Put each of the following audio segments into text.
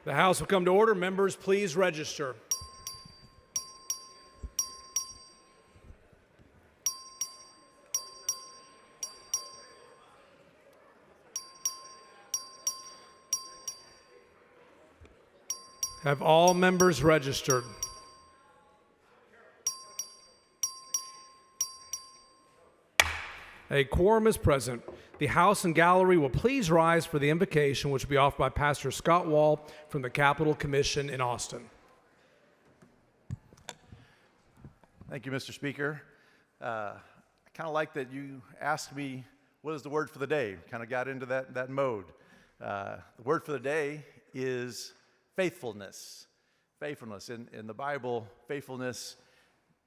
The House will come to order. Members, please register. Have all members registered? A quorum is present. The House and gallery will please rise for the invocation, which will be offered by Pastor Scott Wall from the Capitol Commission in Austin. Thank you, Mr. Speaker. I kind of like that you asked me, what is the word for the day? Kind of got into that mode. The word for the day is faithfulness. Faithfulness. In the Bible, faithfulness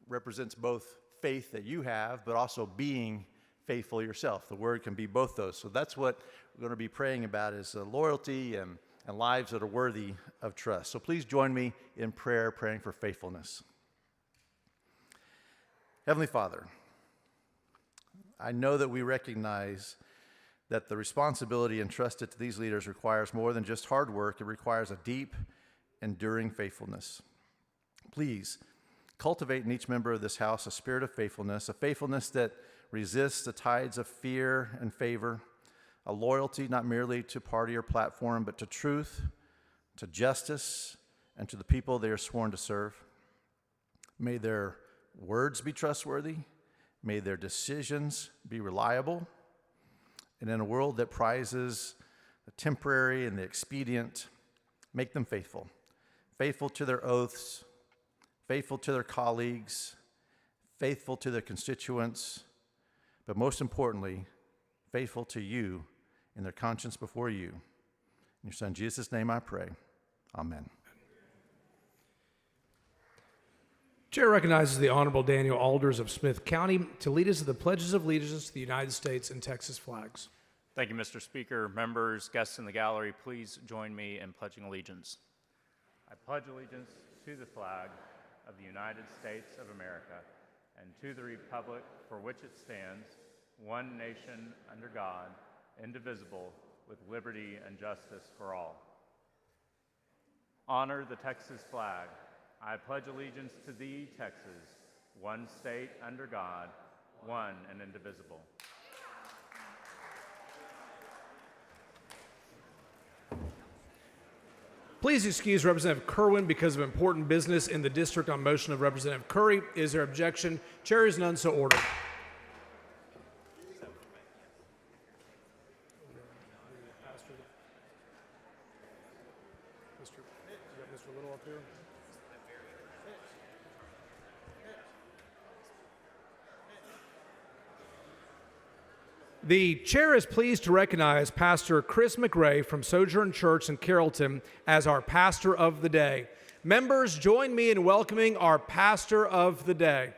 represents both faith that you have, but also being faithful yourself. The word can be both those. So that's what we're going to be praying about, is loyalty and lives that are worthy of trust. So please join me in prayer, praying for faithfulness. Heavenly Father, I know that we recognize that the responsibility entrusted to these leaders requires more than just hard work. It requires a deep, enduring faithfulness. Please cultivate in each member of this house a spirit of faithfulness, a faithfulness that resists the tides of fear and favor, a loyalty not merely to party or platform, but to truth, to justice, and to the people they are sworn to serve. May their words be trustworthy. May their decisions be reliable. And in a world that prizes the temporary and the expedient, make them faithful. Faithful to their oaths, faithful to their colleagues, faithful to their constituents, but most importantly, faithful to you in their conscience before you. In your Son Jesus' name I pray. Amen. Chair recognizes the Honorable Daniel Alders of Smith County to lead us to the pledges of allegiance to the United States and Texas flags. Thank you, Mr. Speaker. Members, guests in the gallery, please join me in pledging allegiance. I pledge allegiance to the flag of the United States of America and to the republic for which it stands, one nation under God, indivisible, with liberty and justice for all. Honor the Texas flag. I pledge allegiance to thee, Texas, one state under God, one and indivisible. Please excuse Representative Kerwin because of important business in the district on motion of Representative Curry. Is there objection? Chair is none, so ordered. Mr. Little up here. The chair is pleased to recognize Pastor Chris McRae from Sojourn Church in Carrollton as our pastor of the day. Members, join me in welcoming our pastor of the day.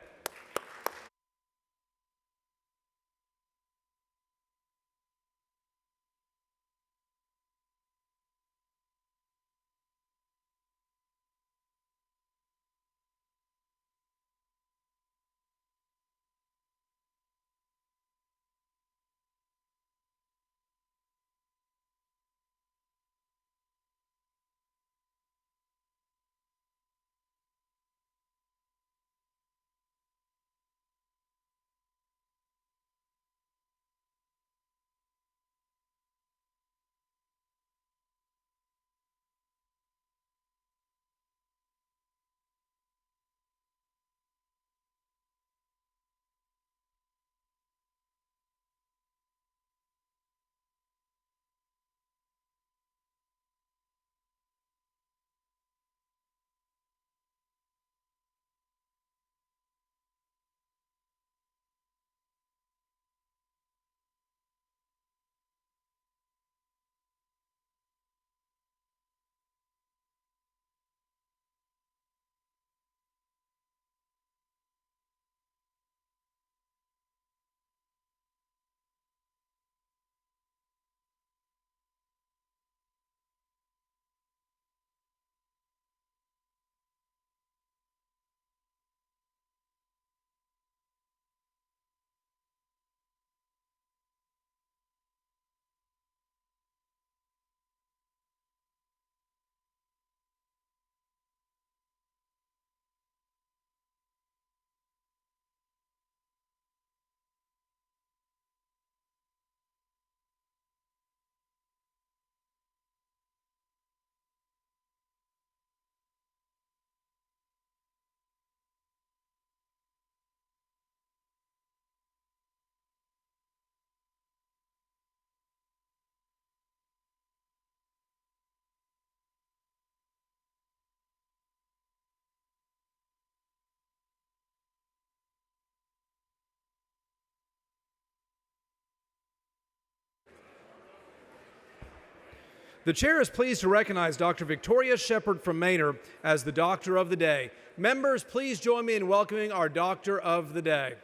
The chair is pleased to recognize Dr. Victoria Shepard from Manor as the Doctor of the Day. Members, please join me in welcoming our Doctor of the Day.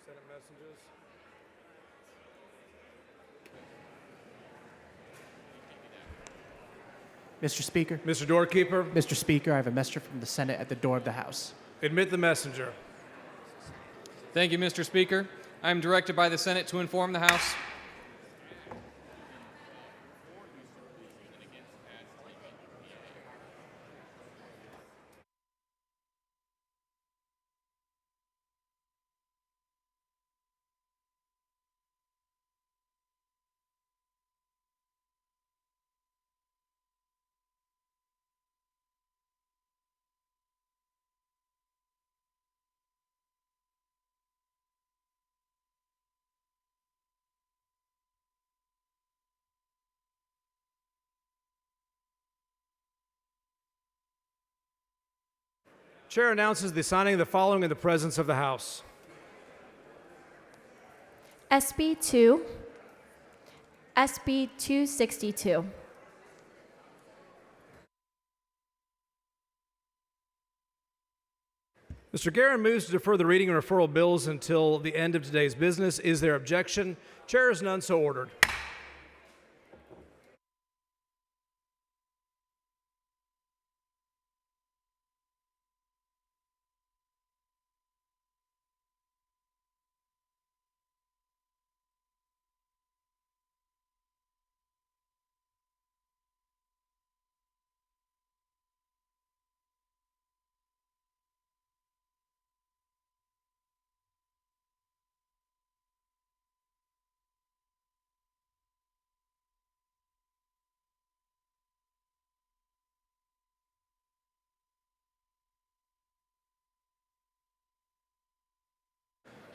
Senate messages. Mr. Speaker. Mr. Doorkeeper, Mr. Speaker, I have a messenger from the Senate at the door of the House. admit the messenger. Thank you, Mr. Speaker. I am directed by the Senate to inform the House. Chair announces the signing of the following in the presence of the House. SB 2, SB 262. Mr. Guerin moves to defer the reading and referral bills until the end of today's business. Is there objection? Chair is none, so ordered.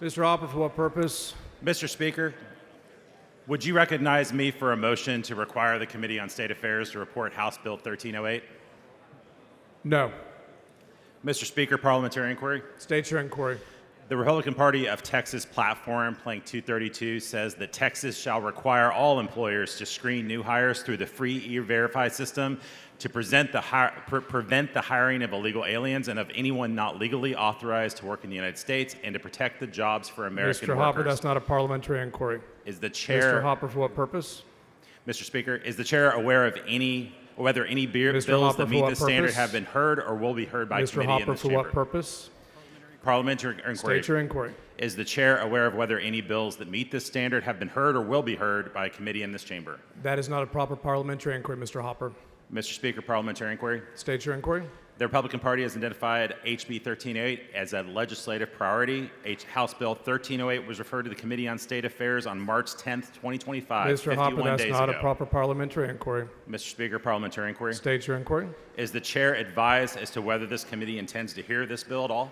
Mr. Hopper, for what purpose? Mr. Speaker, would you recognize me for a motion to require the Committee on State Affairs to report House Bill 1308? No. Mr. Speaker, parliamentary inquiry. State your inquiry. The Republican Party of Texas platform, Plank 232, says that Texas shall require all employers to screen new hires through the free E-Verify system to prevent the hiring of illegal aliens and of anyone not legally authorized to work in the United States, and to protect the jobs for American Mr. workers. Hopper, that's not a parliamentary inquiry. Is the Mr. chair, Hopper, for what purpose? Mr. Speaker, is the chair aware of any, or whether any bills Hopper, that for meet what the standard purpose? have been heard or will be heard by Mr. committee in Hopper, this for chamber? what purpose? Parliamentary inquiry. State your inquiry. Is the chair aware of whether any bills that meet this standard have been heard or will be heard by a committee in this chamber? That is not a proper parliamentary inquiry, Mr. Hopper. Mr. Speaker, parliamentary inquiry. State your inquiry. The Republican Party has identified HB 1308 as a legislative priority. House Bill 1308 was referred to the Committee on State Affairs on March 10th, 2025, Mr. Hopper, 51 that's days not ago. a proper parliamentary inquiry. Mr. Speaker, parliamentary inquiry. State your inquiry. Is the chair advised as to whether this committee intends to hear this bill at all?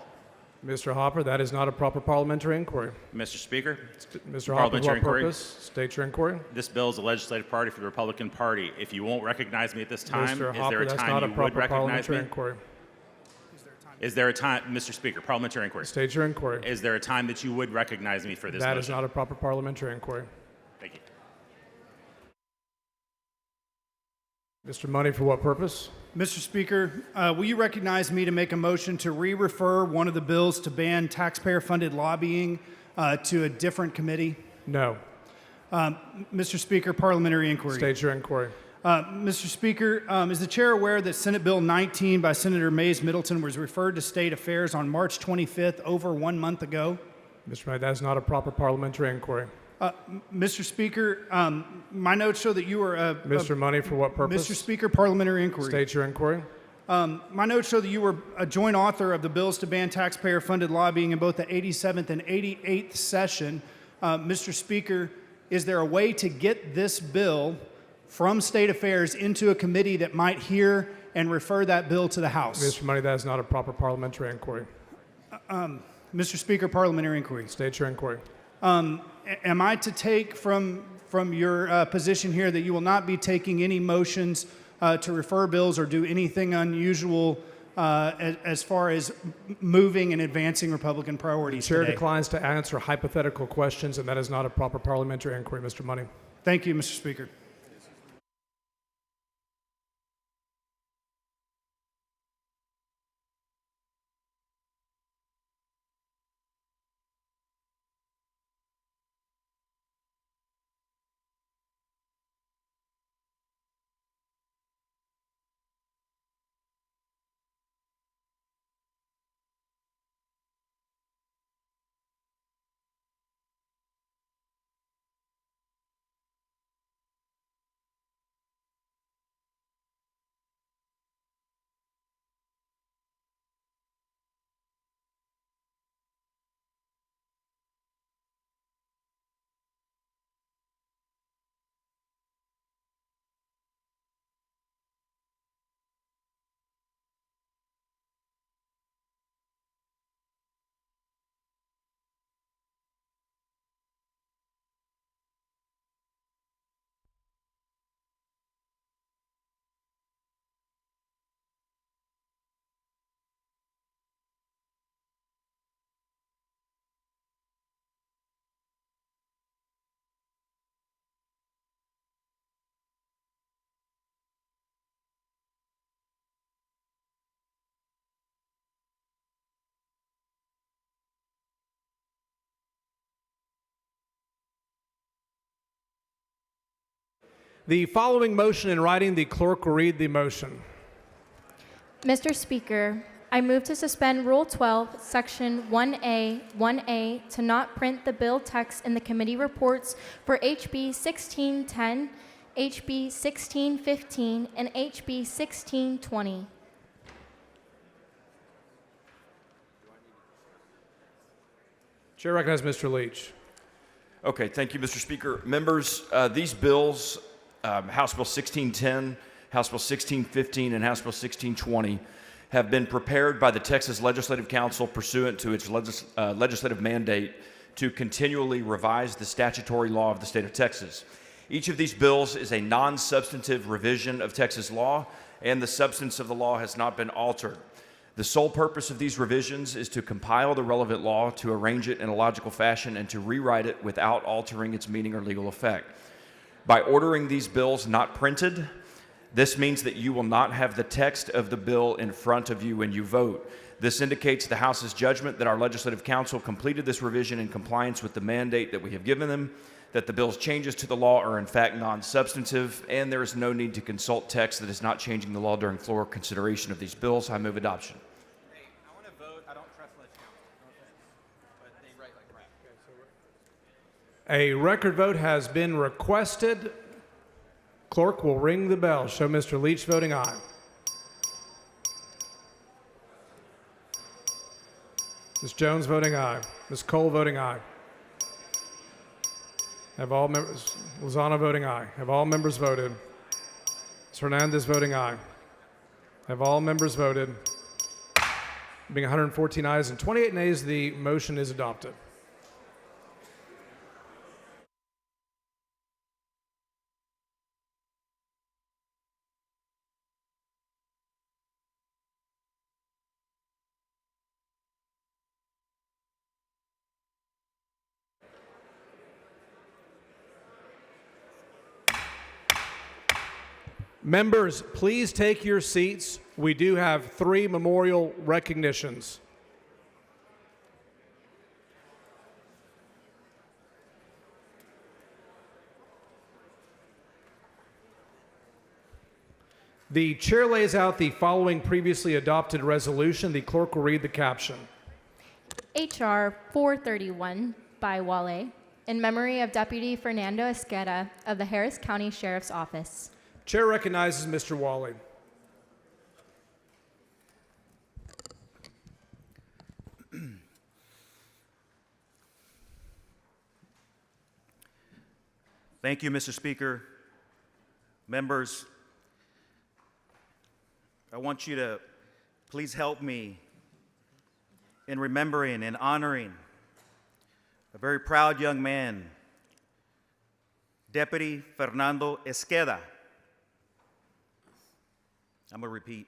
Mr. Hopper, that is not a proper parliamentary inquiry. Mr. Speaker, Mr. Hopper, for Parliamentary what inquiry. purpose? State your inquiry. this bill is a legislative priority for the Republican Party. If you won't recognize me at this time, Mr. is there Hopper, a that's time not a you would proper recognize parliamentary me? inquiry. Is there a time, Mr. Speaker, parliamentary inquiry? State your inquiry. Is there a time that you would recognize me for this That motion? is not a proper parliamentary inquiry. Thank you. Mr. Money, for what purpose? Mr. Speaker, will you recognize me to make a motion to re-refer one of the bills to ban taxpayer-funded lobbying to a different committee? No. Mr. Speaker, parliamentary inquiry. State your inquiry. Mr. Speaker, is the chair aware that Senate Bill 19 by Senator Mays Middleton was referred to State Affairs on March 25th, over 1 month ago? Mr. Money, that is not a proper parliamentary inquiry. Mr. Speaker, my notes show that you were Mr. Money, for what purpose? Mr. Speaker, parliamentary inquiry. State your inquiry. My notes show that you were a joint author of the bills to ban taxpayer-funded lobbying in both the 87th and 88th session. Mr. Speaker, is there a way to get this bill from State Affairs into a committee that might hear and refer that bill to the House? Mr. Money, that is not a proper parliamentary inquiry. Mr. Speaker, parliamentary inquiry. State your inquiry. Am I to take from your position here that you will not be taking any motions to refer bills or do anything unusual as far as moving and advancing Republican priorities Chair today? declines to answer hypothetical questions, and that is not a proper parliamentary inquiry, Mr. Money. Thank you, Mr. Speaker. The following motion in writing, the clerk will read the motion. Mr. Speaker, I move to suspend Rule 12, Section 1A to not print the bill text in the committee reports for HB 1610, HB 1615, and HB 1620. Chair recognizes Mr. Leach. Okay, thank you, Mr. Speaker. Members, these bills, House Bill 1610, House Bill 1615, and House Bill 1620, have been prepared by the Texas Legislative Council pursuant to its legislative mandate to continually revise the statutory law of the state of Texas. Each of these bills is a non-substantive revision of Texas law, and the substance of the law has not been altered. The sole purpose of these revisions is to compile the relevant law, to arrange it in a logical fashion, and to rewrite it without altering its meaning or legal effect. By ordering these bills not printed, this means that you will not have the text of the bill in front of you when you vote. This indicates the House's judgment that our Legislative Council completed this revision in compliance with the mandate that we have given them, that the bill's changes to the law are in fact non-substantive, and there is no need to consult text that is not changing the law during floor consideration of these bills. I move adoption. A record vote has been requested. Clerk will ring the bell. Show Mr. Leach voting aye. Ms. Jones voting aye. Ms. Cole voting aye. Have all members, Lozano voting aye. Have all members voted? Ms. Hernandez voting aye. Have all members voted? Being 114 ayes and 28 nays, the motion is adopted. Members, please take your seats. We do have 3 memorial recognitions. The chair lays out the following previously adopted resolution. The clerk will read the caption. H.R. 431 by Wale, in memory of Deputy Fernando Esqueda of the Harris County Sheriff's Office. Chair recognizes Mr. Wally. Thank you, Mr. Speaker. Members, I want you to please help me in remembering and honoring a very proud young man, Deputy Fernando Esqueda. I'm going to repeat.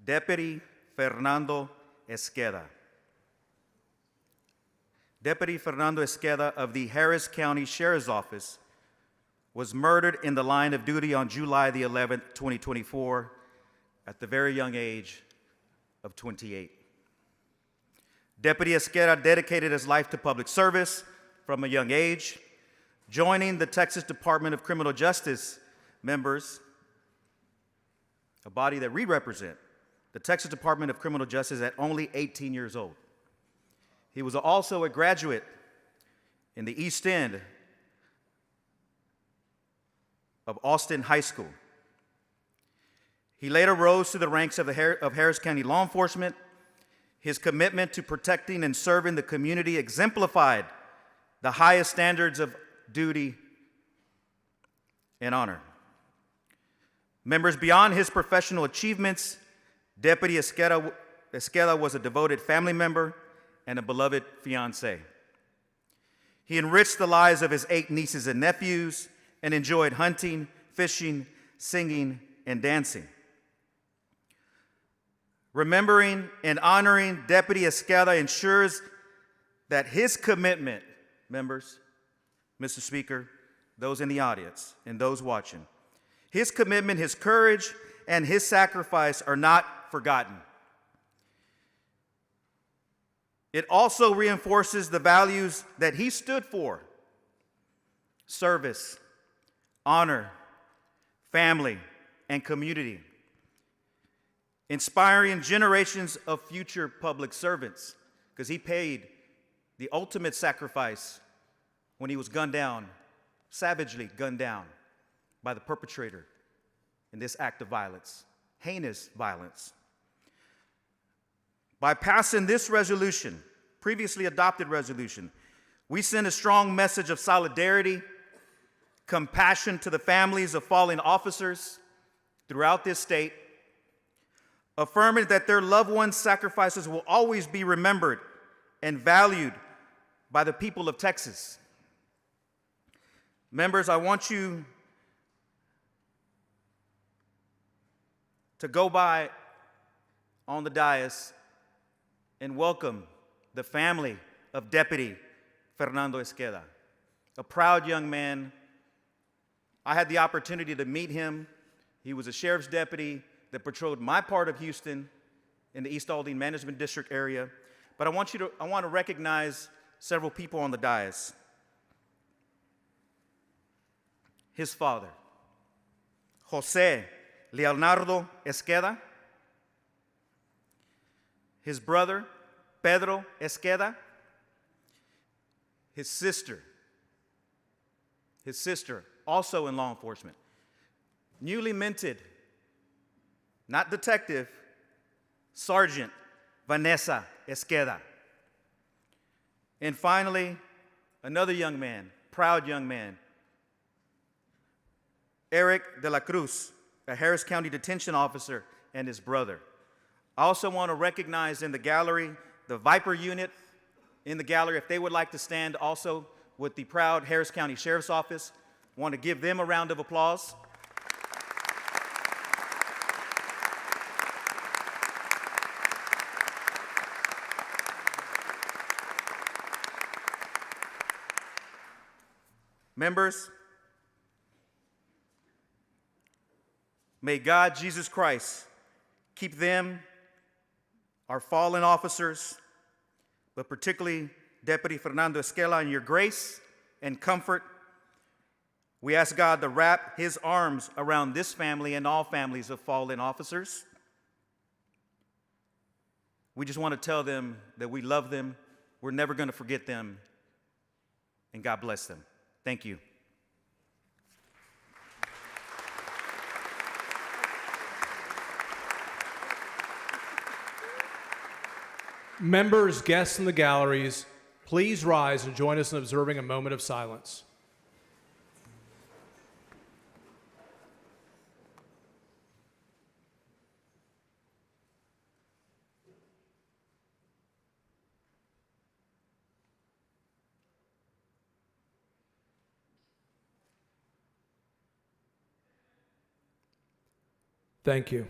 Deputy Fernando Esqueda. Deputy Fernando Esqueda of the Harris County Sheriff's Office was murdered in the line of duty on July the 11th, 2024, at the very young age of 28. Deputy Esqueda dedicated his life to public service from a young age, joining the Texas Department of Criminal Justice members, a body that we represent, the Texas Department of Criminal Justice, at only 18 years old. He was also a graduate in the East End of Austin High School. He later rose to the ranks of Harris County law enforcement. His commitment to protecting and serving the community exemplified the highest standards of duty and honor. Members, beyond his professional achievements, Deputy Esqueda was a devoted family member and a beloved fiancé. He enriched the lives of his 8 nieces and nephews and enjoyed hunting, fishing, singing, and dancing. Remembering and honoring Deputy Esqueda ensures that his commitment, members, Mr. Speaker, those in the audience, and those watching, his commitment, his courage, and his sacrifice are not forgotten. It also reinforces the values that he stood for: service, honor, family, and community, inspiring generations of future public servants, because he paid the ultimate sacrifice when he was gunned down, savagely gunned down by the perpetrator in this act of violence, heinous violence. By passing this resolution, previously adopted resolution, we send a strong message of solidarity, compassion to the families of fallen officers throughout this state, affirming that their loved ones' sacrifices will always be remembered and valued by the people of Texas. Members, I want you to go by on the dais and welcome the family of Deputy Fernando Esqueda, a proud young man. I had the opportunity to meet him. He was a sheriff's deputy that patrolled my part of Houston in the East Aldine Management District area. But I want to recognize several people on the dais. His father, Jose Leonardo Esqueda. His brother, Pedro Esqueda. His sister, also in law enforcement, newly minted, not detective, Sergeant Vanessa Esqueda. And finally, another young man, proud young man, Eric de la Cruz, a Harris County detention officer, and his brother. I also want to recognize in the gallery the Viper unit in the gallery, if they would like to stand also with the proud Harris County Sheriff's Office. I want to give them a round of applause. Members, may God, Jesus Christ, keep them, our fallen officers, but particularly Deputy Fernando Esqueda, in your grace and comfort. We ask God to wrap his arms around this family and all families of fallen officers. We just want to tell them that we love them. We're never going to forget them. and God bless them. Thank you. Members, guests in the galleries, please rise and join us in observing a moment of silence. Thank you.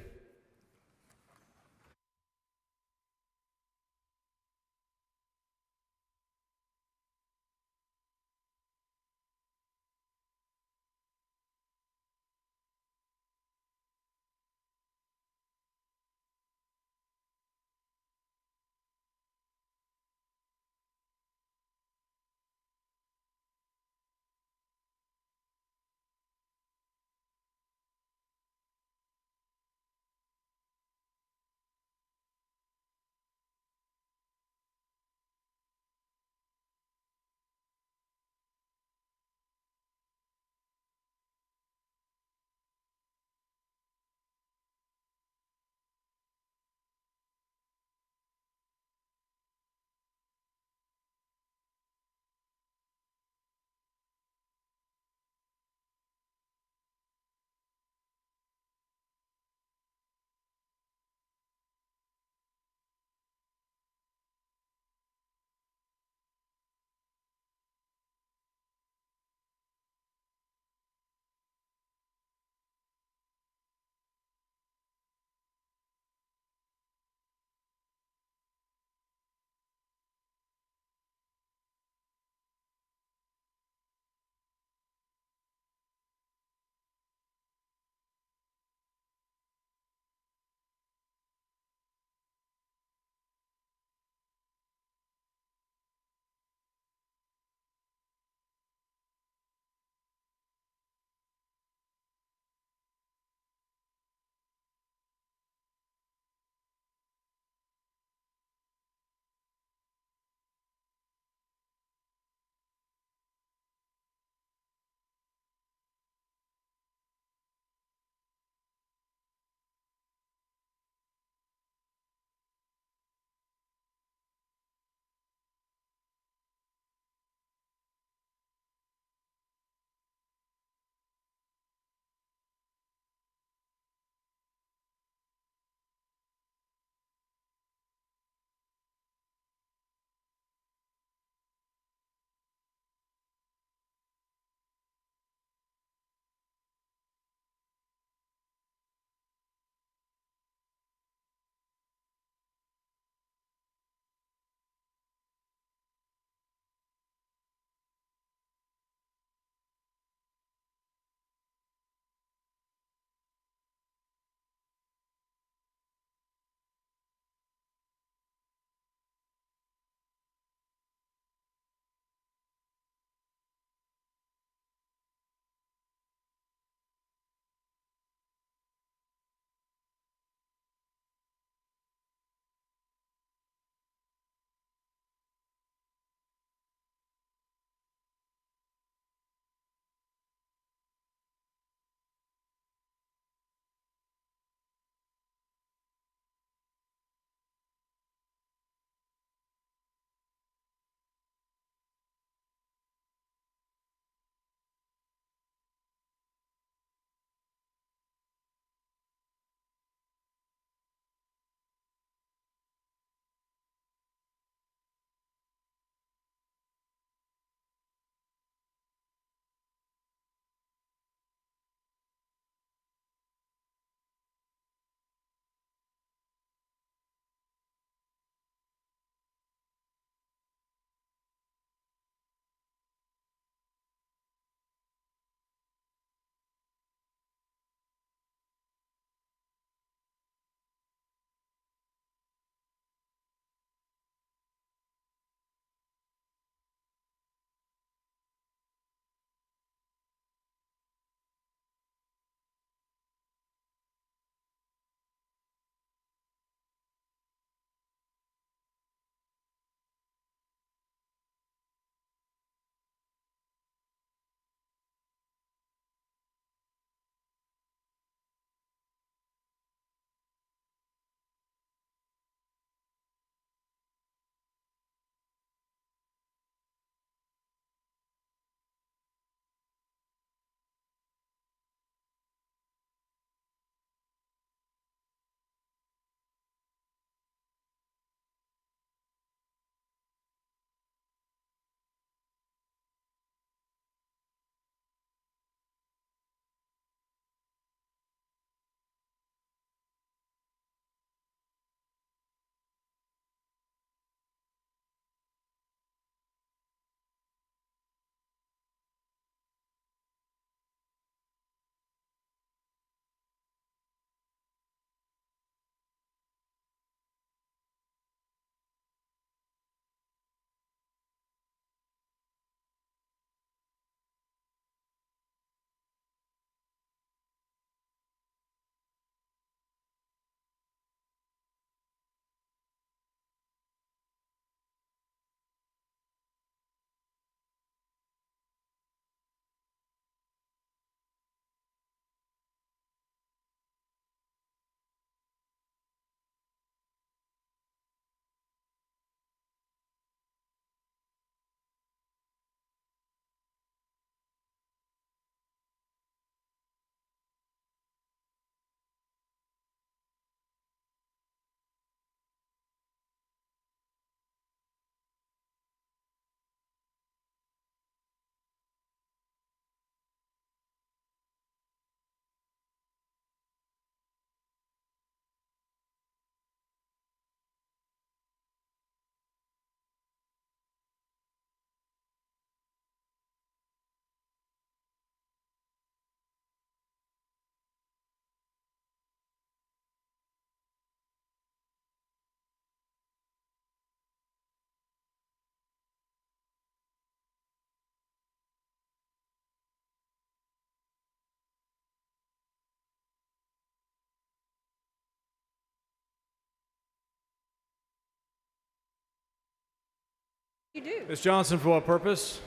You do. Ms. Johnson, for what purpose?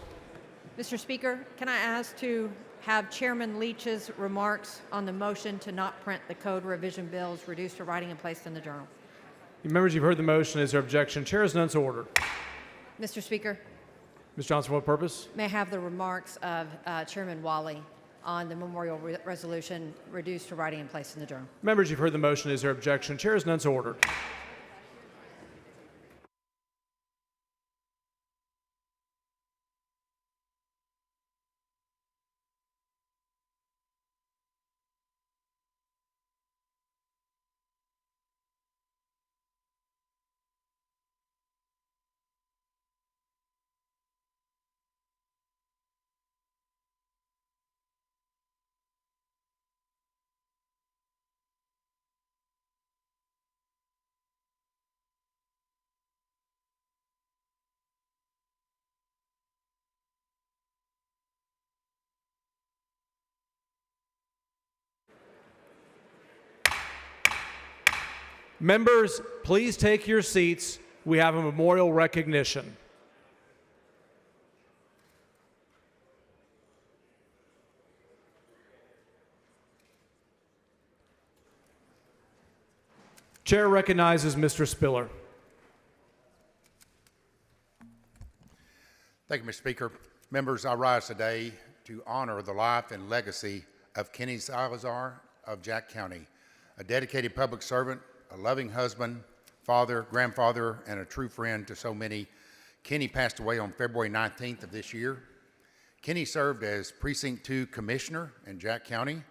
Mr. Speaker, can I ask to have Chairman Leach's remarks on the motion to not print the code revision bills reduced to writing and placed in the journal? Members, you've heard the motion. Is there objection? Chair is none, so ordered. Mr. Speaker, Ms. Johnson, for what purpose? may I have the remarks of Chairman Wally on the memorial resolution reduced to writing and placed in the journal? Members, you've heard the motion. Is there objection? Chair is none, so ordered. Members, please take your seats. We have a memorial recognition. Chair recognizes Mr. Spiller. Thank you, Mr. Speaker. Members, I rise today to honor the life and legacy of Kenny Salazar of Jack County, a dedicated public servant, a loving husband, father, grandfather, and a true friend to so many. Kenny passed away on February 19th of this year. Kenny served as Precinct 2 Commissioner in Jack County,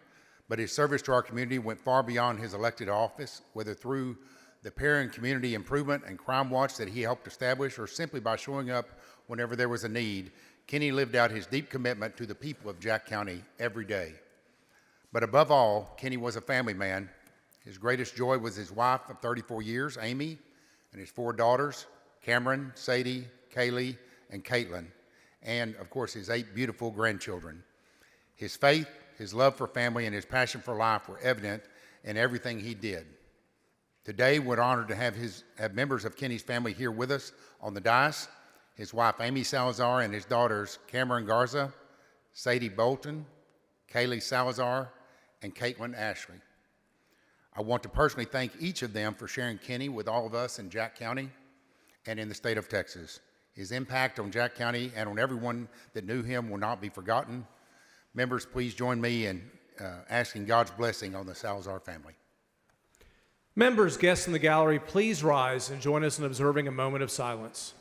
but his service to our community went far beyond his elected office, whether through the Perrin Community Improvement and Crime Watch that he helped establish or simply by showing up whenever there was a need. Kenny lived out his deep commitment to the people of Jack County every day. But above all, Kenny was a family man. His greatest joy was his wife of 34 years, Amy, and his 4 daughters, Cameron, Sadie, Kaylee, and Caitlin, and of course his 8 beautiful grandchildren. His faith, his love for family, and his passion for life were evident in everything he did. Today, we're honored to have members of Kenny's family here with us on the dais. His wife, Amy Salazar, and his daughters, Cameron Garza, Sadie Bolton, Kaylee Salazar, and Caitlin Ashley. I want to personally thank each of them for sharing Kenny with all of us in Jack County and in the state of Texas. His impact on Jack County and on everyone that knew him will not be forgotten. Members, please join me in asking God's blessing on the Salazar family. Members, guests in the gallery, please rise and join us in observing a moment of silence.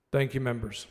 Thank you, members.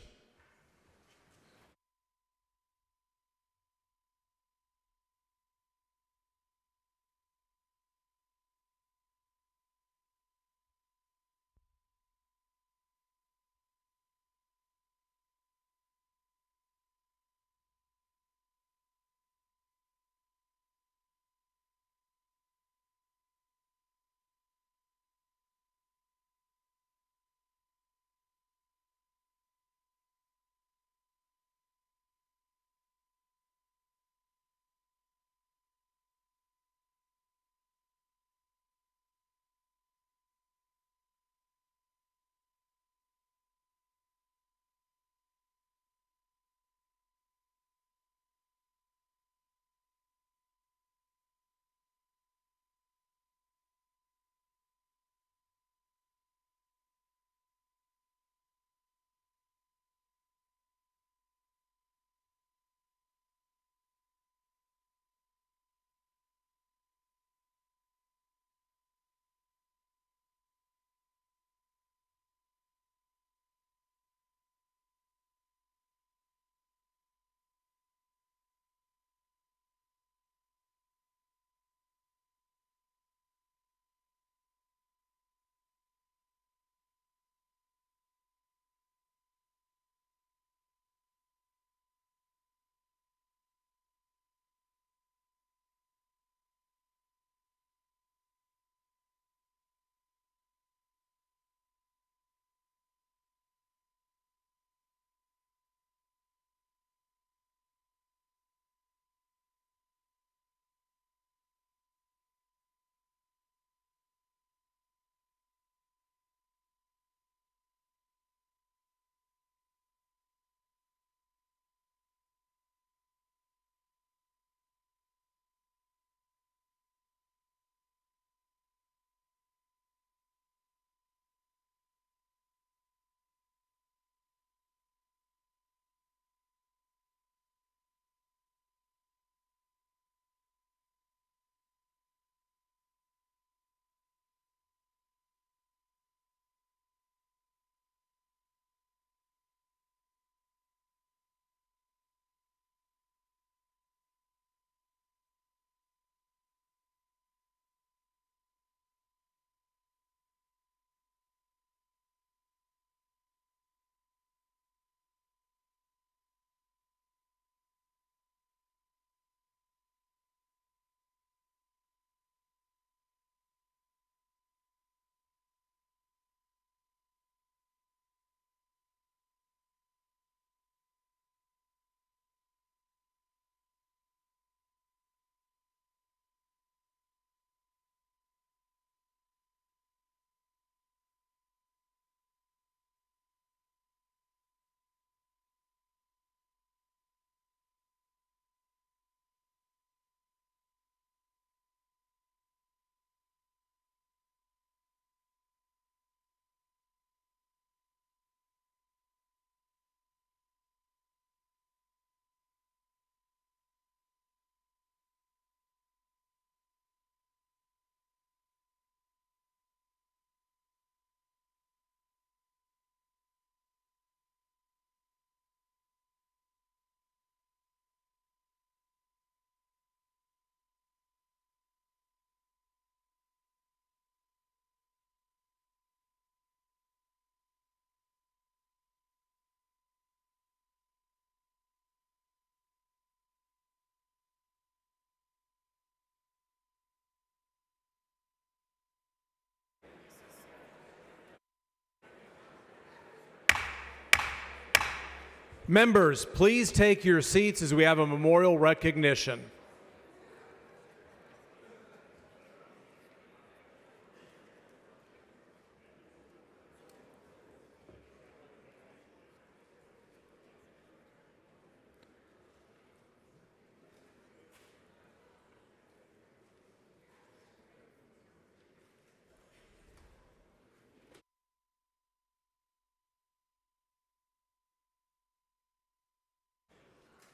Members, please take your seats as we have a memorial recognition.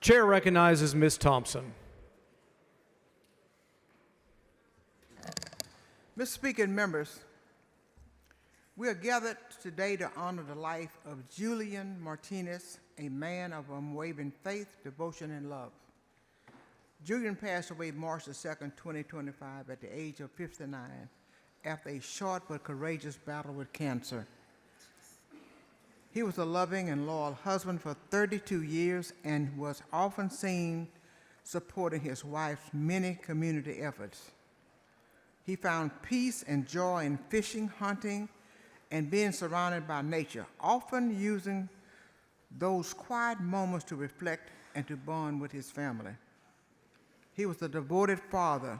Chair recognizes Ms. Thompson. Mr. Speaker and members, we are gathered today to honor the life of Julian Martinez, a man of unwavering faith, devotion, and love. Julian passed away March 2, 2025, at the age of 59, after a short but courageous battle with cancer. He was a loving and loyal husband for 32 years and was often seen supporting his wife's many community efforts. He found peace and joy in fishing, hunting, and being surrounded by nature, often using those quiet moments to reflect and to bond with his family. He was a devoted father,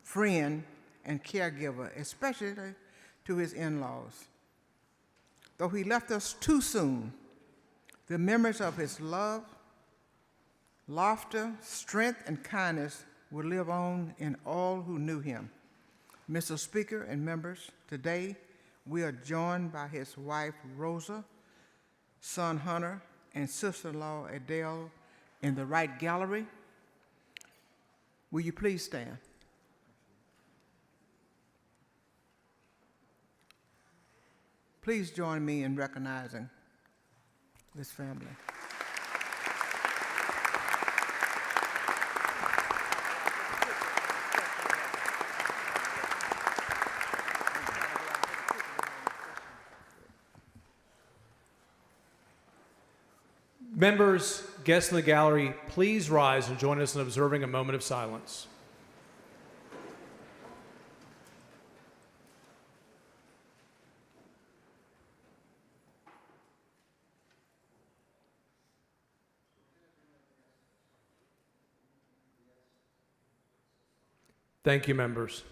friend, and caregiver, especially to his in-laws. Though he left us too soon, the memories of his love, laughter, strength, and kindness will live on in all who knew him. Mr. Speaker and members, today we are joined by his wife, Rosa, son, Hunter, and sister-in-law, Adele, in the right gallery. Will you please stand? Please join me in recognizing this family. Members, guests in the gallery, please rise and join us in observing a moment of silence. Thank you, members.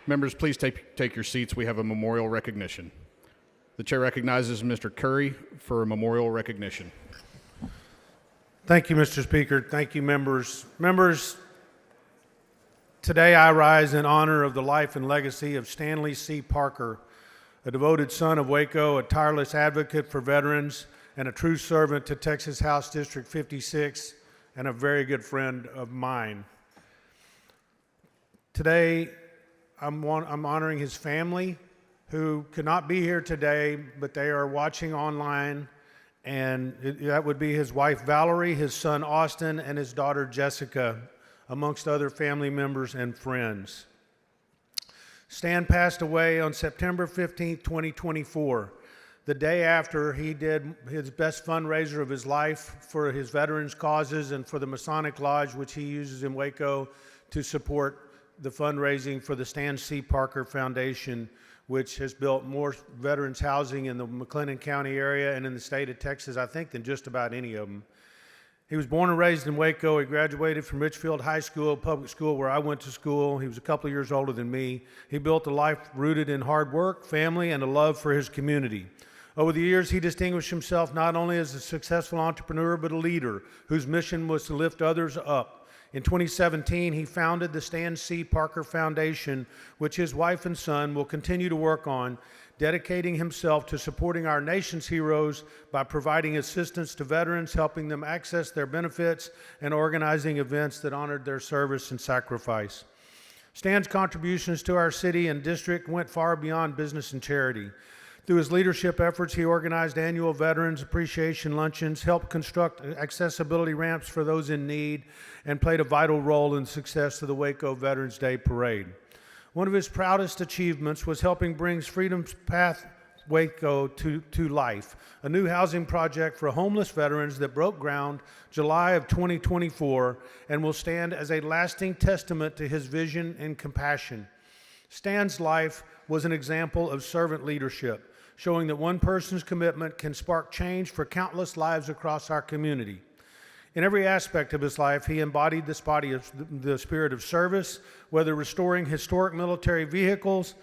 Members, please take your seats. We have a memorial recognition. The chair recognizes Mr. Curry for a memorial recognition. Thank you, Mr. Speaker. Thank you, members. Members, today I rise in honor of the life and legacy of Stanley C. Parker, a devoted son of Waco, a tireless advocate for veterans, and a true servant to Texas House District 56, and a very good friend of mine. Today, I'm honoring his family, who could not be here today, but they are watching online, and that would be his wife Valerie, his son Austin, and his daughter Jessica, amongst other family members and friends. Stan passed away on September 15, 2024, the day after he did his best fundraiser of his life for his veterans' causes and for the Masonic Lodge, which he uses in Waco to support the fundraising for the Stan C. Parker Foundation, which has built more veterans housing in the McLennan County area and in the state of Texas, I think, than just about any of them. He was born and raised in Waco. He graduated from Richfield High School, public school, where I went to school. He was a couple of years older than me. He built a life rooted in hard work, family, and a love for his community. Over the years, he distinguished himself not only as a successful entrepreneur, but a leader whose mission was to lift others up. In 2017, he founded the Stan C. Parker Foundation, which his wife and son will continue to work on, dedicating himself to supporting our nation's heroes by providing assistance to veterans, helping them access their benefits, and organizing events that honored their service and sacrifice. Stan's contributions to our city and district went far beyond business and charity. Through his leadership efforts, he organized annual Veterans Appreciation Luncheons, helped construct accessibility ramps for those in need, and played a vital role in the success of the Waco Veterans Day Parade. One of his proudest achievements was helping bring Freedom's Path Waco to life, a new housing project for homeless veterans that broke ground July of 2024 and will stand as a lasting testament to his vision and compassion. Stan's life was an example of servant leadership, showing that one person's commitment can spark change for countless lives across our community. In every aspect of his life, he embodied the spirit of service, whether restoring historic military vehicles,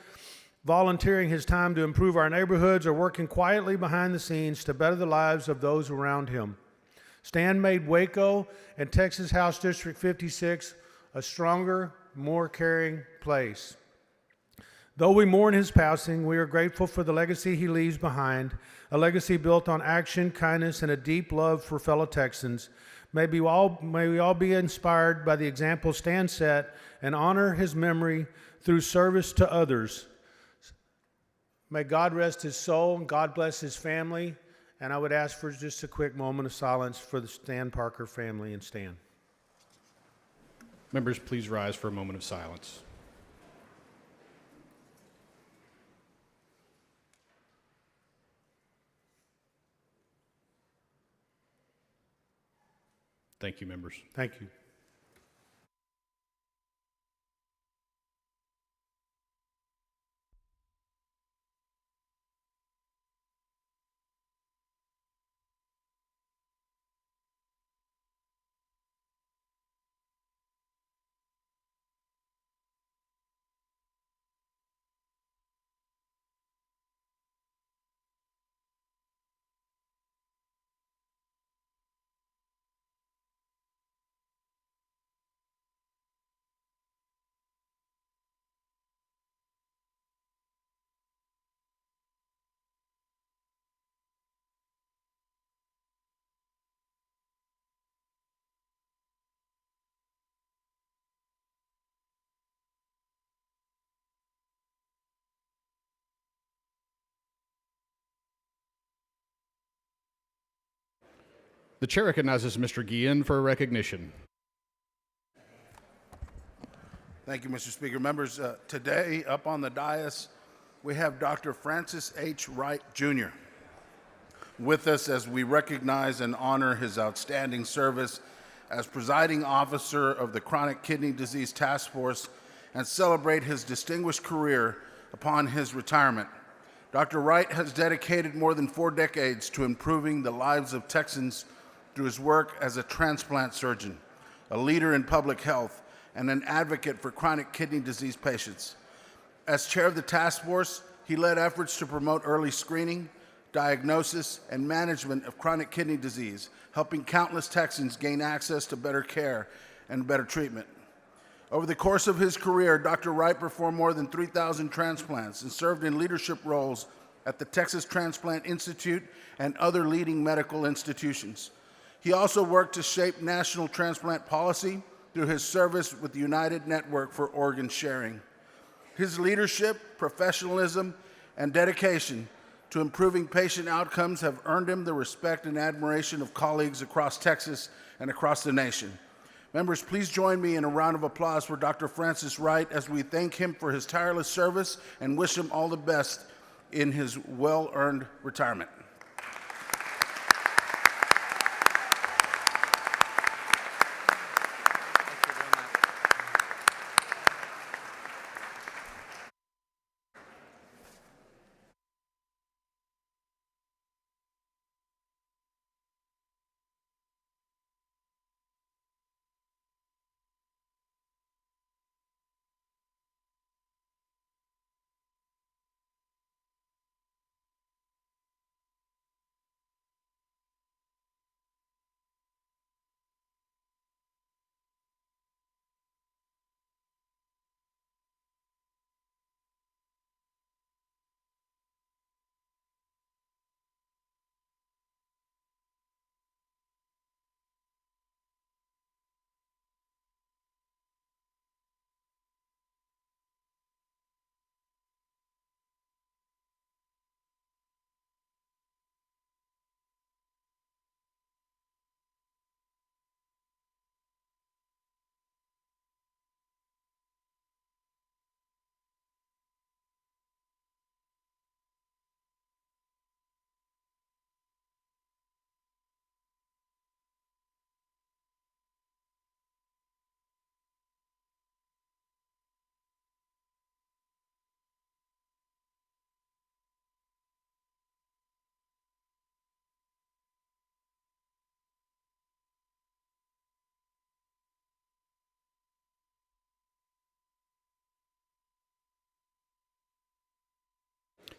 volunteering his time to improve our neighborhoods, or working quietly behind the scenes to better the lives of those around him. Stan made Waco and Texas House District 56 a stronger, more caring place. Though we mourn his passing, we are grateful for the legacy he leaves behind, a legacy built on action, kindness, and a deep love for fellow Texans. May we all be inspired by the example Stan set and honor his memory through service to others. May God rest his soul and God bless his family. And I would ask for just a quick moment of silence for the Stan Parker family and Stan. Members, please rise for a moment of silence. Thank you, members. Thank you. The chair recognizes Mr. Guillen for recognition. Thank you, Mr. Speaker. Members, today up on the dais, we have Dr. Francis H. Wright, Jr. with us as we recognize and honor his outstanding service as presiding officer of the Chronic Kidney Disease Task Force and celebrate his distinguished career upon his retirement. Dr. Wright has dedicated more than 4 decades to improving the lives of Texans through his work as a transplant surgeon, a leader in public health, and an advocate for chronic kidney disease patients. As chair of the task force, he led efforts to promote early screening, diagnosis, and management of chronic kidney disease, helping countless Texans gain access to better care and better treatment. Over the course of his career, Dr. Wright performed more than 3,000 transplants and served in leadership roles at the Texas Transplant Institute and other leading medical institutions. He also worked to shape national transplant policy through his service with the United Network for Organ Sharing. His leadership, professionalism, and dedication to improving patient outcomes have earned him the respect and admiration of colleagues across Texas and across the nation. Members, please join me in a round of applause for Dr. Francis Wright as we thank him for his tireless service and wish him all the best in his well-earned retirement.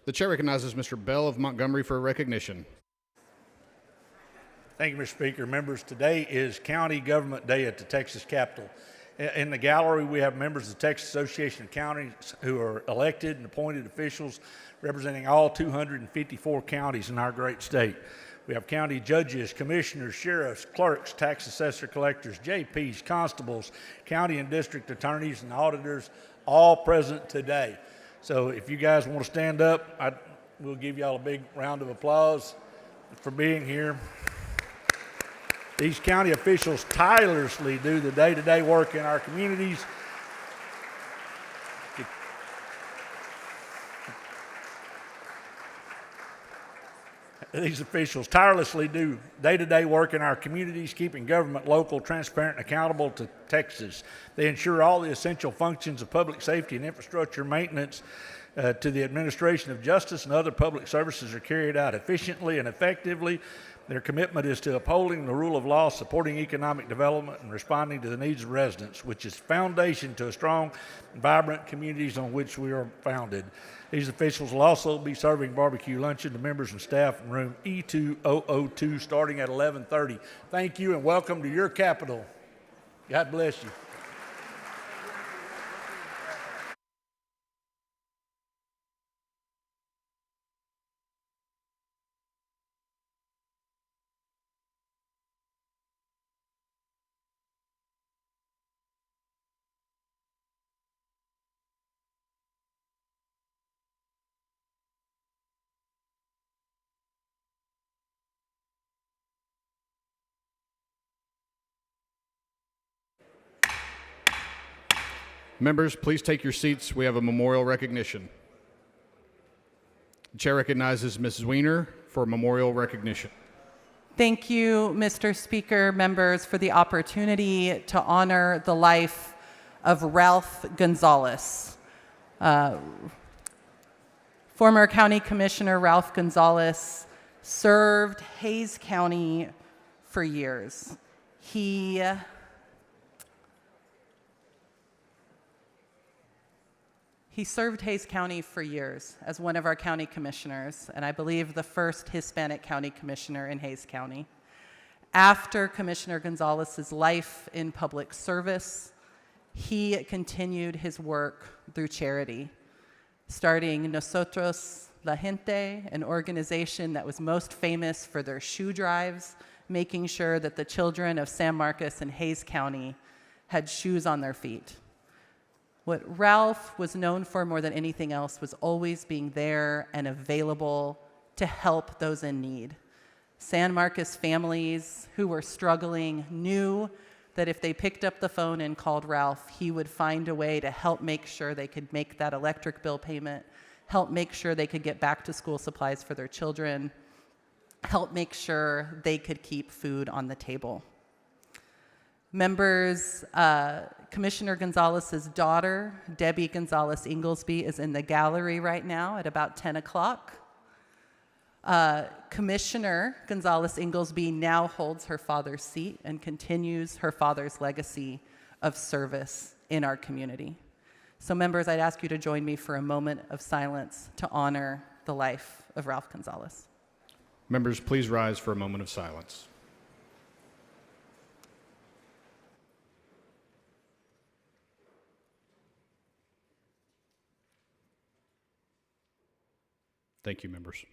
The chair recognizes Mr. Bell of Montgomery for recognition. Thank you, Mr. Speaker. Members, today is County Government Day at the Texas Capitol. In the gallery, we have members of the Texas Association of Counties who are elected and appointed officials representing all 254 counties in our great state. We have county judges, commissioners, sheriffs, clerks, tax assessor collectors, JPs, constables, county and district attorneys, and auditors, all present today. So if you guys want to stand up, we'll give y'all a big round of applause for being here. These county officials tirelessly do the day-to-day work in our communities. These officials tirelessly do day-to-day work in our communities, keeping government local, transparent, and accountable to Texas. They ensure all the essential functions of public safety and infrastructure maintenance to the administration of justice and other public services are carried out efficiently and effectively. Their commitment is to upholding the rule of law, supporting economic development, and responding to the needs of residents, which is foundation to a strong and vibrant communities on which we are founded. These officials will also be serving barbecue luncheon to members and staff in room E2002 starting at 11:30. Thank you and welcome to your capital. God bless you. Members, please take your seats. We have a memorial recognition. The chair recognizes Ms. Weiner for memorial recognition. Thank you, Mr. Speaker, members, for the opportunity to honor the life of Ralph Gonzalez. Former County Commissioner Ralph Gonzalez served Hays County for years. He served Hays County for years as one of our county commissioners, and I believe the first Hispanic county commissioner in Hays County. After Commissioner Gonzalez's life in public service, he continued his work through charity, starting Nosotros La Gente, an organization that was most famous for their shoe drives, making sure that the children of San Marcos and Hays County had shoes on their feet. What Ralph was known for more than anything else was always being there and available to help those in need. San Marcos families who were struggling knew that if they picked up the phone and called Ralph, he would find a way to help make sure they could make that electric bill payment, help make sure they could get back to school supplies for their children, help make sure they could keep food on the table. Members, Commissioner Gonzalez's daughter, Debbie Gonzalez Inglesby, is in the gallery right now at about 10 o'clock. Commissioner Gonzalez Inglesby now holds her father's seat and continues her father's legacy of service in our community. So members, I'd ask you to join me for a moment of silence to honor the life of Ralph Gonzalez. Members, please rise for a moment of silence. Thank you, members.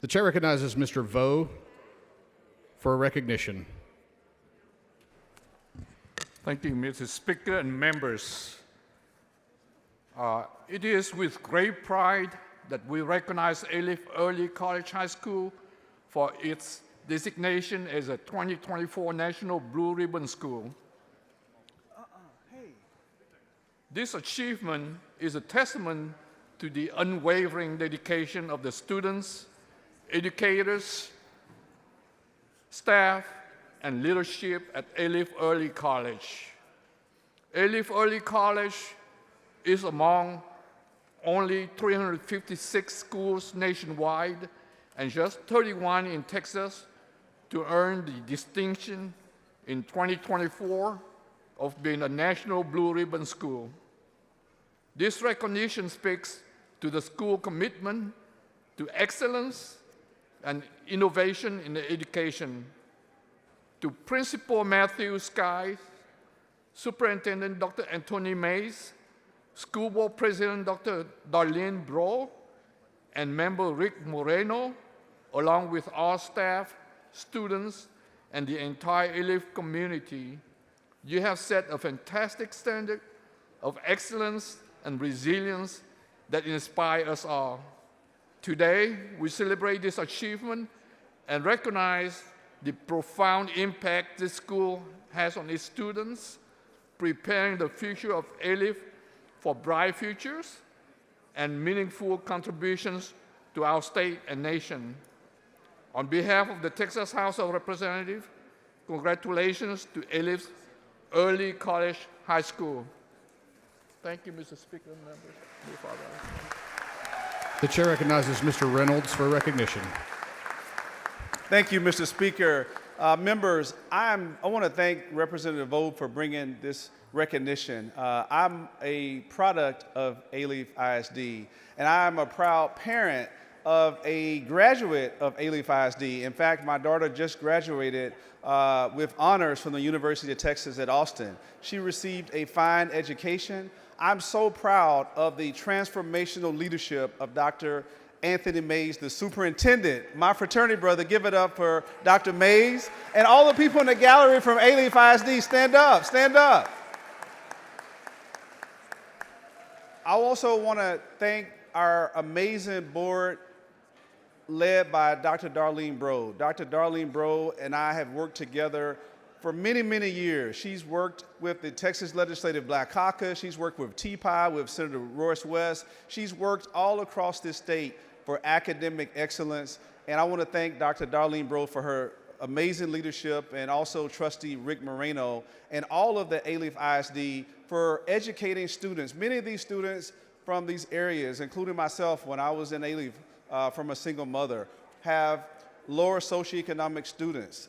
The chair recognizes Mr. Vo for recognition. Thank you, Mr. Speaker and members. It is with great pride that we recognize Alief Early College High School for its designation as a 2024 National Blue Ribbon School. This achievement is a testament to the unwavering dedication of the students, educators, staff, and leadership at Alief Early College. Alief Early College is among only 356 schools nationwide and just 31 in Texas to earn the distinction in 2024 of being a National Blue Ribbon School. This recognition speaks to the school commitment to excellence and innovation in education. To Principal Matthew Sky, Superintendent Dr. Anthony Mays, School Board President Dr. Darlene Bro, and Member Rick Moreno, along with all staff, students, and the entire Alief community, you have set a fantastic standard of excellence and resilience that inspire us all. Today, we celebrate this achievement and recognize the profound impact this school has on its students, preparing the future of Alief for bright futures and meaningful contributions to our state and nation. On behalf of the Texas House of Representatives, congratulations to Alief Early College High School. Thank you, Mr. Speaker and members. The chair recognizes Mr. Reynolds for recognition. Thank you, Mr. Speaker. Members, I want to thank Representative Vogt for bringing this recognition. I'm a product of Alief ISD, and I'm a proud parent of a graduate of Alief ISD. In fact, my daughter just graduated with honors from the University of Texas at Austin. She received a fine education. I'm so proud of the transformational leadership of Dr. Anthony Mays, the superintendent. My fraternity brother, give it up for Dr. Mays. And all the people in the gallery from Alief ISD, stand up, stand up. I also want to thank our amazing board led by Dr. Darlene Bro. Dr. Darlene Bro and I have worked together for many, many years. She's worked with the Texas Legislative Black Caucus. She's worked with TPI, with Senator Royce West. She's worked all across this state for academic excellence. And I want to thank Dr. Darlene Bro for her amazing leadership, and also Trustee Rick Moreno and all of the Alief ISD for educating students. Many of these students from these areas, including myself when I was in Alief from a single mother, have lower socioeconomic students,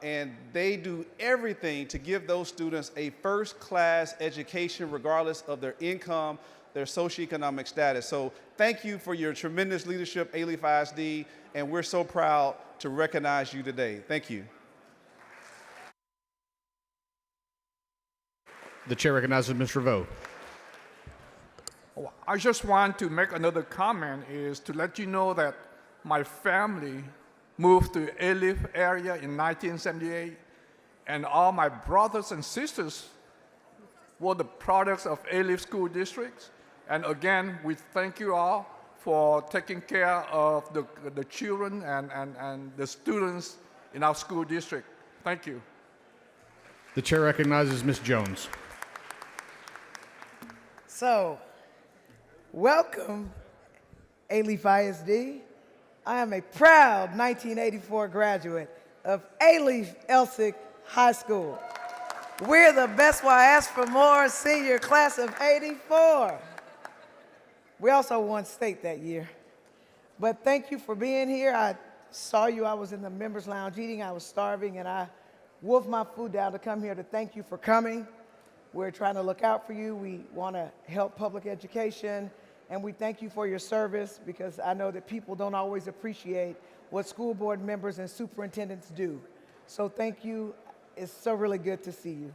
and they do everything to give those students a first-class education regardless of their income, their socioeconomic status. So thank you for your tremendous leadership, Alief ISD, and we're so proud to recognize you today. Thank you. The chair recognizes Mr. Vo. I just want to make another comment, is to let you know that my family moved to Alief area in 1978, and all my brothers and sisters were the products of Alief school districts. And again, we thank you all for taking care of the children and the students in our school district. Thank you. The chair recognizes Ms. Jones. So, welcome, Alief ISD. I am a proud 1984 graduate of Alief Elsik High School. We're the Best Why I Asked for More senior class of '84. We also won state that year. But thank you for being here. I saw you, I was in the members lounge eating, I was starving, and I wolfed my food down to come here to thank you for coming. We're trying to look out for you. We want to help public education, and we thank you for your service, because I know that people don't always appreciate what school board members and superintendents do. So thank you. It's so really good to see you.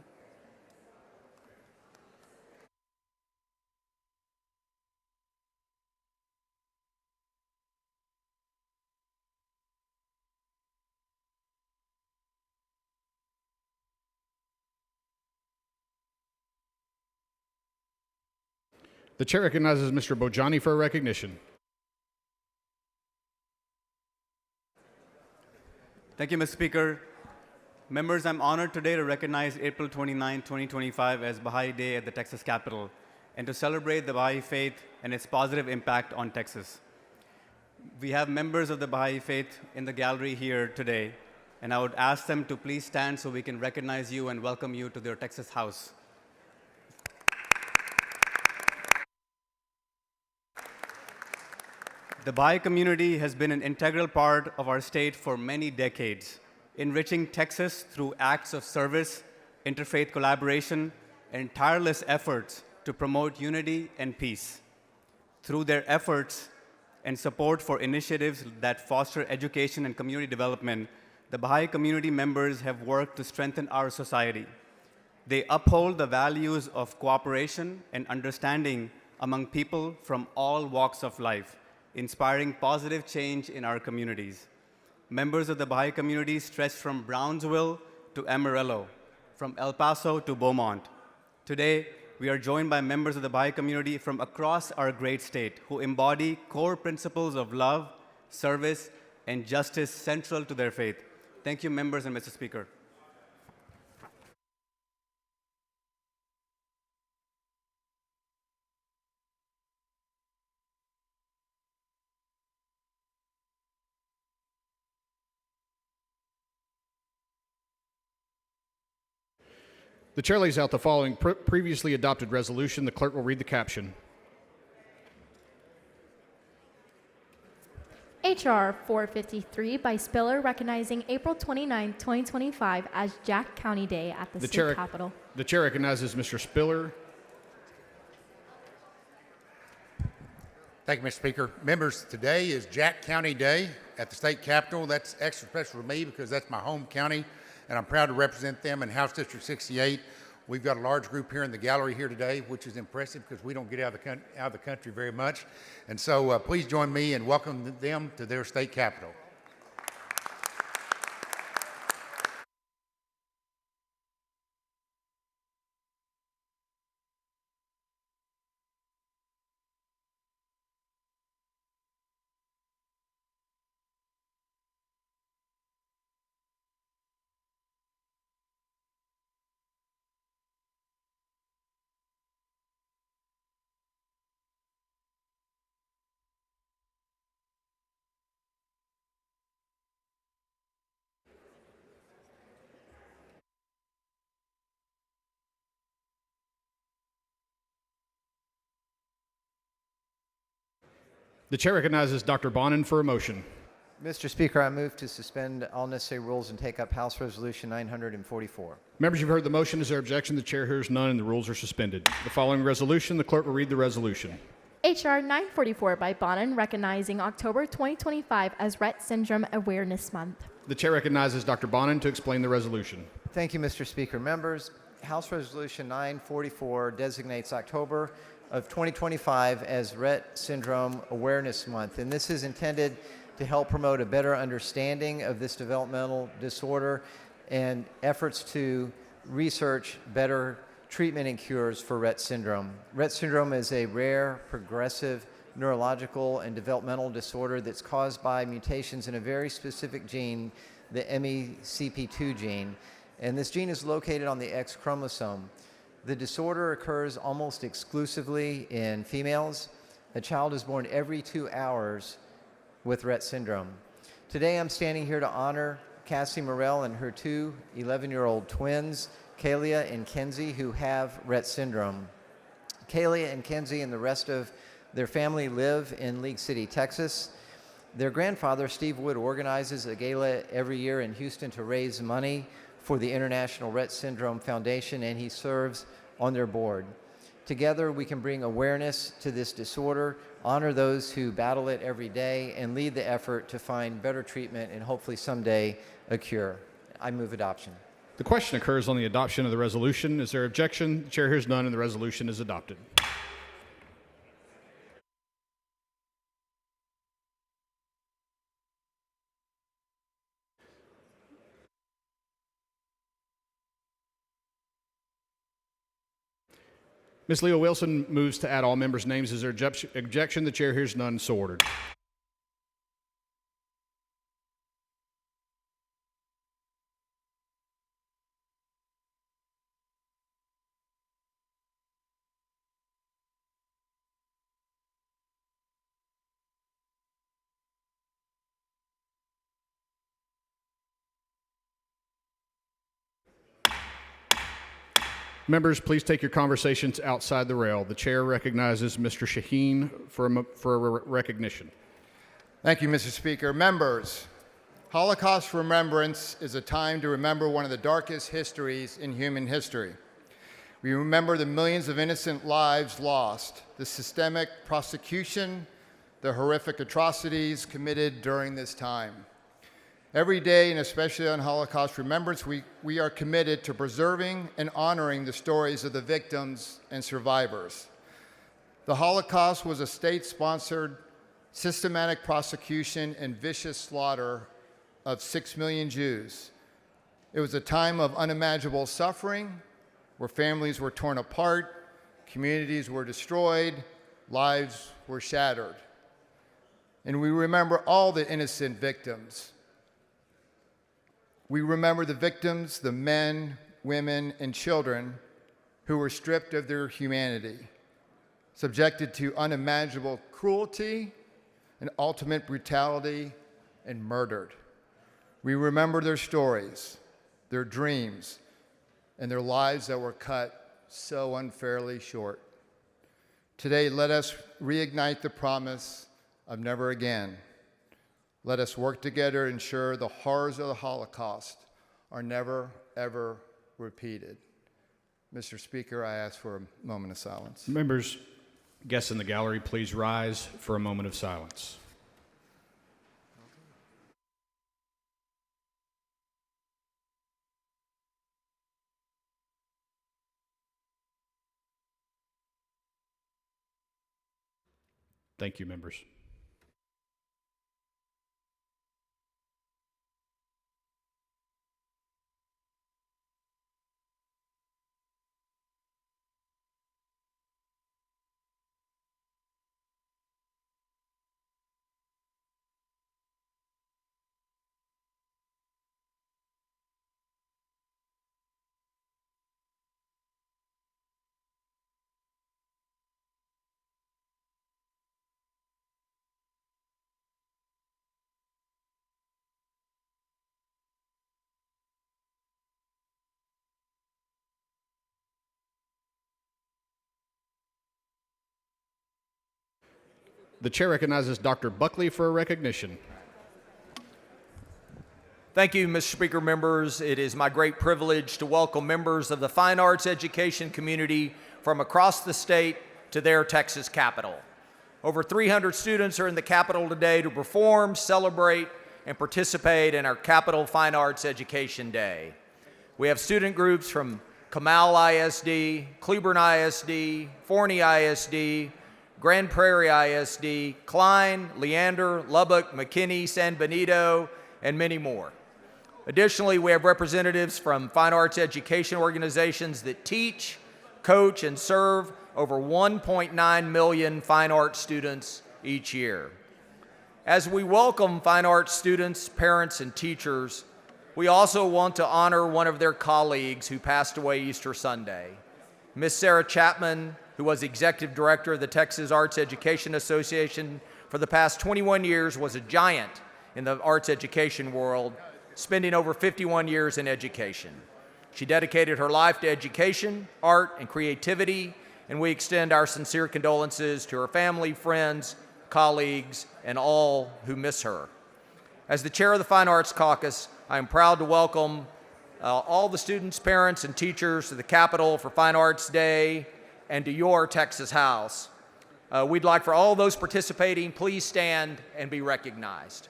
The chair recognizes Mr. Bojani for a recognition. Thank you, Mr. Speaker. Members, I'm honored today to recognize April 29, 2025 as Baha'i Day at the Texas Capitol and to celebrate the Baha'i faith and its positive impact on Texas. We have members of the Baha'i faith in the gallery here today, and I would ask them to please stand so we can recognize you and welcome you to their Texas house. The Baha'i community has been an integral part of our state for many decades, enriching Texas through acts of service, interfaith collaboration, and tireless efforts to promote unity and peace. Through their efforts and support for initiatives that foster education and community development, the Baha'i community members have worked to strengthen our society. They uphold the values of cooperation and understanding among people from all walks of life, inspiring positive change in our communities. Members of the Baha'i community stretch from Brownsville to Amarillo, from El Paso to Beaumont. Today, we are joined by members of the Baha'i community from across our great state who embody core principles of love, service, and justice central to their faith. Thank you, members and Mr. Speaker. The chair lays out the following previously adopted resolution. The clerk will read the caption. H.R. 453 by Spiller recognizing April 29, 2025 as Jack County Day at the state capitol. The chair recognizes Mr. Spiller. Thank you, Mr. Speaker. Members, today is Jack County Day at the state capitol. That's extra special to me because that's my home county, and I'm proud to represent them in House District 68. We've got a large group here in the gallery here today, which is impressive because we don't get out of the country very much. And so please join me in welcoming them to their state capitol. The chair recognizes Dr. Bonin for a motion. Mr. Speaker, I move to suspend all necessary rules and take up House Resolution 944. Members, you've heard the motion. Is there objection? The chair hears none, and the rules are suspended. The following resolution, the clerk will read the resolution. H.R. 944 by Bonin recognizing October 2025 as Rett Syndrome Awareness Month. The chair recognizes Dr. Bonin to explain the resolution. Thank you, Mr. Speaker. Members, House Resolution 944 designates October of 2025 as Rett Syndrome Awareness Month, and this is intended to help promote a better understanding of this developmental disorder and efforts to research better treatment and cures for Rett syndrome. Rett syndrome is a rare, progressive neurological and developmental disorder that's caused by mutations in a very specific gene, the MECP2 gene, and this gene is located on the X chromosome. The disorder occurs almost exclusively in females. A child is born every 2 hours with Rett syndrome. Today I'm standing here to honor Cassie Morell and her two 11-year-old twins, Kalia and Kenzie, who have Rett syndrome. Kalia and Kenzie and the rest of their family live in League City, Texas. Their grandfather, Steve Wood, organizes a gala every year in Houston to raise money for the International Rett Syndrome Foundation, and he serves on their board. Together, we can bring awareness to this disorder, honor those who battle it every day, and lead the effort to find better treatment and hopefully someday a cure. I move adoption. The question occurs on the adoption of the resolution. Is there objection? The chair hears none, and the resolution is adopted. Ms. Leo Wilson moves to add all members' names. Is there objection? The chair hears none, so ordered. Members, please take your conversations outside the rail. The chair recognizes Mr. Shaheen for a recognition. Thank you, Mr. Speaker. Members, Holocaust Remembrance is a time to remember one of the darkest histories in human history. We remember the millions of innocent lives lost, the systemic prosecution, the horrific atrocities committed during this time. Every day, and especially on Holocaust Remembrance, we are committed to preserving and honoring the stories of the victims and survivors. The Holocaust was a state-sponsored, systematic prosecution and vicious slaughter of 6 million Jews. It was a time of unimaginable suffering, where families were torn apart, communities were destroyed, lives were shattered. And we remember all the innocent victims. We remember the victims, the men, women, and children who were stripped of their humanity, subjected to unimaginable cruelty and ultimate brutality, and murdered. We remember their stories, their dreams, and their lives that were cut so unfairly short. Today, let us reignite the promise of never again. Let us work together to ensure the horrors of the Holocaust are never, ever repeated. Mr. Speaker, I ask for a moment of silence. Members, guests in the gallery, please rise for a moment of silence. Thank you, members. The chair recognizes Dr. Buckley for a recognition. Thank you, Mr. Speaker, members. It is my great privilege to welcome members of the fine arts education community from across the state to their Texas capital. Over 300 students are in the Capitol today to perform, celebrate, and participate in our Capitol Fine Arts Education Day. We have student groups from Comal ISD, Cleburne ISD, Forney ISD, Grand Prairie ISD, Klein, Leander, Lubbock, McKinney, San Benito, and many more. Additionally, we have representatives from fine arts education organizations that teach, coach, and serve over 1.9 million fine arts students each year. As we welcome fine arts students, parents, and teachers, we also want to honor one of their colleagues who passed away Easter Sunday. Miss Sarah Chapman, who was executive director of the Texas Arts Education Association for the past 21 years, was a giant in the arts education world, spending over 51 years in education. She dedicated her life to education, art, and creativity, and we extend our sincere condolences to her family, friends, colleagues, and all who miss her. As the chair of the Fine Arts Caucus, I am proud to welcome all the students, parents, and teachers to the Capitol for Fine Arts Day and to your Texas House. We'd like for all those participating, please stand and be recognized.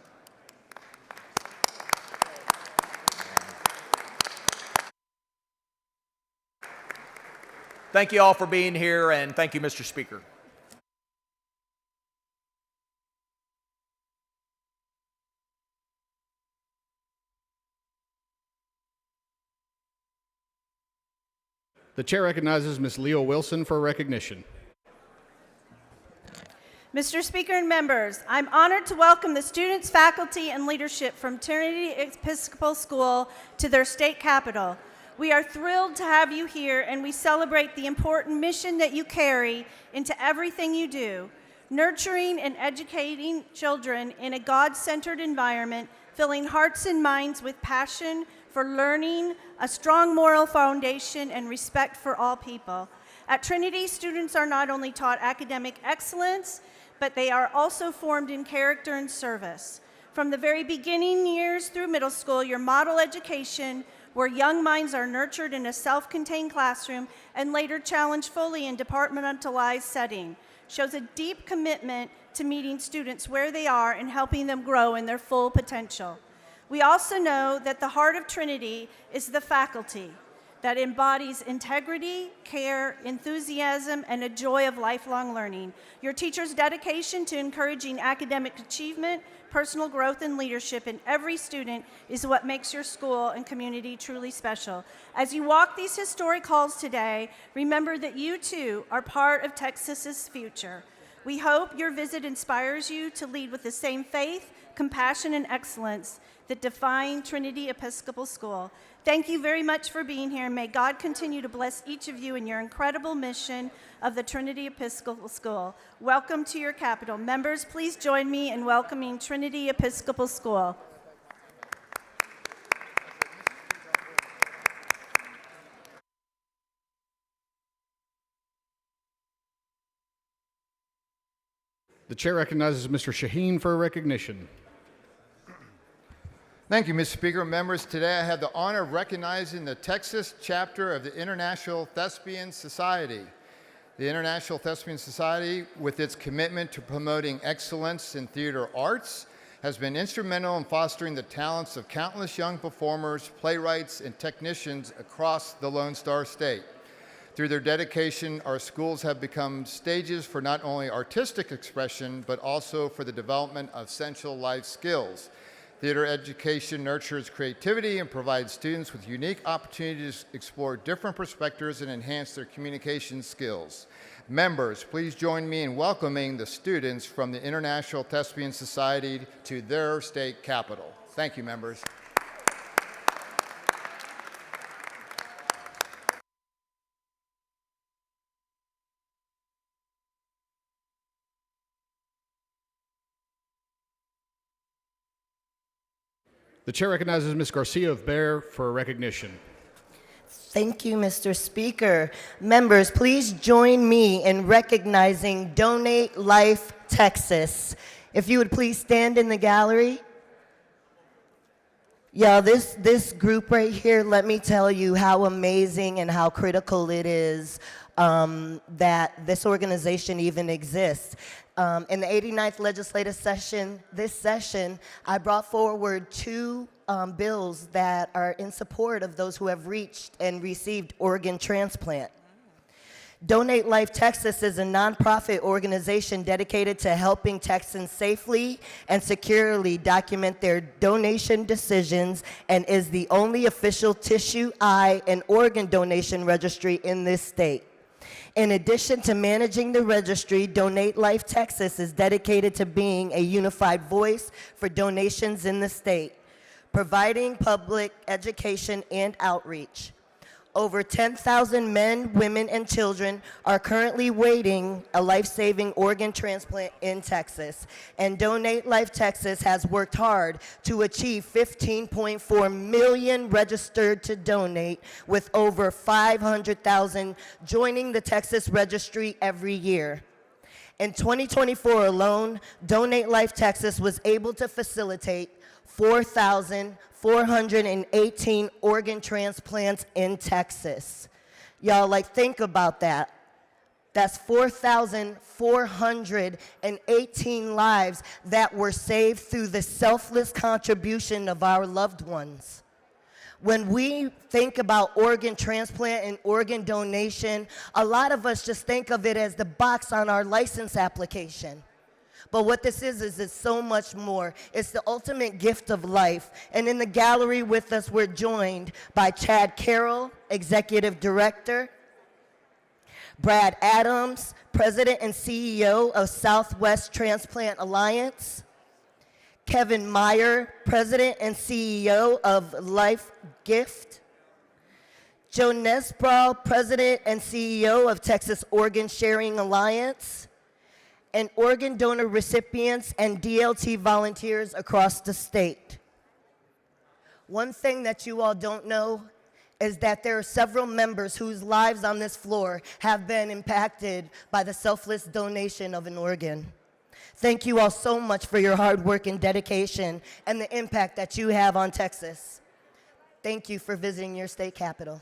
Thank you all for being here, and thank you, Mr. Speaker. The chair recognizes Ms. Leo Wilson for recognition. Mr. Speaker and members, I'm honored to welcome the students, faculty, and leadership from Trinity Episcopal School to their state capitol. We are thrilled to have you here, and we celebrate the important mission that you carry into everything you do, nurturing and educating children in a God-centered environment filling hearts and minds with passion for learning, a strong moral foundation, and respect for all people. At Trinity, students are not only taught academic excellence, but they are also formed in character and service. From the very beginning years through middle school, your model education, where young minds are nurtured in a self-contained classroom and later challenged fully in departmentalized setting, shows a deep commitment to meeting students where they are and helping them grow in their full potential. We also know that the heart of Trinity is the faculty that embodies integrity, care, enthusiasm, and a joy of lifelong learning. Your teachers' dedication to encouraging academic achievement, personal growth, and leadership in every student is what makes your school and community truly special. As you walk these historic halls today, remember that you too are part of Texas's future. We hope your visit inspires you to lead with the same faith, compassion, and excellence that define Trinity Episcopal School. Thank you very much for being here, and may God continue to bless each of you in your incredible mission of the Trinity Episcopal School. Welcome to your capital. Members, please join me in welcoming Trinity Episcopal School. The chair recognizes Mr. Shaheen for a recognition. Thank you, Mr. Speaker. Members, today I have the honor of recognizing the Texas chapter of the International Thespian Society. The International Thespian Society, with its commitment to promoting excellence in theater arts, has been instrumental in fostering the talents of countless young performers, playwrights, and technicians across the Lone Star State. Through their dedication, our schools have become stages for not only artistic expression, but also for the development of essential life skills. Theater education nurtures creativity and provides students with unique opportunities to explore different perspectives and enhance their communication skills. Members, please join me in welcoming the students from the International Thespian Society to their state capital. Thank you, members. The chair recognizes Ms. Garcia of Bear for a recognition. Thank you, Mr. Speaker. Members, please join me in recognizing Donate Life Texas. If you would please stand in the gallery. Yeah, this group right here, let me tell you how amazing and how critical it is that this organization even exists. In the 89th legislative session, this session, I brought forward two bills that are in support of those who have reached and received organ transplant. Donate Life Texas is a nonprofit organization dedicated to helping Texans safely and securely document their donation decisions and is the only official tissue, eye, and organ donation registry in this state. In addition to managing the registry, Donate Life Texas is dedicated to being a unified voice for donations in the state, providing public education and outreach. Over 10,000 men, women, and children are currently waiting a life-saving organ transplant in Texas, and Donate Life Texas has worked hard to achieve 15.4 million registered to donate, with over 500,000 joining the Texas registry every year. In 2024 alone, Donate Life Texas was able to facilitate 4,418 organ transplants in Texas. Y'all, think about that. That's 4,418 lives that were saved through the selfless contribution of our loved ones. When we think about organ transplant and organ donation, a lot of us just think of it as the box on our license application. But what this is it's so much more. It's the ultimate gift of life. And in the gallery with us, we're joined by Chad Carroll, Executive Director, Brad Adams, President and CEO of Southwest Transplant Alliance, Kevin Meyer, President and CEO of Life Gift, Joe Nesbrow, President and CEO of Texas Organ Sharing Alliance, and organ donor recipients and DLT volunteers across the state. One thing that you all don't know is that there are several members whose lives on this floor have been impacted by the selfless donation of an organ. Thank you all so much for your hard work and dedication and the impact that you have on Texas. Thank you for visiting your state capital.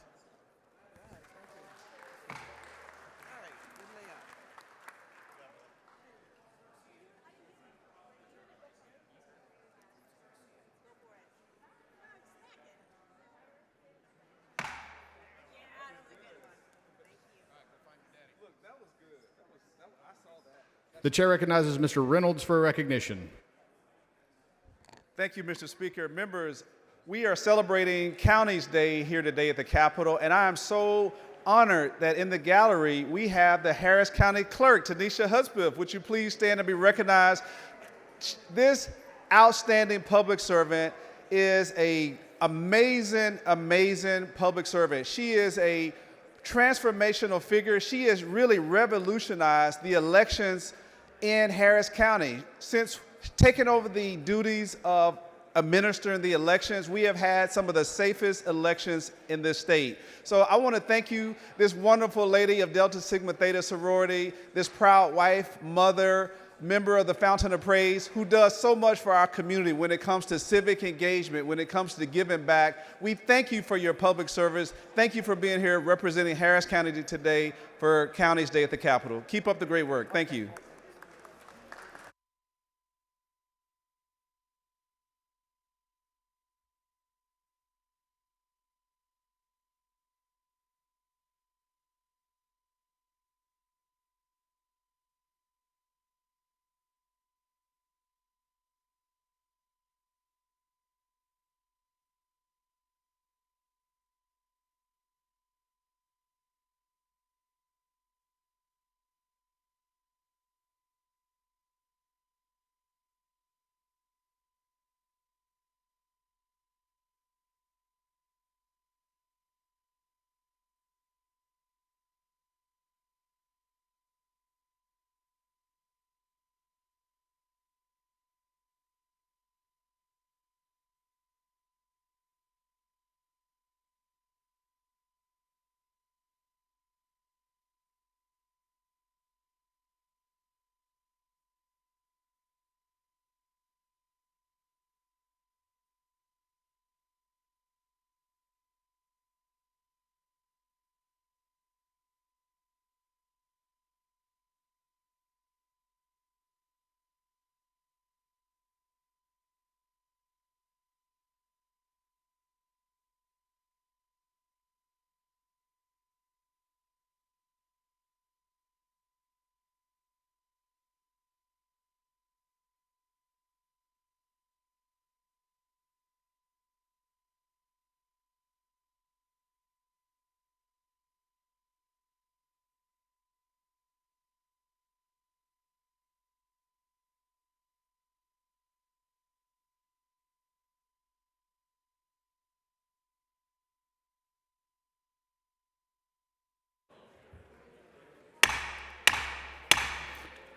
The chair recognizes Mr. Reynolds for a recognition. Thank you, Mr. Speaker. Members, we are celebrating Counties Day here today at the Capitol, and I am so honored that in the gallery we have the Harris County Clerk, Tanisha Hudspeth. Would you please stand and be recognized? This outstanding public servant is an amazing, amazing public servant. She is a transformational figure. She has really revolutionized the elections in Harris County. Since taking over the duties of administering the elections, we have had some of the safest elections in this state. So I want to thank you, this wonderful lady of Delta Sigma Theta sorority, this proud wife, mother, member of the Fountain of Praise, who does so much for our community when it comes to civic engagement, when it comes to giving back. We thank you for your public service. Thank you for being here representing Harris County today for Counties Day at the Capitol. Keep up the great work. Thank you.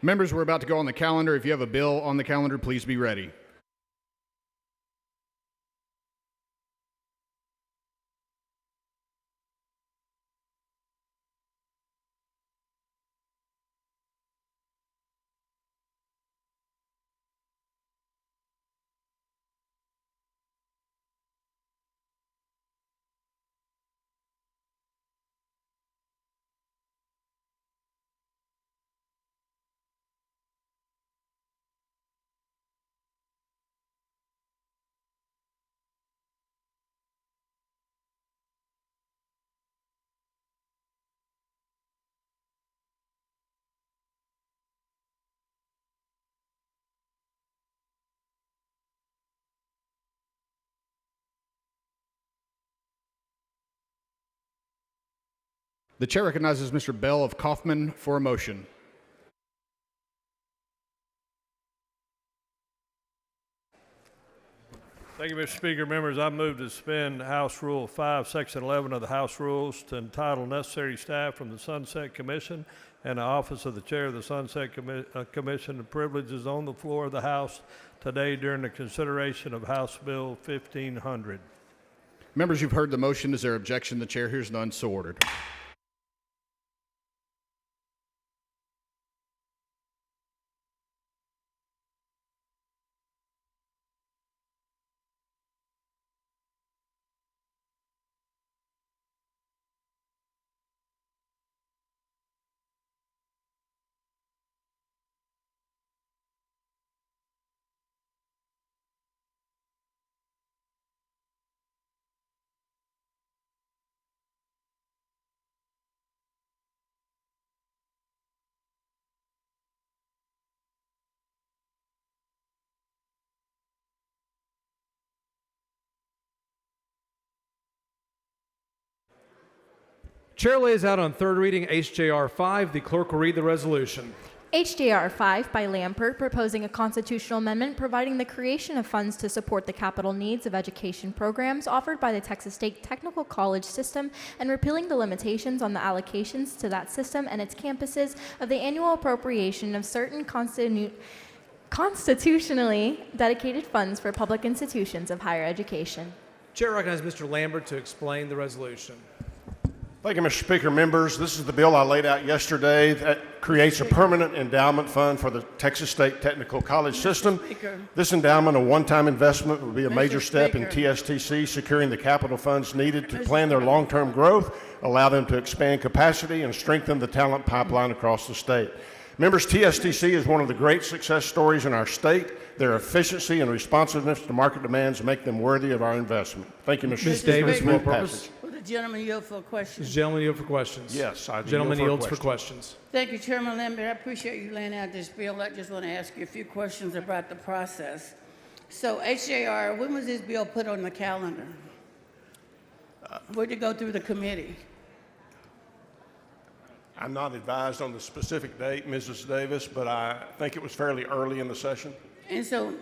Members, we're about to go on the calendar. If you have a bill on the calendar, please be ready. The chair recognizes Mr. Bell of Kaufman for a motion. Thank you, Mr. Speaker. Members, I move to suspend House Rule 5, Section 11 of the House Rules to entitle necessary staff from the Sunset Commission and the Office of the Chair of the Sunset Commission the privileges on the floor of the House today during the consideration of House Bill 1500. Members, you've heard the motion. Is there objection? The chair hears none, so ordered. Chair lays out on third reading HJR 5. The clerk will read the resolution. HJR 5 by Lampert, proposing a constitutional amendment providing the creation of funds to support the capital needs of education programs offered by the Texas State Technical College system and repealing the limitations on the allocations to that system and its campuses of the annual appropriation of certain constitutionally dedicated funds for public institutions of higher education. Chair recognizes Mr. Lambert to explain the resolution. Thank you, Mr. Speaker. Members, this is the bill I laid out yesterday that creates a permanent endowment fund for the Texas State Technical College system. This endowment, a one-time investment, will be a major step in TSTC securing the capital funds needed to plan their long-term growth, allow them to expand capacity, and strengthen the talent pipeline across the state. Members, TSTC is one of the great success stories in our state. Their efficiency and responsiveness to market demands make them worthy of our investment. Thank you, Mr. Ms. Speaker. Davis, Move for purpose. passage. Gentleman yield for a question. Does gentleman yield for questions? Yes, I do. Gentleman yield yields for for questions. Thank you, Chairman Lambert. I appreciate you laying out this bill. I just want to ask you a few questions about the process. So HJR, when was this bill put on the calendar? Where did it go through the committee? I'm not advised on the specific date, Mrs. Davis, but I think it was fairly early in the session. And so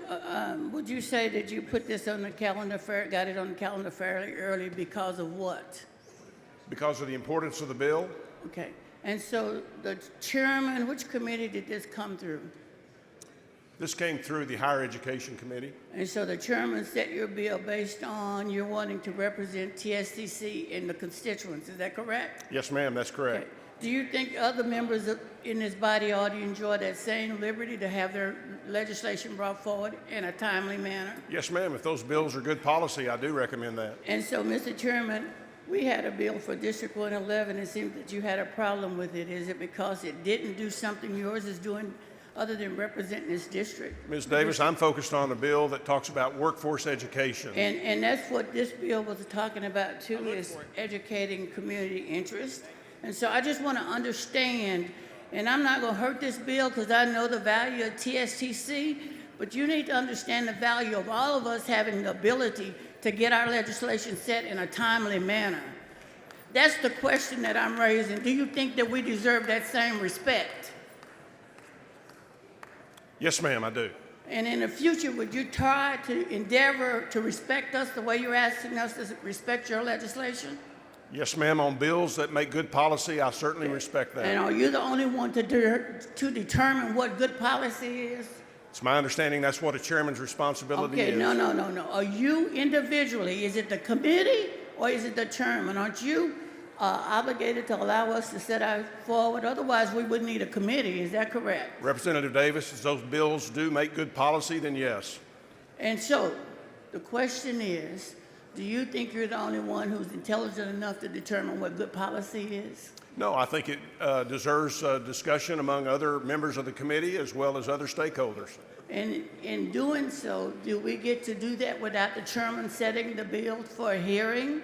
would you say that you put this on the calendar, got it on the calendar fairly early because of what? Because of the importance of the bill. Okay. And so the chairman, which committee did this come through? This came through the Higher Education Committee. And so the chairman set your bill based on you wanting to represent TSTC in the constituents. Is that correct? Yes, ma'am, that's correct. Okay. Do you think other members in this body ought to enjoy that same liberty to have their legislation brought forward in a timely manner? Yes, ma'am. If those bills are good policy, I do recommend that. And so, Mr. Chairman, we had a bill for District 111. It seems that you had a problem with it. Is it because it didn't do something yours is doing other than representing this district? Ms. Davis, I'm focused on a bill that talks about workforce education. And that's what this bill was talking about, too, is educating community interest. And so I just want to understand, and I'm not going to hurt this bill because I know the value of TSTC, but you need to understand the value of all of us having the ability to get our legislation set in a timely manner. That's the question that I'm raising. Do you think that we deserve that same respect? Yes, ma'am, I do. And in the future, would you try to endeavor to respect us the way you're asking us to respect your legislation? Yes, ma'am. On bills that make good policy, I certainly respect that. And are you the only one to determine what good policy is? It's my understanding that's what a chairman's responsibility is. Okay, no. Are you individually, is it the committee or is it the chairman? Aren't you obligated to allow us to set our forward? Otherwise, we would need a committee. Is that correct? Representative Davis, if those bills do make good policy, then yes. And so the question is, do you think you're the only one who's intelligent enough to determine what good policy is? No, I think it deserves discussion among other members of the committee as well as other stakeholders. And in doing so, do we get to do that without the chairman setting the bill for a hearing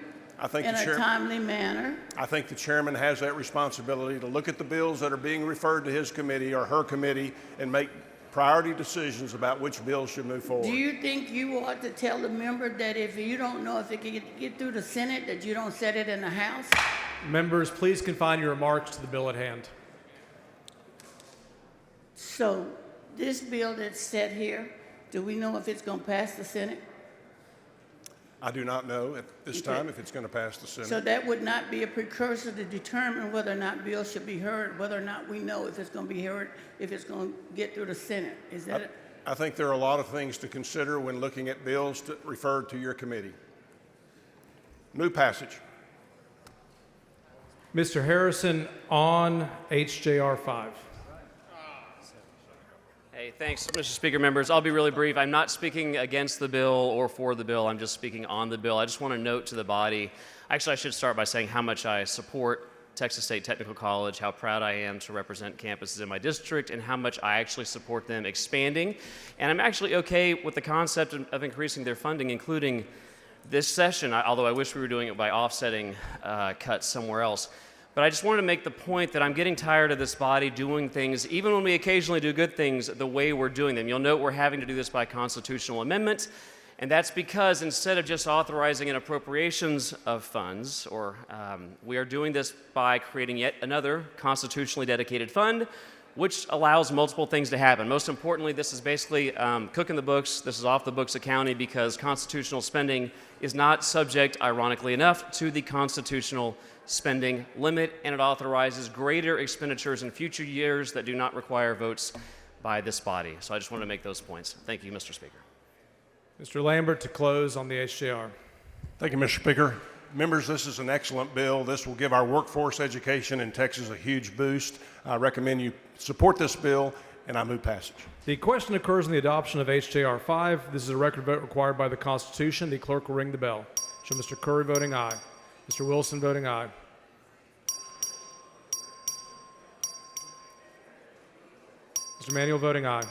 in a timely manner? I think the chairman has that responsibility to look at the bills that are being referred to his committee or her committee and make priority decisions about which bills should move forward. Do you think you ought to tell the member that if you don't know if it can get through the Senate, that you don't set it in the House? Members, please confine your remarks to the bill at hand. So this bill that's set here, do we know if it's going to pass the Senate? I do not know at this time if it's going to pass the Senate. So that would not be a precursor to determine whether or not bills should be heard, whether or not we know if it's going to be heard, if it's going to get through the Senate. Is that it? I think there are a lot of things to consider when looking at bills referred to your committee. Move passage. Mr. Harrison on HJR 5. Hey, thanks, Mr. Speaker, members. I'll be really brief. I'm not speaking against the bill or for the bill. I'm just speaking on the bill. I just want to note to the body, actually, I should start by saying how much I support Texas State Technical College, how proud I am to represent campuses in my district, and how much I actually support them expanding. And I'm actually okay with the concept of increasing their funding, including this session, although I wish we were doing it by offsetting cuts somewhere else. But I just wanted to make the point that I'm getting tired of this body doing things, even when we occasionally do good things, the way we're doing them. You'll note we're having to do this by constitutional amendment, and that's because instead of just authorizing an appropriations of funds, we are doing this by creating yet another constitutionally dedicated fund, which allows multiple things to happen. Most importantly, this is basically cooking the books. This is off the books accounting because constitutional spending is not subject, ironically enough, to the constitutional spending limit, and it authorizes greater expenditures in future years that do not require votes by this body. So I just wanted to make those points. Thank you, Mr. Speaker. Mr. Lambert to close on the HJR. Thank you, Mr. Speaker. Members, this is an excellent bill. This will give our workforce education in Texas a huge boost. I recommend you support this bill, and I move passage. The question occurs in the adoption of HJR 5. This is a record vote required by the Constitution. The clerk will ring the bell. Show Mr. Curry voting aye. Mr. Wilson voting aye. Mr. Manuel voting aye.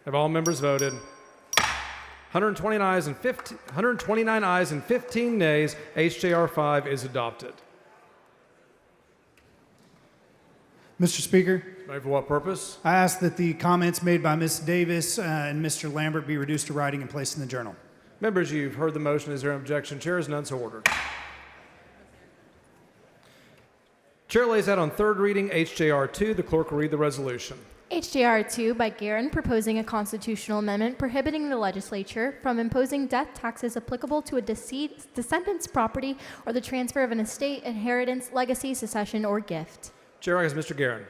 Have all members voted? 129 ayes and 15 nays. HJR 5 is adopted. Mr. Speaker, For what purpose? I ask that the comments made by Ms. Davis and Mr. Lambert be reduced to writing and placed in the journal. Members, you've heard the motion. Is there an objection? Chair is none, so ordered. Chair lays out on third reading HJR 2. The clerk will read the resolution. HJR 2 by Guerin proposing a constitutional amendment prohibiting the legislature from imposing death taxes applicable to a descendant's property or the transfer of an estate, inheritance, legacy, succession, or gift. Chair recognizes Mr. Guerin.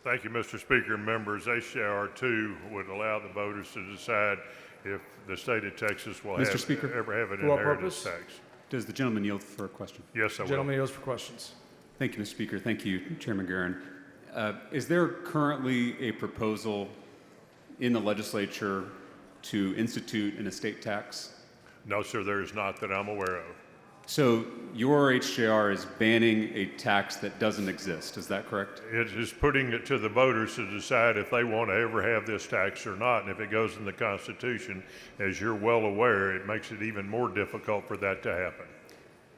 Thank you, Mr. Speaker. Members, HJR 2 would allow the voters to decide if the state of Texas will Mr. Speaker, ever have an for what inheritance purpose? tax. Does the gentleman yield for a question? Yes, I will. Gentleman yields for questions. Thank you, Mr. Speaker. Thank you, Chairman Guerin. Is there currently a proposal in the legislature to institute an estate tax? No, sir, there is not that I'm aware of. So your HJR is banning a tax that doesn't exist. Is that correct? It is putting it to the voters to decide if they want to ever have this tax or not. And if it goes in the Constitution, as you're well aware, it makes it even more difficult for that to happen.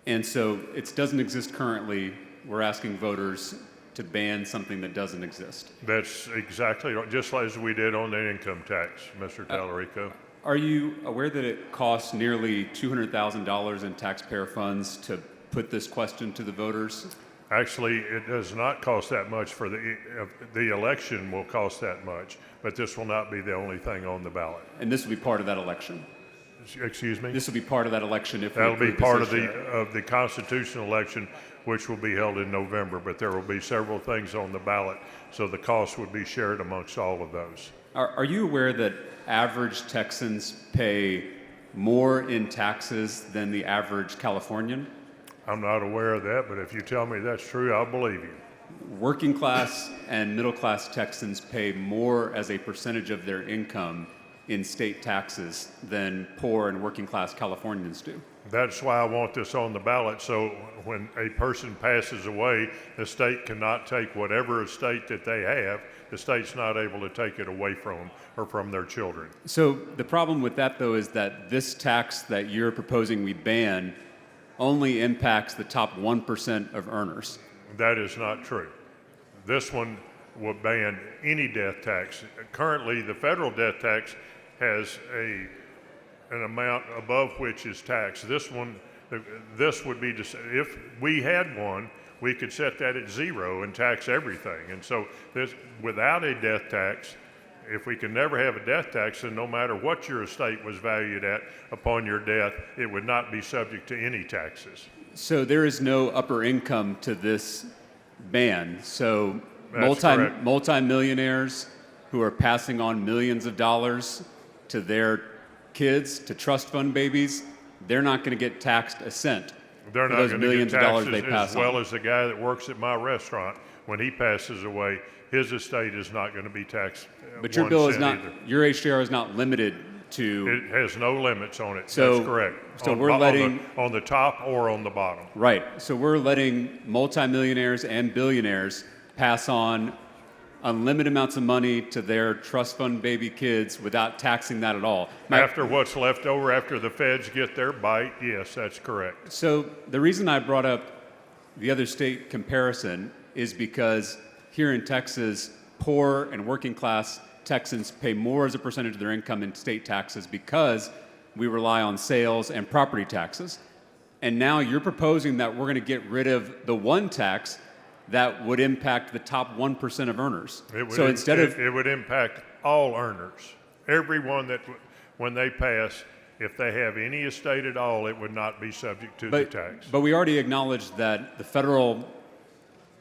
And so it doesn't exist currently. We're asking voters to ban something that doesn't exist. That's exactly right, just as we did on the income tax, Mr. Tallarico. Are you aware that it costs nearly $200,000 in taxpayer funds to put this question to the voters? Actually, it does not cost that much for the election will cost that much, but this will not be the only thing on the ballot. And this will be part of that election? Excuse me? This will be part of that election if we That'll be approve part this of the constitutional election, which will be held in November, but there will be several things on the ballot, so the cost would be shared amongst all of those. Are you aware that average Texans pay more in taxes than the average Californian? I'm not aware of that, but if you tell me that's true, I'll believe you. Working class and middle class Texans pay more as a percentage of their income in state taxes than poor and working class Californians do. That's why I want this on the ballot, so when a person passes away, the state cannot take whatever estate that they have. The state's not able to take it away from them or from their children. So the problem with that, though, is that this tax that you're proposing we ban only impacts the top 1% of earners. That is not true. This one will ban any death tax. Currently, the federal death tax has an amount above which is taxed. This would be, if we had one, we could set that at zero and tax everything. And so without a death tax, if we can never have a death tax, then no matter what your estate was valued at upon your death, it would not be subject to any taxes. So there is no upper income to this ban. So That's correct. multimillionaires who are passing on millions of dollars to their kids to trust fund babies, they're not going to get taxed a cent They're for not those going to millions get of dollars taxes they pass as well on. as the guy that works at my restaurant. When he passes away, his estate is not going to be taxed. But your 1 bill is cent not, either. your HJR is not limited to, It has no limits on it. So- That's correct. so we're on letting- on the top or on the bottom. right, so we're letting multimillionaires and billionaires pass on unlimited amounts of money to their trust fund baby kids without taxing that at all. After what's left over, after the feds get their bite, yes, that's correct. So the reason I brought up the other state comparison is because here in Texas, poor and working class Texans pay more as a percentage of their income in state taxes because we rely on sales and property taxes. And now you're proposing that we're going to get rid of the one tax that would impact the top 1% of earners. So instead of it would impact all earners. Everyone that, when they pass, if they have any estate at all, it would not be subject to the tax. But we already acknowledged that the federal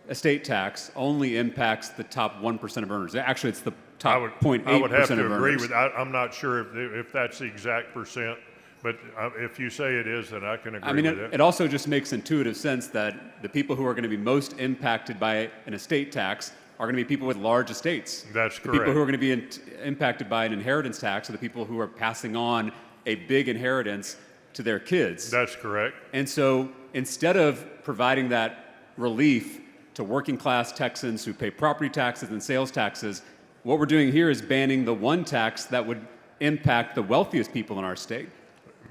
estate tax only impacts the top 1% of earners. Actually, it's the top 0.8% I would have to of agree earners. with. I'm not sure if that's the exact percent, but if you say it is, then I can agree I mean, with it also just makes intuitive sense that the people who are going to be most impacted by an estate tax are going to be people with large estates. That's The people correct. who are going to be impacted by an inheritance tax are the people who are passing on a big inheritance to their kids. That's correct. And so instead of providing that relief to working class Texans who pay property taxes and sales taxes, what we're doing here is banning the one tax that would impact the wealthiest people in our state.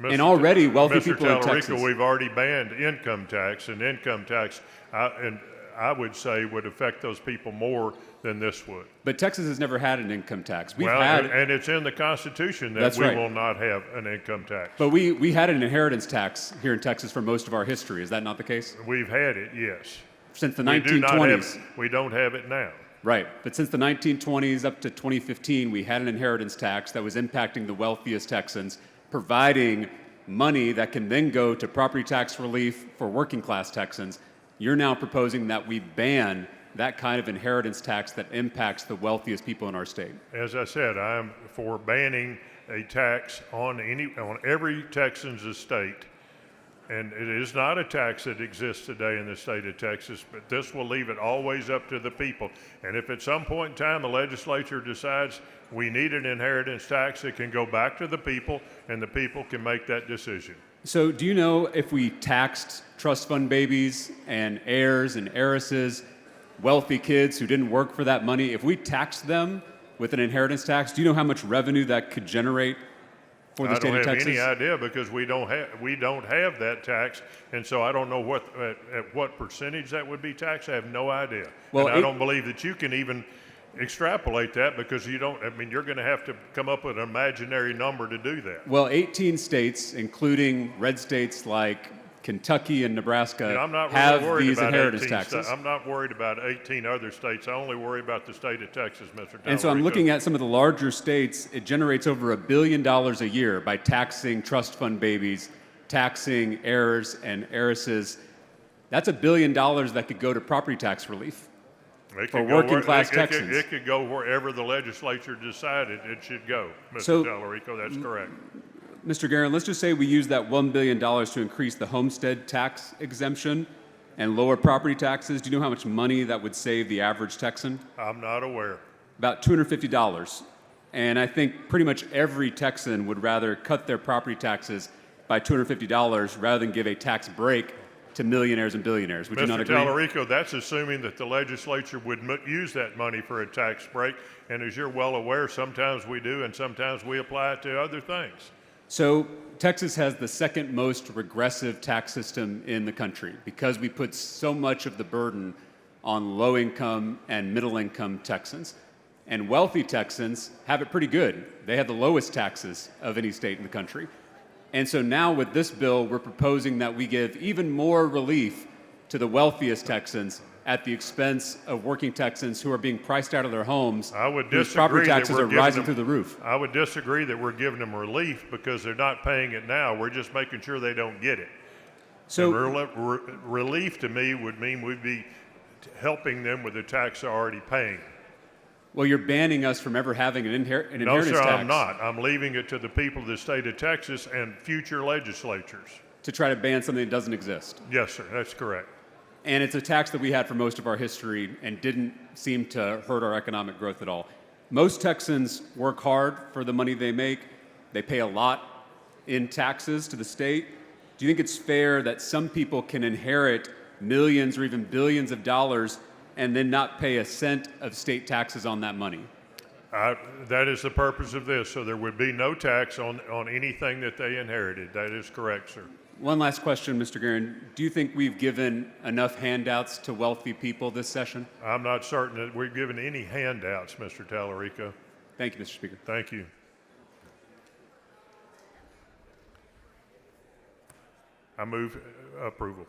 And already wealthy people in Mr. Texas. Tallarico, we've already banned income tax, and income tax, I would say, would affect those people more than this would. But Texas has never had an income tax. We've Well, had, and it's in the Constitution that That's we right. will not have an income tax. but we had an inheritance tax here in Texas for most of our history. Is that not the case? We've had it, yes. Since the We do not have 1920s. we don't have it now. Right. But since the 1920s up to 2015, we had an inheritance tax that was impacting the wealthiest Texans, providing money that can then go to property tax relief for working class Texans. You're now proposing that we ban that kind of inheritance tax that impacts the wealthiest people in our state. As I said, I am for banning a tax on every Texan's estate. And it is not a tax that exists today in the state of Texas, but this will leave it always up to the people. And if at some point in time the legislature decides we need an inheritance tax, it can go back to the people, and the people can make that decision. So, do you know if we taxed trust fund babies and heirs and heiresses, wealthy kids who didn't work for that money, if we taxed them with an inheritance tax, do you know how much revenue that could generate for the state of I don't have Texas? any idea because we don't have that tax, and so I don't know at what percentage that would be taxed. I have no idea. Well, and I don't believe that you can even extrapolate that because you don't. I mean, you're going to have to come up with an imaginary number to do that. Well, 18 states, including red states like Kentucky and Nebraska, I'm not have really worried these about inheritance 18 taxes. I'm not worried about 18 other states. I only worry about the state of Texas, Mr. And so I'm Tallarico. looking at some of the larger states. It generates over $1 billion a year by taxing trust fund babies, taxing heirs and heiresses. That's $1 billion that could go to property tax relief It for could go working class it Texans. It could go wherever the legislature decided it should go, Mr. So- Tallarico. That's correct. Mr. Guerin, let's just say we use that $1 billion to increase the homestead tax exemption and lower property taxes. Do you know how much money that would save the average Texan? I'm not aware. About $250. And I think pretty much every Texan would rather cut their property taxes by $250 rather than give a tax break to millionaires and billionaires. Would you not Mr. agree? Tallarico, that's assuming that the legislature would use that money for a tax break. And as you're well aware, sometimes we do and sometimes we apply it to other things. So Texas has the second most regressive tax system in the country because we put so much of the burden on low-income and middle-income Texans. And wealthy Texans have it pretty good. They have the lowest taxes of any state in the country. And so now with this bill, we're proposing that we give even more relief to the wealthiest Texans at the expense of working Texans who are being priced out of their homes, I would whose disagree property that taxes we're are giving rising them- through the roof. I would disagree that we're giving them relief because they're not paying it now. We're just making sure they don't get it. So- And relief to me would mean we'd be helping them with the tax they're already paying. Well, you're banning us from ever having an No, inheritance sir, tax. I'm not. I'm leaving it to the people of the state of Texas and future legislatures. To try to ban something that doesn't exist. Yes, sir, that's correct. And it's a tax that we had for most of our history and didn't seem to hurt our economic growth at all. Most Texans work hard for the money they make. They pay a lot in taxes to the state. Do you think it's fair that some people can inherit millions or even billions of dollars and then not pay a cent of state taxes on that money? That is the purpose of this, so there would be no tax on anything that they inherited. That is correct, sir. One last question, Mr. Guerin. Do you think we've given enough handouts to wealthy people this session? I'm not certain that we've given any handouts, Mr. Tallarico. Thank you, Mr. Speaker. Thank you. I move approval.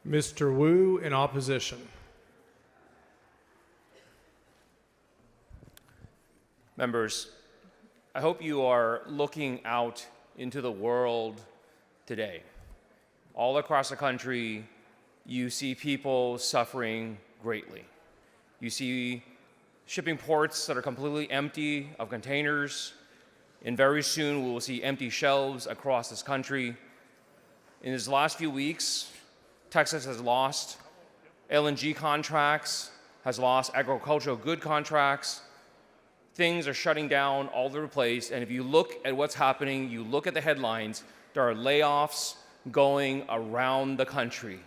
Mr. Wu in opposition. Members, I hope you are looking out into the world today. All across the country, you see people suffering greatly. You see shipping ports that are completely empty of containers, and very soon we will see empty shelves across this country. In these last few weeks, Texas has lost LNG contracts, has lost agricultural good contracts. Things are shutting down all over the place, and if you look at what's happening, you look at the headlines, there are layoffs going around the country.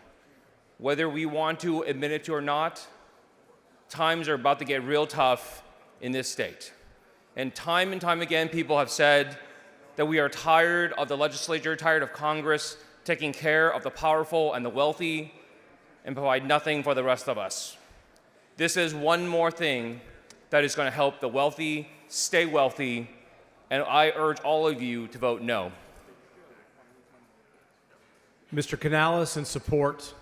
Whether we want to admit it to or not, times are about to get real tough in this state. And time again, people have said that we are tired of the legislature, tired of Congress taking care of the powerful and the wealthy and provide nothing for the rest of us. This is one more thing that is going to help the wealthy stay wealthy, and I urge all of you to vote no. Mr. Canales in support.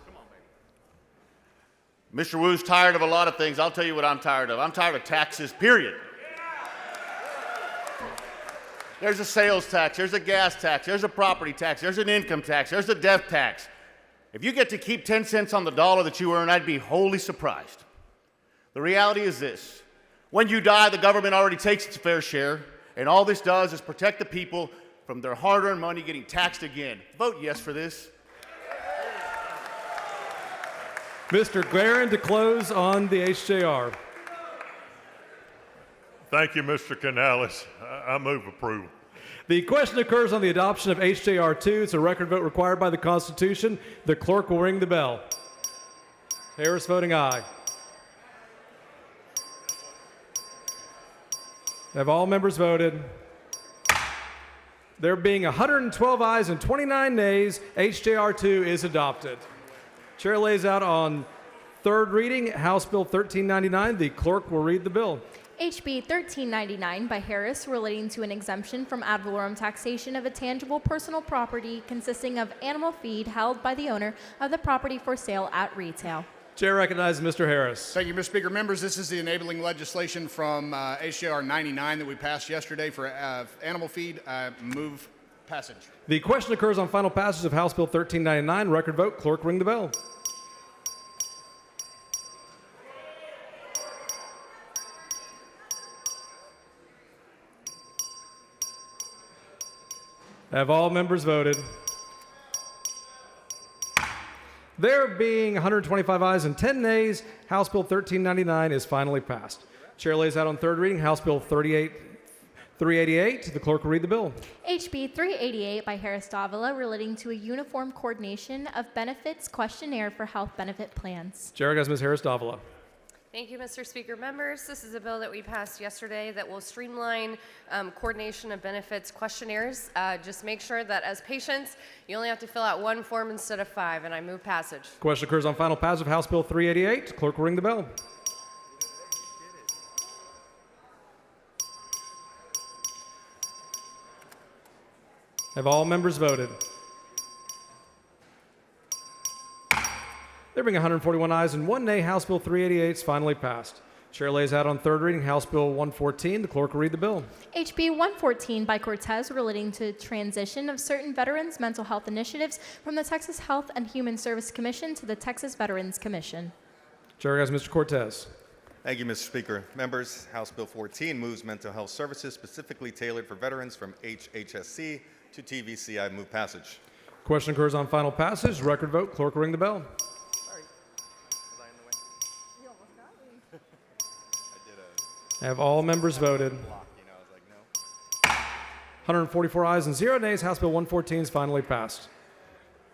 Mr. Wu's tired of a lot of things. I'll tell you what I'm tired of. I'm tired of taxes, period. There's a sales tax, there's a gas tax, there's a property tax, there's an income tax, there's a death tax. If you get to keep 10 cents on the dollar that you earn, I'd be wholly surprised. The reality is this. When you die, the government already takes its fair share, and all this does is protect the people from their hard-earned money getting taxed again. Vote yes for this. Mr. Guerin to close on the HJR. Thank you, Mr. Canales. I move approval. The question occurs on the adoption of HJR 2. It's a record vote required by the Constitution. The clerk will ring the bell. Harris voting aye. Have all members voted? There being 112 ayes and 29 nays, HJR 2 is adopted. Chair lays out on third reading House Bill 1399. The clerk will read the bill. HB 1399 by Harris, relating to an exemption from ad valorem taxation of a tangible personal property consisting of animal feed held by the owner of the property for sale at retail. Chair recognizes Mr. Harris. Thank you, Mr. Speaker. Members, this is the enabling legislation from HJR 99 that we passed yesterday for animal feed. Move passage. The question occurs on final passage of House Bill 1399. Record vote. Clerk, ring the bell. Have all members voted? There being 125 ayes and 10 nays, House Bill 1399 is finally passed. Chair lays out on third reading House Bill 388. The clerk will read the bill. HB 388 by Harris Davila, relating to a uniform coordination of benefits questionnaire for health benefit plans. Chair recognizes Ms. Harris Davila. Thank you, Mr. Speaker. Members, this is a bill that we passed yesterday that will streamline coordination of benefits questionnaires. Just make sure that as patients, you only have to fill out one form instead of 5, and I move passage. Question occurs on final passage of House Bill 388. Clerk will ring the bell. Have all members voted? There being 141 ayes and 1 nay, House Bill 388 is finally passed. Chair lays out on third reading House Bill 114. The clerk will read the bill. HB 114 by Cortez, relating to transition of certain veterans' mental health initiatives from the Texas Health and Human Service Commission to the Texas Veterans Commission. Chair recognizes Mr. Cortez. Thank you, Mr. Speaker. Members, House Bill 14 moves mental health services specifically tailored for veterans from HHSC to TVC. I move passage. Question occurs on final passage. Record vote. Clerk will ring the bell. Have all members voted? 144 ayes and 0 nays. House Bill 114 is finally passed.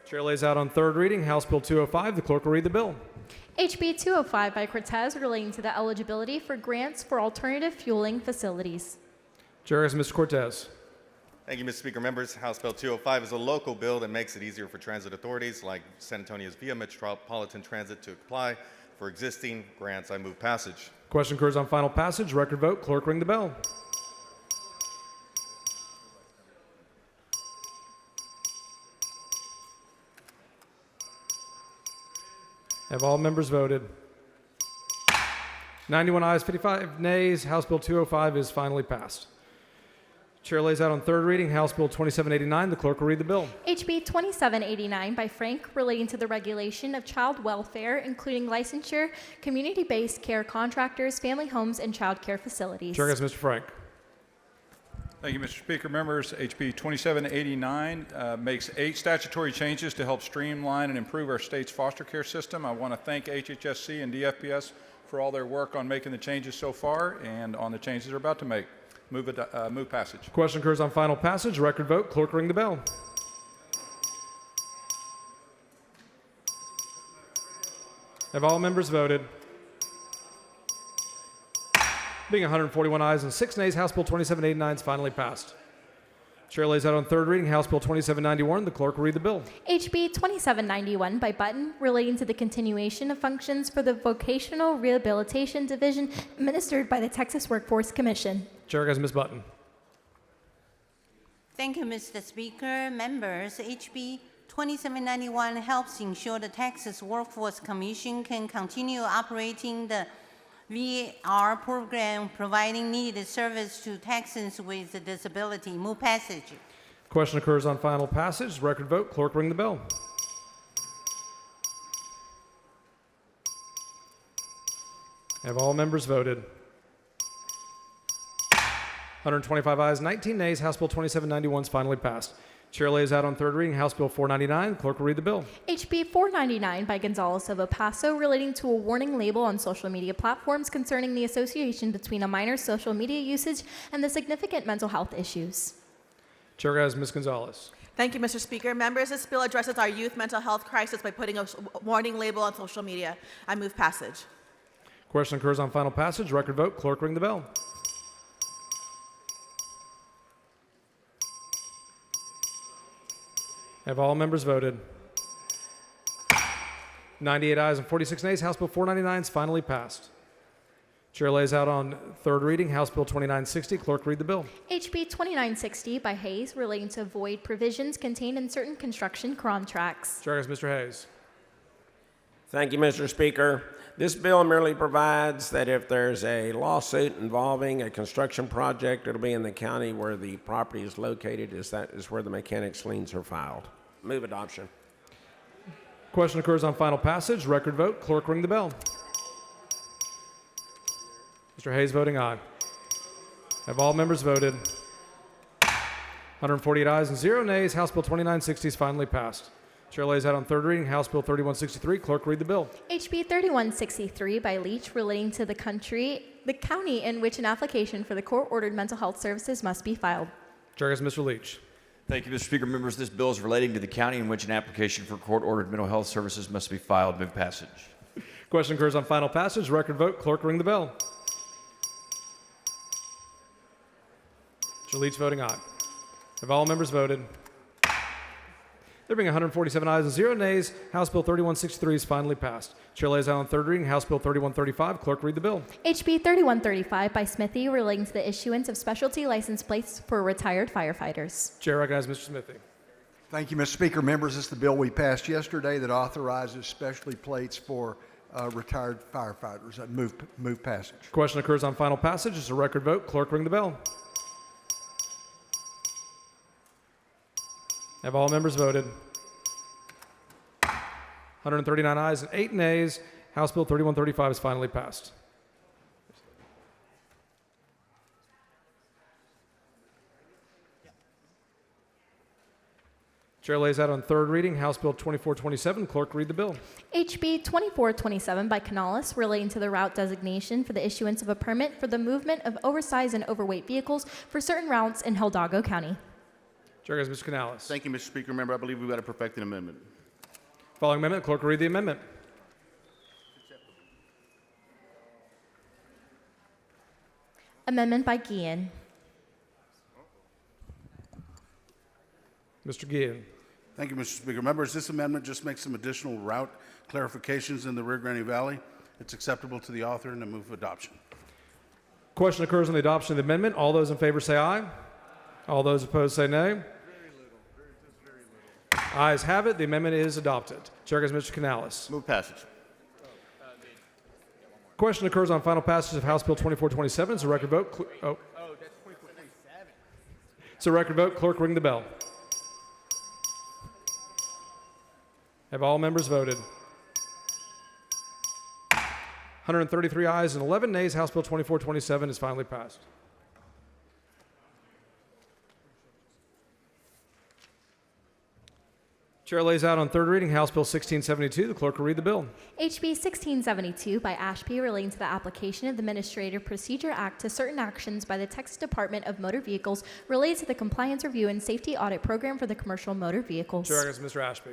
Chair lays out on third reading House Bill 205. The clerk will read the bill. HB 205 by Cortez relating to the eligibility for grants for alternative fueling facilities. Chair has Mr. Cortez. Thank you, Mr. Speaker. Members, House Bill 205 is a local bill that makes it easier for transit authorities like San Antonio's Via Metropolitan Transit to apply for existing grants. I move passage. Question occurs on final passage. Record vote. Clerk ring the bell. Have all members voted? 91 ayes, 55 nays. House Bill 205 is finally passed. Chair lays out on third reading House Bill 2789. The clerk will read the bill. HB 2789 by Frank relating to the regulation of child welfare, including licensure, community-based care contractors, family homes, and child care facilities. Chair has Mr. Frank. Thank you, Mr. Speaker. Members, HB 2789 makes 8 statutory changes to help streamline and improve our state's foster care system. I want to thank HHSC and DFPS for all their work on making the changes so far and on the changes they're about to make. Move passage. Question occurs on final passage. Record vote. Clerk ring the bell. Have all members voted? Being 141 ayes and 6 nays, House Bill 2789 is finally passed. Chair lays out on third reading House Bill 2791. The clerk will read the bill. HB 2791 by Button relating to the continuation of functions for the Vocational Rehabilitation Division administered by the Texas Workforce Commission. Chair has Ms. Button. Thank you, Mr. Speaker. Members, HB 2791 helps ensure the Texas Workforce Commission can continue operating the VR program, providing needed service to Texans with a disability. Move passage. Question occurs on final passage. Record vote. Clerk ring the bell. Have all members voted? 125 ayes, 19 nays. House Bill 2791 is finally passed. Chair lays out on third reading House Bill 499. Clerk will read the bill. HB 499 by Gonzales of El Paso relating to a warning label on social media platforms concerning the association between a minor's social media usage and the significant mental health issues. Chair has Ms. Gonzalez. Thank you, Mr. Speaker. Members, this bill addresses our youth mental health crisis by putting a warning label on social media. I move passage. Question occurs on final passage. Record vote. Clerk ring the bell. Have all members voted? 98 ayes and 46 nays. House Bill 499 is finally passed. Chair lays out on third reading House Bill 2960. Clerk read the bill. HB 2960 by Hayes relating to void provisions contained in certain construction contracts. Chair has Mr. Hayes. Thank you, Mr. Speaker. This bill merely provides that if there's a lawsuit involving a construction project, it'll be in the county where the property is located, that is where the mechanics liens are filed. Move adoption. Question occurs on final passage. Record vote. Clerk ring the bell. Mr. Hayes voting aye. Have all members voted? 148 ayes and 0 nays. House Bill 2960 is finally passed. Chair lays out on third reading House Bill 3163. Clerk read the bill. HB 3163 by Leach relating to the county in which an application for the court-ordered mental health services must be filed. Chair has Mr. Leach. Thank you, Mr. Speaker. Members, this bill is relating to the county in which an application for court-ordered mental health services must be filed. Move passage. Question occurs on final passage. Record vote. Clerk ring the bell. Chair Leach voting aye. Have all members voted? There being 147 ayes and 0 nays, House Bill 3163 is finally passed. Chair lays out on third reading House Bill 3135. Clerk read the bill. HB 3135 by Smithy relating to the issuance of specialty license plates for retired firefighters. Chair recognizes Mr. Smithy. Thank you, Mr. Speaker. Members, this is the bill we passed yesterday that authorizes specialty plates for retired firefighters. I move passage. Question occurs on final passage. It's a record vote. Clerk ring the bell. Have all members voted? 139 ayes and 8 nays. House Bill 3135 is finally passed. Chair lays out on third reading House Bill 2427. Clerk, read the bill. HB 2427 by Canales relating to the route designation for the issuance of a permit for the movement of oversized and overweight vehicles for certain routes in Hidalgo County. Chair goes Mr. Canales. Thank you, Mr. Speaker. Member, I believe we've got to perfect an amendment. Following amendment, clerk will read the amendment. Amendment by Guillen. Mr. Guillen. Thank you, Mr. Speaker. Members, this amendment just makes some additional route clarifications in the Rio Grande Valley. It's acceptable to the author and I move for adoption. Question occurs on the adoption of the amendment. All those in favor say aye. All those opposed say nay. Ayes have it. The amendment is adopted. Chair goes Mr. Canales. Move passage. Question occurs on final passage of House Bill 2427. It's a record vote. It's a record vote. Clerk, ring the bell. Have all members voted? 133 ayes and 11 nays. House Bill 2427 is finally passed. Chair lays out on third reading House Bill 1672. The clerk will read the bill. HB 1672 by Ashby relating to the application of the Administrative Procedure Act to certain actions by the Texas Department of Motor Vehicles related to the Compliance Review and Safety Audit Program for the commercial motor vehicles. Chair goes Mr. Ashby.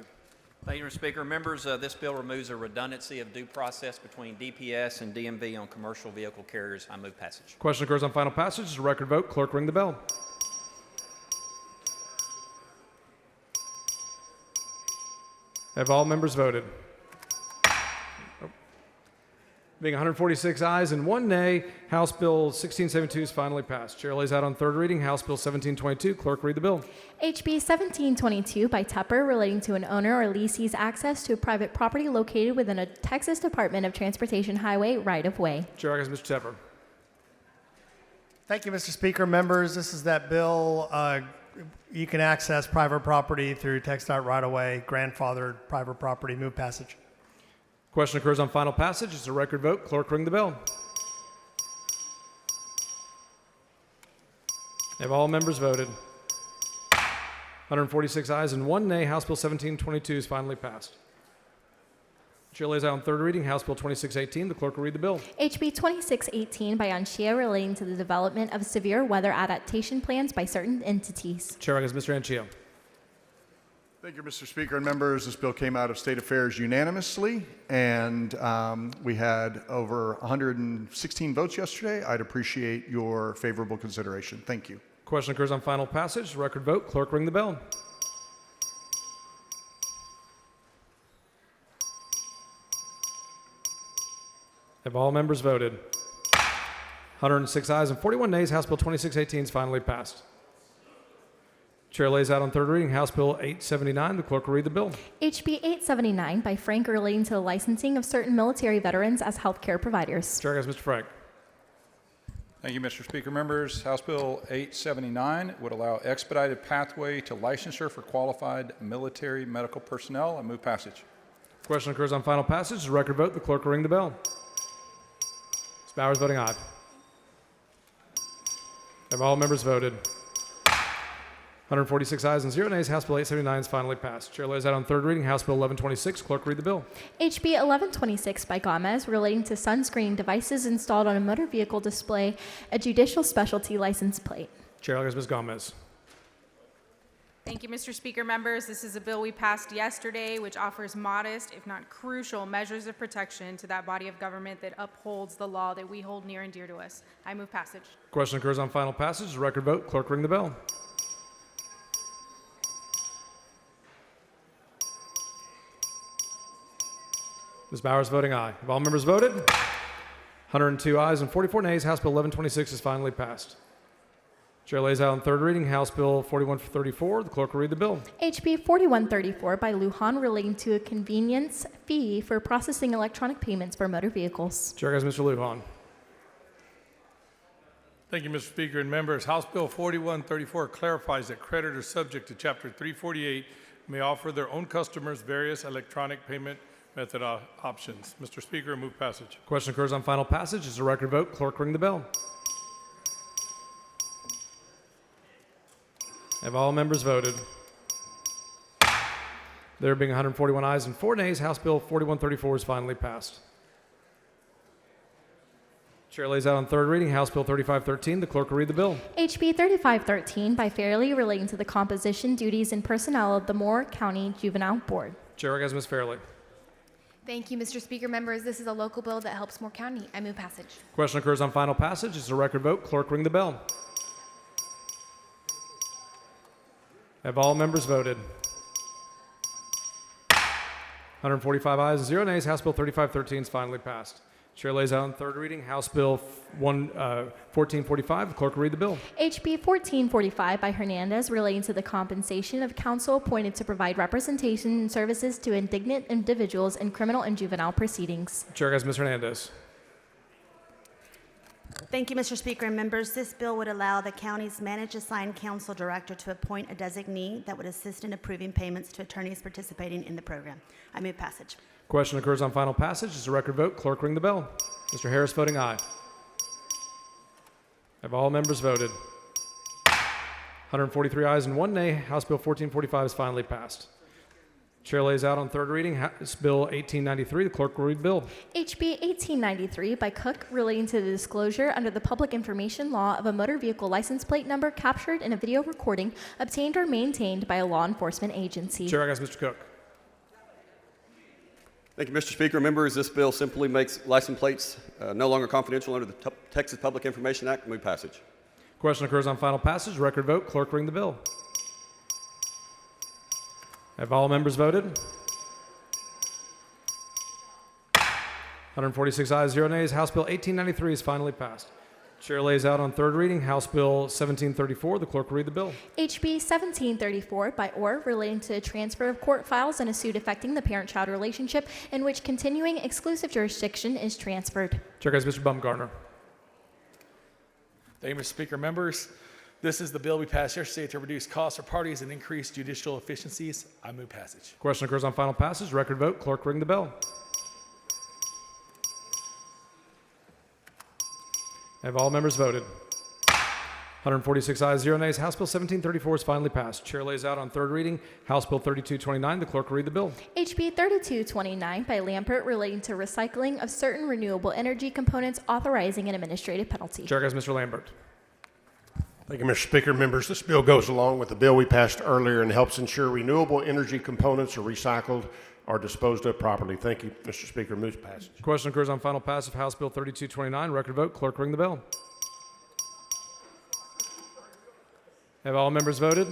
Thank you, Mr. Speaker. Members, this bill removes a redundancy of due process between DPS and DMV on commercial vehicle carriers. I move passage. Question occurs on final passage. It's a record vote. Clerk, ring the bell. Have all members voted? Being 146 ayes and 1 nay, House Bill 1672 is finally passed. Chair lays out on third reading House Bill 1722. Clerk, read the bill. HB 1722 by Tupper relating to an owner or leasee's access to a private property located within a Texas Department of Transportation highway right-of-way. Chair goes Mr. Tepper. Thank you, Mr. Speaker. Members, this is that bill. You can access private property through TxDOT right-of-way, grandfathered private property. Move passage. Question occurs on final passage. It's a record vote. Clerk, ring the bell. Have all members voted? 146 ayes and 1 nay. House Bill 1722 is finally passed. Chair lays out on third reading House Bill 2618. The clerk will read the bill. HB 2618 by Anchia relating to the development of severe weather adaptation plans by certain entities. Chair goes Mr. Anchia. Thank you, Mr. Speaker and members. This bill came out of State Affairs unanimously, and we had over 116 votes yesterday. I'd appreciate your favorable consideration. Thank you. Question occurs on final passage. Record vote. Clerk, ring the bell. Have all members voted? 106 ayes and 41 nays. House Bill 2618 is finally passed. Chair lays out on third reading House Bill 879. The clerk will read the bill. HB 879 by Frank relating to the licensing of certain military veterans as healthcare providers. Chair goes Mr. Frank. Thank you, Mr. Speaker. Members, House Bill 879 would allow expedited pathway to licensure for qualified military medical personnel. I move passage. Question occurs on final passage. The record vote. The clerk will ring the bell. Ms. Bowers voting aye. Have all members voted? 146 ayes and 0 nays. House Bill 879 is finally passed. Chair lays out on third reading House Bill 1126. Clerk, read the bill. HB 1126 by Gomez relating to sunscreen devices installed on a motor vehicle display, a judicial specialty license plate. Chair goes Ms. Gomez. Thank you, Mr. Speaker. Members, this is a bill we passed yesterday which offers modest, if not crucial, measures of protection to that body of government that upholds the law that we hold near and dear to us. I move passage. Question occurs on final passage. Record vote. Clerk, ring the bell. Ms. Bowers voting aye. Have all members voted? 102 ayes and 44 nays. House Bill 1126 is finally passed. Chair lays out on third reading House Bill 4134. The clerk will read the bill. HB 4134 by Lujan relating to a convenience fee for processing electronic payments for motor vehicles. Chair goes Mr. Lujan. Thank you, Mr. Speaker and members. House Bill 4134 clarifies that creditors subject to Chapter 348 may offer their own customers various electronic payment method options. Mr. Speaker, I move passage. Question occurs on final passage. It's a record vote. Clerk, ring the bell. Have all members voted? There being 141 ayes and 4 nays, House Bill 4134 is finally passed. Chair lays out on third reading House Bill 3513. The clerk will read the bill. HB 3513 by Fairley relating to the composition, duties, and personnel of the Moore County Juvenile Board. Chair recognizes Ms. Fairley. Thank you, Mr. Speaker. Members, this is a local bill that helps Moore County. I move passage. Question occurs on final passage. It's a record vote. Clerk, ring the bell. Have all members voted? 145 ayes and 0 nays. House Bill 3513 is finally passed. Chair lays out on third reading House Bill 1445. Clerk will read the bill. HB 1445 by Hernandez relating to the compensation of counsel appointed to provide representation and services to indigent individuals in criminal and juvenile proceedings. Chair has Ms. Hernandez. Thank you, Mr. Speaker and members. This bill would allow the county's managed assigned counsel director to appoint a designee that would assist in approving payments to attorneys participating in the program. I move passage. Question occurs on final passage. It's a record vote. Clerk, ring the bell. Mr. Harris voting aye. Have all members voted? 143 ayes and 1 nay. House Bill 1445 is finally passed. Chair lays out on third reading House Bill 1893. The clerk will read the bill. HB 1893 by Cook relating to the disclosure under the public information law of a motor vehicle license plate number captured in a video recording obtained or maintained by a law enforcement agency. Chair recognizes Mr. Cook. Thank you, Mr. Speaker. Members, this bill simply makes license plates no longer confidential under the Texas Public Information Act. Move passage. Question occurs on final passage. Record vote. Clerk, ring the bill. Have all members voted? 146 ayes, 0 nays. House Bill 1893 is finally passed. Chair lays out on third reading House Bill 1734. The clerk will read the bill. HB 1734 by Orr relating to the transfer of court files in a suit affecting the parent-child relationship in which continuing exclusive jurisdiction is transferred. Chair has Mr. Bumgarner. Thank you, Mr. Speaker. Members, this is the bill we passed yesterday to reduce costs for parties and increase judicial efficiencies. I move passage. Question occurs on final passage. Record vote. Clerk, ring the bell. Have all members voted? 146 ayes, 0 nays. House Bill 1734 is finally passed. Chair lays out on third reading House Bill 3229. The clerk will read the bill. HB 3229 by Lampert relating to recycling of certain renewable energy components authorizing an administrative penalty. Chair has Mr. Lambert. Thank you, Mr. Speaker. Members, this bill goes along with the bill we passed earlier and helps ensure renewable energy components are recycled or disposed of properly. Thank you, Mr. Speaker. Move passage. Question occurs on final passage of House Bill 3229. Record vote. Clerk, ring the bell. Have all members voted?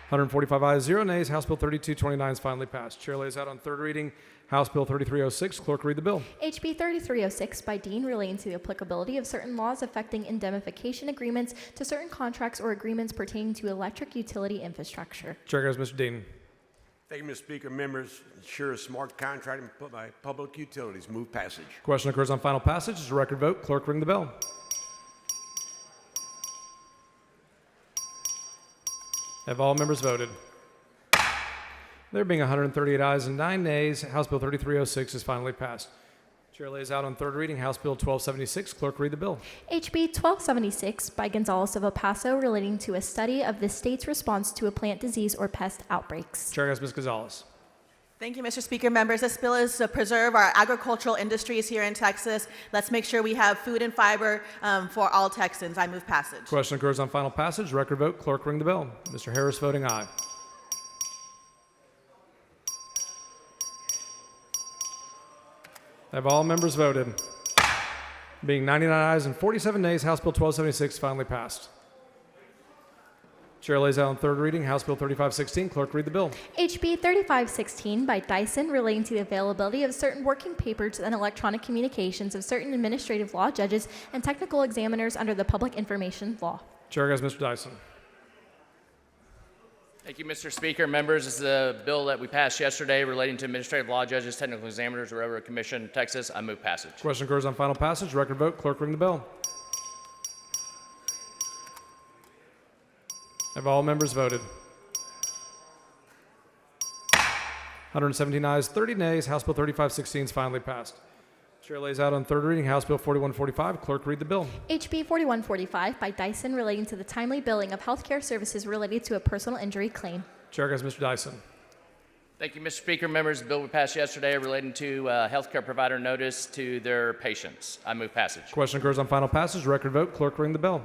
145 ayes, 0 nays. House Bill 3229 is finally passed. Chair lays out on third reading House Bill 3306. Clerk, read the bill. HB 3306 by Dean relating to the applicability of certain laws affecting indemnification agreements to certain contracts or agreements pertaining to electric utility infrastructure. Chair goes Mr. Dean. Thank you, Mr. Speaker. Members, ensure a smart contracting by public utilities. Move passage. Question occurs on final passage. It's a record vote. Clerk, ring the bell. Have all members voted? There being 138 ayes and 9 nays, House Bill 3306 is finally passed. Chair lays out on third reading House Bill 1276. Clerk, read the bill. HB 1276 by Gonzales of El Paso relating to a study of the state's response to a plant disease or pest outbreaks. Chair has Ms. Gonzalez. Thank you, Mr. Speaker. Members, this bill is to preserve our agricultural industries here in Texas. Let's make sure we have food and fiber for all Texans. I move passage. Question occurs on final passage. Record vote. Clerk, ring the bell. Mr. Harris voting aye. Have all members voted? Being 99 ayes and 47 nays, House Bill 1276 finally passed. Chair lays out on third reading House Bill 3516. Clerk, read the bill. HB 3516 by Dyson relating to the availability of certain working papers and electronic communications of certain administrative law judges and technical examiners under the Public Information Law. Chair has Mr. Dyson. Thank you, Mr. Speaker. Members, this is a bill that we passed yesterday relating to administrative law judges, technical examiners, or Railroad Commission, Texas. I move passage. Question occurs on final passage. Record vote. Clerk, ring the bell. Have all members voted? 117 ayes, 30 nays. House Bill 3516 is finally passed. Chair lays out on third reading House Bill 4145. Clerk, read the bill. HB 4145 by Dyson relating to the timely billing of health care services related to a personal injury claim. Chair has Mr. Dyson. Thank you, Mr. Speaker. Members, the bill we passed yesterday relating to healthcare provider notice to their patients. I move passage. Question occurs on final passage. Record vote. Clerk ring the bell.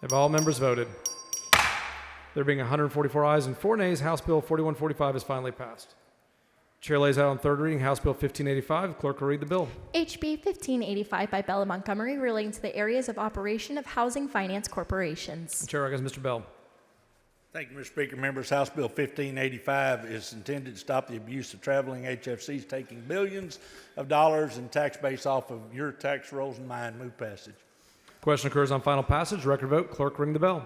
Have all members voted? There being 144 ayes and 4 nays, House Bill 4145 is finally passed. Chair lays out on third reading House Bill 1585. Clerk will read the bill. HB 1585 by Bell and Montgomery relating to the areas of operation of housing finance corporations. Chair recognizes Mr. Bell. Thank you, Mr. Speaker. Members, House Bill 1585 is intended to stop the abuse of traveling HFCs taking billions of dollars in tax base off of your tax rolls and mine. Move passage. Question occurs on final passage. Record vote. Clerk ring the bell.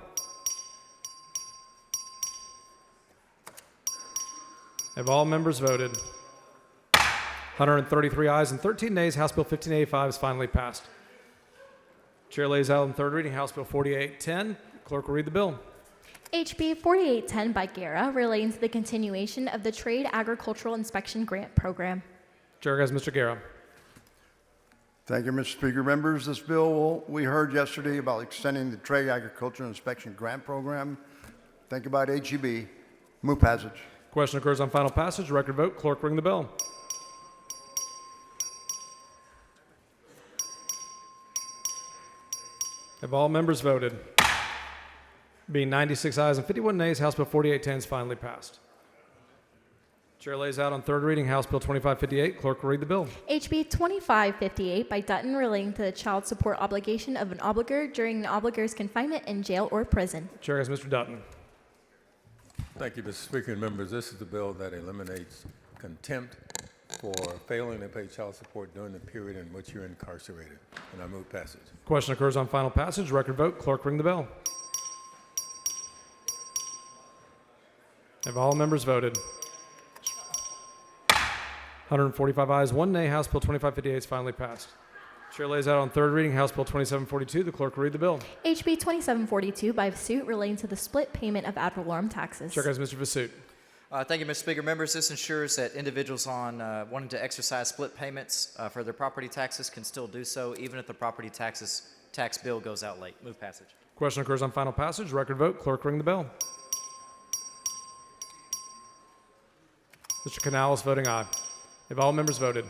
Have all members voted? 133 ayes and 13 nays. House Bill 1585 is finally passed. Chair lays out on third reading House Bill 4810. Clerk will read the bill. HB 4810 by Guerra relating to the continuation of the Trade Agricultural Inspection Grant Program. Chair has Mr. Guerra. Thank you, Mr. Speaker. Members, this bill we heard yesterday about extending the Trade Agricultural Inspection Grant Program. Think about HEB. Move passage. Question occurs on final passage. Record vote. Clerk ring the bell. Have all members voted? Being 96 ayes and 51 nays, House Bill 4810 is finally passed. Chair lays out on third reading House Bill 2558. Clerk will read the bill. HB 2558 by Dutton relating to the child support obligation of an obligor during an obligor's confinement in jail or prison. Chair has Mr. Dutton. Thank you, Mr. Speaker and members. This is the bill that eliminates contempt for failing to pay child support during the period in which you're incarcerated. And I move passage. Question occurs on final passage. Record vote. Clerk ring the bell. Have all members voted? 145 ayes, 1 nay. House Bill 2558 is finally passed. Chair lays out on third reading House Bill 2742. The clerk will read the bill. HB 2742 by Vasut relating to the split payment of ad valorem taxes. Chair has Mr. Vasut. Thank you, Mr. Speaker. Members, this ensures that individuals on wanting to exercise split payments for their property taxes can still do so, even if the property tax bill goes out late. Move passage. Question occurs on final passage. Record vote. Clerk ring the bell. Mr. Canales voting aye. Have all members voted?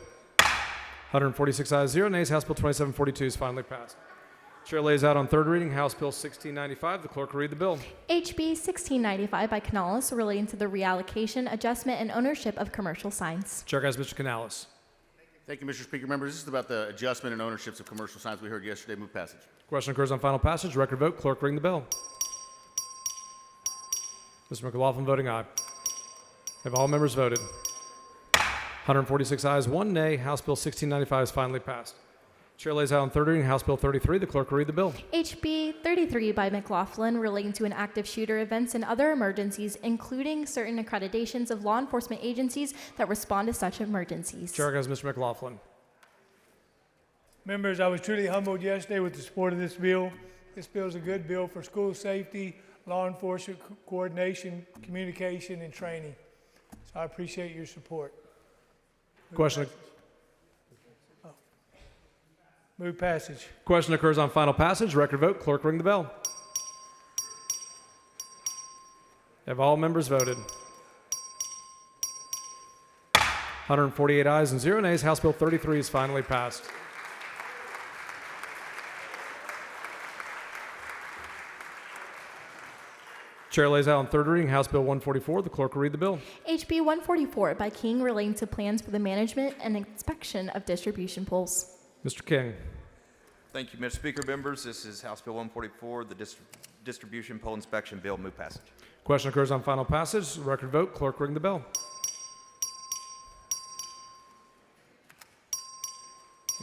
146 ayes, 0 nays. House Bill 2742 is finally passed. Chair lays out on third reading House Bill 1695. The clerk will read the bill. HB 1695 by Canales relating to the reallocation, adjustment, and ownership of commercial signs. Chair has Mr. Canales. Thank you, Mr. Speaker. Members, this is about the adjustment and ownerships of commercial signs we heard yesterday. Move passage. Question occurs on final passage. Record vote. Clerk ring the bell. Mr. McLaughlin voting aye. Have all members voted? 146 ayes, 1 nay. House Bill 1695 is finally passed. Chair lays out on third reading House Bill 33. The clerk will read the bill. HB 33 by McLaughlin relating to an active shooter events and other emergencies, including certain accreditations of law enforcement agencies that respond to such emergencies. Chair has Mr. McLaughlin. Members, I was truly humbled yesterday with the support of this bill. This bill is a good bill for school safety, law enforcement coordination, communication, and training. So I appreciate your support. Question. Move passage. Question occurs on final passage. Record vote. Clerk ring the bell. Have all members voted? 148 ayes and 0 nays. House Bill 33 is finally passed. Chair lays out on third reading House Bill 144. The clerk will read the bill. HB 144 by King relating to plans for the management and inspection of distribution poles. Mr. King. Thank you, Mr. Speaker. Members, this is House Bill 144, the distribution pole inspection bill. Move passage. Question occurs on final passage. Record vote. Clerk ring the bell.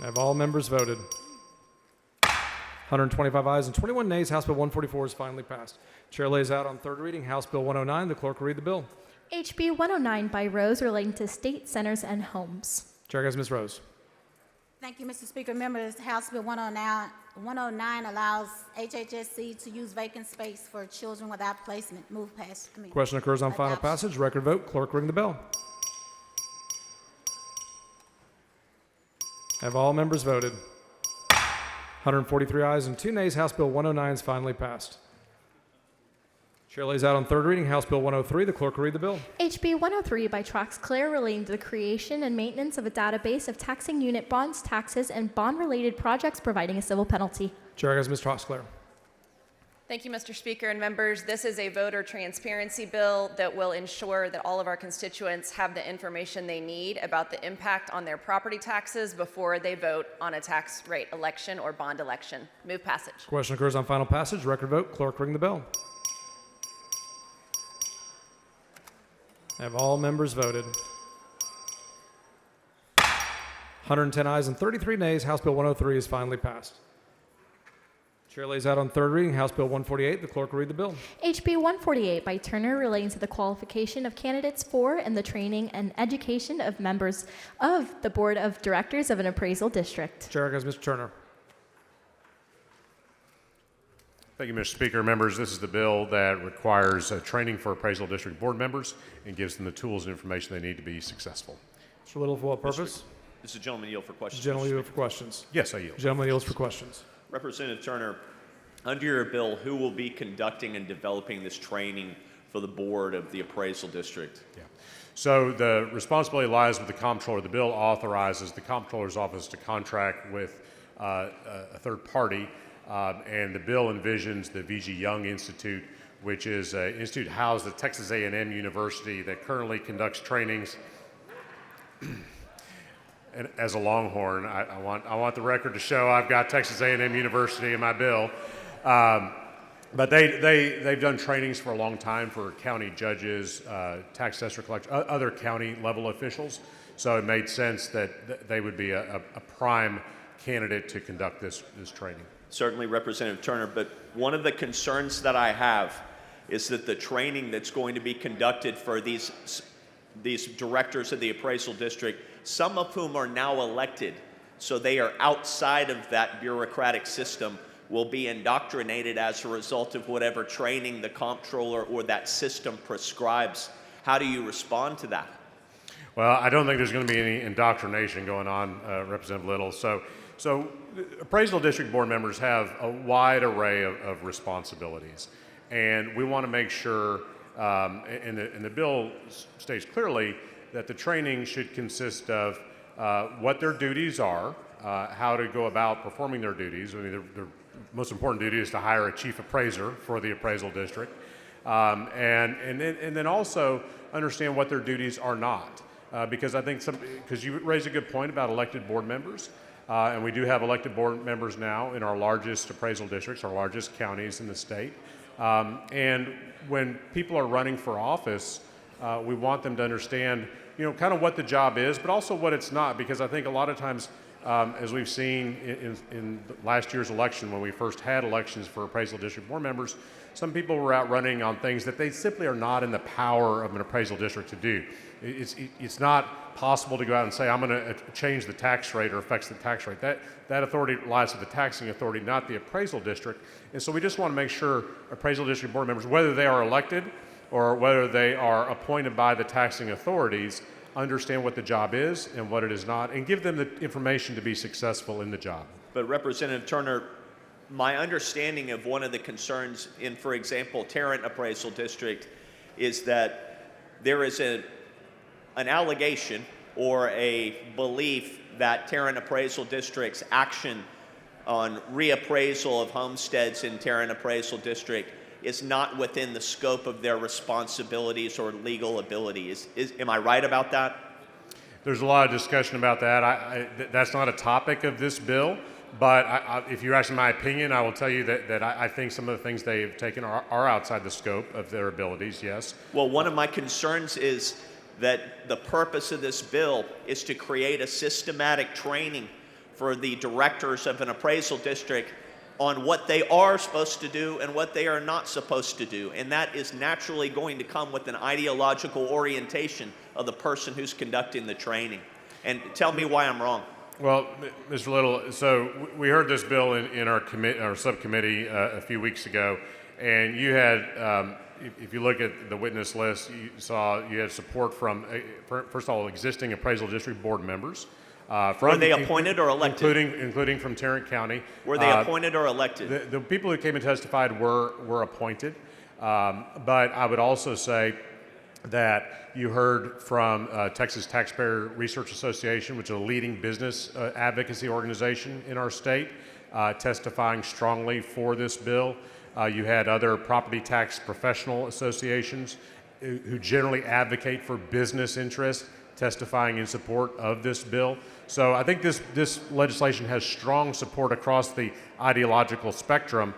Have all members voted? 125 ayes and 21 nays. House Bill 144 is finally passed. Chair lays out on third reading House Bill 109. The clerk will read the bill. HB 109 by Rose relating to state centers and homes. Chair has Ms. Rose. Thank you, Mr. Speaker. Members, House Bill 109 allows HHSC to use vacant space for children without placement. Move past. Question occurs on final passage. Record vote. Clerk ring the bell. Have all members voted? 143 ayes and 2 nays. House Bill 109 is finally passed. Chair lays out on third reading House Bill 103. The clerk will read the bill. HB 103 by Troxclair relating to the creation and maintenance of a database of taxing unit bonds, taxes, and bond-related projects providing a civil penalty. Chair has Ms. Troxclair. Thank you, Mr. Speaker and members. This is a voter transparency bill that will ensure that all of our constituents have the information they need about the impact on their property taxes before they vote on a tax rate election or bond election. Move passage. Question occurs on final passage. Record vote. Clerk ring the bell. Have all members voted? 110 ayes and 33 nays. House Bill 103 is finally passed. Chair lays out on third reading House Bill 148. The clerk will read the bill. HB 148 by Turner relating to the qualification of candidates for and the training and education of members of the Board of Directors of an appraisal district. Chair has Mr. Turner. Thank you, Mr. Speaker. Members, this is the bill that requires training for appraisal district board members and gives them the tools and information they need to be successful. Mr. Little, for what purpose? This is gentleman yield for questions. Gentleman yield for questions. Yes, I yield. Gentleman yields for questions. Representative Turner, under your bill, who will be conducting and developing this training for the board of the appraisal district? Yeah. So the responsibility lies with the comptroller. The bill authorizes the comptroller's office to contract with a third party, and the bill envisions the V.G. Young Institute, which is an institute housed at Texas A&M University that currently conducts trainings. And as a Longhorn, I want the record to show I've got Texas A&M University in my bill. But they've done trainings for a long time for county judges, tax assessor collectors, other county level officials. So it made sense that they would be a prime candidate to conduct this training. Certainly, Representative Turner, but one of the concerns that I have is that the training that's going to be conducted for these directors of the appraisal district, some of whom are now elected, so they are outside of that bureaucratic system, will be indoctrinated as a result of whatever training the comptroller or that system prescribes. How do you respond to that? Well, I don't think there's going to be any indoctrination going on, Representative Little. So appraisal district board members have a wide array of responsibilities, and we want to make sure, and the bill states clearly that the training should consist of what their duties are, how to go about performing their duties. I mean, their most important duty is to hire a chief appraiser for the appraisal district, and then also understand what their duties are not. Because I think because you raised a good point about elected board members, and we do have elected board members now in our largest appraisal districts, our largest counties in the state. And when people are running for office, we want them to understand, kind of what the job is, but also what it's not. Because I think a lot of times, as we've seen in last year's election, when we first had elections for appraisal district board members, some people were out running on things that they simply are not in the power of an appraisal district to do. It's not possible to go out and say, I'm going to change the tax rate or affect the tax rate. That authority lies with the taxing authority, not the appraisal district. And so we just want to make sure appraisal district board members, whether they are elected or whether they are appointed by the taxing authorities, understand what the job is and what it is not, and give them the information to be successful in the job. But Representative Turner, my understanding of one of the concerns in, for example, Tarrant Appraisal District is that there is an allegation or a belief that Tarrant Appraisal District's action on reappraisal of homesteads in Tarrant Appraisal District is not within the scope of their responsibilities or legal ability. Am I right about that? There's a lot of discussion about that. That's not a topic of this bill, but if you're asking my opinion, I will tell you that I think some of the things they've taken are outside the scope of their abilities, yes. Well, one of my concerns is that the purpose of this bill is to create a systematic training for the directors of an appraisal district on what they are supposed to do and what they are not supposed to do. And that is naturally going to come with an ideological orientation of the person who's conducting the training. And tell me why I'm wrong. Well, Mr. Little, so we heard this bill in our subcommittee a few weeks ago, and you had, if you look at the witness list, you had support from, first of all, existing appraisal district board members. Were they appointed or elected? Including from Tarrant County. Were they appointed or elected? The people who came and testified were appointed. But I would also say that you heard from Texas Taxpayer Research Association, which is a leading business advocacy organization in our state, testifying strongly for this bill. You had other property tax professional associations who generally advocate for business interests testifying in support of this bill. So I think this legislation has strong support across the ideological spectrum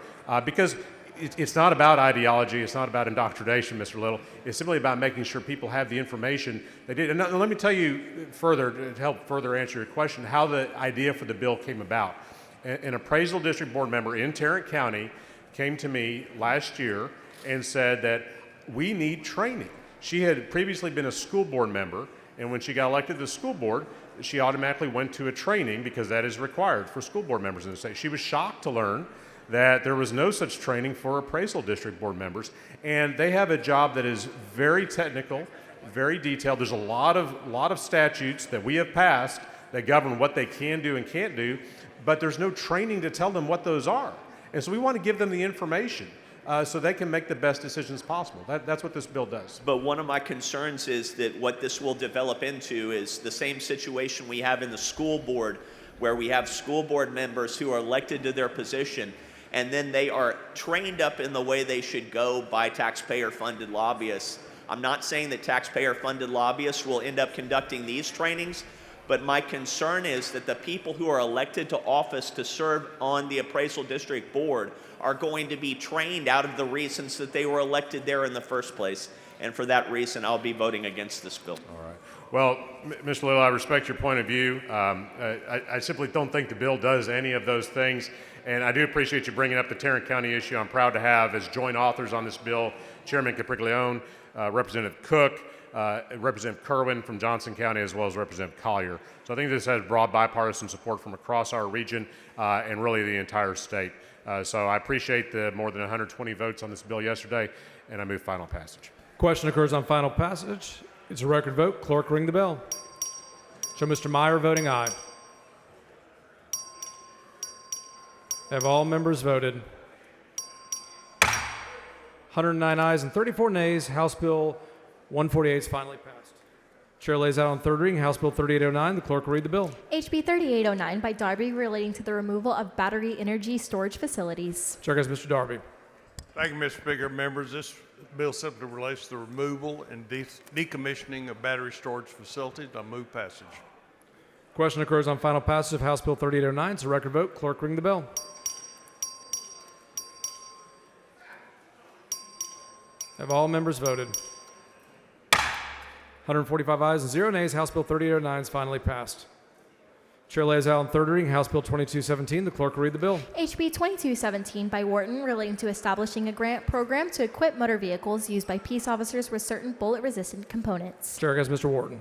because it's not about ideology, it's not about indoctrination, Mr. Little. It's simply about making sure people have the information they did. And let me tell you further, to help further answer your question, how the idea for the bill came about. An appraisal district board member in Tarrant County came to me last year and said that we need training. She had previously been a school board member, and when she got elected to the school board, she automatically went to a training because that is required for school board members in the state. She was shocked to learn that there was no such training for appraisal district board members, and they have a job that is very technical, very detailed. There's a lot of statutes that we have passed that govern what they can do and can't do, but there's no training to tell them what those are. And so we want to give them the information so they can make the best decisions possible. That's what this bill does. But one of my concerns is that what this will develop into is the same situation we have in the school board, where we have school board members who are elected to their position, and then they are trained up in the way they should go by taxpayer-funded lobbyists. I'm not saying that taxpayer-funded lobbyists will end up conducting these trainings, but my concern is that the people who are elected to office to serve on the appraisal district board are going to be trained out of the reasons that they were elected there in the first place. And for that reason, I'll be voting against this bill. All right. Well, Mr. Little, I respect your point of view. I simply don't think the bill does any of those things. And I do appreciate you bringing up the Tarrant County issue. I'm proud to have as joint authors on this bill Chairman Capriglione, Representative Cook, Representative Kerwin from Johnson County, as well as Representative Collier. So I think this has broad bipartisan support from across our region and really the entire state. So I appreciate the more than 120 votes on this bill yesterday, and I move final passage. Question occurs on final passage. It's a record vote. Clerk, ring the bell. Show Mr. Meyer voting aye. Have all members voted? 109 ayes and 34 nays. House Bill 148 is finally passed. Chair lays out on third reading House Bill 3809. The clerk will read the bill. HB 3809 by Darby relating to the removal of battery energy storage facilities. Chair goes Mr. Darby. Thank you, Mr. Speaker. Members, this bill simply relates to the removal and decommissioning of battery storage facilities. I move passage. Question occurs on final passage of House Bill 3809. It's a record vote. Clerk, ring the bell. Have all members voted? 145 ayes and 0 nays. House Bill 3809 is finally passed. Chair lays out on third reading House Bill 2217. The clerk will read the bill. HB 2217 by Wharton relating to establishing a grant program to equip motor vehicles used by peace officers with certain bullet-resistant components. Chair goes Mr. Wharton.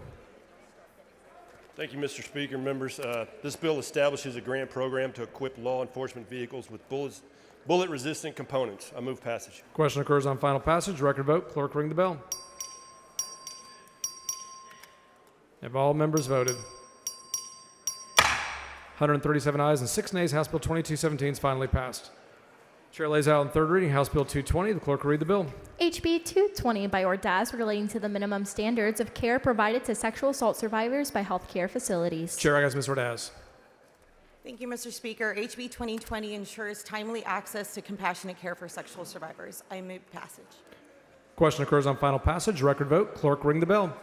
Thank you, Mr. Speaker. Members, this bill establishes a grant program to equip law enforcement vehicles with bullet-resistant components. I move passage. Question occurs on final passage. Record vote. Clerk, ring the bell. Have all members voted? 137 ayes and 6 nays. House Bill 2217 is finally passed. Chair lays out on third reading House Bill 220. The clerk will read the bill. HB 220 by Ordaz relating to the minimum standards of care provided to sexual assault survivors by healthcare facilities. Chair, I guess Ms. Ordaz. Thank you, Mr. Speaker. HB 2020 ensures timely access to compassionate care for sexual survivors. I move passage. Question occurs on final passage. Record vote. Clerk, ring the bell.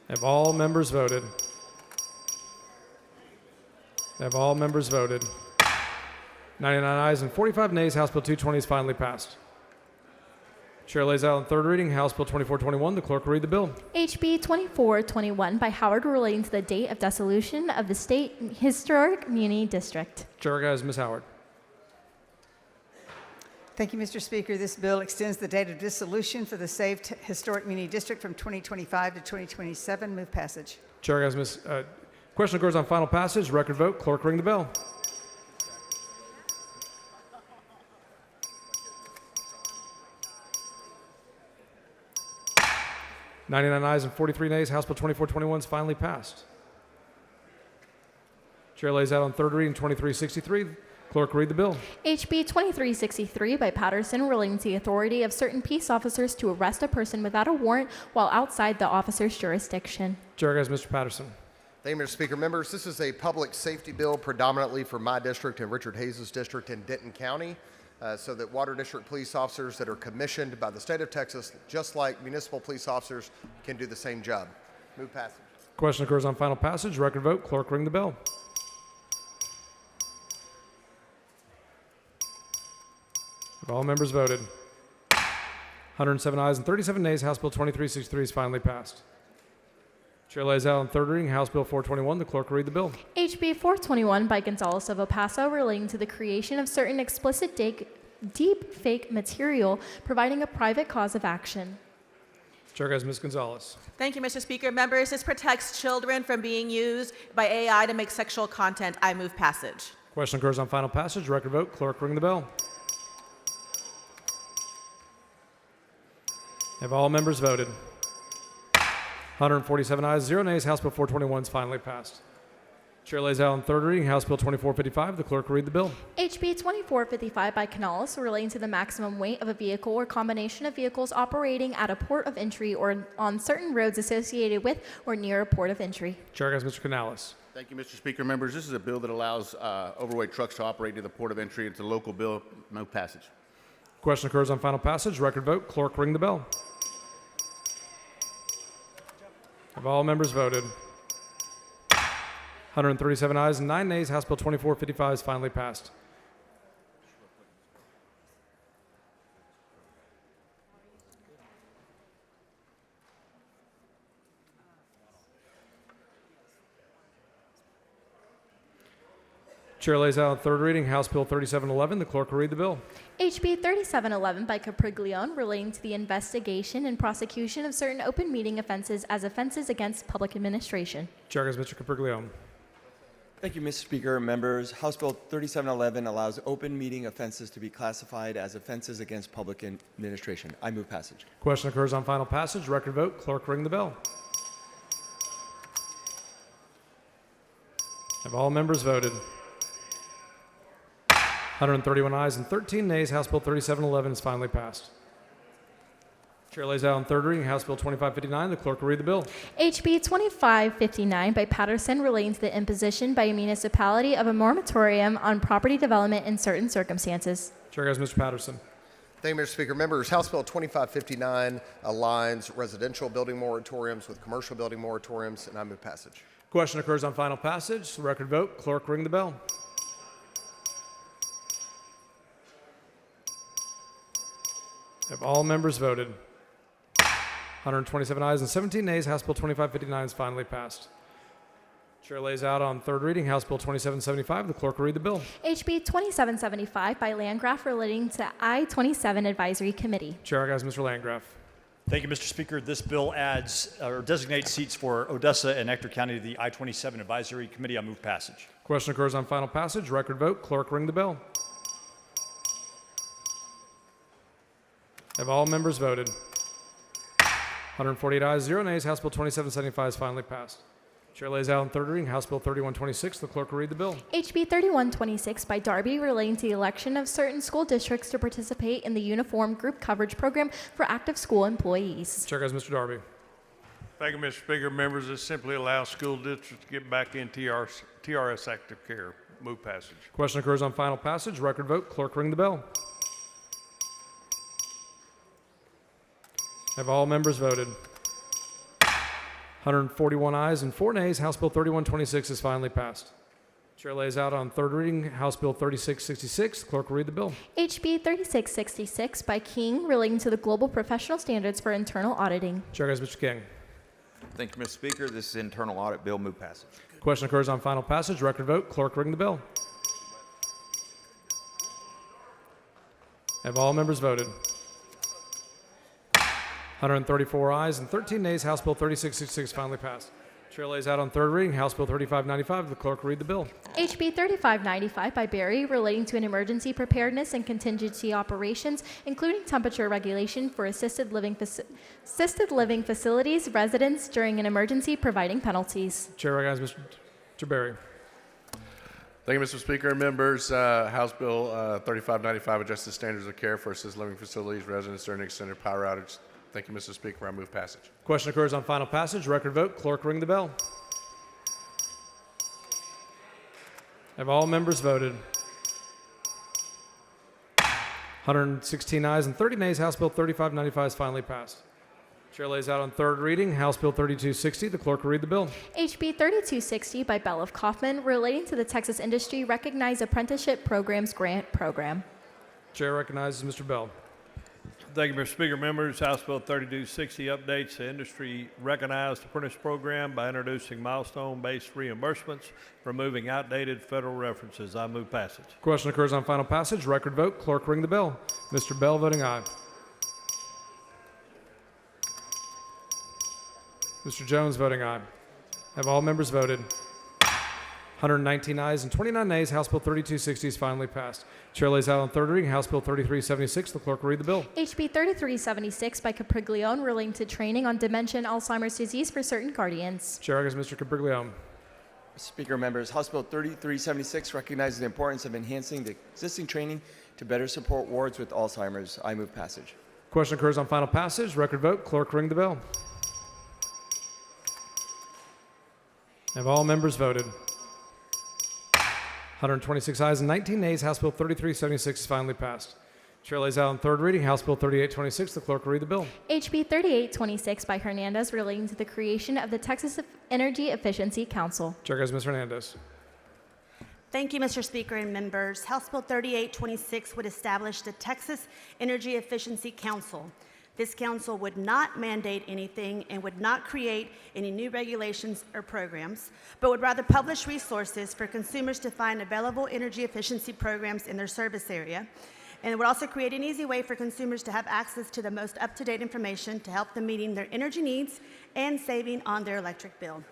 Have all members voted? Have all members voted? 99 ayes and 45 nays. House Bill 220 is finally passed. Chair lays out on third reading House Bill 2421. The clerk will read the bill. HB 2421 by Howard relating to the date of dissolution of the State Historic Muni District. Chair guys, Ms. Howard. Thank you, Mr. Speaker. This bill extends the date of dissolution for the saved Historic Muni District from 2025 to 2027. Move passage. Chair guys, Ms. Question occurs on final passage. Record vote. Clerk, ring the bell. (99 ayes and 43 nays). House Bill 2421 is finally passed. Chair lays out on third reading 2363. Clerk, read the bill. HB 2363 by Patterson relating to the authority of certain peace officers to arrest a person without a warrant while outside the officer's jurisdiction. Chair recognizes Mr. Patterson. Thank you, Mr. Speaker. Members, this is a public safety bill predominantly for my district and Richard Hayes' district in Denton County, so that water district police officers that are commissioned by the state of Texas, just like municipal police officers, can do the same job. Move passage. Question occurs on final passage. Record vote. Clerk, ring the bell. Have all members voted? 107 ayes and 37 nays. House Bill 2363 is finally passed. Chair lays out on third reading House Bill 421. The clerk will read the bill. HB 421 by Gonzales of El Paso relating to the creation of certain explicit deep fake material, providing a private cause of action. Chair guys, Ms. Gonzalez. Thank you, Mr. Speaker. Members, this protects children from being used by AI to make sexual content. I move passage. Question occurs on final passage. Record vote. Clerk, ring the bell. Have all members voted? 147 ayes, 0 nays. House Bill 421 is finally passed. Chair lays out on third reading House Bill 2455. The clerk will read the bill. HB 2455 by Canales relating to the maximum weight of a vehicle or combination of vehicles operating at a port of entry or on certain roads associated with or near a port of entry. Chair guys, Mr. Canales. Thank you, Mr. Speaker. Members, this is a bill that allows overweight trucks to operate near the port of entry. It's a local bill. Move passage. Question occurs on final passage. Record vote. Clerk, ring the bell. Have all members voted? 137 ayes and 9 nays. House Bill 2455 is finally passed. Chair lays out on third reading House Bill 3711. The clerk will read the bill. HB 3711 by Capriglione relating to the investigation and prosecution of certain open meeting offenses as offenses against public administration. Chair has Mr. Capriglione. Thank you, Mr. Speaker. Members, House Bill 3711 allows open meeting offenses to be classified as offenses against public administration. I move passage. Question occurs on final passage. Record vote. Clerk ring the bell. Have all members voted? 131 ayes and 13 nays. House Bill 3711 is finally passed. Chair lays out on third reading House Bill 2559. The clerk will read the bill. HB 2559 by Patterson relating to the imposition by a municipality of a moratorium on property development in certain circumstances. Chair has Mr. Patterson. Thank you, Mr. Speaker. Members, House Bill 2559 aligns residential building moratoriums with commercial building moratoriums, and I move passage. Question occurs on final passage. Record vote. Clerk ring the bell. Have all members voted? 127 ayes and 17 nays. House Bill 2559 is finally passed. Chair lays out on third reading House Bill 2775. The clerk will read the bill. HB 2775 by Landgraf relating to I-27 Advisory Committee. Chair has Mr. Landgraf. Thank you, Mr. Speaker. This bill adds or designates seats for Odessa and Ector County to the I-27 Advisory Committee. I move passage. Question occurs on final passage. Record vote. Clerk ring the bell. Have all members voted? 148 ayes, 0 nays. House Bill 2775 is finally passed. Chair lays out on third reading House Bill 3126. The clerk will read the bill. HB 3126 by Darby relating to the election of certain school districts to participate in the Uniform Group Coverage Program for active school employees. Chair has Mr. Darby. Thank you, Mr. Speaker. Members, this simply allows school districts to get back in TRS active care. Move passage. Question occurs on final passage. Record vote. Clerk ring the bell. Have all members voted? 141 ayes and 4 nays. House Bill 3126 is finally passed. Chair lays out on third reading House Bill 3666. Clerk will read the bill. HB 3666 by King relating to the Global Professional Standards for Internal Auditing. Chair has Mr. King. Thank you, Mr. Speaker. This is internal audit bill. Move passage. Question occurs on final passage. Record vote. Clerk ring the bell. Have all members voted? 134 ayes and 13 nays. House Bill 3666 finally passed. Chair lays out on third reading House Bill 3595. The clerk will read the bill. HB 3595 by Berry relating to an emergency preparedness and contingency operations, including temperature regulation for assisted living facilities residents during an emergency, providing penalties. Chair recognizes Mr. Berry. Thank you, Mr. Speaker and members. House Bill 3595 adjusts the standards of care for assisted living facilities residents during an extended power outage. Thank you, Mr. Speaker. I move passage. Question occurs on final passage. Record vote. Clerk, ring the bell. Have all members voted? 116 ayes and 30 nays. House Bill 3595 is finally passed. Chair lays out on third reading House Bill 3260. The clerk will read the bill. HB 3260 by Bell of Kaufman relating to the Texas Industry Recognized Apprenticeship Programs Grant Program. Chair recognizes Mr. Bell. Thank you, Mr. Speaker. Members, House Bill 3260 updates the industry recognized apprentice program by introducing milestone-based reimbursements, removing outdated federal references. I move passage. Question occurs on final passage. Record vote. Clerk ring the bell. Mr. Bell voting aye. Mr. Jones voting aye. Have all members voted? 119 ayes and 29 nays. House Bill 3260 is finally passed. Chair lays out on third reading House Bill 3376. The clerk will read the bill. HB 3376 by Capriglione relating to training on dementia and Alzheimer's disease for certain guardians. Chair recognizes Mr. Capriglione. Speaker, members, House Bill 3376 recognizes the importance of enhancing the existing training to better support wards with Alzheimer's. I move passage. Question occurs on final passage. Record vote. Clerk ring the bell. Have all members voted? 126 ayes and 19 nays. House Bill 3376 is finally passed. Chair lays out on third reading House Bill 3826. The clerk will read the bill. HB 3826 by Hernandez relating to the creation of the Texas Energy Efficiency Council. Chair goes Ms. Hernandez. Thank you, Mr. Speaker and members. House Bill 3826 would establish the Texas Energy Efficiency Council. This council would not mandate anything and would not create any new regulations or programs, but would rather publish resources for consumers to find available energy efficiency programs in their service area. And it would also create an easy way for consumers to have access to the most up-to-date information to help them meeting their energy needs and saving on their electric bill.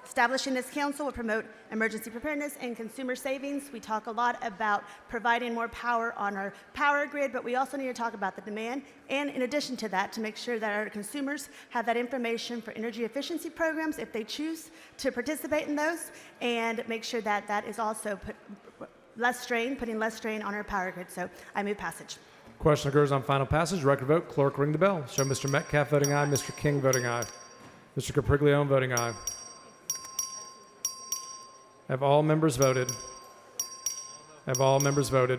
Establishing this council would promote emergency preparedness and consumer savings. We talk a lot about providing more power on our power grid, but we also need to talk about the demand. And in addition to that, to make sure that our consumers have that information for energy efficiency programs if they choose to participate in those, and make sure that that is also putting less strain on our power grid. So I move passage. Question occurs on final passage. Record vote. Clerk ring the bell. Show Mr. Metcalf voting aye, Mr. King voting aye, Mr. Capriglione voting aye. Have all members voted? Have all members voted?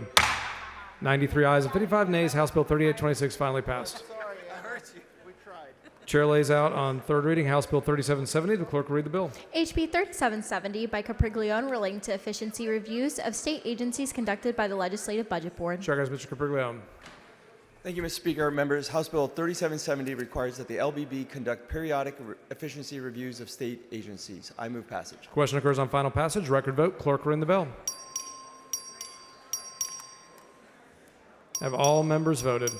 93 ayes and 55 nays. House Bill 3826 finally passed. Sorry, I heard you. We tried. Chair lays out on third reading House Bill 3770. The clerk will read the bill. HB 3770 by Capriglione relating to efficiency reviews of state agencies conducted by the Legislative Budget Board. Chair goes Mr. Capriglione. Thank you, Mr. Speaker. Members, House Bill 3770 requires that the LBB conduct periodic efficiency reviews of state agencies. I move passage. Question occurs on final passage. Record vote. Clerk ring the bell. Have all members voted?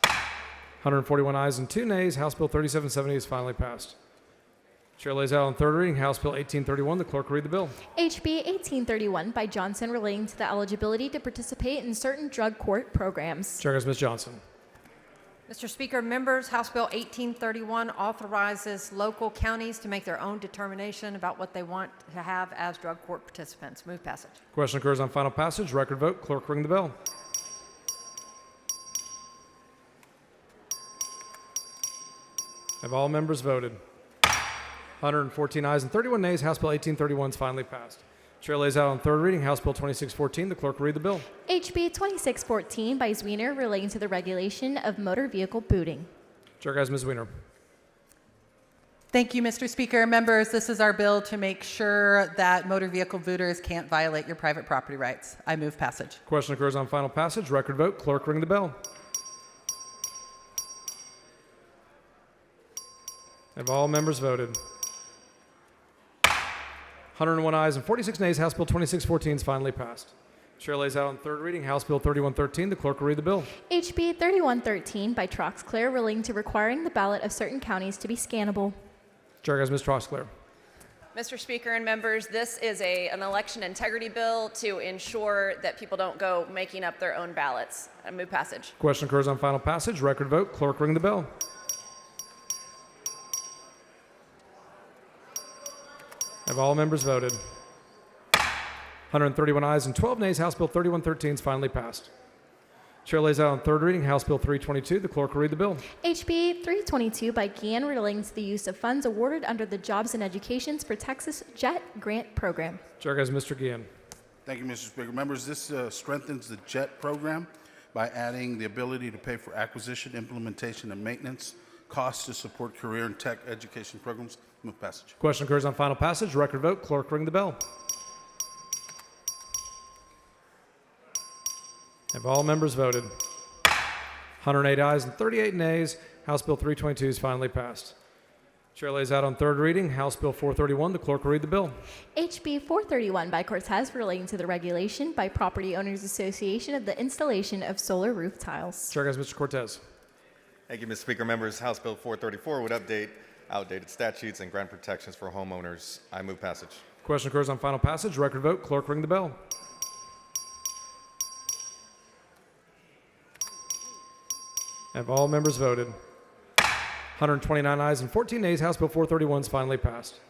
141 ayes and 2 nays. House Bill 3770 is finally passed. Chair lays out on third reading House Bill 1831. The clerk will read the bill. HB 1831 by Johnson relating to the eligibility to participate in certain drug court programs. Chair goes Ms. Johnson. Mr. Speaker, members, House Bill 1831 authorizes local counties to make their own determination about what they want to have as drug court participants. Move passage. Question occurs on final passage. Record vote. Clerk ring the bell. Have all members voted? 114 ayes and 31 nays. House Bill 1831 is finally passed. Chair lays out on third reading House Bill 2614. The clerk will read the bill. HB 2614 by Zwiener relating to the regulation of motor vehicle booting. Chair guys, Ms. Wiener. Thank you, Mr. Speaker. Members, this is our bill to make sure that motor vehicle booters can't violate your private property rights. I move passage. Question occurs on final passage. Record vote. Clerk ring the bell. Have all members voted? 101 ayes and 46 nays. House Bill 2614 is finally passed. Chair lays out on third reading House Bill 3113. The clerk will read the bill. HB 3113 by Troxclair relating to requiring the ballot of certain counties to be scannable. Chair guys, Ms. Troxclair. Mr. Speaker and members, this is an election integrity bill to ensure that people don't go making up their own ballots. I move passage. Question occurs on final passage. Record vote. Clerk ring the bell. Have all members voted? 131 ayes and 12 nays. House Bill 3113 is finally passed. Chair lays out on third reading House Bill 322. The clerk will read the bill. HB 322 by Guillen relating to the use of funds awarded under the Jobs and Educations for Texas JET grant program. Chair goes Mr. Guillen. Thank you, Mr. Speaker. Members, this strengthens the JET program by adding the ability to pay for acquisition, implementation, and maintenance costs to support career and tech education programs. Move passage. Question occurs on final passage. Record vote. Clerk ring the bell. Have all members voted? 108 ayes and 38 nays. House Bill 322 is finally passed. Chair lays out on third reading House Bill 431. The clerk will read the bill. HB 431 by Cortez relating to the regulation by Property Owners Association of the installation of solar roof tiles. Chair goes Mr. Cortez. Thank you, Mr. Speaker. Members, House Bill 434 would update outdated statutes and grant protections for homeowners. I move passage. Question occurs on final passage. Record vote. Clerk ring the bell. Have all members voted? 129 ayes and 14 nays. House Bill 431 is finally passed.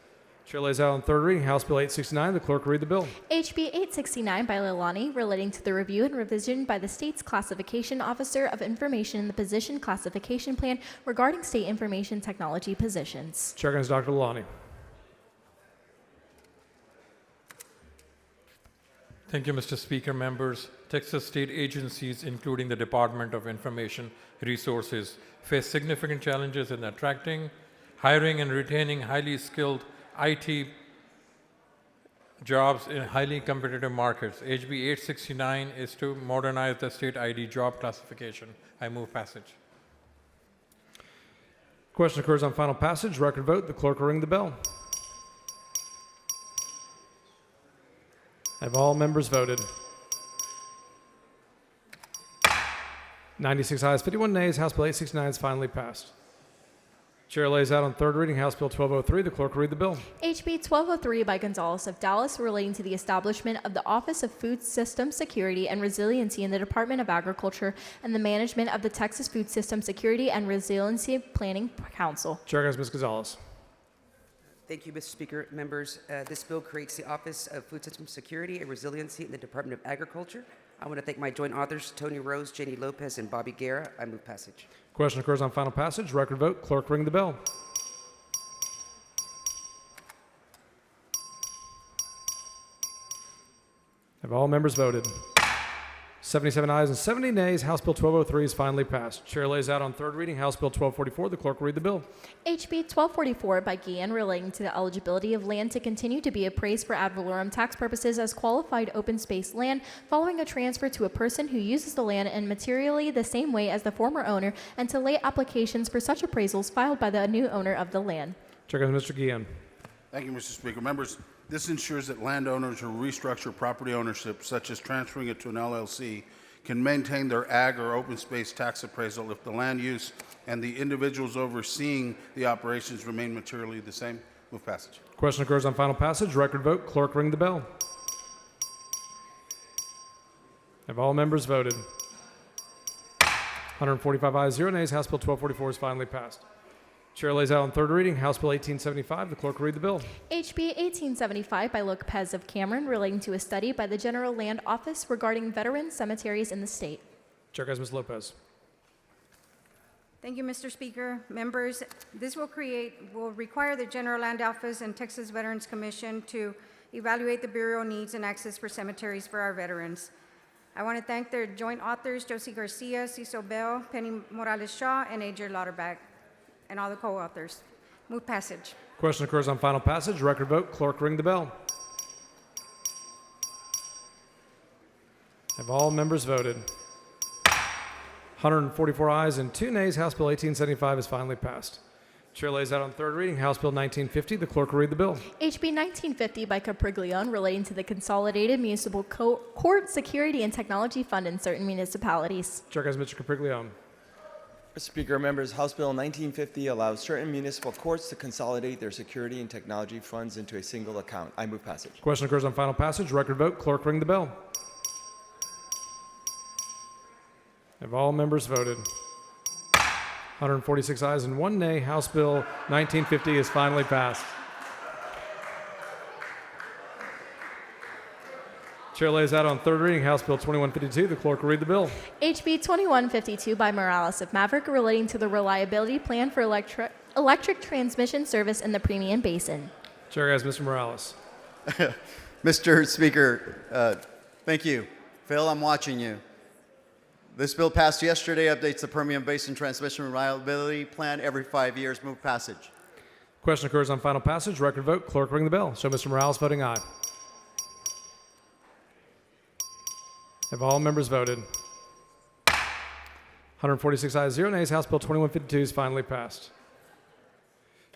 Chair lays out on third reading House Bill 869. The clerk will read the bill. HB 869 by Leilani relating to the review and revision by the state's classification officer of information in the position classification plan regarding state information technology positions. Chair goes Dr. Leilani. Thank you, Mr. Speaker. Members, Texas state agencies, including the Department of Information Resources, face significant challenges in attracting, hiring, and retaining highly skilled IT jobs in highly competitive markets. HB 869 is to modernize the state ID job classification. I move passage. Question occurs on final passage. Record vote. The clerk will ring the bell. Have all members voted? 96 ayes, 51 nays. House Bill 869 is finally passed. Chair lays out on third reading House Bill 1203. The clerk will read the bill. HB 1203 by Gonzalez of Dallas relating to the establishment of the Office of Food System Security and Resiliency in the Department of Agriculture and the management of the Texas Food System Security and Resiliency Planning Council. Chair goes Ms. Gonzalez. Thank you, Mr. Speaker. Members, this bill creates the Office of Food System Security and Resiliency in the Department of Agriculture. I want to thank my joint authors, Tony Rose, Jenny Lopez, and Bobby Guerra. I move passage. Question occurs on final passage. Record vote. Clerk ring the bell. Have all members voted? 77 ayes and 70 nays. House Bill 1203 is finally passed. Chair lays out on third reading House Bill 1244. The clerk will read the bill. HB 1244 by Guillen relating to the eligibility of land to continue to be appraised for ad valorem tax purposes as qualified open space land following a transfer to a person who uses the land in materially the same way as the former owner and to lay applications for such appraisals filed by the new owner of the land. Chair goes Mr. Guillen. Thank you, Mr. Speaker. Members, this ensures that landowners who restructure property ownership, such as transferring it to an LLC, can maintain their ag or open space tax appraisal if the land use and the individuals overseeing the operations remain materially the same. Move passage. Question occurs on final passage. Record vote. Clerk ring the bell. Have all members voted? 145 ayes, 0 nays. House Bill 1244 is finally passed. Chair lays out on third reading House Bill 1875. The clerk will read the bill. HB 1875 by Lopez of Cameron relating to a study by the General Land Office regarding veteran cemeteries in the state. Chair goes Ms. Lopez. Thank you, Mr. Speaker. Members, this will require the General Land Office and Texas Veterans Commission to evaluate the burial needs and access for cemeteries for our veterans. I want to thank their joint authors, Josie Garcia, Cecil Bell, Penny Morales Shaw, and A.J. Lauterbach, and all the co-authors. Move passage. Question occurs on final passage. Record vote. Clerk ring the bell. Have all members voted? 144 ayes and 2 nays. House Bill 1875 is finally passed. Chair lays out on third reading House Bill 1950. The clerk will read the bill. HB 1950 by Capriglione relating to the Consolidated Municipal Court Security and Technology Fund in certain municipalities. Chair goes Mr. Capriglione. Mr. Speaker, members, House Bill 1950 allows certain municipal courts to consolidate their security and technology funds into a single account. I move passage. Question occurs on final passage. Record vote. Clerk ring the bell. Have all members voted? 146 ayes and 1 nay. House Bill 1950 is finally passed. Chair lays out on third reading House Bill 2152. The clerk will read the bill. HB 2152 by Morales of Maverick relating to the reliability plan for electric transmission service in the Permian Basin. Chair has Mr. Morales. Mr. Speaker, thank you. Phil, I'm watching you. This bill passed yesterday, updates the Permian Basin Transmission Reliability Plan every 5 years. Move passage. Question occurs on final passage. Record vote. Clerk ring the bell. Show Mr. Morales voting aye. Have all members voted? 146 ayes, 0 nays. House Bill 2152 is finally passed.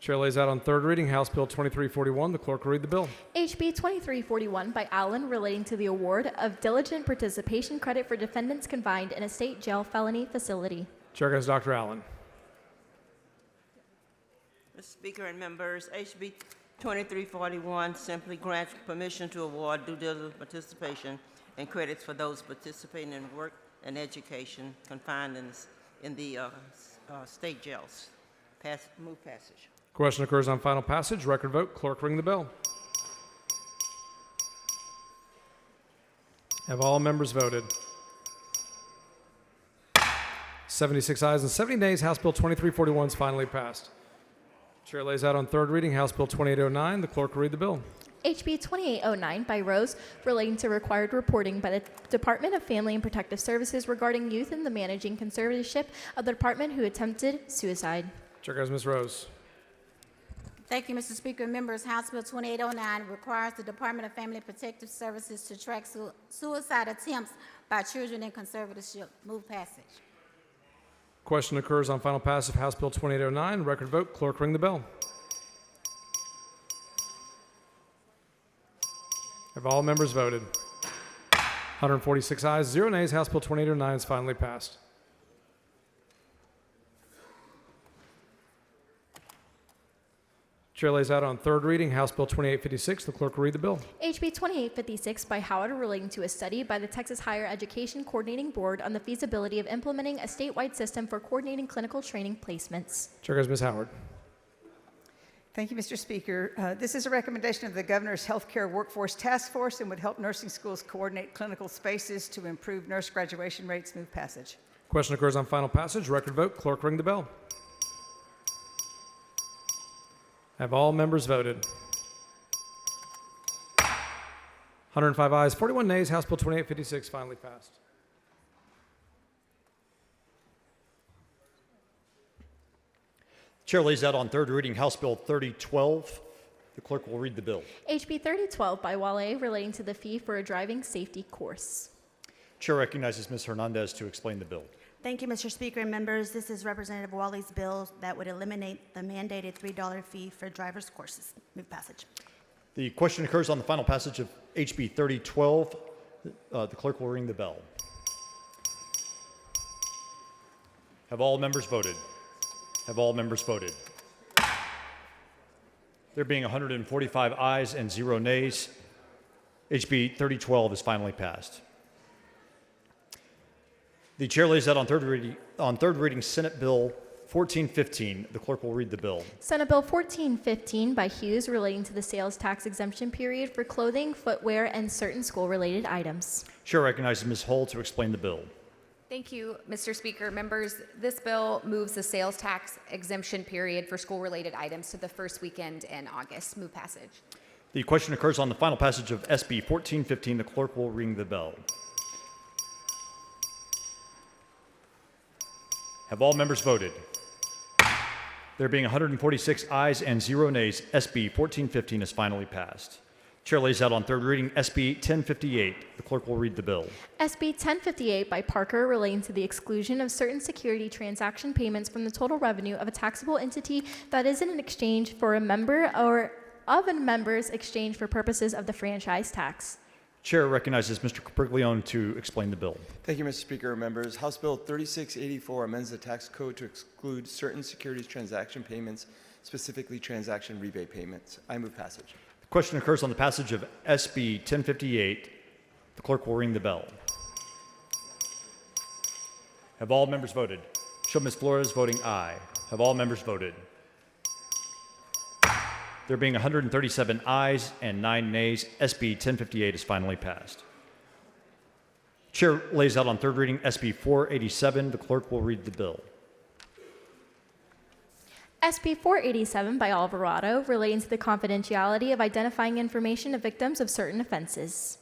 Chair lays out on third reading House Bill 2341. The clerk will read the bill. HB 2341 by Allen relating to the award of diligent participation credit for defendants confined in a state jail felony facility. Chair has Dr. Allen. Mr. Speaker and members, HB 2341 simply grants permission to award due diligence participation and credits for those participating in work and education confined in the state jails. Move passage. Question occurs on final passage. Record vote. Clerk ring the bell. Have all members voted? 76 ayes and 70 nays. House Bill 2341 is finally passed. Chair lays out on third reading House Bill 2809. The clerk will read the bill. HB 2809 by Rose relating to required reporting by the Department of Family and Protective Services regarding youth in the managing conservatorship of the department who attempted suicide. Chair has Ms. Rose. Thank you, Mr. Speaker. Members, House Bill 2809 requires the Department of Family and Protective Services to track suicide attempts by children in conservatorship. Move passage. Question occurs on final passage of House Bill 2809. Record vote. Clerk ring the bell. Have all members voted? 146 ayes, 0 nays. House Bill 2809 is finally passed. Chair lays out on third reading House Bill 2856. The clerk will read the bill. HB 2856 by Howard relating to a study by the Texas Higher Education Coordinating Board on the feasibility of implementing a statewide system for coordinating clinical training placements. Chair has Ms. Howard. Thank you, Mr. Speaker. This is a recommendation of the Governor's Healthcare Workforce Task Force and would help nursing schools coordinate clinical spaces to improve nurse graduation rates. Move passage. Question occurs on final passage. Record vote. Clerk ring the bell. Have all members voted? 105 ayes, 41 nays. House Bill 2856 finally passed. Chair lays out on third reading House Bill 3012. The clerk will read the bill. HB 3012 by Wale relating to the fee for a driving safety course. Chair recognizes Ms. Hernandez to explain the bill. Thank you, Mr. Speaker and members. This is Representative Wally's bill that would eliminate the mandated $3 fee for driver's courses. Move passage. The question occurs on the final passage of HB 3012. The clerk will ring the bell. Have all members voted? Have all members voted? There being 145 ayes and 0 nays, HB 3012 is finally passed. The chair lays out on third reading Senate Bill 1415. The clerk will read the bill. Senate Bill 1415 by Hughes relating to the sales tax exemption period for clothing, footwear, and certain school-related items. Chair recognizes Ms. Hull to explain the bill. Thank you, Mr. Speaker. Members, this bill moves the sales tax exemption period for school-related items to the first weekend in August. Move passage. The question occurs on the final passage of SB 1415. The clerk will ring the bell. Have all members voted? There being 146 ayes and 0 nays, SB 1415 is finally passed. Chair lays out on third reading SB 1058. The clerk will read the bill. SB 1058 by Parker relating to the exclusion of certain security transaction payments from the total revenue of a taxable entity that is in exchange for a member or of a member's exchange for purposes of the franchise tax. Chair recognizes Mr. Capriglione to explain the bill. Thank you, Mr. Speaker. Members, House Bill 3684 amends the tax code to exclude certain securities transaction payments, specifically transaction rebate payments. I move passage. The question occurs on the passage of SB 1058. The clerk will ring the bell. Have all members voted? Show Ms. Flores voting aye. Have all members voted? There being 137 ayes and 9 nays, SB 1058 is finally passed. Chair lays out on third reading SB 487. The clerk will read the bill. SB 487 by Alvarado relating to the confidentiality of identifying information of victims of certain offenses.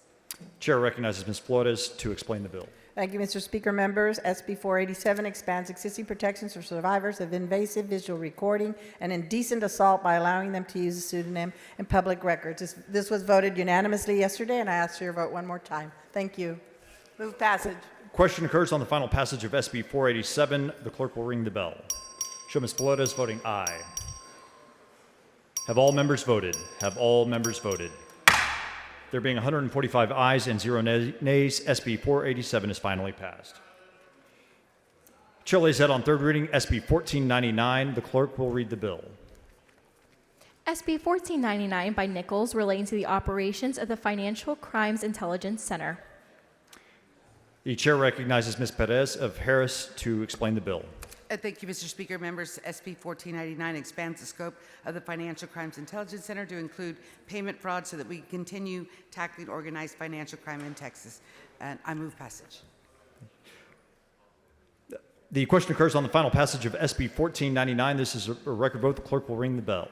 Chair recognizes Ms. Flores to explain the bill. Thank you, Mr. Speaker. Members, SB 487 expands existing protections for survivors of invasive visual recording and indecent assault by allowing them to use a pseudonym in public records. This was voted unanimously yesterday, and I ask for your vote one more time. Thank you. Move passage. Question occurs on the final passage of SB 487. The clerk will ring the bell. Show Ms. Flores voting aye. Have all members voted? Have all members voted? There being 145 ayes and 0 nays, SB 487 is finally passed. Chair lays out on third reading SB 1499. The clerk will read the bill. SB 1499 by Nichols relating to the operations of the Financial Crimes Intelligence Center. The chair recognizes Ms. Perez of Harris to explain the bill. Thank you, Mr. Speaker. Members, SB 1499 expands the scope of the Financial Crimes Intelligence Center to include payment fraud so that we can continue tackling organized financial crime in Texas. And I move passage. The question occurs on the final passage of SB 1499. This is a record vote. The clerk will ring the bell.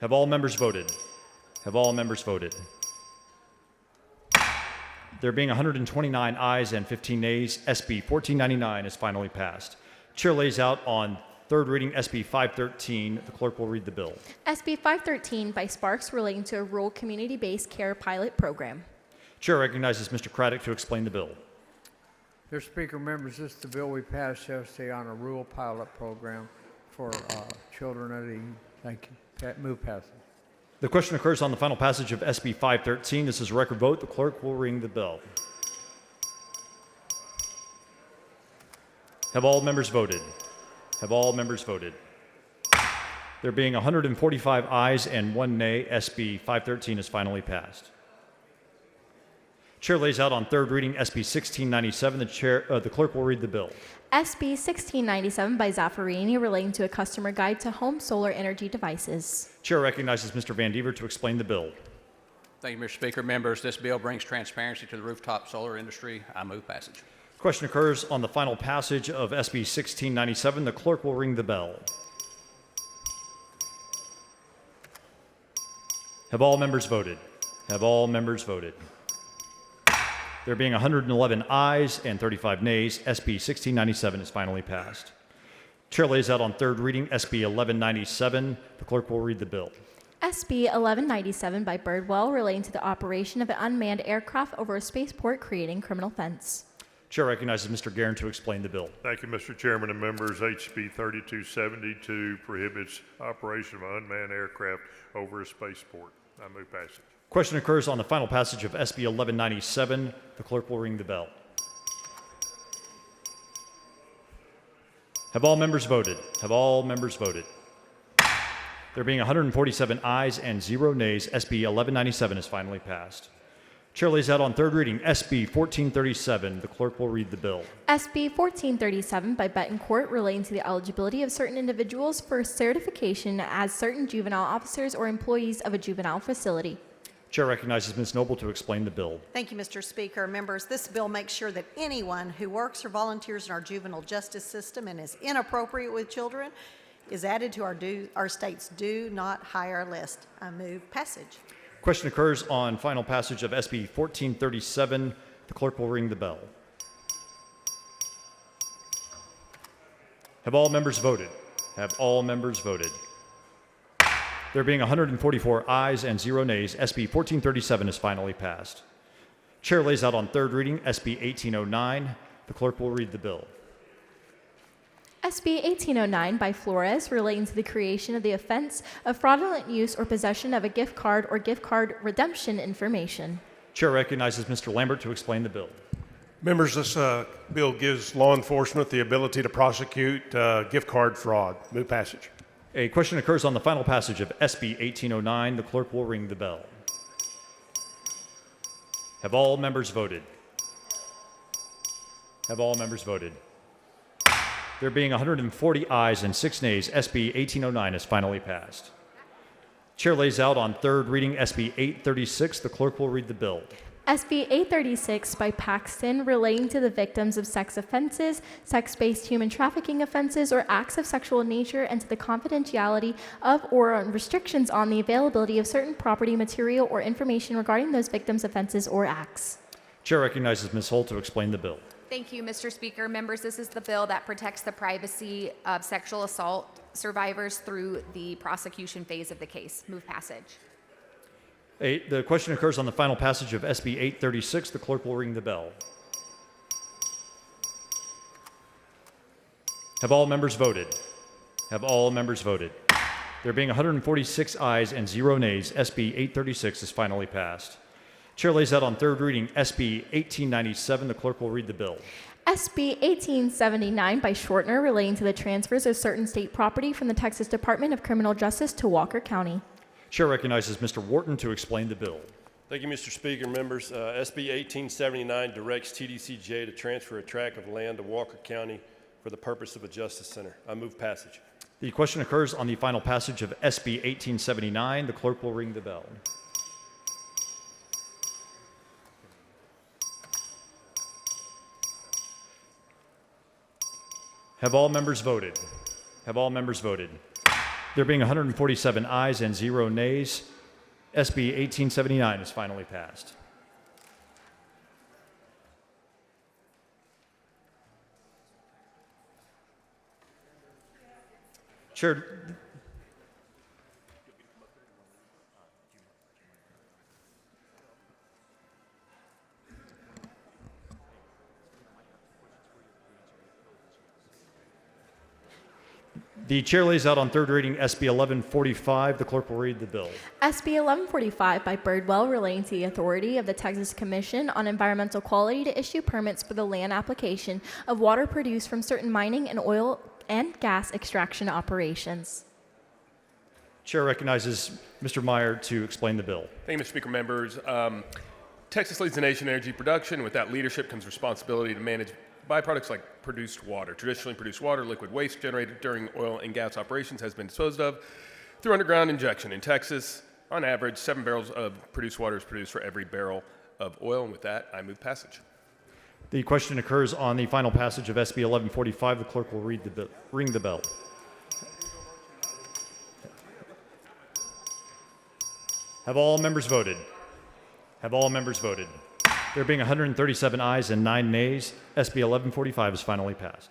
Have all members voted? Have all members voted? There being 129 ayes and 15 nays, SB 1499 is finally passed. Chair lays out on third reading SB 513. The clerk will read the bill. SB 513 by Sparks relating to a rural community-based care pilot program. Chair recognizes Mr. Craddock to explain the bill. Mr. Speaker, members, this is the bill we passed yesterday on a rural pilot program for children at ease. Thank you. Move passage. The question occurs on the final passage of SB 513. This is a record vote. The clerk will ring the bell. Have all members voted? Have all members voted? There being 145 ayes and 1 nay, SB 513 is finally passed. Chair lays out on third reading SB 1697. The clerk will read the bill. SB 1697 by Zaffarini relating to a customer guide to home solar energy devices. Chair recognizes Mr. Van Dever to explain the bill. Thank you, Mr. Speaker. Members, this bill brings transparency to the rooftop solar industry. I move passage. Question occurs on the final passage of SB 1697. The clerk will ring the bell. Have all members voted? Have all members voted? There being 111 ayes and 35 nays, SB 1697 is finally passed. Chair lays out on third reading SB 1197. The clerk will read the bill. SB 1197 by Birdwell relating to the operation of an unmanned aircraft over a spaceport creating criminal fence. Chair recognizes Mr. Guerin to explain the bill. Thank you, Mr. Chairman and members. HB 3272 prohibits operation of an unmanned aircraft over a spaceport. I move passage. Question occurs on the final passage of SB 1197. The clerk will ring the bell. Have all members voted? Have all members voted? There being 147 ayes and 0 nays, SB 1197 is finally passed. Chair lays out on third reading SB 1437. The clerk will read the bill. SB 1437 by Betancourt relating to the eligibility of certain individuals for certification as certain juvenile officers or employees of a juvenile facility. Chair recognizes Ms. Noble to explain the bill. Thank you, Mr. Speaker. Members, this bill makes sure that anyone who works or volunteers in our juvenile justice system and is inappropriate with children is added to our state's do not hire list. I move passage. Question occurs on final passage of SB 1437. The clerk will ring the bell. Have all members voted? Have all members voted? There being 144 ayes and 0 nays, SB 1437 is finally passed. Chair lays out on third reading SB 1809. The clerk will read the bill. SB 1809 by Flores relating to the creation of the offense of fraudulent use or possession of a gift card or gift card redemption information. Chair recognizes Mr. Lambert to explain the bill. Members, this bill gives law enforcement the ability to prosecute gift card fraud. Move passage. A question occurs on the final passage of SB 1809. The clerk will ring the bell. Have all members voted? Have all members voted? There being 140 ayes and 6 nays, SB 1809 is finally passed. Chair lays out on third reading SB 836. The clerk will read the bill. SB 836 by Paxton relating to the victims of sex offenses, sex-based human trafficking offenses, or acts of sexual nature and to the confidentiality of or on restrictions on the availability of certain property, material, or information regarding those victims' offenses or acts. Chair recognizes Ms. Holt to explain the bill. Thank you, Mr. Speaker. Members, this is the bill that protects the privacy of sexual assault survivors through the prosecution phase of the case. Move passage. The question occurs on the final passage of SB 836. The clerk will ring the bell. Have all members voted? Have all members voted? There being 146 ayes and 0 nays, SB 836 is finally passed. Chair lays out on third reading SB 1897. The clerk will read the bill. SB 1879 by Shortner relating to the transfers of certain state property from the Texas Department of Criminal Justice to Walker County. Chair recognizes Mr. Wharton to explain the bill. Thank you, Mr. Speaker. Members, SB 1879 directs TDCJ to transfer a tract of land to Walker County for the purpose of a justice center. I move passage. The question occurs on the final passage of SB 1879. The clerk will ring the bell. Have all members voted? Have all members voted? There being 147 ayes and 0 nays, SB 1879 is finally passed. Chair, the chair lays out on third reading SB 1145. The clerk will read the bill. SB 1145 by Birdwell relating to the authority of the Texas Commission on Environmental Quality to issue permits for the land application of water produced from certain mining and oil and gas extraction operations. Chair recognizes Mr. Meyer to explain the bill. Thank you, Mr. Speaker. Members, Texas leads the nation in energy production. With that leadership comes responsibility to manage byproducts like produced water. Traditionally produced water, liquid waste generated during oil and gas operations has been disposed of through underground injection. In Texas, on average, 7 barrels of produced water is produced for every barrel of oil. And with that, I move passage. The question occurs on the final passage of SB 1145. The clerk will ring the bell. Have all members voted? Have all members voted? There being 137 ayes and 9 nays, SB 1145 is finally passed.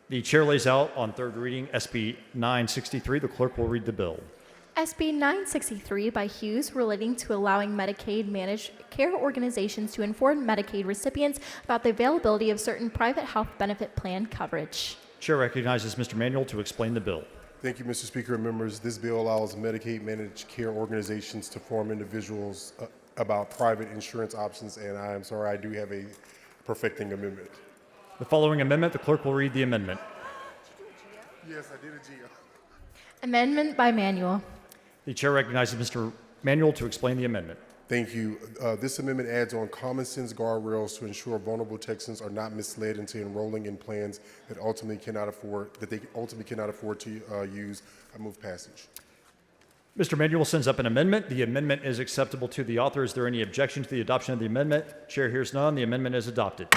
The chair lays out on third reading SB 963. The clerk will read the bill. SB 963 by Hughes relating to allowing Medicaid managed care organizations to inform Medicaid recipients about the availability of certain private health benefit plan coverage. Chair recognizes Mr. Manuel to explain the bill. Thank you, Mr. Speaker and members. This bill allows Medicaid managed care organizations to inform individuals about private insurance options, and I am sorry, I do have a perfecting amendment. The following amendment, the clerk will read the amendment. Yes, I did a GO. Amendment by Manuel. The chair recognizes Mr. Manuel to explain the amendment. Thank you. This amendment adds on common sense guardrails to ensure vulnerable Texans are not misled into enrolling in plans that they ultimately cannot afford to use. I move passage. Mr. Manuel sends up an amendment. The amendment is acceptable to the author. Is there any objection to the adoption of the amendment? Chair hears none. The amendment is adopted.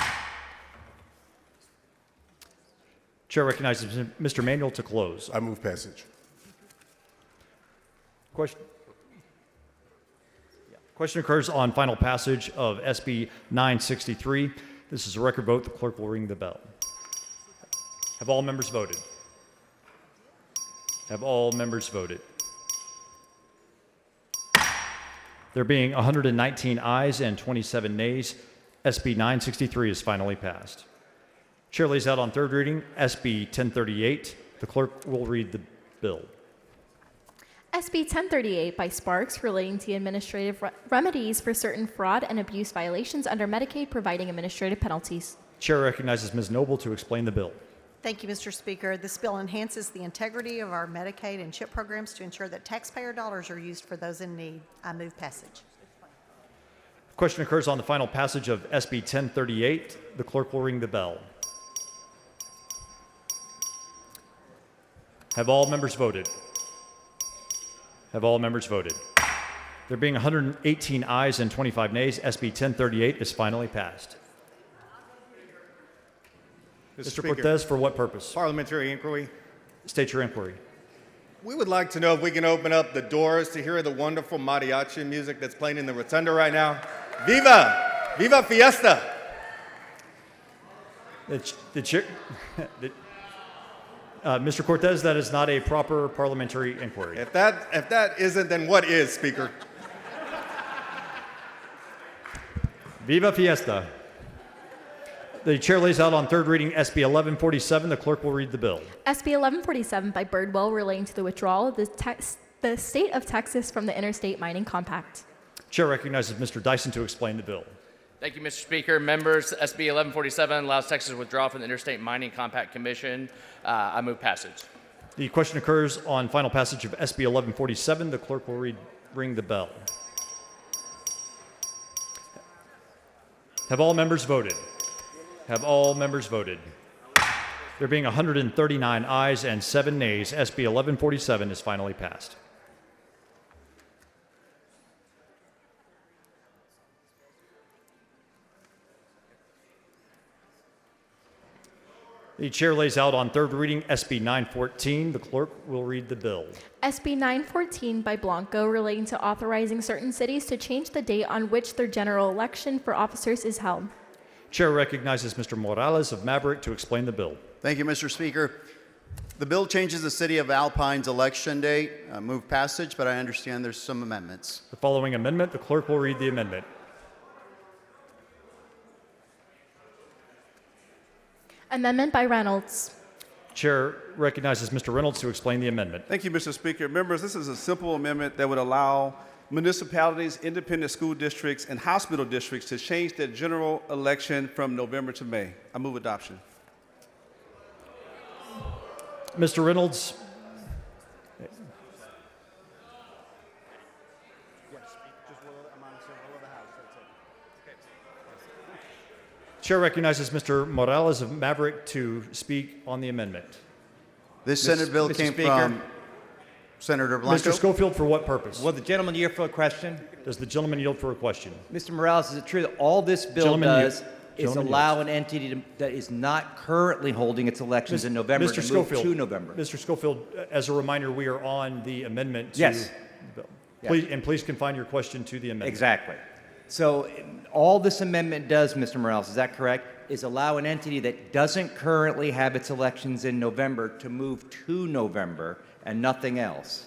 Chair recognizes Mr. Manuel to close. I move passage. Question occurs on final passage of SB 963. This is a record vote. The clerk will ring the bell. Have all members voted? Have all members voted? There being 119 ayes and 27 nays, SB 963 is finally passed. Chair lays out on third reading SB 1038. The clerk will read the bill. SB 1038 by Sparks relating to administrative remedies for certain fraud and abuse violations under Medicaid, providing administrative penalties. Chair recognizes Ms. Noble to explain the bill. Thank you, Mr. Speaker. This bill enhances the integrity of our Medicaid and CHIP programs to ensure that taxpayer dollars are used for those in need. I move passage. Question occurs on the final passage of SB 1038. The clerk will ring the bell. Have all members voted? Have all members voted? There being 118 ayes and 25 nays, SB 1038 is finally passed. Mr. Speaker, Cortez, for what purpose? Parliamentary inquiry. State your inquiry. We would like to know if we can open up the doors to hear the wonderful mariachi music that's playing in the rotunda right now. Viva! Viva Fiesta! The chair, Mr. Cortez, that is not a proper parliamentary inquiry. If that isn't, then what is, Speaker? Viva Fiesta. The chair lays out on third reading SB 1147. The clerk will read the bill. SB 1147 by Birdwell relating to the withdrawal of the state of Texas from the Interstate Mining Compact. Chair recognizes Mr. Dyson to explain the bill. Thank you, Mr. Speaker. Members, SB 1147 allows Texas to withdraw from the Interstate Mining Compact Commission. I move passage. The question occurs on final passage of SB 1147. The clerk will ring the bell. Have all members voted? Have all members voted? There being 139 ayes and 7 nays, SB 1147 is finally passed. The chair lays out on third reading SB 914. The clerk will read the bill. SB 914 by Blanco relating to authorizing certain cities to change the date on which their general election for officers is held. Chair recognizes Mr. Morales of Maverick to explain the bill. Thank you, Mr. Speaker. The bill changes the city of Alpine's election date. I move passage, but I understand there's some amendments. The following amendment, the clerk will read the amendment. Amendment by Reynolds. Chair recognizes Mr. Reynolds to explain the amendment. Thank you, Mr. Speaker. Members, this is a simple amendment that would allow municipalities, independent school districts, and hospital districts to change their general election from November to May. I move adoption. Mr. Reynolds. Chair recognizes Mr. Morales of Maverick to speak on the amendment. This Senate bill Mr. came Speaker. from Senator Blanco. Mr. Schofield, for what purpose? Will the gentleman yield for a question? Does the gentleman yield for a question? Mr. Morales, is it true that all this bill Gentleman does is Gentleman allow an entity that is not currently holding its elections in November Mr. to move Schofield, to November? Mr. Schofield, as a reminder, we are on the amendment to Yes. the bill. Yes. Please, and please confine your question to the amendment. Exactly. So all this amendment does, Mr. Morales, is that correct, is allow an entity that doesn't currently have its elections in November to move to November and nothing else.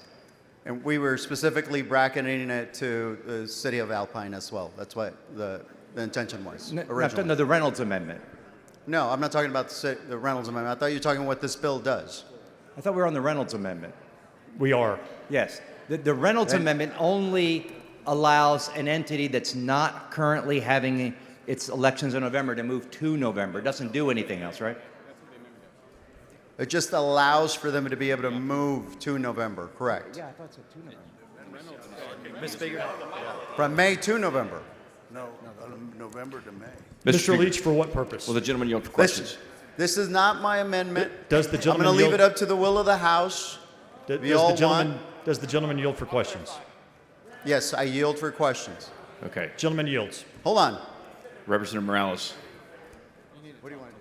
And we were specifically bracketing it to the city of Alpine as well. That's what the intention was originally. No, the Reynolds amendment. No, I'm not talking about the Reynolds amendment. I thought you were talking what this bill does. I thought we were on the Reynolds amendment. We are. Yes. The Reynolds Then- amendment only allows an entity that's not currently having its elections in November to move to November. It doesn't do anything else, right? It just allows for them to be able to move to November, correct? Yeah, I thought so, to November. Mr. Speaker. From May to November. No, November to May. Mr. Leach, for what purpose? Will the gentleman yield for questions? This is not my amendment. Does the I'm gentleman going to leave yield- it up to the will of the House. Does We all the gentleman, want- does the gentleman yield for questions? Yes, I yield for questions. Okay. Gentleman yields. Hold on. Representative Morales. What do you want to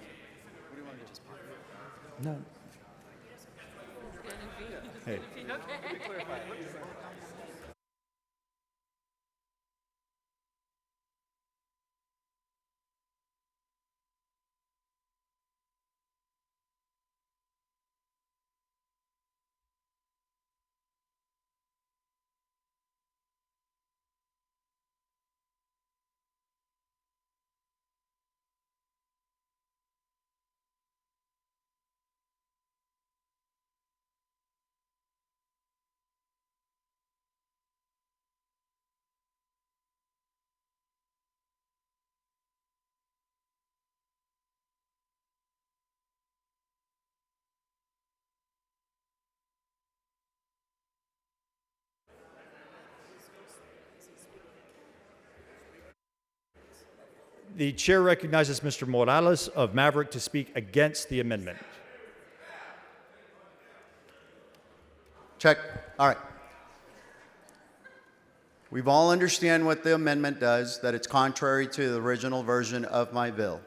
do? No. Hey. The chair recognizes Mr. Morales of Maverick to speak against the amendment. Check. All right. We've all understand what the amendment does, that it's contrary to the original version of my bill.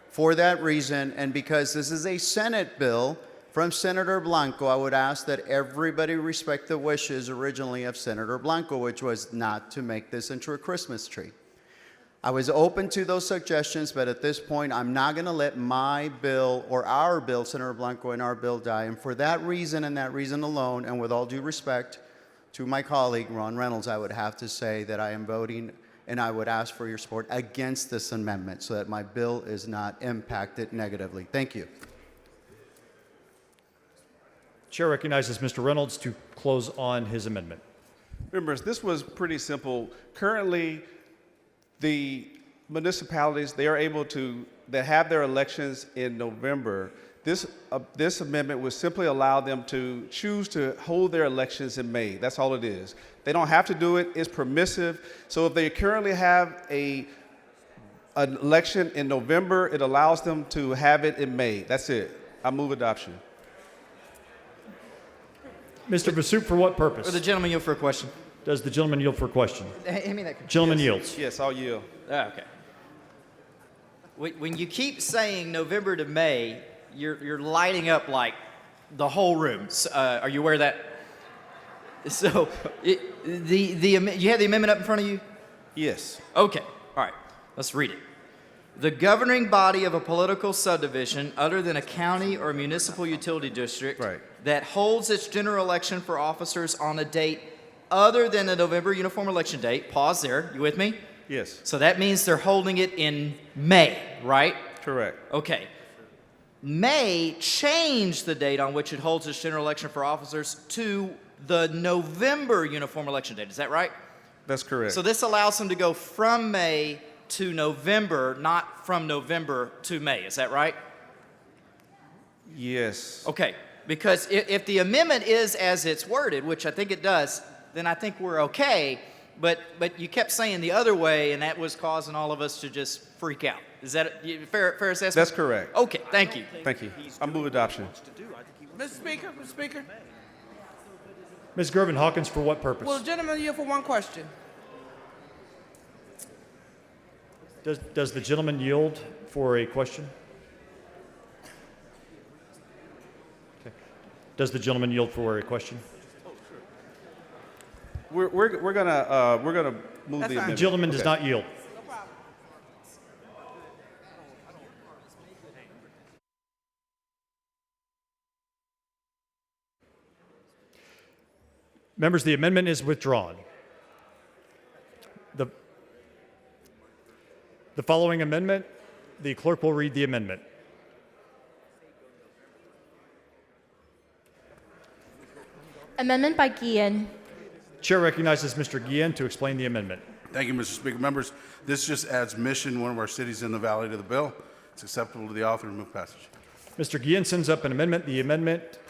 For that reason, and because this is a Senate bill from Senator Blanco, I would ask that everybody respect the wishes originally of Senator Blanco, which was not to make this into a Christmas tree. I was open to those suggestions, but at this point, I'm not going to let my bill or our bill, Senator Blanco and our bill, die. And for that reason and that reason alone, and with all due respect to my colleague, Ron Reynolds, I would have to say that I am voting, and I would ask for your support against this amendment so that my bill is not impacted negatively. Thank you. Chair recognizes Mr. Reynolds to close on his amendment. Members, this was pretty simple. Currently, the municipalities, they are able to, that have their elections in November, this amendment would simply allow them to choose to hold their elections in May. That's all it is. They don't have to do it. It's permissive. So if they currently have an election in November, it allows them to have it in May. That's it. I move adoption. Mr. Vasup, for what purpose? Will the gentleman yield for a question? Does the gentleman yield for a question? Hand me that. Gentleman yields. Yes, I'll yield. Okay. When you keep saying November to May, you're lighting up like the whole room. Are you aware of that? So, you have the amendment up in front of you? Yes. Okay. All right. Let's read it. The governing body of a political subdivision other than a county or municipal utility district that holds its general election for officers on a date other than the November uniform election date. Pause there. You with me? Yes. So that means they're holding it in May, right? Correct. Okay. May change the date on which it holds its general election for officers to the November uniform election date. Is that right? That's correct. So this allows them to go from May to November, not from November to May. Is that right? Yes. Okay. Because if the amendment is as it's worded, which I think it does, then I think we're okay. But you kept saying the other way, and that was causing all of us to just freak out. Is that a fair assessment? That's correct. Okay, thank you. Thank you. I move adoption. Mr. Speaker. Ms. Gervin Hawkins, for what purpose? Will the gentleman yield for one question? Does the gentleman yield for a question? Okay. Does the gentleman yield for a question? We're gonna move the amendment. The gentleman does not yield. Members, the amendment is withdrawn. The following amendment, the clerk will read the amendment. Amendment by Guillen. Chair recognizes Mr. Guillen to explain the amendment. Thank you, Mr. Speaker. Members, this just adds Mission, one of our cities in the valley, to the bill. It's acceptable to the author and move passage. Mr. Guillen sends up an amendment. The amendment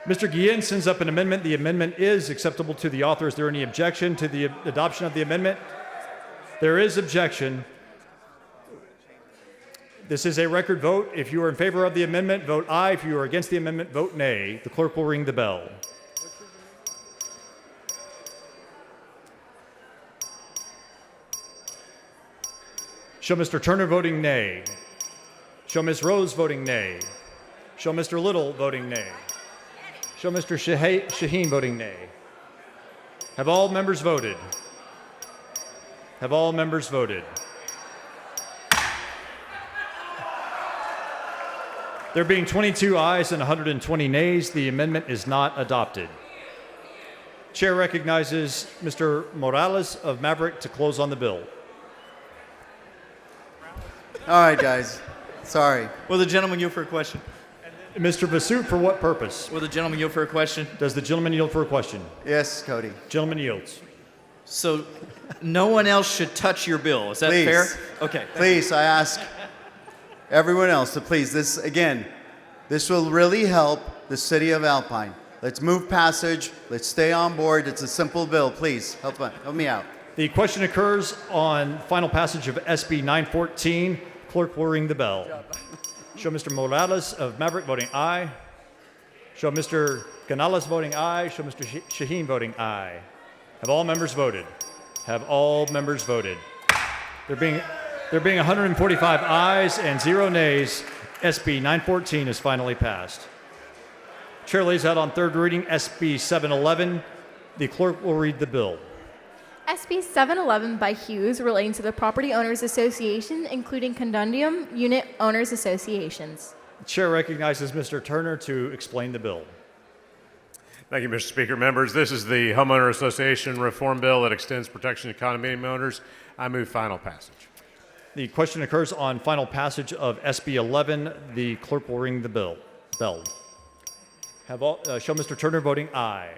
Mr. Guillen sends up an amendment. The amendment is acceptable to the author. Is there any objection to the adoption of the amendment? There is objection. This is a record vote. If you are in favor of the amendment, vote aye. If you are against the amendment, vote nay. The clerk will ring the bell. Show Mr. Turner voting nay. Show Ms. Rose voting nay. Show Mr. Little voting nay. Show Mr. Shaheen voting nay. Have all members voted? Have all members voted? There being 22 ayes and 120 nays, the amendment is not adopted. Chair recognizes Mr. Morales of Maverick to close on the bill. All right, guys. Sorry. Will the gentleman yield for a question? Mr. Vasup, for what purpose? Will the gentleman yield for a question? Does the gentleman yield for a question? Yes, Cody. Gentleman yields. So no one else should touch your bill. Is that Please. fair? Okay. Please, I ask everyone else to please. This will really help the city of Alpine. Let's move passage. Let's stay on board. It's a simple bill. Please help me out. The question occurs on final passage of SB 914. Clerk will ring the bell. Show Mr. Morales of Maverick voting aye. Show Mr. Canales voting aye. Show Mr. Shaheen voting aye. Have all members voted? Have all members voted? There being 145 ayes and 0 nays, SB 914 is finally passed. Chair lays out on third reading SB 711. The clerk will read the bill. SB 711 by Hughes relating to the Property Owners Association, including condominium unit owners associations. The chair recognizes Mr. Turner to explain the bill. Thank you, Mr. Speaker. Members, this is the Homeowner Association Reform Bill that extends protection to condominium owners. I move final passage. The question occurs on final passage of SB 11. The clerk will ring the bell. Show Mr. Turner voting aye.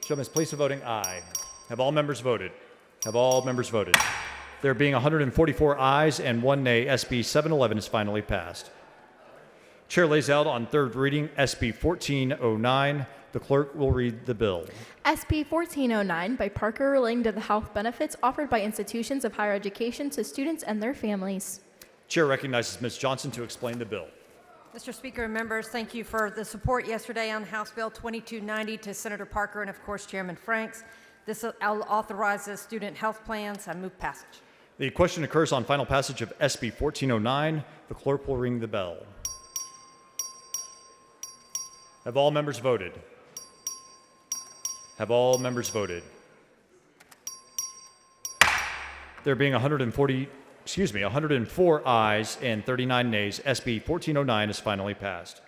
Show Ms. Pleasa voting aye. Have all members voted? Have all members voted? There being 144 ayes and 1 nay, SB 711 is finally passed. Chair lays out on third reading SB 1409. The clerk will read the bill. SB 1409 by Parker relating to the health benefits offered by institutions of higher education to students and their families. Chair recognizes Ms. Johnson to explain the bill. Mr. Speaker and members, thank you for the support yesterday on House Bill 2290 to Senator Parker and, of course, Chairman Franks. This authorizes student health plans. I move passage. The question occurs on final passage of SB 1409. The clerk will ring the bell. Have all members voted? Have all members voted? There being 104 ayes and 39 nays, SB 1409 is finally passed.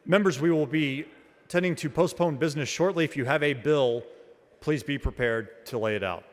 Members, we will be tending to postpone business shortly. If you have a bill, please be prepared to lay it out.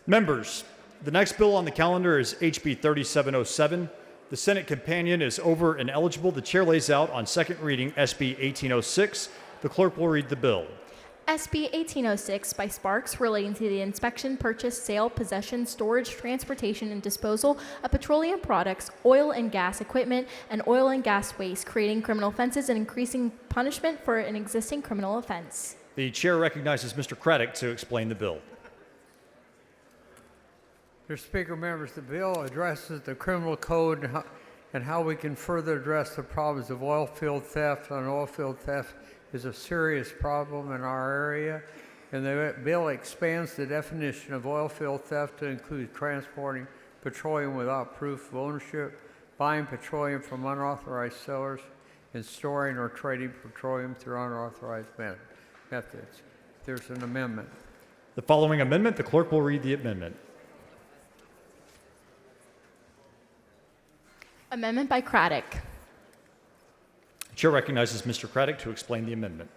Members, the next bill on the calendar is HB 3707. The Senate companion is over and eligible. The chair lays out on second reading SB 1806. The clerk will read the bill. SB 1806 by Sparks relating to the inspection, purchase, sale, possession, storage, transportation, and disposal of petroleum products, oil and gas equipment, and oil and gas waste, creating criminal offenses and increasing punishment for an existing criminal offense. The chair recognizes Mr. Craddock to explain the bill. Mr. Speaker, members, the bill addresses the criminal code and how we can further address the problems of oil field theft. And oil field theft is a serious problem in our area. And the bill expands the definition of oil field theft to include transporting petroleum without proof of ownership, buying petroleum from unauthorized sellers, and storing or trading petroleum through unauthorized methods. There's an amendment. The following amendment, the clerk will read the amendment. Amendment by Craddock. Chair recognizes Mr. Craddock to explain the amendment.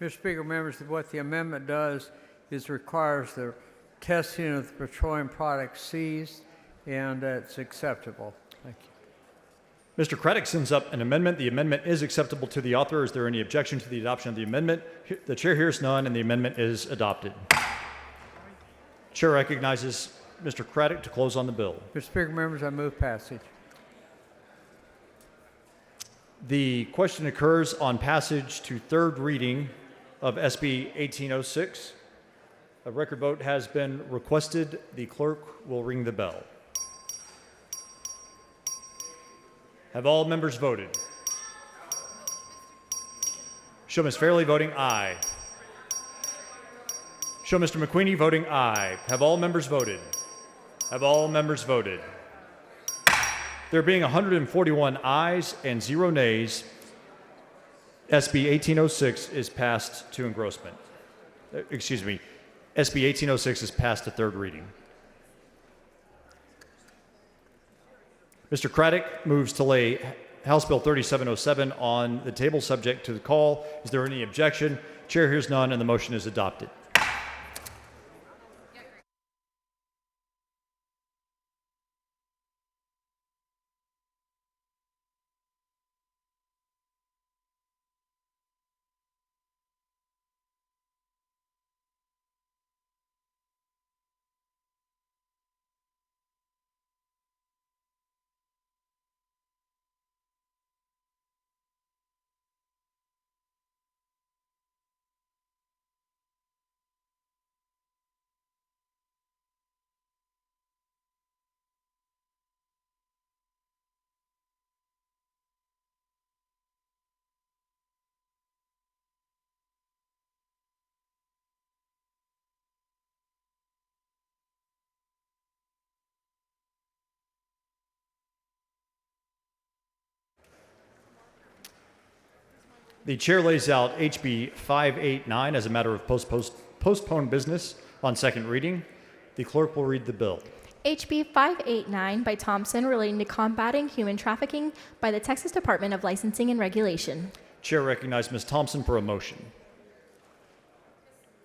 Mr. Speaker, members, what the amendment does is requires the testing of the petroleum products seized, and it's acceptable. Thank you. Mr. Craddock sends up an amendment. The amendment is acceptable to the author. Is there any objection to the adoption of the amendment? The chair hears none, and the amendment is adopted. Chair recognizes Mr. Craddock to close on the bill. Mr. Speaker, members, I move passage. The question occurs on passage to third reading of SB 1806. A record vote has been requested. The clerk will ring the bell. Have all members voted? Show Ms. Fairley voting aye. Show Mr. McQueenie voting aye. Have all members voted? Have all members voted? There being 141 ayes and 0 nays, SB 1806 is passed to engrossment. Excuse me, SB 1806 is passed to third reading. Mr. Craddock moves to lay House Bill 3707 on the table subject to the call. Is there any objection? Chair hears none, and the motion is adopted. The chair lays out HB 589 as a matter of postponed business on second reading. The clerk will read the bill. HB 589 by Thompson relating to combating human trafficking by the Texas Department of Licensing and Regulation. Chair recognizes Ms. Thompson for a motion.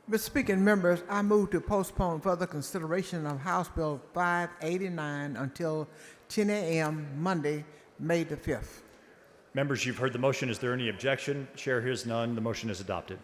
Mr. Speaker and members, I move to postpone further consideration of House Bill 589 until 10 a.m. Monday, May the 5th. Members, you've heard the motion. Is there any objection? Chair hears none. The motion is adopted.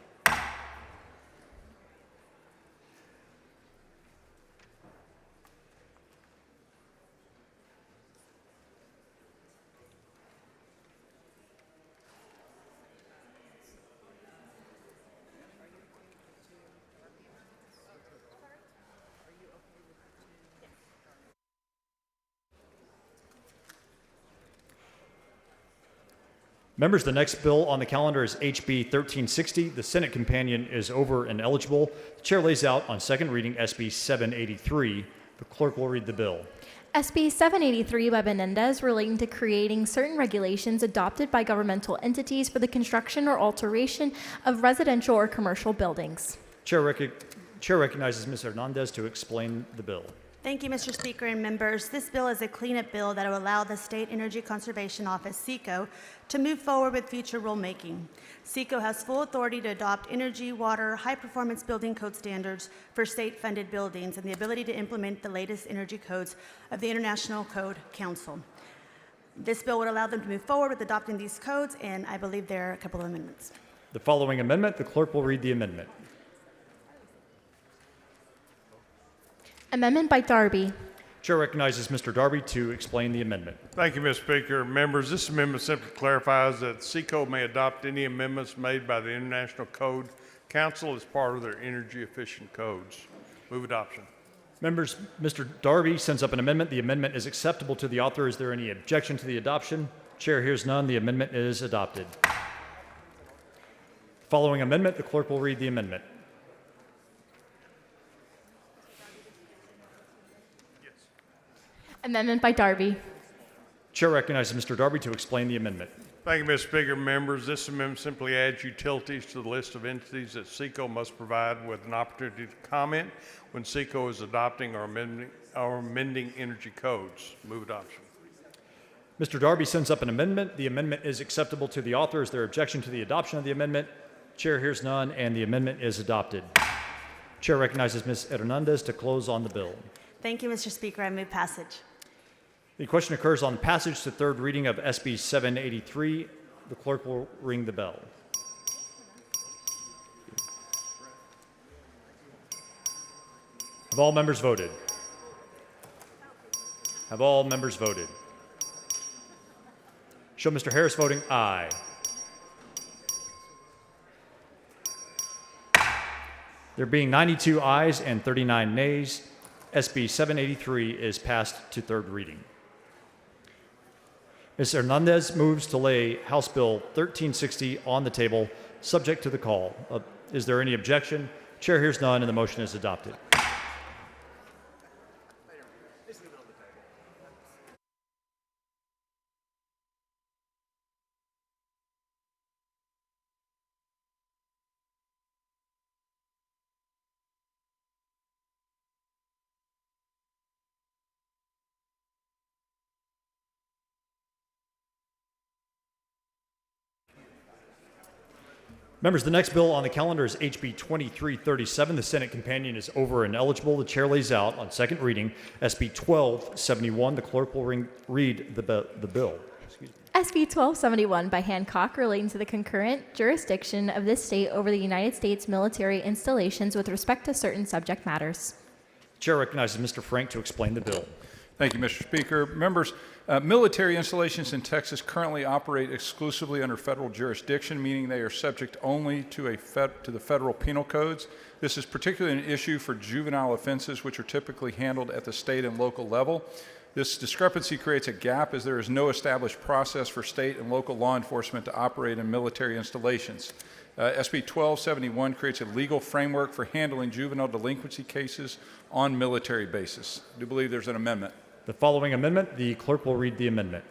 Members, the next bill on the calendar is HB 1360. The Senate companion is over and eligible. The chair lays out on second reading SB 783. The clerk will read the bill. SB 783 by Menendez relating to creating certain regulations adopted by governmental entities for the construction or alteration of residential or commercial buildings. Chair recognizes Ms. Hernandez to explain the bill. Thank you, Mr. Speaker and members. This bill is a cleanup bill that will allow the State Energy Conservation Office, SECO, to move forward with future rulemaking. SECO has full authority to adopt energy, water, high-performance building code standards for state-funded buildings and the ability to implement the latest energy codes of the International Code Council. This bill would allow them to move forward with adopting these codes, and I believe there are a couple of amendments. The following amendment, the clerk will read the amendment. Amendment by Darby. Chair recognizes Mr. Darby to explain the amendment. Thank you, Mr. Speaker. Members, this amendment simply clarifies that SECO may adopt any amendments made by the International Code Council as part of their energy efficient codes. Move adoption. Members, Mr. Darby sends up an amendment. The amendment is acceptable to the author. Is there any objection to the adoption? Chair hears none. The amendment is adopted. Following amendment, the clerk will read the amendment. Amendment by Darby. Chair recognizes Mr. Darby to explain the amendment. Thank you, Mr. Speaker. Members, this amendment simply adds utilities to the list of entities that SECO must provide with an opportunity to comment when SECO is adopting or amending energy codes. Move adoption. Mr. Darby sends up an amendment. The amendment is acceptable to the author. Is there objection to the adoption of the amendment? Chair hears none, and the amendment is adopted. Chair recognizes Ms. Hernandez to close on the bill. Thank you, Mr. Speaker. I move passage. The question occurs on passage to third reading of SB 783. The clerk will ring the bell. Have all members voted? Have all members voted? Show Mr. Harris voting aye. There being 92 ayes and 39 nays, SB 783 is passed to third reading. Ms. Hernandez moves to lay House Bill 1360 on the table, subject to the call. Is there any objection? Chair hears none, and the motion is adopted. Members, the next bill on the calendar is HB 2337. The Senate companion is over and eligible. The chair lays out on second reading SB 1271. The clerk will read the bill. SB 1271 by Hancock relating to the concurrent jurisdiction of this state over the United States military installations with respect to certain subject matters. The chair recognizes Mr. Frank to explain the bill. Thank you, Mr. Speaker. Members, military installations in Texas currently operate exclusively under federal jurisdiction, meaning they are subject only to the federal penal codes. This is particularly an issue for juvenile offenses, which are typically handled at the state and local level. This discrepancy creates a gap as there is no established process for state and local law enforcement to operate in military installations. SB 1271 creates a legal framework for handling juvenile delinquency cases on military bases. I do believe there's an amendment. The following amendment, the clerk will read the amendment.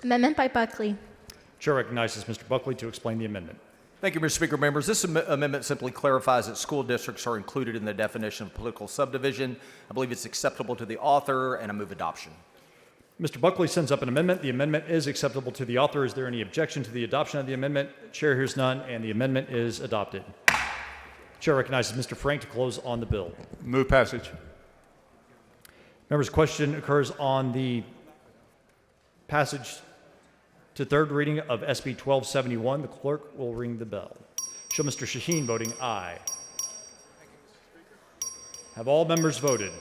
Amendment by Buckley. Chair recognizes Mr. Buckley to explain the amendment. Thank you, Mr. Speaker. Members, this amendment simply clarifies that school districts are included in the definition of political subdivision. I believe it's acceptable to the author, and I move adoption. Mr. Buckley sends up an amendment. The amendment is acceptable to the author. Is there any objection to the adoption of the amendment? Chair hears none, and the amendment is adopted. Chair recognizes Mr. Frank to close on the bill. Move passage. Members, question occurs on the passage to third reading of SB 1271. The clerk will ring the bell. Show Mr. Shaheen voting aye. Have all members voted?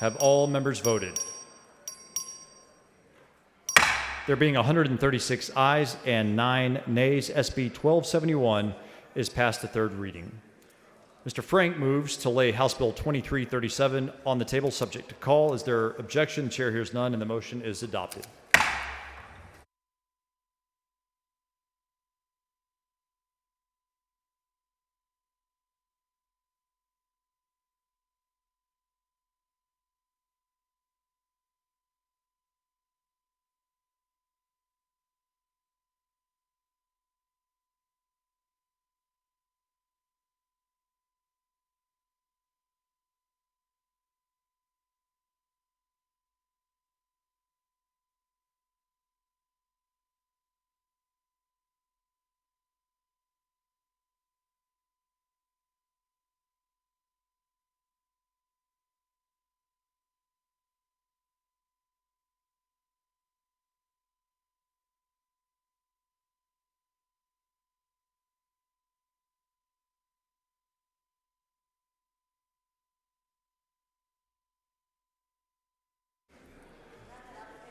Have all members voted? There being 136 ayes and 9 nays, SB 1271 is passed to third reading. Mr. Frank moves to lay House Bill 2337 on the table, subject to call. Is there objection? Chair hears none, and the motion is adopted.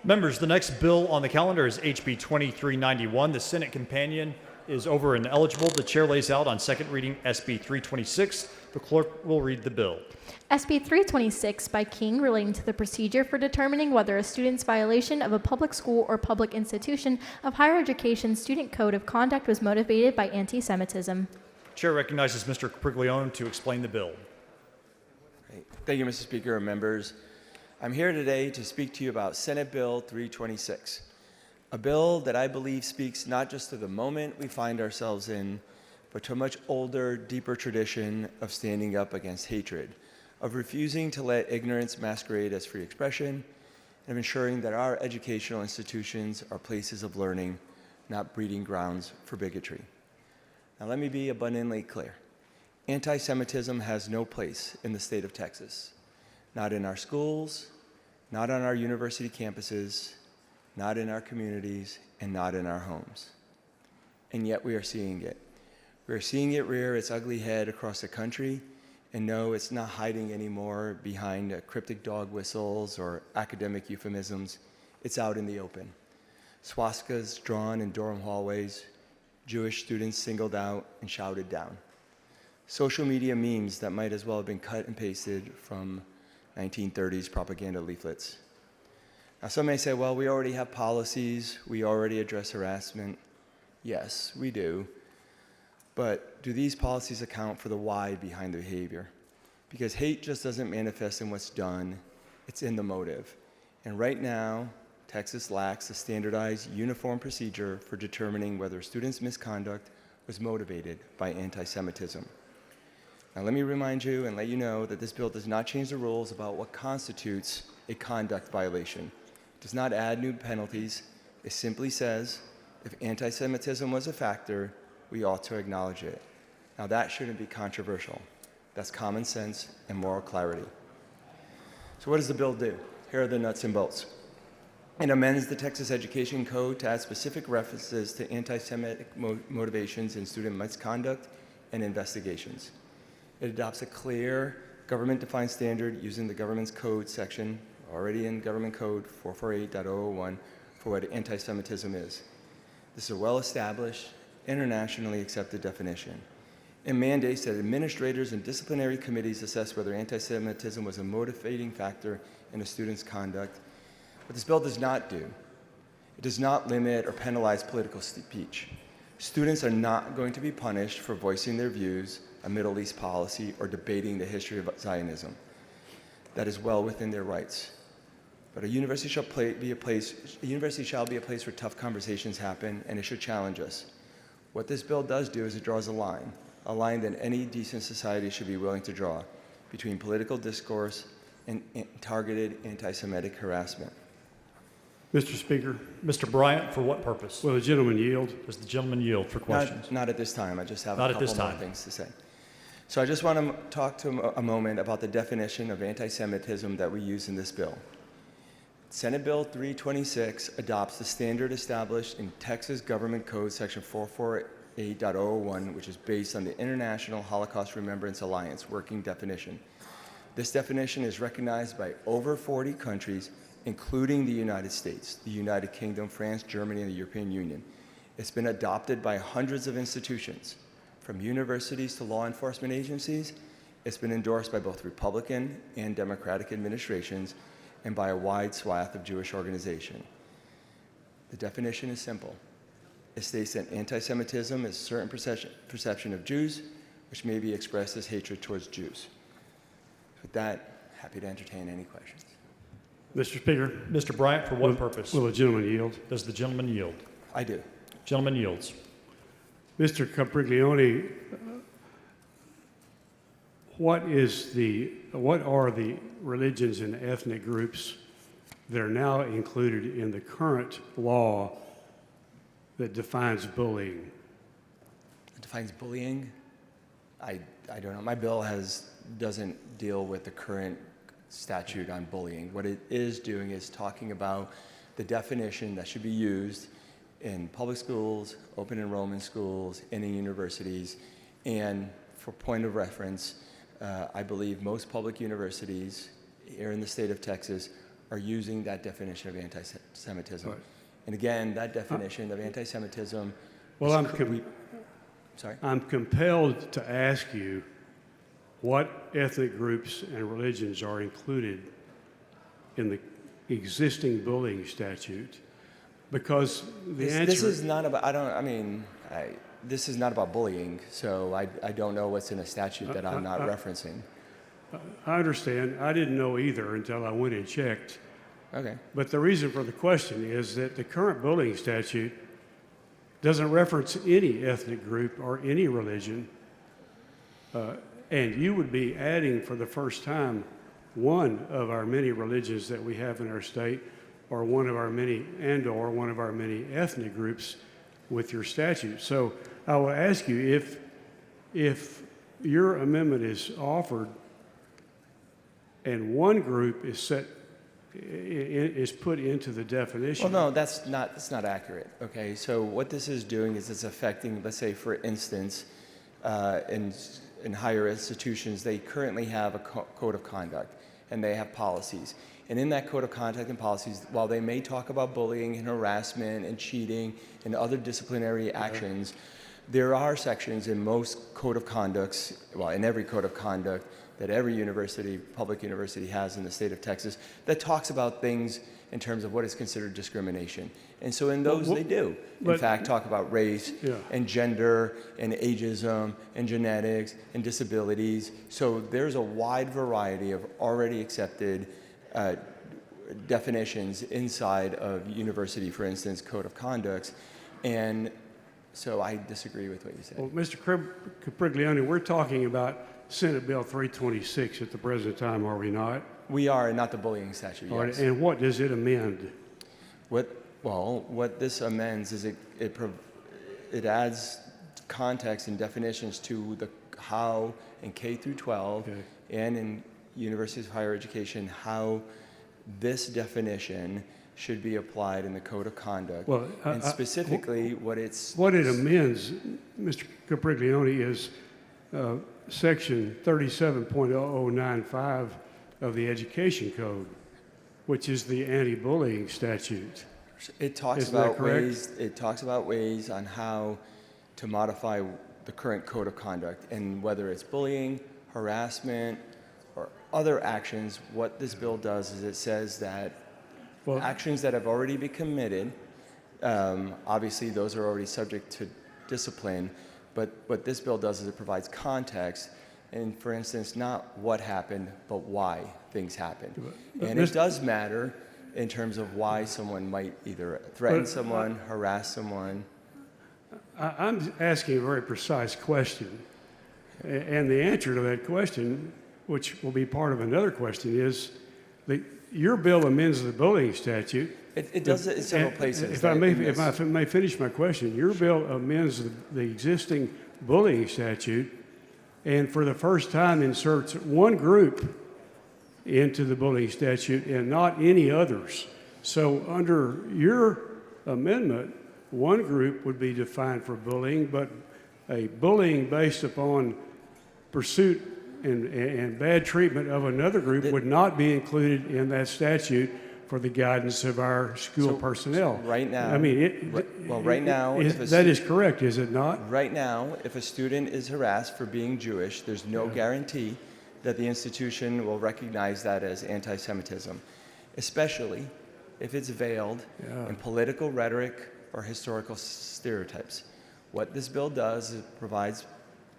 Members, the next bill on the calendar is HB 2391. The Senate companion is over and eligible. The chair lays out on second reading SB 326. The clerk will read the bill. SB 326 by King relating to the procedure for determining whether a student's violation of a public school or public institution of higher education student code of conduct was motivated by anti-Semitism. Chair recognizes Mr. Capriglione to explain the bill. Thank you, Mr. Speaker and members. I'm here today to speak to you about Senate Bill 326, a bill that I believe speaks not just to the moment we find ourselves in, but to a much older, deeper tradition of standing up against hatred, of refusing to let ignorance masquerade as free expression, and of ensuring that our educational institutions are places of learning, not breeding grounds for bigotry. Now, let me be abundantly clear. Anti-Semitism has no place in the state of Texas, not in our schools, not on our university campuses, not in our communities, and not in our homes. And yet we are seeing it. We are seeing it rear its ugly head across the country, and no, it's not hiding anymore behind cryptic dog whistles or academic euphemisms. It's out in the open. Swastikas drawn in dorm hallways, Jewish students singled out and shouted down. Social media memes that might as well have been cut and pasted from 1930s propaganda leaflets. Now, some may say, well, we already have policies, we already address harassment. Yes, we do. But do these policies account for the why behind the behavior? Because hate just doesn't manifest in what's done, it's in the motive. And right now, Texas lacks a standardized, uniform procedure for determining whether a student's misconduct was motivated by anti-Semitism. Now, let me remind you and let you know that this bill does not change the rules about what constitutes a conduct violation. It does not add new penalties. It simply says if anti-Semitism was a factor, we ought to acknowledge it. Now, that shouldn't be controversial. That's common sense and moral clarity. So what does the bill do? Here are the nuts and bolts. It amends the Texas Education Code to add specific references to anti-Semitic motivations in student misconduct and investigations. It adopts a clear government-defined standard using the government's code section, already in Government Code 448.001, for what anti-Semitism is. This is a well-established, internationally accepted definition. It mandates that administrators and disciplinary committees assess whether anti-Semitism was a motivating factor in a student's conduct. What this bill does not do, it does not limit or penalize political speech. Students are not going to be punished for voicing their views on Middle East policy or debating the history of Zionism. That is well within their rights. But a university shall be a place where tough conversations happen, and it should challenge us. What this bill does do is it draws a line that any decent society should be willing to draw between political discourse and targeted anti-Semitic harassment. Mr. Speaker. Mr. Bryant, for what purpose? Will the gentleman yield? Does the gentleman yield for questions? Not at this time. I just have Not a at this couple more time. things to say. So I just want to talk to a moment about the definition of anti-Semitism that we use in this bill. Senate Bill 326 adopts the standard established in Texas Government Code Section 448.001, which is based on the International Holocaust Remembrance Alliance working definition. This definition is recognized by over 40 countries, including the United States, the United Kingdom, France, Germany, and the European Union. It's been adopted by hundreds of institutions, from universities to law enforcement agencies. It's been endorsed by both Republican and Democratic administrations and by a wide swath of Jewish organizations. The definition is simple. It states that anti-Semitism is a certain perception of Jews, which may be expressed as hatred towards Jews. With that, happy to entertain any questions. Mr. Speaker. Mr. Bryant, for what purpose? Will the gentleman yield? Does the gentleman yield? I do. Gentleman yields. Mr. Capriglione, what are the religions and ethnic groups that are now included in the current law that defines bullying? It defines bullying? I don't know. My bill doesn't deal with the current statute on bullying. What it is doing is talking about the definition that should be used in public schools, open enrollment schools, and in universities. And for point of reference, I believe most public universities here in the state of Texas are using that definition of anti-Semitism. And again, that definition of anti-Semitism. Well, sorry. I'm compelled to ask you what ethnic groups and religions are included in the existing bullying statute, because the answer. This is not about. This is not about bullying, so I don't know what's in a statute that I'm not referencing. I understand. I didn't know either until I went and checked. Okay. But the reason for the question is that the current bullying statute doesn't reference any ethnic group or any religion, and you would be adding for the first time one of our many religions that we have in our state, or one of our many ethnic groups with your statute. So I will ask you, if your amendment is offered and one group is put into the definition. Well, no, that's not accurate. Okay, so what this is doing is it's affecting, let's say, for instance, in higher institutions, they currently have a code of conduct and they have policies. And in that code of conduct and policies, while they may talk about bullying and harassment and cheating and other disciplinary actions, there are sections in most code of conducts, well, in every code of conduct that every university, public university has in the state of Texas, that talks about things in terms of what is considered discrimination. And so in those they do, in fact, talk about race and gender and ageism and genetics and disabilities. So there's a wide variety of already accepted definitions inside of university, for instance, code of conducts. And so I disagree with what you said. Well, Mr. Capriglione, we're talking about Senate Bill 326 at the present time, are we not? We are, and not the bullying statute, All right, yes. and what does it amend? What this amends is it adds context and definitions to the how in K through 12 and in universities of higher education, how this definition should be applied in the code of conduct. Well, and specifically what it amends, Mr. Capriglione, is section 37.0095 of the Education Code, which is the anti-bullying statute. It talks about ways. It talks about ways on how to modify the current code of conduct, and whether it's bullying, harassment, or other actions. What this bill does is it says that actions that have already been committed, obviously those are already subject to discipline. But what this bill does is it provides context, and for instance, not what happened, but why things happened. And it does matter in terms of why someone might either threaten someone, harass someone. I'm asking a very precise question, and the answer to that question, which will be part of another question, is that your bill amends the bullying statute. It does it in several places. If I may finish my question, your bill amends the existing bullying statute, and for the first time inserts one group into the bullying statute and not any others. So under your amendment, one group would be defined for bullying, but a bullying based upon pursuit and bad treatment of another group would not be included in that statute for the guidance of our school personnel. Right now, I mean, right now, that is correct, is it not? Right now, if a student is harassed for being Jewish, there's no guarantee that the institution will recognize that as anti-Semitism, especially if it's veiled in political rhetoric or historical stereotypes. What this bill does is it provides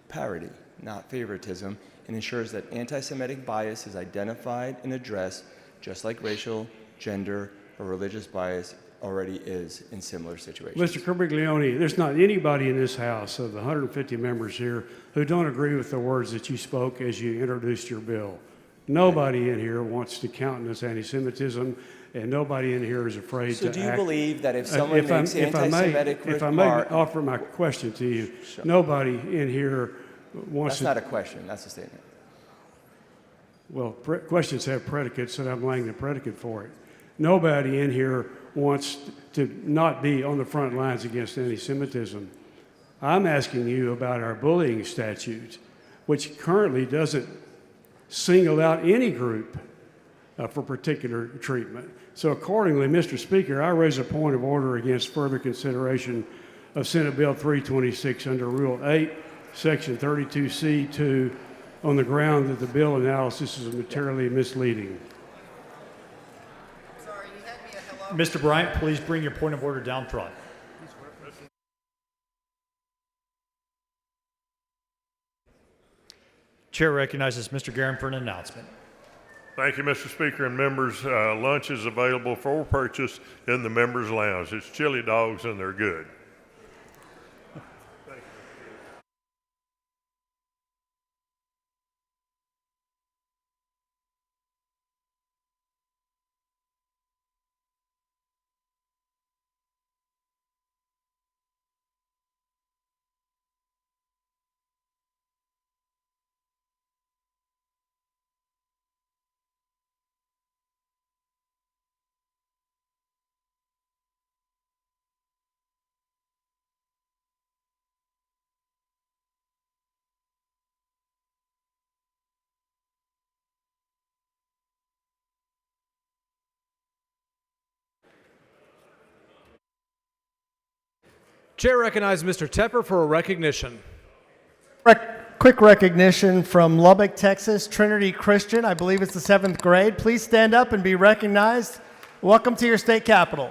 parity, not favoritism, and ensures that anti-Semitic bias is identified and addressed just like racial, gender, or religious bias already is in similar situations. Mr. Capriglione, there's not anybody in this House of the 150 members here who don't agree with the words that you spoke as you introduced your bill. Nobody in here wants to countenance anti-Semitism, and nobody in here is afraid to act. So do you believe that if someone makes anti-Semitic remark... If I may offer my question to you, nobody in here wants to... That's not a question, that's a statement. Well, questions have predicates, and I'm laying the predicate for it. Nobody in here wants to not be on the front lines against anti-Semitism. I'm asking you about our bullying statute, which currently doesn't single out any group. for particular treatment. So accordingly, Mr. Speaker, I raise a point of order against further consideration of Senate Bill 326 under Rule 8, Section 32C2, on the ground that the bill analysis is materially misleading. Mr. Bryant, please bring your point of order down front. Chair recognizes Mr. Guerin for an announcement. Thank you, Mr. Speaker and members. Lunch is available for purchase in the members' lounge. It's chili dogs and they're good. Chair recognizes Mr. Tepper for a recognition. Quick recognition from Lubbock, Texas, Trinity Christian. I believe it's the 7th grade. Please stand up and be recognized. Welcome to your state capitol.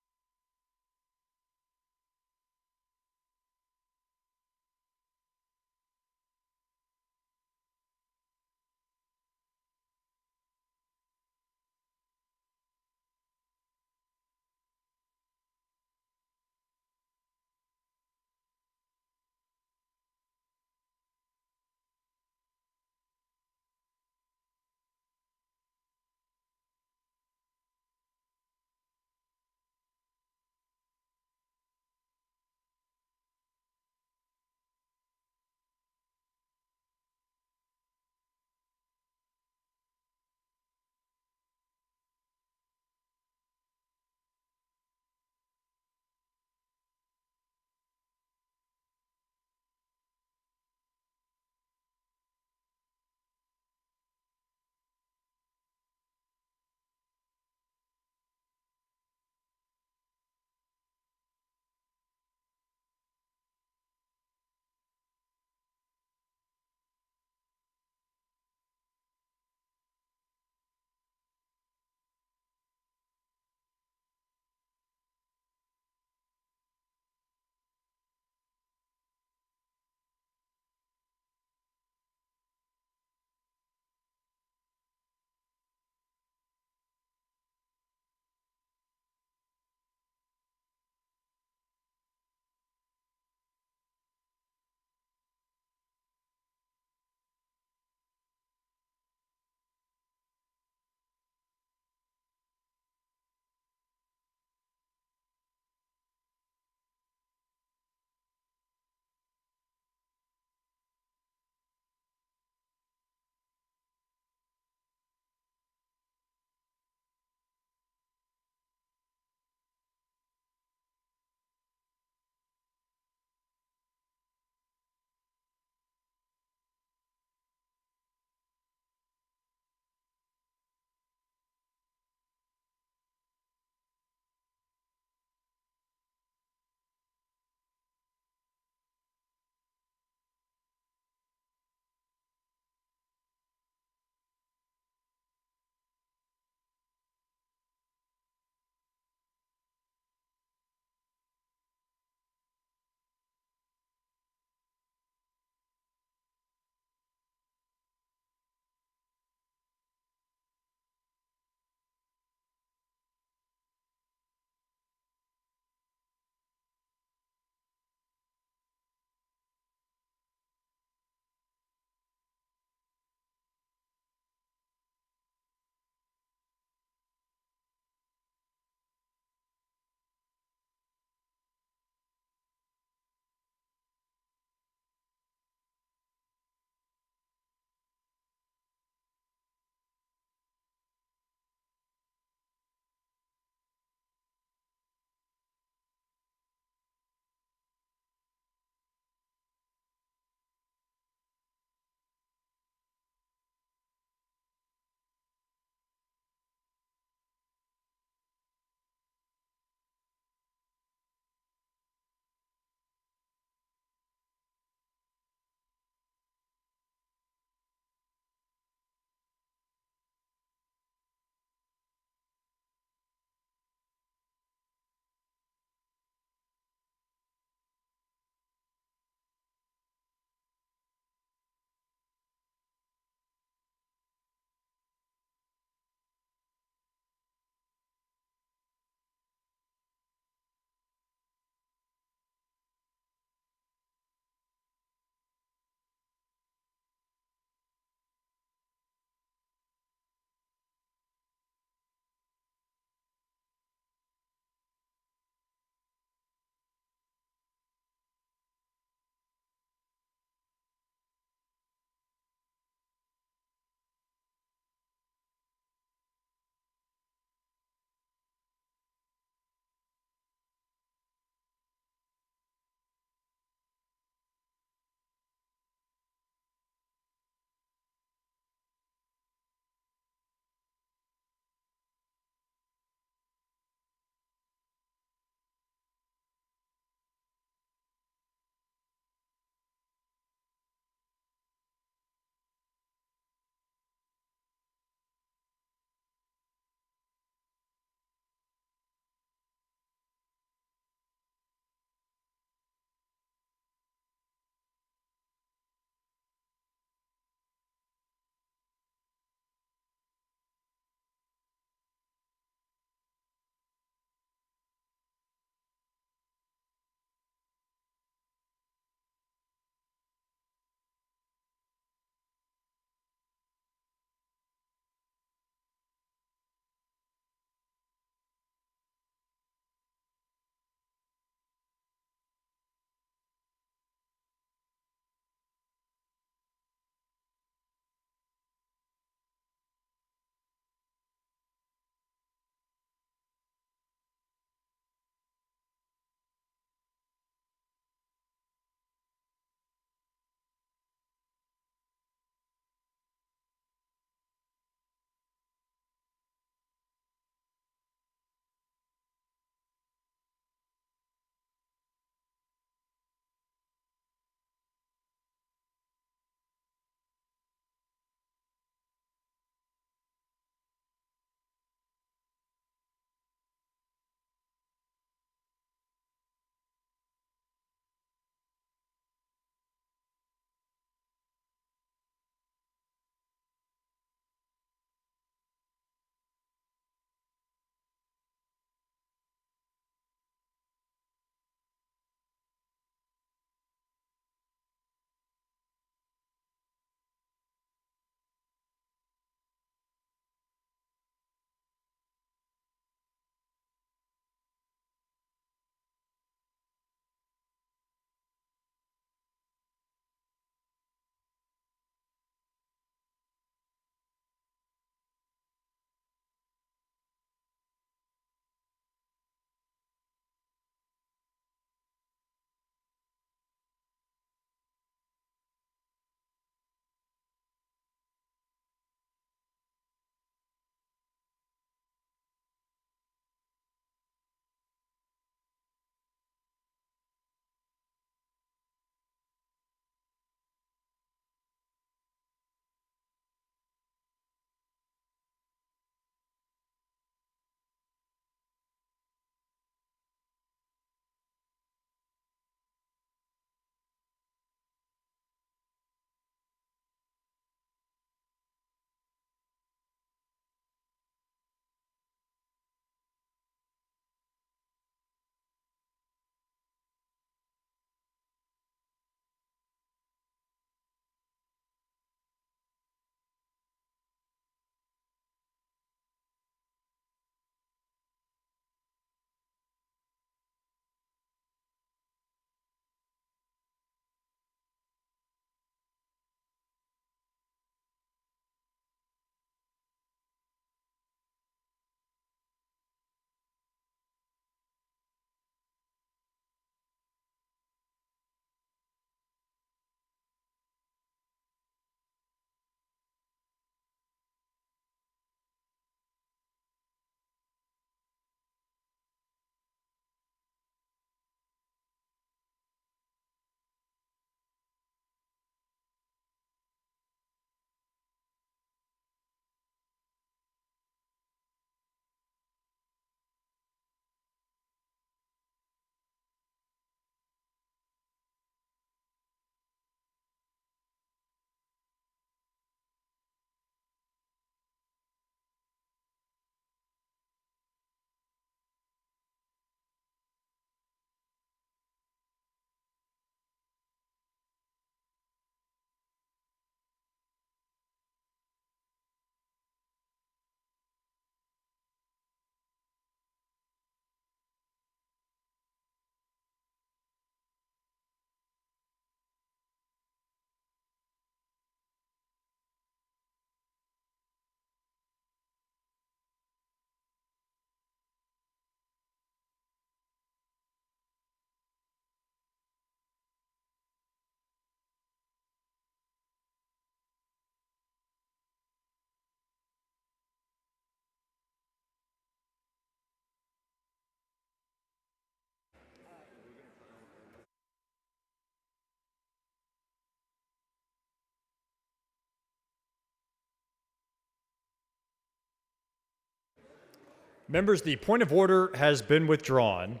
Members, the point of order has been withdrawn.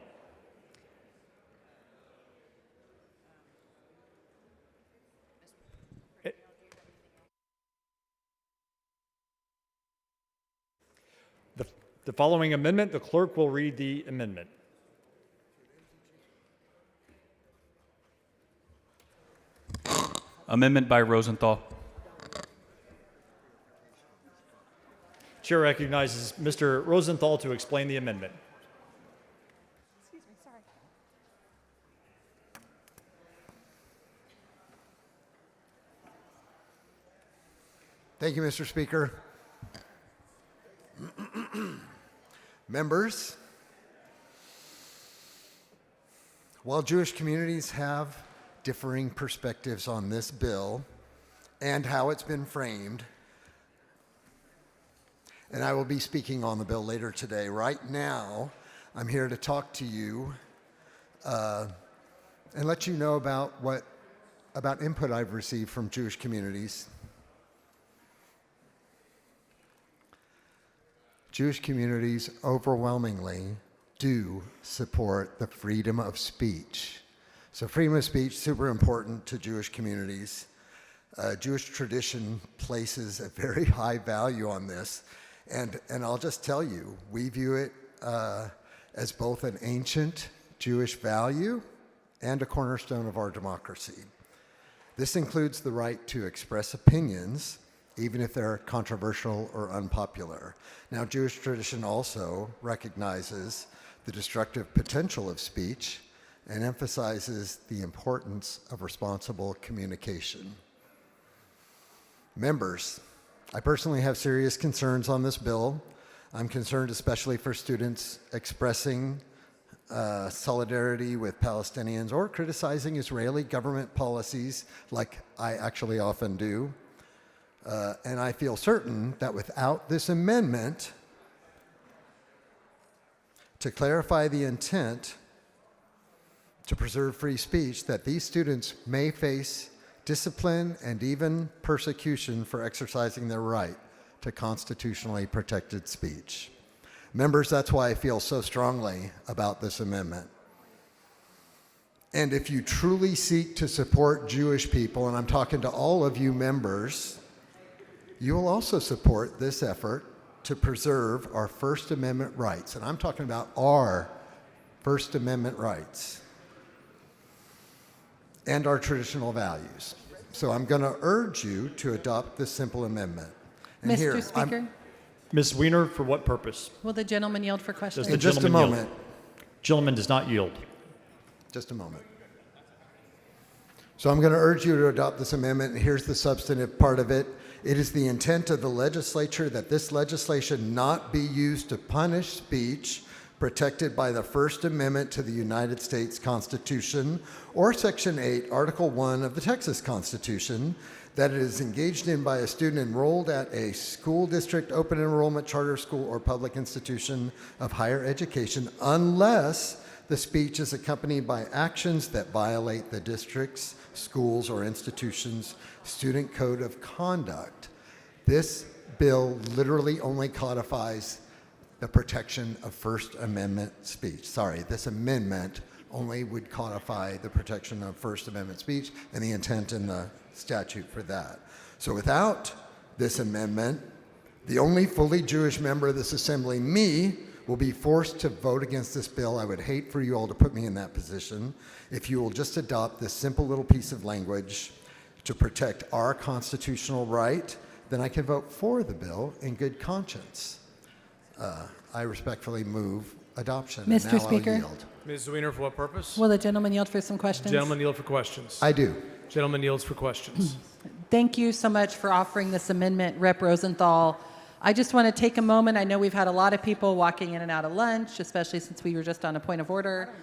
The following amendment, the clerk will read the amendment. Amendment by Rosenthal. Chair recognizes Mr. Rosenthal to explain the amendment. Thank you, Mr. Speaker. Members, while Jewish communities have differing perspectives on this bill and how it's been framed, and I will be speaking on the bill later today, right now I'm here to talk to you and let you know about input I've received from Jewish communities. Jewish communities overwhelmingly do support the freedom of speech. So freedom of speech, super important to Jewish communities. Jewish tradition places a very high value on this. And I'll just tell you, we view it as both an ancient Jewish value and a cornerstone of our democracy. This includes the right to express opinions, even if they're controversial or unpopular. Now, Jewish tradition also recognizes the destructive potential of speech and emphasizes the importance of responsible communication. Members, I personally have serious concerns on this bill. I'm concerned especially for students expressing solidarity with Palestinians or criticizing Israeli government policies like I actually often do. And I feel certain that without this amendment to clarify the intent to preserve free speech, that these students may face discipline and even persecution for exercising their right to constitutionally protected speech. Members, that's why I feel so strongly about this amendment. And if you truly seek to support Jewish people, and I'm talking to all of you members, you will also support this effort to preserve our First Amendment rights. And I'm talking about our First Amendment rights and our traditional values. So I'm going to urge you to adopt this simple amendment. And Mr. Speaker, Ms. Weiner, for what purpose? will the gentleman yield for Does questions? the In just a gentleman moment. yield? Gentleman does not yield. Just a moment. So I'm going to urge you to adopt this amendment, and here's the substantive part of it. It is the intent of the legislature that this legislation not be used to punish speech protected by the First Amendment to the United States Constitution or Section 8, Article 1 of the Texas Constitution, that it is engaged in by a student enrolled at a school district, open enrollment, charter school, or public institution of higher education, unless the speech is accompanied by actions that violate the district's, schools, or institutions' student code of conduct. This bill literally only codifies the protection of First Amendment speech. Sorry, this amendment only would codify the protection of First Amendment speech and the intent in the statute for that. So without this amendment, the only fully Jewish member of this assembly, me, will be forced to vote against this bill. I would hate for you all to put me in that position. If you will just adopt this simple little piece of language to protect our constitutional right, then I can vote for the bill in good conscience. I respectfully move adoption. And Mr. now Speaker. I'll yield. Ms. Weiner, for what purpose? Will the gentleman yield for some questions? Gentleman yield for questions. I do. Gentleman yields for questions. Thank you so much for offering this amendment, Rep. Rosenthal. I just want to take a moment. I know we've had a lot of people walking in and out of lunch, especially since we were just on a point of order.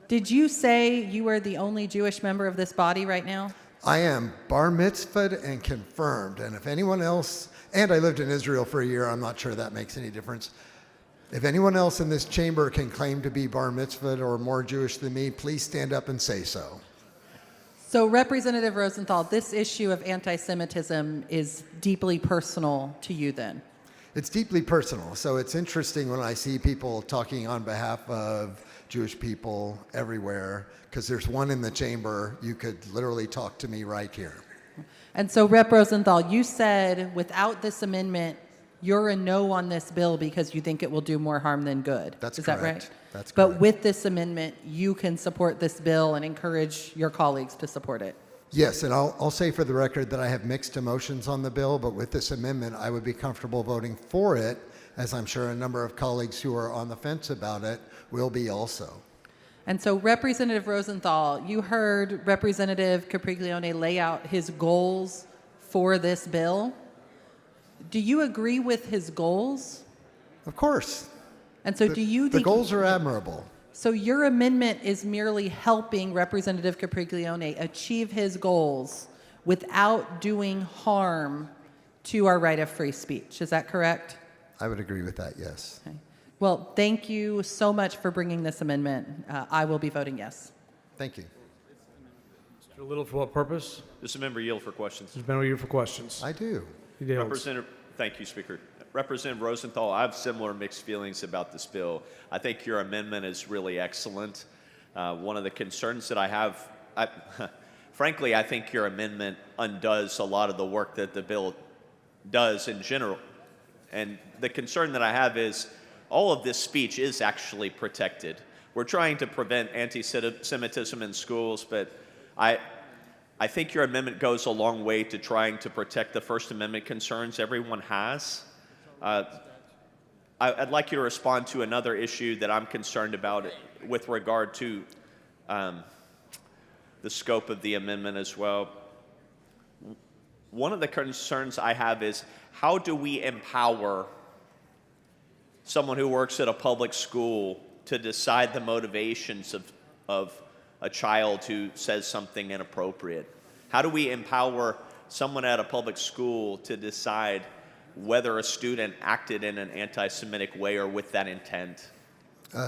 Did you say you are the only Jewish member of this body right now? I am bar mitzvahed and confirmed. And if anyone else, and I lived in Israel for a year, I'm not sure that makes any difference. If anyone else in this chamber can claim to be bar mitzvahed or more Jewish than me, please stand up and say so. So, Representative Rosenthal, this issue of anti-Semitism is deeply personal to you then? It's deeply personal. So it's interesting when I see people talking on behalf of Jewish people everywhere, because there's one in the chamber. You could literally talk to me right here. And so, Rep. Rosenthal, you said without this amendment, you're a no on this bill because you think it will do more harm than good. That's Is correct. that right? That's But correct. with this amendment, you can support this bill and encourage your colleagues to support it. Yes, and I'll say for the record that I have mixed emotions on the bill, but with this amendment, I would be comfortable voting for it, as I'm sure a number of colleagues who are on the fence about it will be also. And so, Representative Rosenthal, you heard Representative Capriglione lay out his goals for this bill. Do you agree with his goals? Of course. And so, do you think the goals are admirable? So your amendment is merely helping Representative Capriglione achieve his goals without doing harm to our right of free speech. Is that correct? I would agree with that, yes. Okay. Well, thank you so much for bringing this amendment. I will be voting yes. Thank you. Mr. Little, for what purpose? Does the member yield for questions? Mr. Bennell, you for questions. I do. He yields. Thank you, Speaker. Representative Rosenthal, I have similar mixed feelings about this bill. I think your amendment is really excellent. One of the concerns that I have, frankly, I think your amendment undoes a lot of the work that the bill does in general. And the concern that I have is all of this speech is actually protected. We're trying to prevent anti-Semitism in schools, but I think your amendment goes a long way to trying to protect the First Amendment concerns everyone has. I'd like you to respond to another issue that I'm concerned about with regard to the scope of the amendment as well. One of the concerns I have is, how do we empower someone who works at a public school to decide the motivations of a child who says something inappropriate? How do we empower someone at a public school to decide whether a student acted in an anti-Semitic way or with that intent?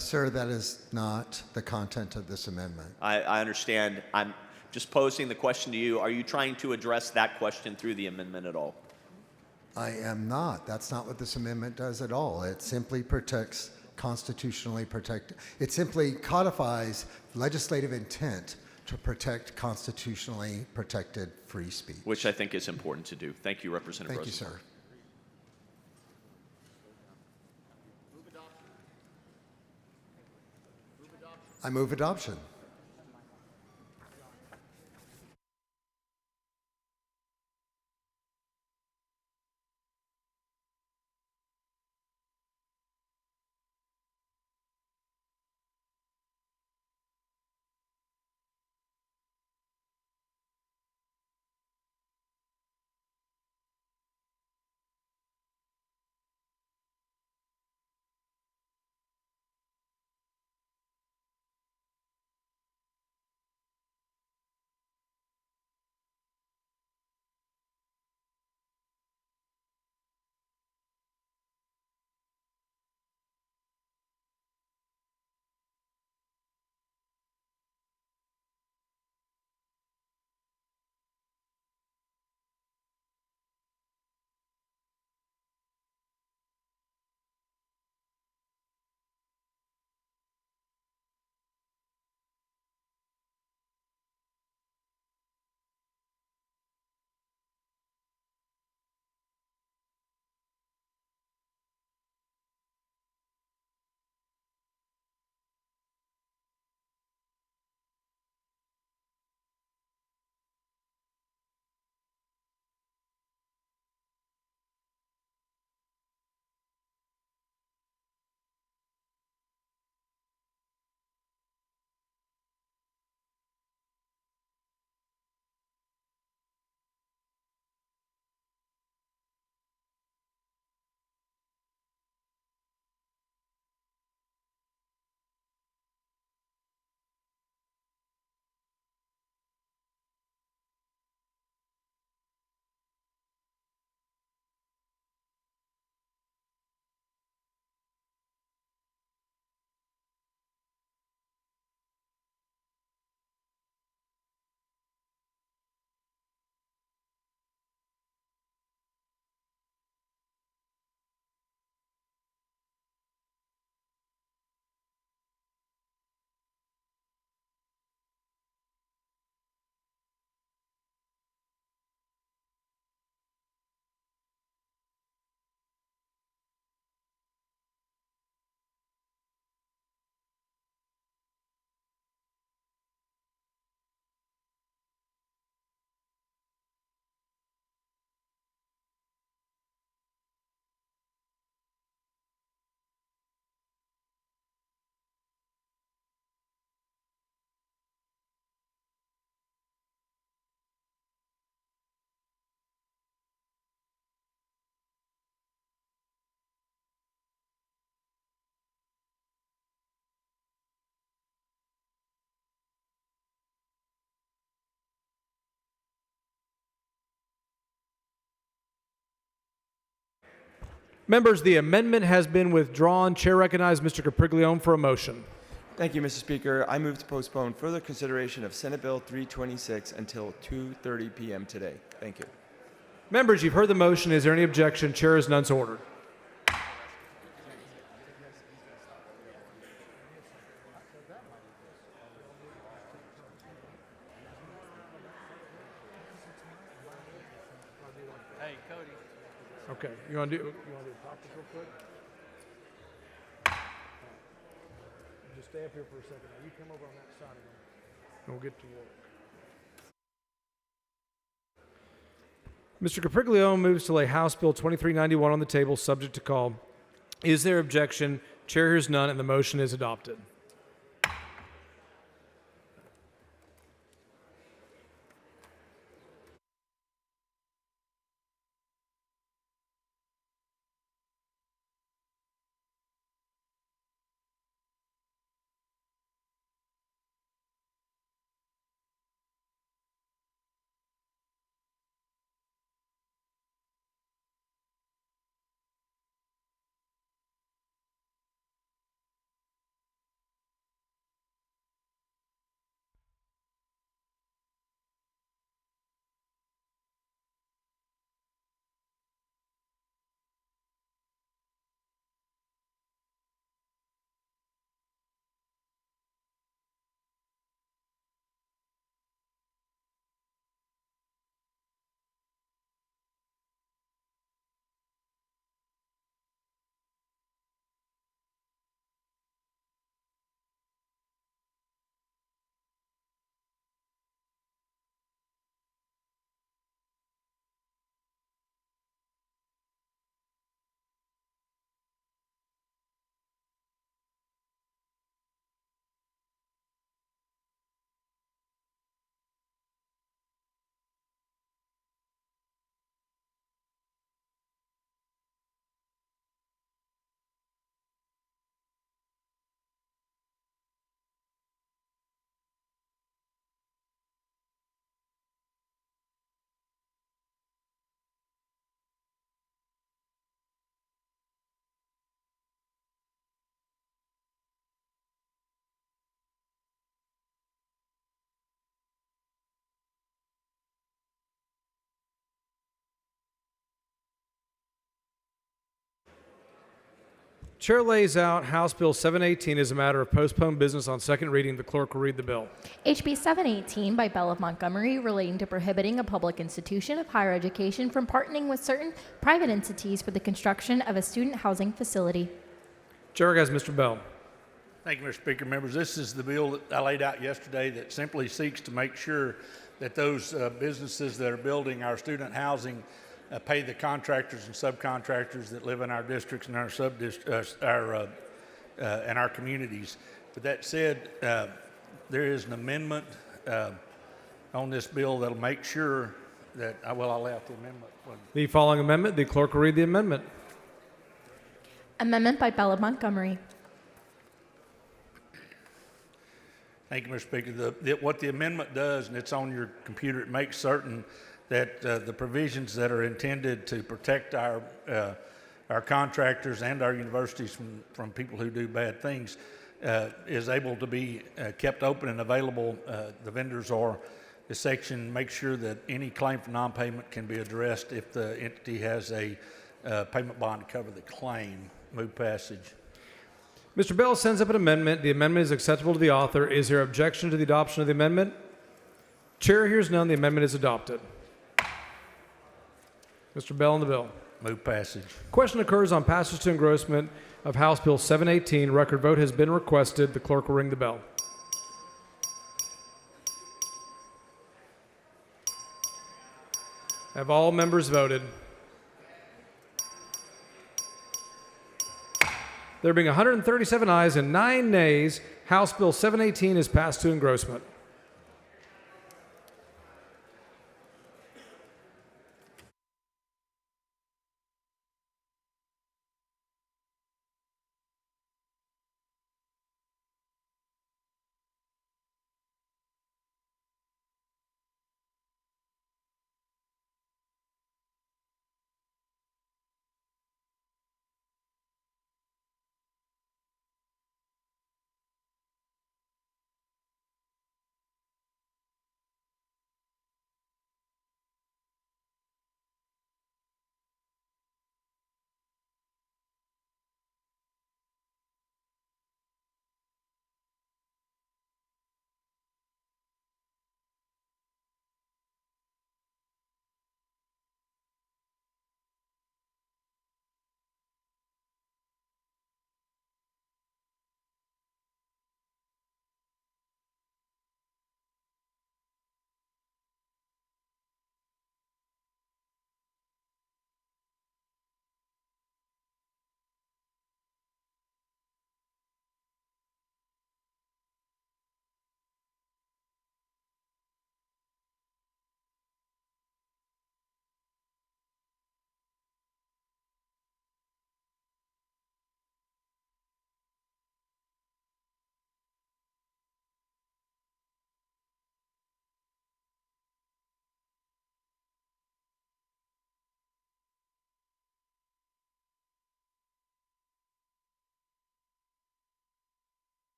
Sir, that is not the content of this amendment. I understand. I'm just posing the question to you. Are you trying to address that question through the amendment at all? I am not. That's not what this amendment does at all. It simply protects constitutionally protected. It simply codifies legislative intent to protect constitutionally protected free speech. Which I think is important to do. Thank you, Representative Thank you, Rosenthal. sir. I move adoption. Members, the amendment has been withdrawn. Chair recognizes Mr. Capriglione for a motion. Thank you, Mr. Speaker. I move to postpone further consideration of Senate Bill 326 until 2:30 p.m. today. Thank you. Members, you've heard the motion. Is there any objection? Chair is none so ordered. Okay, you want to do practice real quick? Just stay up here for a second. You come over on that side of them, and we'll get to work. Mr. Capriglione moves to lay House Bill 2391 on the table, subject to call. Is there objection? Chair hears none, and the motion is adopted. Chair lays out House Bill 718 as a matter of postponed business on second reading. The clerk will read the bill. HB 718 by Bell of Montgomery, relating to prohibiting a public institution of higher education from partnering with certain private entities for the construction of a student housing facility. Chair has Mr. Bell. Thank you, Mr. Speaker. Members, this is the bill that I laid out yesterday that simply seeks to make sure that those businesses that are building our student housing pay the contractors and subcontractors that live in our districts and our communities. With that said, there is an amendment on this bill that'll make sure that I'll lay out the amendment. The following amendment, the clerk will read the amendment. Amendment by Bell of Montgomery. Thank you, Mr. Speaker. What the amendment does, and it's on your computer, it makes certain that the provisions that are intended to protect our contractors and our universities from people who do bad things is able to be kept open and available. The vendors or the section makes sure that any claim for non-payment can be addressed if the entity has a payment bond to cover the claim. Move passage. Mr. Bell sends up an amendment. The amendment is acceptable to the author. Is there objection to the adoption of the amendment? Chair hears none. The amendment is adopted. Mr. Bell on the bill. Move passage. Question occurs on passage to engrossment of House Bill 718. Record vote has been requested. The clerk will ring the bell. Have all members voted? There being 137 ayes and 9 nays, House Bill 718 is passed to engrossment.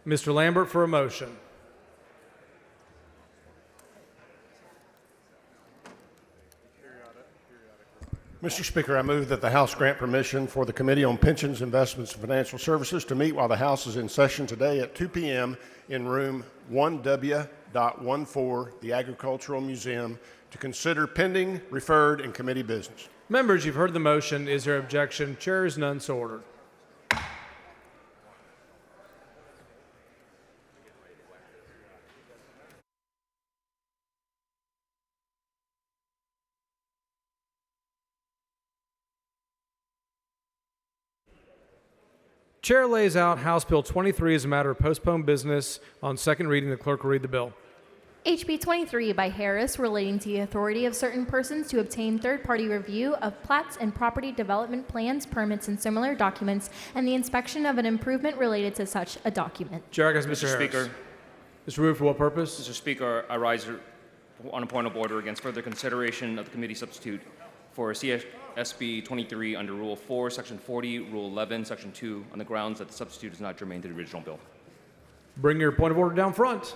Mr. Lambert for a motion. Mr. Speaker, I move that the House grant permission for the Committee on Pensions, Investments, and Financial Services to meet while the House is in session today at 2 p.m. in room 1W.14, the Agricultural Museum, to consider pending, referred, and committee business. Members, you've heard the motion. Is there objection? Chair is none, so ordered. Chair lays out House Bill 23 as a matter of postponed business. On second reading, the clerk will read the bill. HB 23 by Harris relating to the authority of certain persons to obtain third-party review of plats and property development plans, permits, and similar documents, and the inspection of an improvement related to such a document. Chair recognizes Mr. Mr. Harris. Speaker. Mr. Rube, for what purpose? Mr. Speaker, I rise on a point of order against further consideration of the committee substitute for CSB 23 under Rule 4, Section 40, Rule 11, Section 2, on the grounds that the substitute is not germane to the original bill. Bring your point of order down front.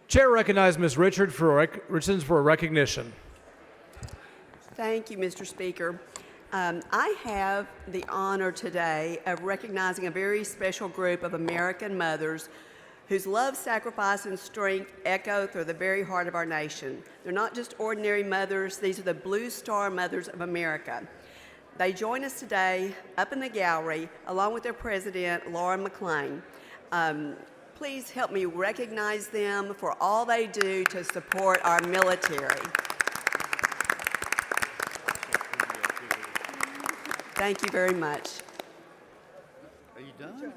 Chair recognizes Ms. Richardson for a recognition. Thank you, Mr. Speaker. I have the honor today of recognizing a very special group of American mothers whose love, sacrifice, and strength echo through the very heart of our nation. They're not just ordinary mothers, these are the Blue Star Mothers of America. They join us today up in the gallery along with their president, Laura McClain. Please help me recognize them for all they do to support our military. Thank you very much. Are you done?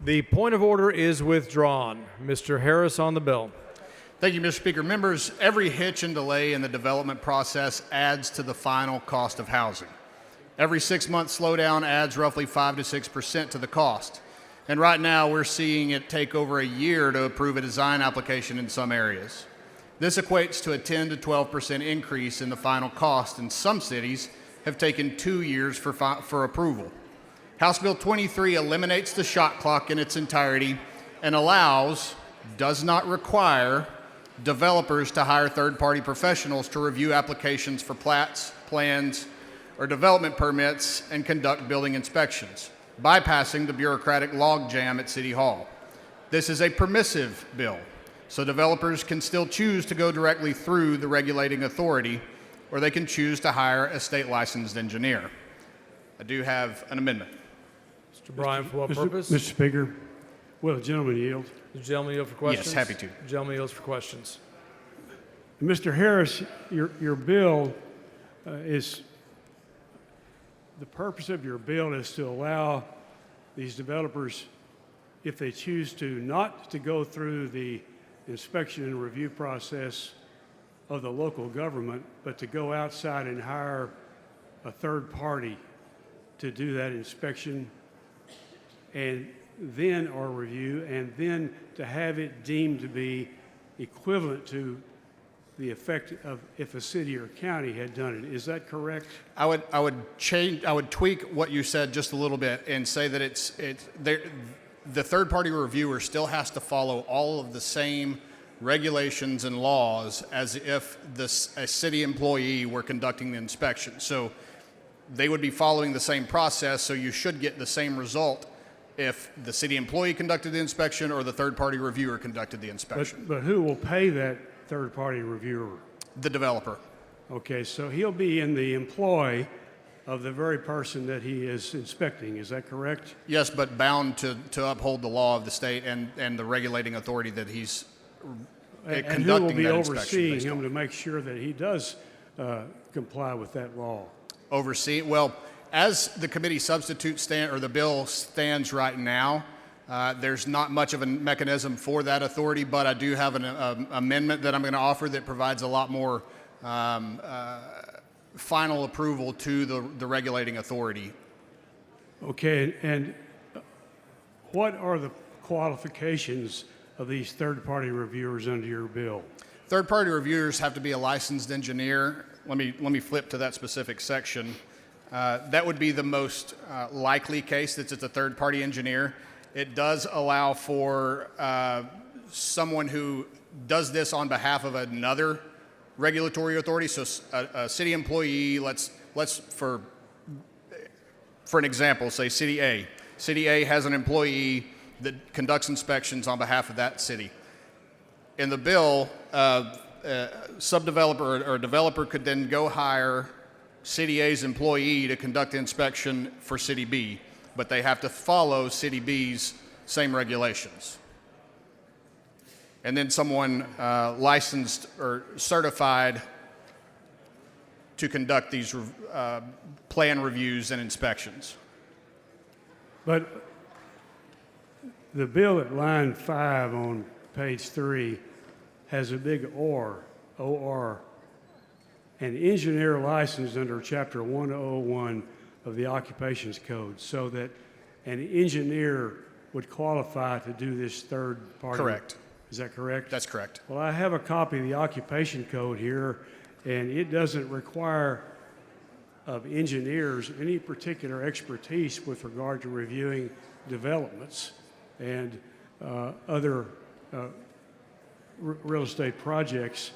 The point of order is withdrawn. Mr. Harris on the bill. Thank you, Mr. Speaker. Members, every hitch and delay in the development process adds to the final cost of housing. Every 6-month slowdown adds roughly 5 to 6% to the cost. And right now, we're seeing it take over a year to approve a design application in some areas. This equates to a 10 to 12% increase in the final cost, and some cities have taken 2 years for approval. House Bill 23 eliminates the shot clock in its entirety and does not require developers to hire third-party professionals to review applications for plats, plans, or development permits and conduct building inspections, bypassing the bureaucratic logjam at City Hall. This is a permissive bill, so developers can still choose to go directly through the regulating authority, or they can choose to hire a state-licensed engineer. I do have an amendment. Mr. Bryan, for what purpose? Mr. Speaker, will the gentleman yield? The gentleman yield for questions? Yes, happy to. The gentleman yields for questions. Mr. Harris, your bill is, the purpose of your bill is to allow these developers, if they choose to, not to go through the inspection and review process of the local government, but to go outside and hire a third party to do that inspection and then or review, and then to have it deemed to be equivalent to the effect of if a city or county had done it. Is that correct? I would tweak what you said just a little bit and say that the third-party reviewer still has to follow all of the same regulations and laws as if a city employee were conducting the inspection. So they would be following the same process, so you should get the same result if the city employee conducted the inspection or the third-party reviewer conducted the inspection. But who will pay that third-party reviewer? The developer. Okay, so he'll be in the employ of the very person that he is inspecting. Is that correct? Yes, but bound to uphold the law of the state and the regulating authority that he's And conducting who will be that overseeing inspection him to make sure that he does comply with that law? Well, as the committee substitute or the bill stands right now, there's not much of a mechanism for that authority, but I do have an amendment that I'm going to offer that provides a lot more final approval to the regulating authority. Okay, and what are the qualifications of these third-party reviewers under your bill? Third-party reviewers have to be a licensed engineer. Let me flip to that specific section. That would be the most likely case that it's a third-party engineer. It does allow for someone who does this on behalf of another regulatory authority. So a city employee, let's for an example, say City A. City A has an employee that conducts inspections on behalf of that city. In the bill, subdeveloper or a developer could then go hire City A's employee to conduct the inspection for City B, but they have to follow City B's same regulations. And then someone licensed or certified to conduct these plan reviews and inspections. But the bill at line 5 on page 3 has a big OR, an engineer licensed under Chapter 101 of the Occupations Code, so that an engineer would qualify to do this third party. Correct. Is that correct? That's correct. Well, I have a copy of the Occupation Code here, and it doesn't require of engineers any particular expertise with regard to reviewing developments and other real estate projects,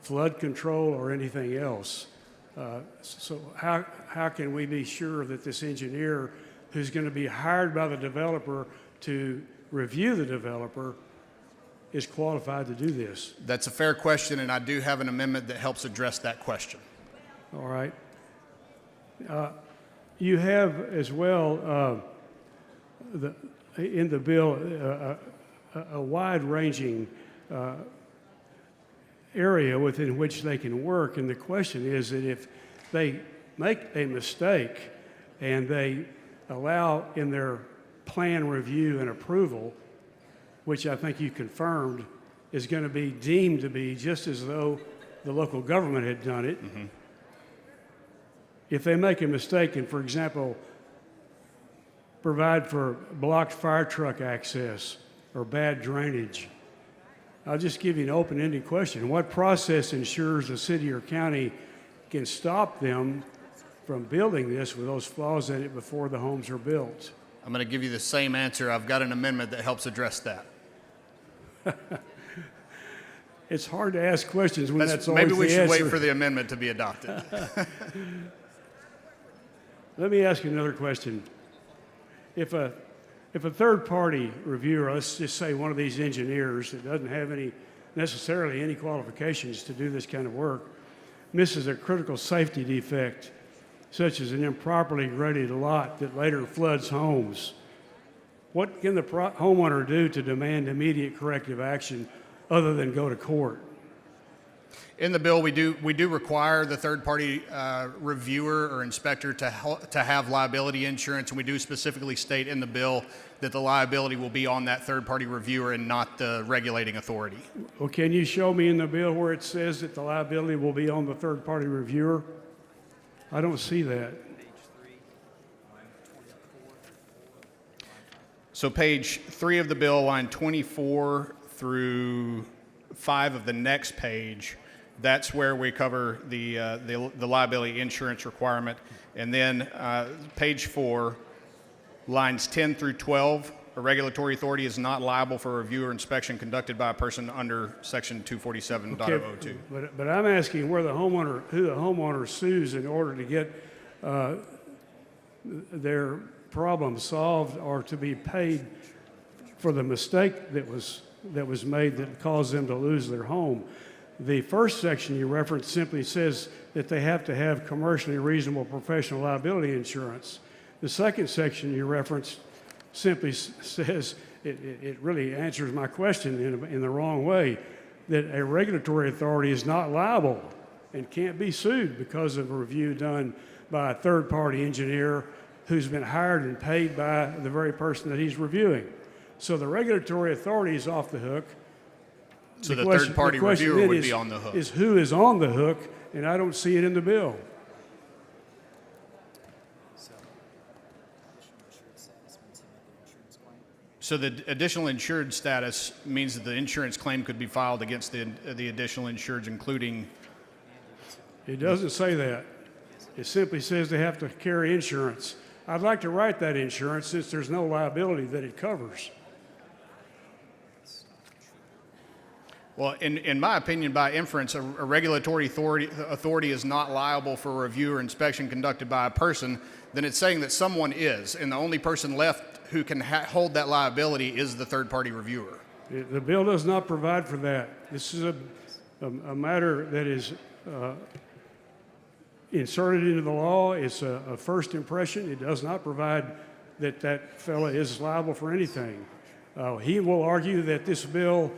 flood control, or anything else. So how can we be sure that this engineer who's going to be hired by the developer to review the developer is qualified to do this? That's a fair question, and I do have an amendment that helps address that question. All right. You have as well in the bill a wide-ranging area within which they can work, and the question is that if they make a mistake and they allow in their plan review and approval, which I think you confirmed is going to be deemed to be just as though the local government had done it. If they make a mistake and, for example, provide for blocked fire truck access or bad drainage, I'll just give you an open-ended question. What process ensures the city or county can stop them from building this with those flaws in it before the homes are built? I'm going to give you the same answer. I've got an amendment that helps address that. It's hard to ask questions when that's always Maybe we the should answer. wait for the amendment to be adopted. Let me ask you another question. If a third-party reviewer, let's just say one of these engineers that doesn't have necessarily any qualifications to do this kind of work, misses a critical safety defect, such as an improperly graded lot that later floods homes, what can the homeowner do to demand immediate corrective action other than go to court? In the bill, we do require the third-party reviewer or inspector to have liability insurance, and we do specifically state in the bill that the liability will be on that third-party reviewer and not the regulating authority. Well, can you show me in the bill where it says that the liability will be on the third-party reviewer? I don't see that. So page 3 of the bill, line 24 through 5 of the next page, that's where we cover the liability insurance requirement. And then page 4, lines 10 through 12, a regulatory authority is not liable for review or inspection conducted by a person under section 247.02. Okay, but I'm asking who the homeowner sues in order to get their problem solved or to be paid for the mistake that was made that caused them to lose their home. The first section you referenced simply says that they have to have commercially reasonable professional liability insurance. The second section you referenced simply says, it really answers my question in the wrong way, that a regulatory authority is not liable and can't be sued because of a review done by a third-party engineer who's been hired and paid by the very person that he's reviewing. So the regulatory authority is off the hook. So the third-party reviewer would be on the hook. Is who is on the hook, and I don't see it in the bill. So the additional insured status means that the insurance claim could be filed against the additional insureds, including... It doesn't say that. It simply says they have to carry insurance. I'd like to write that insurance since there's no liability that it covers. Well, in my opinion, by inference, a regulatory authority is not liable for a review or inspection conducted by a person, then it's saying that someone is, and the only person left who can hold that liability is the third-party reviewer. The bill does not provide for that. This is a matter that is inserted into the law. It's a first impression. It does not provide that that fellow is liable for anything. He will argue that this bill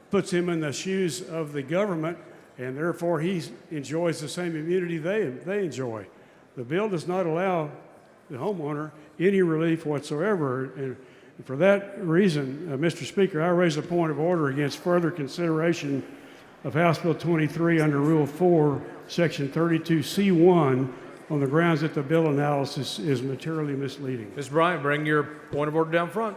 puts him in the shoes of the government, and therefore he enjoys the same immunity they enjoy. The bill does not allow the homeowner any relief whatsoever, and for that reason, Mr. Speaker, I raise a point of order against further consideration of House Bill 23 under Rule 4, Section 32C1, on the grounds that the bill analysis is materially misleading. Ms. Bryant, bring your point of order down front.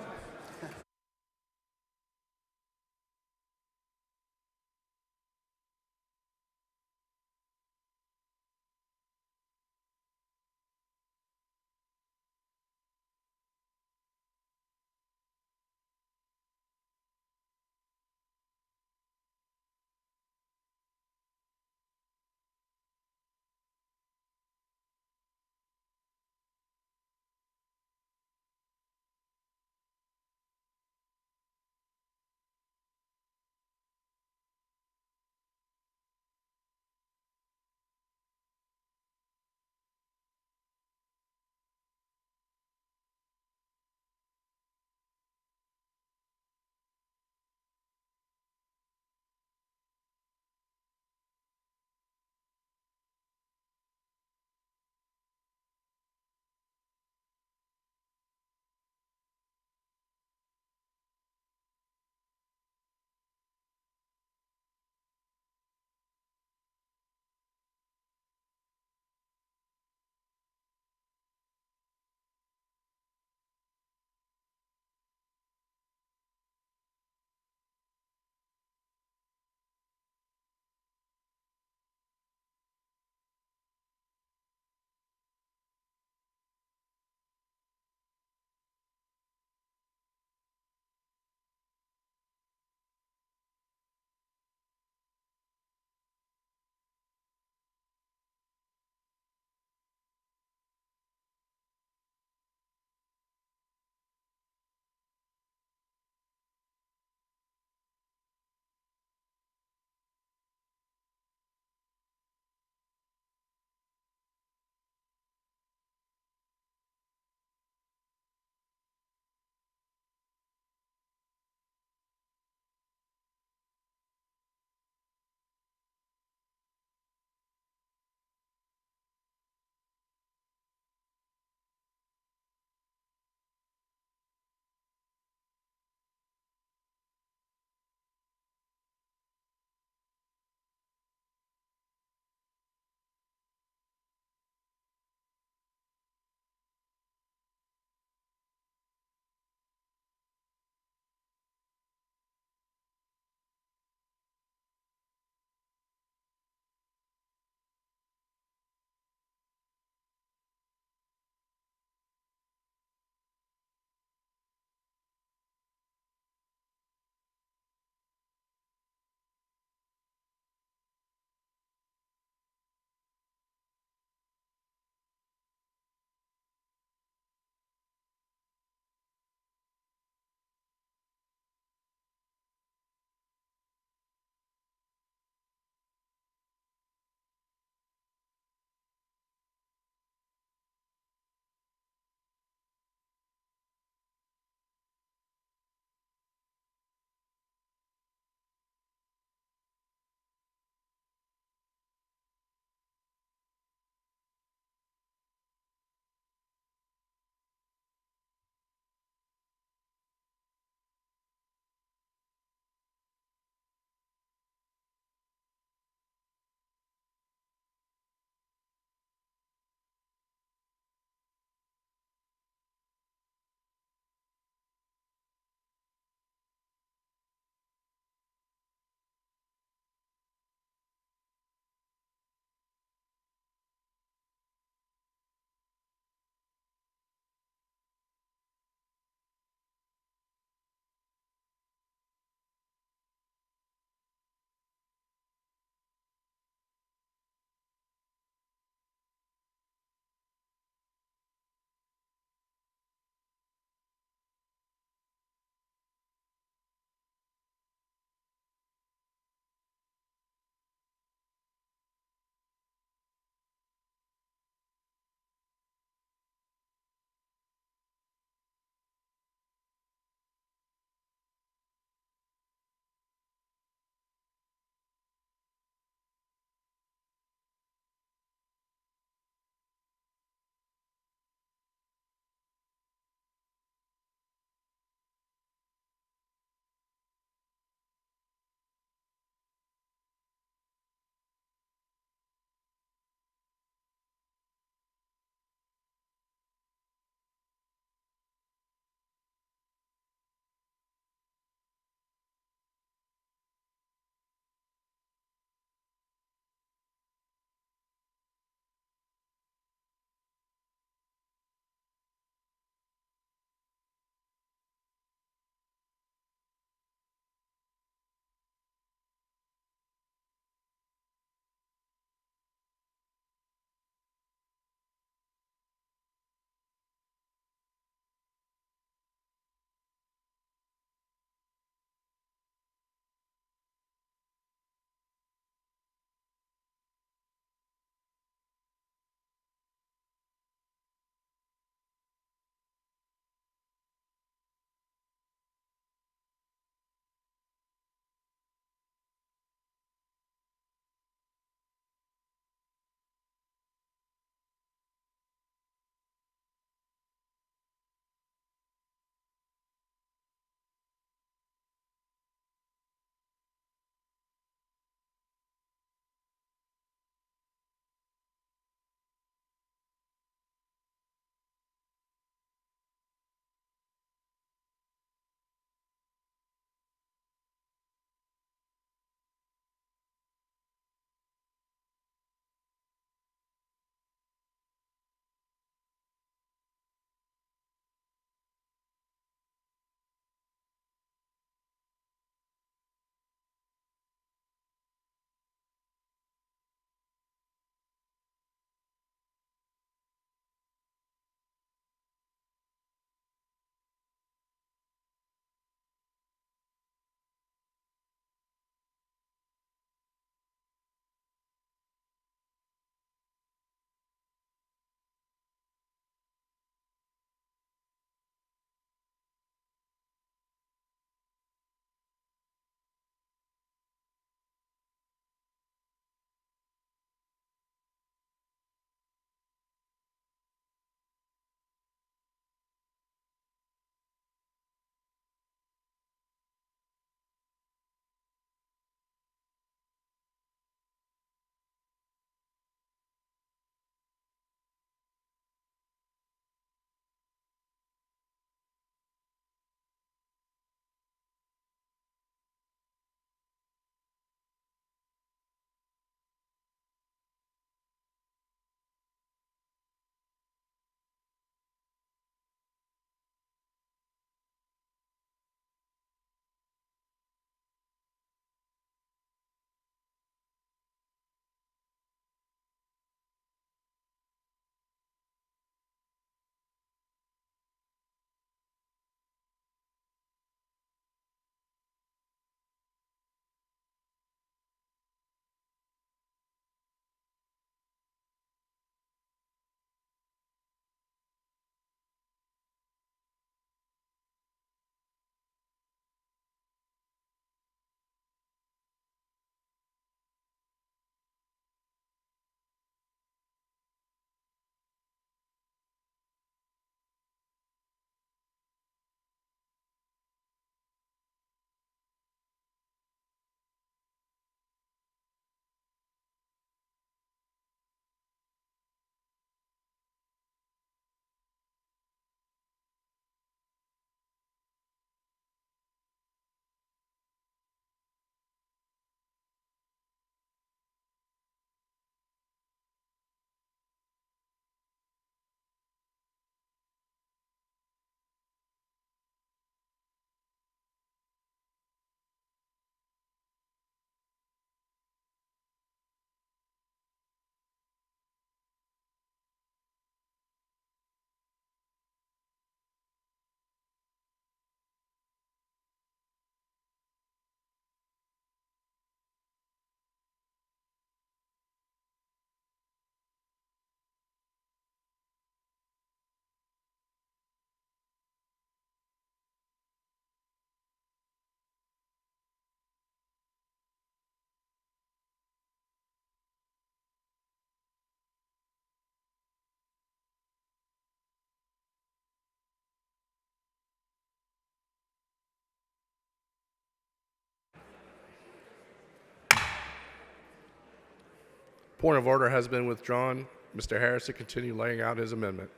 Point of order has been withdrawn. Mr. Harris to continue laying out his amendment.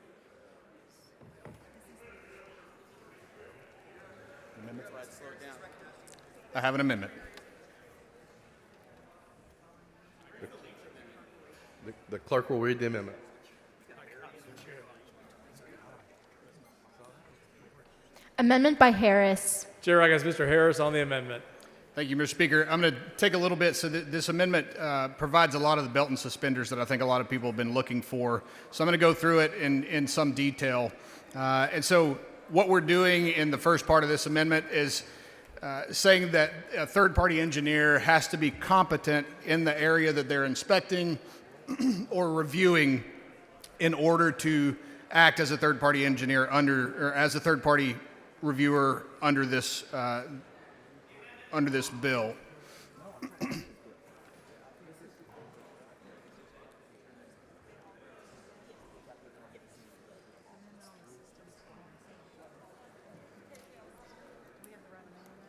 I have an amendment. The clerk will read the amendment. Amendment by Harris. Chair recognizes Mr. Harris on the amendment. Thank you, Mr. Speaker. I'm going to take a little bit. So this amendment provides a lot of the belt and suspenders that I think a lot of people have been looking for. So I'm going to go through it in some detail. And so what we're doing in the first part of this amendment is saying that a third-party engineer has to be competent in the area that they're inspecting or reviewing in order to act as a third-party engineer or as a third-party reviewer under this bill.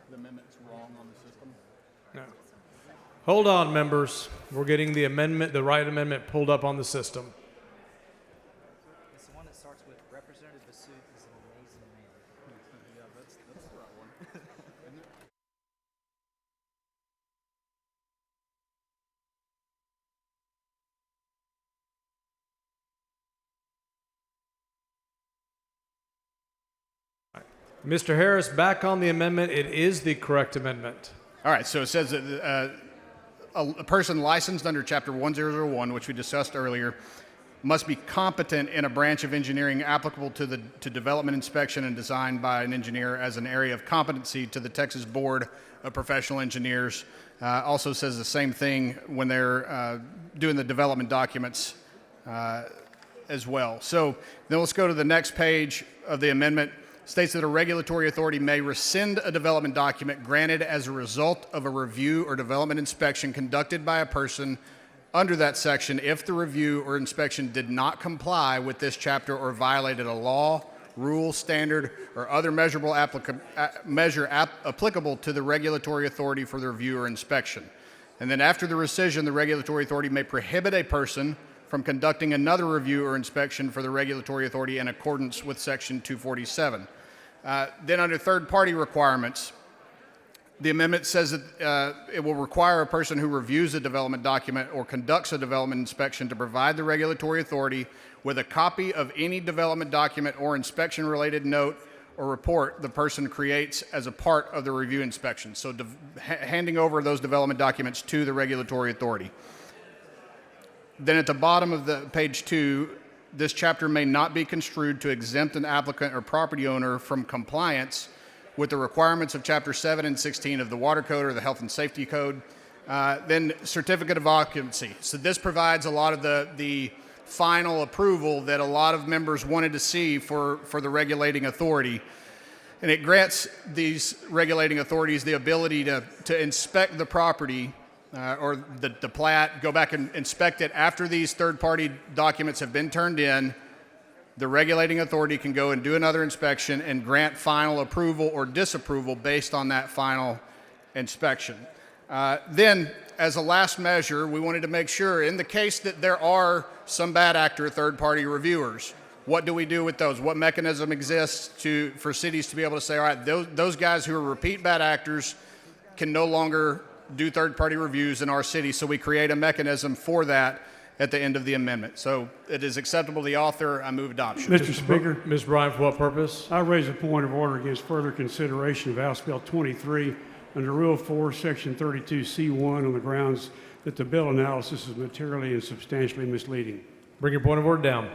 The amendment's wrong on the system. No. Hold on, members. We're getting the amendment, the right amendment pulled up on the system. It's the one that starts with Representative Basu is an amazing man. Yeah, that's the right one. Mr. Harris, back on the amendment. It is the correct amendment. All right, so it says that a person licensed under Chapter 1001, which we discussed earlier, must be competent in a branch of engineering applicable to development inspection and design by an engineer as an area of competency to the Texas Board of Professional Engineers. Also says the same thing when they're doing the development documents as well. So then let's go to the next page of the amendment. States that a regulatory authority may rescind a development document granted as a result of a review or development inspection conducted by a person under that section if the review or inspection did not comply with this chapter or violated a law, rule, standard, or other measurable measure applicable to the regulatory authority for the review or inspection. And then after the rescission, the regulatory authority may prohibit a person from conducting another review or inspection for the regulatory authority in accordance with Section 247. Then under third-party requirements, the amendment says that it will require a person who reviews a development document or conducts a development inspection to provide the regulatory authority with a copy of any development document or inspection-related note or report the person creates as a part of the review inspection. So handing over those development documents to the regulatory authority. Then at the bottom of the page 2, this chapter may not be construed to exempt an applicant or property owner from compliance with the requirements of Chapter 7 and 16 of the Water Code or the Health and Safety Code. Then certificate of occupancy. So this provides a lot of the final approval that a lot of members wanted to see for the regulating authority. And it grants these regulating authorities the ability to inspect the property or the plat, go back and inspect it after these third-party documents have been turned in. The regulating authority can go and do another inspection and grant final approval or disapproval based on that final inspection. Then, as a last measure, we wanted to make sure, in the case that there are some bad actor third-party reviewers, what do we do with those? What mechanism exists for cities to be able to say, all right, those guys who are repeat bad actors can no longer do third-party reviews in our city, so we create a mechanism for that at the end of the amendment. So it is acceptable to the author. I move adoption. Mr. Speaker. Ms. Bryan, for what purpose? I raise a point of order against further consideration of House Bill 23 under Rule 4, Section 32C1 on the grounds that the bill analysis is materially and substantially misleading. Bring your point of order down.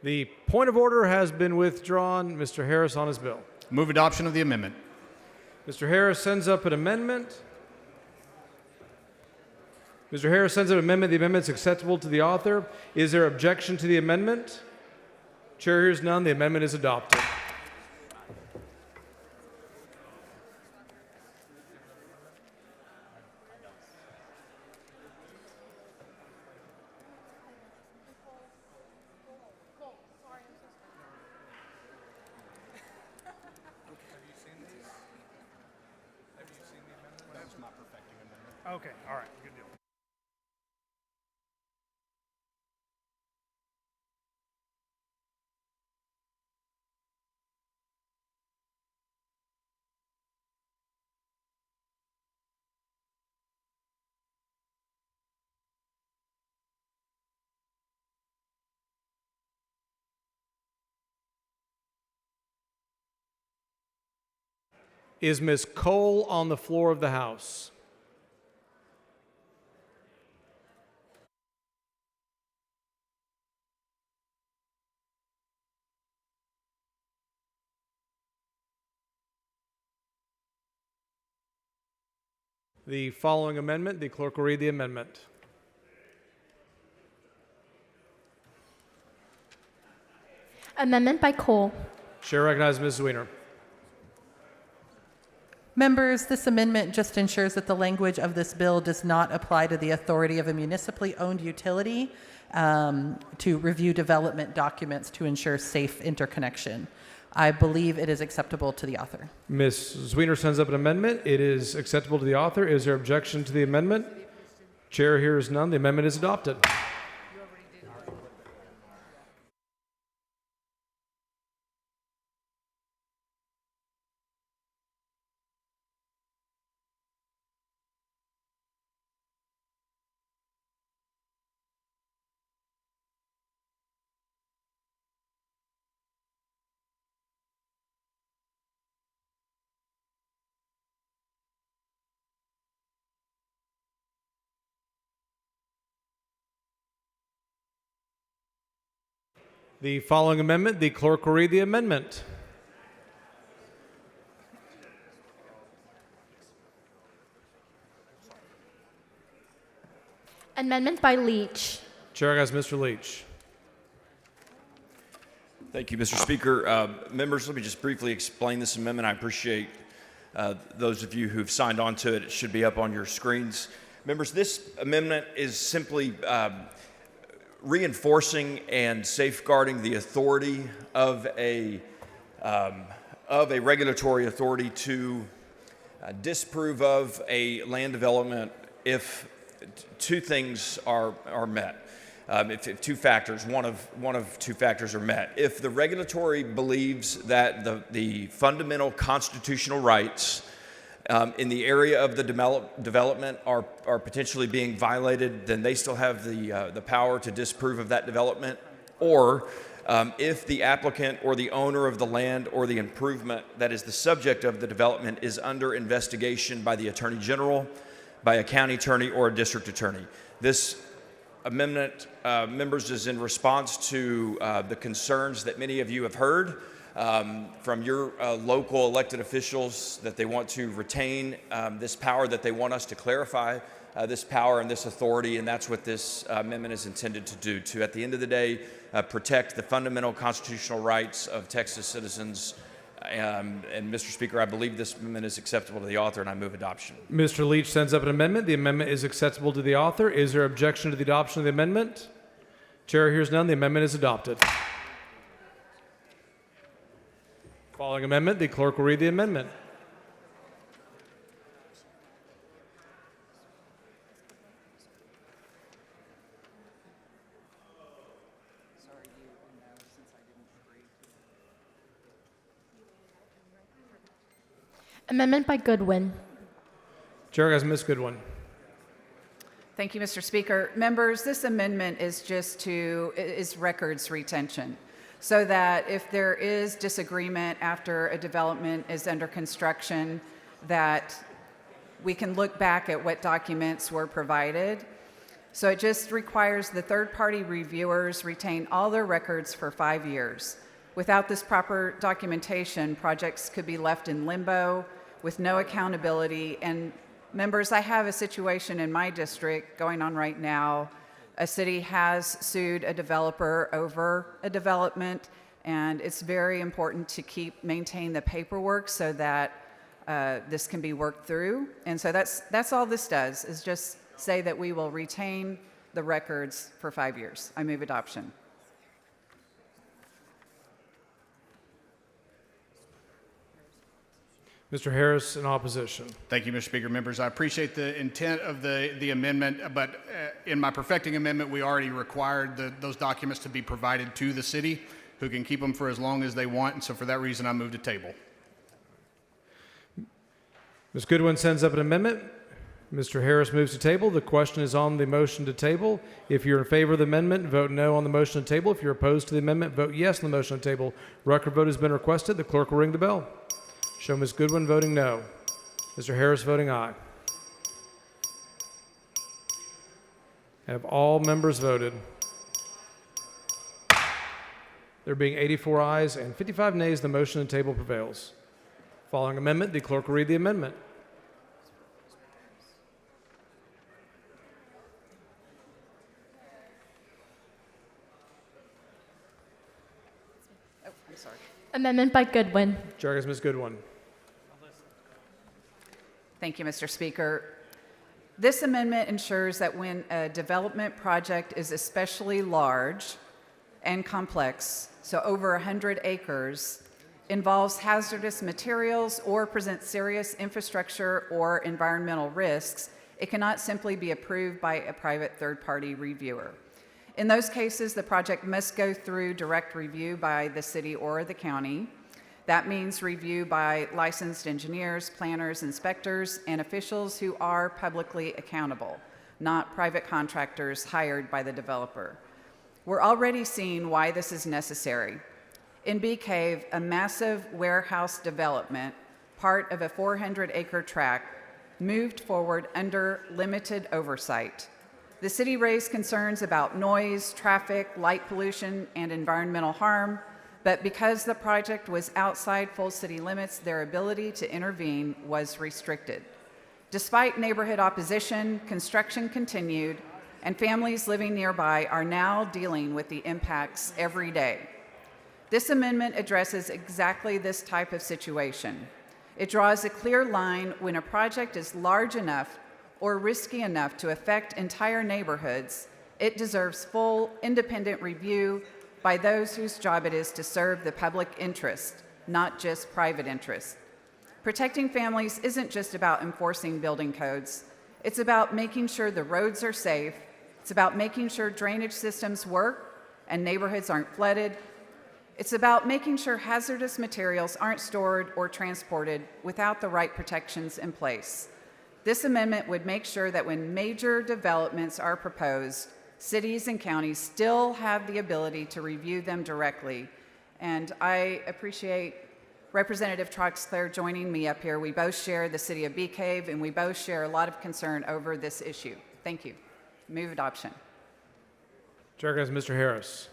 The point of order has been withdrawn. Mr. Harris on his bill. Move adoption of the amendment. Mr. Harris sends up an amendment. Mr. Harris sends up an amendment. The amendment is acceptable to the author. Is there objection to the amendment? Chair hears none. The amendment is adopted. Okay, all right, good deal. Is Ms. Cole on the floor of the House? The following amendment, the clerk will read the amendment. Amendment by Cole. Chair recognizes Ms. Zwiener. Members, this amendment just ensures that the language of this bill does not apply to the authority of a municipally owned utility to review development documents to ensure safe interconnection. I believe it is acceptable to the author. Ms. Zwiener sends up an amendment. It is acceptable to the author. Is there objection to the amendment? Chair hears none. The amendment is adopted. The following amendment, the clerk will read the amendment. Amendment by Leach. Chair has Mr. Leach. Thank you, Mr. Speaker. Members, let me just briefly explain this amendment. I appreciate those of you who've signed on to it. It should be up on your screens. Members, this amendment is simply reinforcing and safeguarding the authority of a regulatory authority to disapprove of a land development if two things are met. If two factors, one of two factors are met. If the regulatory believes that the fundamental constitutional rights in the area of the development are potentially being violated, then they still have the power to disapprove of that development. Or if the applicant or the owner of the land or the improvement that is the subject of the development is under investigation by the Attorney General, by a county attorney, or a district attorney. This amendment, members, is in response to the concerns that many of you have heard from your local elected officials, that they want to retain this power, that they want us to clarify this power and this authority, and that's what this amendment is intended to do, to, at the end of the day, protect the fundamental constitutional rights of Texas citizens. And Mr. Speaker, I believe this amendment is acceptable to the author, and I move adoption. Mr. Leach sends up an amendment. The amendment is acceptable to the author. Is there objection to the adoption of the amendment? Chair hears none. The amendment is adopted. Following amendment, the clerk will read the amendment. Amendment by Goodwin. Chair has Ms. Goodwin. Thank you, Mr. Speaker. Members, this amendment is is records retention, so that if there is disagreement after a development is under construction, that we can look back at what documents were provided. So it just requires the third-party reviewers retain all their records for 5 years. Without this proper documentation, projects could be left in limbo with no accountability. And members, I have a situation in my district going on right now. A city has sued a developer over a development, and it's very important to maintain the paperwork so that this can be worked through. And so that's all this does, is just say that we will retain the records for 5 years. I move adoption. Mr. Harris, in opposition. Thank you, Mr. Speaker. Members, I appreciate the intent of the amendment, but in my perfecting amendment, we already required those documents to be provided to the city, who can keep them for as long as they want, and so for that reason, I move to table. Ms. Goodwin sends up an amendment. Mr. Harris moves to table. The question is on the motion to table. If you're in favor of the amendment, vote no on the motion to table. If you're opposed to the amendment, vote yes on the motion to table. Record vote has been requested. The clerk will ring the bell. Show Ms. Goodwin voting no. Mr. Harris voting aye. Have all members voted? There being 84 ayes and 55 nays, the motion to table prevails. Following amendment, the clerk will read the amendment. Oh, I'm sorry. Amendment by Goodwin. Chair is Ms. Goodwin. Thank you, Mr. Speaker. This amendment ensures that when a development project is especially large and complex, so over 100 acres, involves hazardous materials or presents serious infrastructure or environmental risks, it cannot simply be approved by a private third-party reviewer. In those cases, the project must go through direct review by the city or the county. That means review by licensed engineers, planners, inspectors, and officials who are publicly accountable, not private contractors hired by the developer. We're already seeing why this is necessary. In Bee Cave, a massive warehouse development, part of a 400-acre tract, moved forward under limited oversight. The city raised concerns about noise, traffic, light pollution, and environmental harm, but because the project was outside full city limits, their ability to intervene was restricted. Despite neighborhood opposition, construction continued, and families living nearby are now dealing with the impacts every day. This amendment addresses exactly this type of situation. It draws a clear line when a project is large enough or risky enough to affect entire neighborhoods. It deserves full, independent review by those whose job it is to serve the public interest, not just private interest. Protecting families isn't just about enforcing building codes. It's about making sure the roads are safe. It's about making sure drainage systems work and neighborhoods aren't flooded. It's about making sure hazardous materials aren't stored or transported without the right protections in place. This amendment would make sure that when major developments are proposed, cities and counties still have the ability to review them directly. And I appreciate Representative Troxclair joining me up here. We both share the city of Bee Cave, and we both share a lot of concern over this issue. Thank you. Move adoption. Chair has Mr. Harris.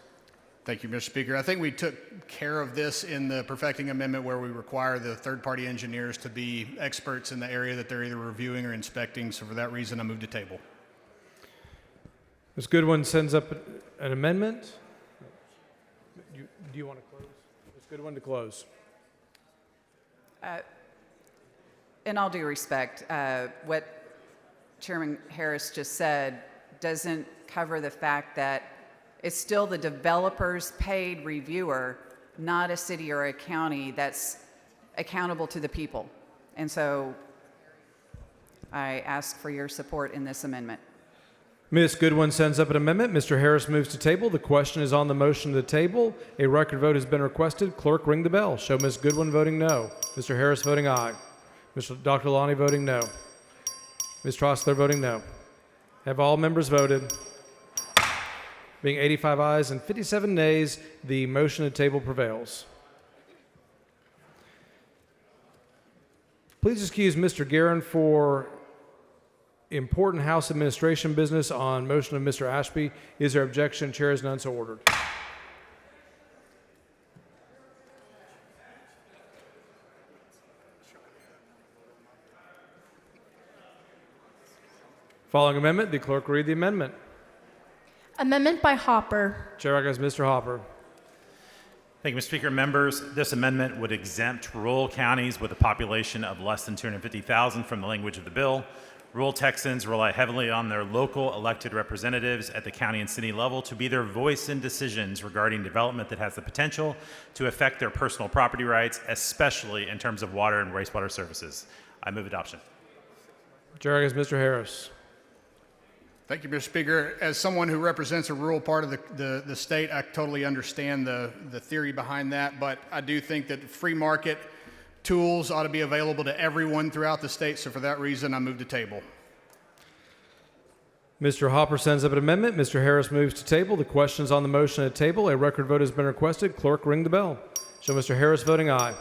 Thank you, Mr. Speaker. I think we took care of this in the perfecting amendment where we require the third-party engineers to be experts in the area that they're either reviewing or inspecting. So for that reason, I move to table. Ms. Goodwin sends up an amendment. Do you want to close? Ms. Goodwin to close. In all due respect, what Chairman Harris just said doesn't cover the fact that it's still the developer's paid reviewer, not a city or a county that's accountable to the people. And so I ask for your support in this amendment. Ms. Goodwin sends up an amendment. Mr. Harris moves to table. The question is on the motion to the table. A record vote has been requested. Clerk, ring the bell. Show Ms. Goodwin voting no. Mr. Harris voting aye. Dr. Lonnie voting no. Ms. Troxclair voting no. Have all members voted? Being 85 ayes and 57 nays, the motion to table prevails. Please excuse Mr. Guerin for important House administration business on motion of Mr. Ashby. Is there objection? Chair is none, so ordered. Following amendment, the clerk will read the amendment. Amendment by Hopper. Chair recognizes Mr. Hopper. Thank you, Mr. Speaker. Members, this amendment would exempt rural counties with a population of less than 250,000 from the language of the bill. Rural Texans rely heavily on their local elected representatives at the county and city level to be their voice in decisions regarding development that has the potential to affect their personal property rights, especially in terms of water and wastewater services. I move adoption. Chair recognizes Mr. Harris. Thank you, Mr. Speaker. As someone who represents a rural part of the state, I totally understand the theory behind that, but I do think that free market tools ought to be available to everyone throughout the state, so for that reason, I move to table. Mr. Hopper sends up an amendment. Mr. Harris moves to table. The question is on the motion at table. A record vote has been requested. Clerk, ring the bell. Show Mr. Harris voting aye.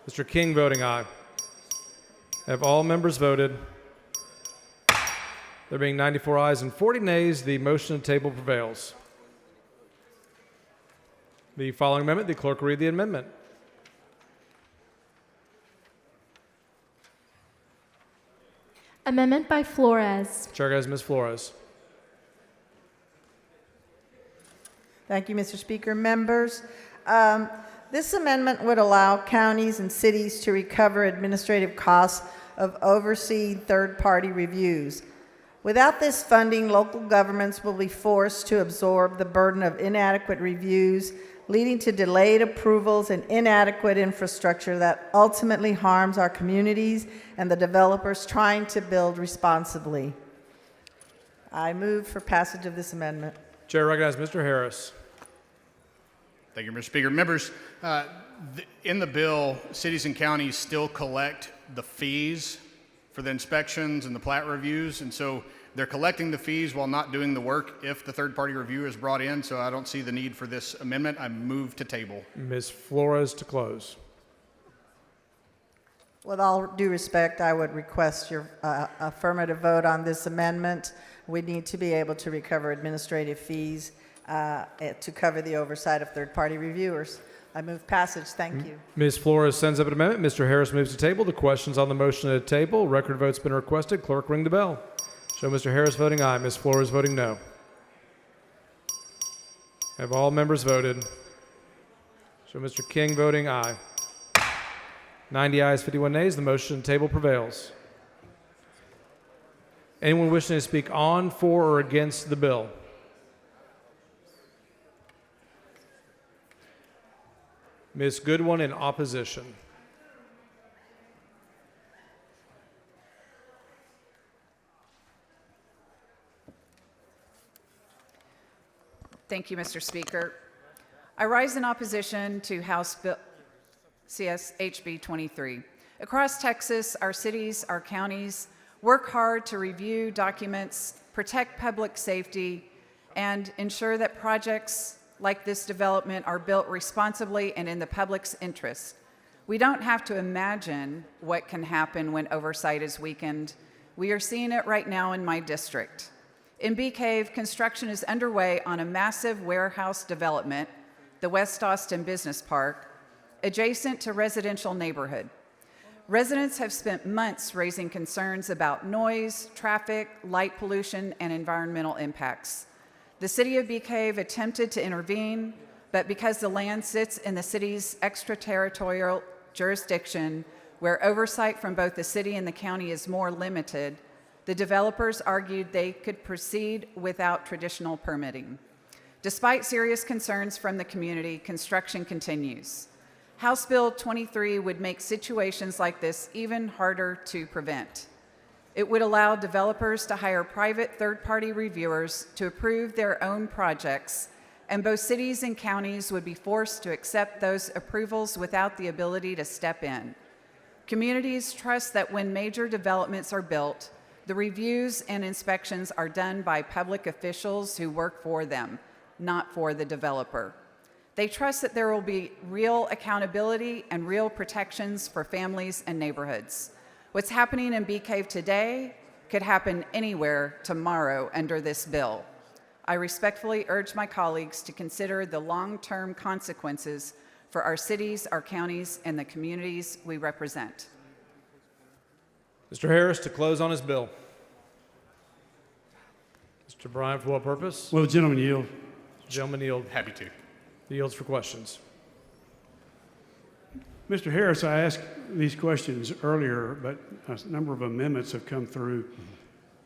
Mr. King voting aye. Have all members voted? There being 94 ayes and 40 nays, the motion at table prevails. The following amendment, the clerk will read the amendment. Amendment by Flores. Chair recognizes Ms. Flores. Thank you, Mr. Speaker. Members, this amendment would allow counties and cities to recover administrative costs of overseeing third-party reviews. Without this funding, local governments will be forced to absorb the burden of inadequate reviews, leading to delayed approvals and inadequate infrastructure that ultimately harms our communities and the developers trying to build responsibly. I move for passage of this amendment. Chair recognizes Mr. Harris. Thank you, Mr. Speaker. Members, in the bill, cities and counties still collect the fees for the inspections and the plat reviews, and so they're collecting the fees while not doing the work if the third-party review is brought in, so I don't see the need for this amendment. I move to table. Ms. Flores to close. With all due respect, I would request your affirmative vote on this amendment. We need to be able to recover administrative fees to cover the oversight of third-party reviewers. I move passage. Thank you. Ms. Flores sends up an amendment. Mr. Harris moves to table. The question's on the motion at table. Record vote's been requested. Clerk, ring the bell. Show Mr. Harris voting aye. Ms. Flores voting no. Have all members voted? Show Mr. King voting aye. 90 ayes, 51 nays. The motion at table prevails. Anyone wishing to speak on, for, or against the bill? Ms. Goodwin in opposition. Thank you, Mr. Speaker. I rise in opposition to House Bill CS HB 23. Across Texas, our cities, our counties work hard to review documents, protect public safety, and ensure that projects like this development are built responsibly and in the public's interest. We don't have to imagine what can happen when oversight is weakened. We are seeing it right now in my district. In Bee Cave, construction is underway on a massive warehouse development, the West Austin Business Park, adjacent to residential neighborhood. Residents have spent months raising concerns about noise, traffic, light pollution, and environmental impacts. The city of Bee Cave attempted to intervene, but because the land sits in the city's extraterritorial jurisdiction, where oversight from both the city and the county is more limited, the developers argued they could proceed without traditional permitting. Despite serious concerns from the community, construction continues. House Bill 23 would make situations like this even harder to prevent. It would allow developers to hire private third-party reviewers to approve their own projects, and both cities and counties would be forced to accept those approvals without the ability to step in. Communities trust that when major developments are built, the reviews and inspections are done by public officials who work for them, not for the developer. They trust that there will be real accountability and real protections for families and neighborhoods. What's happening in Bee Cave today could happen anywhere tomorrow under this bill. I respectfully urge my colleagues to consider the long-term consequences for our cities, our counties, and the communities we represent. Mr. Harris to close on his bill. Mr. Bryant, for what purpose? Will the gentleman yield? Gentleman yield. Happy to. He yields for questions. Mr. Harris, I asked these questions earlier, but a number of amendments have come through.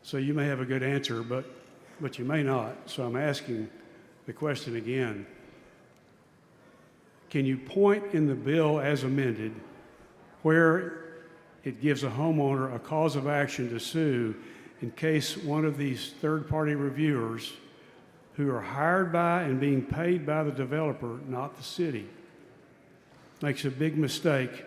So you may have a good answer, but you may not. So I'm asking the question again. Can you point in the bill as amended where it gives a homeowner a cause of action to sue in case one of these third-party reviewers who are hired by and being paid by the developer, not the city, makes a big mistake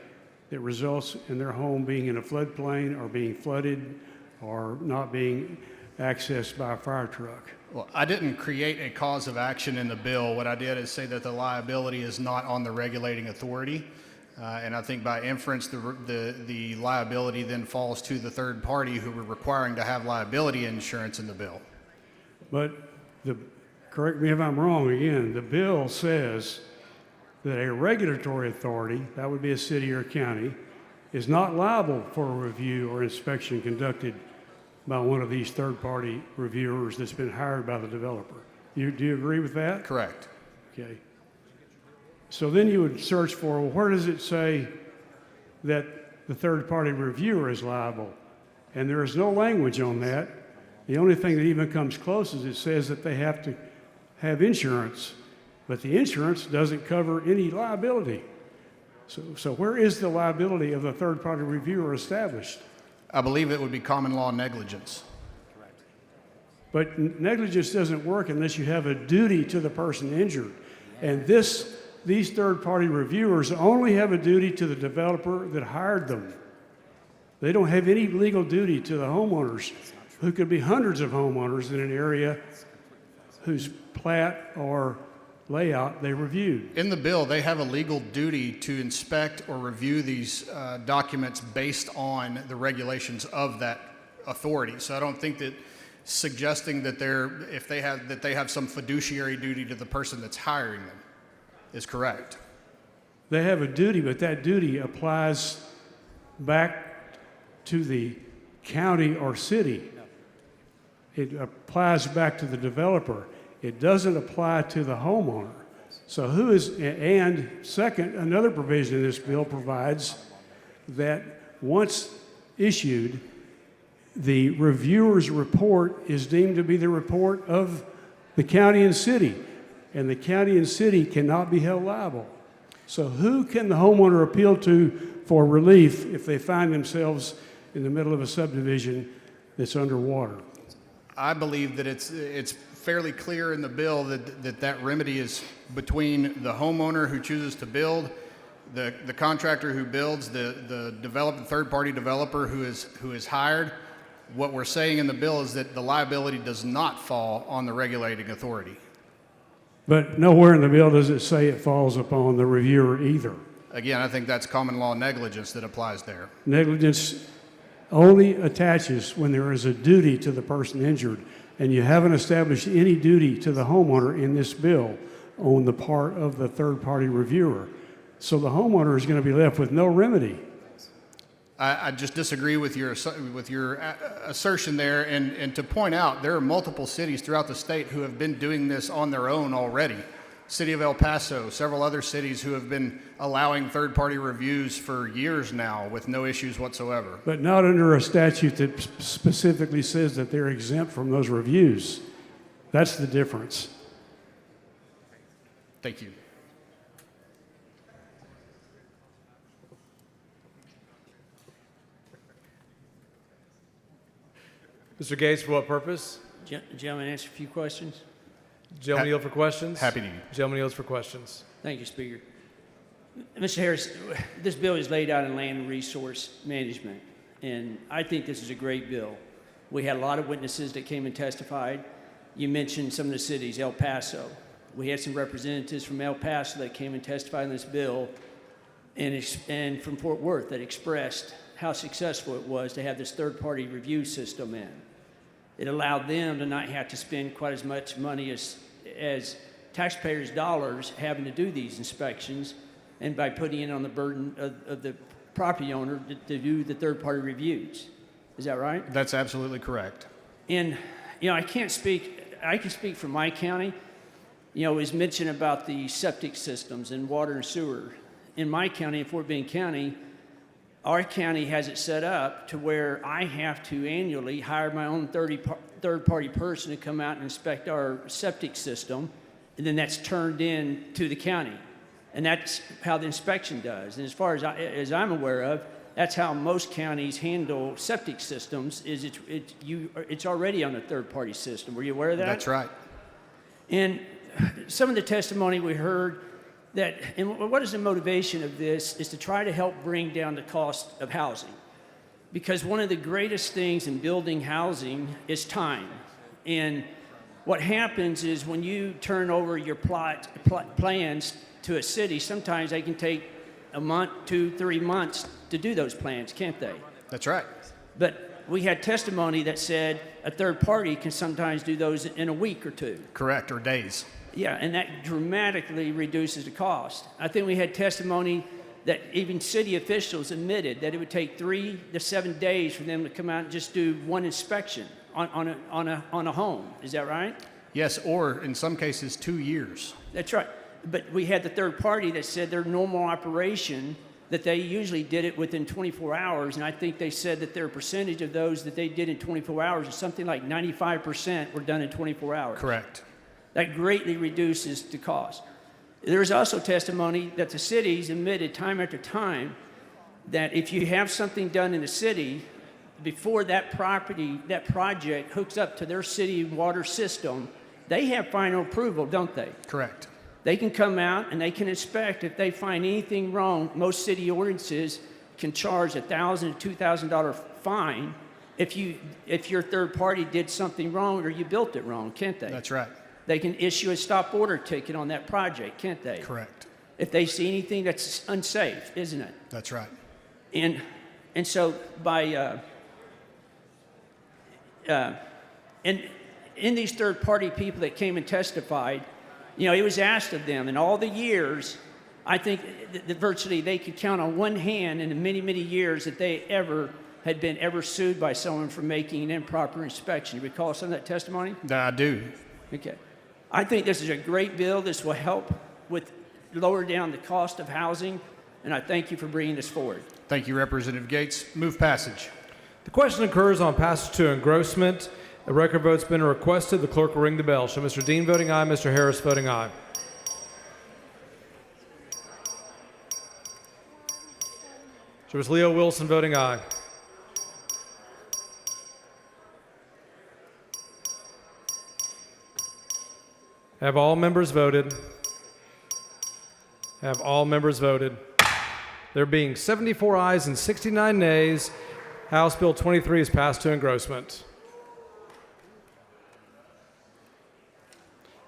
that results in their home being in a floodplain or being flooded or not being accessed by a fire truck? Well, I didn't create a cause of action in the bill. What I did is say that the liability is not on the regulating authority. And I think by inference, the liability then falls to the third party who were requiring to have liability insurance in the bill. But correct me if I'm wrong again, the bill says that a regulatory authority, that would be a city or a county, is not liable for a review or inspection conducted by one of these third-party reviewers that's been hired by the developer. Do you agree with that? Correct. Okay. So then you would search for, well, where does it say that the third-party reviewer is liable? And there is no language on that. The only thing that even comes close is it says that they have to have insurance, but the insurance doesn't cover any liability. So where is the liability of the third-party reviewer established? I believe it would be common law negligence. But negligence doesn't work unless you have a duty to the person injured. And these third-party reviewers only have a duty to the developer that hired them. They don't have any legal duty to the homeowners, who could be hundreds of homeowners in an area whose plat or layout they reviewed. In the bill, they have a legal duty to inspect or review these documents based on the regulations of that authority. So I don't think that suggesting that they have some fiduciary duty to the person that's hiring them is correct. They have a duty, but that duty applies back to the county or city. It applies back to the developer. It doesn't apply to the homeowner. So and second, another provision in this bill provides that once issued, the reviewer's report is deemed to be the report of the county and city, and the county and city cannot be held liable. So who can the homeowner appeal to for relief if they find themselves in the middle of a subdivision that's underwater? I believe that it's fairly clear in the bill that remedy is between the homeowner who chooses to build, the contractor who builds, the third-party developer who is hired. What we're saying in the bill is that the liability does not fall on the regulating authority. But nowhere in the bill does it say it falls upon the reviewer either. Again, I think that's common law negligence that applies there. Negligence only attaches when there is a duty to the person injured, and you haven't established any duty to the homeowner in this bill on the part of the third-party reviewer. So the homeowner is going to be left with no remedy. I just disagree with your assertion there, and to point out, there are multiple cities throughout the state who have been doing this on their own already. City of El Paso, several other cities who have been allowing third-party reviews for years now with no issues whatsoever. But not under a statute that specifically says that they're exempt from those reviews. That's the difference. Thank you. Mr. Gates, for what purpose? Gentleman, answer a few questions. Gentleman yield for questions. Happy to. Gentleman yields for questions. Thank you, Speaker. Mr. Harris, this bill is laid out in land resource management, and I think this is a great bill. We had a lot of witnesses that came and testified. You mentioned some of the cities, El Paso. We had some representatives from El Paso that came and testified on this bill, and from Fort Worth that expressed how successful it was to have this third-party review system in. It allowed them to not have to spend quite as much money as taxpayers' dollars having to do these inspections, and by putting it on the burden of the property owner to do the third-party reviews. Is that right? That's absolutely correct. And, I can speak for my county. It was mentioned about the septic systems and water and sewer. In my county, in Fort Bend County, our county has it set up to where I have to annually hire my own third-party person to come out and inspect our septic system, and then that's turned in to the county. And that's how the inspection does. And as far as I'm aware of, that's how most counties handle septic systems. It's already on a third-party system. Were you aware of that? That's right. And some of the testimony we heard and what is the motivation of this is to try to help bring down the cost of housing. Because one of the greatest things in building housing is time. And what happens is when you turn over your plans to a city, sometimes they can take a month, 2, 3 months to do those plans, can't they? That's right. But we had testimony that said a third party can sometimes do those in a week or 2. Correct, or days. Yeah, and that dramatically reduces the cost. I think we had testimony that even city officials admitted that it would take 3 to 7 days for them to come out and just do one inspection on a home. Is that right? Yes, or in some cases 2 years. That's right. But we had the third party that said their normal operation, that they usually did it within 24 hours, and I think they said that their percentage of those that they did in 24 hours is something like 95% were done in 24 hours. Correct. That greatly reduces the cost. There is also testimony that the cities admitted time after time that if you have something done in the city, before that project hooks up to their city water system, they have final approval, don't they? Correct. They can come out and they can inspect. If they find anything wrong, most city ordinances can charge $1,000 to $2,000 fine if your third party did something wrong or you built it wrong, can't they? That's right. They can issue a stop order ticket on that project, can't they? Correct. If they see anything that's unsafe, isn't it? That's right. And so by in these third-party people that came and testified, it was asked of them in all the years. I think that virtually they could count on one hand in the many, many years that they had been sued by someone for making an improper inspection. You recall some of that testimony? I do. Okay. I think this is a great bill. This will help with lower down the cost of housing, and I thank you for bringing this forward. Thank you, Representative Gates. Move passage. The question occurs on passage to engrossment. A record vote's been requested. The clerk will ring the bell. Show Mr. Dean voting aye, Mr. Harris voting aye. Show Ms. Leo Wilson voting aye. Have all members voted? Have all members voted? There being 74 ayes and 69 nays, House Bill 23 is passed to engrossment.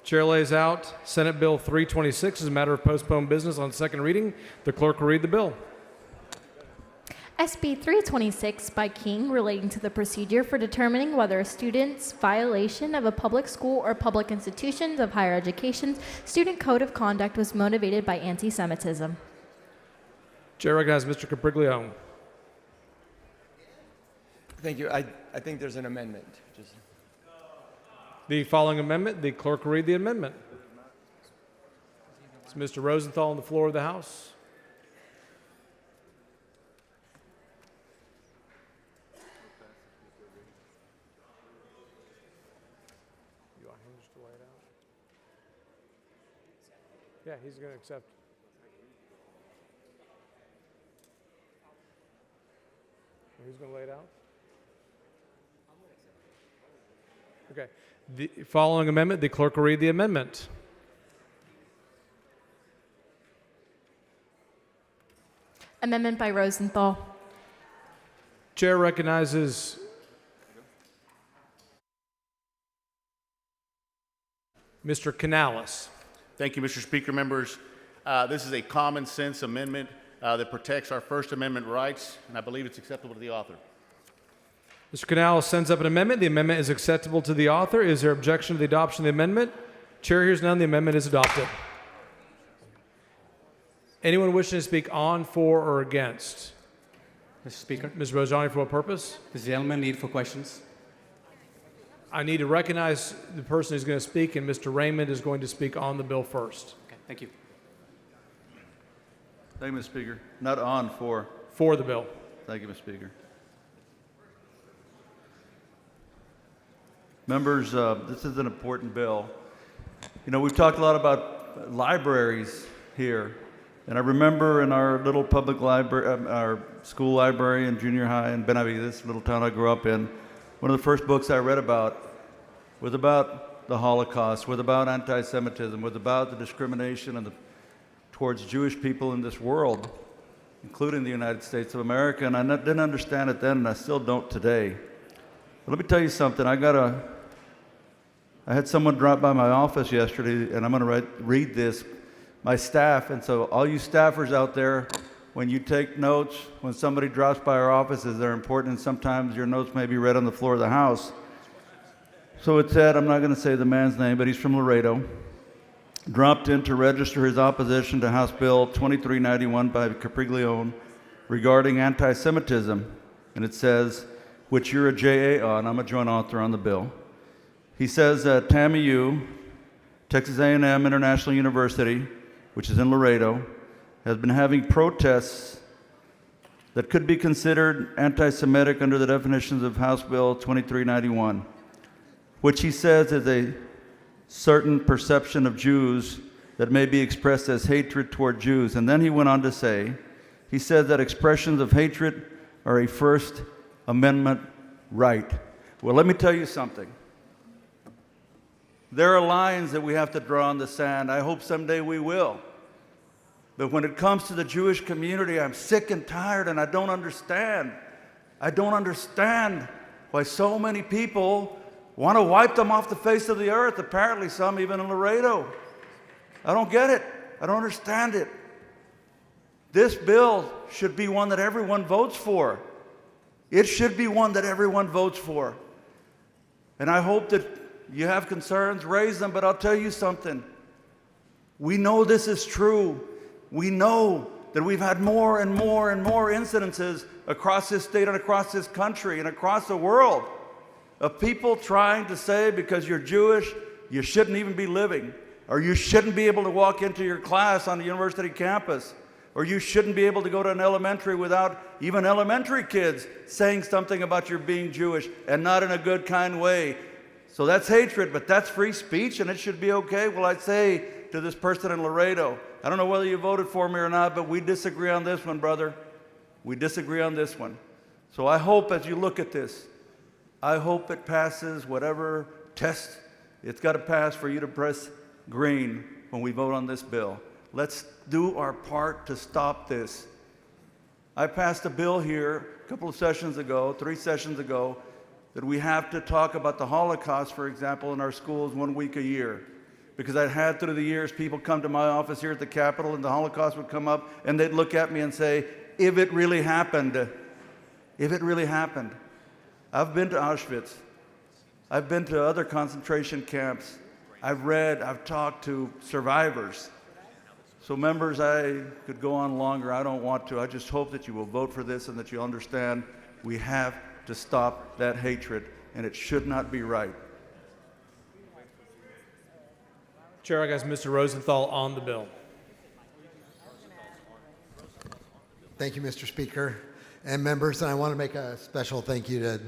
Chair lays out Senate Bill 326 as a matter of postponed business on second reading. The clerk will read the bill. SB 326 by King relating to the procedure for determining whether a student's violation of a public school or public institutions of higher education's student code of conduct was motivated by anti-Semitism. Chair recognizes Mr. Capriglione. Thank you. I think there's an amendment. The following amendment, the clerk will read the amendment. It's Mr. Rosenthal on the floor of the House. Yeah, he's going to accept. Who's going to lay it out? Okay. The following amendment, the clerk will read the amendment. Amendment by Rosenthal. Chair recognizes Mr. Canales. Thank you, Mr. Speaker. Members, this is a common sense amendment that protects our First Amendment rights, and I believe it's acceptable to the author. Mr. Canales sends up an amendment. The amendment is acceptable to the author. Is there objection to the adoption of the amendment? Chair hears none. The amendment is adopted. Anyone wishing to speak on, for, or against? Mr. Speaker, Ms. Rojani, for what purpose? this gentleman need for questions. I need to recognize the person who's going to speak, and Mr. Raymond is going to speak on the bill first. Okay, thank you. Thank you, Mr. Speaker. Not on, for. For the bill. Thank you, Mr. Speaker. Members, this is an important bill. You know, we've talked a lot about libraries here, and I remember in our little public library, our school library in junior high in Benavides, little town I grew up in, one of the first books I read about was about the Holocaust, was about anti-Semitism, was about the discrimination and towards Jewish people in this world, including the United States of America, and I didn't understand it then, and I still don't today. But let me tell you something. I had someone drop by my office yesterday, and I'm going to read this, my staff, and so all you staffers out there, when you take notes, when somebody drops by our offices, they're important, and sometimes your notes may be read on the floor of the House. So it said, I'm not going to say the man's name, but he's from Laredo, dropped in to register his opposition to House Bill 2391 by Capriglione regarding anti-Semitism, and it says, which you're a JA on, I'm a joint author on the bill. He says that TAMU, Texas A&M International University, which is in Laredo, has been having protests that could be considered anti-Semitic under the definitions of House Bill 2391, which he says is a certain perception of Jews that may be expressed as hatred toward Jews. And then he went on to say, he said that expressions of hatred are a First Amendment right. Well, let me tell you something. There are lines that we have to draw in the sand. I hope someday we will. But when it comes to the Jewish community, I'm sick and tired, and I don't understand. I don't understand why so many people want to wipe them off the face of the earth, apparently some even in Laredo. I don't get it. I don't understand it. This bill should be one that everyone votes for. It should be one that everyone votes for. And I hope that you have concerns, raise them, but I'll tell you something. We know this is true. We know that we've had more and more and more incidences across this state and across this country and across the world of people trying to say because you're Jewish, you shouldn't even be living, or you shouldn't be able to walk into your class on the university campus, or you shouldn't be able to go to an elementary without even elementary kids saying something about your being Jewish, and not in a good, kind way. So that's hatred, but that's free speech, and it should be okay. Well, I'd say to this person in Laredo, I don't know whether you voted for me or not, but we disagree on this one, brother. We disagree on this one. So I hope as you look at this, I hope it passes whatever test it's got to pass for you to press green when we vote on this bill. Let's do our part to stop this. I passed a bill here a couple of sessions ago, 3 sessions ago, that we have to talk about the Holocaust, for example, in our schools 1 week a year. Because I'd had through the years people come to my office here at the Capitol and the Holocaust would come up and they'd look at me and say, if it really happened, if it really happened. I've been to Auschwitz. I've been to other concentration camps. I've read, I've talked to survivors. So members, I could go on longer. I don't want to. I just hope that you will vote for this and that you understand we have to stop that hatred, and it should not be right. Chair, I guess Mr. Rosenthal on the bill. Thank you, Mr. Speaker and members. And I want to make a special thank you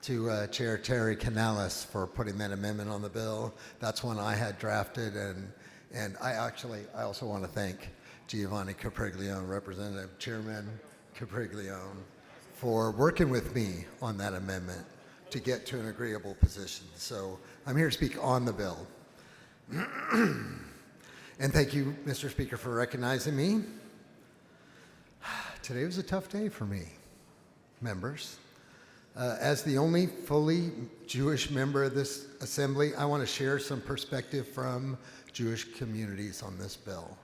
to Chair Terry Canales for putting that amendment on the bill. That's one I had drafted, and I also want to thank Giovanni Capriglione, Representative Chairman Capriglione, for working with me on that amendment to get to an agreeable position. So I'm here to speak on the bill. And thank you, Mr. Speaker, for recognizing me. Today was a tough day for me, members. As the only fully Jewish member of this assembly, I want to share some perspective from Jewish communities on this bill.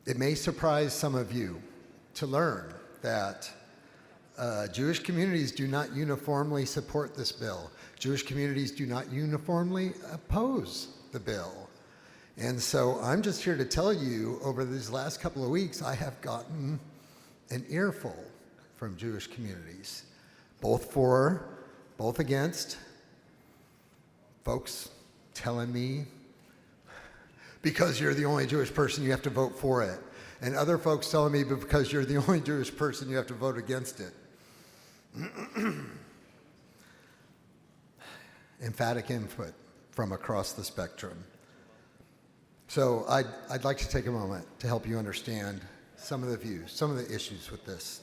It may surprise some of you to learn that Jewish communities do not uniformly support this bill. Jewish communities do not uniformly oppose the bill. And so I'm just here to tell you, over these last couple of weeks, I have gotten an earful from Jewish communities, both for, both against, folks telling me, because you're the only Jewish person, you have to vote for it. And other folks telling me, but because you're the only Jewish person, you have to vote against it. Emphatic input from across the spectrum. So I'd like to take a moment to help you understand some of the views, some of the issues with this.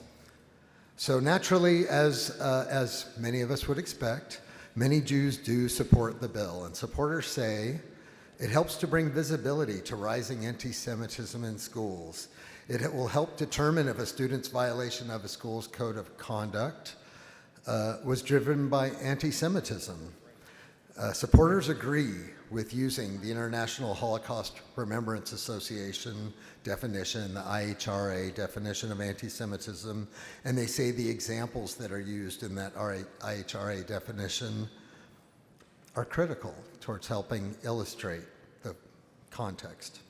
So naturally, as many of us would expect, many Jews do support the bill, and supporters say it helps to bring visibility to rising anti-Semitism in schools. It will help determine if a student's violation of a school's code of conduct was driven by anti-Semitism. Supporters agree with using the International Holocaust Remembrance Association definition, the IHRA definition of anti-Semitism, and they say the examples that are used in that IHRA definition are critical towards helping illustrate the context.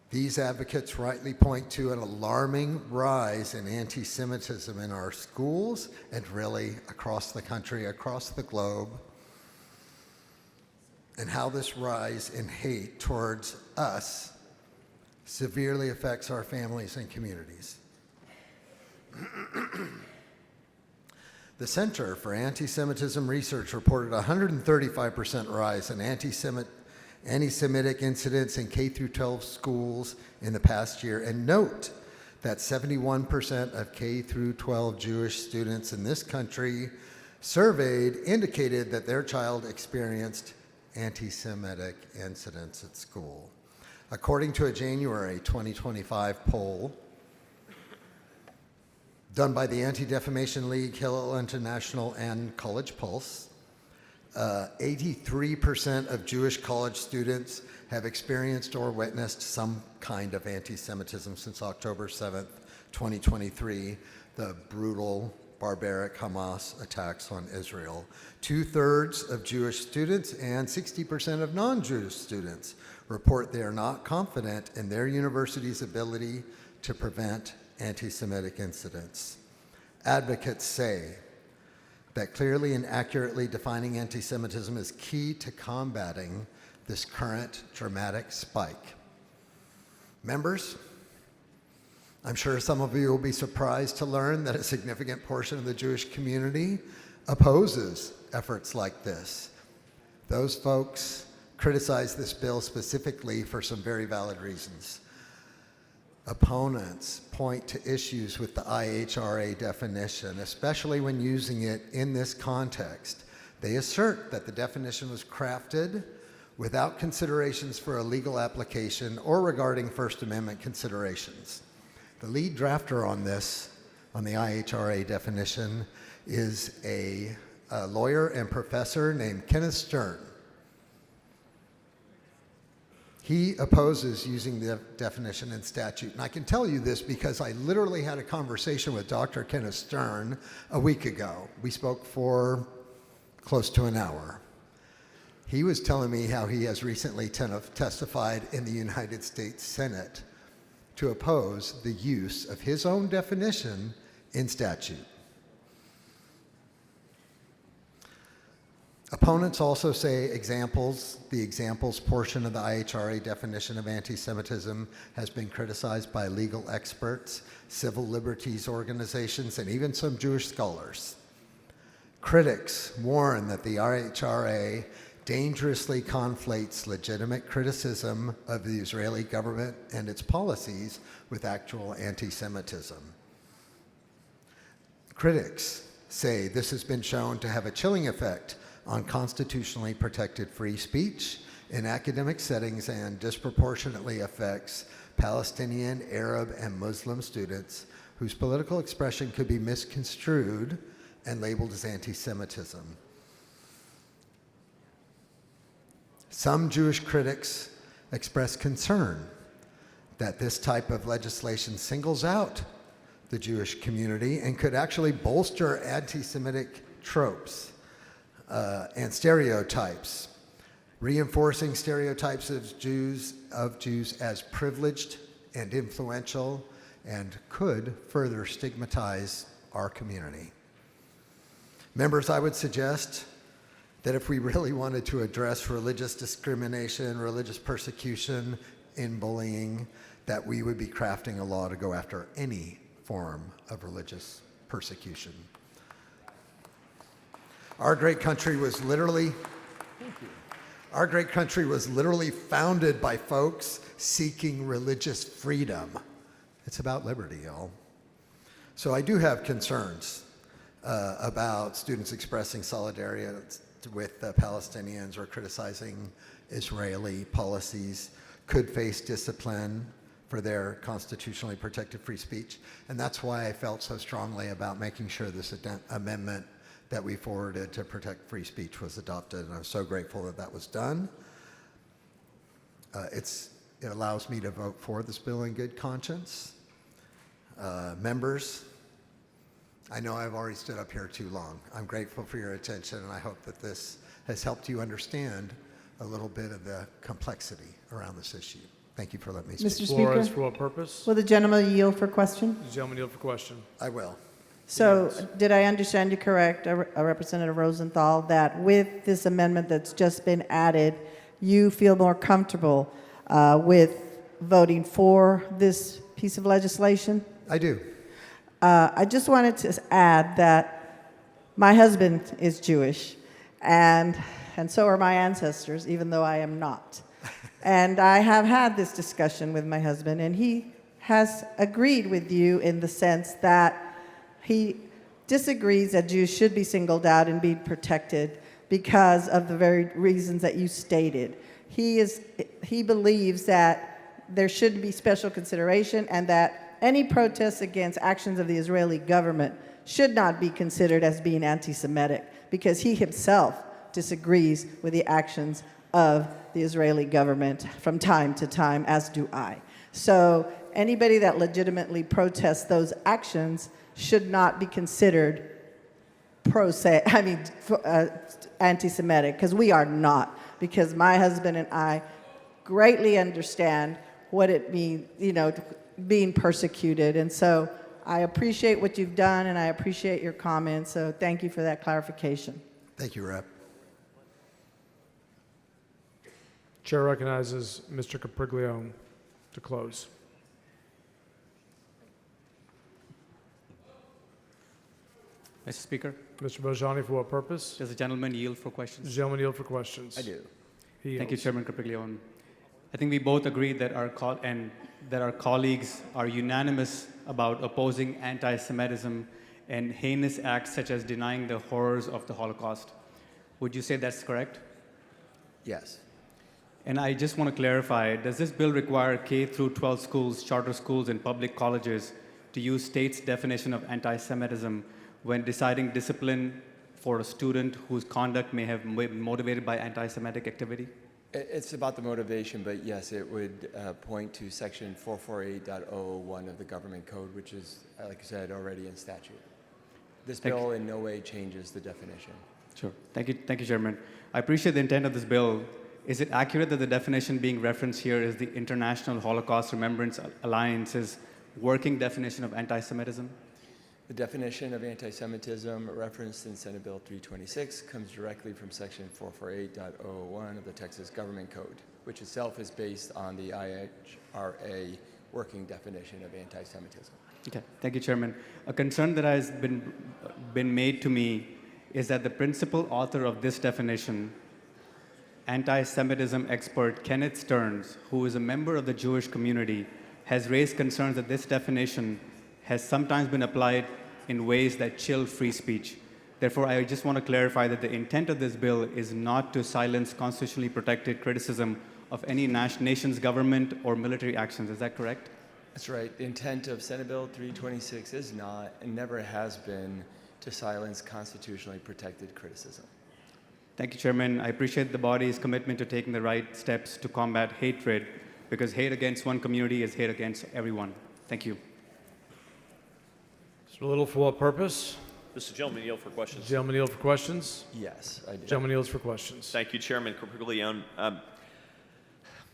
These advocates rightly point to an alarming rise in anti-Semitism in our schools and really across the country, across the globe, and how this rise in hate towards us severely affects our families and communities. The Center for Anti-Semitism Research reported a 135% rise in anti-Semitic incidents in K-12 schools in the past year, and note that 71% of K-12 Jewish students in this country surveyed indicated that their child experienced anti-Semitic incidents at school. According to a January 2025 poll done by the Anti-Defamation League, Hillel International, and College Pulse, 83% of Jewish college students have experienced or witnessed some kind of anti-Semitism since October 7th, 2023, the brutal, barbaric Hamas attacks on Israel. 2/3 of Jewish students and 60% of non-Jewish students report they are not confident in their university's ability to prevent anti-Semitic incidents. Advocates say that clearly and accurately defining anti-Semitism is key to combating this current dramatic spike. Members, I'm sure some of you will be surprised to learn that a significant portion of the Jewish community opposes efforts like this. Those folks criticize this bill specifically for some very valid reasons. Opponents point to issues with the IHRA definition, especially when using it in this context. They assert that the definition was crafted without considerations for a legal application or regarding First Amendment considerations. The lead drafter on this, on the IHRA definition, is a lawyer and professor named Kenneth Stern. He opposes using the definition in statute. And I can tell you this because I literally had a conversation with Dr. Kenneth Stern a week ago. We spoke for close to an hour. He was telling me how he has recently testified in the United States Senate to oppose the use of his own definition in statute. Opponents also say the examples portion of the IHRA definition of anti-Semitism has been criticized by legal experts, civil liberties organizations, and even some Jewish scholars. Critics warn that the IHRA dangerously conflates legitimate criticism of the Israeli government and its policies with actual anti-Semitism. Critics say this has been shown to have a chilling effect on constitutionally protected free speech in academic settings and disproportionately affects Palestinian, Arab, and Muslim students whose political expression could be misconstrued and labeled as anti-Semitism. Some Jewish critics express concern that this type of legislation singles out the Jewish community and could actually bolster anti-Semitic tropes and stereotypes, reinforcing stereotypes of Jews as privileged and influential, and could further stigmatize our community. Members, I would suggest that if we really wanted to address religious discrimination, religious persecution in bullying, that we would be crafting a law to go after any form of religious persecution. Our great country was literally founded by folks seeking religious freedom. It's about liberty, y'all. So I do have concerns about students expressing solidarity with the Palestinians or criticizing Israeli policies could face discipline for their constitutionally protected free speech. And that's why I felt so strongly about making sure this amendment that we forwarded to protect free speech was adopted. And I'm so grateful that that was done. It allows me to vote for this bill in good conscience. Members, I know I've already stood up here too long. I'm grateful for your attention, and I hope that this has helped you understand a little bit of the complexity around this issue. Thank you for letting me speak. Mr. Flores, Speaker, for what purpose? will the gentleman yield for question? The gentleman yield for question. I will. So did I understand you correct, Representative Rosenthal, that with this amendment that's just been added, you feel more comfortable with voting for this piece of legislation? I do. I just wanted to add that my husband is Jewish, and so are my ancestors, even though I am not. And I have had this discussion with my husband, and he has agreed with you in the sense that he disagrees that Jews should be singled out and be protected because of the very reasons that you stated. He believes that there should be special consideration and that any protests against actions of the Israeli government should not be considered as being anti-Semitic because he himself disagrees with the actions of the Israeli government from time to time, as do I. So anybody that legitimately protests those actions should not be considered anti-Semitic, because we are not, because my husband and I greatly understand what it means, being persecuted. And so I appreciate what you've done, and I appreciate your comments. So thank you for that clarification. Thank you, Rep. Chair recognizes Mr. Capriglione to close. Mr. Speaker, Mr. Bojani, for what purpose? does the gentleman yield for questions? The gentleman yield for questions. I do. He Thank you, yields. Chairman Capriglione. I think we both agree that our colleagues are unanimous about opposing anti-Semitism and heinous acts such as denying the horrors of the Holocaust. Would you say that's correct? Yes. And I just want to clarify, does this bill require K through 12 schools, charter schools, and public colleges to use state's definition of anti-Semitism when deciding discipline for a student whose conduct may have been motivated by anti-Semitic activity? It's about the motivation, but yes, it would point to section 448.001 of the government code, which is, like I said, already in statute. This bill in no way changes the definition. Sure. Thank you, Chairman. I appreciate the intent of this bill. Is it accurate that the definition being referenced here is the International Holocaust Remembrance Alliance's working definition of anti-Semitism? The definition of anti-Semitism referenced in Senate Bill 326 comes directly from section 448.001 of the Texas Government Code, which itself is based on the IHRA working definition of anti-Semitism. Okay, thank you, Chairman. A concern that has been made to me is that the principal author of this definition, anti-Semitism expert Kenneth Stearns, who is a member of the Jewish community, has raised concerns that this definition has sometimes been applied in ways that chill free speech. Therefore, I just want to clarify that the intent of this bill is not to silence constitutionally protected criticism of any nation's government or military actions. Is that correct? That's right. The intent of Senate Bill 326 is not and never has been to silence constitutionally protected criticism. Thank you, Chairman. I appreciate the body's commitment to taking the right steps to combat hatred, because hate against one community is hate against everyone. Thank you. Mr. Little, for what purpose? Mr. Gentleman, yield for questions. Gentleman yield for questions? Yes, I do. Gentleman yields for questions. Thank you, Chairman Capriglione.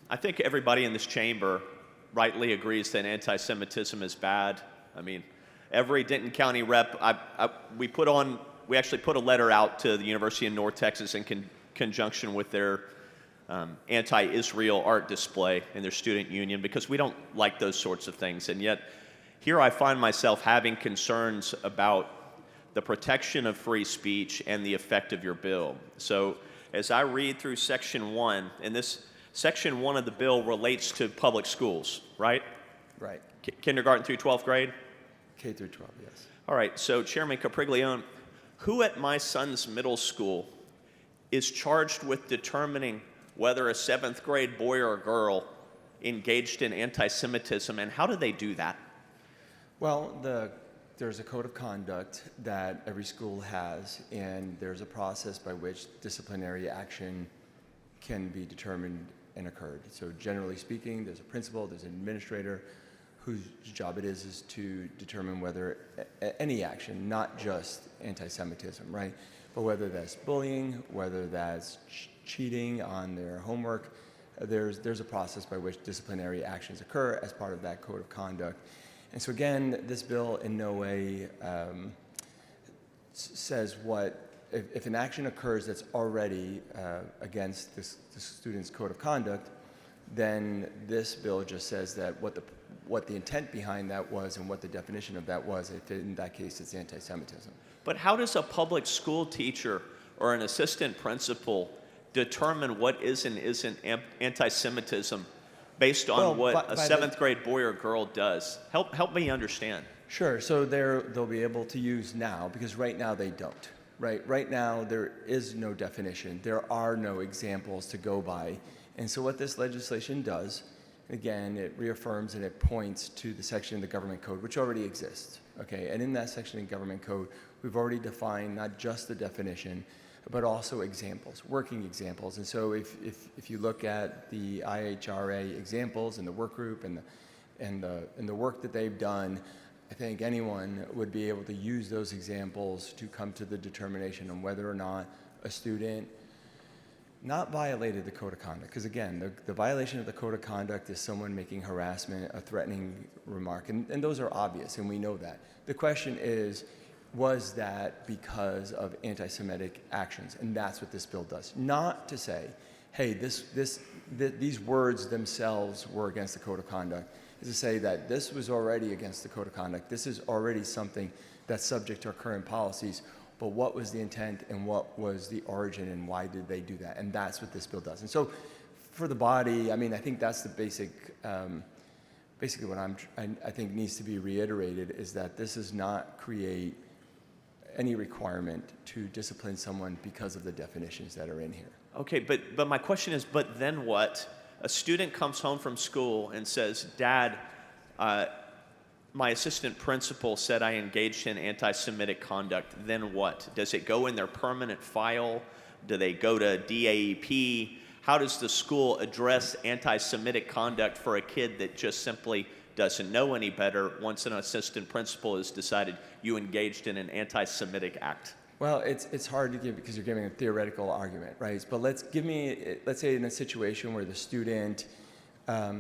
I think everybody in this chamber rightly agrees that anti-Semitism is bad. I mean, every Denton County rep, we actually put a letter out to the University of North Texas in conjunction with their anti-Israel art display in their student union, because we don't like those sorts of things. And yet, here I find myself having concerns about the protection of free speech and the effect of your bill. So as I read through Section 1, and this Section 1 of the bill relates to public schools, right? Right. Kindergarten through 12th grade? K through 12, yes. All right, so Chairman Capriglione, who at my son's middle school is charged with determining whether a 7th grade boy or girl engaged in anti-Semitism, and how do they do that? Well, there's a code of conduct that every school has, and there's a process by which disciplinary action can be determined and occurred. So generally speaking, there's a principal, there's an administrator whose job it is to determine whether any action, not just anti-Semitism, right? But whether that's bullying, whether that's cheating on their homework, there's a process by which disciplinary actions occur as part of that code of conduct. And so again, this bill in no way says if an action occurs that's already against the student's code of conduct, then this bill just says that what the intent behind that was and what the definition of that was, if in that case it's anti-Semitism. But how does a public school teacher or an assistant principal determine what is and isn't anti-Semitism based on what a 7th grade boy or girl does? Help me understand. Sure. So they'll be able to use now, because right now they don't. Right now there is no definition. There are no examples to go by. And so what this legislation does, again, it reaffirms and it points to the section of the government code which already exists. Okay, and in that section of the government code, we've already defined not just the definition, but also examples, working examples. And so if you look at the IHRA examples and the work group and the work that they've done, I think anyone would be able to use those examples to come to the determination on whether or not a student not violated the code of conduct. Because again, the violation of the code of conduct is someone making harassment, a threatening remark, and those are obvious, and we know that. The question is, was that because of anti-Semitic actions? And that's what this bill does. Not to say, hey, these words themselves were against the code of conduct. Is to say that this was already against the code of conduct. This is already something that's subject to our current policies. But what was the intent and what was the origin and why did they do that? And that's what this bill does. And so for the body, I mean, I think that's the basically what I think needs to be reiterated is that this does not create any requirement to discipline someone because of the definitions that are in here. Okay, but my question is, but then what? A student comes home from school and says, Dad, my assistant principal said I engaged in anti-Semitic conduct. Then what? Does it go in their permanent file? Do they go to DAEP? How does the school address anti-Semitic conduct for a kid that just simply doesn't know any better once an assistant principal has decided you engaged in an anti-Semitic act? Well, it's hard to give because you're giving a theoretical argument, right? But let's say in a situation where the student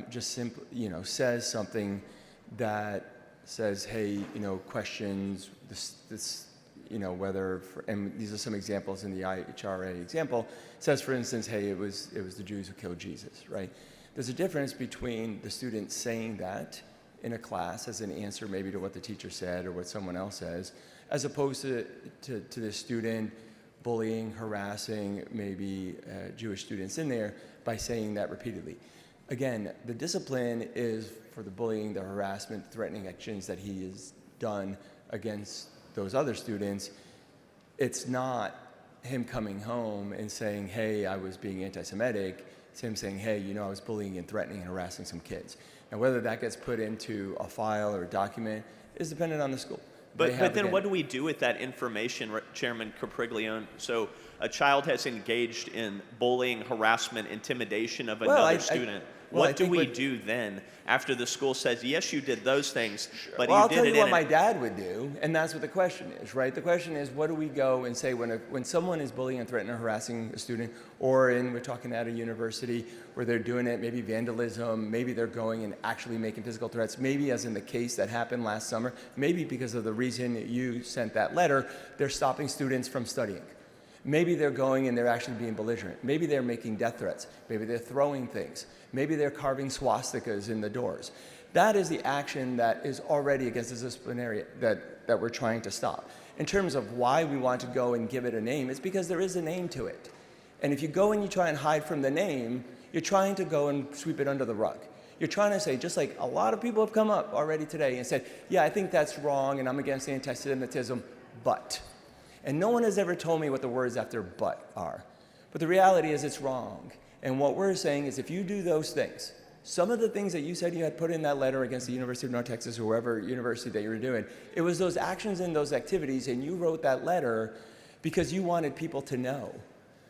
just simply, says something that says, hey, questions this, whether, and these are some examples in the IHRA example, says, for instance, hey, it was the Jews who killed Jesus, right? There's a difference between the student saying that in a class as an answer maybe to what the teacher said or what someone else says, as opposed to the student bullying, harassing maybe Jewish students in there by saying that repeatedly. Again, the discipline is for the bullying, the harassment, threatening actions that he has done against those other students. It's not him coming home and saying, hey, I was being anti-Semitic. It's him saying, hey, I was bullying and threatening and harassing some kids. Now, whether that gets put into a file or a document is dependent on the school. But then what do we do with that information, Chairman Capriglione? So a child has engaged in bullying, harassment, intimidation of another student. Well, I What do think we what- do then after the school says, yes, you did those things, but Well, you I'll did tell it you in what an my dad would do, and that's what the question is, right? The question is, what do we go and say when someone is bullying and threatening or harassing a student, or we're talking at a university where they're doing it, maybe vandalism, maybe they're going and actually making physical threats, maybe as in the case that happened last summer, maybe because of the reason that you sent that letter, they're stopping students from studying. Maybe they're going and they're actually being belligerent. Maybe they're making death threats. Maybe they're throwing things. Maybe they're carving swastikas in the doors. That is the action that is already against the disciplinary that we're trying to stop. In terms of why we want to go and give it a name, it's because there is a name to it. And if you go and you try and hide from the name, you're trying to go and sweep it under the rug. You're trying to say, just like a lot of people have come up already today and said, yeah, I think that's wrong and I'm against anti-Semitism, but. And no one has ever told me what the words after but are. But the reality is it's wrong. And what we're saying is if you do those things, some of the things that you said you had put in that letter against the University of North Texas or wherever university that you were doing, it was those actions and those activities, and you wrote that letter because you wanted people to know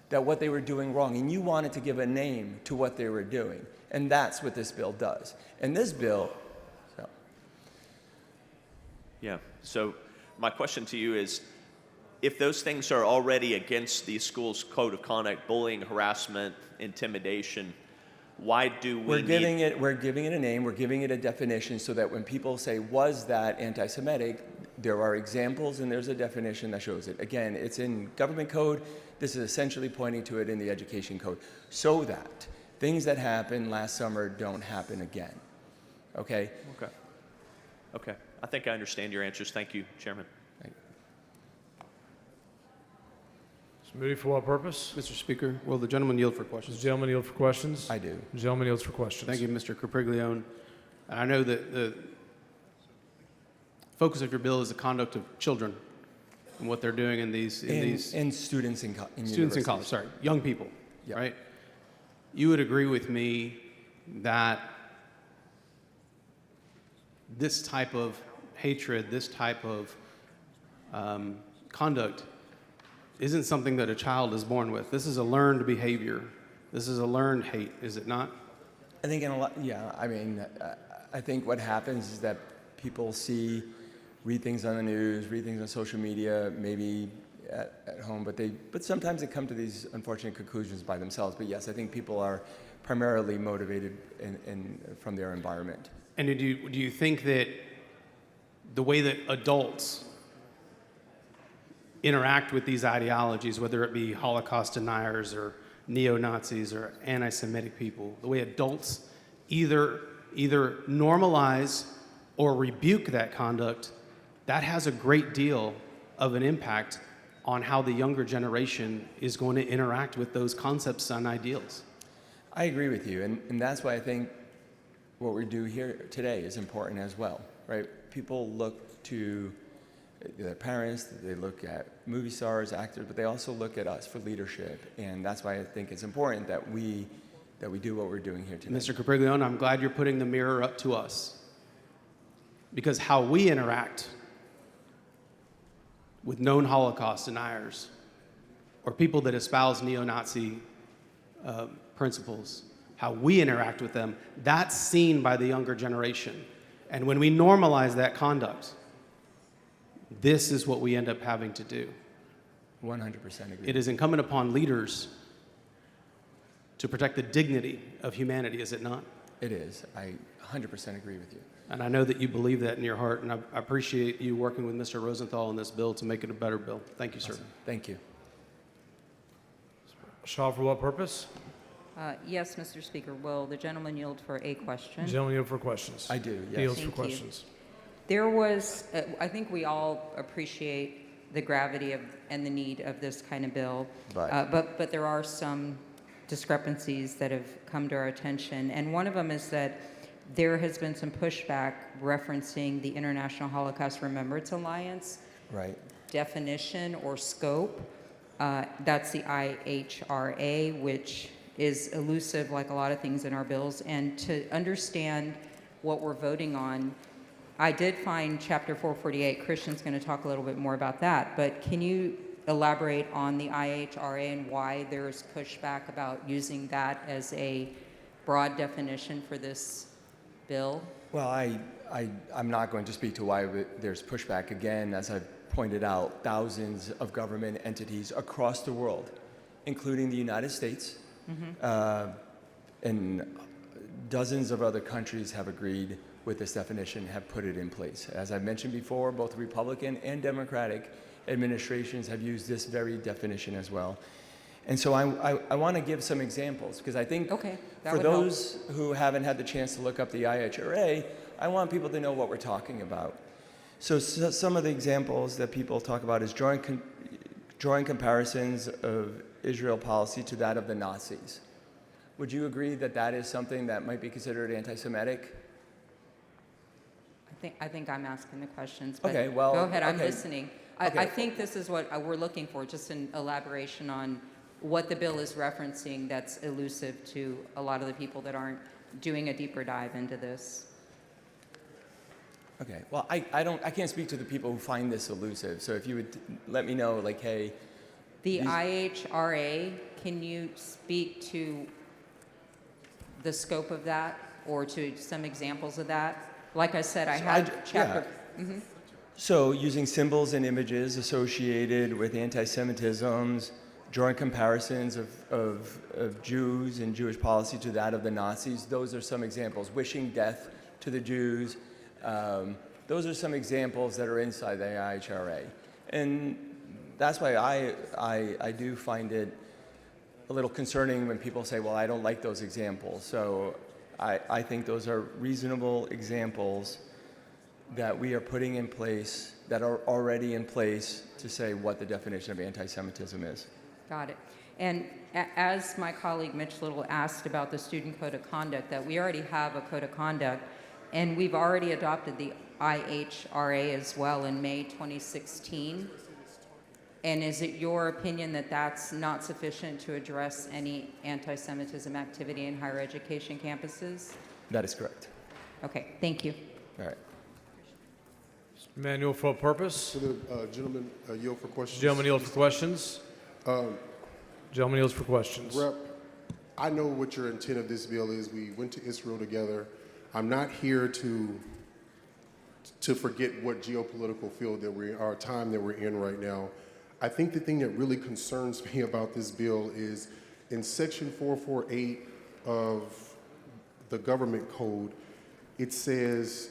that what they were doing wrong, and you wanted to give a name to what they were doing. And that's what this bill does. And this bill, Yeah. So my question to you is, if those things are already against the school's code of conduct, bullying, harassment, intimidation, why do we we're giving it a name, we're giving it a definition so that when people say, was that anti-Semitic, there are examples and there's a definition that shows it. Again, it's in government code. This is essentially pointing to it in the education code so that things that happened last summer don't happen again. Okay? Okay. Okay. I think I understand your answers. Thank you, Chairman. Mr. Moody, for what purpose? Mr. Speaker, will the gentleman yield for Does questions? the gentleman yield for questions? I do. The gentleman yields for questions. Thank you, Mr. Capriglione. I know that the focus of your bill is the conduct of children and what they're doing in these And students in students in universities. college. Sorry, young people. Yeah. Right. You would agree with me that this type of hatred, this type of conduct, isn't something that a child is born with. This is a learned behavior. This is a learned hate, is it not? I think in a lot, yeah. I mean, I think what happens is that people read things on the news, read things on social media, maybe at home, but sometimes they come to these unfortunate conclusions by themselves. But yes, I think people are primarily motivated from their environment. And do you think that the way that adults interact with these ideologies, whether it be Holocaust deniers or neo-Nazis or anti-Semitic people, the way adults either normalize or rebuke that conduct, that has a great deal of an impact on how the younger generation is going to interact with those concepts and ideals. I agree with you, and that's why I think what we do here today is important as well, right? People look to their parents, they look at movie stars, actors, but they also look at us for leadership, and that's why I think it's important that we do what we're doing here today. Mr. Capriglione, I'm glad you're putting the mirror up to us, because how we interact with known Holocaust deniers or people that espouse neo-Nazi principles, how we interact with them, that's seen by the younger generation. And when we normalize that conduct, this is what we end up having to do. 100% agree. It is incumbent upon leaders to protect the dignity of humanity, is it not? It is. I 100% agree with you. And I know that you believe that in your heart, and I appreciate you working with Mr. Rosenthal on this bill to make it a better bill. Thank you, sir. Awesome. Thank you. Shaw, for what purpose? Yes, Mr. Speaker. Will the gentleman yield for a question? The gentleman yield for questions. I do, yes. He yields Thank for you. questions. There was, I think we all appreciate the gravity of and the need of this kind of bill, but there are some discrepancies that have come to our attention, and one of them is that there has been some pushback referencing the International Holocaust Remembrance Alliance Right. definition or scope. That's the IHRA, which is elusive like a lot of things in our bills. And to understand what we're voting on, I did find Chapter 448. Christian's going to talk a little bit more about that. But can you elaborate on the IHRA and why there's pushback about using that as a broad definition for this bill? Well, I'm not going to speak to why there's pushback. Again, as I've pointed out, thousands of government entities across the world, including the United States, and dozens of other countries have agreed with this definition, have put it in place. As I mentioned before, both Republican and Democratic administrations have used this very definition as well. And so I want to give some examples, because I think for those who haven't had the chance to look up the IHRA, I want people to know what we're talking about. So some of the examples that people talk about is drawing comparisons of Israel policy to that of the Nazis. Would you agree that that is something that might be considered anti-Semitic? I think I'm asking the questions, but Okay, well, go ahead, I'm okay. listening. Okay. I think this is what we're looking for, just an elaboration on what the bill is referencing that's elusive to a lot of the people that aren't doing a deeper dive into this. Okay, well, I can't speak to the people who find this elusive, so if you would let me know, like, hey. The IHRA, can you speak to the scope of that or to some examples of that? Like I said, I have chapter. Mhm. So using symbols and images associated with anti-Semitisms, drawing comparisons of Jews and Jewish policy to that of the Nazis, those are some examples. Wishing death to the Jews, those are some examples that are inside the IHRA. And that's why I do find it a little concerning when people say, well, I don't like those examples. So I think those are reasonable examples that we are putting in place, that are already in place to say what the definition of anti-Semitism is. Got it. And as my colleague Mitch Little asked about the student code of conduct, that we already have a code of conduct, and we've already adopted the IHRA as well in May 2016. And is it your opinion that that's not sufficient to address any anti-Semitism activity in higher education campuses? That is correct. Okay, thank you. All right. Manuel for purpose. For the gentleman yield for questions. Gentleman yield for questions. Gentleman yields for questions. Rep, I know what your intent of this bill is. We went to Israel together. I'm not here to forget what geopolitical field that we're, our time that we're in right now. I think the thing that really concerns me about this bill is in section 448 of the government code, it says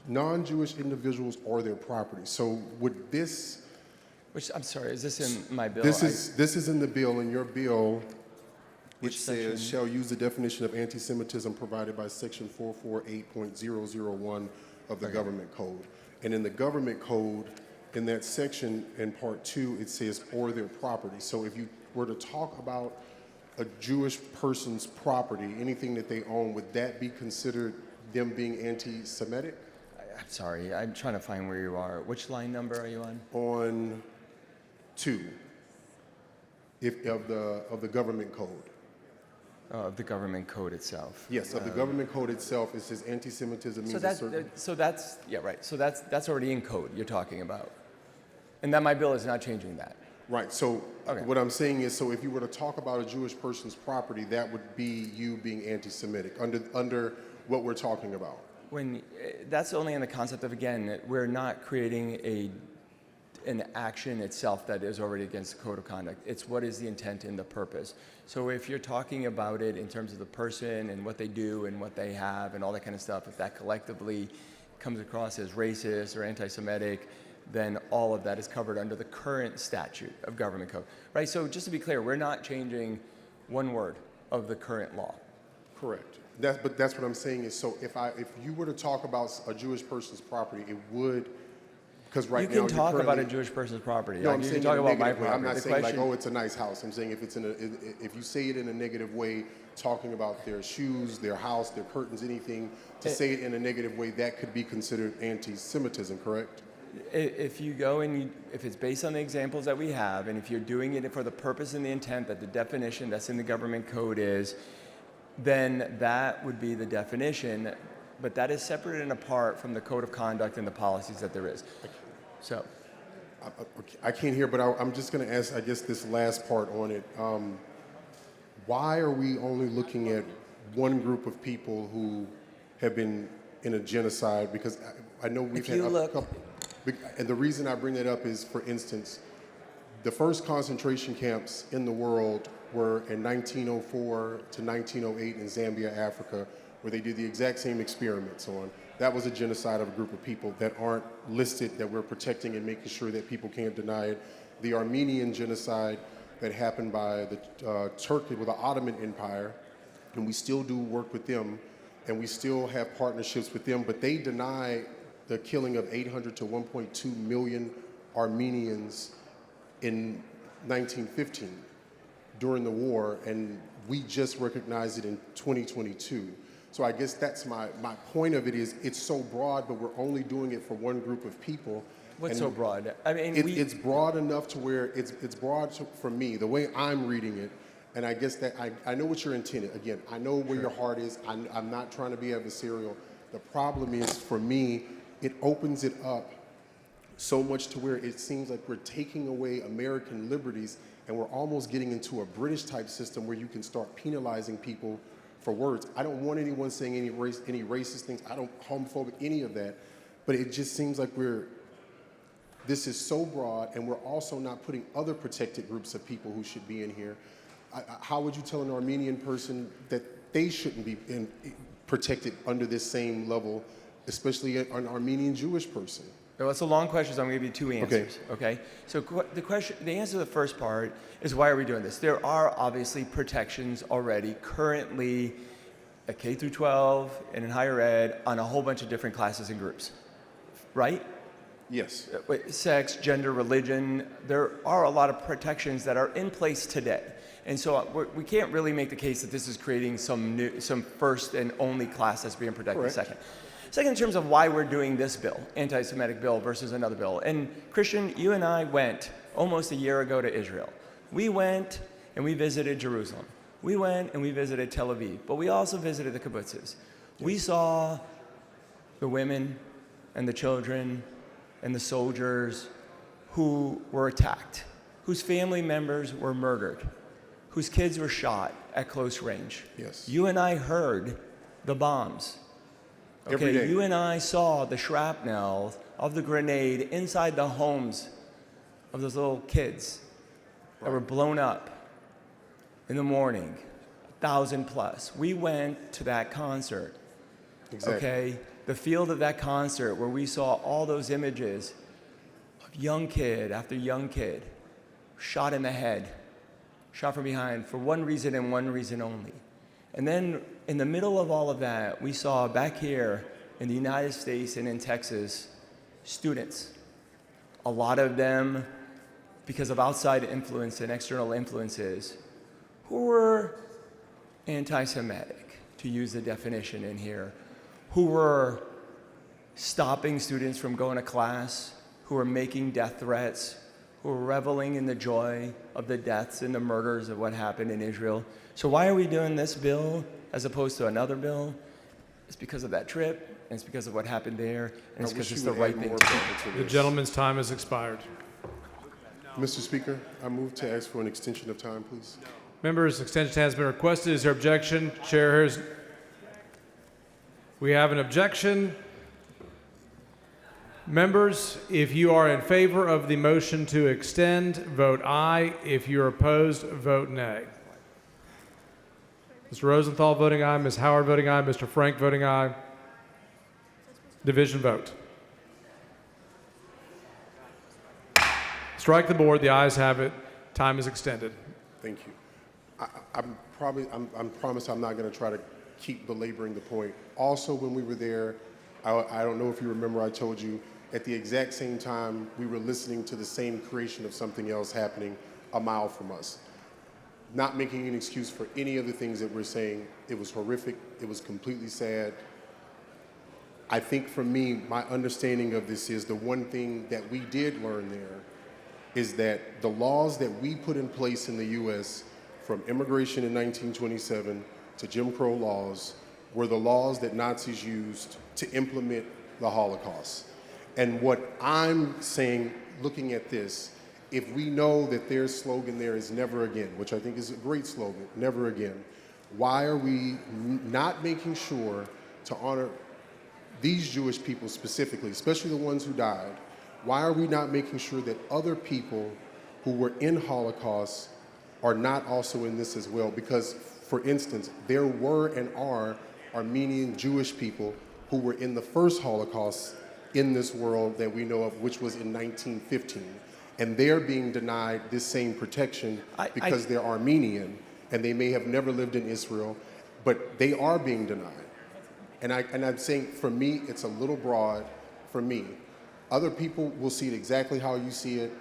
non-Jewish individuals or their property. So would this... Which, I'm sorry, is this in my bill? This is in the bill, in your bill. Which It says, section? shall use the definition of anti-Semitism provided by section 448.001 of the government code. And in the government code, in that section, in part 2, it says, or their property. So if you were to talk about a Jewish person's property, anything that they own, would that be considered them being anti-Semitic? I'm sorry, I'm trying to find where you are. Which line number are you on? On 2, of the government code. Of the government code itself. Yes, of the government code itself, it says anti-Semitism means a certain... So that's already in code you're talking about. And that my bill is not changing that. Right, so Okay. what I'm saying is, so if you were to talk about a Jewish person's property, that would be you being anti-Semitic under what we're talking about. That's only in the concept of, again, we're not creating an action itself that is already against the code of conduct. It's what is the intent and the purpose. So if you're talking about it in terms of the person and what they do and what they have and all that kind of stuff, if that collectively comes across as racist or anti-Semitic, then all of that is covered under the current statute of government code, right? So just to be clear, we're not changing one word of the current law. Correct. But that's what I'm saying is, so if you were to talk about a Jewish person's property, it would, because right now you can talk about a currently- Jewish person's property. No, I'm you saying can talk in a about my negative way. property. I'm not The saying like, question- oh, it's a nice house. I'm saying if you say it in a negative way, talking about their shoes, their house, their curtains, anything, to say it in a negative way, that could be considered anti-Semitism, correct? If you go and if it's based on the examples that we have, and if you're doing it for the purpose and the intent that the definition that's in the government code is, then that would be the definition, but that is separate and apart from the code of conduct and the policies that there is. So. I can't hear, but I'm just going to ask, I guess, this last part on it. why are we only looking at one group of people who have been in a genocide? Because I know we've had a couple, and the reason I bring that up is, for instance, the first concentration camps in the world were in 1904 to 1908 in Zambia, Africa, where they did the exact same experiments on. That was a genocide of a group of people that aren't listed, that we're protecting and making sure that people can't deny it. The Armenian genocide that happened by the Turkey with the Ottoman Empire, and we still do work with them, and we still have partnerships with them, but they deny the killing of 800 to 1.2 million Armenians in 1915 during the war, and we just recognized it in 2022. So I guess that's my point of it is it's so broad, but we're only doing it for one group of people. What's And so broad? I mean, it's broad enough to where it's broad for me, the way I'm reading it. And I guess that I know what you're intending. Again, I know where your heart is. I'm not trying to be adversarial. The problem is, for me, it opens it up so much to where it seems like we're taking away American liberties, and we're almost getting into a British type system where you can start penalizing people for words. I don't want anyone saying any racist things. I don't homophobic, any of that. But it just seems like this is so broad, and we're also not putting other protected groups of people who should be in here. How would you tell an Armenian person that they shouldn't be protected under this same level, especially an Armenian Jewish person? Well, it's a long question, so I'm going to give you two answers. Okay. So the answer to the first part is, why are we doing this? There are obviously protections already currently at K through 12 and in higher ed on a whole bunch of different classes and groups, right? Yes. Sex, gender, religion. There are a lot of protections that are in place today. And so we can't really make the case that this is creating some first and only class that's being protected. Correct. Second, in terms of why we're doing this bill, anti-Semitic bill versus another bill. And Christian, you and I went almost a year ago to Israel. We went and we visited Jerusalem. We went and we visited Tel Aviv, but we also visited the kibbutzes. We saw the women and the children and the soldiers who were attacked, whose family members were murdered, whose kids were shot at close range. Yes. You and I heard the bombs. Every day. You and I saw the shrapnel of the grenade inside the homes of those little kids that were blown up in the morning, 1,000 plus. We went to that concert. Exactly. Okay? The field of that concert where we saw all those images of young kid after young kid shot in the head, shot from behind for one reason and one reason only. And then in the middle of all of that, we saw back here in the United States and in Texas, students, a lot of them because of outside influence and external influences, who were anti-Semitic, to use the definition in here, who were stopping students from going to class, who were making death threats, who were reveling in the joy of the deaths and the murders of what happened in Israel. So why are we doing this bill as opposed to another bill? It's because of that trip, and it's because of what happened there, and it's because it's the right thing to do. The gentleman's time has expired. Mr. Speaker, I move to ask for an extension of time, please. Members, extension has been requested. Is there objection? Chair Harris. We have an objection. Members, if you are in favor of the motion to extend, vote aye. If you're opposed, vote nay. Mr. Rosenthal voting aye, Ms. Howard voting aye, Mr. Frank voting aye. Division vote. Strike the board. The ayes have it. Time is extended. Thank you. I promise I'm not going to try to keep belaboring the point. Also, when we were there, I don't know if you remember, I told you, at the exact same time, we were listening to the same creation of something else happening a mile from us. Not making an excuse for any of the things that we're saying. It was horrific. It was completely sad. I think for me, my understanding of this is the one thing that we did learn there is that the laws that we put in place in the U.S., from immigration in 1927 to Jim Crow laws, were the laws that Nazis used to implement the Holocaust. And what I'm saying, looking at this, if we know that their slogan there is never again, which I think is a great slogan, never again, why are we not making sure to honor these Jewish people specifically, especially the ones who died? Why are we not making sure that other people who were in Holocaust are not also in this as well? Because, for instance, there were and are Armenian Jewish people who were in the first Holocaust in this world that we know of, which was in 1915. And they're being denied this same protection because they're Armenian and they may have never lived in Israel, but they are being denied. And I'm saying, for me, it's a little broad for me. Other people will see it exactly how you see it.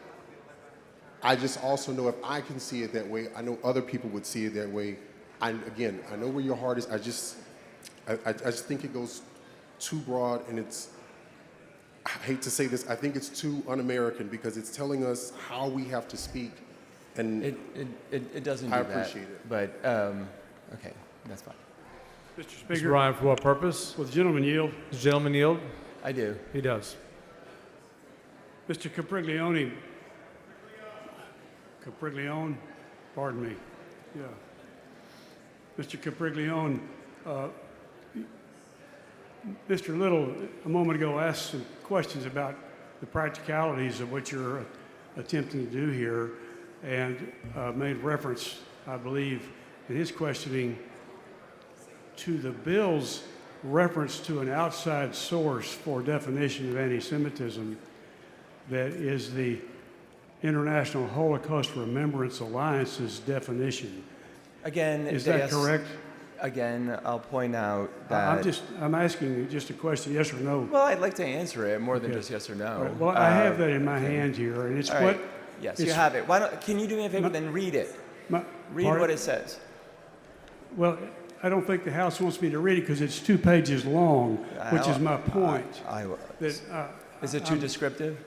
I just also know if I can see it that way, I know other people would see it that way. Again, I know where your heart is. I just think it goes too broad, and I hate to say this, I think it's too un-American because it's telling us how we have to speak. And it doesn't do I that. appreciate it. But, okay, that's fine. Mr. Mr. Speaker, Ryan, for what purpose? will the gentleman yield? Does the gentleman yield? I do. He does. Mr. Capriglione, pardon me. Yeah. Mr. Capriglione, Mr. Little, a moment ago, asked some questions about the practicalities of what you're attempting to do here and made reference, I believe, in his questioning to the bill's reference to an outside source for definition of anti-Semitism that is the International Holocaust Remembrance Alliance's definition. Again, is that correct? Again, I'll point out that... I'm asking you just a question, yes or no. Well, I'd like to answer it more than just yes or no. All right, well, I have that in my hand here, and it's all what... right. Yes, you have it. Can you do me a favor, then read it? Read what it says. Well, I don't think the House wants me to read it because it's 2 pages long, which is my point. Is it too descriptive?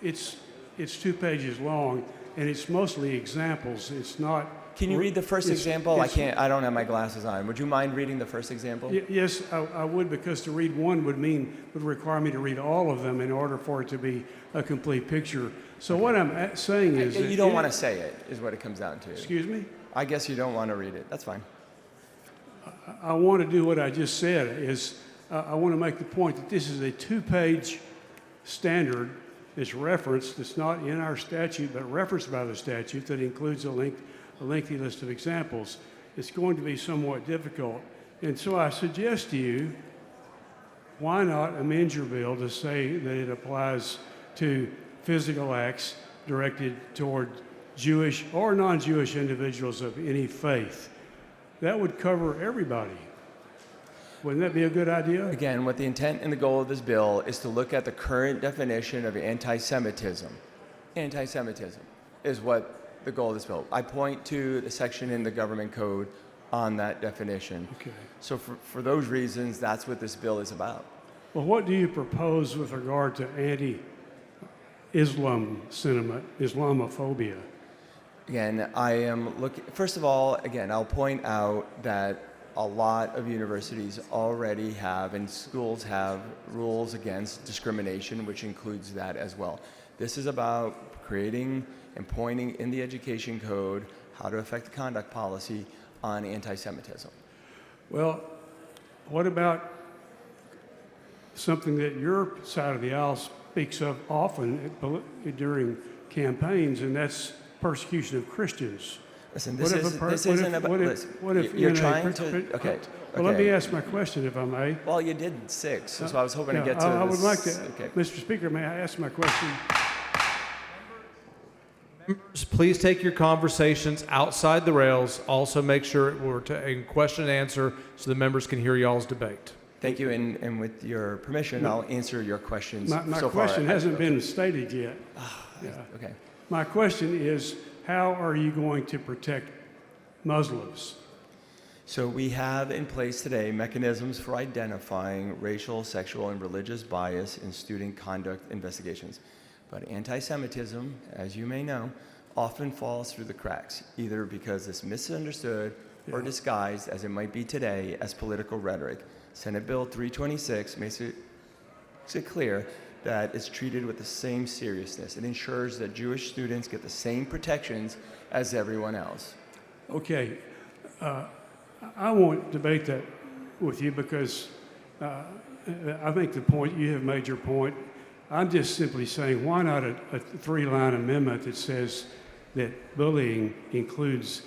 It's 2 pages long, and it's mostly examples. It's not... Can you read the first example? I don't have my glasses on. Would you mind reading the first example? Yes, I would, because to read one would require me to read all of them in order for it to be a complete picture. So what I'm saying is... You don't want to say it, is what it comes down to. Excuse me? I guess you don't want to read it. That's fine. I want to do what I just said, is I want to make the point that this is a 2-page standard. It's referenced. It's not in our statute, but referenced by the statute that includes a lengthy list of examples. It's going to be somewhat difficult. And so I suggest to you, why not amend your bill to say that it applies to physical acts directed toward Jewish or non-Jewish individuals of any faith? That would cover everybody. Wouldn't that be a good idea? Again, what the intent and the goal of this bill is to look at the current definition of anti-Semitism. Anti-Semitism is what the goal of this bill. I point to the section in the government code on that definition. Okay. So for those reasons, that's what this bill is about. Well, what do you propose with regard to anti-Islam sentiment, Islamophobia? Again, I am looking, first of all, again, I'll point out that a lot of universities already have and schools have rules against discrimination, which includes that as well. This is about creating and pointing in the education code how to affect the conduct policy on anti-Semitism. Well, what about something that your side of the aisle speaks of often during campaigns, and that's persecution of Christians? Listen, this isn't about... You're trying to... Okay. Well, let me ask my question, if I may. Well, you did 6, so I was hoping to get to I this. would like to... Okay. Mr. Speaker, may I ask my question? Members, please take your conversations outside the rails. Also make sure we're a question and answer so the members can hear y'all's debate. Thank you, and with your permission, I'll answer your questions so far. My question hasn't been stated yet. Okay. My question is, how are you going to protect Muslims? So we have in place today mechanisms for identifying racial, sexual, and religious bias in student conduct investigations. But anti-Semitism, as you may know, often falls through the cracks, either because it's misunderstood or disguised, as it might be today, as political rhetoric. Senate Bill 326 makes it clear that it's treated with the same seriousness. It ensures that Jewish students get the same protections as everyone else. Okay, I won't debate that with you because I think you have made your point. I'm just simply saying, why not a 3-line amendment that says that bullying includes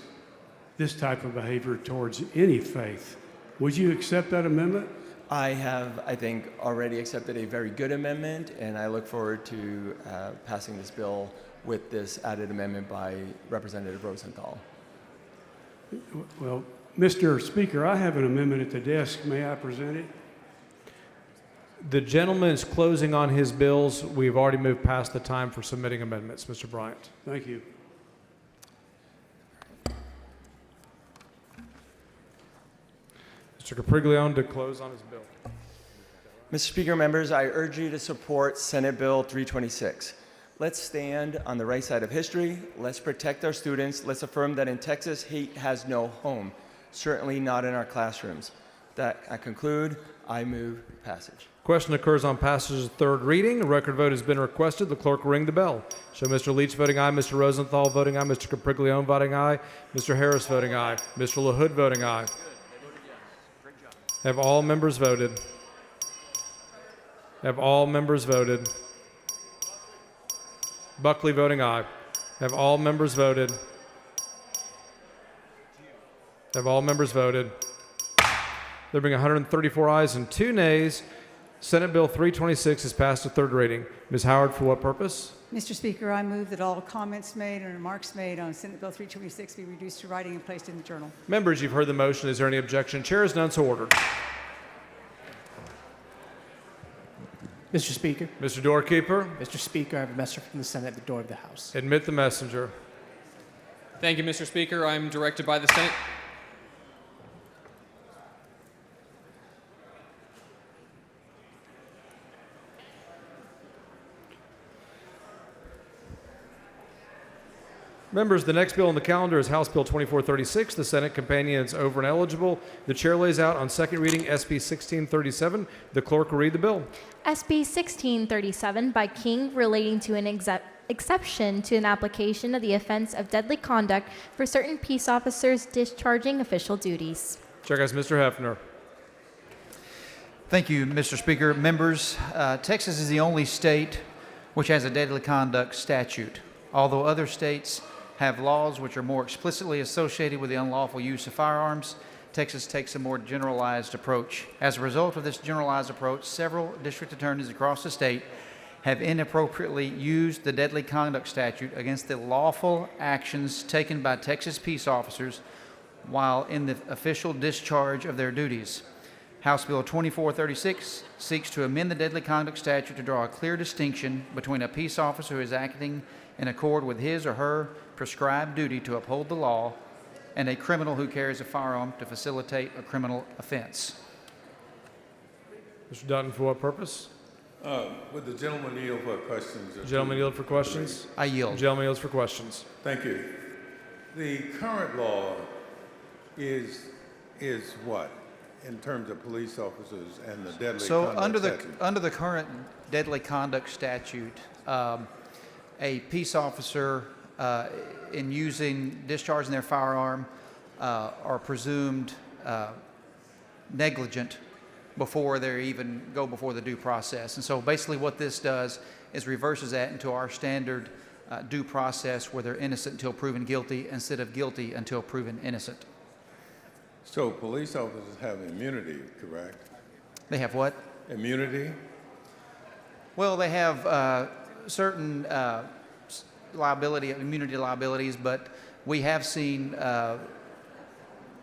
this type of behavior towards any faith? Would you accept that amendment? I have, I think, already accepted a very good amendment, and I look forward to passing this bill with this added amendment by Representative Rosenthal. Well, Mr. Speaker, I have an amendment at the desk. May I present it? The gentleman is closing on his bills. We've already moved past the time for submitting amendments. Mr. Bryant. Thank you. Mr. Capriglione to close on his bill. Mr. Speaker, members, I urge you to support Senate Bill 326. Let's stand on the right side of history. Let's protect our students. Let's affirm that in Texas, hate has no home, certainly not in our classrooms. That I conclude. I move passage. Question occurs on passage of third reading. A record vote has been requested. The clerk will ring the bell. Show Mr. Leach voting aye, Mr. Rosenthal voting aye, Mr. Capriglione voting aye, Mr. Harris voting aye, Mr. LaHood voting aye. Have all members voted? Have all members voted? Buckley voting aye. Have all members voted? Have all members voted? There being 134 ayes and 2 nays, Senate Bill 326 is passed to third reading. Ms. Howard, for what purpose? Mr. Speaker, I move that all comments made and remarks made on Senate Bill 326 be reduced to writing and placed in the journal. Members, you've heard the motion. Is there any objection? Chair is none, so ordered. Mr. Speaker. Mr. Doorkeeper. Mr. Speaker, I have a messenger from the Senate at the door of the House. Admit the messenger. Thank you, Mr. Speaker. I'm directed by the Senate. Members, the next bill on the calendar is House Bill 2436. The Senate companion is over and eligible. The chair lays out on second reading SB 1637. The clerk will read the bill. SB 1637 by King relating to an exception to an application of the offense of deadly conduct for certain peace officers discharging official duties. Chair guys, Mr. Hefner. Thank you, Mr. Speaker. Members, Texas is the only state which has a deadly conduct statute. Although other states have laws which are more explicitly associated with the unlawful use of firearms, Texas takes a more generalized approach. As a result of this generalized approach, several district attorneys across the state have inappropriately used the deadly conduct statute against the lawful actions taken by Texas peace officers while in the official discharge of their duties. House Bill 2436 seeks to amend the deadly conduct statute to draw a clear distinction between a peace officer who is acting in accord with his or her prescribed duty to uphold the law and a criminal who carries a firearm to facilitate a criminal offense. Mr. Dutton, for what purpose? Would the gentleman yield for questions? Gentleman yield for questions? I yield. Gentleman yields for questions. Thank you. The current law is what in terms of police officers and the deadly conduct statute? Under the current deadly conduct statute, a peace officer in discharging their firearm are presumed negligent before they even go before the due process. And so basically what this does is reverses that into our standard due process where they're innocent until proven guilty instead of guilty until proven innocent. So police officers have immunity, correct? They have what? Immunity? Well, they have certain immunity liabilities, but we have seen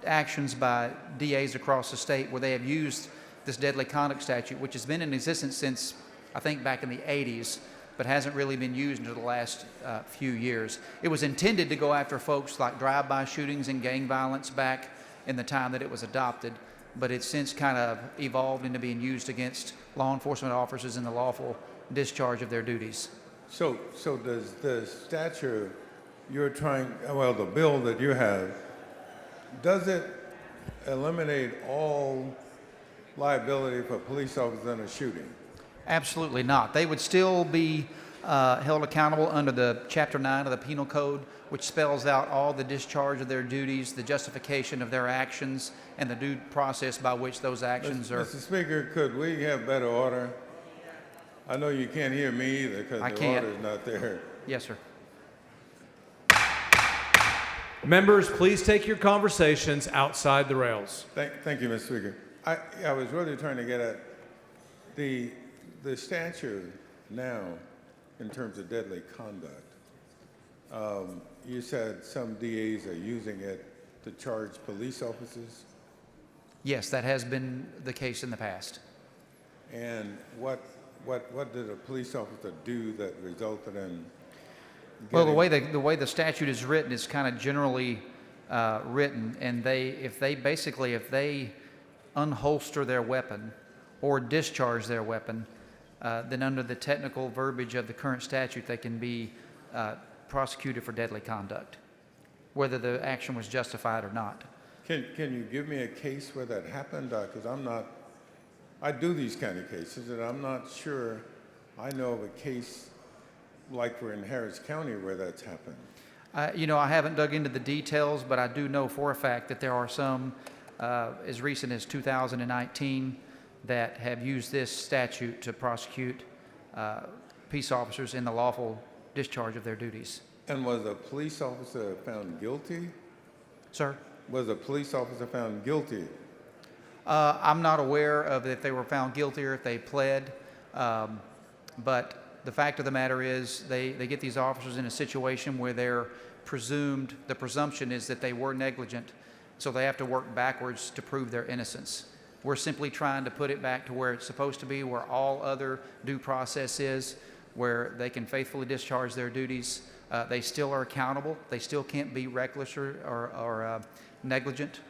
actions by DAs across the state where they have used this deadly conduct statute, which has been in existence since, I think, back in the 80s, but hasn't really been used until the last few years. It was intended to go after folks like drive-by shootings and gang violence back in the time that it was adopted, but it's since kind of evolved into being used against law enforcement officers in the lawful discharge of their duties. So does the statute the bill that you have, does it eliminate all liability for police officers in a shooting? Absolutely not. They would still be held accountable under the Chapter 9 of the Penal Code, which spells out all the discharge of their duties, the justification of their actions, and the due process by which those actions are. Mr. Speaker, could we have better order? I know you can't hear me either because the order's not there. Yes, sir. Members, please take your conversations outside the rails. Thank you, Mr. Speaker. I was really trying to get at the statute now in terms of deadly conduct. You said some DAs are using it to charge police officers. Yes, that has been the case in the past. And what did a police officer do that resulted in? Well, the way the statute is written is kind of generally written, and if they unholster their weapon or discharge their weapon, then under the technical verbiage of the current statute, they can be prosecuted for deadly conduct, whether the action was justified or not. Can you give me a case where that happened? Because I do these kind of cases, and I'm not sure I know of a case like we're in Harris County where that's happened. I haven't dug into the details, but I do know for a fact that there are some as recent as 2019 that have used this statute to prosecute peace officers in the lawful discharge of their duties. And was a police officer found guilty? Sir? Was a police officer found guilty? I'm not aware of if they were found guilty or if they pled, but the fact of the matter is they get these officers in a situation where the presumption is that they were negligent, so they have to work backwards to prove their innocence. We're simply trying to put it back to where it's supposed to be, where all other due process is, where they can faithfully discharge their duties. They still are accountable. They still can't be reckless or negligent.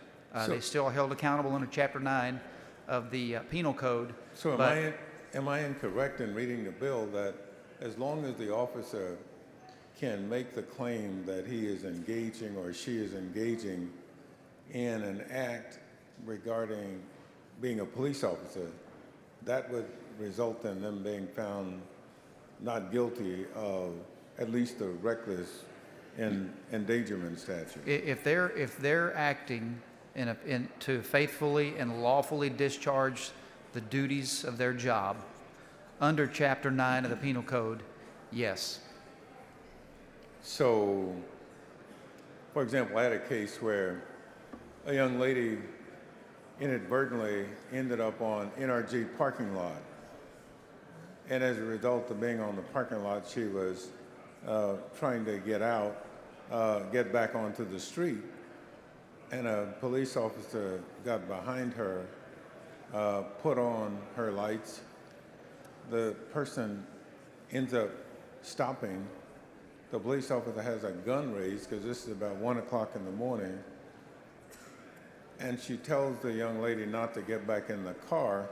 They still are held accountable under Chapter 9 of the Penal Code. So am I incorrect in reading the bill that as long as the officer can make the claim that he is engaging or she is engaging in an act regarding being a police officer, that would result in them being found not guilty of at least the reckless endangerment statute? If they're acting to faithfully and lawfully discharge the duties of their job under Chapter 9 of the Penal Code, yes. So, for example, I had a case where a young lady inadvertently ended up on NRG parking lot. And as a result of being on the parking lot, she was trying to get back onto the street. And a police officer got behind her, put on her lights. The person ends up stopping. The police officer has a gun raised because this is about 1 o'clock in the morning. And she tells the young lady not to get back in the car,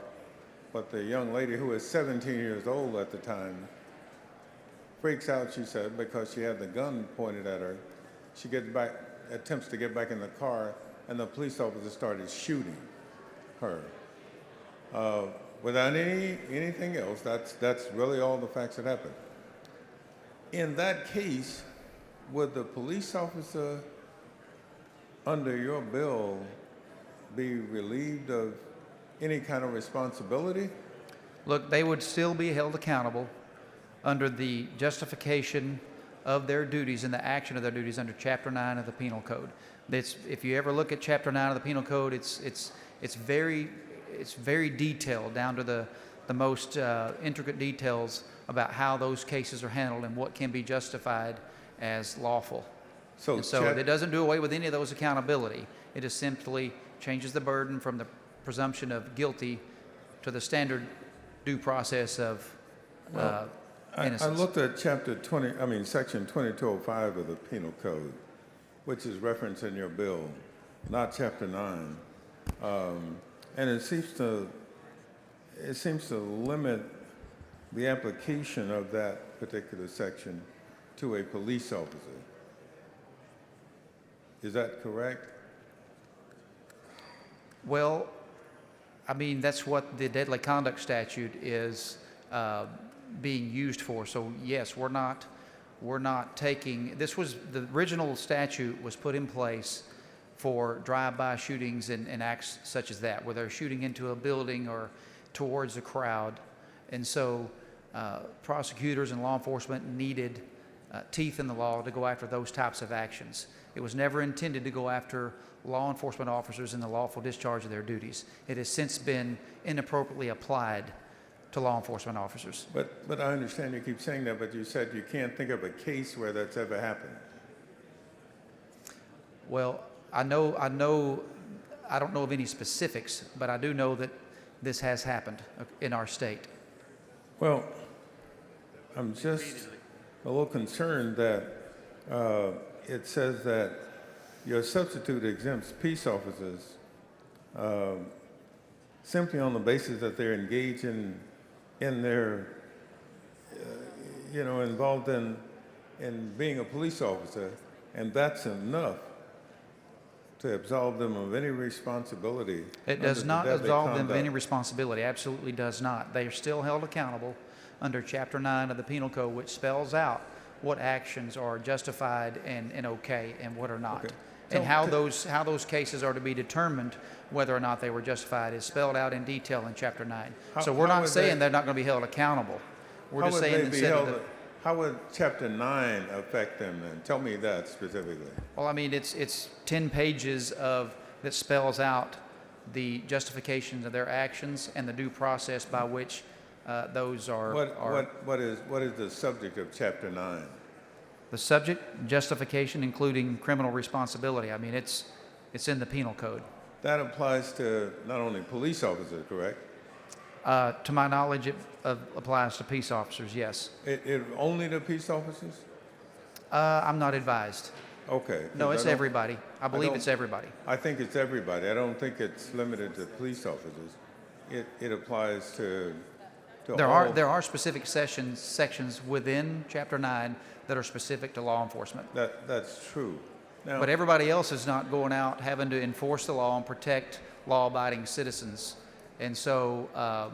but the young lady, who was 17 years old at the time, freaks out, she said, because she had the gun pointed at her. She attempts to get back in the car, and the police officer started shooting her. Without anything else, that's really all the facts that happened. In that case, would the police officer, under your bill, be relieved of any kind of responsibility? Look, they would still be held accountable under the justification of their duties and the action of their duties under Chapter 9 of the Penal Code. If you ever look at Chapter 9 of the Penal Code, it's very detailed down to the most intricate details about how those cases are handled and what can be justified as lawful. So it doesn't do away with any of those accountability. It just simply changes the burden from the presumption of guilty to the standard due process of innocence. I looked at Section 2205 of the Penal Code, which is referenced in your bill, not Chapter 9, and it seems to limit the application of that particular section to a police officer. Is that correct? Well, I mean, that's what the deadly conduct statute is being used for. So yes, we're not taking, this was, the original statute was put in place for drive-by shootings and acts such as that, where they're shooting into a building or towards a crowd. And so prosecutors and law enforcement needed teeth in the law to go after those types of actions. It was never intended to go after law enforcement officers in the lawful discharge of their duties. It has since been inappropriately applied to law enforcement officers. But I understand you keep saying that, but you said you can't think of a case where that's ever happened. Well, I don't know of any specifics, but I do know that this has happened in our state. Well, I'm just a little concerned that it says that your substitute exempts peace officers simply on the basis that they're engaged in their, involved in being a police officer, and that's enough to absolve them of any responsibility. It does not absolve them of any conduct. responsibility. Absolutely does not. They are still held accountable under Chapter 9 of the Penal Code, which spells out what actions are justified and okay and what are not. Okay. And how those cases are to be determined, whether or not they were justified, is spelled out in detail in Chapter 9. So we're not saying they're not going to be held accountable. We're just saying instead of the, how would Chapter 9 affect them then? Tell me that specifically. well, I mean, it's 10 pages that spells out the justifications of their actions and the due process by which those are. What is the subject of Chapter 9? The subject, justification, including criminal responsibility. I mean, it's in the Penal Code. That applies to not only police officers, correct? To my knowledge, it applies to peace officers, yes. It only to peace officers? I'm not advised. Okay. No, it's everybody. I believe it's everybody. I think it's everybody. I don't think it's limited to police officers. It applies to There all. are specific sections within Chapter 9 that are specific to law enforcement. That's true. Now, But everybody else is not going out having to enforce the law and protect law-abiding citizens. And so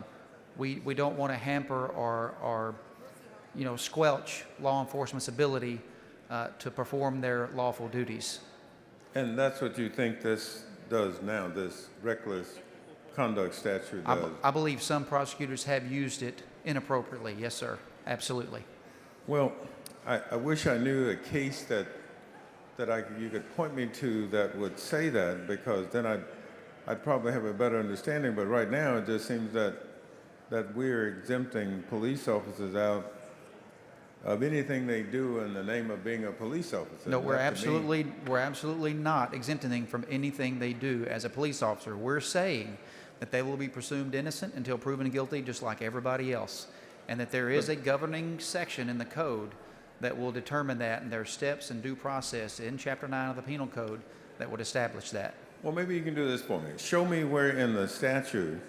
we don't want to hamper or squelch law enforcement's ability to perform their lawful duties. and that's what you think this does now, this reckless conduct statute does? I believe some prosecutors have used it inappropriately. Yes, sir. Absolutely. Well, I wish I knew a case that you could point me to that would say that, because then I'd probably have a better understanding. But right now, it just seems that we're exempting police officers out of anything they do in the name of being a police officer. No, we're That to me- absolutely not exempting them from anything they do as a police officer. We're saying that they will be presumed innocent until proven guilty, just like everybody else, and that there is a governing section in the code that will determine that, and there are steps and due process in Chapter 9 of the Penal Code that would establish that. Well, maybe you can do this for me. Show me where in the statute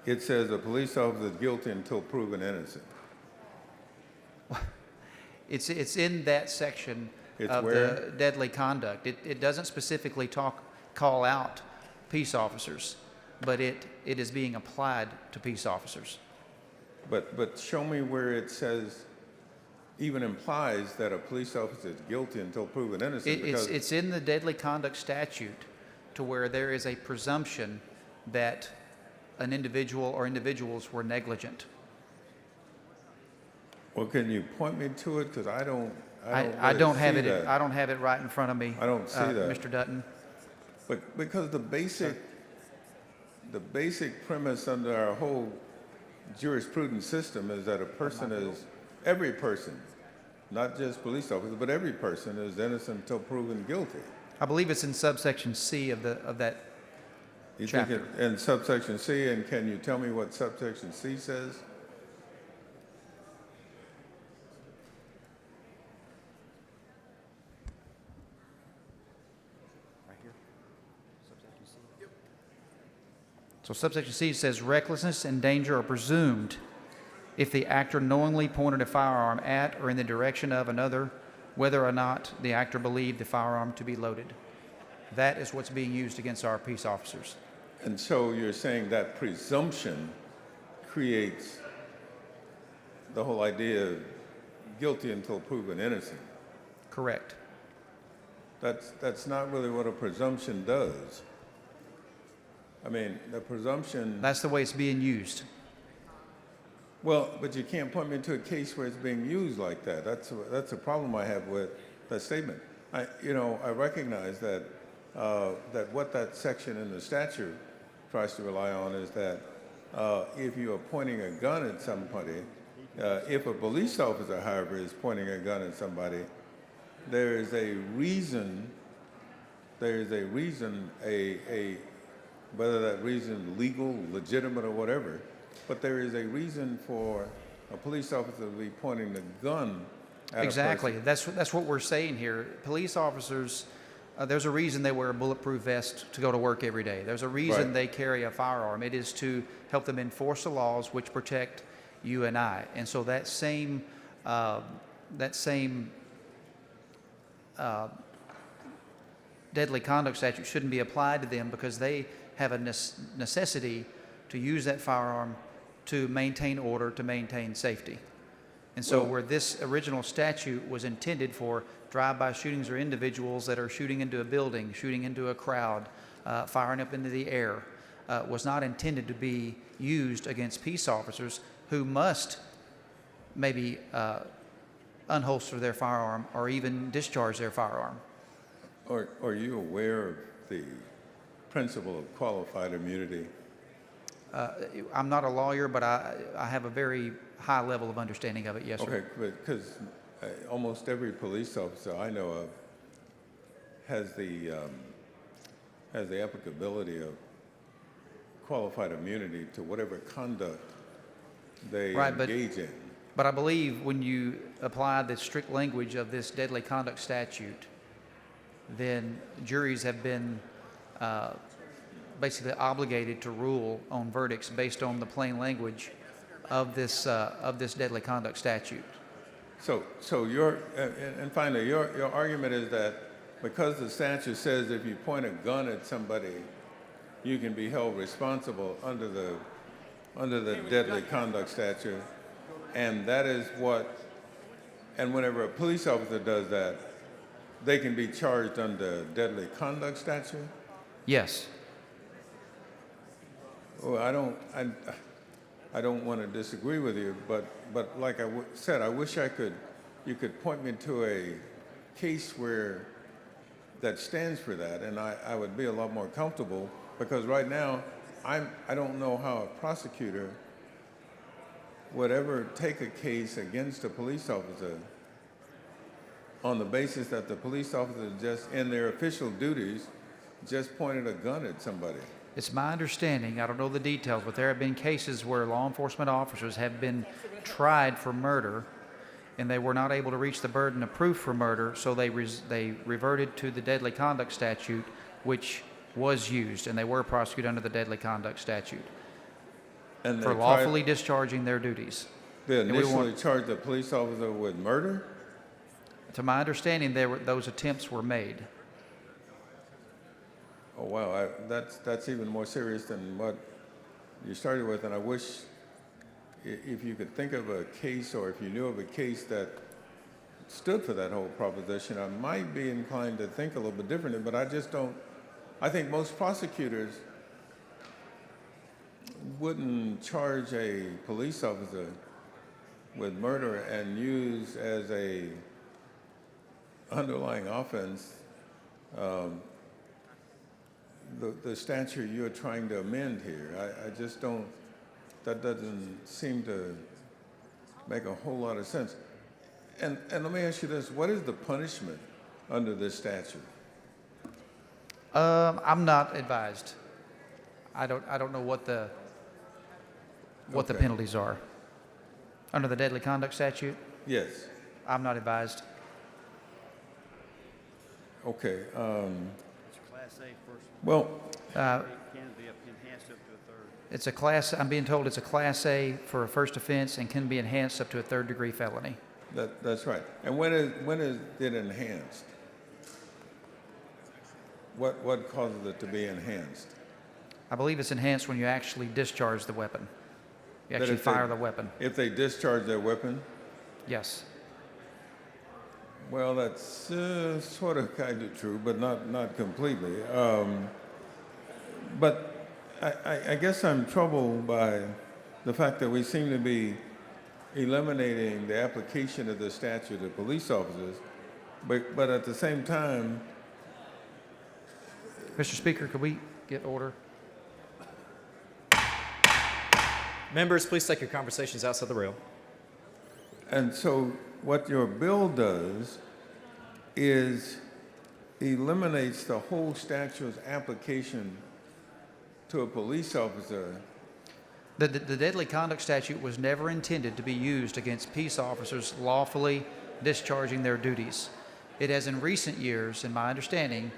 it says a police officer is guilty until proven innocent. It's in that section It's of where? the deadly conduct. It doesn't specifically call out peace officers, but it is being applied to peace officers. But show me where it says, even implies that a police officer is guilty until proven innocent. because It's in the deadly conduct statute, to where there is a presumption that an individual or individuals were negligent. Well, can you point me to it? Because I don't I don't have see it. that. I don't have it right in front of me. I don't see that. Mr. Dutton. But because the basic premise under our whole jurisprudence system is that every person, not just police officers, but every person is innocent until proven guilty. I believe it's in subsection C of that You chapter. think in subsection C, and can you tell me what subsection C says? So subsection C says recklessness and danger are presumed if the actor knowingly pointed a firearm at or in the direction of another, whether or not the actor believed the firearm to be loaded. That is what's being used against our peace officers. And so you're saying that presumption creates the whole idea of guilty until proven innocent. Correct. That's not really what a presumption does. I mean, the presumption. That's the way it's being used. Well, but you can't point me to a case where it's being used like that. That's a problem I have with that statement. I recognize that that what that section in the statute tries to rely on is that if you are pointing a gun at somebody, if a police officer, however, is pointing a gun at somebody, there is a reason. There is a reason, whether that reason is legal, legitimate, or whatever, but there is a reason for a police officer to be pointing the gun at Exactly. a person. That's what we're saying here. Police officers, there's a reason they wear a bulletproof vest to go to work every day. There's a reason Right. they carry a firearm. It is to help them enforce the laws which protect you and I. And so that same deadly conduct statute shouldn't be applied to them because they have a necessity to use that firearm to maintain order, to maintain safety. And so Well- where this original statute was intended for drive-by shootings or individuals that are shooting into a building, shooting into a crowd, firing up into the air, was not intended to be used against peace officers who must maybe unholster their firearm or even discharge their firearm. Are you aware of the principle of qualified immunity? I'm not a lawyer, but I have a very high level of understanding of it, yes, sir. Okay, because almost every police officer I know of has the applicability of qualified immunity to whatever conduct they Right, engage in. But I believe when you apply the strict language of this deadly conduct statute, then juries have been basically obligated to rule on verdicts based on the plain language of this deadly conduct statute. So your and finally, your argument is that because the statute says if you point a gun at somebody, you can be held responsible under the deadly conduct statute, and that is what. And whenever a police officer does that, they can be charged under deadly conduct statute. Yes. Well, I don't want to disagree with you, but like I said, I wish you could point me to a case where that stands for that, and I would be a lot more comfortable, because right now I don't know how a prosecutor would ever take a case against a police officer on the basis that the police officer just in their official duties just pointed a gun at somebody. It's my understanding, I don't know the details, but there have been cases where law enforcement officers have been tried for murder and they were not able to reach the burden of proof for murder, so they reverted to the deadly conduct statute, which was used, and they were prosecuted under the deadly conduct statute And for lawfully discharging their duties. They And we initially want- charged the police officer with murder? To my understanding, those attempts were made. Oh, wow, that's even more serious than what you started with, and I wish if you could think of a case, or if you knew of a case that stood for that whole proposition, I might be inclined to think a little bit differently, but I just don't. I think most prosecutors wouldn't charge a police officer with murder and use as a underlying offense the statute you're trying to amend here. I just don't, that doesn't seem to make a whole lot of sense. And let me ask you this, what is the punishment under this statute? I'm not advised. I don't know what the Okay. penalties are. Under the deadly conduct statute? Yes. I'm not advised. Okay. Class A first. Well, Can be enhanced up to a third. it's a class, I'm being told it's a Class A for a first offense and can be enhanced up to a third-degree felony. That's right. And when is it enhanced? What causes it to be enhanced? I believe it's enhanced when you actually discharge the weapon. You That actually if they- fire the weapon. If they discharge their weapon? Yes. Well, that's sort of kind of true, but not completely. But I guess I'm troubled by the fact that we seem to be eliminating the application of the statute to police officers, but at the same time, Mr. Speaker, could we get order? Members, please take your conversations outside the rail. and so what your bill does is eliminates the whole statute's application to a police officer. The deadly conduct statute was never intended to be used against peace officers lawfully discharging their duties. It has in recent years, in my understanding,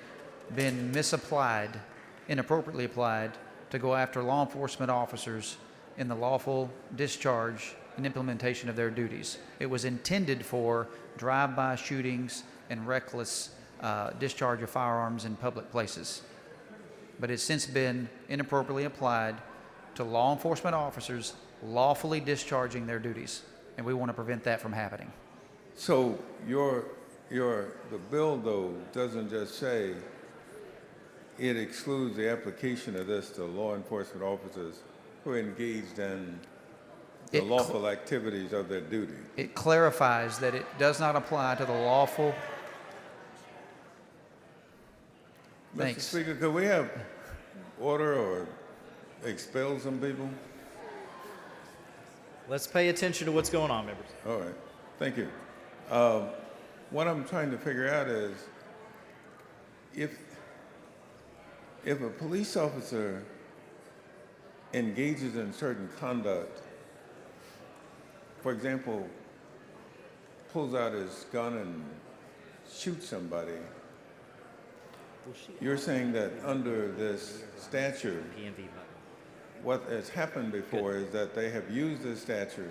been misapplied, inappropriately applied, to go after law enforcement officers in the lawful discharge and implementation of their duties. It was intended for drive-by shootings and reckless discharge of firearms in public places. But it's since been inappropriately applied to law enforcement officers lawfully discharging their duties, and we want to prevent that from happening. So the bill, though, doesn't just say it excludes the application of this to law enforcement officers who are engaged in the lawful activities of their duty. It clarifies that it does not apply to the lawful. Mr. Thanks. Speaker, could we have order or expel some people? Let's pay attention to what's going on, members. All right, thank you. What I'm trying to figure out is if a police officer engages in certain conduct, for example, pulls out his gun and shoots somebody, you're saying that under this statute, what has happened before is that they have used this statute,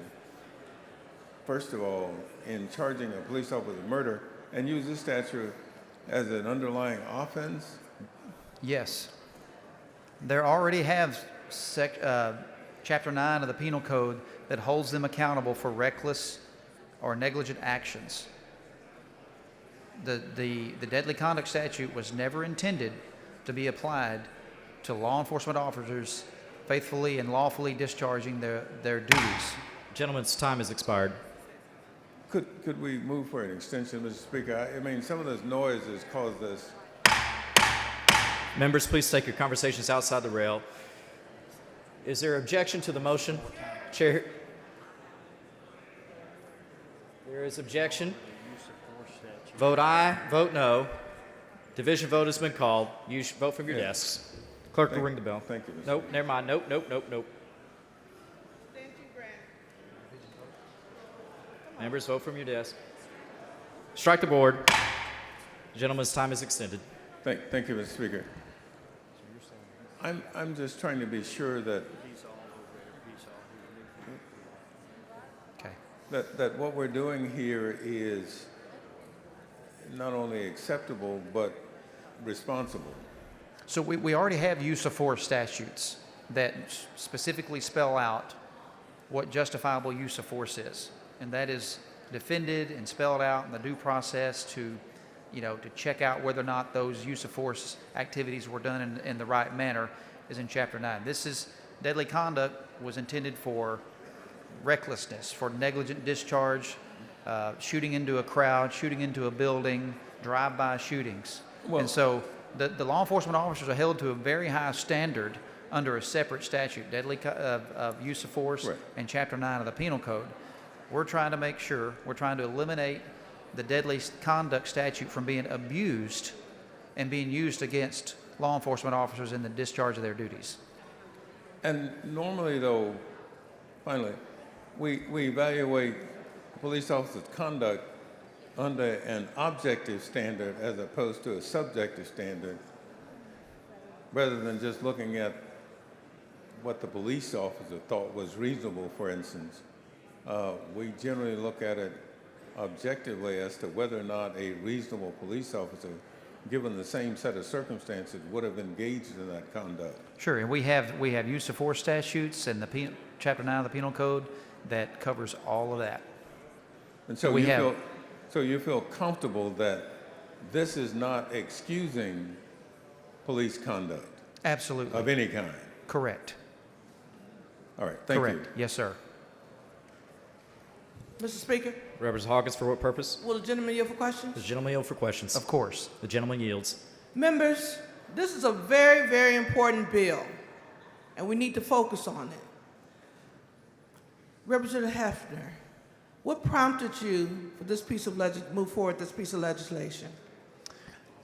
first of all, in charging a police officer with murder, and used this statute as an underlying offense? Yes. There already have Chapter 9 of the Penal Code that holds them accountable for reckless or negligent actions. The deadly conduct statute was never intended to be applied to law enforcement officers faithfully and lawfully discharging their duties. Gentleman's time has expired. Could we move for an extension, Mr. Speaker? I mean, some of this noise has caused this. Members, please take your conversations outside the rail. Is there objection to the motion? Chair? There is objection. Vote aye, vote no. Division vote has been called. You should vote from your desks. Clerk will ring the bell. Thank you, Mr. Nope, never mind. Nope, nope, nope, nope. Members, vote from your desk. Strike the board. The gentleman's time is extended. Thank you, Mr. Speaker. I'm just trying to be sure that that what we're doing here is not only acceptable but responsible. So we already have use of force statutes that specifically spell out what justifiable use of force is. And that is defended and spelled out in the due process to check out whether or not those use of force activities were done in the right manner is in Chapter 9. This is deadly conduct was intended for recklessness, for negligent discharge, shooting into a crowd, shooting into a building, drive-by shootings. And so the law enforcement officers are held to a very high standard under a separate statute, deadly of use of force, Right. and Chapter 9 of the Penal Code. We're trying to make sure, we're trying to eliminate the deadly conduct statute from being abused and being used against law enforcement officers in the discharge of their duties. And normally, though, finally, we evaluate police officers' conduct under an objective standard as opposed to a subjective standard, rather than just looking at what the police officer thought was reasonable, for instance. We generally look at it objectively as to whether or not a reasonable police officer, given the same set of circumstances, would have engaged in that conduct. Sure, and we have use of force statutes and Chapter 9 of the Penal Code that covers all of that. And so We you have- feel, so you feel comfortable that this is not excusing police conduct Absolutely. of any kind? Correct. All right, thank Correct. you. Yes, sir. Mr. Speaker, Representative Hawkins, for what purpose? will the gentleman yield for questions? The gentleman yield for questions. Of course. The gentleman yields. Members, this is a very, very important bill, and we need to focus on it. Representative Hefner, what prompted you for this piece of move forward this piece of legislation?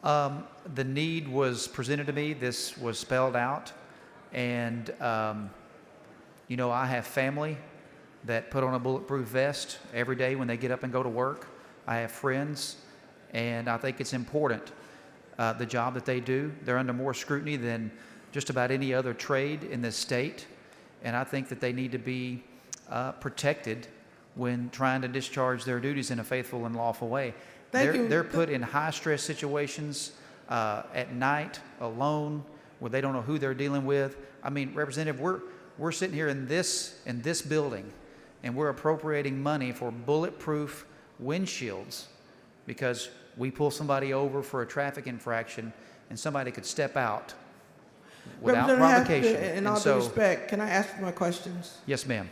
The need was presented to me. This was spelled out. And, you know, I have family that put on a bulletproof vest every day when they get up and go to work. I have friends, and I think it's important, the job that they do. They're under more scrutiny than just about any other trade in this state, and I think that they need to be protected when trying to discharge their duties in a faithful and lawful way. Thank you. They're put in high-stress situations at night, alone, where they don't know who they're dealing with. I mean, Representative, we're sitting here in this building, and we're appropriating money for bulletproof windshields because we pull somebody over for a traffic infraction, and somebody could step out without provocation. Hefner, in And all so- due respect, can I ask my questions? Yes, ma'am.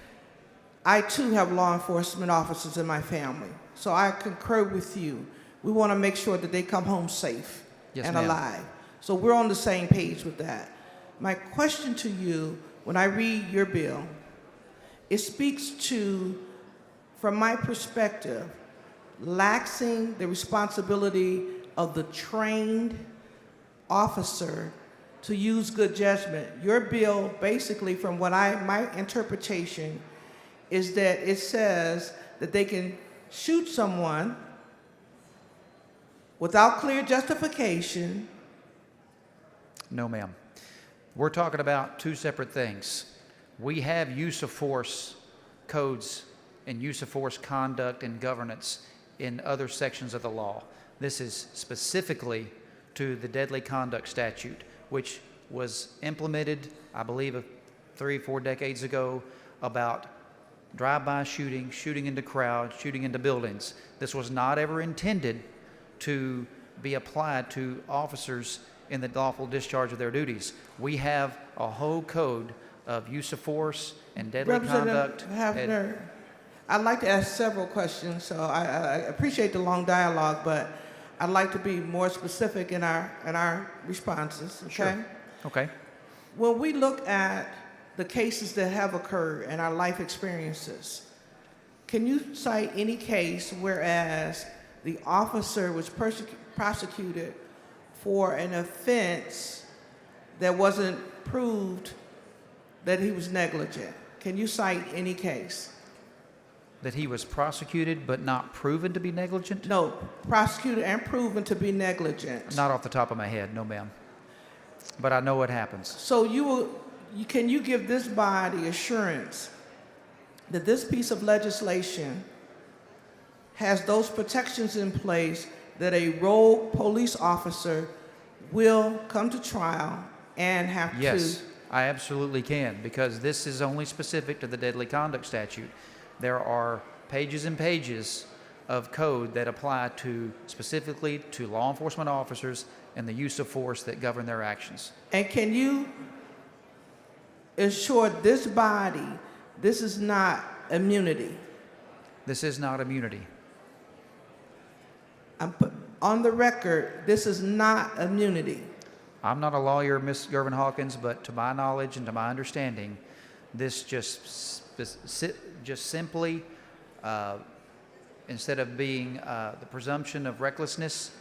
I too have law enforcement officers in my family, so I concur with you. We want to make sure that they come home safe Yes, and ma'am. alive. So we're on the same page with that. My question to you, when I read your bill, it speaks to, from my perspective, laxing the responsibility of the trained officer to use good judgment. Your bill, basically, from what my interpretation, is that it says that they can shoot someone without clear justification. No, ma'am. We're talking about two separate things. We have use of force codes and use of force conduct and governance in other sections of the law. This is specifically to the deadly conduct statute, which was implemented, I believe, 3 or 4 decades ago, about drive-by shooting, shooting into crowds, shooting into buildings. This was not ever intended to be applied to officers in the lawful discharge of their duties. We have a whole code of use of force and deadly conduct. Representative Hefner, I'd like to ask several questions, so I appreciate the long dialogue, but I'd like to be more specific in our responses, okay? Sure. Okay. When we look at the cases that have occurred and our life experiences, can you cite any case whereas the officer was prosecuted for an offense that wasn't proved that he was negligent? Can you cite any case? That he was prosecuted but not proven to be negligent? No, prosecuted and proven to be negligent. Not off the top of my head, no, ma'am. But I know what happens. So can you give this body assurance that this piece of legislation has those protections in place that a rogue police officer will come to trial and have Yes, I absolutely can, because this is only specific to the deadly conduct statute. There are pages and pages of code that apply to specifically to law enforcement officers and the use of force that govern their actions. And can you assure this body this is not immunity? This is not immunity. On the record, this is not immunity. I'm not a lawyer, Ms. Gervin Hawkins, but to my knowledge and to my understanding, this just simply, instead of being the presumption of recklessness,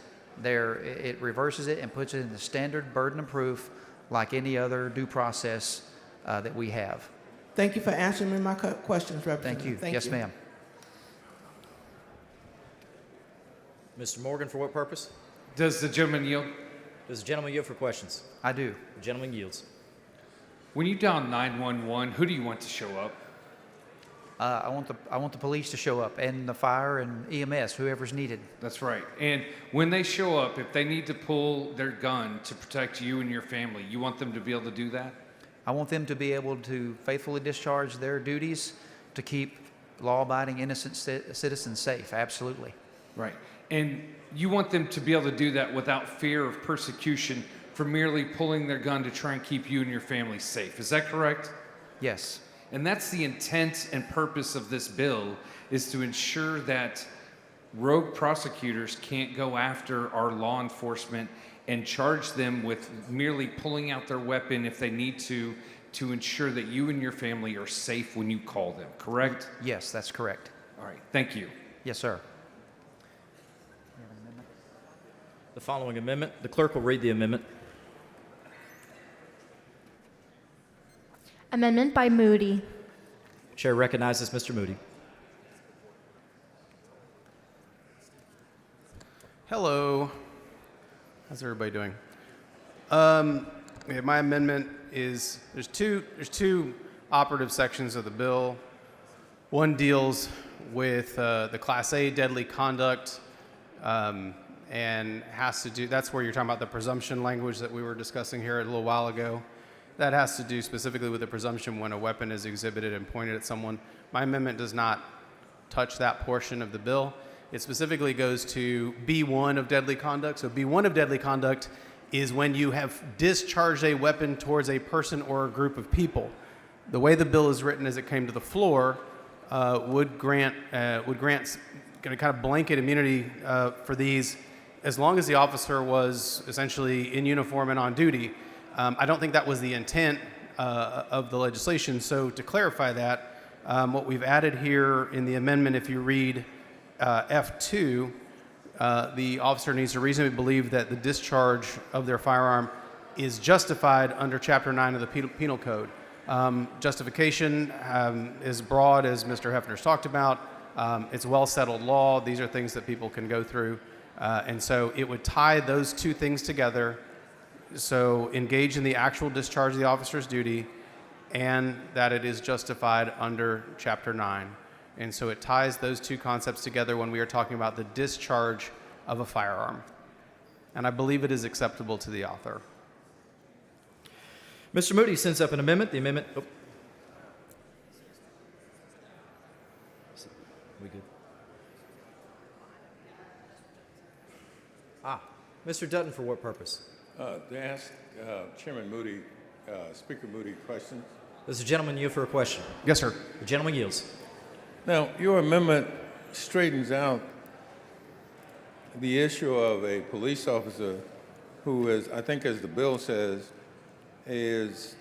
it reverses it and puts it in the standard burden of proof like any other due process that we have. Thank you for answering my questions, Representative. Thank you. Yes, ma'am. Mr. Morgan, for what purpose? Does the gentleman yield? Does the gentleman yield for questions? I do. The gentleman yields. When you dial 911, who do you want to show up? I want the police to show up, and the fire and EMS, whoever's needed. That's right. And when they show up, if they need to pull their gun to protect you and your family, you want them to be able to do that? I want them to be able to faithfully discharge their duties to keep law-abiding innocent citizens safe. Absolutely. Right. And you want them to be able to do that without fear of persecution for merely pulling their gun to try and keep you and your family safe. Is that correct? Yes. And that's the intent and purpose of this bill, is to ensure that rogue prosecutors can't go after our law enforcement and charge them with merely pulling out their weapon if they need to ensure that you and your family are safe when you call them, correct? Yes, that's correct. All right, thank you. Yes, sir. The following amendment, the clerk will read the amendment. Amendment by Moody. Chair recognizes Mr. Moody. Hello. How's everybody doing? My amendment is there's two operative sections of the bill. One deals with the Class A deadly conduct, and has to do. That's where you're talking about the presumption language that we were discussing here a little while ago. That has to do specifically with the presumption when a weapon is exhibited and pointed at someone. My amendment does not touch that portion of the bill. It specifically goes to B1 of deadly conduct. So B1 of deadly conduct is when you have discharged a weapon towards a person or a group of people. The way the bill is written as it came to the floor would grant kind of blanket immunity for these as long as the officer was essentially in uniform and on duty. I don't think that was the intent of the legislation. So to clarify that, what we've added here in the amendment, if you read F2, the officer needs to reasonably believe that the discharge of their firearm is justified under Chapter 9 of the Penal Code. Justification is broad, as Mr. Hefner's talked about. It's well-settled law. These are things that people can go through. And so it would tie those two things together. So engage in the actual discharge of the officer's duty, and that it is justified under Chapter 9. And so it ties those two concepts together when we are talking about the discharge of a firearm. And I believe it is acceptable to the author. Mr. Moody sends up an amendment. The amendment. Oh. We good? Mr. Dutton, for what purpose? To ask Chairman Moody, Speaker Moody, questions. Does the gentleman yield for a question? Yes, sir. The gentleman yields. Now, your amendment straightens out the issue of a police officer who is, I think as the bill says, is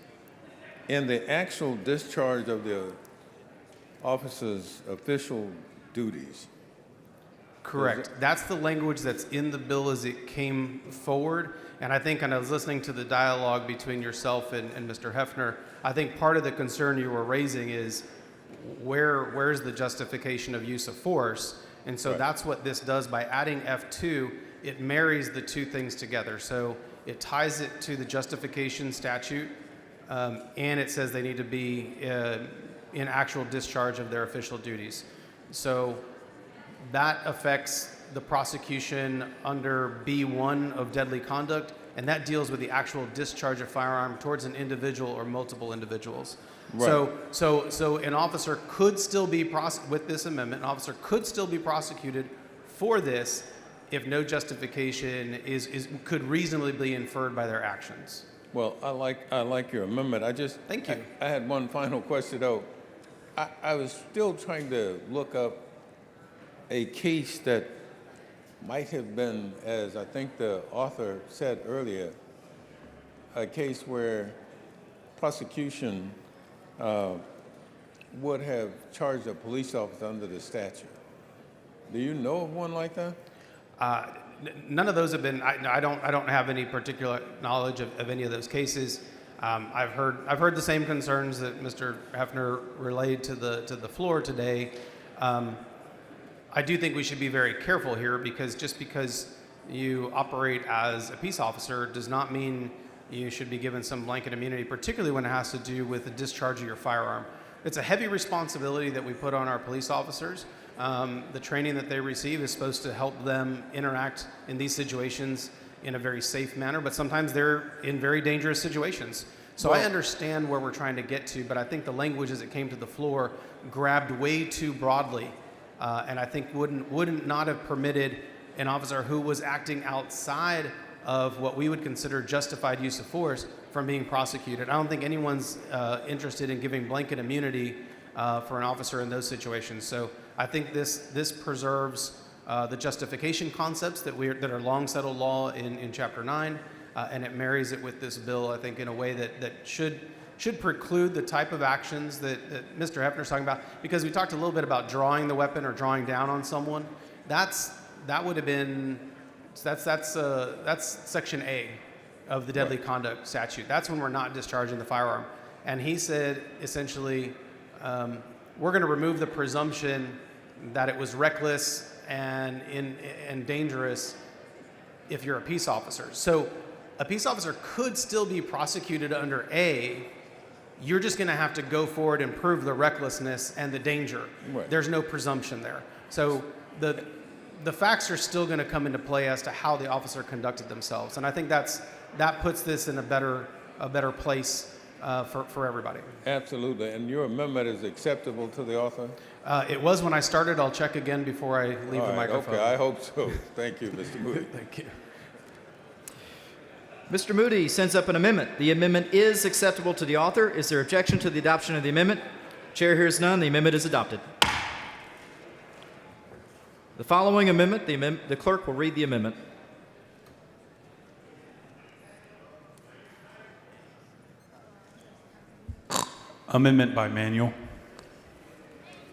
in the actual discharge of the officer's official duties. Correct. That's the language that's in the bill as it came forward. And I think, and I was listening to the dialogue between yourself and Mr. Hefner, I think part of the concern you were raising is where's the justification of use of force? And so that's what this does by adding F2, it marries the two things together. So it ties it to the justification statute, and it says they need to be in actual discharge of their official duties. So that affects the prosecution under B1 of deadly conduct, and that deals with the actual discharge of firearm towards an individual or multiple individuals. Right. So an officer could still be with this amendment, an officer could still be prosecuted for this if no justification could reasonably be inferred by their actions. Well, I like your amendment. Thank you. I had one final question though. I was still trying to look up a case that might have been, as I think the author said earlier, a case where prosecution would have charged a police officer under the statute. Do you know of one like that? None of those have been. I don't have any particular knowledge of any of those cases. I've heard the same concerns that Mr. Hefner relayed to the floor today. I do think we should be very careful here, because just because you operate as a peace officer does not mean you should be given some blanket immunity, particularly when it has to do with the discharge of your firearm. It's a heavy responsibility that we put on our police officers. The training that they receive is supposed to help them interact in these situations in a very safe manner, but sometimes they're in very dangerous situations. So I understand where we're trying to get to, but I think the language as it came to the floor grabbed way too broadly, and I think wouldn't not have permitted an officer who was acting outside of what we would consider justified use of force from being prosecuted. I don't think anyone's interested in giving blanket immunity for an officer in those situations. So I think this preserves the justification concepts that are long settled law in Chapter 9, and it marries it with this bill, I think, in a way that should preclude the type of actions that Mr. Hefner's talking about. Because we talked a little bit about drawing the weapon or drawing down on someone. That would have been that's Section A of the Deadly Conduct Statute. That's when we're not discharging the firearm. And he said essentially, we're going to remove the presumption that it was reckless and dangerous if you're a peace officer. So a peace officer could still be prosecuted under A. You're just going to have to go forward and prove the recklessness and the danger. Right. There's no presumption there. So the facts are still going to come into play as to how the officer conducted themselves. And I think that puts this in a better place for everybody. Absolutely. And your amendment is acceptable to the author? It was when I started. I'll check again before I leave All the right, microphone. Okay, I hope so. Thank you, Mr. Moody. Thank you. Mr. Moody sends up an amendment. The amendment is acceptable to the author. Is there objection to the adoption of the amendment? Chair hears none. The amendment is adopted. The following amendment, the clerk will read the amendment. Amendment by manual.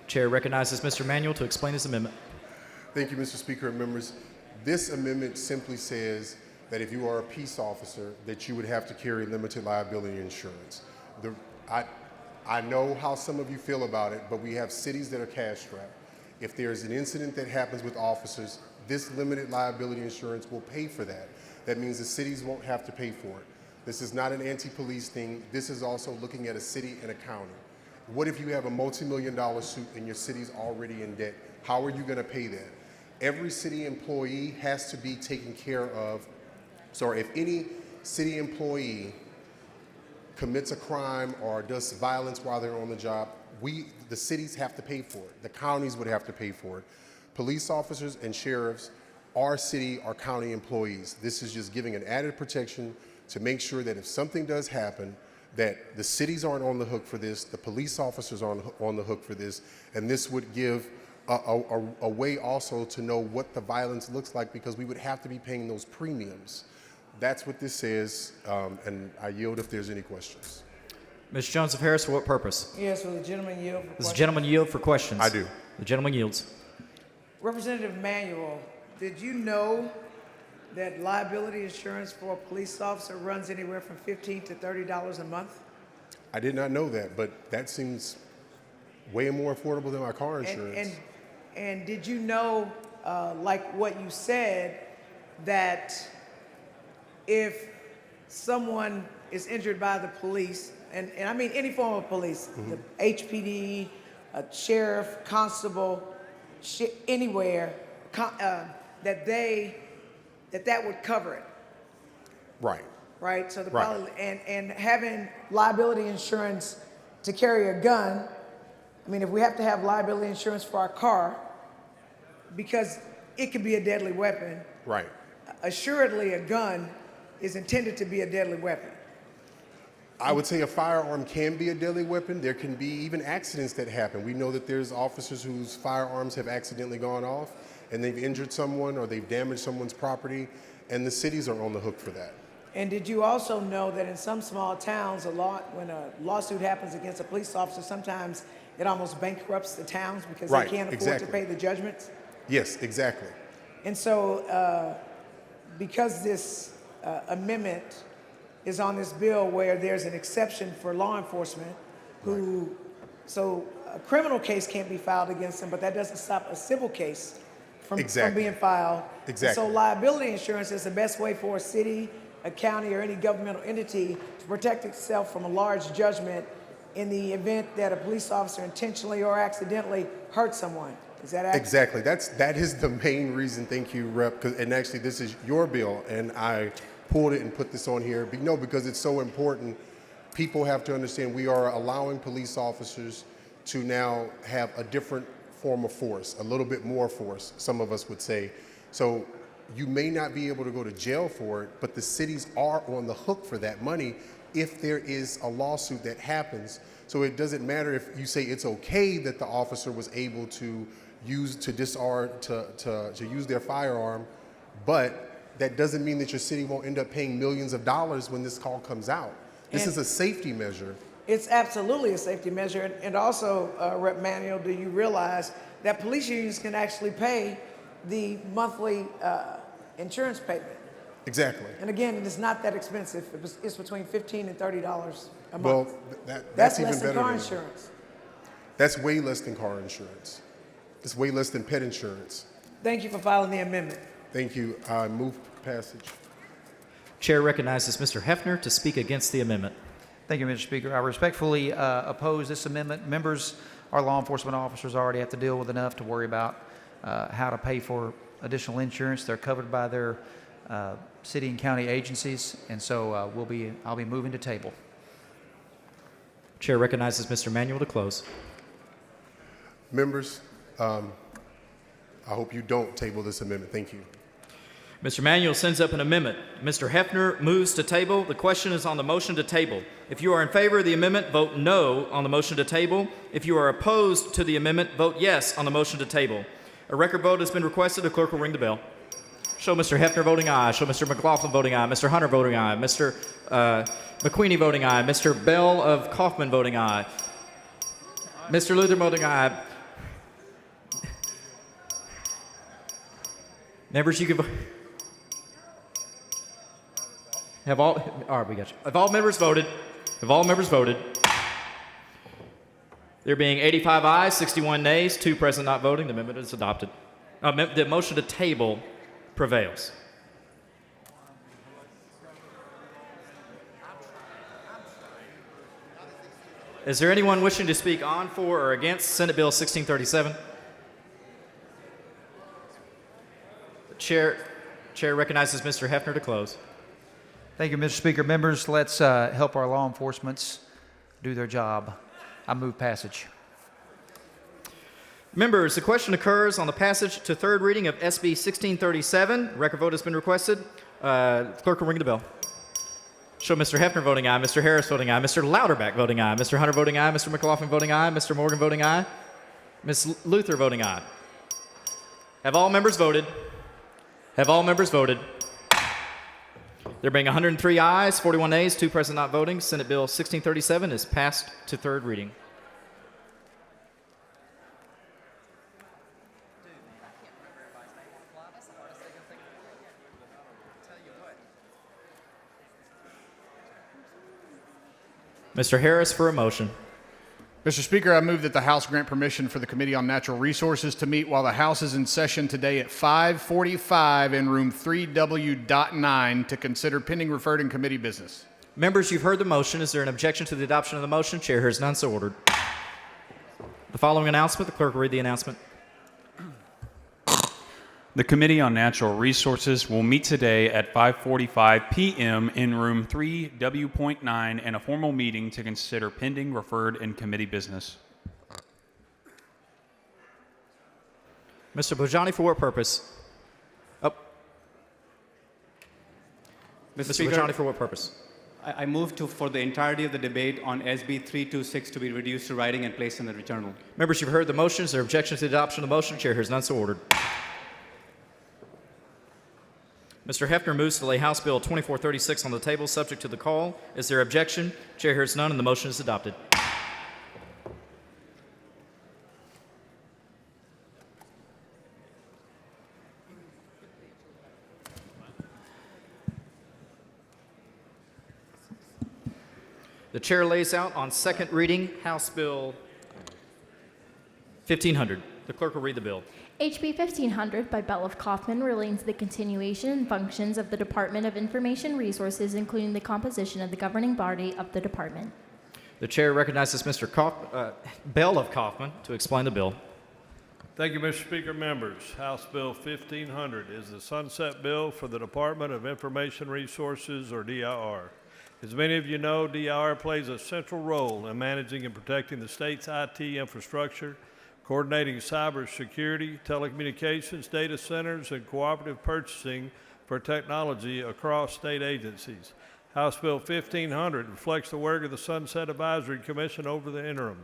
Chair recognizes Mr. Manuel to explain his amendment. Thank you, Mr. Speaker and members. This amendment simply says that if you are a peace officer, that you would have to carry limited liability insurance. I know how some of you feel about it, but we have cities that are cash-strapped. If there's an incident that happens with officers, this limited liability insurance will pay for that. That means the cities won't have to pay for it. This is not an anti-police thing. This is also looking at a city and a county. What if you have a multi-million-dollar suit and your city's already in debt? How are you going to pay that? Every city employee has to be taken care of. So if any city employee commits a crime or does violence while they're on the job, the cities have to pay for it. The counties would have to pay for it. Police officers and sheriffs are city or county employees. This is just giving an added protection to make sure that if something does happen, that the cities aren't on the hook for this, the police officers aren't on the hook for this, and this would give a way also to know what the violence looks like, because we would have to be paying those premiums. That's what this says, and I yield if there's any questions. Mr. Jones of Harris, for what purpose? Yes, will the gentleman yield for Does the questions? gentleman yield for questions? I do. The gentleman yields. Representative Manuel, did you know that liability insurance for a police officer runs anywhere from $15 to $30 a month? I did not know that, but that seems way more affordable than my car insurance. And did you know, like what you said, that if someone is injured by the police, and I mean any form of police, the HPD, a sheriff, constable, anywhere, that would cover it? Right. Right. So Right. and having liability insurance to carry a gun. I mean, if we have to have liability insurance for our car, because it could be a deadly weapon. Right. Assuredly, a gun is intended to be a deadly weapon. I would say a firearm can be a deadly weapon. There can be even accidents that happen. We know that there's officers whose firearms have accidentally gone off and they've injured someone or they've damaged someone's property, and the cities are on the hook for that. And did you also know that in some small towns, when a lawsuit happens against a police officer, sometimes it almost bankrupts the towns because Right, they can't afford exactly. to pay the judgments? Yes, exactly. And so, because this amendment is on this bill where there's an exception for law enforcement so a criminal case can't be filed against them, but that doesn't stop a civil case from being filed. Exactly. And so liability insurance is the best way for a city, a county, or any governmental entity to protect itself from a large judgment in the event that a police officer intentionally or accidentally hurt someone. Is that accurate? Exactly. That is the main reason. Thank you, Rep. And actually, this is your bill, and I pulled it and put this on here. Because it's so important people have to understand we are allowing police officers to now have a different form of force, a little bit more force, some of us would say. So you may not be able to go to jail for it, but the cities are on the hook for that money if there is a lawsuit that happens. So it doesn't matter if you say it's okay that the officer was able to use their firearm, but that doesn't mean that your city won't end up paying millions of dollars when this call comes out. This is a safety measure. It's absolutely a safety measure. And also, Rep. Manuel, do you realize that police unions can actually pay the monthly insurance payment? Exactly. And again, it is not that expensive. It's between $15 and $30 a month. Well, that's even less than better car than- insurance. That's way less than car insurance. It's way less than pet insurance. Thank you for filing the amendment. Thank you. I move passage. Chair recognizes Mr. Hefner to speak against the amendment. Thank you, Mr. Speaker. I respectfully oppose this amendment. Members, our law enforcement officers already have to deal with enough to worry about how to pay for additional insurance. They're covered by their city and county agencies, and so I'll be moving to table. Chair recognizes Mr. Manuel to close. Members, I hope you don't table this amendment. Thank you. Mr. Manuel sends up an amendment. Mr. Hefner moves to table. The question is on the motion to table. If you are in favor of the amendment, vote no on the motion to table. If you are opposed to the amendment, vote yes on the motion to table. A record vote has been requested. The clerk will ring the bell. Show Mr. Hefner voting aye. Show Mr. McLaughlin voting aye. Mr. Hunter voting aye. Mr. McQueenie voting aye. Mr. Bell of Kaufman voting aye. Mr. Luther voting aye. Members, you can vote. All right, we got you. Have all members voted? Have all members voted? There being 85 ayes, 61 nays, 2 present not voting, the amendment is adopted. The motion to table prevails. Is there anyone wishing to speak on, for, or against Senate Bill 1637? The chair recognizes Mr. Hefner to close. Thank you, Mr. Speaker. Members, let's help our law enforcements do their job. I move passage. Members, the question occurs on the passage to third reading of SB 1637. Record vote has been requested. Clerk will ring the bell. Show Mr. Hefner voting aye, Mr. Harris voting aye, Mr. Louderback voting aye, Mr. Hunter voting aye, Mr. McLaughlin voting aye, Mr. Morgan voting aye, Ms. Luther voting aye. Have all members voted? Have all members voted? There being 103 ayes, 41 nays, 2 present not voting, Senate Bill 1637 is passed to third reading. Mr. Harris for a motion. Mr. Speaker, I move that the House grant permission for the Committee on Natural Resources to meet while the House is in session today at 5:45 in room 3W.9 to consider pending referred in committee business. Members, you've heard the motion. Is there an objection to the adoption of the motion? Chair hears none, so ordered. The following announcement, the clerk will read the announcement. The Committee on Natural Resources will meet today at 5:45 p.m. in room 3W.9 in a formal meeting to consider pending referred and committee business. Mr. Bojani, for what purpose? Mr. Bojani, for what purpose? I move for the entirety of the debate on SB 326 to be reduced to writing and placed in the returnal. Members, you've heard the motion. Is there objection to the adoption of the motion? Chair hears none, so ordered. Mr. Hefner moves to lay House Bill 2436 on the table, subject to the call. Is there objection? Chair hears none, and the motion is adopted. The chair lays out on second reading House Bill 1500. The clerk will read the bill. HB 1500 by Bell of Kaufman relates to the continuation and functions of the Department of Information Resources, including the composition of the governing body of the department. The chair recognizes Mr. Bell of Kaufman to explain the bill. Thank you, Mr. Speaker. Members, House Bill 1500 is the sunset bill for the Department of Information Resources, or DIR. As many of you know, DIR plays a central role in managing and protecting the state's IT infrastructure, coordinating cybersecurity, telecommunications, data centers, and cooperative purchasing for technology across state agencies. House Bill 1500 reflects the work of the Sunset Advisory Commission over the interim.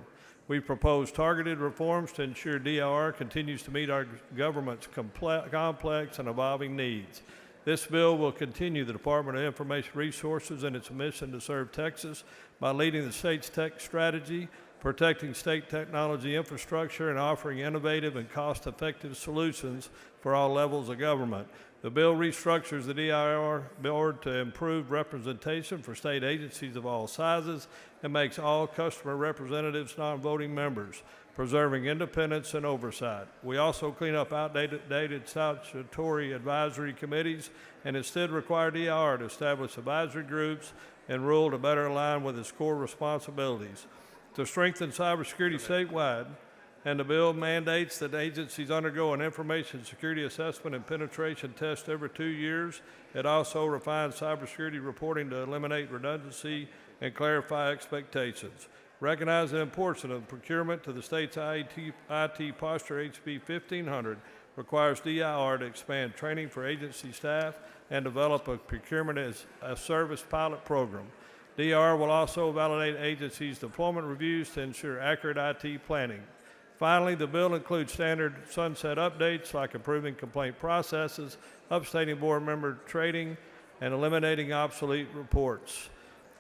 We propose targeted reforms to ensure DIR continues to meet our government's complex and evolving needs. This bill will continue the Department of Information Resources in its mission to serve Texas by leading the state's tech strategy, protecting state technology infrastructure, and offering innovative and cost-effective solutions for all levels of government. The bill restructures the DIR board to improve representation for state agencies of all sizes and makes all customer representatives non-voting members, preserving independence and oversight. We also clean up outdated statutory advisory committees and instead require DIR to establish advisory groups and rule to better align with its core responsibilities. To strengthen cybersecurity statewide, and the bill mandates that agencies undergo an information security assessment and penetration test every 2 years. It also refines cybersecurity reporting to eliminate redundancy and clarify expectations. Recognizing the importance of procurement to the state's IT posture, HB 1500 requires DIR to expand training for agency staff and develop a procurement as a service pilot program. DIR will also validate agencies' deployment reviews to ensure accurate IT planning. Finally, the bill includes standard sunset updates like improving complaint processes, updating board member training, and eliminating obsolete reports.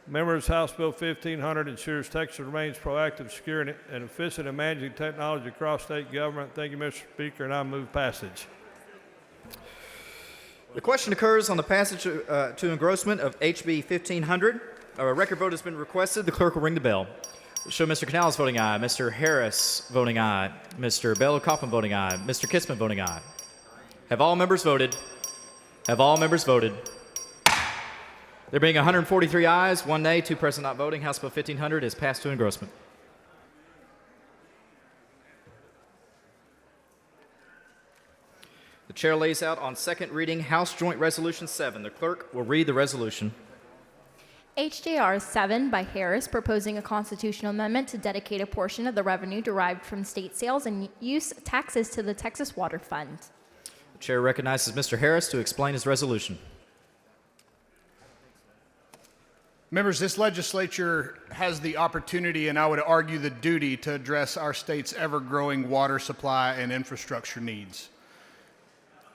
Members, House Bill 1500 ensures Texas remains proactive, secure, and efficient in managing technology across state government. Thank you, Mr. Speaker, and I move passage. The question occurs on the passage to engrossment of HB 1500. A record vote has been requested. The clerk will ring the bell. Show Mr. Canales voting aye, Mr. Harris voting aye, Mr. Bello-Kaufman voting aye, Mr. Kissman voting aye. Have all members voted? Have all members voted? There being 143 ayes, 1 nay, 2 present not voting, House Bill 1500 is passed to engrossment. The chair lays out on second reading House Joint Resolution 7. The clerk will read the resolution. HJR 7 by Harris, proposing a constitutional amendment to dedicate a portion of the revenue derived from state sales and use taxes to the Texas Water Fund. The chair recognizes Mr. Harris to explain his resolution. Members, this legislature has the opportunity, and I would argue the duty, to address our state's ever-growing water supply and infrastructure needs.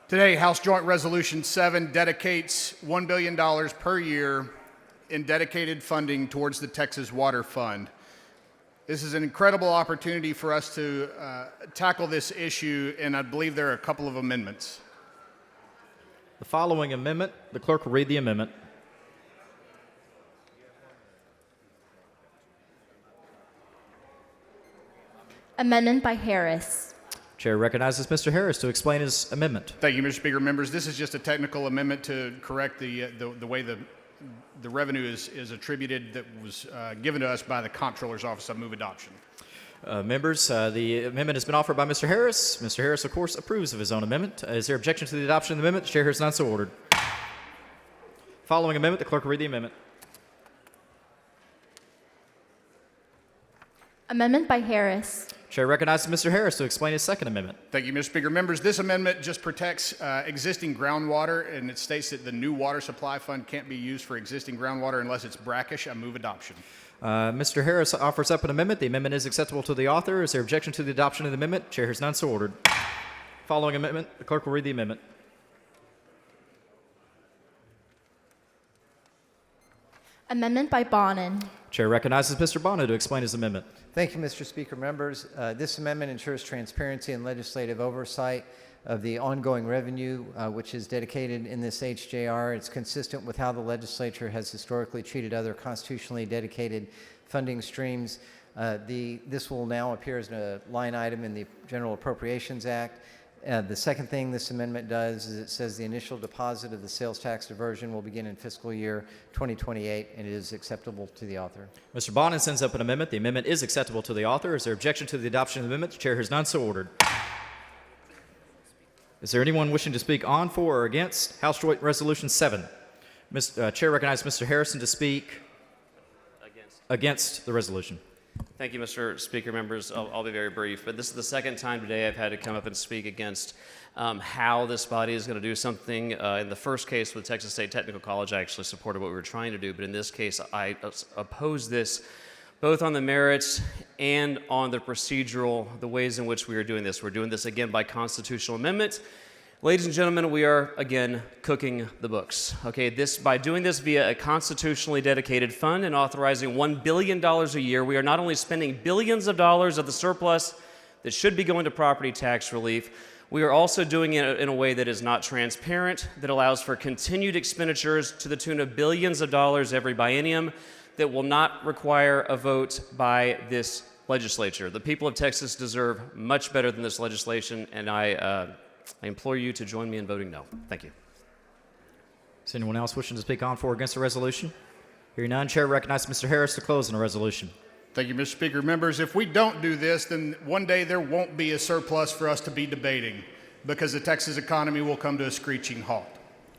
Today, House Joint Resolution 7 dedicates $1 billion per year in dedicated funding towards the Texas Water Fund. This is an incredible opportunity for us to tackle this issue, and I believe there are a couple of amendments. The following amendment, the clerk will read the amendment. Amendment by Harris. Chair recognizes Mr. Harris to explain his amendment. Thank you, Mr. Speaker. Members, this is just a technical amendment to correct the way the revenue is attributed that was given to us by the Comptroller's Office. I move adoption. Members, the amendment has been offered by Mr. Harris. Mr. Harris, of course, approves of his own amendment. Is there objection to the adoption of the amendment? The chair has not so ordered. Following amendment, the clerk will read the amendment. Amendment by Harris. Chair recognizes Mr. Harris to explain his second amendment. Thank you, Mr. Speaker. Members, this amendment just protects existing groundwater, and it states that the new water supply fund can't be used for existing groundwater unless it's brackish. I move adoption. Mr. Harris offers up an amendment. The amendment is acceptable to the author. Is there objection to the adoption of the amendment? Chair has none so ordered. Following amendment, the clerk will read the amendment. Amendment by Bonin. Chair recognizes Mr. Bono to explain his amendment. Thank you, Mr. Speaker. Members, this amendment ensures transparency and legislative oversight of the ongoing revenue which is dedicated in this HJR. It's consistent with how the legislature has historically treated other constitutionally dedicated funding streams. This will now appear as a line item in the General Appropriations Act. The second thing this amendment does is it says the initial deposit of the sales tax diversion will begin in fiscal year 2028, and it is acceptable to the author. Mr. Bonin sends up an amendment. The amendment is acceptable to the author. Is there objection to the adoption of the amendment? The chair has none so ordered. Is there anyone wishing to speak on, for, or against House Joint Resolution 7? Chair recognizes Mr. Harrison to speak Against the resolution. Thank you, Mr. Speaker. Members, I'll be very brief, but this is the second time today I've had to come up and speak against how this body is going to do something. In the first case with Texas State Technical College, I actually supported what we were trying to do, but in this case, I oppose this both on the merits and on the procedural, the ways in which we are doing this. We're doing this again by constitutional amendment. Ladies and gentlemen, we are again cooking the books. Okay, by doing this via a constitutionally dedicated fund and authorizing $1 billion a year, we are not only spending billions of dollars of the surplus that should be going to property tax relief, we are also doing it in a way that is not transparent, that allows for continued expenditures to the tune of billions of dollars every biennium, that will not require a vote by this legislature. The people of Texas deserve much better than this legislation, and I implore you to join me in voting no. Thank you. Is anyone else wishing to speak on for or against the resolution? Hearing none, Chair recognizes Mr. Harris to close on the resolution. Thank you, Mr. Speaker. Members, if we don't do this, then one day there won't be a surplus for us to be debating because the Texas economy will come to a screeching halt.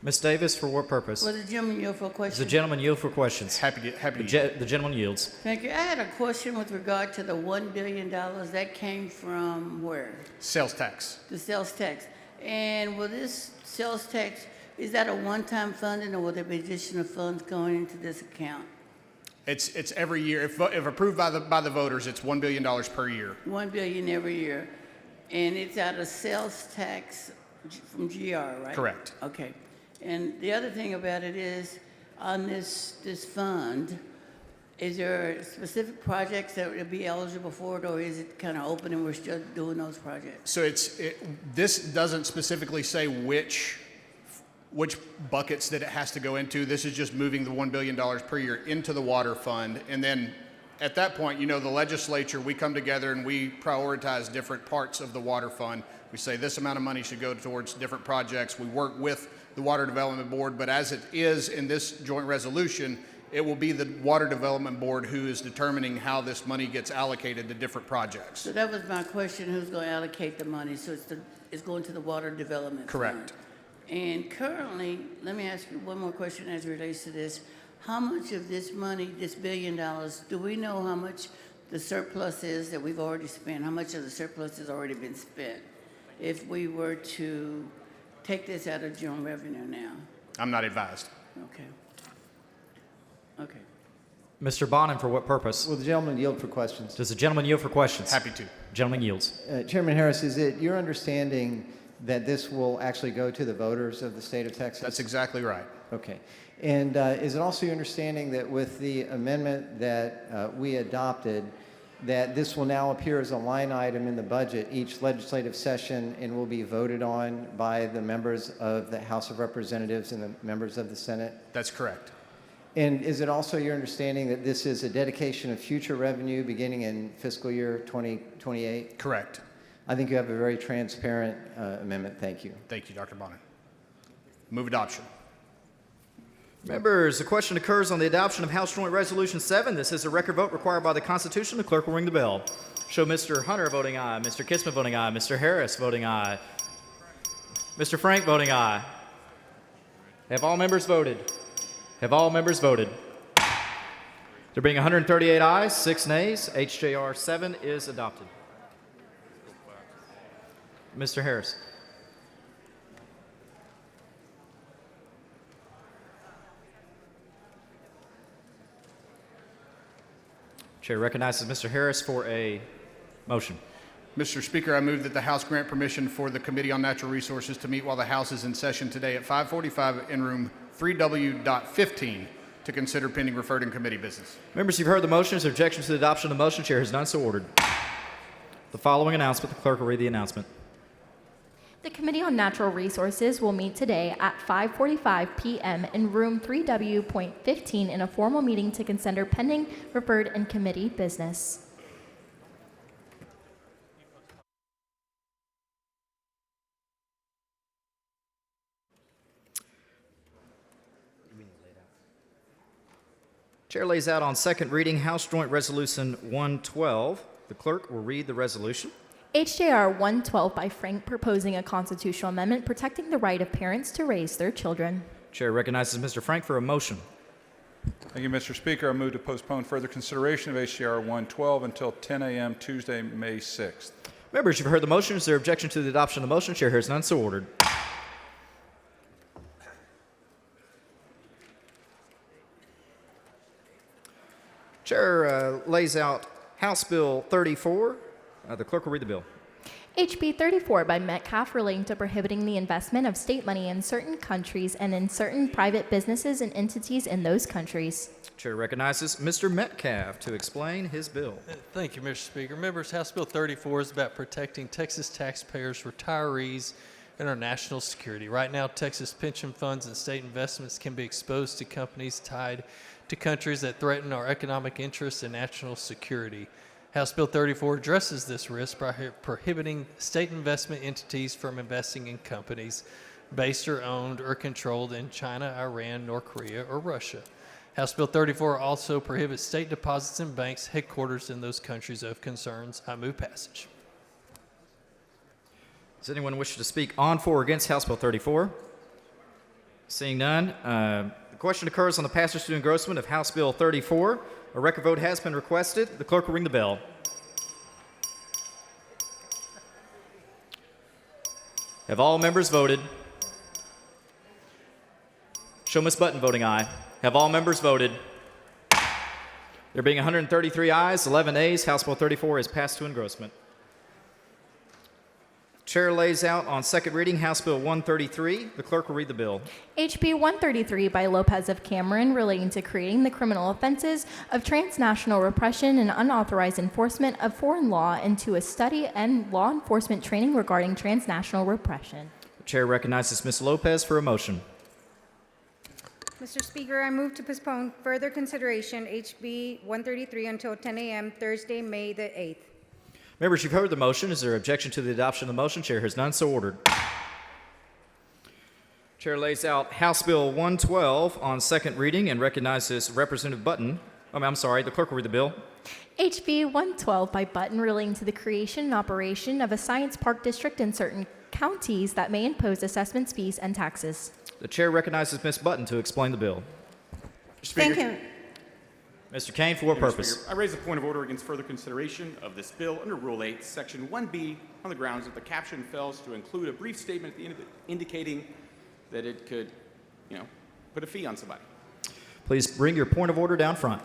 Ms. Davis, for what purpose? Will the gentleman yield for a Does question? the gentleman yield for questions? Happy to. The gentleman yields. Thank you. I had a question with regard to the $1 billion. That came from where? Sales tax. The sales tax. And will this sales tax, is that a one-time funding, or will there be additional funds going into this account? It's every year. If approved by the voters, it's $1 billion per year. $1 billion every year. And it's out of sales tax from GR, right? Correct. Okay. And the other thing about it is, on this fund, is there specific projects that would be eligible for it, or is it kind of open and we're still doing those projects? So this doesn't specifically say which buckets that it has to go into. This is just moving the $1 billion per year into the water fund. And then at that point, the legislature, we come together and we prioritize different parts of the water fund. We say this amount of money should go towards different projects. We work with the Water Development Board, but as it is in this joint resolution, it will be the Water Development Board who is determining how this money gets allocated to different projects. So that was my question, who's going to allocate the money? So it's going to the Water Development Correct. Fund. And currently, let me ask you one more question as it relates to this. How much of this money, this $1 billion, do we know how much the surplus is that we've already spent? How much of the surplus has already been spent if we were to take this out of general revenue now? I'm not advised. Okay. Okay. Mr. Bonin, for what purpose? Will the gentleman yield for questions? Does the gentleman yield for questions? Happy to. Gentleman yields. Chairman Harris, is it your understanding that this will actually go to the voters of the state of Texas? That's exactly right. Okay. And is it also your understanding that with the amendment that we adopted, that this will now appear as a line item in the budget each legislative session and will be voted on by the members of the House of Representatives and the members of the Senate? That's correct. And is it also your understanding that this is a dedication of future revenue beginning in fiscal year 2028? Correct. I think you have a very transparent amendment. Thank you. Thank you, Dr. Bonin. Move adoption. Members, the question occurs on the adoption of House Joint Resolution 7. This is a record vote required by the Constitution. The clerk will ring the bell. Show Mr. Hunter voting aye, Mr. Kissman voting aye, Mr. Harris voting aye, Mr. Frank voting aye. Have all members voted? Have all members voted? There being 138 ayes, 6 nays, HJR 7 is adopted. Mr. Harris. Chair recognizes Mr. Harris for a motion. Mr. Speaker, I move that the House grant permission for the Committee on Natural Resources to meet while the House is in session today at 5:45 in room 3W.15 to consider pending referred in committee business. Members, you've heard the motion. Is there objection to the adoption of the motion? Chair has none, so ordered. The following announcement, the clerk will read the announcement. The Committee on Natural Resources will meet today at 5:45 p.m. in room 3W.15 in a formal meeting to consider pending, referred, and committee business. Chair lays out on second reading House Joint Resolution 112. The clerk will read the resolution. HJR 112 by Frank proposing a constitutional amendment protecting the right of parents to raise their children. Chair recognizes Mr. Frank for a motion. Thank you, Mr. Speaker. I move to postpone further consideration of HJR 112 until 10 a.m. Tuesday, May 6th. Members, you've heard the motion. Is there objection to the adoption of the motion? Chair hears none, so ordered. Chair lays out House Bill 34. The clerk will read the bill. HB 34 by Metcalf relating to prohibiting the investment of state money in certain countries and in certain private businesses and entities in those countries. Chair recognizes Mr. Metcalf to explain his bill. Thank you, Mr. Speaker. Members, House Bill 34 is about protecting Texas taxpayers, retirees, and our national security. Right now, Texas pension funds and state investments can be exposed to companies tied to countries that threaten our economic interests and national security. House Bill 34 addresses this risk by prohibiting state investment entities from investing in companies based or owned or controlled in China, Iran, North Korea, or Russia. House Bill 34 also prohibits state deposits in banks headquarters in those countries of concerns. I move passage. Does anyone wish to speak on, for, or against House Bill 34? Seeing none, the question occurs on the passage to engrossment of House Bill 34. A record vote has been requested. The clerk will ring the bell. Have all members voted? Show Ms. Button voting aye. Have all members voted? There being 133 ayes, 11 ayes, House Bill 34 is passed to engrossment. Chair lays out on second reading House Bill 133. The clerk will read the bill. HB 133 by Lopez of Cameron relating to creating the criminal offenses of transnational repression and unauthorized enforcement of foreign law into a study and law enforcement training regarding transnational repression. The chair recognizes Ms. Lopez for a motion. Mr. Speaker, I move to postpone further consideration HB 133 until 10 a.m. Thursday, May the 8th. Members, you've heard the motion. Is there objection to the adoption of the motion? Chair has none, so ordered. Chair lays out House Bill 112 on second reading and recognizes Representative Button. The clerk will read the bill. HB 112 by Button relating to the creation and operation of a science park district in certain counties that may impose assessments, fees, and taxes. The chair recognizes Ms. Button to explain the bill. Thank you. Mr. Kane, for what purpose? Speaker, I raise a point of order against further consideration of this bill under Rule 8, Section 1B, on the grounds that the caption fails to include a brief statement at the end of it indicating that it could, put a fee on somebody. Please bring your point of order down front.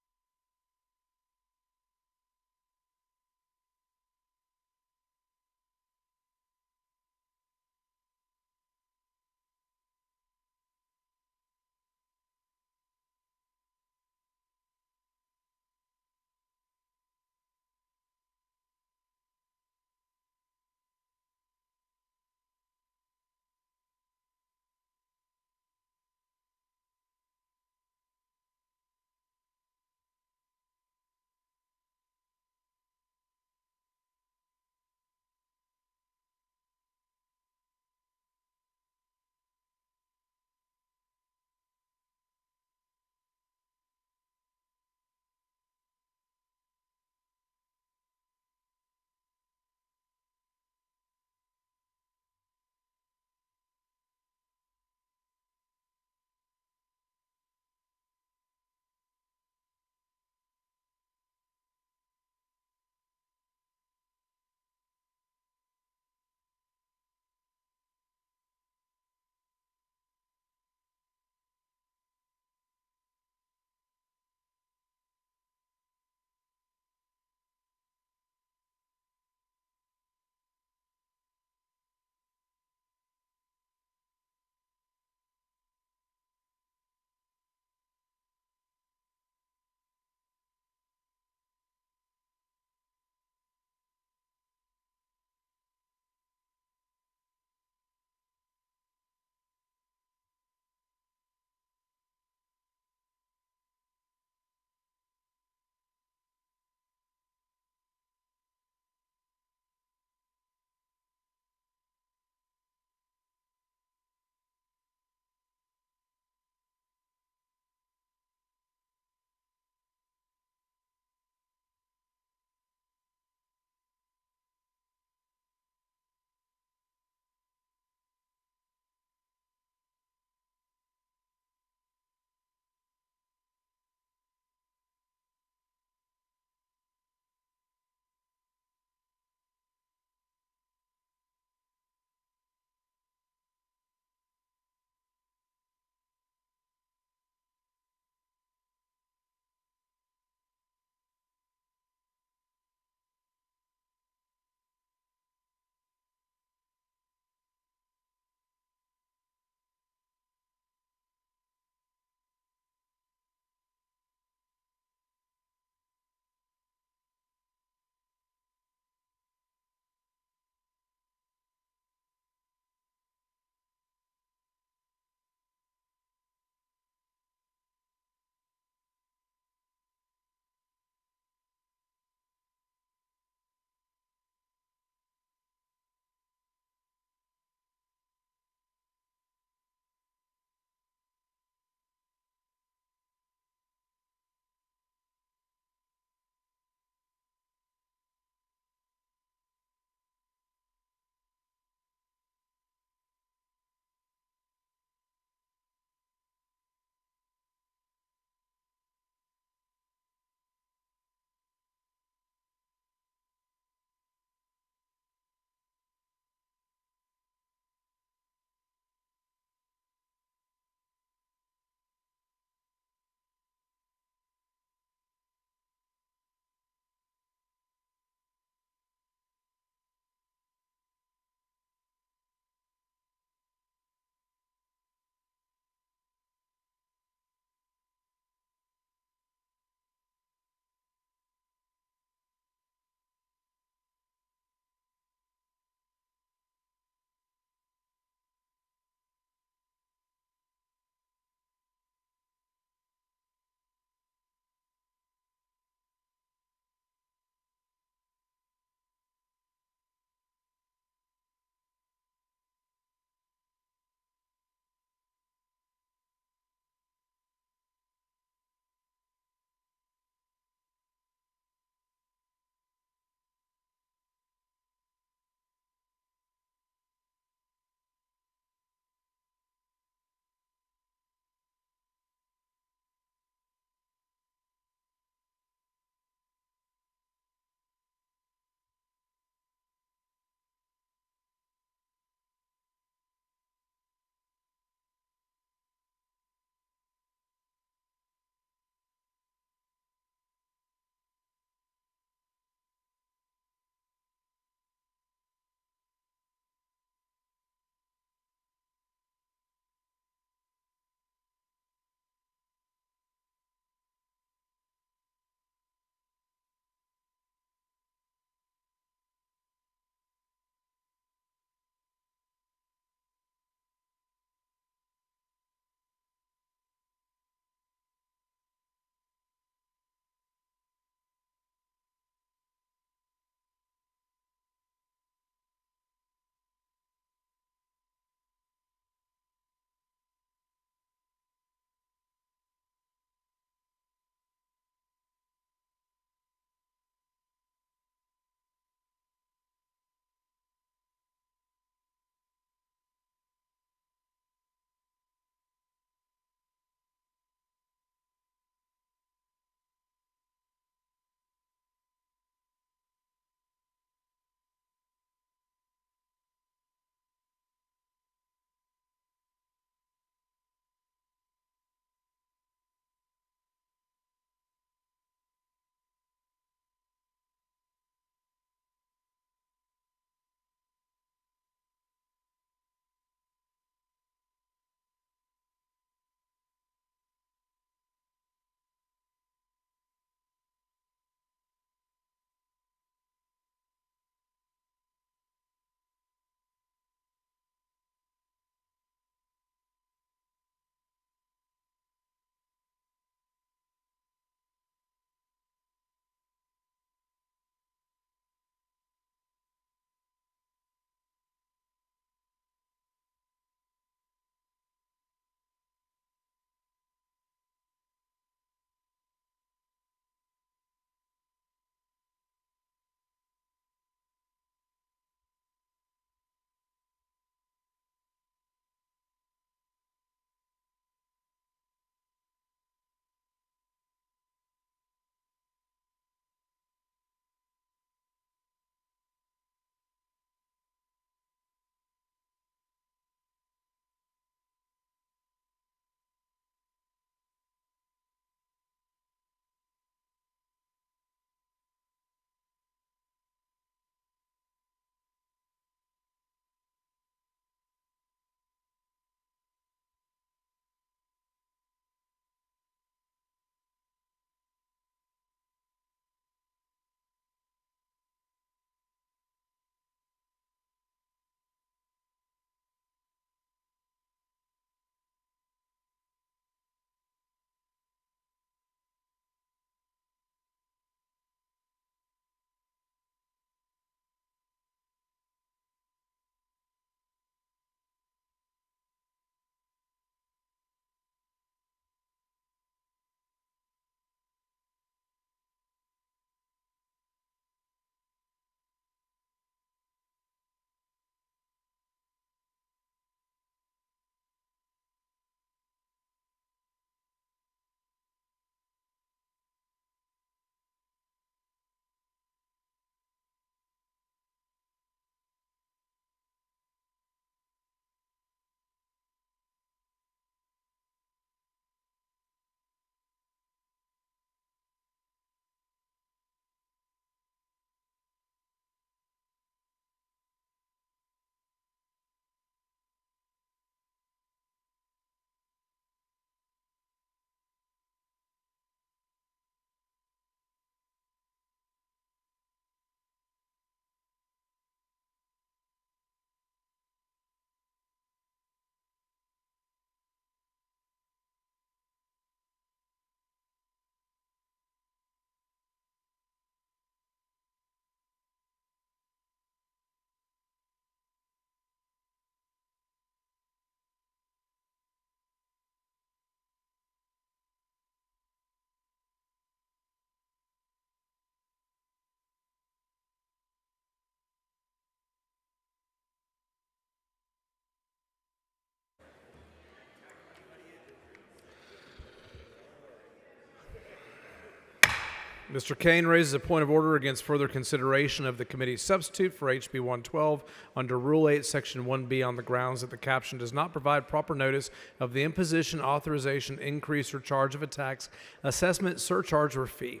Mr. Kane raises a point of order against further consideration of the committee's substitute for HB 112 under Rule 8, Section 1B on the grounds that the caption does not provide proper notice of the imposition, authorization, increase, or charge of a tax, assessment, surcharge, or fee.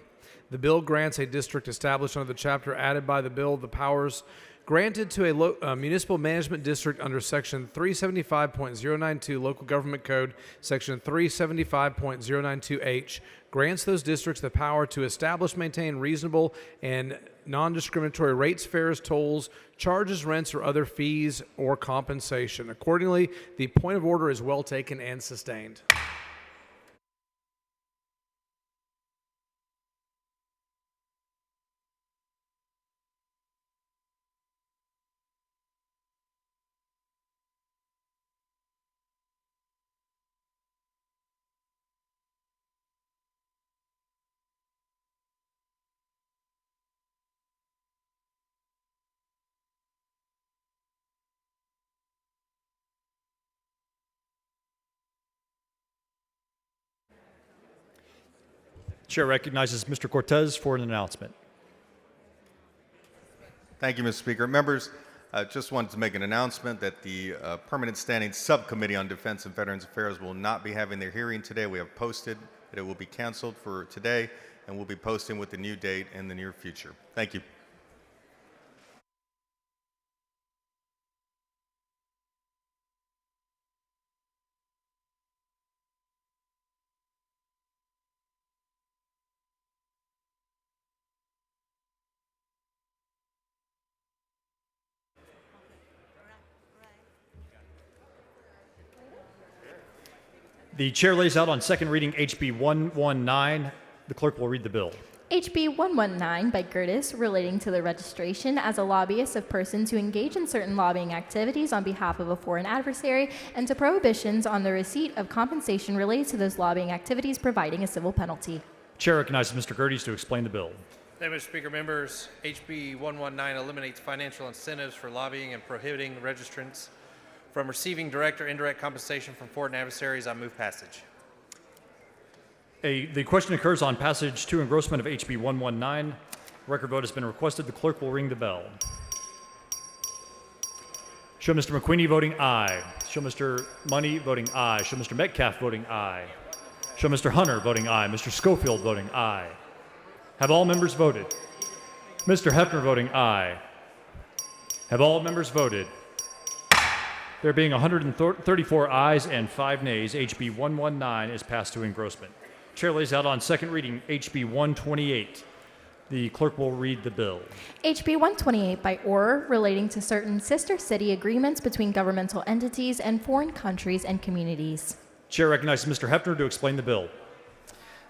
The bill grants a district established under the chapter added by the bill the powers granted to a municipal management district under Section 375.092 Local Government Code, Section 375.092H, grants those districts the power to establish, maintain reasonable and non-discriminatory rates, fares, tolls, charges, rents, or other fees or compensation. Accordingly, the point of order is well taken and sustained. Chair recognizes Mr. Cortez for an announcement. Thank you, Mr. Speaker. Members, I just wanted to make an announcement that the Permanent Standing Subcommittee on Defense and Veterans Affairs will not be having their hearing today. We have posted that it will be canceled for today, and we'll be posting with the new date in the near future. Thank you. The chair lays out on second reading HB 119. The clerk will read the bill. HB 119 by Curtis, relating to the registration as a lobbyist of persons who engage in certain lobbying activities on behalf of a foreign adversary, and to prohibitions on the receipt of compensation related to those lobbying activities, providing a civil penalty. Chair recognizes Mr. Gerdes to explain the bill. Thank you, Mr. Speaker. Members, HB 119 eliminates financial incentives for lobbying and prohibiting registrants from receiving direct or indirect compensation from foreign adversaries. I move passage. The question occurs on passage to engrossment of HB 119. Record vote has been requested. The clerk will ring the bell. Show Mr. McQueenie voting aye. Show Mr. Money voting aye. Show Mr. Metcalf voting aye. Show Mr. Hunter voting aye. Mr. Schofield voting aye. Have all members voted? Mr. Hefner voting aye. Have all members voted? There being 134 ayes and 5 nays, HB 119 is passed to engrossment. Chair lays out on second reading HB 128. The clerk will read the bill. HB 128 by Orr, relating to certain sister city agreements between governmental entities and foreign countries and communities. Chair recognizes Mr. Hefner to explain the bill.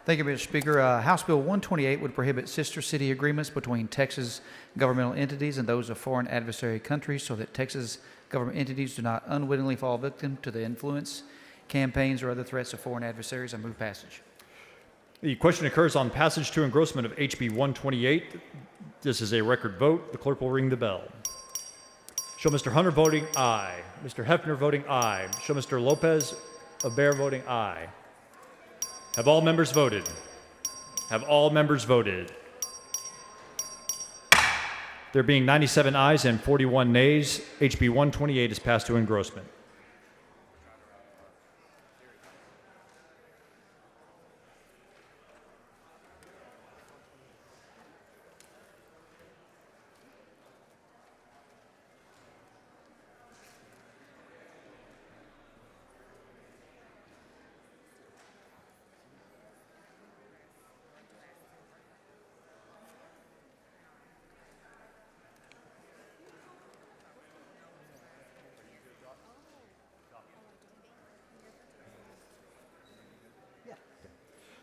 Thank you, Mr. Speaker. House Bill 128 would prohibit sister city agreements between Texas governmental entities and those of foreign adversary countries so that Texas government entities do not unwittingly fall victim to the influence, campaigns, or other threats of foreign adversaries. I move passage. The question occurs on passage to engrossment of HB 128. This is a record vote. The clerk will ring the bell. Show Mr. Hunter voting aye. Mr. Hefner voting aye. Show Mr. Lopez Aber voting aye. Have all members voted? Have all members voted? There being 97 ayes and 41 nays, HB 128 is passed to engrossment.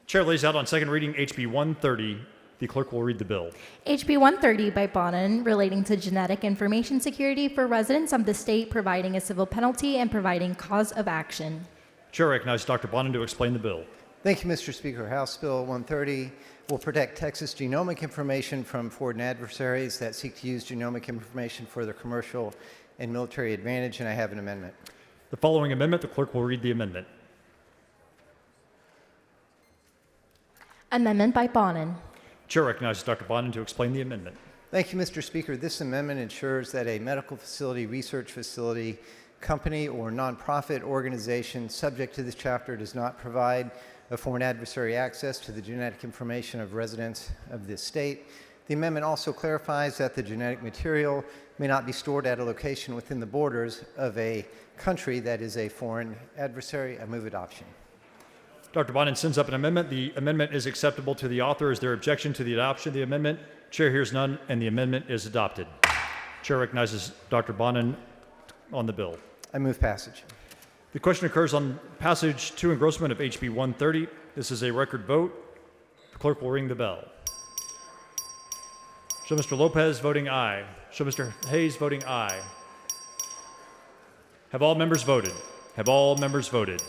Chair lays out on second reading HB 130. The clerk will read the bill. HB 130 by Bonin, relating to genetic information security for residents of the state, providing a civil penalty and providing cause of action. Chair recognizes Dr. Bonin to explain the bill. Thank you, Mr. Speaker. House Bill 130 will protect Texas genomic information from foreign adversaries that seek to use genomic information for their commercial and military advantage, and I have an amendment. The following amendment, the clerk will read the amendment. Amendment by Bonin. Chair recognizes Dr. Bonin to explain the amendment. Thank you, Mr. Speaker. This amendment ensures that a medical facility, research facility, company, or nonprofit organization subject to this chapter does not provide a foreign adversary access to the genetic information of residents of this state. The amendment also clarifies that the genetic material may not be stored at a location within the borders of a country that is a foreign adversary. I move adoption. Dr. Bonin sends up an amendment. The amendment is acceptable to the author. Is there objection to the adoption of the amendment? Chair hears none, and the amendment is adopted. Chair recognizes Dr. Bonin on the bill. I move passage. The question occurs on passage to engrossment of HB 130. This is a record vote. The clerk will ring the bell. Show Mr. Lopez voting aye. Show Mr. Hayes voting aye. Have all members voted? Have all members voted?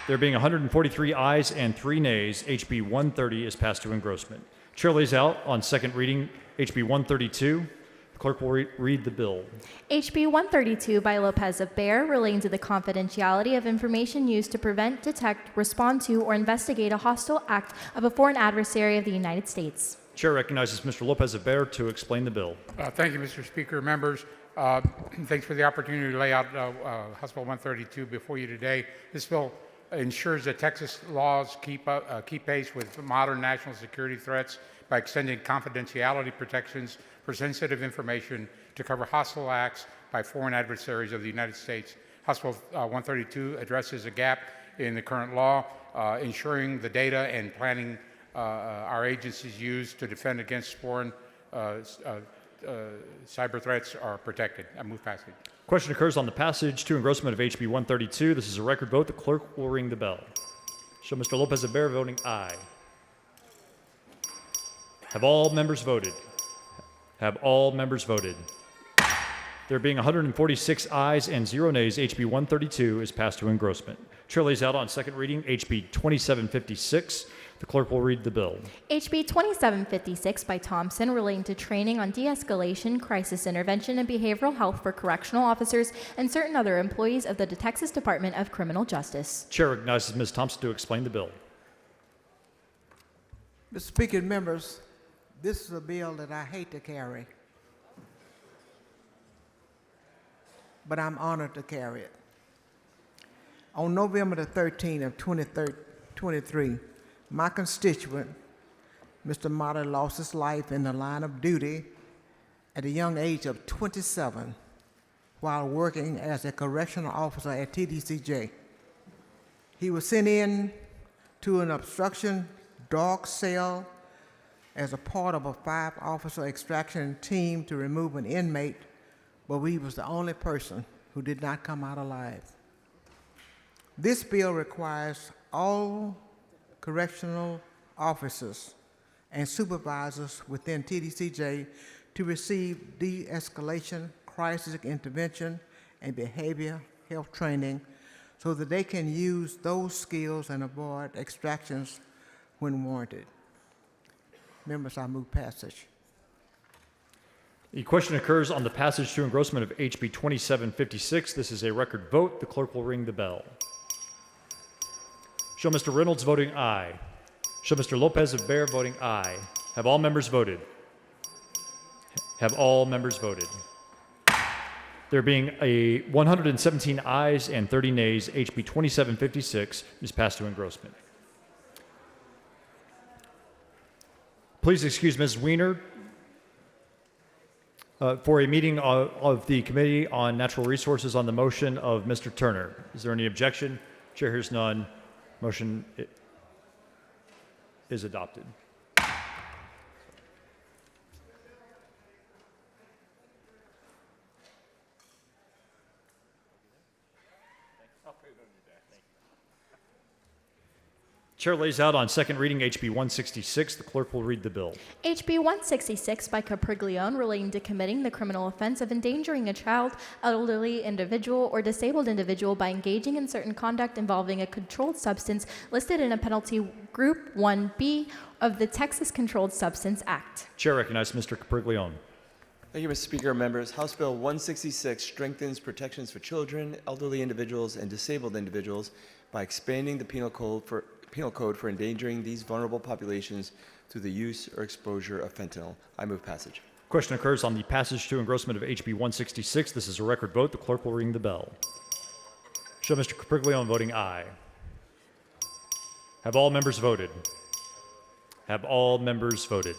There being 143 ayes and 3 nays, HB 130 is passed to engrossment. Chair lays out on second reading HB 132. The clerk will read the bill. HB 132 by Lopez of Bear relating to the confidentiality of information used to prevent, detect, respond to, or investigate a hostile act of a foreign adversary of the United States. Chair recognizes Mr. Lopez of Bear to explain the bill. Thank you, Mr. Speaker. Members, thanks for the opportunity to lay out House Bill 132 before you today. This bill ensures that Texas laws keep pace with modern national security threats by extending confidentiality protections for sensitive information to cover hostile acts by foreign adversaries of the United States. House Bill 132 addresses a gap in the current law, ensuring the data and planning our agencies use to defend against foreign cyber threats are protected. I move passage. Question occurs on the passage to engrossment of HB 132. This is a record vote. The clerk will ring the bell. Show Mr. Lopez of Bear voting aye. Have all members voted? Have all members voted? There being 146 ayes and 0 nays, HB 132 is passed to engrossment. Chair lays out on second reading HB 2756. The clerk will read the bill. HB 2756 by Thompson relating to training on de-escalation, crisis intervention, and behavioral health for correctional officers and certain other employees of the Texas Department of Criminal Justice. Chair recognizes Ms. Thompson to explain the bill. Mr. Speaker, members, this is a bill that I hate to carry, but I'm honored to carry it. On November the 13th of 2023, my constituent, Mr. Motta, lost his life in the line of duty at the young age of 27 while working as a correctional officer at TDCJ. He was sent in to an obstruction dog cell as a part of a 5-officer extraction team to remove an inmate, but he was the only person who did not come out alive. This bill requires all correctional officers and supervisors within TDCJ to receive de-escalation, crisis intervention, and behavior health training so that they can use those skills and avoid extractions when warranted. Members, I move passage. The question occurs on the passage to engrossment of HB 2756. This is a record vote. The clerk will ring the bell. Show Mr. Reynolds voting aye. Show Mr. Lopez of Bear voting aye. Have all members voted? Have all members voted? There being 117 ayes and 30 nays, HB 2756 is passed to engrossment. Please excuse Ms. Weiner for a meeting of the Committee on Natural Resources on the motion of Mr. Turner. Is there any objection? Chair hears none. Motion is adopted. Chair lays out on second reading HB 166. The clerk will read the bill. HB 166 by Capriglione relating to committing the criminal offense of endangering a child, elderly individual, or disabled individual by engaging in certain conduct involving a controlled substance listed in a penalty group 1B of the Texas Controlled Substance Act. Chair recognizes Mr. Capriglione. Thank you, Mr. Speaker and members. House Bill 166 strengthens protections for children, elderly individuals, and disabled individuals by expanding the penal Penal Code for endangering these vulnerable populations through the use or exposure of fentanyl. I move passage. Question occurs on the passage to engrossment of HB 166. This is a record vote. The clerk will ring the bell. Show Mr. Capriglione voting aye. Have all members voted? Have all members voted?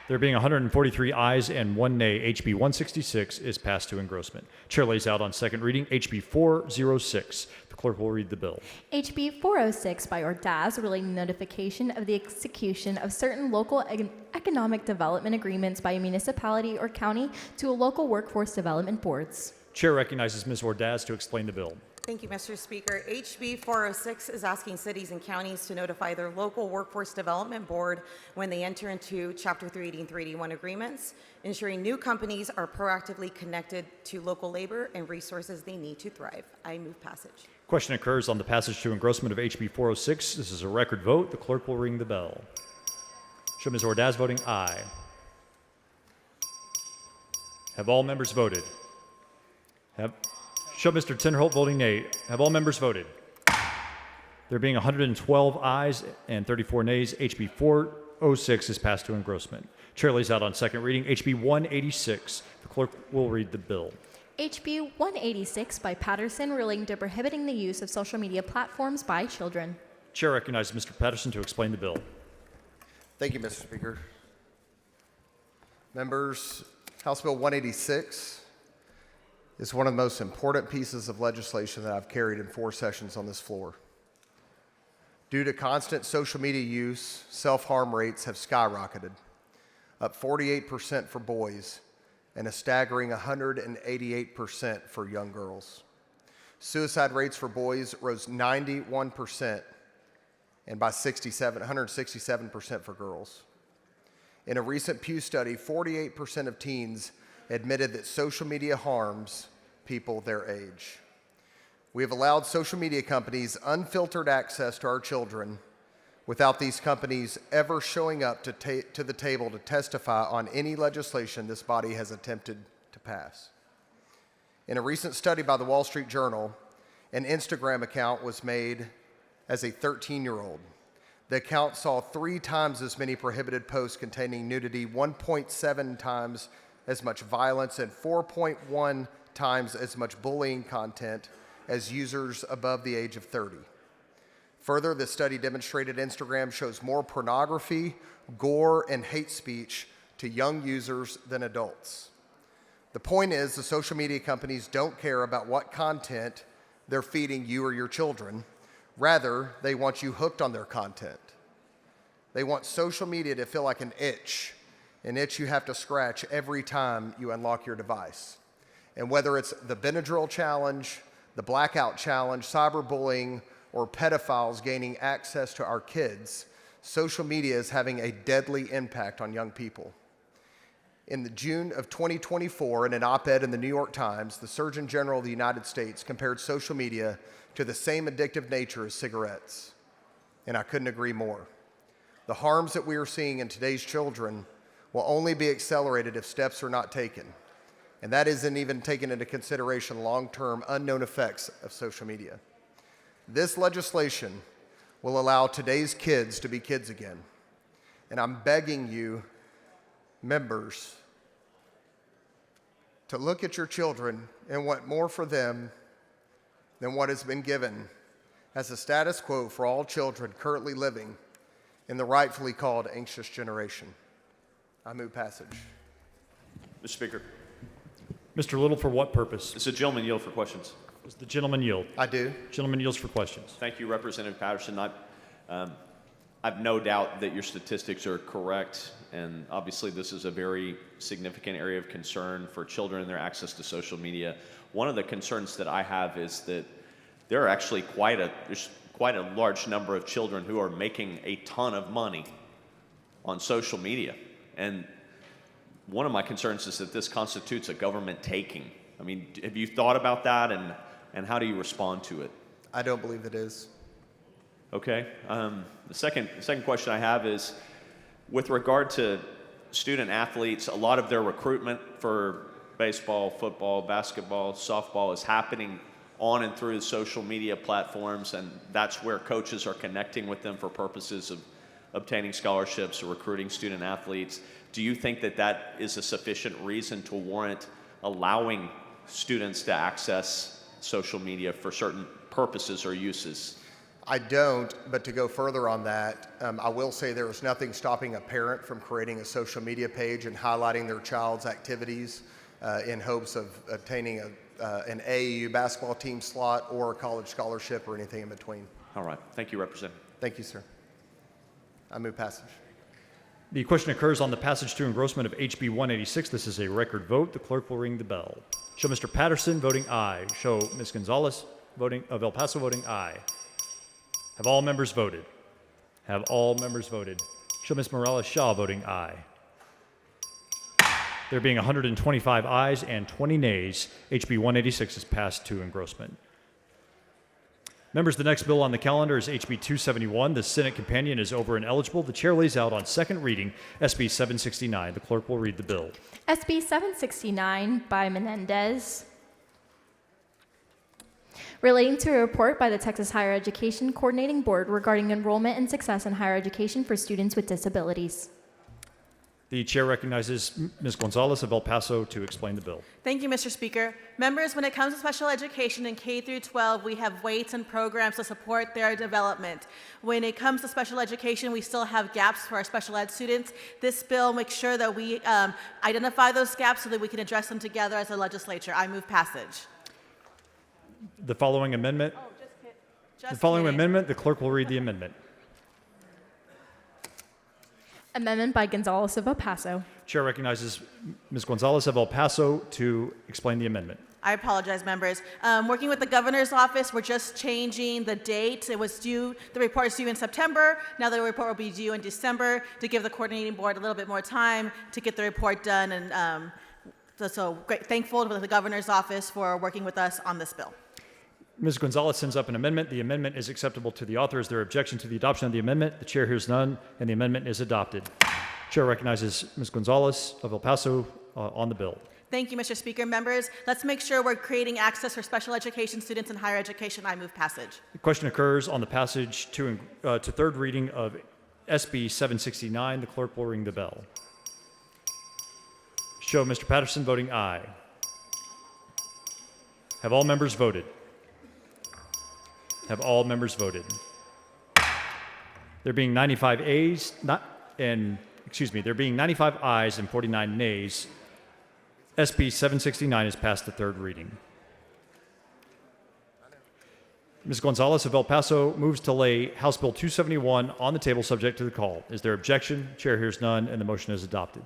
There being 143 ayes and 1 nay, HB 166 is passed to engrossment. Chair lays out on second reading HB 406. The clerk will read the bill. HB 406 by Ordaz relating notification of the execution of certain local economic development agreements by a municipality or county to a local workforce development boards. Chair recognizes Ms. Ordaz to explain the bill. Thank you, Mr. Speaker. HB 406 is asking cities and counties to notify their local workforce development board when they enter into Chapter 380 and 381 agreements, ensuring new companies are proactively connected to local labor and resources they need to thrive. I move passage. Question occurs on the passage to engrossment of HB 406. This is a record vote. The clerk will ring the bell. Show Ms. Ordaz voting aye. Have all members voted? Show Mr. Tinderholt voting nay. Have all members voted? There being 112 ayes and 34 nays, HB 406 is passed to engrossment. Chair lays out on second reading HB 186. The clerk will read the bill. HB 186 by Patterson relating to prohibiting the use of social media platforms by children. Chair recognizes Mr. Patterson to explain the bill. Thank you, Mr. Speaker. Members, House Bill 186 is one of the most important pieces of legislation that I've carried in 4 sessions on this floor. Due to constant social media use, self-harm rates have skyrocketed, up 48% for boys and a staggering 188% for young girls. Suicide rates for boys rose 91% and by 167% for girls. In a recent Pew study, 48% of teens admitted that social media harms people their age. We have allowed social media companies unfiltered access to our children without these companies ever showing up to the table to testify on any legislation this body has attempted to pass. In a recent study by the Wall Street Journal, an Instagram account was made as a 13-year-old. The account saw 3 times as many prohibited posts containing nudity, 1.7 times as much violence, and 4.1 times as much bullying content as users above the age of 30. Further, the study demonstrated Instagram shows more pornography, gore, and hate speech to young users than adults. The point is, the social media companies don't care about what content they're feeding you or your children. Rather, they want you hooked on their content. They want social media to feel like an itch you have to scratch every time you unlock your device. And whether it's the Benadryl challenge, the blackout challenge, cyberbullying, or pedophiles gaining access to our kids, social media is having a deadly impact on young people. In the June of 2024, in an op-ed in the New York Times, the Surgeon General of the United States compared social media to the same addictive nature as cigarettes. And I couldn't agree more. The harms that we are seeing in today's children will only be accelerated if steps are not taken. And that isn't even taking into consideration long-term unknown effects of social media. This legislation will allow today's kids to be kids again. And I'm begging you, members, to look at your children and want more for them than what has been given as a status quo for all children currently living in the rightfully called anxious generation. I move passage. Mr. Speaker. Mr. Little, for what purpose? Does the gentleman yield for questions? Does the gentleman yield? I do. Gentleman yields for questions. Thank you, Representative Patterson. I've no doubt that your statistics are correct, and obviously this is a very significant area of concern for children and their access to social media. One of the concerns that I have is that there are actually there's quite a large number of children who are making a ton of money on social media. And one of my concerns is that this constitutes a government taking. I mean, have you thought about that, and how do you respond to it? I don't believe it is. Okay. The second question I have is, with regard to student athletes, a lot of their recruitment for baseball, football, basketball, softball is happening on and through social media platforms, and that's where coaches are connecting with them for purposes of obtaining scholarships or recruiting student athletes. Do you think that that is a sufficient reason to warrant allowing students to access social media for certain purposes or uses? I don't, but to go further on that, I will say there is nothing stopping a parent from creating a social media page and highlighting their child's activities in hopes of obtaining an AAU basketball team slot or a college scholarship or anything in between. All right. Thank you, Representative. Thank you, sir. I move passage. The question occurs on the passage to engrossment of HB 186. This is a record vote. The clerk will ring the bell. Show Mr. Patterson voting aye. Show Ms. Gonzalez voting of El Paso voting aye. Have all members voted? Have all members voted? Show Ms. Morales-Shaw voting aye. There being 125 ayes and 20 nays, HB 186 is passed to engrossment. Members, the next bill on the calendar is HB 271. The Senate companion is over and eligible. The chair lays out on second reading SB 769. The clerk will read the bill. SB 769 by Menendez. Relating to a report by the Texas Higher Education Coordinating Board regarding enrollment and success in higher education for students with disabilities. The chair recognizes Ms. Gonzalez of El Paso to explain the bill. Thank you, Mr. Speaker. Members, when it comes to special education in K through 12, we have weights and programs to support their development. When it comes to special education, we still have gaps for our special ed students. This bill makes sure that we identify those gaps so that we can address them together as a legislature. I move passage. The following amendment. The clerk will read the amendment. Amendment by Gonzalez of El Paso. Chair recognizes Ms. Gonzalez of El Paso to explain the amendment. I apologize, members. Working with the governor's office, we're just changing the date. It was due, the report is due in September. Now the report will be due in December to give the coordinating board a little bit more time to get the report done. And so thankful to the governor's office for working with us on this bill. Ms. Gonzalez sends up an amendment. The amendment is acceptable to the author. Is there objection to the adoption of the amendment? The chair hears none, and the amendment is adopted. Chair recognizes Ms. Gonzalez of El Paso on the bill. Thank you, Mr. Speaker. Members, let's make sure we're creating access for special education students in higher education. I move passage. The question occurs on the passage to third reading of SB 769. The clerk will ring the bell. Show Mr. Patterson voting aye. Have all members voted? Have all members voted? There being 95 ayes, there being 95 ayes and 49 nays, SB 769 is passed to third reading. Ms. Gonzalez of El Paso moves to lay House Bill 271 on the table subject to the call. Is there objection? Chair hears none, and the motion is adopted.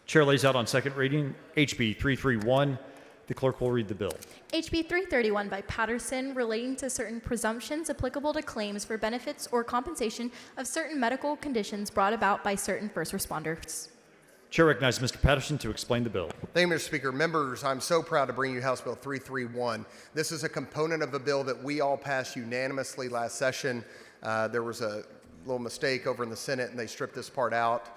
Chair lays out on second reading HB 331. The clerk will read the bill. HB 331 by Patterson relating to certain presumptions applicable to claims for benefits or compensation of certain medical conditions brought about by certain first responders. Chair recognizes Mr. Patterson to explain the bill. Thank you, Mr. Speaker. Members, I'm so proud to bring you House Bill 331. This is a component of a bill that we all passed unanimously last session. There was a little mistake over in the Senate, and they stripped this part out.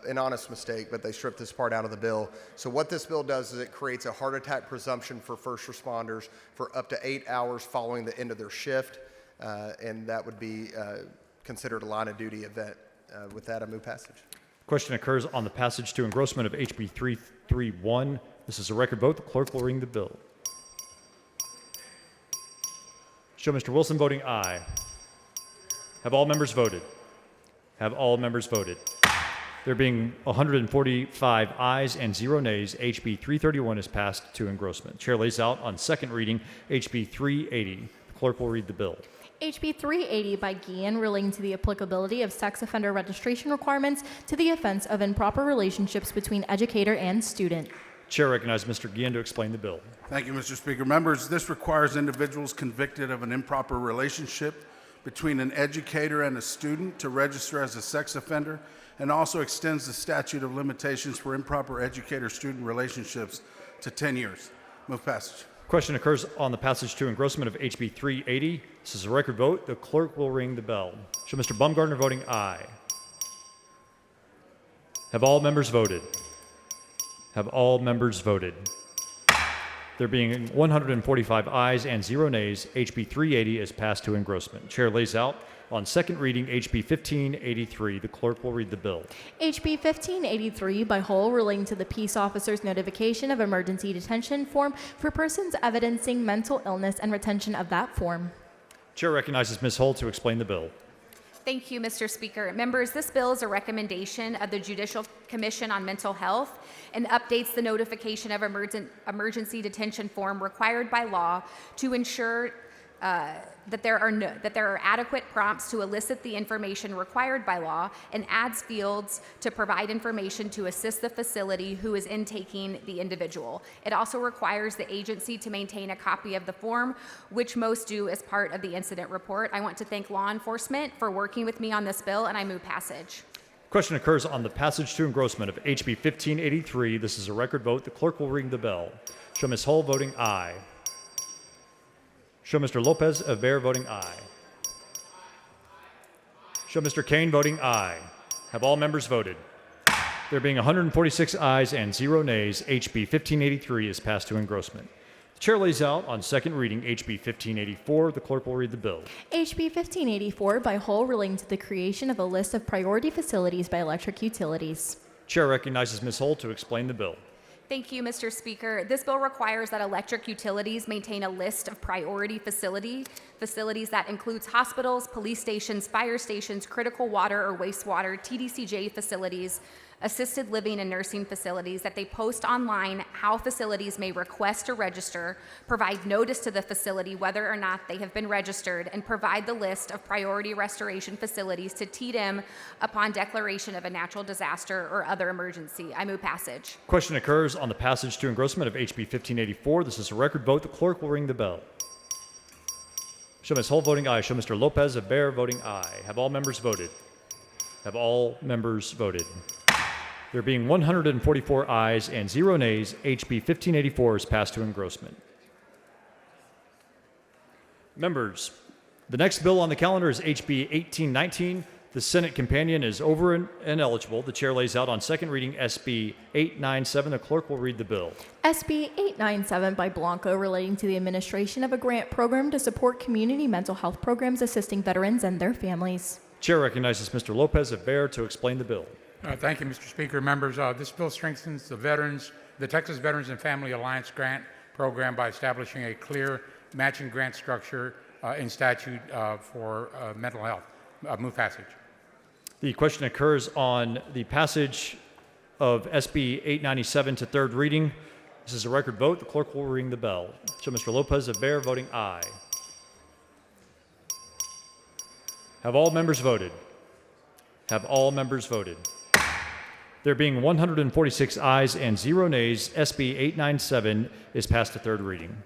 An honest mistake, but they stripped this part out of the bill. So what this bill does is it creates a heart attack presumption for first responders for up to 8 hours following the end of their shift, and that would be considered a line of duty event. With that, I move passage. Question occurs on the passage to engrossment of HB 331. This is a record vote. The clerk will ring the bill. Show Mr. Wilson voting aye. Have all members voted? Have all members voted? There being 145 ayes and 0 nays, HB 331 is passed to engrossment. Chair lays out on second reading HB 380. The clerk will read the bill. HB 380 by Guillen relating to the applicability of sex offender registration requirements to the offense of improper relationships between educator and student. Chair recognizes Mr. Guillen to explain the bill. Thank you, Mr. Speaker. Members, this requires individuals convicted of an improper relationship between an educator and a student to register as a sex offender, and also extends the statute of limitations for improper educator-student relationships to 10 years. Move passage. Question occurs on the passage to engrossment of HB 380. This is a record vote. The clerk will ring the bell. Show Mr. Bumgardner voting aye. Have all members voted? Have all members voted? There being 145 ayes and 0 nays, HB 380 is passed to engrossment. Chair lays out on second reading HB 1583. The clerk will read the bill. HB 1583 by whole relating to the peace officer's notification of emergency detention form for persons evidencing mental illness and retention of that form. Chair recognizes Ms. Hull to explain the bill. Thank you, Mr. Speaker. Members, this bill is a recommendation of the Judicial Commission on Mental Health and updates the notification of emergency detention form required by law to ensure that there are adequate prompts to elicit the information required by law, and adds fields to provide information to assist the facility who is intaking the individual. It also requires the agency to maintain a copy of the form, which most do as part of the incident report. I want to thank law enforcement for working with me on this bill, and I move passage. Question occurs on the passage to engrossment of HB 1583. This is a record vote. The clerk will ring the bell. Show Ms. Hull voting aye. Show Mr. Lopez of Bear voting aye. Show Mr. Kane voting aye. Have all members voted? There being 146 ayes and 0 nays, HB 1583 is passed to engrossment. The chair lays out on second reading HB 1584. The clerk will read the bill. HB 1584 by whole relating to the creation of a list of priority facilities by electric utilities. Chair recognizes Ms. Hull to explain the bill. Thank you, Mr. Speaker. This bill requires that electric utilities maintain a list of priority facilities that includes hospitals, police stations, fire stations, critical water or wastewater, TDCJ facilities, assisted living and nursing facilities, that they post online how facilities may request to register, provide notice to the facility whether or not they have been registered, and provide the list of priority restoration facilities to TDM upon declaration of a natural disaster or other emergency. I move passage. Question occurs on the passage to engrossment of HB 1584. This is a record vote. The clerk will ring the bell. Show Ms. Hull voting aye. Show Mr. Lopez of Bear voting aye. Have all members voted? Have all members voted? There being 144 ayes and 0 nays, HB 1584 is passed to engrossment. Members, the next bill on the calendar is HB 1819. The Senate companion is over and ineligible. The chair lays out on second reading SB 897. The clerk will read the bill. SB 897 by Blanco relating to the administration of a grant program to support community mental health programs assisting veterans and their families. Chair recognizes Mr. Lopez of Bear to explain the bill. Thank you, Mr. Speaker. Members, this bill strengthens the Texas Veterans and Family Alliance Grant Program by establishing a clear matching grant structure in statute for mental health. Move passage. The question occurs on the passage of SB 897 to third reading. This is a record vote. The clerk will ring the bell. Show Mr. Lopez of Bear voting aye. Have all members voted? Have all members voted? There being 146 ayes and 0 nays, SB 897 is passed to third reading.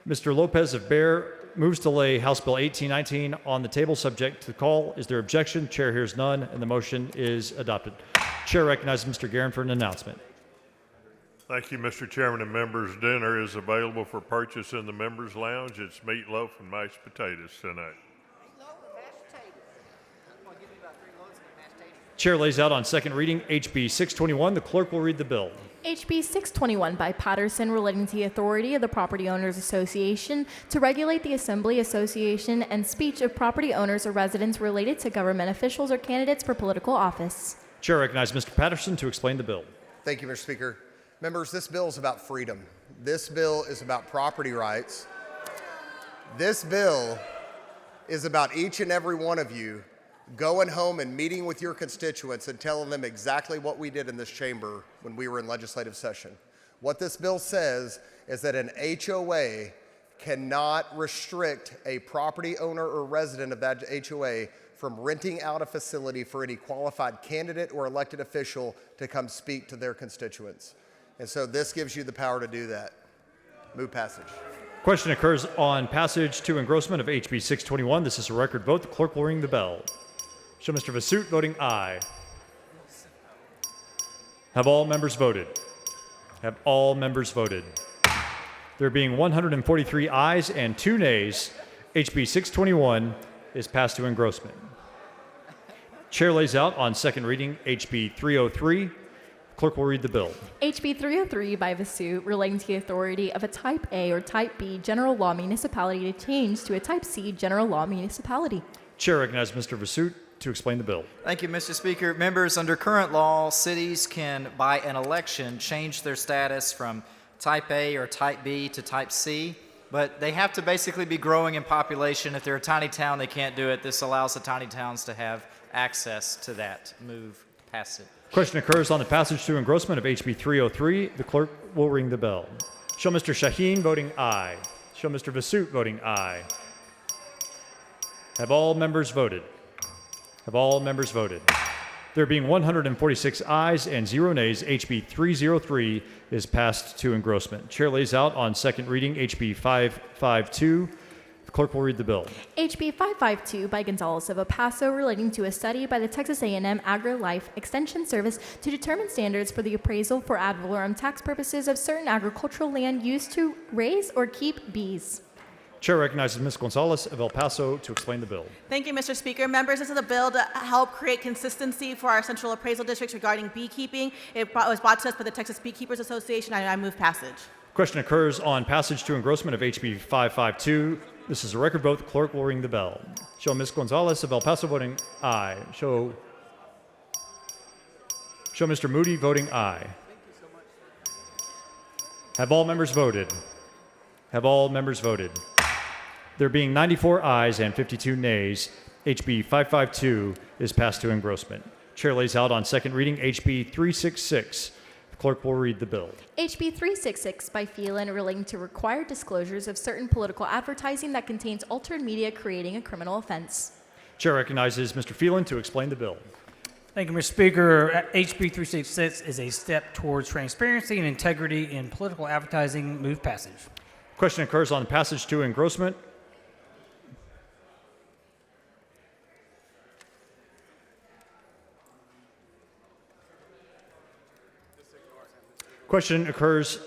Mr. Lopez of Bear moves to lay House Bill 1819 on the table subject to the call. Is there objection? Chair hears none, and the motion is adopted. Chair recognizes Mr. Guerin for an announcement. Thank you, Mr. Chairman and members. Dinner is available for purchase in the members' lounge. It's meatloaf and mashed potatoes tonight. Chair lays out on second reading HB 621. The clerk will read the bill. HB 621 by Patterson relating to the authority of the Property Owners Association to regulate the assembly, association, and speech of property owners or residents related to government officials or candidates for political office. Chair recognizes Mr. Patterson to explain the bill. Thank you, Mr. Speaker. Members, this bill is about freedom. This bill is about property rights. This bill is about each and every one of you going home and meeting with your constituents and telling them exactly what we did in this chamber when we were in legislative session. What this bill says is that an HOA cannot restrict a property owner or resident of that HOA from renting out a facility for any qualified candidate or elected official to come speak to their constituents. And so this gives you the power to do that. Move passage. Question occurs on passage to engrossment of HB 621. This is a record vote. The clerk will ring the bell. Show Mr. Vasut voting aye. Have all members voted? Have all members voted? There being 143 ayes and 2 nays, HB 621 is passed to engrossment. Chair lays out on second reading HB 303. Clerk will read the bill. HB 303 by Vasu relating to the authority of a Type A or Type B general law municipality to change to a Type C general law municipality. Chair recognizes Mr. Vasut to explain the bill. Thank you, Mr. Speaker. Members, under current law, cities can, by an election, change their status from Type A or Type B to Type C, but they have to basically be growing in population. If they're a tiny town, they can't do it. This allows the tiny towns to have access to that. Move, pass it. Question occurs on the passage to engrossment of HB 303. The clerk will ring the bell. Show Mr. Shaheen voting aye. Show Mr. Vasut voting aye. Have all members voted? Have all members voted? There being 146 ayes and 0 nays, HB 303 is passed to engrossment. Chair lays out on second reading HB 552. The clerk will read the bill. HB 552 by Gonzalez of El Paso relating to a study by the Texas A&M Agri-Life Extension Service to determine standards for the appraisal for ad valorem tax purposes of certain agricultural land used to raise or keep bees. Chair recognizes Ms. Gonzalez of El Paso to explain the bill. Thank you, Mr. Speaker. Members, this is a bill to help create consistency for our central appraisal districts regarding beekeeping. It was brought to us by the Texas Beekeepers Association. I move passage. Question occurs on passage to engrossment of HB 552. This is a record vote. The clerk will ring the bell. Show Ms. Gonzalez of El Paso voting aye. Show Mr. Moody voting aye. Have all members voted? Have all members voted? There being 94 ayes and 52 nays, HB 552 is passed to engrossment. Chair lays out on second reading HB 366. The clerk will read the bill. HB 366 by Phelan relating to required disclosures of certain political advertising that contains altered media creating a criminal offense. Chair recognizes Mr. Phelan to explain the bill. Thank you, Mr. Speaker. HB 366 is a step towards transparency and integrity in political advertising. Move passage. Question occurs on passage to engrossment. Question occurs.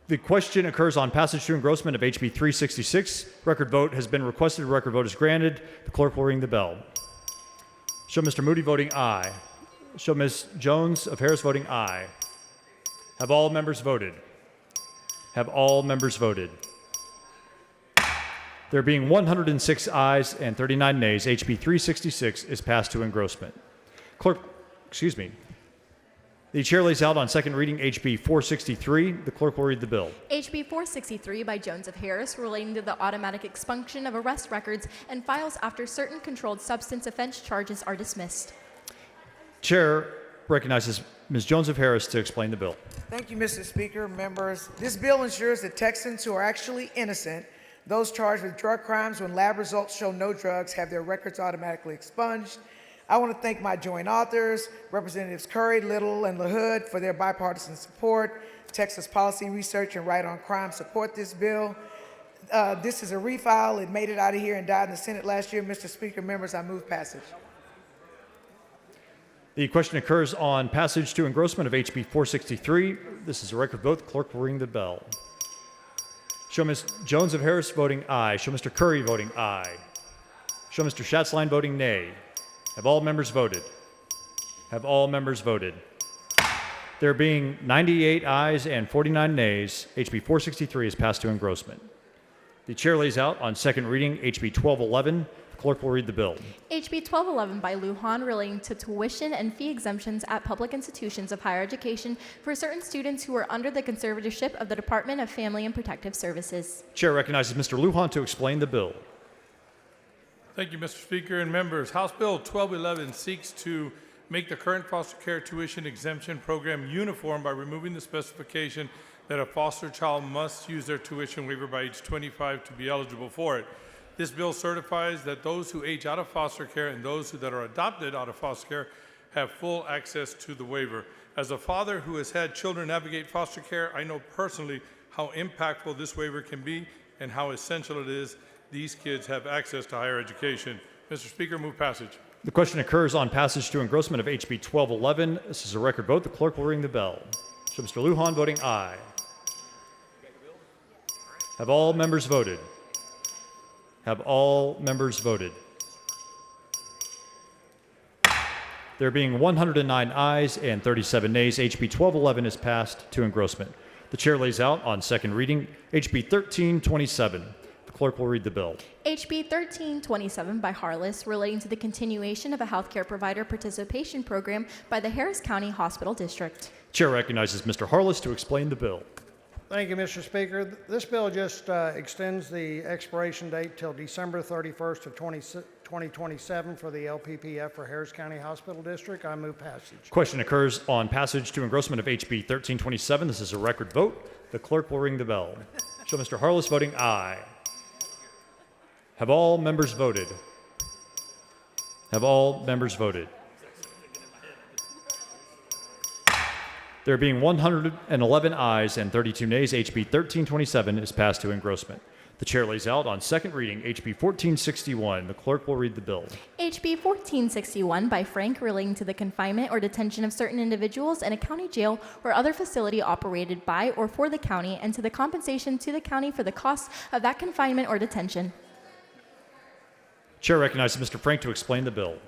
The question occurs on passage to engrossment of HB 366. Record vote has been requested. Record vote is granted. The clerk will ring the bell. Show Mr. Moody voting aye. Show Ms. Jones of Harris voting aye. Have all members voted? Have all members voted? There being 106 ayes and 39 nays, HB 366 is passed to engrossment. The chair lays out on second reading HB 463. The clerk will read the bill. HB 463 by Jones of Harris relating to the automatic expunction of arrest records and files after certain controlled substance offense charges are dismissed. Chair recognizes Ms. Jones of Harris to explain the bill. Thank you, Mr. Speaker. Members, this bill ensures that Texans who are actually innocent, those charged with drug crimes when lab results show no drugs, have their records automatically expunged. I want to thank my joint authors, Representatives Curry, Little, and LaHood, for their bipartisan support. Texas Policy Research and Right on Crime support this bill. This is a refile. It made it out of here and died in the Senate last year. Mr. Speaker, members, I move passage. The question occurs on passage to engrossment of HB 463. This is a record vote. The clerk will ring the bell. Show Ms. Jones of Harris voting aye. Show Mr. Curry voting aye. Show Mr. Schatzline voting nay. Have all members voted? Have all members voted? There being 98 ayes and 49 nays, HB 463 is passed to engrossment. The chair lays out on second reading HB 1211. The clerk will read the bill. HB 1211 by Lujan relating to tuition and fee exemptions at public institutions of higher education for certain students who are under the conservatorship of the Department of Family and Protective Services. Chair recognizes Mr. Lujan to explain the bill. Thank you, Mr. Speaker and members. House Bill 1211 seeks to make the current foster care tuition exemption program uniform by removing the specification that a foster child must use their tuition waiver by age 25 to be eligible for it. This bill certifies that those who age out of foster care and those that are adopted out of foster care have full access to the waiver. As a father who has had children navigate foster care, I know personally how impactful this waiver can be and how essential it is these kids have access to higher education. Mr. Speaker, move passage. The question occurs on passage to engrossment of HB 1211. This is a record vote. The clerk will ring the bell. Show Mr. Lujan voting aye. Have all members voted? Have all members voted? There being 109 ayes and 37 nays, HB 1211 is passed to engrossment. The chair lays out on second reading HB 1327. The clerk will read the bill. HB 1327 by Harless, relating to the continuation of a healthcare provider participation program by the Harris County Hospital District. Chair recognizes Mr. Harless to explain the bill. Thank you, Mr. Speaker. This bill just extends the expiration date till December 31st of 2027 for the LPPF for Harris County Hospital District. I move passage. Question occurs on passage to engrossment of HB 1327. This is a record vote. The clerk will ring the bell. Show Mr. Harless voting aye. Have all members voted? Have all members voted? There being 111 ayes and 32 nays, HB 1327 is passed to engrossment. The chair lays out on second reading HB 1461. The clerk will read the bill. HB 1461 by Frank, relating to the confinement or detention of certain individuals in a county jail or other facility operated by or for the county, and to the compensation to the county for the costs of that confinement or detention. Chair recognizes Mr. Frank to explain the bill.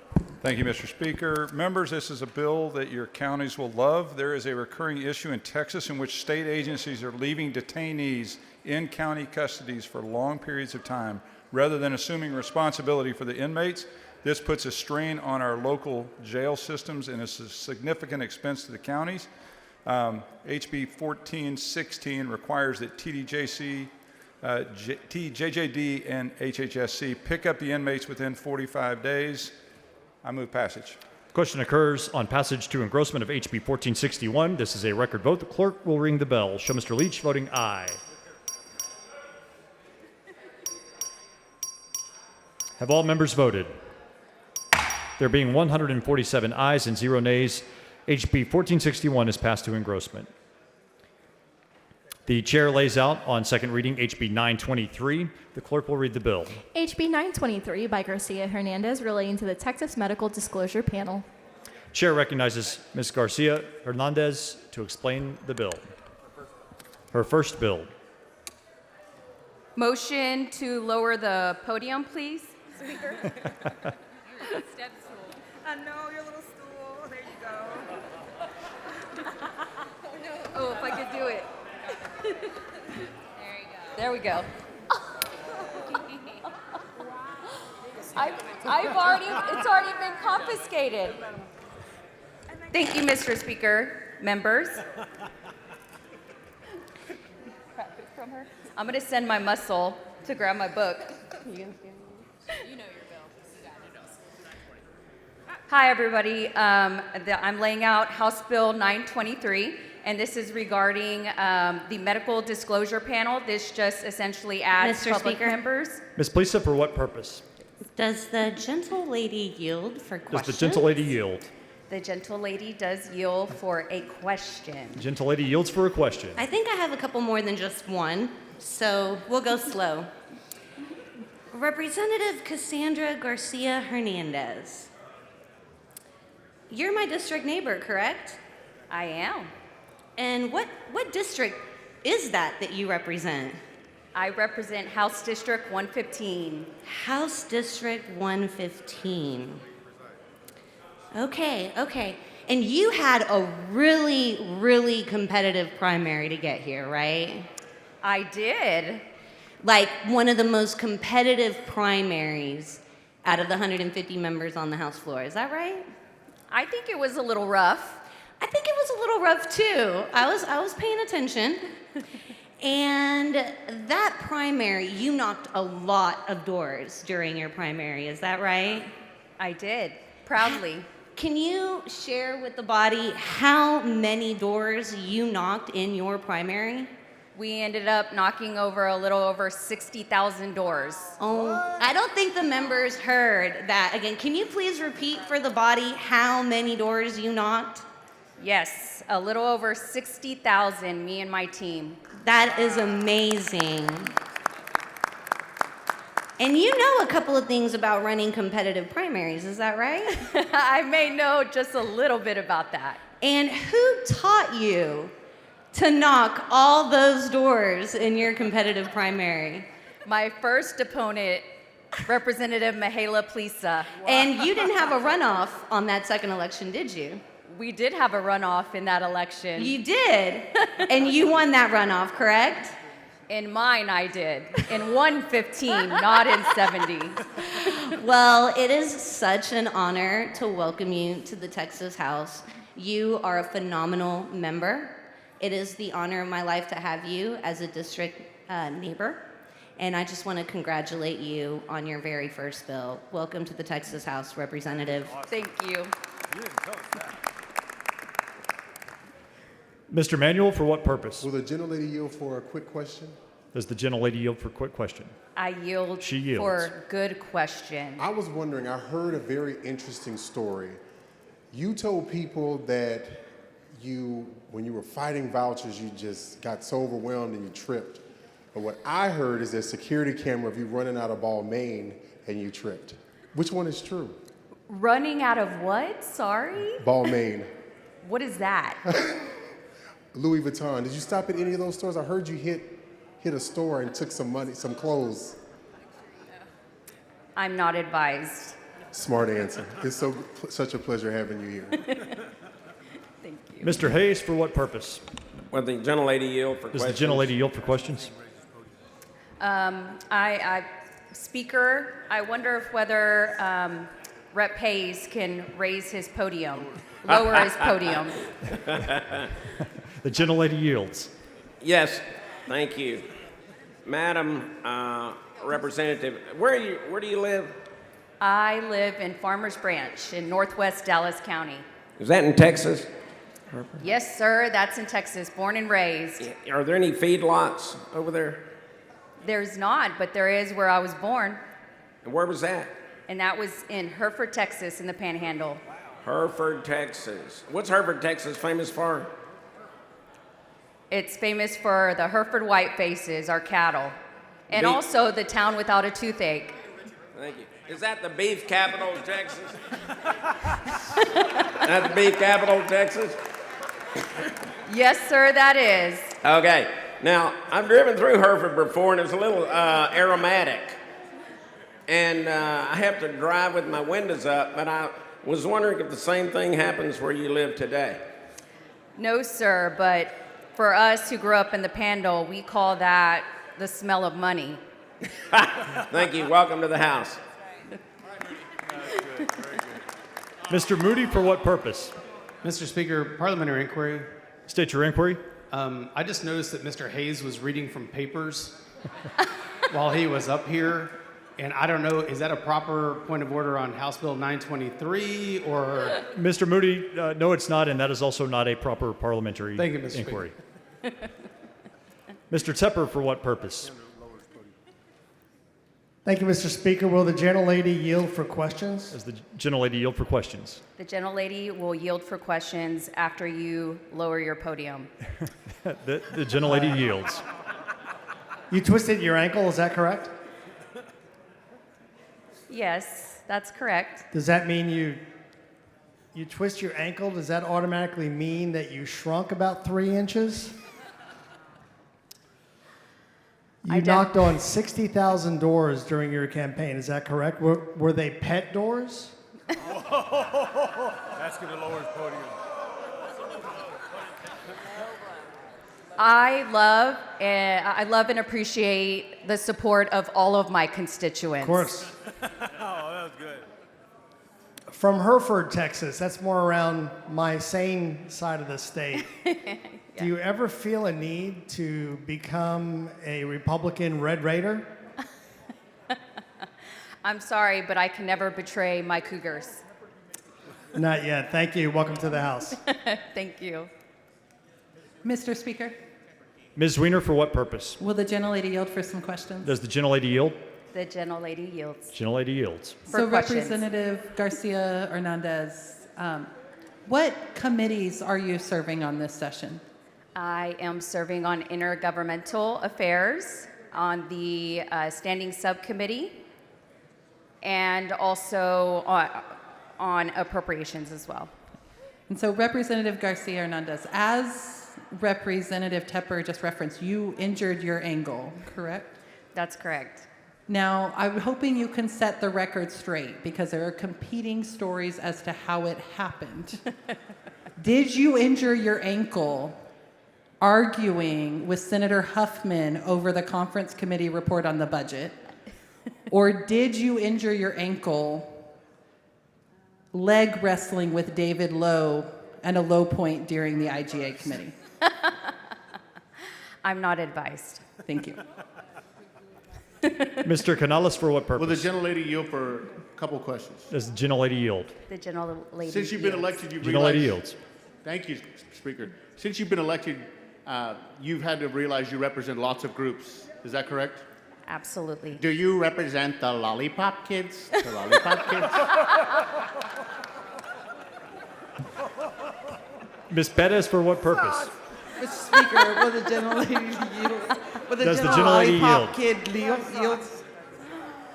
Thank you, Mr. Speaker. Members, this is a bill that your counties will love. There is a recurring issue in Texas in which state agencies are leaving detainees in county custodies for long periods of time rather than assuming responsibility for the inmates. This puts a strain on our local jail systems and is a significant expense to the counties. HB 1416 requires that TDJC, TJJD, and HHSC pick up the inmates within 45 days. I move passage. Question occurs on passage to engrossment of HB 1461. This is a record vote. The clerk will ring the bell. Show Mr. Leach voting aye. Have all members voted? There being 147 ayes and 0 nays, HB 1461 is passed to engrossment. The chair lays out on second reading HB 923. The clerk will read the bill. HB 923 by Garcia Hernandez, relating to the Texas Medical Disclosure Panel. Chair recognizes Ms. Garcia Hernandez to explain the bill. Her first bill. Motion to lower the podium, please. Speaker. Step stool. I know, your little stool. There you go. Oh, if I could do it. There we go. It's already been confiscated. Thank you, Mr. Speaker. Members. I'm going to send my muscle to grab my book. You know your bill. Hi, everybody. I'm laying out House Bill 923. And this is regarding the medical disclosure panel. This just essentially adds Mr. public Speaker? members. Ms. Plisa, for what purpose? Does the gentle lady yield for Does questions? the gentle lady yield? The gentle lady does yield for a question. The gentle lady yields for a question. I think I have a couple more than just one, so we'll go slow. Representative Cassandra Garcia Hernandez. You're my district neighbor, correct? I am. And what district is that you represent? I represent House District 115. House District 115. Okay. And you had a really, really competitive primary to get here, right? I did. Like one of the most competitive primaries out of the 150 members on the House floor. Is that right? I think it was a little rough. I think it was a little rough too. I was paying attention. And that primary, you knocked a lot of doors during your primary, is that right? I did, proudly. Can you share with the body how many doors you knocked in your primary? We ended up knocking over a little over 60,000 doors. Oh, I don't think the members heard that. Again, can you please repeat for the body how many doors you knocked? Yes, a little over 60,000, me and my team. That is amazing. And you know a couple of things about running competitive primaries, is that right? I may know just a little bit about that. And who taught you to knock all those doors in your competitive primary? My first opponent Representative Mihaela Plisa. And you didn't have a runoff on that second election, did you? We did have a runoff in that election. You did. And you won that runoff, correct? In mine, I did. In 115, not in 70. Well, it is such an honor to welcome you to the Texas House. You are a phenomenal member. It is the honor of my life to have you as a district neighbor. And I just want to congratulate you on your very first bill. Welcome to the Texas House, Representative. Thank you. Mr. Manuel, for what purpose? Will the gentlelady yield for a quick question? Does the gentlelady yield for a quick question? I yield She yields. for good question. I was wondering, I heard a very interesting story. You told people that when you were fighting vouchers, you just got so overwhelmed and you tripped. But what I heard is a security camera of you running out of Balmain and you tripped. Which one is true? Running out of what? Sorry? Balmain. What is that? Louis Vuitton. Did you stop at any of those stores? I heard you hit a store and took some money, some clothes. I'm not advised. Smart answer. It's such a pleasure having you here. Thank you. Mr. Hayes, for what purpose? Will the gentlelady yield for Does questions? the gentlelady yield for questions? Speaker, I wonder if whether Rep. Hayes can raise his podium, lower his podium. The gentlelady yields. Yes, thank you. Madam Representative, where do you live? I live in Farmers Branch in northwest Dallas County. Is that in Texas? Yes, sir, that's in Texas, born and raised. Are there any feedlots over there? There's not, but there is where I was born, And where was that? and that was in Hereford, Texas, in the Panhandle. Hereford, Texas. What's Hereford, Texas famous for? It's famous for the Hereford Whitefaces, our cattle, and Beef. also the town without a toothache. Thank you. Is that the beef capital of Texas? That's the beef capital of Texas? Yes, sir, that is. Okay. Now, I've driven through Hereford before, and it's a little aromatic. And I have to drive with my windows up, but I was wondering if the same thing happens where you live today. No, sir, but for us who grew up in the Panhandle, we call that the smell of money. Thank you. Welcome to the House. Mr. Moody, for what purpose? Mr. Speaker, parliamentary inquiry. State your inquiry. I just noticed that Mr. Hayes was reading from papers while he was up here. And I don't know, is that a proper point of order on House Bill 923 or? Mr. Moody, no, it's not, and that is also not a proper parliamentary Thank you, Mr. inquiry. Mr. Tepper, for what purpose? Thank you, Mr. Speaker. Will the gentlelady yield for questions? Does the gentlelady yield for questions? The gentlelady will yield for questions after you lower your podium. The gentlelady yields. You twisted your ankle, is that correct? Yes, that's correct. Does that mean you twist your ankle? Does that automatically mean that you shrunk about 3 inches? You knocked on 60,000 doors during your campaign, is that correct? Were they pet doors? That's going to lower his podium. I love and appreciate the support of all of my constituents. Of course. Oh, that was good. From Hereford, Texas, that's more around my sane side of the state. Do you ever feel a need to become a Republican Red Raider? I'm sorry, but I can never betray my Cougars. Not yet. Thank you. Welcome to the House. Thank you. Mr. Speaker, Ms. Weiner, for what purpose? will the gentlelady yield for some questions? Does the gentlelady yield? The gentlelady yields. Gentlelady yields. So questions. Representative Garcia Hernandez, what committees are you serving on this session? I am serving on intergovernmental affairs, on the standing subcommittee, and also on appropriations as well. And so Representative Garcia Hernandez, as Representative Tepper just referenced, you injured your ankle, correct? That's correct. Now, I'm hoping you can set the record straight because there are competing stories as to how it happened. Did you injure your ankle arguing with Senator Huffman over the conference committee report on the budget? Or did you injure your ankle leg wrestling with David Lowe and a low point during the IGA committee? I'm not advised. Thank you. Mr. Canales, for what purpose? Will the gentlelady yield for a couple of questions? Does the gentlelady yield? The gentlelady. Since you've been elected, you've Gentlelady realized... yields. Thank you, Speaker. Since you've been elected, you've had to realize you represent lots of groups. Is that correct? Absolutely. Do you represent the lollipop kids? The lollipop kids? Ms. Pettis, for what purpose? Mr. Speaker, will the gentlelady yield? Will the Does the gentlelady gentlelady kid yield?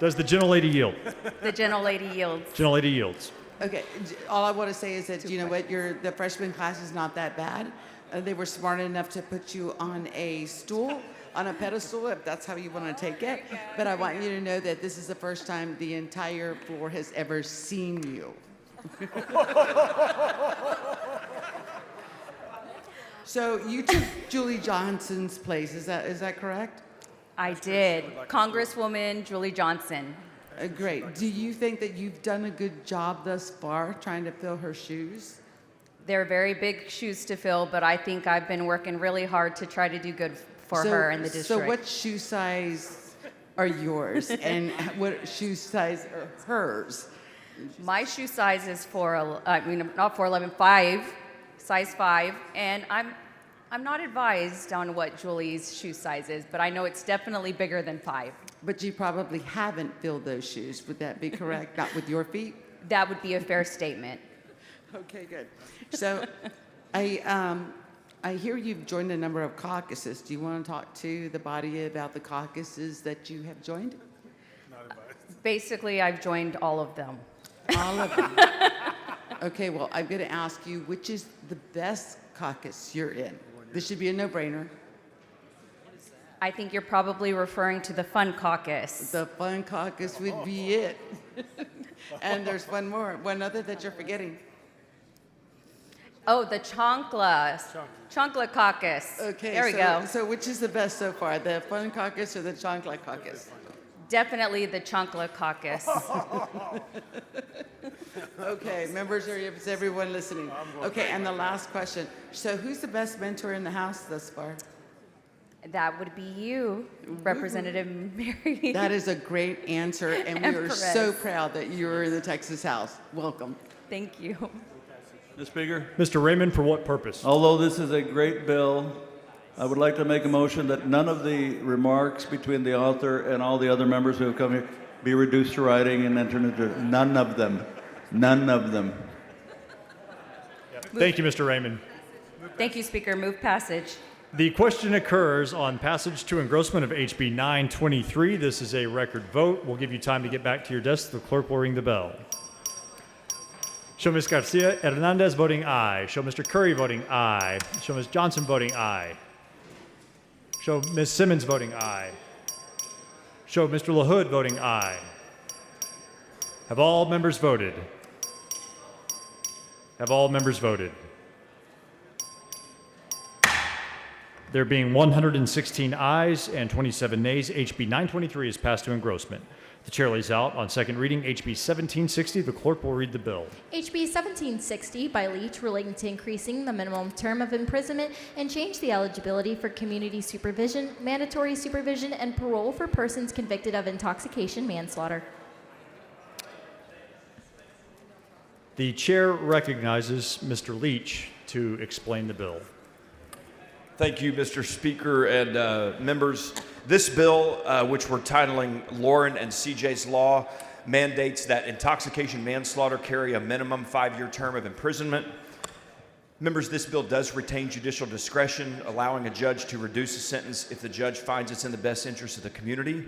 Does the gentlelady yield? The gentlelady yields. Gentlelady yields. Okay, all I want to say is that, you know what, the freshman class is not that bad. They were smart enough to put you on a stool, on a pedestal, if that's how you want to take it. But I want you to know that this is the first time the entire floor has ever seen you. So you took Julie Johnson's place, is that correct? I did. Congresswoman Julie Johnson. Great. Do you think that you've done a good job thus far trying to fill her shoes? They're very big shoes to fill, but I think I've been working really hard to try to do good for her and the district. So what shoe size are yours and what shoe size are hers? My shoe size is not 4'11", 5, size 5, and I'm not advised on what Julie's shoe size is, but I know it's definitely bigger than 5. But you probably haven't filled those shoes. Would that be correct? Not with your feet? That would be a fair statement. Okay, good. So I hear you've joined a number of caucuses. Do you want to talk to the body about the caucuses that you have joined? Basically, I've joined all of them. All of them. Okay, well, I'm going to ask you, which is the best caucus you're in? This should be a no-brainer. I think you're probably referring to the Fun Caucus. The Fun Caucus would be it. And there's one other that you're forgetting. Oh, the Chonkla Caucus. Okay, there we go. So which is the best so far, the Fun Caucus or the Chonkla Caucus? Definitely the Chonkla Caucus. Okay, members, is everyone listening? Okay, and the last question. So who's the best mentor in the House thus far? That would be you, Representative Mary. That is a great answer, and we are Perez. so proud that you're in the Texas House. Welcome. Thank you. Mr. Speaker, Mr. Raymond, for what purpose? although this is a great bill, I would like to make a motion that none of the remarks between the author and all the other members who have come here be reduced to writing and entered into none of them. None of them. Thank you, Mr. Raymond. Thank you, Speaker. Move passage. The question occurs on passage to engrossment of HB 923. This is a record vote. We'll give you time to get back to your desk. The clerk will ring the bell. Show Ms. Garcia Hernandez voting aye. Show Mr. Curry voting aye. Show Ms. Johnson voting aye. Show Ms. Simmons voting aye. Show Mr. LaHood voting aye. Have all members voted? Have all members voted? There being 116 ayes and 27 nays, HB 923 is passed to engrossment. The chair lays out on second reading HB 1760. The clerk will read the bill. HB 1760 by Leach relating to increasing the minimum term of imprisonment and change the eligibility for community supervision, mandatory supervision, and parole for persons convicted of intoxication manslaughter. The chair recognizes Mr. Leach to explain the bill. Thank you, Mr. Speaker and members. This bill, which we're titling Lauren and CJ's Law, mandates that intoxication manslaughter carry a minimum 5-year term of imprisonment. Members, this bill does retain judicial discretion, allowing a judge to reduce a sentence if the judge finds it's in the best interest of the community,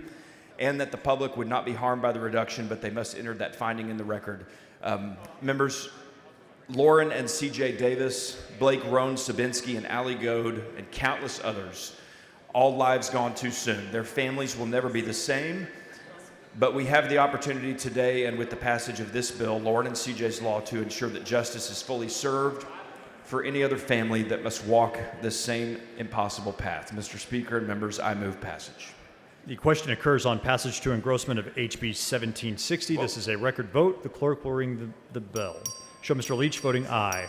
and that the public would not be harmed by the reduction, but they must enter that finding in the record. Members, Lauren and C.J. Davis, Blake Roan Sabinski, and Allie Goad, and countless others, all lives gone too soon. Their families will never be the same. But we have the opportunity today, and with the passage of this bill, Lauren and CJ's Law, to ensure that justice is fully served for any other family that must walk this same impossible path. Mr. Speaker and members, I move passage. The question occurs on passage to engrossment of HB 1760. This is a record vote. The clerk will ring the bell. Show Mr. Leach voting aye.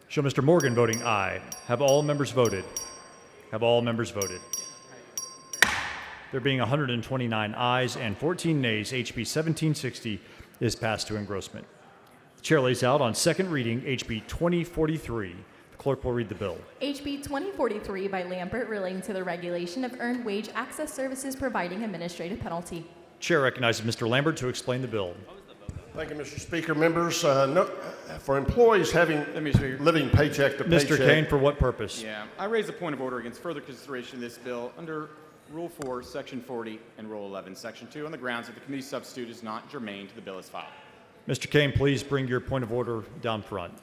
Show Mr. Morgan voting aye. Have all members voted? Have all members voted? There being 129 ayes and 14 nays, HB 1760 is passed to engrossment. The chair lays out on second reading HB 2043. The clerk will read the bill. HB 2043 by Lambert relating to the regulation of earned wage access services providing administrative penalty. Chair recognizes Mr. Lambert to explain the bill. Thank you, Mr. Speaker. Members, for employees living paycheck to paycheck. Mr. Kane, for what purpose? Yeah, I raise a point of order against further consideration of this bill under Rule 4, Section 40, and Rule 11, Section 2, on the grounds that the committee substitute is not germane to the bill as filed. Mr. Kane, please bring your point of order down front.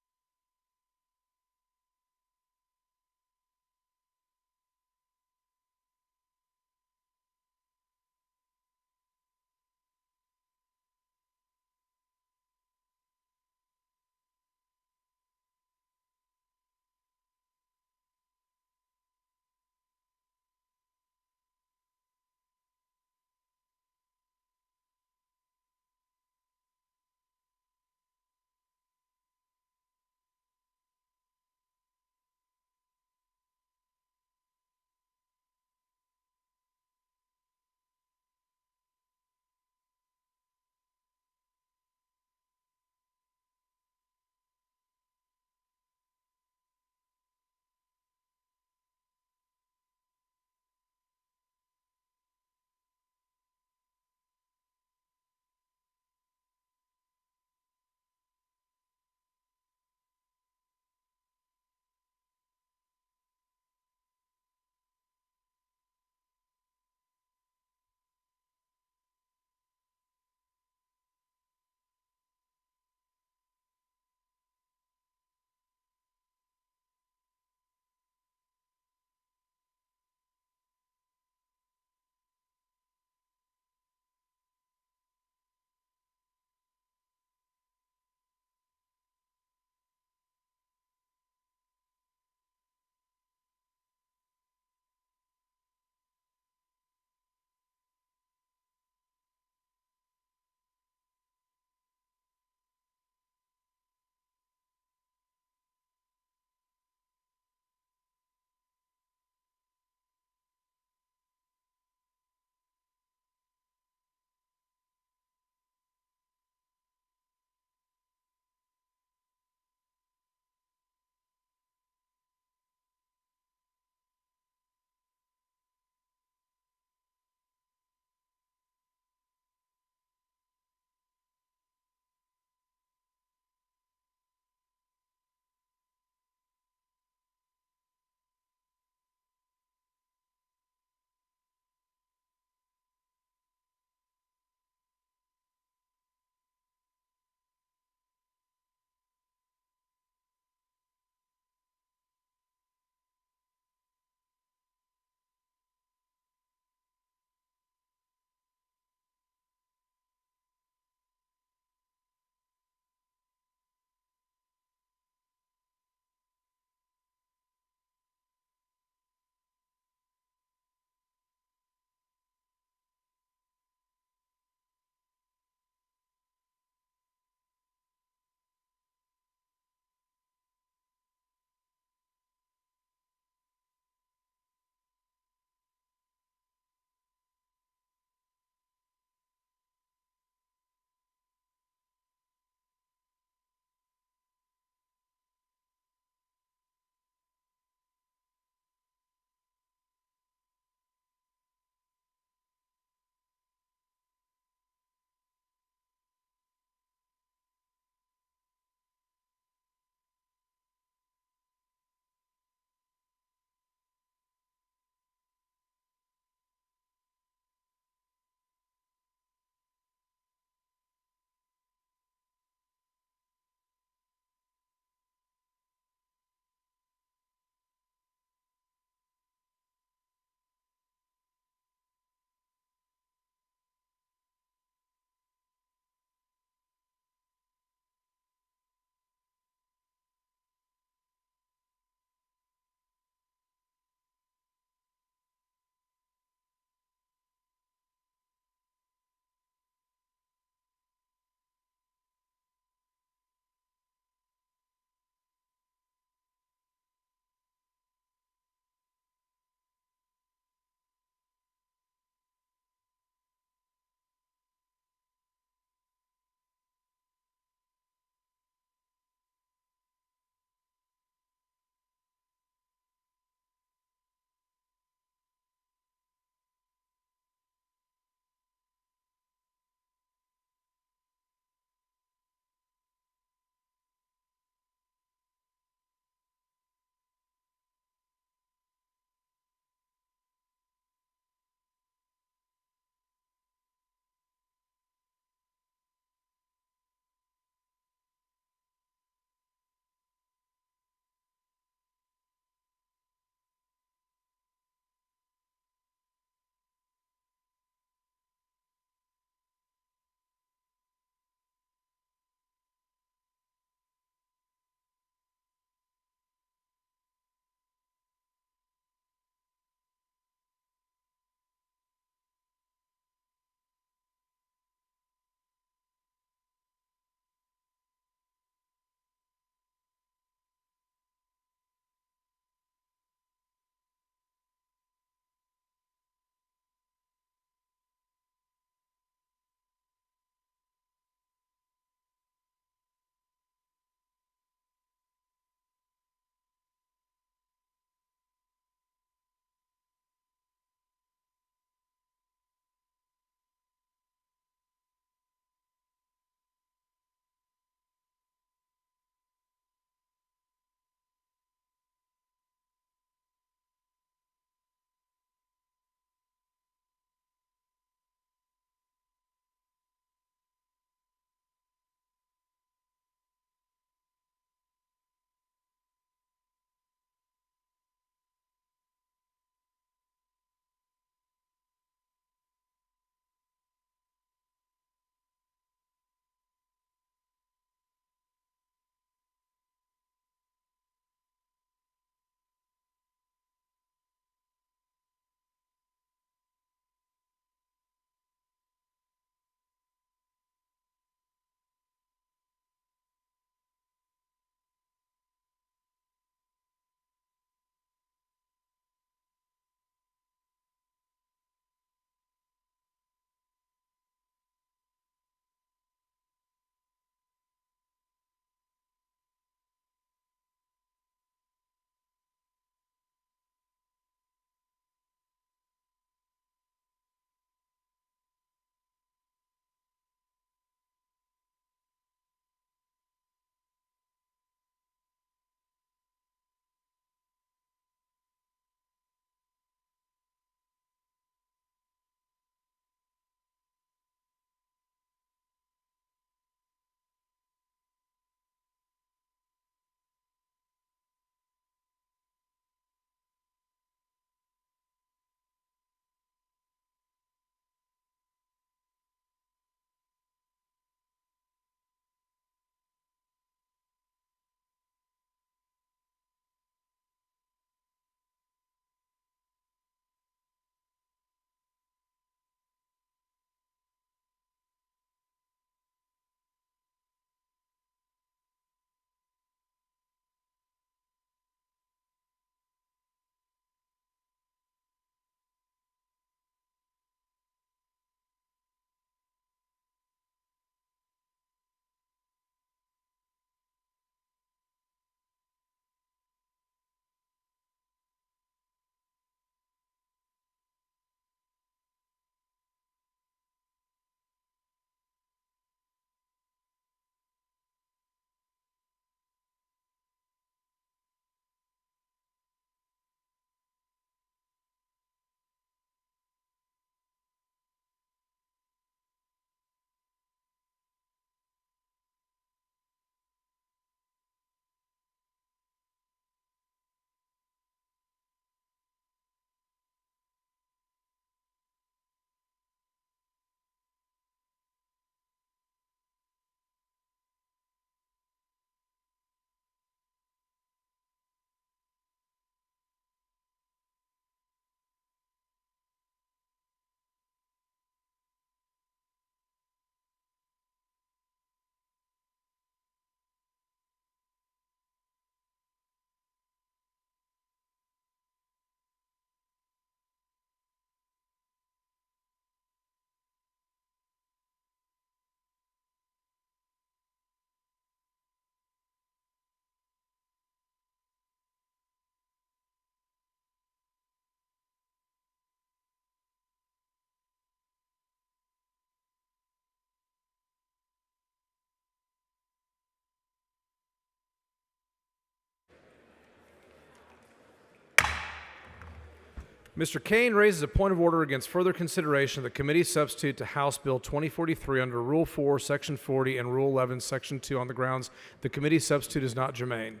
Mr. Kane raises a point of order against further consideration of the committee substitute to House Bill 2043 under Rule 4, Section 40, and Rule 11, Section 2 on the grounds the committee substitute is not germane.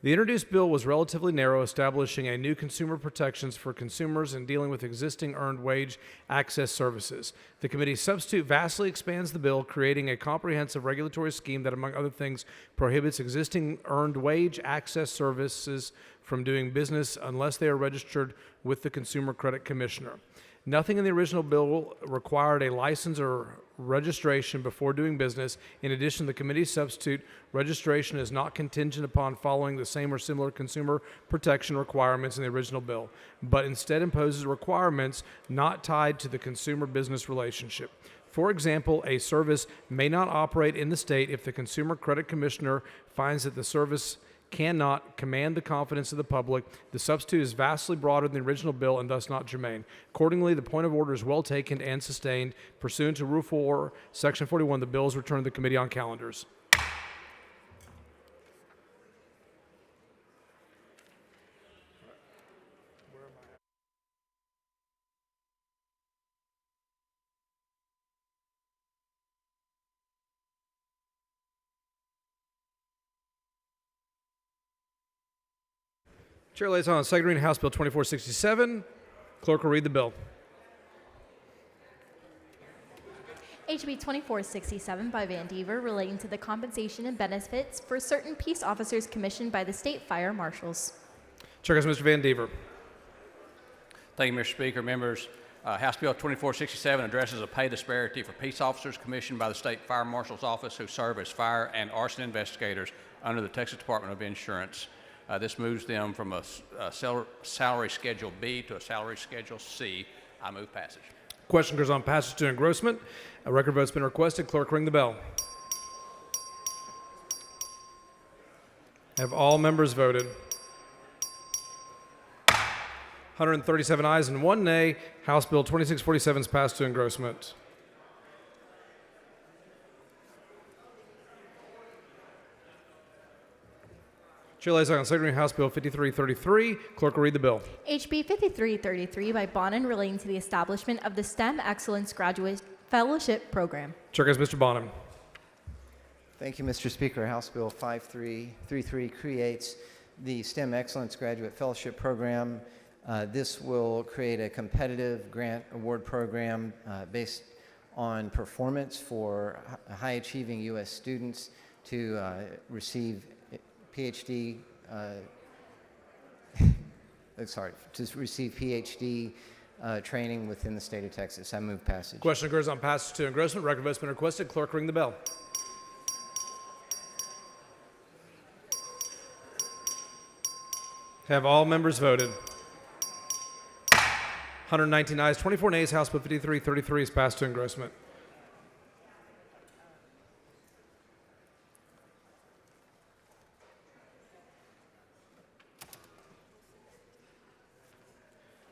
The introduced bill was relatively narrow, establishing a new consumer protections for consumers and dealing with existing earned wage access services. The committee substitute vastly expands the bill, creating a comprehensive regulatory scheme that, among other things, prohibits existing earned wage access services from doing business unless they are registered with the Consumer Credit Commissioner. Nothing in the original bill required a license or registration before doing business. In addition, the committee substitute registration is not contingent upon following the same or similar consumer protection requirements in the original bill, but instead imposes requirements not tied to the consumer-business relationship. For example, a service may not operate in the state if the Consumer Credit Commissioner finds that the service cannot command the confidence of the public. The substitute is vastly broader than the original bill and thus not germane. Accordingly, the point of order is well taken and sustained. Pursuant to Rule 4, Section 41, the bill is returned to the Committee on Calendars. Chair lays on second reading House Bill 2467. Clerk will read the bill. HB 2467 by Van Dever relating to the compensation and benefits for certain peace officers commissioned by the state fire marshals. Chair goes Mr. Van Dever. Thank you, Mr. Speaker. Members, House Bill 2467 addresses a pay disparity for peace officers commissioned by the State Fire Marshal's Office who serve as fire and arson investigators under the Texas Department of Insurance. This moves them from a salary Schedule B to a salary Schedule C. I move passage. Question goes on passage to engrossment. A record vote's been requested. Clerk, ring the bell. Have all members voted? 137 ayes and 1 nay. House Bill 2647 is passed to engrossment. Chair lays on second reading House Bill 5333. Clerk will read the bill. HB 5333 by Bonin relating to the establishment of the STEM Excellence Graduate Fellowship Program. Chair goes Mr. Bonham. Thank you, Mr. Speaker. House Bill 5333 creates the STEM Excellence Graduate Fellowship Program. This will create a competitive grant award program based on performance for high-achieving U.S. students to receive PhD, training within the state of Texas. I move passage. Question occurs on passage to engrossment. Record vote's been requested. Clerk, ring the bell. Have all members voted? 119 ayes, 24 nays. House Bill 5333 is passed to engrossment.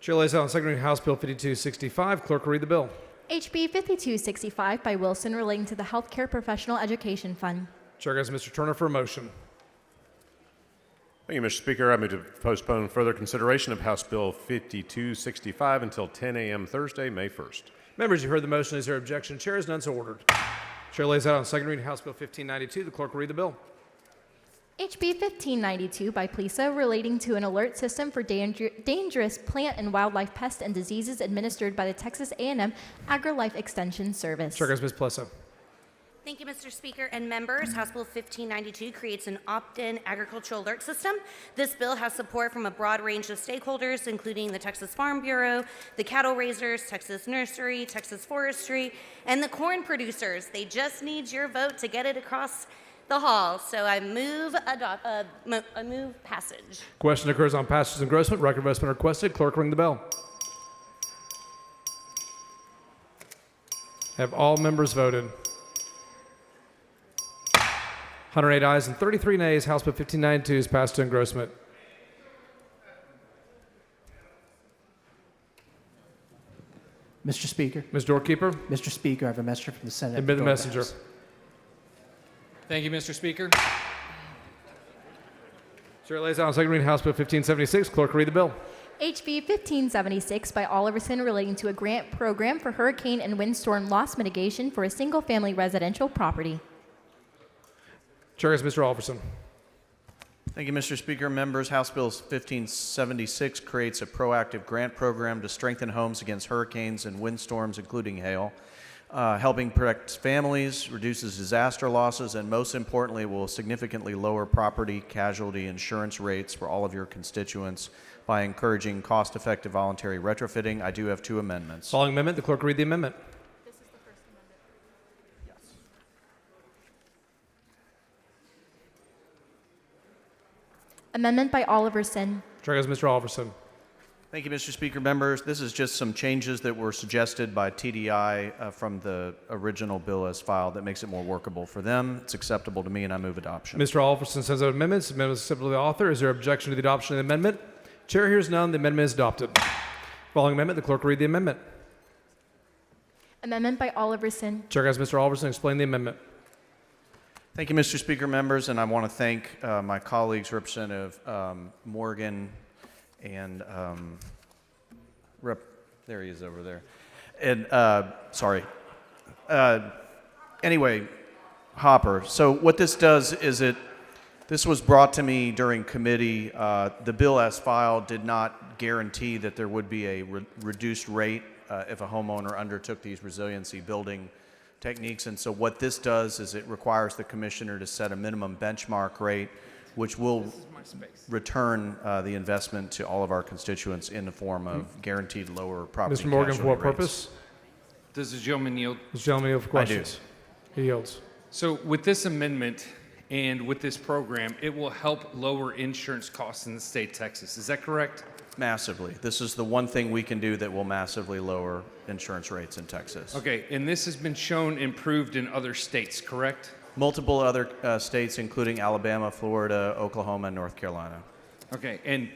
Chair lays out on second reading House Bill 5265. Clerk will read the bill. HB 5265 by Wilson relating to the Healthcare Professional Education Fund. Chair goes Mr. Turner for a motion. Thank you, Mr. Speaker. I move to postpone further consideration of House Bill 5265 until 10 a.m. Thursday, May 1st. Members, you heard the motion. Is there objection? Chair is none, so ordered. Chair lays out on second reading House Bill 1592. The clerk will read the bill. HB 1592 by PLISA relating to an alert system for dangerous plant and wildlife pests and diseases administered by the Texas A&M AgriLife Extension Service. Chair goes Ms. Plessa. Thank you, Mr. Speaker and members. House Bill 1592 creates an opt-in agricultural alert system. This bill has support from a broad range of stakeholders, including the Texas Farm Bureau, the cattle raisers, Texas Nursery, Texas Forestry, and the corn producers. They just need your vote to get it across the hall. So I move passage. Question occurs on passage and engrossment. Record vote's been requested. Clerk, ring the bell. Have all members voted? 108 ayes and 33 nays. House Bill 1592 is passed to engrossment. Mr. Speaker. Ms. Doorkeeper. Mr. Speaker, I have a messenger from the Senate. Admit the messenger. Thank you, Mr. Speaker. Chair lays out on second reading House Bill 1576. Clerk, read the bill. HB 1576 by Oliverson relating to a grant program for hurricane and windstorm loss mitigation for a single-family residential property. Chair has Mr. Alverson. Thank you, Mr. Speaker. Members, House Bill 1576 creates a proactive grant program to strengthen homes against hurricanes and windstorms, including hail, helping protect families, reduces disaster losses, and most importantly, will significantly lower property casualty insurance rates for all of your constituents by encouraging cost-effective voluntary retrofitting. I do have two amendments. Following amendment, the clerk will read the amendment. Amendment by Oliverson. Chair has Mr. Alverson. Thank you, Mr. Speaker. Members, this is just some changes that were suggested by TDI from the original bill as filed that makes it more workable for them. It's acceptable to me, and I move adoption. Mr. Alverson sends out amendments. Amendment is acceptable to the author. Is there objection to the adoption of the amendment? Chair hears none. The amendment is adopted. Following amendment, the clerk will read the amendment. Amendment by Oliverson. Chair has Mr. Alverson explain the amendment. Thank you, Mr. Speaker, members, and I want to thank my colleagues, Representative Morgan and there he is over there. And anyway, Hopper. So what this does is this was brought to me during committee. The bill as filed did not guarantee that there would be a reduced rate if a homeowner undertook these resiliency building techniques. And so what this does is it requires the commissioner to set a minimum benchmark rate, which will return the investment to all of our constituents in the form of guaranteed lower property Mr. Morgan, for what casualty rates. purpose? Does the gentleman yield? Mr. Gentleman yield for questions. He yields. So with this amendment and with this program, it will help lower insurance costs in the state of Texas. Is that correct? Massively. This is the one thing we can do that will massively lower insurance rates in Texas. Okay, and this has been shown improved in other states, correct? Multiple other states, including Alabama, Florida, Oklahoma, and North Carolina. Okay, and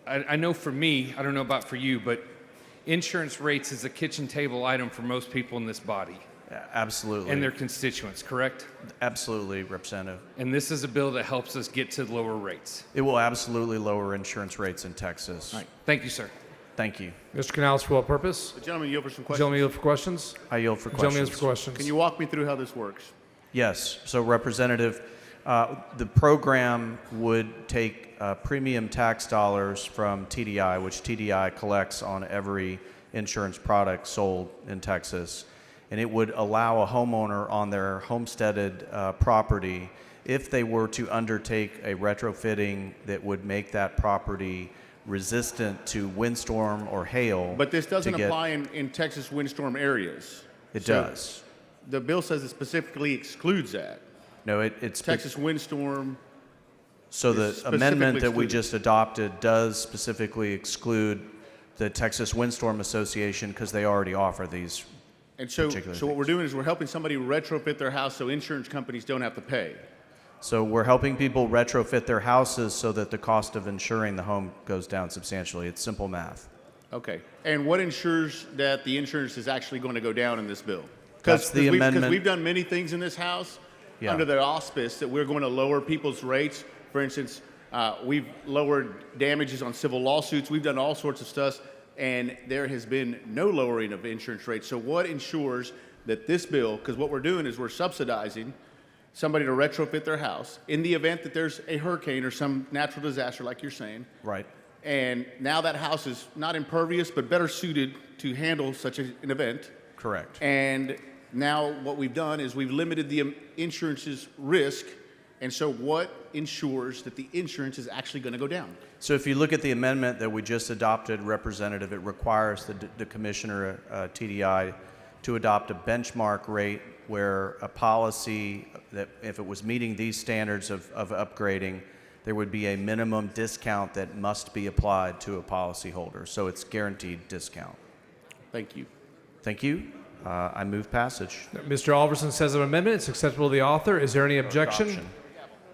I know for me, I don't know about for you, but insurance rates is a kitchen table item for most people in this body. Absolutely. And their constituents, correct? Absolutely, Representative. And this is a bill that helps us get to lower rates. It will absolutely lower insurance rates in Texas. All right. Thank you, sir. Thank you. Mr. Canales, for what purpose? The gentleman yield for some questions. Gentleman yield for questions? I yield for Gentleman questions. yields for questions. Can you walk me through how this works? Yes. So, Representative, the program would take premium tax dollars from TDI, which TDI collects on every insurance product sold in Texas, and it would allow a homeowner on their homesteaded property, if they were to undertake a retrofitting that would make that property resistant to windstorm or hail. But this doesn't apply in Texas windstorm areas. It does. The bill says it specifically excludes that. No, it's Texas windstorm. So the specifically amendment that we excluded. just adopted does specifically exclude the Texas Windstorm Association because they already offer these. And so particular what we're doing is we're helping somebody retrofit their house so insurance companies don't have to pay. So we're helping people retrofit their houses so that the cost of insuring the home goes down substantially. It's simple math. Okay. And what ensures that the insurance is actually going to go down in this bill? That's the amendment. Because we've done many things in this house under the auspice that we're going to lower people's rates. For instance, we've lowered damages on civil lawsuits. We've done all sorts of stuff, and there has been no lowering of insurance rates. So what ensures that this bill, because what we're doing is we're subsidizing somebody to retrofit their house in the event that there's a hurricane or some natural disaster like you're saying. Right. And now that house is not impervious, but better suited to handle such an event. Correct. And now what we've done is we've limited the insurance's risk. And so what ensures that the insurance is actually going to go down? So if you look at the amendment that we just adopted, Representative, it requires the Commissioner, TDI, to adopt a benchmark rate where a policy that if it was meeting these standards of upgrading, there would be a minimum discount that must be applied to a policyholder. So it's guaranteed discount. Thank you. Thank you. I move passage. Mr. Alverson says an amendment. It's acceptable to the author. Is there any objection? Adoption.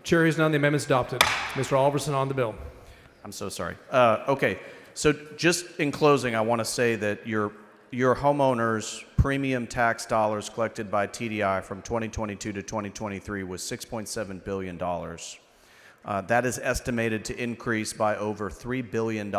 Chair hears none. The amendment is adopted. Mr. Alverson on the bill. I'm so sorry. Okay. So just in closing, I want to say that your homeowners' premium tax dollars collected by TDI from 2022 to 2023 was $6.7 billion. That is estimated to increase by over $3 billion,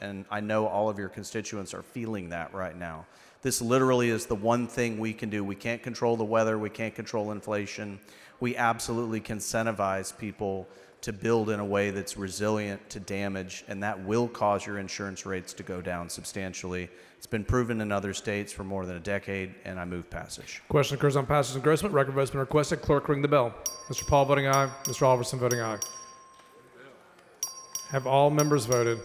and I know all of your constituents are feeling that right now. This literally is the one thing we can do. We can't control the weather, we can't control inflation. We absolutely can incentivize people to build in a way that's resilient to damage, and that will cause your insurance rates to go down substantially. It's been proven in other states for more than a decade, and I move passage. Question occurs on passage and engrossment. Record vote's been requested. Clerk, ring the bell. Mr. Paul voting aye. Mr. Alverson voting aye. Have all members voted?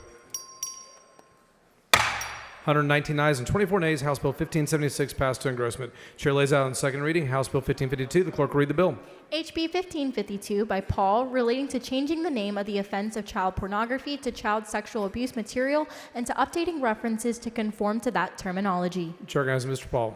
119 ayes and 24 nays. House Bill 1576 passed to engrossment. Chair lays out on second reading House Bill 1552. The clerk will read the bill. HB 1552 by Paul, relating to changing the name of the offense of child pornography to child sexual abuse material and to updating references to conform to that terminology. Chair recognizes Mr. Paul.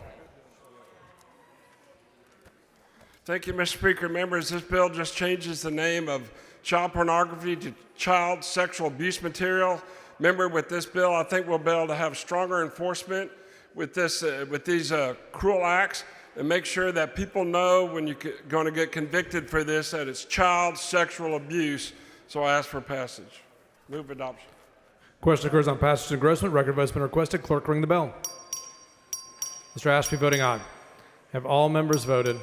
Thank you, Mr. Speaker. Members, this bill just changes the name of child pornography to child sexual abuse material. Member, with this bill, I think we'll be able to have stronger enforcement with these cruel acts, and make sure that people know when you're going to get convicted for this that it's child sexual abuse. So I ask for passage. Move adoption. Question occurs on passage and engrossment. Record vote's been requested. Clerk, ring the bell. Mr. Ashby voting aye. Have all members voted?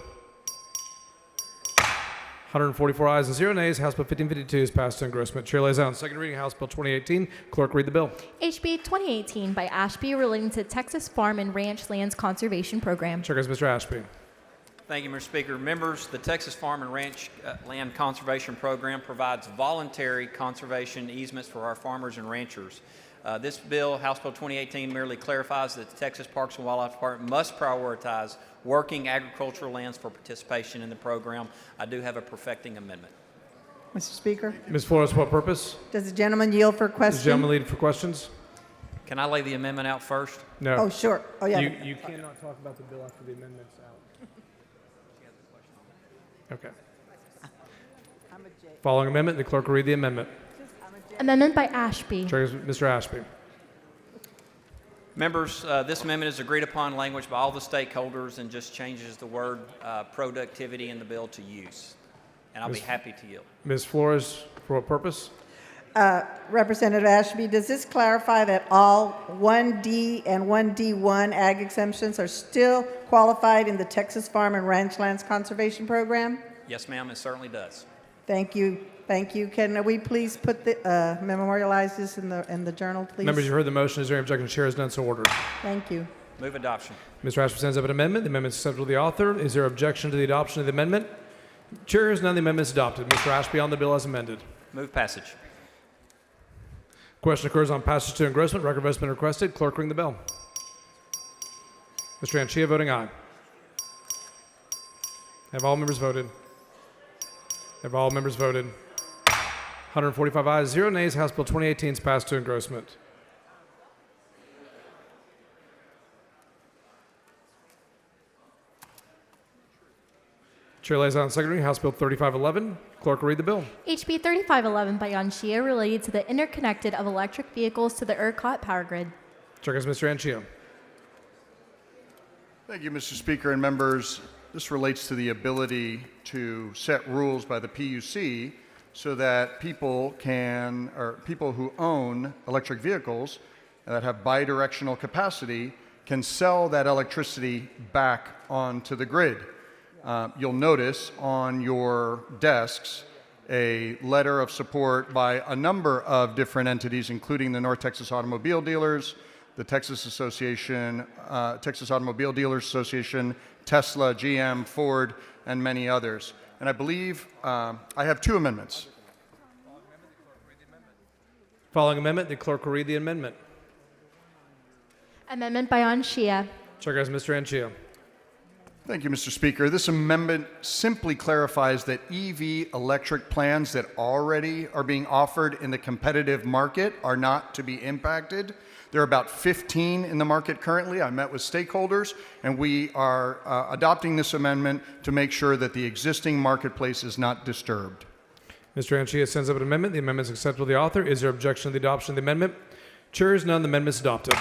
144 ayes and 0 nays. House Bill 1552 is passed to engrossment. Chair lays out on second reading House Bill 2018. Clerk, read the bill. HB 2018 by Ashby, relating to Texas Farm and Ranch Lands Conservation Program. Chair goes Mr. Ashby. Thank you, Mr. Speaker. Members, the Texas Farm and Ranch Land Conservation Program provides voluntary conservation easements for our farmers and ranchers. This bill, House Bill 2018, merely clarifies that the Texas Parks and Wildlife Department must prioritize working agricultural lands for participation in the program. I do have a perfecting amendment. Mr. Speaker, Ms. Flores, what purpose? does the gentleman yield for Does question? the gentleman lead for questions? Can I lay the amendment out first? No. Oh, sure. Oh, yeah. You cannot talk about the bill after the amendment's out. Okay. Following amendment, the clerk will read the amendment. Amendment by Ashby. Chair goes Mr. Ashby. Members, this amendment is agreed upon language by all the stakeholders and just changes the word productivity in the bill to use. And I'll be happy to yield. Ms. Flores, for what purpose? Representative Ashby, does this clarify that all 1D and 1D1 ag exemptions are still qualified in the Texas Farm and Ranch Lands Conservation Program? Yes, ma'am, it certainly does. Thank you. Thank you. Can we please put the memorialize this in the journal, please? Members, you heard the motion. Is there any objection? The chair has done so ordered. Thank you. Move adoption. Mr. Ashby sends up an amendment. The amendment is acceptable to the author. Is there objection to the adoption of the amendment? Chair has none. The amendment is adopted. Mr. Ashby on the bill as amended. Move passage. Question occurs on passage to engrossment. Record vote's been requested. Clerk, ring the bell. Mr. Anchia voting aye. Have all members voted? Have all members voted? 145 ayes, 0 nays. House Bill 2018 is passed to engrossment. Chair lays out on second reading House Bill 3511. Clerk will read the bill. HB 3511 by Yanchia, related to the interconnected of electric vehicles to the ERCOT power grid. Chair goes Mr. Anchia. Thank you, Mr. Speaker and members. This relates to the ability to set rules by the PUC so that people who own electric vehicles that have bidirectional capacity can sell that electricity back onto the grid. You'll notice on your desks a letter of support by a number of different entities, including the North Texas Automobile Dealers, the Texas Automobile Dealers Association, Tesla, GM, Ford, and many others. And I believe I have two amendments. Following amendment, the clerk will read the amendment. Amendment by Yanchia. Chair goes Mr. Anchia. Thank you, Mr. Speaker. This amendment simply clarifies that EV electric plans that already are being offered in the competitive market are not to be impacted. There are about 15 in the market currently. I met with stakeholders, and we are adopting this amendment to make sure that the existing marketplace is not disturbed. Mr. Anchia sends up an amendment. The amendment is acceptable to the author. Is there objection to the adoption of the amendment? Chair is none. The amendment is adopted.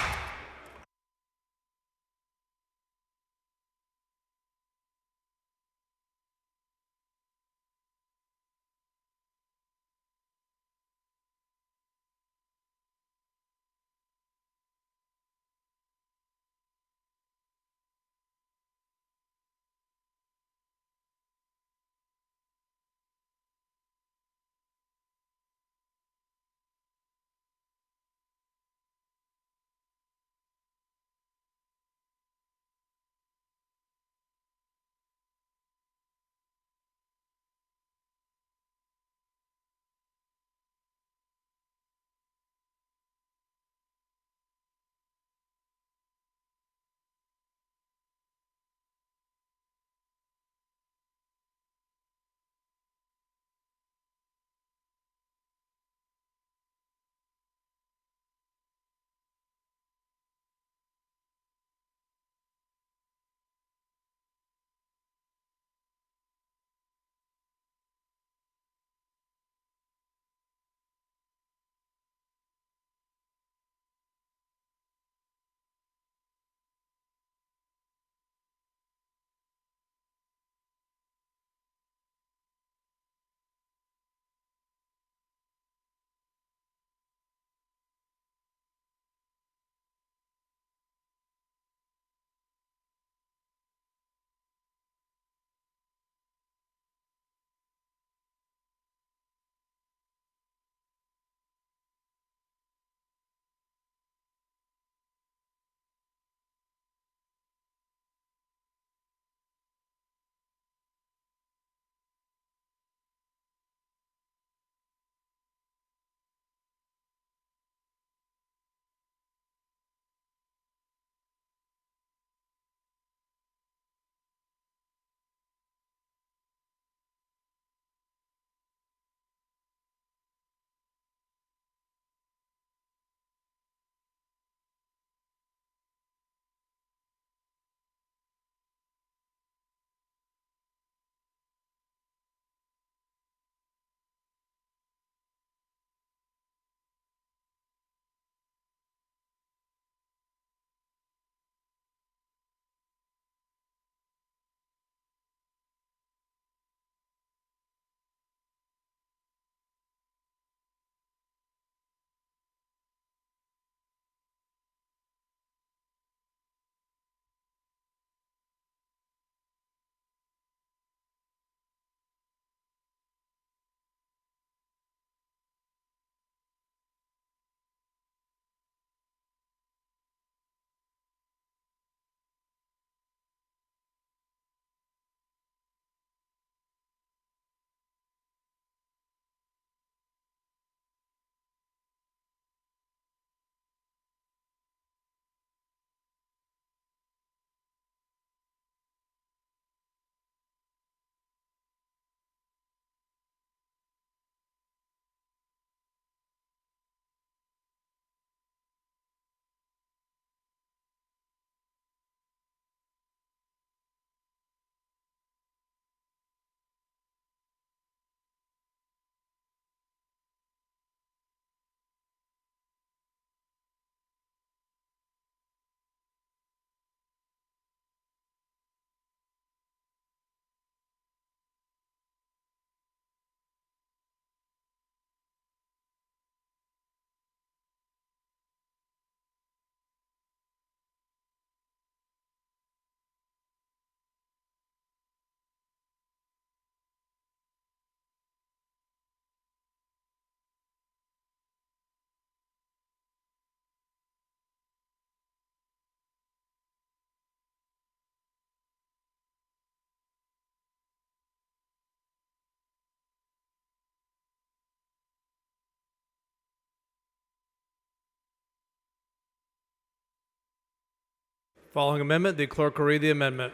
Following amendment, the clerk will read the amendment.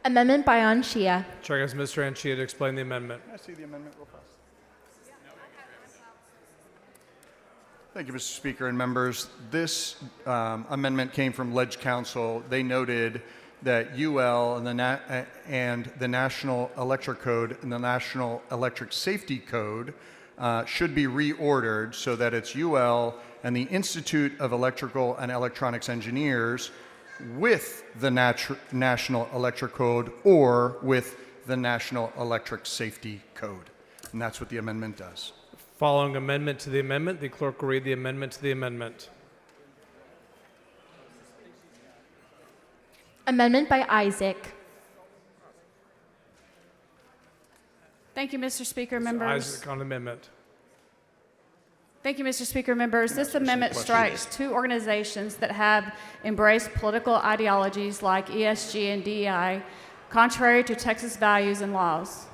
Amendment by Anchia. Chair asks Mr. Anchia to explain the amendment. Can I see the amendment real fast? Thank you, Mr. Speaker and members. This amendment came from Ledge Council. They noted that UL and the National Electric Code and the National Electric Safety Code should be reordered so that it's UL and the Institute of Electrical and Electronics Engineers with the National Electric Code or with the National Electric Safety Code. And that's what the amendment does. Following amendment to the amendment, the clerk will read the amendment to the amendment. Amendment by Isaac. Thank you, Mr. Speaker, Mr. members. Isaac on amendment. Thank you, Mr. Speaker, members. This amendment strikes two organizations that have embraced political ideologies like ESG and DEI, contrary to Texas values and laws.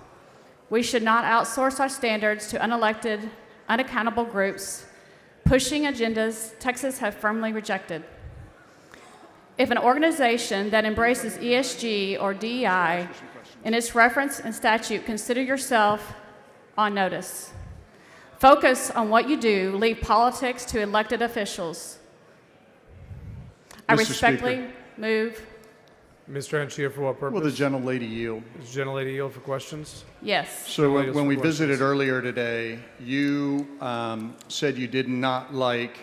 We should not outsource our standards to unelected, unaccountable groups pushing agendas Texas has firmly rejected. If an organization that embraces ESG or DEI in its reference and statute, consider yourself on notice. Focus on what you do. Leave politics to elected officials. I Mr. respectfully Speaker. move. Mr. Anchia, for what purpose? Will the gentlelady yield? Does the gentlelady yield for questions? Yes. So Gentlelady when we for questions. visited earlier today, you said you did not like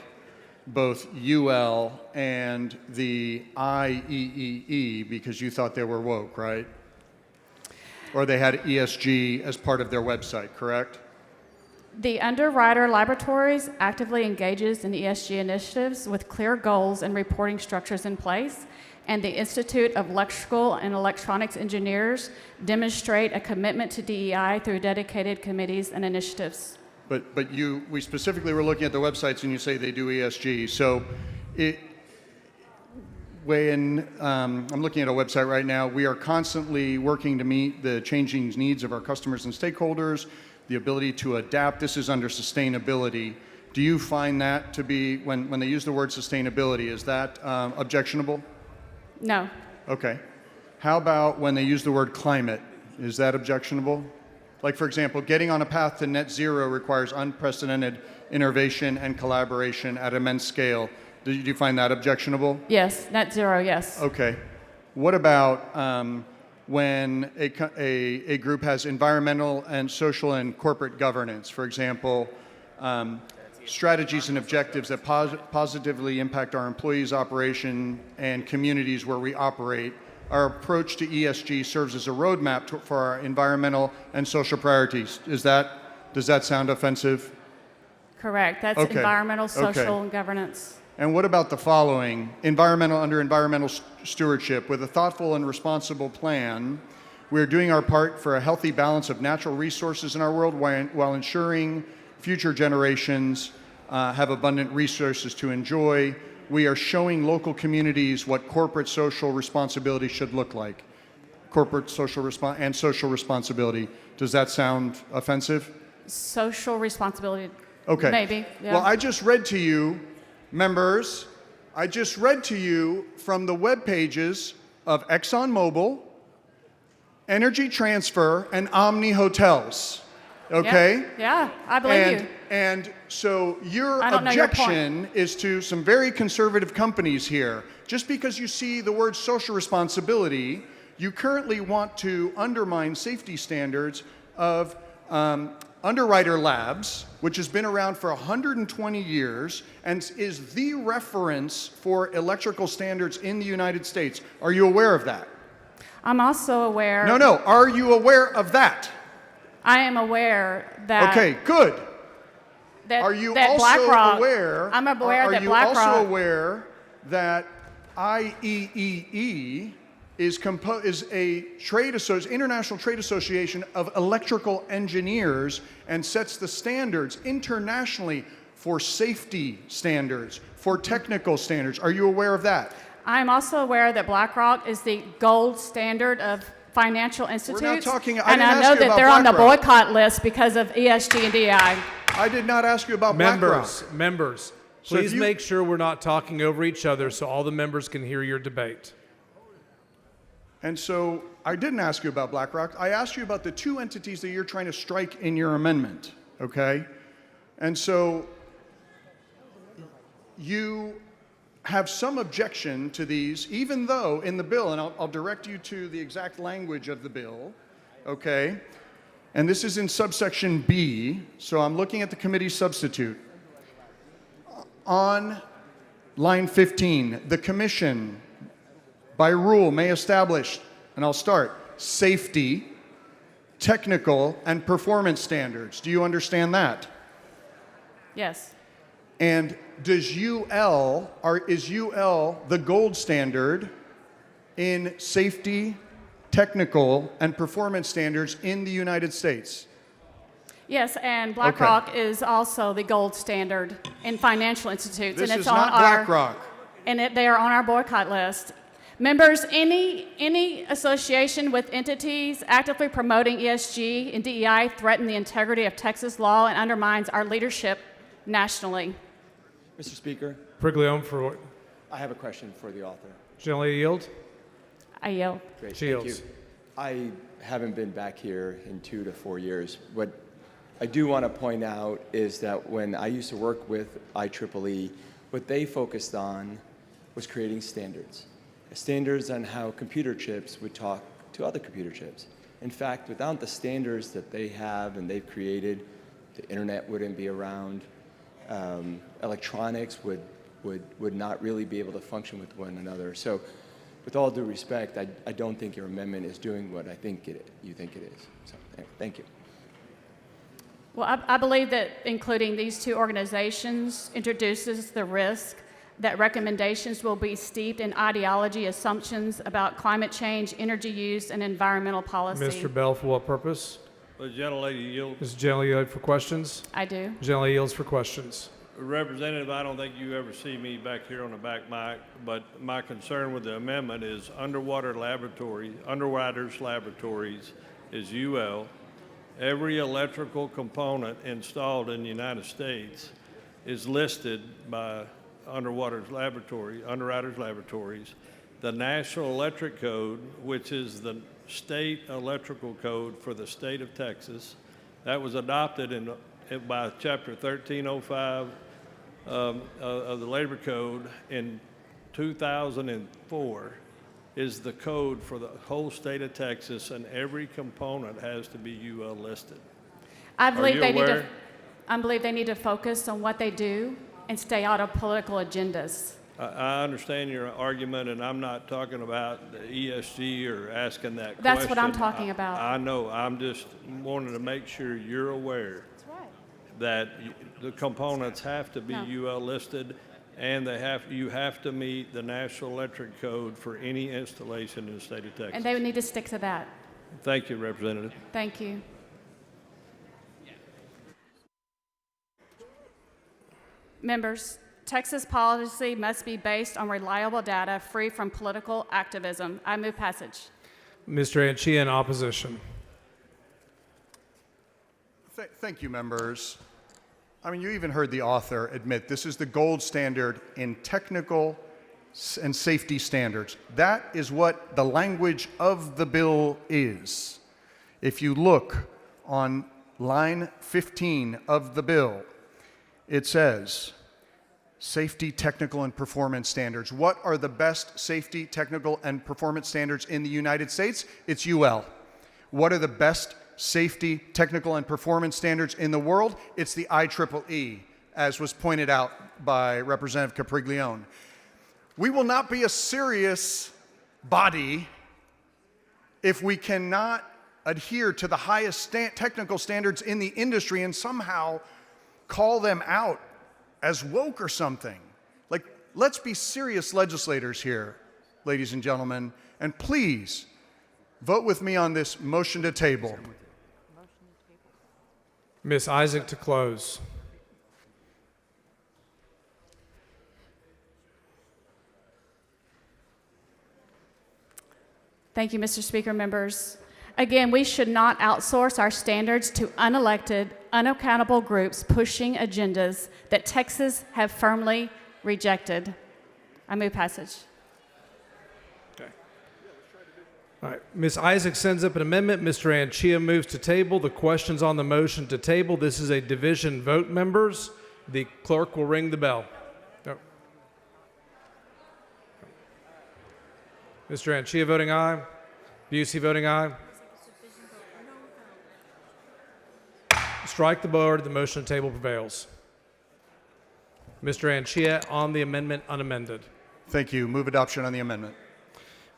both UL and the IEEE because you thought they were woke, right? Or they had ESG as part of their website, correct? The Underwriter Laboratories actively engages in ESG initiatives with clear goals and reporting structures in place, and the Institute of Electrical and Electronics Engineers demonstrate a commitment to DEI through dedicated committees and initiatives. But we specifically were looking at the websites and you say they do ESG. So when I'm looking at a website right now, we are constantly working to meet the changing needs of our customers and stakeholders, the ability to adapt. This is under sustainability. Do you find that to be, when they use the word sustainability, is that objectionable? No. Okay. How about when they use the word climate? Is that objectionable? Like, for example, getting on a path to net zero requires unprecedented innovation and collaboration at immense scale. Do you find that objectionable? Yes, net zero, yes. Okay. What about when a group has environmental and social and corporate governance? For example, strategies and objectives that positively impact our employees' operation and communities where we operate. Our approach to ESG serves as a roadmap for our environmental and social priorities. Does that sound offensive? Correct. That's Okay. environmental, social, Okay. and governance. And what about the following? Under environmental stewardship, with a thoughtful and responsible plan, we are doing our part for a healthy balance of natural resources in our world while ensuring future generations have abundant resources to enjoy. We are showing local communities what corporate social responsibility should look like. Corporate social responsibility. Does that sound offensive? Social responsibility. Okay. Maybe. Yeah. Well, I just read to you, members, from the web pages of ExxonMobil, Energy Transfer, and Omni Hotels. Okay? Yeah, I believe you. And so your I don't know your objection is to some very conservative companies here. Just because you see the word social responsibility, you currently want to undermine safety standards of Underwriter Labs, which has been around for 120 years and is the reference for electrical standards in the United States. Are you aware of that? I'm also aware. No. Are you aware of that? I am aware that. Okay, good. That, Are you that also BlackRock, aware? I'm aware are that you BlackRock. also aware that IEEE is a international trade association of electrical engineers and sets the standards internationally for safety standards, for technical standards. Are you aware of that? I'm also aware that BlackRock is the gold standard of financial institutes. talking- I and didn't I ask know you that about they're on the BlackRock. boycott list because of ESG and DI. I did not ask you about BlackRock. Members, So if Please you- make sure we're not talking over each other so all the members can hear your debate. And so I didn't ask you about BlackRock. I asked you about the two entities that you're trying to strike in your amendment, okay? And so you have some objection to these, even though in the bill, and I'll direct you to the exact language of the bill, okay? And this is in subsection B, so I'm looking at the committee substitute. On line 15, the commission by rule may establish, and I'll start, safety, technical, and performance standards. Do you understand that? Yes. And is UL the gold standard in safety, technical, and performance standards in the United States? Yes, and BlackRock is also the gold standard in financial institutes. This and it's is on not our, BlackRock. And they are on our boycott list. Members, any association with entities actively promoting ESG and DEI threaten the integrity of Texas law and undermines our leadership nationally. Mr. Speaker, Priglione for what? I have a question for the author. Generally yield? I yield. Great, She thank yields. you. I haven't been back here in 2 to 4 years. What I do want to point out is that when I used to work with IEEE, what they focused on was creating standards. Standards on how computer chips would talk to other computer chips. In fact, without the standards that they have and they've created, the internet wouldn't be around. Electronics would not really be able to function with one another. So with all due respect, I don't think your amendment is doing what I think you think it is. So thank you. Well, I believe that including these two organizations introduces the risk that recommendations will be steeped in ideology assumptions about climate change, energy use, and environmental policy. Mr. Bell, for what purpose? The gentlelady yields. Mrs. Generally yield for questions? I do. Generally yields for questions. Representative, I don't think you ever see me back here on the back mic, but my concern with the amendment is underwriters laboratories is UL. Every electrical component installed in the United States is listed by underwriters laboratories. The National Electric Code, which is the state electrical code for the state of Texas, that was adopted by Chapter 1305 of the Labor Code in 2004, is the code for the whole state of Texas, and every component has to be UL listed. I believe they need to focus on what they do and stay out of political agendas. I understand your argument, and I'm not talking about the ESG or asking that question. That's what I'm talking about. I know. I'm just wanting to make sure you're aware that the components have to be UL listed, and you have to meet the National Electric Code for any installation in the state of Texas. And they would need to stick to that. Thank you, Representative. Thank you. Members, Texas policy must be based on reliable data free from political activism. I move passage. Mr. Anchia in opposition. Thank you, members. I mean, you even heard the author admit this is the gold standard in technical and safety standards. That is what the language of the bill is. If you look on line 15 of the bill, it says, safety, technical, and performance standards. What are the best safety, technical, and performance standards in the United States? It's UL. What are the best safety, technical, and performance standards in the world? It's the IEEE, as was pointed out by Representative Capriglione. We will not be a serious body if we cannot adhere to the highest technical standards in the industry and somehow call them out as woke or something. Like, let's be serious legislators here, ladies and gentlemen, and please vote with me on this motion to table. Ms. Isaac to close. Thank you, Mr. Speaker. Members, Again, we should not outsource our standards to unelected, unaccountable groups pushing agendas that Texas have firmly rejected. I move passage. All right. Ms. Isaac sends up an amendment. Mr. Anchia moves to table. The question's on the motion to table. This is a division vote, members. The clerk will ring the bell. Oh. Mr. Anchia voting aye. Busey voting aye. Strike the board. The motion to table prevails. Mr. Anchia on the amendment unamended. Thank you. Move adoption on the amendment.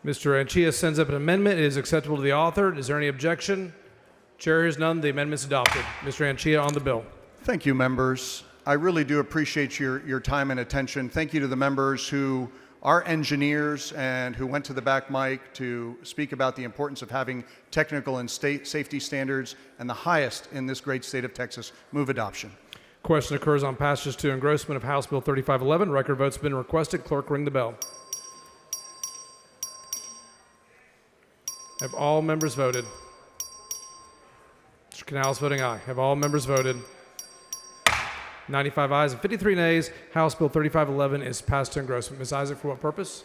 Mr. Anchia sends up an amendment. It is acceptable to the author. Is there any objection? Chair hears none. The amendment is adopted. Mr. Anchia on the bill. Thank you, members. I really do appreciate your time and attention. Thank you to the members who are engineers and who went to the back mic to speak about the importance of having technical and state safety standards and the highest in this great state of Texas. Move adoption. Question occurs on passage to engrossment of House Bill 3511. Record vote's been requested. Clerk, ring the bell. Have all members voted? Mr. Canales voting aye. Have all members voted? 95 ayes and 53 nays. House Bill 3511 is passed to engrossment. Ms. Isaac, for what purpose?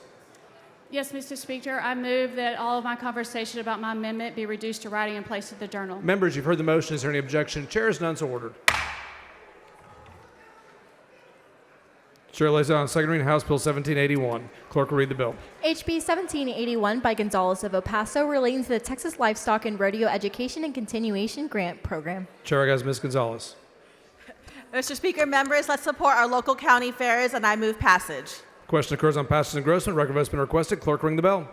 Yes, Mr. Speaker, I move that all of my conversation about my amendment be reduced to writing and placed in the journal. Members, you've heard the motion. Is there any objection? Chair is none, so ordered. Chair lays it on second reading House Bill 1781. Clerk will read the bill. HB 1781 by Gonzalez of El Paso relating to the Texas Livestock and Rodeo Education and Continuation Grant Program. Chair has Ms. Gonzalez. Mr. Speaker, members, let's support our local county fairs, and I move passage. Question occurs on passage and engrossment. Record vote's been requested. Clerk, ring the bell.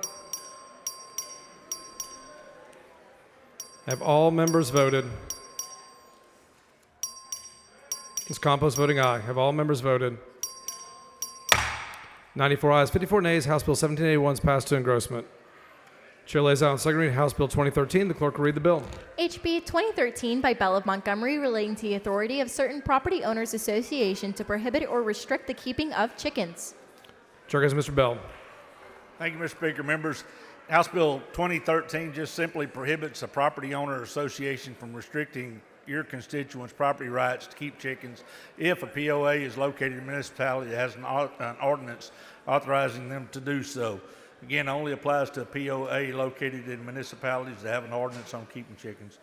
Have all members voted? Ms. Campos voting aye. Have all members voted? 94 ayes, 54 nays. House Bill 1781 is passed to engrossment. Chair lays out on second reading House Bill 2013. The clerk will read the bill. HB 2013 by Bell of Montgomery relating to the authority of certain property owners association to prohibit or restrict the keeping of chickens. Chair has Mr. Bell. Thank you, Mr. Speaker. Members, House Bill 2013 just simply prohibits a property owner association from restricting your constituents' property rights to keep chickens if a POA is located in a municipality that has an ordinance authorizing them to do so. Again, only applies to a POA located in municipalities that have an ordinance on keeping chickens.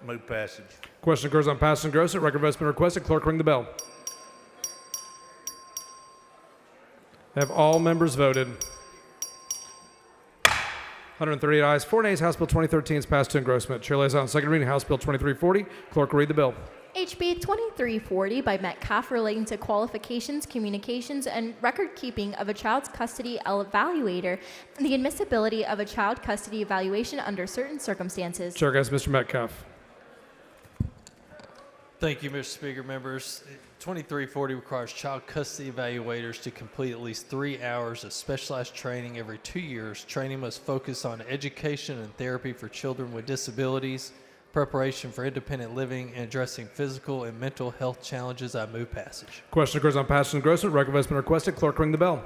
Move passage. Question occurs on passage and engrossment. Record vote's been requested. Clerk, ring the bell. Have all members voted? 138 ayes, 4 nays. House Bill 2013 is passed to engrossment. Chair lays out on second reading House Bill 2340. Clerk will read the bill. HB 2340 by Metcalf relating to qualifications, communications, and record keeping of a child's custody evaluator and the admissibility of a child custody evaluation under certain circumstances. Chair has Mr. Metcalf. Thank you, Mr. Speaker. Members, 2340 requires child custody evaluators to complete at least 3 hours of specialized training every 2 years. Training must focus on education and therapy for children with disabilities, preparation for independent living, and addressing physical and mental health challenges. I move passage. Question occurs on passage and engrossment. Record vote's been requested. Clerk, ring the bell.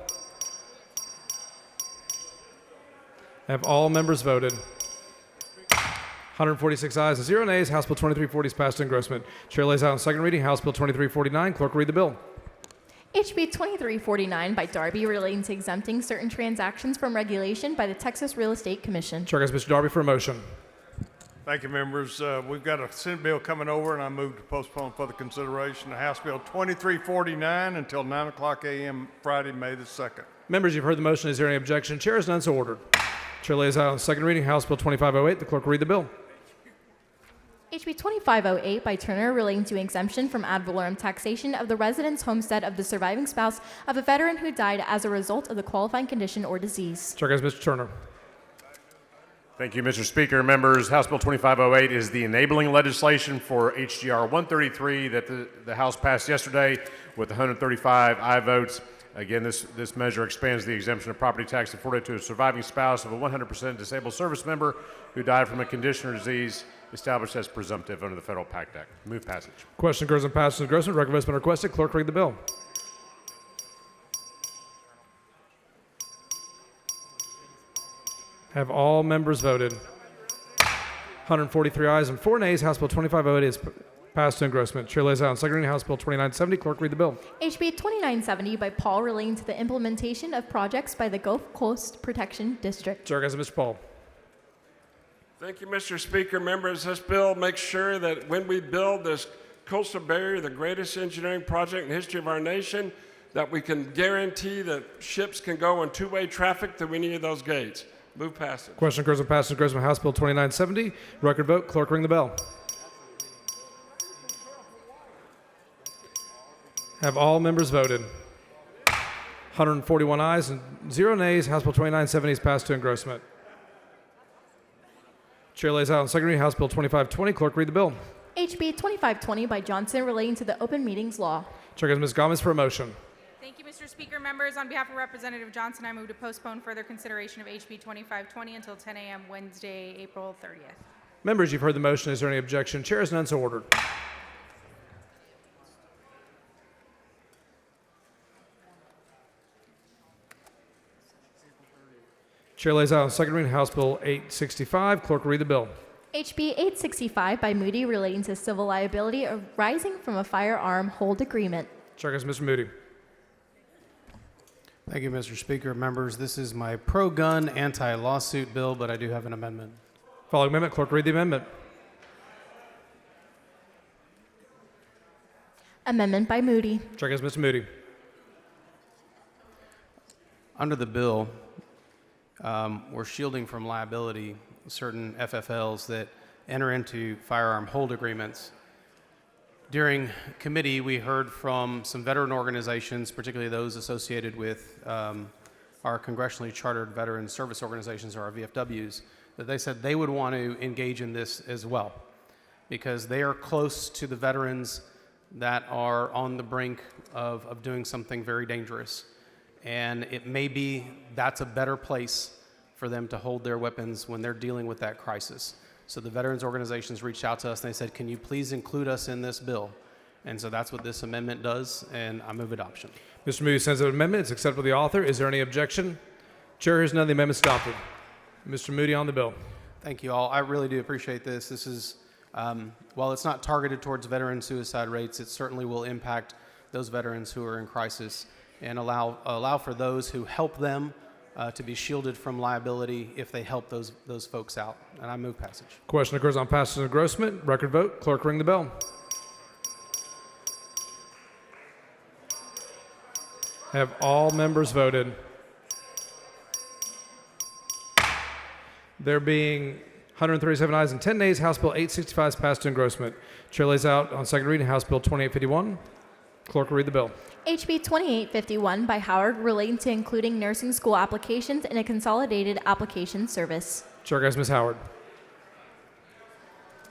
Have all members voted? 146 ayes and 0 nays. House Bill 2340 is passed to engrossment. Chair lays out on second reading House Bill 2349. Clerk will read the bill. HB 2349 by Darby relating to exempting certain transactions from regulation by the Texas Real Estate Commission. Chair has Mr. Darby for a motion. Thank you, members. We've got a Senate bill coming over, and I move to postpone further consideration of House Bill 2349 until 9 o'clock a.m. Friday, May the 2nd. Members, you've heard the motion. Is there any objection? Chair is none, so ordered. Chair lays out on second reading House Bill 2508. The clerk will read the bill. HB 2508 by Turner relating to exemption from ad valorem taxation of the residence homestead of the surviving spouse of a veteran who died as a result of the qualifying condition or disease. Chair has Mr. Turner. Thank you, Mr. Speaker. Members, House Bill 2508 is the enabling legislation for HGR 133 that the House passed yesterday with 135 aye votes. Again, this measure expands the exemption of property tax afforded to a surviving spouse of a 100% disabled service member who died from a condition or disease established as presumptive under the Federal PACT Act. Move passage. Question occurs on passage and engrossment. Record vote's been requested. Clerk, read the bill. Have all members voted? 143 ayes and 4 nays. House Bill 2508 is passed to engrossment. Chair lays out on second reading House Bill 2970. Clerk, read the bill. HB 2970 by Paul relating to the implementation of projects by the Gulf Coast Protection District. Chair has Mr. Paul. Thank you, Mr. Speaker. Members, this bill makes sure that when we build this coastal barrier, the greatest engineering project in the history of our nation, that we can guarantee that ships can go in two-way traffic through any of those gates. Move passage. Question occurs on passage of engrossment House Bill 2970. Record vote. Clerk, ring the bell. Have all members voted? 141 ayes and 0 nays. House Bill 2970 is passed to engrossment. Chair lays out on second reading House Bill 2520. Clerk, read the bill. HB 2520 by Johnson relating to the Open Meetings Law. Chair has Ms. Gomez for a motion. Thank you, Mr. Speaker. Members, on behalf of Representative Johnson, I move to postpone further consideration of HB 2520 until 10 a.m. Wednesday, April 30th. Members, you've heard the motion. Is there any objection? Chair is none, so ordered. Chair lays out on second reading House Bill 865. Clerk, read the bill. HB 865 by Moody relating to civil liability arising from a firearm hold agreement. Chair has Mr. Moody. Thank you, Mr. Speaker. Members, this is my pro-gun, anti-lawsuit bill, but I do have an amendment. Following amendment, clerk, read the amendment. Amendment by Moody. Chair has Mr. Moody. Under the bill, we're shielding from liability certain FFLs that enter into firearm hold agreements. During committee, we heard from some veteran organizations, particularly those associated with our congressionally chartered veteran service organizations, or our VFWs, that they said they would want to engage in this as well because they are close to the veterans that are on the brink of doing something very dangerous. And it may be that's a better place for them to hold their weapons when they're dealing with that crisis. So the veterans organizations reached out to us and they said, can you please include us in this bill? And so that's what this amendment does, and I move adoption. Mr. Moody sends an amendment. It's accepted by the author. Is there any objection? Chair hears none. The amendment is adopted. Mr. Moody on the bill. Thank you all. I really do appreciate this. This is, while it's not targeted towards veteran suicide rates, it certainly will impact those veterans who are in crisis and allow for those who help them to be shielded from liability if they help those folks out. And I move passage. Question occurs on passage of engrossment. Record vote. Clerk, ring the bell. Have all members voted? There being 137 ayes and 10 nays, House Bill 865 is passed to engrossment. Chair lays out on second reading House Bill 2851. Clerk will read the bill. HB 2851 by Howard relating to including nursing school applications in a consolidated application service. Chair has Ms. Howard.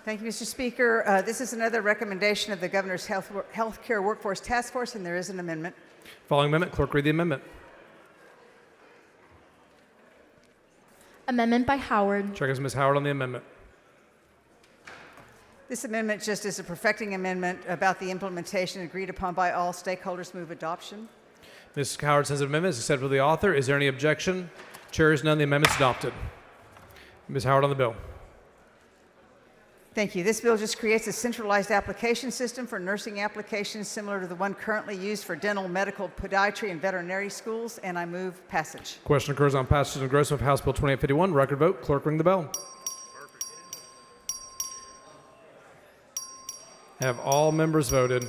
Thank you, Mr. Speaker. This is another recommendation of the Governor's Healthcare Workforce Task Force, and there is an amendment. Following amendment, clerk read the amendment. Amendment by Howard. Chair has Ms. Howard on the amendment. This amendment just is a perfecting amendment about the implementation agreed upon by all stakeholders. Move adoption. Ms. Howard sends an amendment. It's accepted by the author. Is there any objection? Chair is none. The amendment is adopted. Ms. Howard on the bill. Thank you. This bill just creates a centralized application system for nursing applications similar to the one currently used for dental, medical, podiatry, and veterinary schools, and I move passage. Question occurs on passage and engrossment of House Bill 2851. Record vote. Clerk ring the bell. Have all members voted?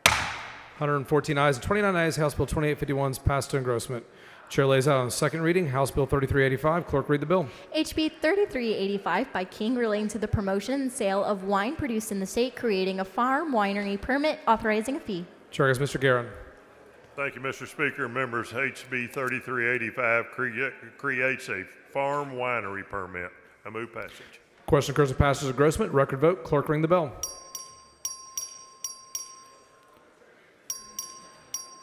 114 ayes and 29 ayes. House Bill 2851 is passed to engrossment. Chair lays out on second reading House Bill 3385. Clerk read the bill. HB 3385 by King relating to the promotion and sale of wine produced in the state, creating a farm winery permit, authorizing a fee. Chair has Mr. Guerin. Thank you, Mr. Speaker. Members, HB 3385 creates a farm winery permit. I move passage. Question occurs on passage of engrossment. Record vote. Clerk ring the bell.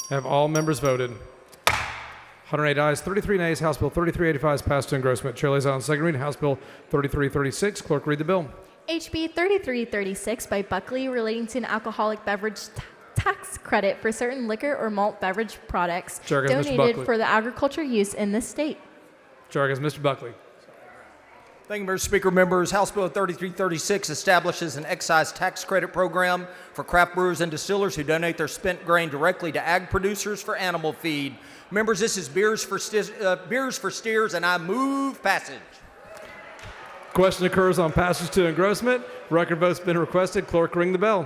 Have all members voted? 108 ayes, 33 nays. House Bill 3385 is passed to engrossment. Chair lays out on second reading House Bill 3336. Clerk read the bill. HB 3336 by Buckley relating to an alcoholic beverage tax credit for certain liquor or malt beverage products Chair has Mr. donated Buckley. for the agriculture use in this state. Chair has Mr. Buckley. Thank you, Mr. Speaker. Members, House Bill 3336 establishes an excise tax credit program for craft brewers and distillers who donate their spent grain directly to ag producers for animal feed. Members, this is Beers for Steers, and I move passage. Question occurs on passage to engrossment. Record vote's been requested. Clerk, ring the bell.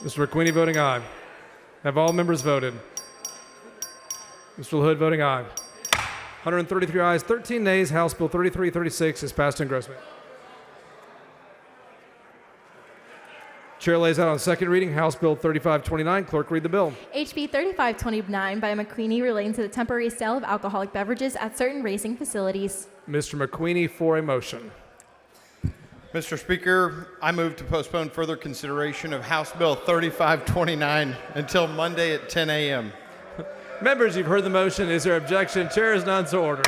Mr. McQueenie voting aye. Have all members voted? Mr. LaHood voting aye. 133 ayes, 13 nays. House Bill 3336 is passed to engrossment. Chair lays out on second reading House Bill 3529. Clerk, read the bill. HB 3529 by McQueenie relating to the temporary sale of alcoholic beverages at certain racing facilities. Mr. McQueenie for a motion. Mr. Speaker, I move to postpone further consideration of House Bill 3529 until Monday at 10 a.m. Members, you've heard the motion. Is there objection? Chair is none, so ordered.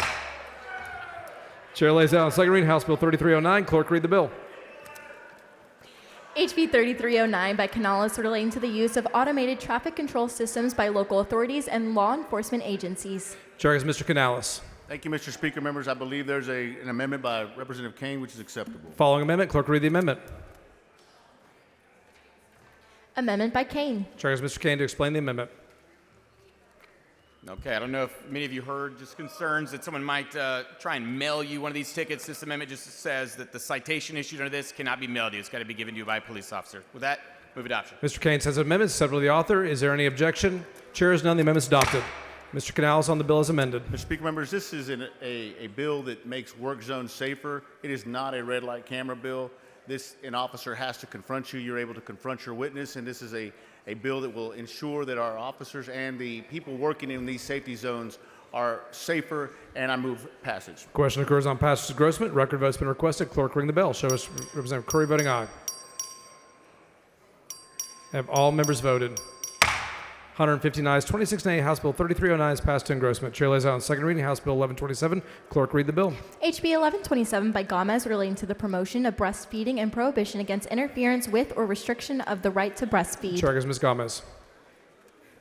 Chair lays out on second reading House Bill 3309. Clerk, read the bill. HB 3309 by Canales relating to the use of automated traffic control systems by local authorities and law enforcement agencies. Chair is Mr. Canales. Thank you, Mr. Speaker. Members, I believe there's an amendment by Representative Kane, which is acceptable. Following amendment, clerk, read the amendment. Amendment by Kane. Chair is Mr. Kane to explain the amendment. Okay, I don't know if many of you heard just concerns that someone might try and mail you one of these tickets. This amendment just says that the citation issued under this cannot be mailed to you. It's got to be given to you by a police officer. With that, move adoption. Mr. Kane says amendment is acceptable to the author. Is there any objection? Chair is none. The amendment is adopted. Mr. Canales on the bill as amended. Mr. Speaker, members, this is a bill that makes work zones safer. It is not a red light camera bill. An officer has to confront you. You're able to confront your witness, and this is a bill that will ensure that our officers and the people working in these safety zones are safer, and I move passage. Question occurs on passage to engrossment. Record vote's been requested. Clerk, ring the bell. Show us Representative Curry voting aye. Have all members voted? 115 ayes, 26 nay. House Bill 3309 is passed to engrossment. Chair lays out on second reading House Bill 1127. Clerk, read the bill. HB 1127 by Gomez relating to the promotion of breastfeeding and prohibition against interference with or restriction of the right to breastfeed. Chair is Ms. Gomez.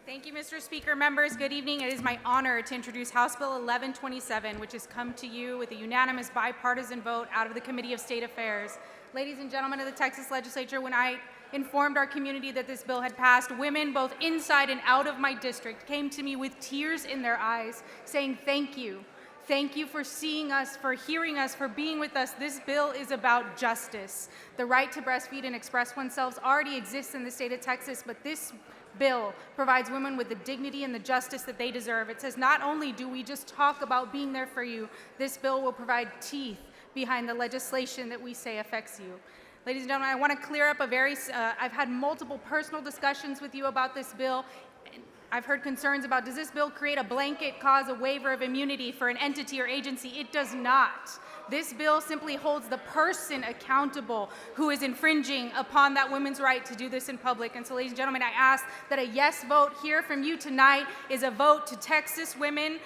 Thank you, Mr. Speaker. Members, good evening. It is my honor to introduce House Bill 1127, which has come to you with a unanimous bipartisan vote out of the Committee of State Affairs. Ladies and gentlemen of the Texas Legislature, when I informed our community that this bill had passed, women both inside and out of my district came to me with tears in their eyes saying thank you. Thank you for seeing us, for hearing us, for being with us. This bill is about justice. The right to breastfeed and express oneself already exists in the state of Texas, but this bill provides women with the dignity and the justice that they deserve. It says not only do we just talk about being there for you, this bill will provide teeth behind the legislation that we say affects you. Ladies and gentlemen, I want to clear up I've had multiple personal discussions with you about this bill. I've heard concerns about, does this bill create a blanket cause, a waiver of immunity for an entity or agency? It does not. This bill simply holds the person accountable who is infringing upon that woman's right to do this in public. And so, ladies and gentlemen, I ask that a yes vote here from you tonight is a vote to Texas women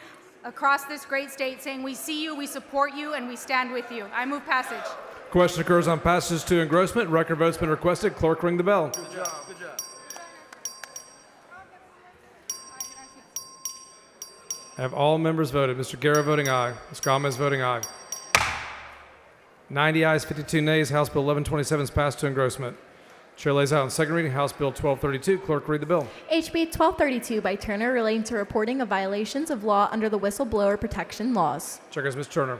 across this great state saying we see you, we support you, and we stand with you. I move passage. Question occurs on passage to engrossment. Record vote's been requested. Clerk, ring the bell. Good job. Good job. Have all members voted? Mr. Guerra voting aye. Ms. Gomez voting aye. 90 ayes, 52 nays. House Bill 1127 is passed to engrossment. Chair lays out on second reading House Bill 1232. Clerk, read the bill. HB 1232 by Turner relating to reporting of violations of law under the whistleblower protection laws. Chair goes Ms. Turner.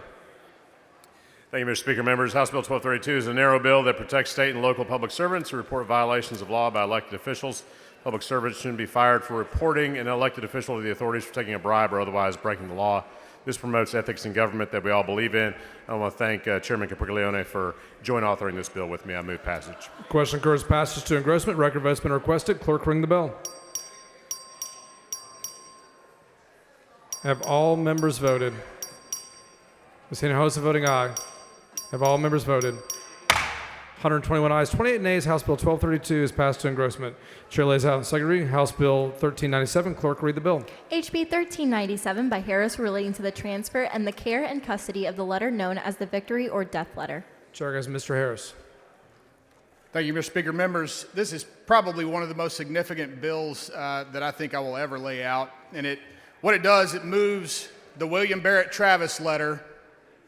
Thank you, Mr. Speaker. Members, House Bill 1232 is a narrow bill that protects state and local public servants who report violations of law by elected officials. Public servants shouldn't be fired for reporting an elected official to the authorities for taking a bribe or otherwise breaking the law. This promotes ethics in government that we all believe in. I want to thank Chairman Capriglione for joint authoring this bill with me. I move passage. Question occurs passage to engrossment. Record vote's been requested. Clerk, ring the bell. Have all members voted? Ms. Hinojosa voting aye. Have all members voted? 121 ayes, 28 nays. House Bill 1232 is passed to engrossment. Chair lays out on second reading House Bill 1397. Clerk, read the bill. HB 1397 by Harris relating to the transfer and the care and custody of the letter known as the victory or death letter. Chair goes Mr. Harris. Thank you, Mr. Speaker. Members, this is probably one of the most significant bills that I think I will ever lay out. And what it does, it moves the William Barrett Travis letter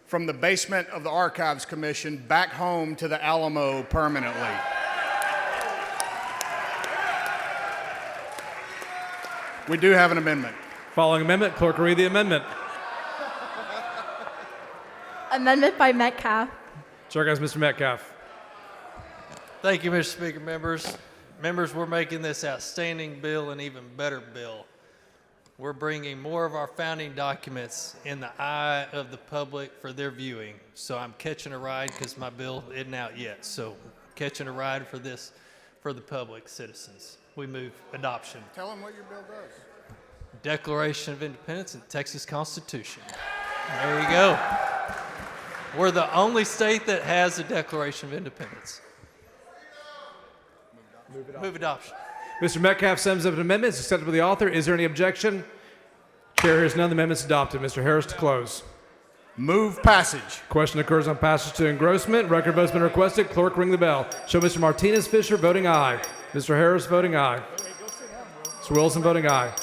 from the basement of the Archives Commission back home to the Alamo permanently. We do have an amendment. Following amendment, clerk will read the amendment. Amendment by Metcalf. Chair has Mr. Metcalf. Thank you, Mr. Speaker. Members, we're making this outstanding bill an even better bill. We're bringing more of our founding documents in the eye of the public for their viewing. So I'm catching a ride because my bill isn't out yet. So catching a ride for this, for the public citizens. We move adoption. Tell them what your bill does. Declaration of Independence and Texas Constitution. There you go. We're the only state that has a Declaration of Independence. Move adoption. Mr. Metcalf sends up an amendment. It's accepted by the author. Is there any objection? Chair hears none. The amendment's adopted. Mr. Harris to close. Move passage. Question occurs on passage to engrossment. Record vote's been requested. Clerk, ring the bell. Show Mr. Martinez Fisher voting aye. Mr. Harris voting aye. Mr. Wilson voting aye.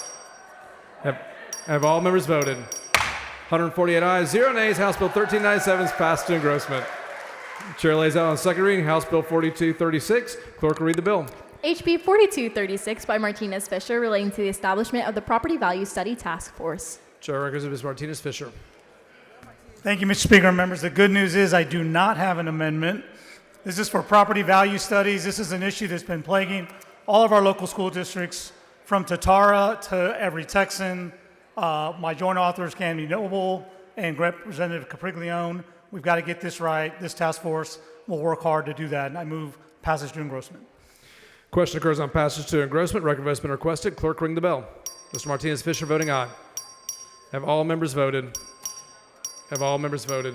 Have all members voted? 148 ayes, 0 nays. House Bill 1397 is passed to engrossment. Chair lays out on second reading House Bill 4236. Clerk will read the bill. HB 4236 by Martinez Fisher relating to the establishment of the Property Value Study Task Force. Chair records of Ms. Martinez Fisher. Thank you, Mr. Speaker and members. The good news is I do not have an amendment. This is for property value studies. This is an issue that's been plaguing all of our local school districts, from Tatara to every Texan. My joint authors, Candy Noble and Representative Capriglione. We've got to get this right. This task force will work hard to do that, and I move passage to engrossment. Question occurs on passage to engrossment. Record vote's been requested. Clerk, ring the bell. Mr. Martinez Fisher voting aye. Have all members voted? Have all members voted?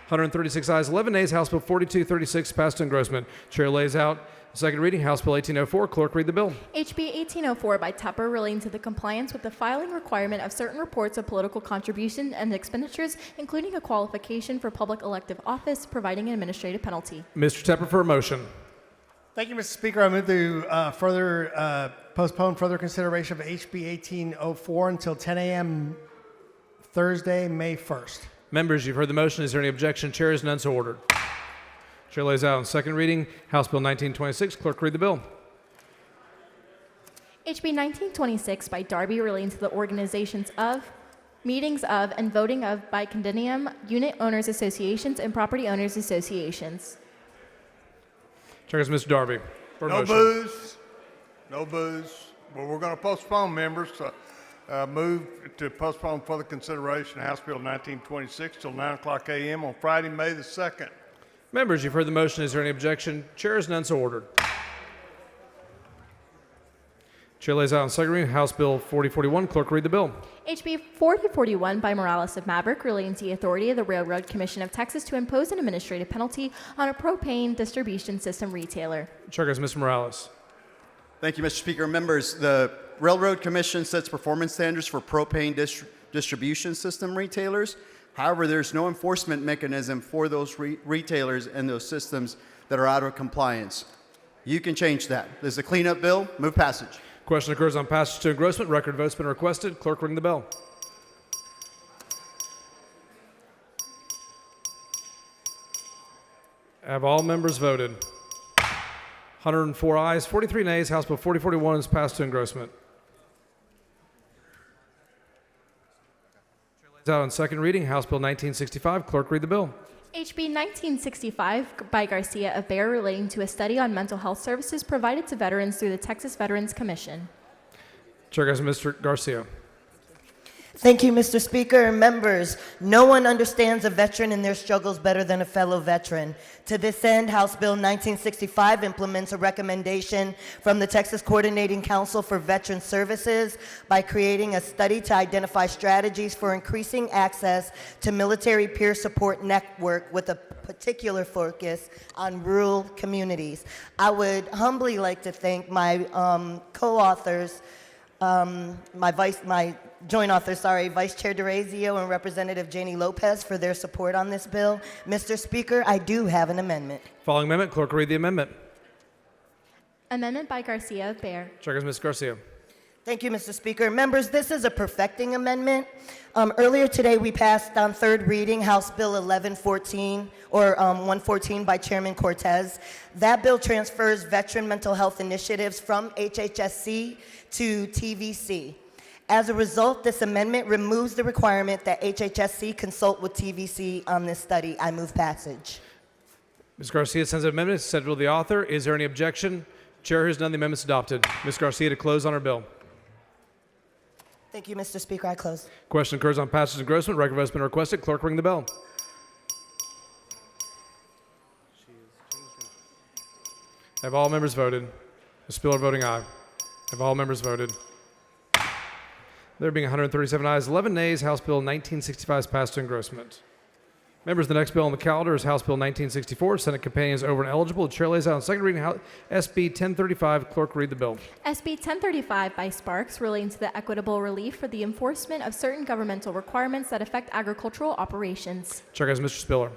136 ayes, 11 nays. House Bill 4236 passed to engrossment. Chair lays out second reading House Bill 1804. Clerk, read the bill. HB 1804 by Tupper relating to the compliance with the filing requirement of certain reports of political contribution and expenditures, including a qualification for public elective office, providing an administrative penalty. Mr. Tepper for a motion. Thank you, Mr. Speaker. I move to postpone further consideration of HB 1804 until 10 a.m. Thursday, May 1st. Members, you've heard the motion. Is there any objection? Chair is none so ordered. Chair lays out on second reading House Bill 1926. Clerk, read the bill. HB 1926 by Darby relating to the organizations of, meetings of, and voting of by condominium unit owners associations and property owners associations. Chair is Mr. Darby. For a No motion. booze. No booze. Well, we're going to postpone, members. Move to postpone further consideration of House Bill 1926 till 9 o'clock a.m. on Friday, May the 2nd. Members, you've heard the motion. Is there any objection? Chair is none so ordered. Chair lays out on second reading House Bill 4041. Clerk, read the bill. HB 4041 by Morales of Maverick relating to the authority of the Railroad Commission of Texas to impose an administrative penalty on a propane distribution system retailer. Chair goes Mr. Morales. Thank you, Mr. Speaker. Members, the Railroad Commission sets performance standards for propane distribution system retailers. However, there's no enforcement mechanism for those retailers and those systems that are out of compliance. You can change that. This is a cleanup bill. Move passage. Question occurs on passage to engrossment. Record vote's been requested. Clerk, ring the bell. Have all members voted? 104 ayes, 43 nays. House Bill 4041 is passed to engrossment. Out on second reading, House Bill 1965. Clerk, read the bill. HB 1965 by Garcia of Bear relating to a study on mental health services provided to veterans through the Texas Veterans Commission. Chair goes Mr. Garcia. Thank you, Mr. Speaker and members. No one understands a veteran and their struggles better than a fellow veteran. To this end, House Bill 1965 implements a recommendation from the Texas Coordinating Council for Veteran Services by creating a study to identify strategies for increasing access to military peer support network with a particular focus on rural communities. I would humbly like to thank my co-authors, my joint authors, Vice Chair DeRazio and Representative Janie Lopez for their support on this bill. Mr. Speaker, I do have an amendment. Following amendment, clerk will read the amendment. Amendment by Garcia of Bear. Chair goes Ms. Garcia. Thank you, Mr. Speaker. Members, this is a perfecting amendment. Earlier today, we passed on third reading House Bill 1114, or 114 by Chairman Cortez. That bill transfers veteran mental health initiatives from HHSC to TVC. As a result, this amendment removes the requirement that HHSC consult with TVC on this study. I move passage. Ms. Garcia sends an amendment to schedule the author. Is there any objection? Chair hears none. The amendment is adopted. Ms. Garcia to close on her bill. Thank you, Mr. Speaker. I close. Question occurs on passage and engrossment. Record vote has been requested. Clerk, ring the bell. Have all members voted? Ms. Spiller voting aye. Have all members voted? There being 137 ayes, 11 nays, House Bill 1965 is passed to engrossment. Members, the next bill on the calendar is House Bill 1964. Senate companion is over and eligible. The chair lays out on second reading SB 1035. Clerk, read the bill. SB 1035 by Sparks relating to the equitable relief for the enforcement of certain governmental requirements that affect agricultural operations. Chair has Mr. Spiller.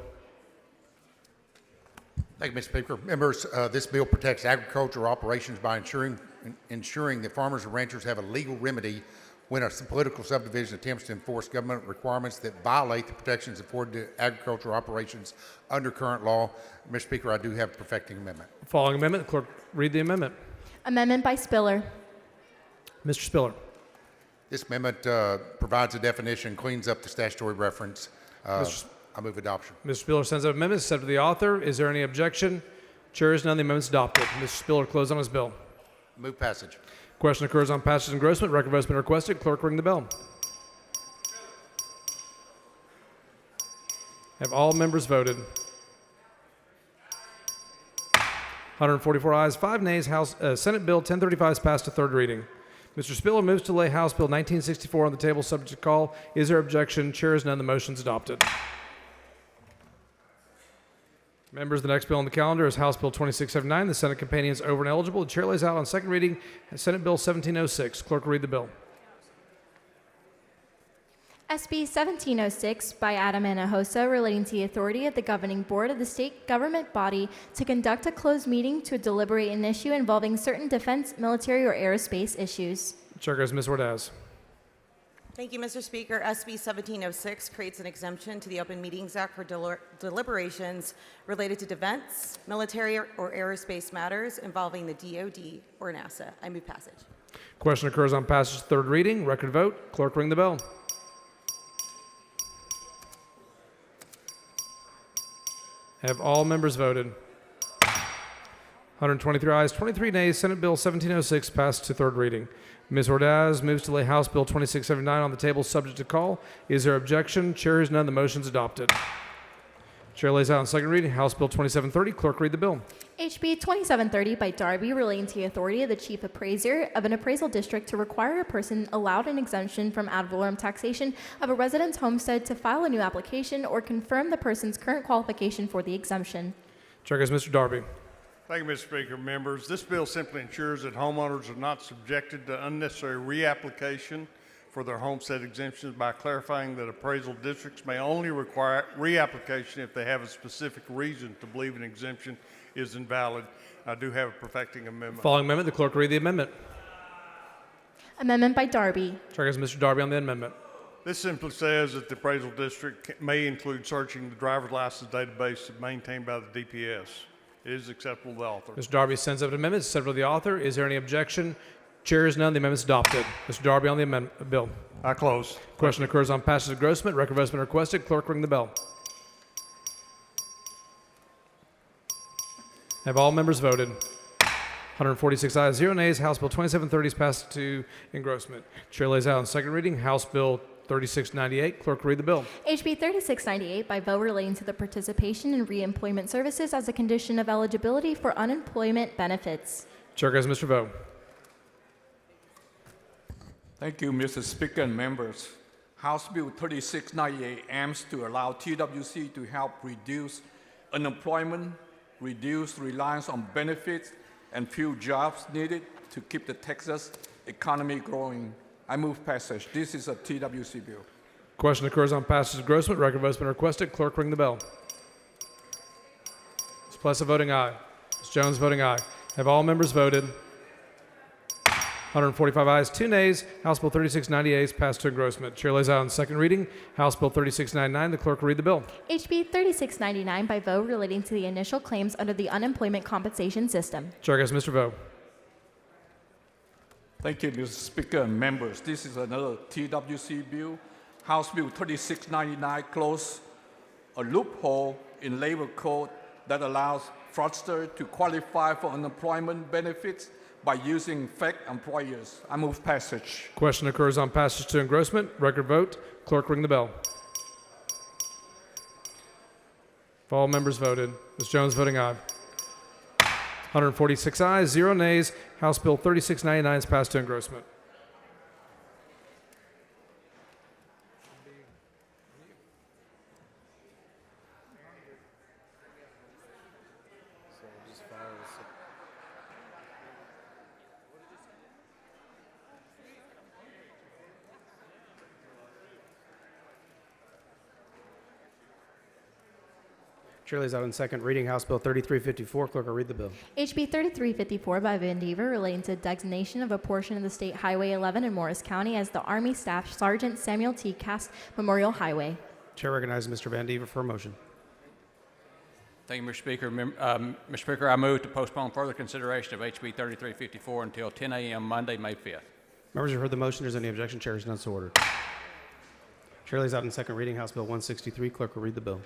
Thank you, Mr. Speaker. Members, this bill protects agricultural operations by ensuring that farmers and ranchers have a legal remedy when a political subdivision attempts to enforce government requirements that violate the protections afforded to agricultural operations under current law. Mr. Speaker, I do have a perfecting amendment. Following amendment, clerk, read the amendment. Amendment by Spiller. Mr. Spiller. This amendment provides a definition, cleans up the statutory reference. I move adoption. Mr. Spiller sends an amendment sent to the author. Is there any objection? Chair is none. The amendment is adopted. Mr. Spiller, close on his bill. Move passage. Question occurs on passage and engrossment. Record vote has been requested. Clerk, ring the bell. Have all members voted? 144 ayes, 5 nays. Senate Bill 1035 is passed to third reading. Mr. Spiller moves to lay House Bill 1964 on the table subject to call. Is there objection? Chair is none. The motion is adopted. Members, the next bill on the calendar is House Bill 2679. The Senate companion is over and eligible. The chair lays out on second reading Senate Bill 1706. Clerk will read the bill. SB 1706 by Adam Hinojosa relating to the authority of the governing board of the state government body to conduct a closed meeting to deliberate an issue involving certain defense, military, or aerospace issues. Chair goes Ms. Ordaz. Thank you, Mr. Speaker. SB 1706 creates an exemption to the Open Meetings Act for deliberations related to defense, military, or aerospace matters involving the DoD or NASA. I move passage. Question occurs on passage third reading. Record vote. Clerk, ring the bell. Have all members voted? 123 ayes, 23 nays. Senate Bill 1706 passed to third reading. Ms. Ordaz moves to lay House Bill 2679 on the table subject to call. Is there objection? Chair hears none. The motion is adopted. Chair lays out on second reading House Bill 2730. Clerk, read the bill. HB 2730 by Darby relating to the authority of the chief appraiser of an appraisal district to require a person allowed an exemption from ad valorem taxation of a resident's homestead to file a new application or confirm the person's current qualification for the exemption. Chair goes Mr. Darby. Thank you, Mr. Speaker. Members, this bill simply ensures that homeowners are not subjected to unnecessary reapplication for their homestead exemptions by clarifying that appraisal districts may only require reapplication if they have a specific reason to believe an exemption is invalid. I do have a perfecting amendment. Following amendment, the clerk will read the amendment. Amendment by Darby. Chair goes Mr. Darby on the amendment. This simply says that the appraisal district may include searching the driver's license database maintained by the DPS. It is acceptable to the author. Mr. Darby sends up an amendment. It's acceptable to the author. Is there any objection? Chair is none. The amendment is adopted. Mr. Darby on the amendment bill. I close. Question occurs on passage of engrossment. Record vote has been requested. Clerk, ring the bell. Have all members voted? 146 ayes, 0 nays. House Bill 2730 is passed to engrossment. Chair lays out on second reading House Bill 3698. Clerk, read the bill. HB 3698 by vote relating to the participation in reemployment services as a condition of eligibility for unemployment benefits. Chair goes Mr. Vo. Thank you, Mr. Speaker and members. House Bill 3698 aims to allow TWC to help reduce unemployment, reduce reliance on benefits, and fill jobs needed to keep the Texas economy growing. I move passage. This is a TWC bill. Question occurs on passage of engrossment. Record vote has been requested. Clerk, ring the bell. Ms. Plessa voting aye. Ms. Jones voting aye. Have all members voted? 145 ayes, 2 nays. House Bill 3698 is passed to engrossment. Chair lays out on second reading House Bill 3699. The clerk will read the bill. HB 3699 by vote relating to the initial claims under the unemployment compensation system. Chair guest Mr. Vo. Thank you, Mr. Speaker and members. This is another TWC bill. House Bill 3699 closes a loophole in labor code that allows fraudsters to qualify for unemployment benefits by using fake employers. I move passage. Question occurs on passage to engrossment. Record vote. Clerk ring the bell. If all members voted, Ms. Jones voting aye. 146 ayes, 0 nays. House Bill 3699 is passed to engrossment. Chair lays out on second reading House Bill 3354. Clerk will read the bill. HB 3354 by Vandiver relating to designation of a portion of the State Highway 11 in Morris County as the Army Staff Sergeant Samuel T. Cass Memorial Highway. Chair recognizes Mr. Vandiver for a motion. Thank you, Mr. Speaker. Mr. Speaker, I move to postpone further consideration of HB 3354 until 10 a.m. Monday, May 5th. Members have heard the motion. Is there any objection? Chair is none so ordered. Chair lays out on second reading House Bill 163. Clerk will read the bill.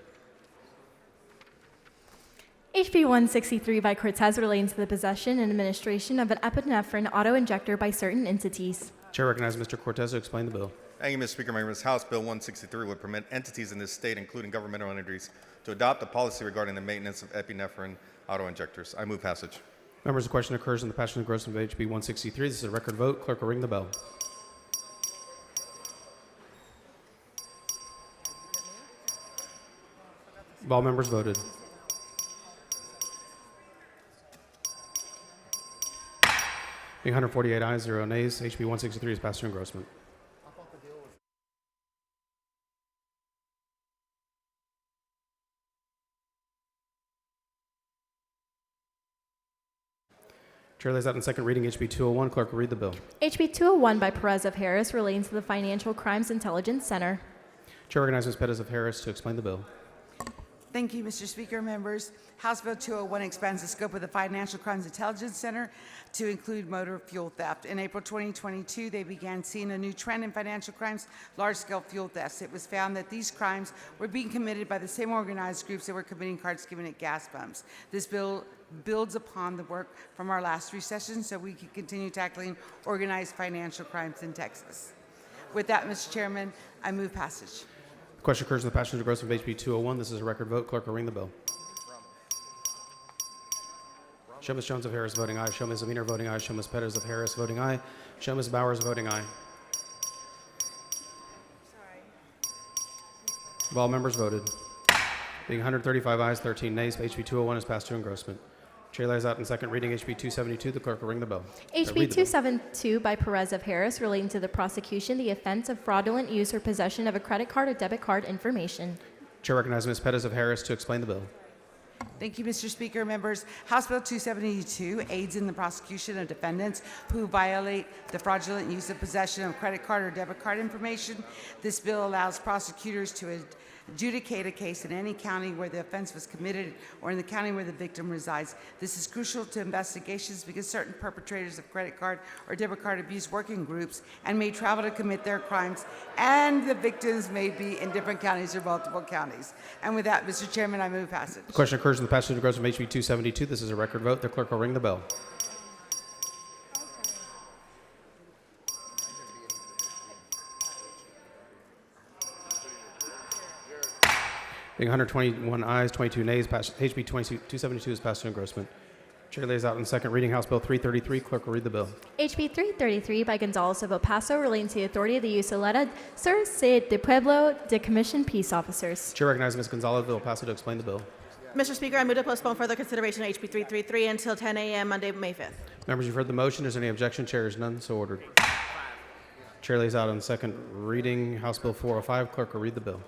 HB 163 by Cortez relating to the possession and administration of an epinephrine auto-injector by certain entities. Chair recognizes Mr. Cortez to explain the bill. Thank you, Mr. Speaker. Members, House Bill 163 would permit entities in this state, including governmental entities, to adopt a policy regarding the maintenance of epinephrine auto-injectors. I move passage. Members, the question occurs on the passage and engrossment of HB 163. This is a record vote. Clerk will ring the bell. Have all members voted? Being 148 ayes, 0 nays, HB 163 is passed to engrossment. Chair lays out in second reading HB 201. Clerk will read the bill. HB 201 by Perez of Harris relating to the Financial Crimes Intelligence Center. Chair recognizes Ms. Perez of Harris to explain the bill. Thank you, Mr. Speaker. Members, House Bill 201 expands the scope of the Financial Crimes Intelligence Center to include motor fuel theft. In April 2022, they began seeing a new trend in financial crimes, large-scale fuel thefts. It was found that these crimes were being committed by the same organized groups that were committing card skimming at gas pumps. This bill builds upon the work from our last 3 sessions so we can continue tackling organized financial crimes in Texas. With that, Mr. Chairman, I move passage. The question occurs on the passage and engrossment of HB 201. This is a record vote. Clerk will ring the bell. Show Ms. Jones of Harris voting aye. Show Ms. Aminer voting aye. Show Ms. Perez of Harris voting aye. Show Ms. Bowers voting aye. Have all members voted? Being 135 ayes, 13 nays, HB 201 is passed to engrossment. Chair lays out in second reading HB 272. The clerk will ring the bell. HB 272 by Perez of Harris relating to the prosecution, the offense of fraudulent use or possession of a credit card or debit card information. Chair recognizes Ms. Perez of Harris to explain the bill. Thank you, Mr. Speaker. Members, House Bill 272 aids in the prosecution of defendants who violate the fraudulent use of possession of credit card or debit card information. This bill allows prosecutors to adjudicate a case in any county where the offense was committed or in the county where the victim resides. This is crucial to investigations because certain perpetrators of credit card or debit card abuse work in groups and may travel to commit their crimes, and the victims may be in different counties or multiple counties. And with that, Mr. Chairman, I move passage. The question occurs in the passage and engrossment of HB 272. This is a record vote. The clerk will ring the bell. Being 121 ayes, 22 nays, HB 272 is passed to engrossment. Chair lays out in second reading House Bill 333. Clerk will read the bill. HB 333 by Gonzalez of El Paso relating to the authority of the use of Leta Sur Sede de Pueblo de Commission Peace Officers. Chair recognizes Ms. Gonzalez of El Paso to explain the bill. Mr. Speaker, I move to postpone further consideration of HB 333 until 10 a.m. Monday, May 5th. Members, you've heard the motion. Is there any objection? Chair is none, so ordered. Chair lays out on second reading House Bill 405. Clerk will read the bill.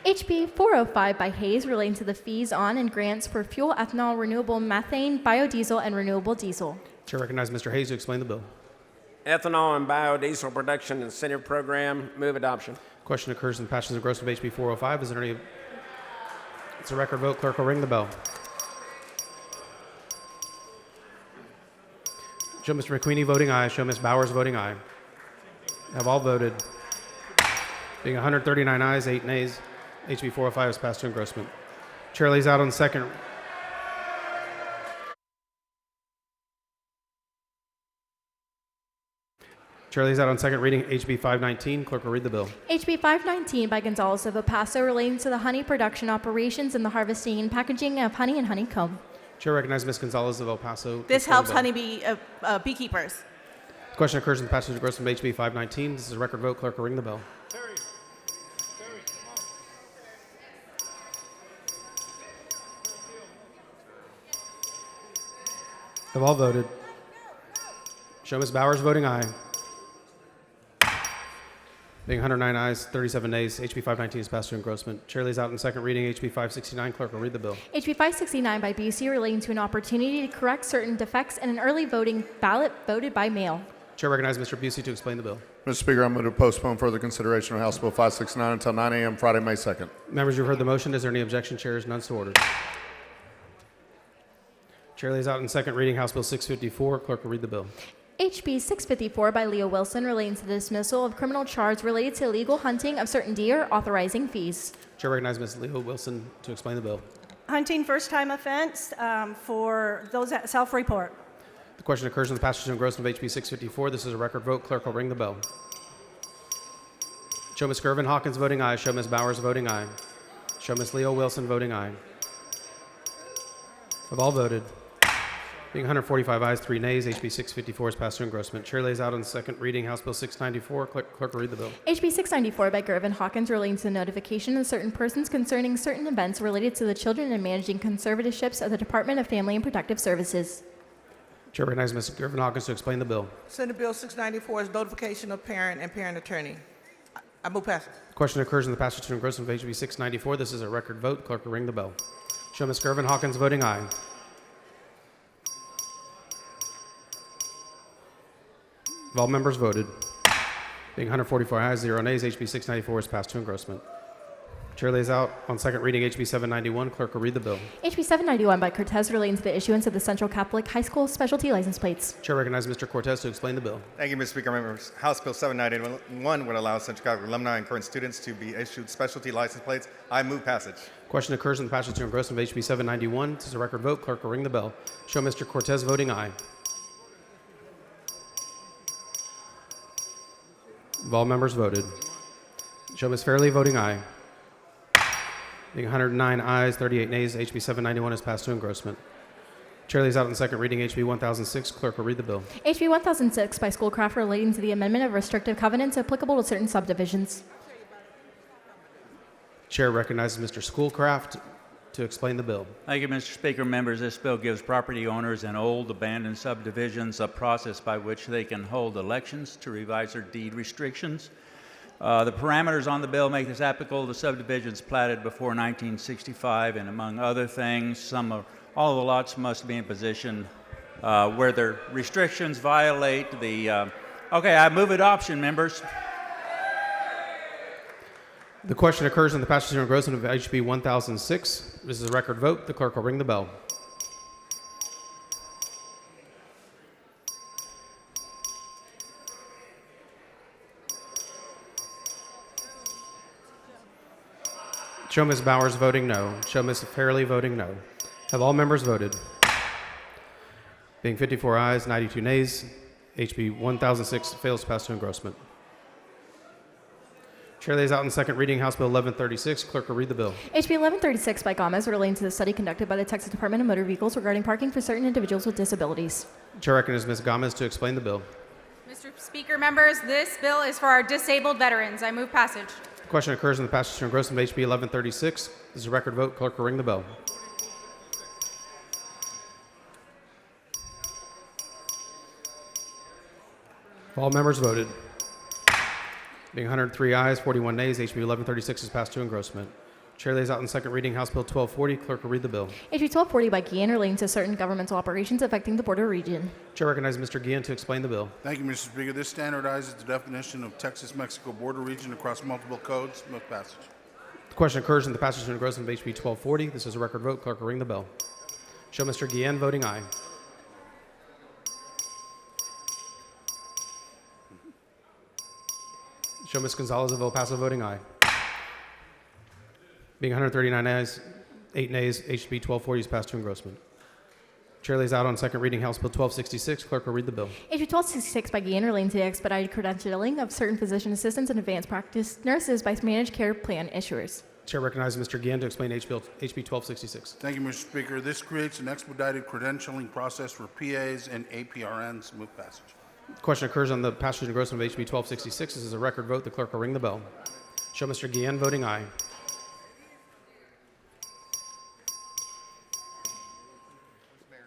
HB 405 by Hayes relating to the fees on and grants for fuel, ethanol, renewable methane, biodiesel, and renewable diesel. Chair recognizes Mr. Hayes to explain the bill. Ethanol and Biodiesel Production Incentive Program. Move adoption. Question occurs in the passage and engrossment of HB 405. Is there any? It's a record vote. Clerk will ring the bell. Show Mr. McQueenie voting aye. Show Ms. Bowers voting aye. Have all voted. Being 139 ayes, 8 nays, HB 405 is passed to engrossment. Chair lays out on second. Chair lays out on second reading HB 519. Clerk will read the bill. HB 519 by Gonzalez of El Paso relating to the honey production operations and the harvesting and packaging of honey and honeycomb. Chair recognizes Ms. Gonzalez of El Paso. This helps honeybee beekeepers. The question occurs in the passage of engrossment of HB 519. This is a record vote. Clerk will ring the bell. Have all voted. Show Ms. Bowers voting aye. Being 109 ayes, 37 nays, HB 519 is passed to engrossment. Chair lays out in second reading HB 569. Clerk will read the bill. HB 569 by BC relating to an opportunity to correct certain defects in an early voting ballot voted by mail. Chair recognizes Mr. Busey to explain the bill. Mr. Speaker, I'm going to postpone further consideration of House Bill 569 until 9 a.m. Friday, May 2nd. Members, you've heard the motion. Is there any objection? Chair is none so ordered. Chair lays out in second reading House Bill 654. Clerk will read the bill. HB 654 by Leo Wilson relating to the dismissal of criminal charge related to illegal hunting of certain deer, authorizing fees. Chair recognizes Ms. Leo Wilson to explain the bill. Hunting first-time offense for those that self-report. The question occurs in the passage of engrossment of HB 654. This is a record vote. Clerk will ring the bell. Show Ms. Gervin Hawkins voting aye. Show Ms. Bowers voting aye. Show Ms. Leo Wilson voting aye. Have all voted. Being 145 ayes, 3 nays, HB 654 is passed to engrossment. Chair lays out on second reading House Bill 694. Clerk will read the bill. HB 694 by Gervin Hawkins relating to the notification of certain persons concerning certain events related to the children and managing conservatorships of the Department of Family and Protective Services. Chair recognizes Ms. Gervin Hawkins to explain the bill. Senate Bill 694 is notification of parent and parent attorney. I move passage. The question occurs in the passage to engrossment of HB 694. This is a record vote. Clerk will ring the bell. Show Ms. Gervin Hawkins voting aye. Have all members voted? Being 144 ayes, 0 nays, HB 694 is passed to engrossment. Chair lays out on second reading HB 791. Clerk will read the bill. HB 791 by Cortez relating to the issuance of the Central Catholic High School specialty license plates. Chair recognizes Mr. Cortez to explain the bill. Thank you, Mr. Speaker. Members, House Bill 791 would allow Central Catholic alumni and current students to be issued specialty license plates. I move passage. Question occurs in the passage to engrossment of HB 791. This is a record vote. Clerk will ring the bell. Show Mr. Cortez voting aye. Have all members voted? Show Ms. Fairley voting aye. Being 109 ayes, 38 nays, HB 791 is passed to engrossment. Chair lays out in second reading HB 1006. Clerk will read the bill. HB 1006 by Schoolcraft relating to the amendment of restrictive covenants applicable to certain subdivisions. Chair recognizes Mr. Schoolcraft to explain the bill. Thank you, Mr. Speaker. Members, this bill gives property owners in old abandoned subdivisions a process by which they can hold elections to revise their deed restrictions. The parameters on the bill make this applicable to subdivisions platted before 1965, and among other things, all of the lots must be in position where their restrictions violate the. Okay, I move adoption, members. The question occurs in the passage of engrossment of HB 1006. This is a record vote. The clerk will ring the bell. Show Ms. Bowers voting no. Show Ms. Fairley voting no. Have all members voted? Being 54 ayes, 92 nays, HB 1006 fails to pass to engrossment. Chair lays out in second reading House Bill 1136. Clerk will read the bill. HB 1136 by Gomez relating to the study conducted by the Texas Department of Motor Vehicles regarding parking for certain individuals with disabilities. Chair recognizes Ms. Gomez to explain the bill. Mr. Speaker, members, this bill is for our disabled veterans. I move passage. The question occurs in the passage to engrossment of HB 1136. This is a record vote. Clerk will ring the bell. All members voted. Being 103 ayes, 41 nays, HB 1136 is passed to engrossment. Chair lays out in second reading House Bill 1240. Clerk will read the bill. HB 1240 by Guillen relating to certain governmental operations affecting the border region. Chair recognizes Mr. Guillen to explain the bill. Thank you, Mr. Speaker. This standardizes the definition of Texas-Mexico border region across multiple codes. Move passage. The question occurs in the passage and engrossment of HB 1240. This is a record vote. Clerk will ring the bell. Show Mr. Guillen voting aye. Show Ms. Gonzalez of El Paso voting aye. Being 139 ayes, 8 nays, HB 1240 is passed to engrossment. Chair lays out on second reading House Bill 1266. Clerk will read the bill. HB 1266 by Guillen relating to the expedited credentialing of certain physician assistants and advanced practice nurses by managed care plan issuers. Chair recognizes Mr. Guillen to explain HB 1266. Thank you, Mr. Speaker. This creates an expedited credentialing process for PAs and APRNs. Move passage. The question occurs on the passage and engrossment of HB 1266. This is a record vote. The clerk will ring the bell. Show Mr. Guillen voting aye.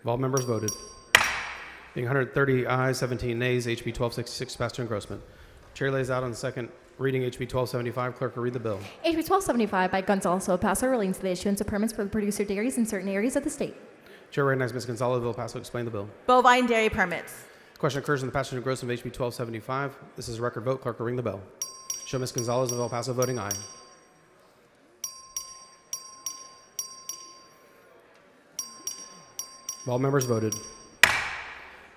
Have all members voted? Being 130 ayes, 17 nays, HB 1266 passed to engrossment. Chair lays out on second reading HB 1275. Clerk will read the bill. HB 1275 by Gonzales of El Paso relating to the issuance of permits for the producer dairies in certain areas of the state. Chair recognizes Ms. Gonzalez of El Paso to explain the bill. Bovine dairy permits. The question occurs in the passage and engrossment of HB 1275. This is a record vote. Clerk will ring the bell. Show Ms. Gonzalez of El Paso voting aye. Have all members voted?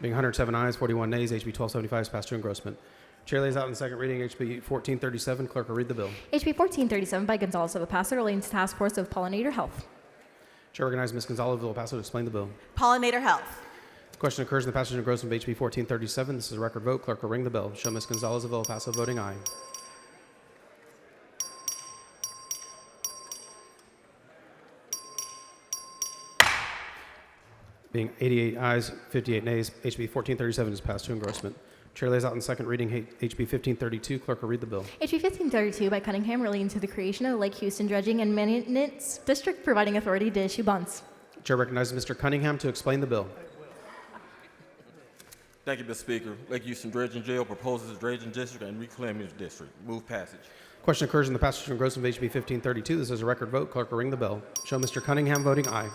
Being 107 ayes, 41 nays, HB 1275 is passed to engrossment. Chair lays out in second reading HB 1437. Clerk will read the bill. HB 1437 by Gonzales of El Paso relating to Task Force of Pollinator Health. Chair recognizes Ms. Gonzalez of El Paso to explain the bill. Pollinator health. The question occurs in the passage and engrossment of HB 1437. This is a record vote. Clerk will ring the bell. Show Ms. Gonzalez of El Paso voting aye. Being 88 ayes, 58 nays, HB 1437 is passed to engrossment. Chair lays out in second reading HB 1532. Clerk will read the bill. HB 1532 by Cunningham relating to the creation of the Lake Houston Dredging and Maintenance District providing authority to issue bonds. Chair recognizes Mr. Cunningham to explain the bill. Thank you, Mr. Speaker. Lake Houston Dredging Jail proposes a dredging district and reclaiming district. Move passage. Question occurs in the passage and engrossment of HB 1532. This is a record vote. Clerk will ring the bell. Show Mr. Cunningham voting aye.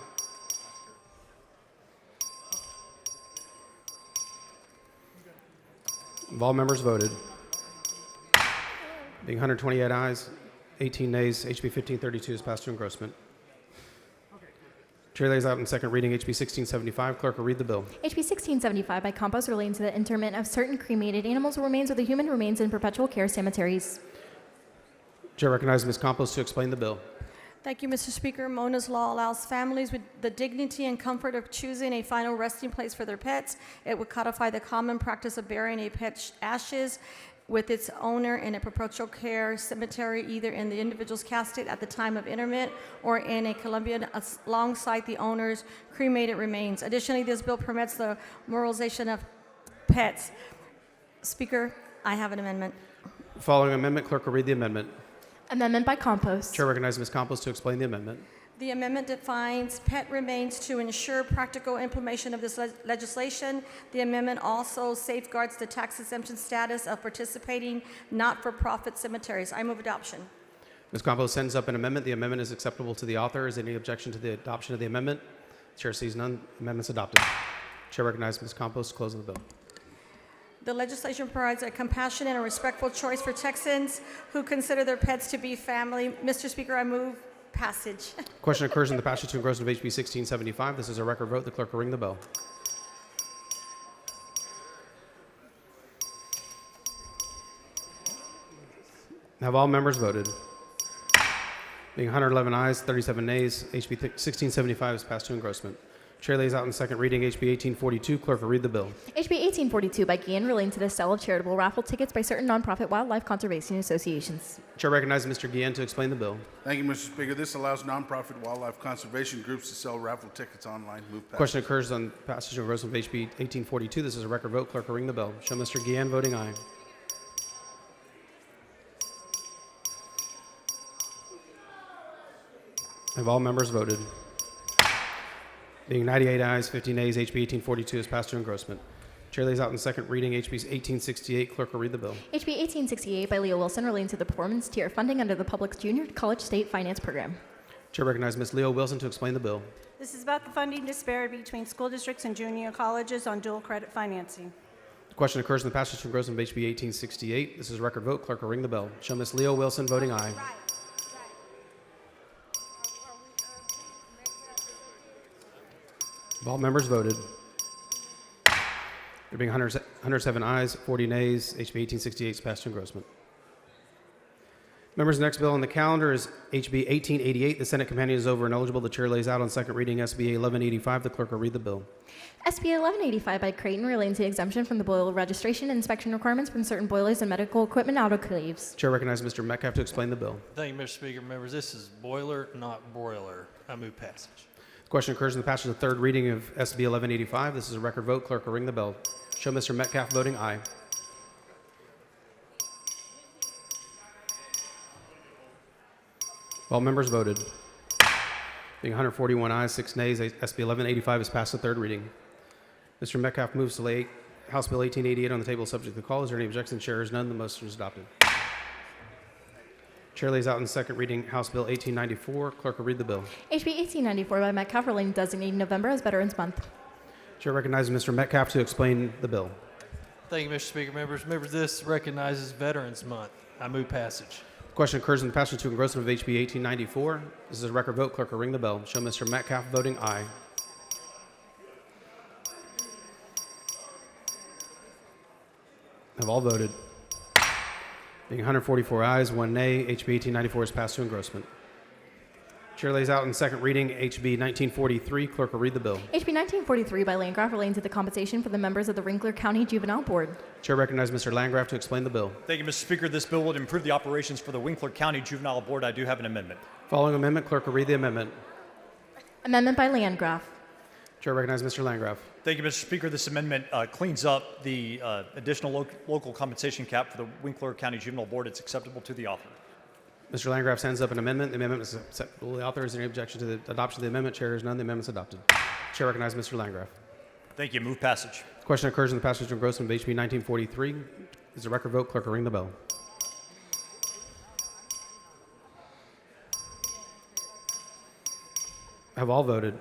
Have all members voted? Being 128 ayes, 18 nays, HB 1532 is passed to engrossment. Chair lays out in second reading HB 1675. Clerk will read the bill. HB 1675 by Compost relating to the interment of certain cremated animals or remains of the human remains in perpetual care cemeteries. Chair recognizes Ms. Campos to explain the bill. Thank you, Mr. Speaker. Mona's Law allows families with the dignity and comfort of choosing a final resting place for their pets. It would codify the common practice of burying a pet's ashes with its owner in a perpetual care cemetery, either in the individual's casket at the time of interment or in a Columbian alongside the owner's cremated remains. Additionally, this bill permits the memorialization of pets. Speaker, I have an amendment. Following amendment, clerk will read the amendment. Amendment by Compost. Chair recognizes Ms. Campos to explain the amendment. The amendment defines pet remains to ensure practical implementation of this legislation. The amendment also safeguards the tax exemption status of participating not-for-profit cemeteries. I move adoption. Ms. Campos sends up an amendment. The amendment is acceptable to the author. Is there any objection to the adoption of the amendment? Chair sees none. Amendment's adopted. Chair recognizes Ms. Campos to close the bill. The legislation provides a compassionate and respectful choice for Texans who consider their pets to be family. Mr. Speaker, I move passage. Question occurs in the passage to engrossment of HB 1675. This is a record vote. The clerk will ring the bell. Have all members voted? Being 111 ayes, 37 nays, HB 1675 is passed to engrossment. Chair lays out in second reading HB 1842. Clerk will read the bill. HB 1842 by Guillen relating to the sale of charitable raffle tickets by certain nonprofit wildlife conservation associations. Chair recognizes Mr. Guillen to explain the bill. Thank you, Mr. Speaker. This allows nonprofit wildlife conservation groups to sell raffle tickets online. Move passage. Question occurs on passage of engrossment of HB 1842. This is a record vote. Clerk will ring the bell. Show Mr. Guillen voting aye. Have all members voted? Being 98 ayes, 50 nays, HB 1842 is passed to engrossment. Chair lays out in second reading HB 1868. Clerk will read the bill. HB 1868 by Leo Wilson relating to the performance tier funding under the Public Junior College State Finance Program. Chair recognizes Ms. Leo Wilson to explain the bill. This is about the funding disparity between school districts and junior colleges on dual credit financing. The question occurs in the passage to engrossment of HB 1868. This is a record vote. Clerk will ring the bell. Show Ms. Leo Wilson voting aye. Have all members voted? There being 107 ayes, 40 nays, HB 1868 is passed to engrossment. Members, the next bill on the calendar is HB 1888. The Senate companion is over and eligible. The chair lays out on second reading SB 1185. The clerk will read the bill. SB 1185 by Creighton relating to exemption from the boiler registration and inspection requirements from certain boilers and medical equipment autoclaves. Chair recognizes Mr. Metcalf to explain the bill. Thank you, Mr. Speaker. Members, this is boiler, not broiler. I move passage. The question occurs in the passage of third reading of SB 1185. This is a record vote. Clerk will ring the bell. Show Mr. Metcalf voting aye. All members voted. Being 141 ayes, 6 nays, SB 1185 is passed the third reading. Mr. Metcalf moves to lay House Bill 1888 on the table subject to the call. Is there any objection? The chair is none. The motion is adopted. Chair lays out in second reading House Bill 1894. Clerk will read the bill. HB 1894 by Metcalf relating to designating November as Veterans Month. Chair recognizes Mr. Metcalf to explain the bill. Thank you, Mr. Speaker. Members, this recognizes Veterans Month. I move passage. The question occurs in the passage to engrossment of HB 1894. This is a record vote. Clerk will ring the bell. Show Mr. Metcalf voting aye. Have all voted? Being 144 ayes, 1 nay, HB 1894 is passed to engrossment. Chair lays out in second reading HB 1943. Clerk will read the bill. HB 1943 by Landgraf relating to the compensation for the members of the Winkler County Juvenile Board. Chair recognizes Mr. Landgraf to explain the bill. Thank you, Mr. Speaker. This bill would improve the operations for the Winkler County Juvenile Board. I do have an amendment. Following amendment, clerk will read the amendment. Amendment by Landgraf. Chair recognizes Mr. Landgraf. Thank you, Mr. Speaker. This amendment cleans up the additional local compensation cap for the Winkler County Juvenile Board. It's acceptable to the author. Mr. Landgraf sends up an amendment. The amendment is acceptable to the author. Is there any objection to the adoption of the amendment? Chair is none. The amendment is adopted. Chair recognizes Mr. Landgraf. Thank you. Move passage. The question occurs in the passage to engrossment of HB 1943. Is a record vote. Clerk will ring the bell. Have all voted?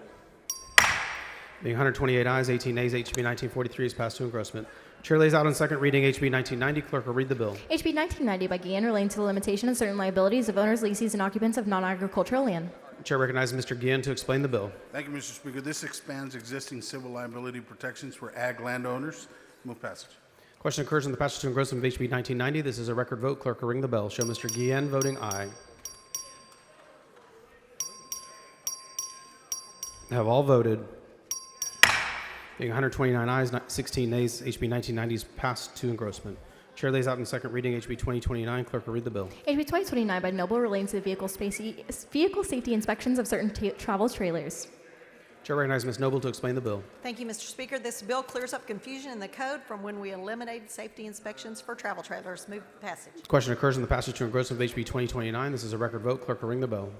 Being 128 ayes, 18 nays, HB 1943 is passed to engrossment. Chair lays out on second reading HB 1990. Clerk will read the bill. HB 1990 by Guillen relating to the limitation of certain liabilities of owners, lessees, and occupants of non-agricultural land. Chair recognizes Mr. Guillen to explain the bill. Thank you, Mr. Speaker. This expands existing civil liability protections for ag landowners. Move passage. Question occurs in the passage to engrossment of HB 1990. This is a record vote. Clerk will ring the bell. Show Mr. Guillen voting aye. Have all voted? Being 129 ayes, 16 nays, HB 1990 is passed to engrossment. Chair lays out in second reading HB 2029. Clerk will read the bill. HB 2029 by Noble relating to the vehicle safety inspections of certain travel trailers. Chair recognizes Ms. Noble to explain the bill. Thank you, Mr. Speaker. This bill clears up confusion in the code from when we eliminated safety inspections for travel trailers. Move passage. Question occurs in the passage to engrossment of HB 2029. This is a record vote. Clerk will ring the bell.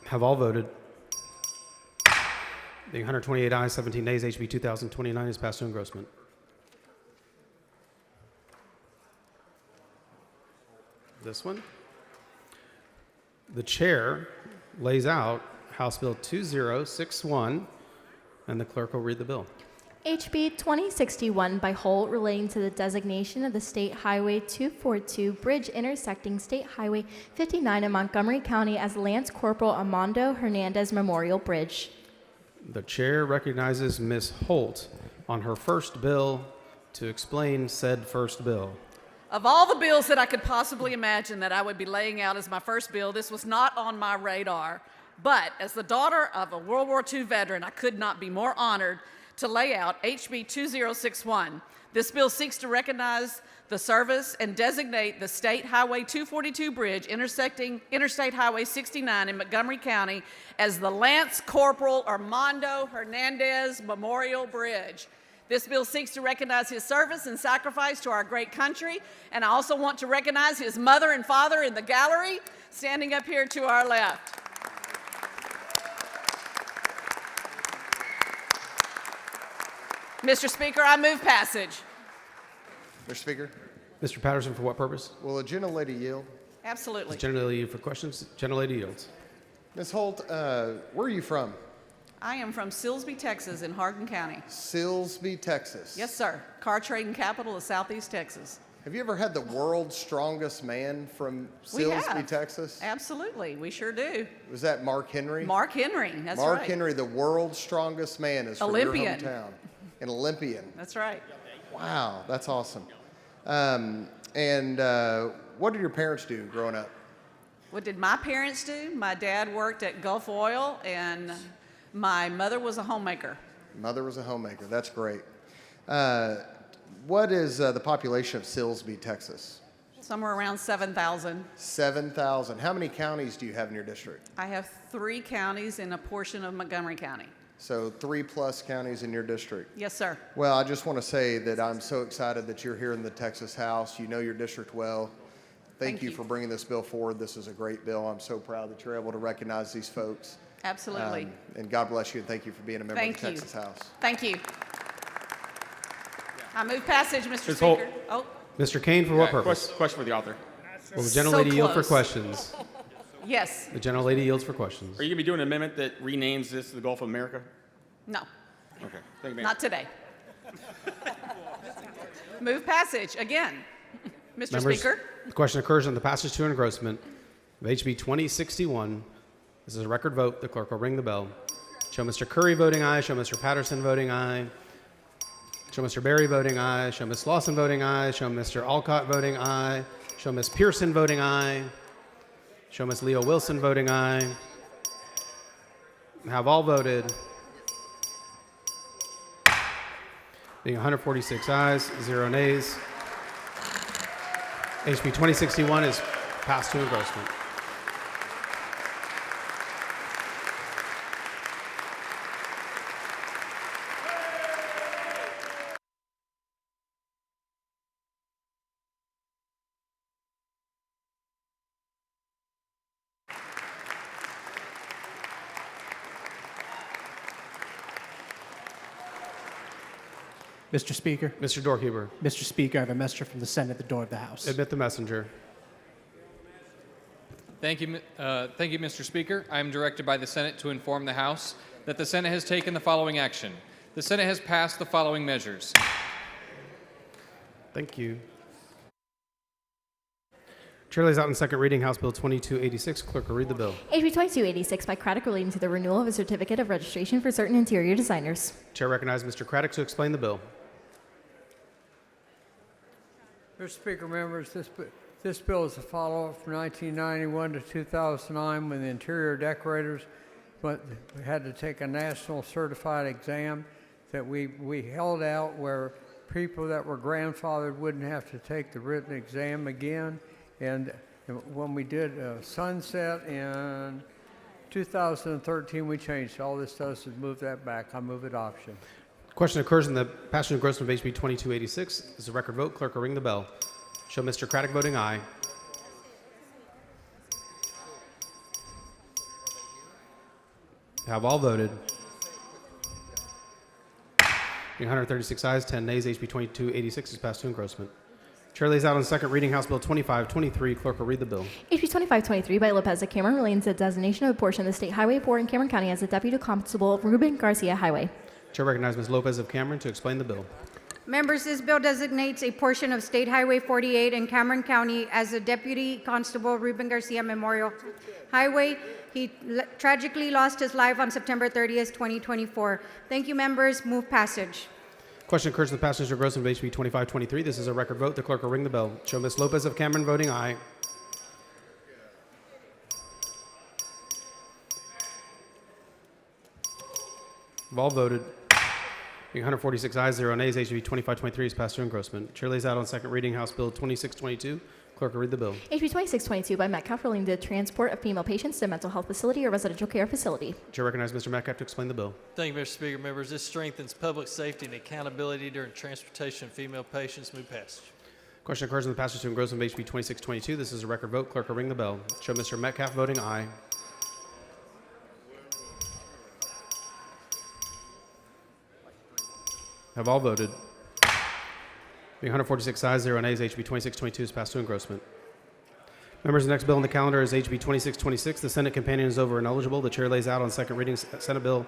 Have all voted? Being 128 ayes, 17 nays, HB 2029 is passed to engrossment. This one. The chair lays out House Bill 2061, and the clerk will read the bill. HB 2061 by Holt relating to the designation of the State Highway 242 bridge intersecting State Highway 59 in Montgomery County as Lance Corporal Armando Hernandez Memorial Bridge. The chair recognizes Ms. Holt on her first bill to explain said first bill. Of all the bills that I could possibly imagine that I would be laying out as my first bill, this was not on my radar. But as the daughter of a World War II veteran, I could not be more honored to lay out HB 2061. This bill seeks to recognize the service and designate the State Highway 242 bridge intersecting Interstate Highway 69 in Montgomery County as the Lance Corporal Armando Hernandez Memorial Bridge. This bill seeks to recognize his service and sacrifice to our great country, and I also want to recognize his mother and father in the gallery, standing up here to our left. Mr. Speaker, I move passage. Mr. Speaker, Mr. Patterson, for what purpose? Will the gentlelady yield? Absolutely. Gentlelady for questions. Gentlelady yields. Ms. Holt, where are you from? I am from Silsbee, Texas, in Hardin County. Silsbee, Texas. Yes, sir. Car trading capital of Southeast Texas. Have you ever had the world's strongest man from Silsbee, Texas? Absolutely. We sure do. Was that Mark Henry? Mark Henry. That's Mark right. Henry, the world's strongest man, is from Olympian. your hometown. An Olympian. That's right. Wow, that's awesome. And what did your parents do growing up? What did my parents do? My dad worked at Gulf Oil, and my mother was a homemaker. Mother was a homemaker. That's great. What is the population of Silsbee, Texas? Somewhere around 7,000. 7,000. How many counties do you have in your district? I have 3 counties and a portion of Montgomery County. So 3+ counties in your district. Yes, sir. Well, I just want to say that I'm so excited that you're here in the Texas House. You know your district well. Thank you for bringing this bill forward. This is a great bill. I'm so proud that you're able to recognize these folks. Absolutely. And God bless you, and thank you for being a member of the Texas House. Thank you. I move passage, Mr. Ms. Holt. Speaker. Oh, Mr. Kane, for what purpose? Question for the author. Will the gentlelady yield for close. questions? yes. The gentlelady yields for questions. Are you going to be doing an amendment that renames this the Gulf of America? No, Okay. Thank you, ma'am. not today. Move passage again. Mr. Members, Speaker. the question occurs on the passage to engrossment of HB 2061. This is a record vote. The clerk will ring the bell. Show Mr. Curry voting aye. Show Mr. Patterson voting aye. Show Mr. Berry voting aye. Show Ms. Lawson voting aye. Show Mr. Alcott voting aye. Show Ms. Pearson voting aye. Show Ms. Leo Wilson voting aye. Have all voted. Being 146 ayes, 0 nays. HB 2061 is passed to engrossment. Mr. Speaker. Mr. Dorkeeper. Mr. Speaker, I have a messenger from the Senate at the door of the House. Admit the messenger. Thank you, Mr. Speaker. I am directed by the Senate to inform the House that the Senate has taken the following action. The Senate has passed the following measures. Thank you. Chair lays out in second reading House Bill 2286. Clerk will read the bill. HB 2286 by Craddock relating to the renewal of a certificate of registration for certain interior designers. Chair recognizes Mr. Craddock to explain the bill. Mr. Speaker, members, this bill is a follow-up from 1991 to 2009 when the interior decorators had to take a national certified exam that we held out where people that were grandfathered wouldn't have to take the written exam again. And when we did sunset in 2013, we changed. All this does is move that back. I move adoption. Question occurs in the passage and engrossment of HB 2286. This is a record vote. Clerk will ring the bell. Show Mr. Craddock voting aye. Have all voted. Being 136 ayes, 10 nays, HB 2286 is passed to engrossment. Chair lays out on second reading House Bill 2523. Clerk will read the bill. HB 2523 by Lopez de Cameron relating to the designation of a portion of the State Highway 4 in Cameron County as a Deputy Constable of Ruben Garcia Highway. Chair recognizes Ms. Lopez of Cameron to explain the bill. Members, this bill designates a portion of State Highway 48 in Cameron County as a Deputy Constable Ruben Garcia Memorial Highway. He tragically lost his life on September 30th, 2024. Thank you, members. Move passage. Question occurs in the passage of engrossment of HB 2523. This is a record vote. The clerk will ring the bell. Show Ms. Lopez of Cameron voting aye. Have all voted. Being 146 ayes, 0 nays, HB 2523 is passed to engrossment. Chair lays out on second reading House Bill 2622. Clerk will read the bill. HB 2622 by Metcalf relating to the transport of female patients to a mental health facility or residential care facility. Chair recognizes Mr. Metcalf to explain the bill. Thank you, Mr. Speaker. Members, this strengthens public safety and accountability during transportation of female patients. Move passage. Question occurs in the passage to engrossment of HB 2622. This is a record vote. Clerk will ring the bell. Show Mr. Metcalf voting aye. Have all voted. Being 146 ayes, 0 nays, HB 2622 is passed to engrossment. Members, the next bill on the calendar is HB 2626. The Senate companion is over ineligible. The chair lays out on second reading Senate Bill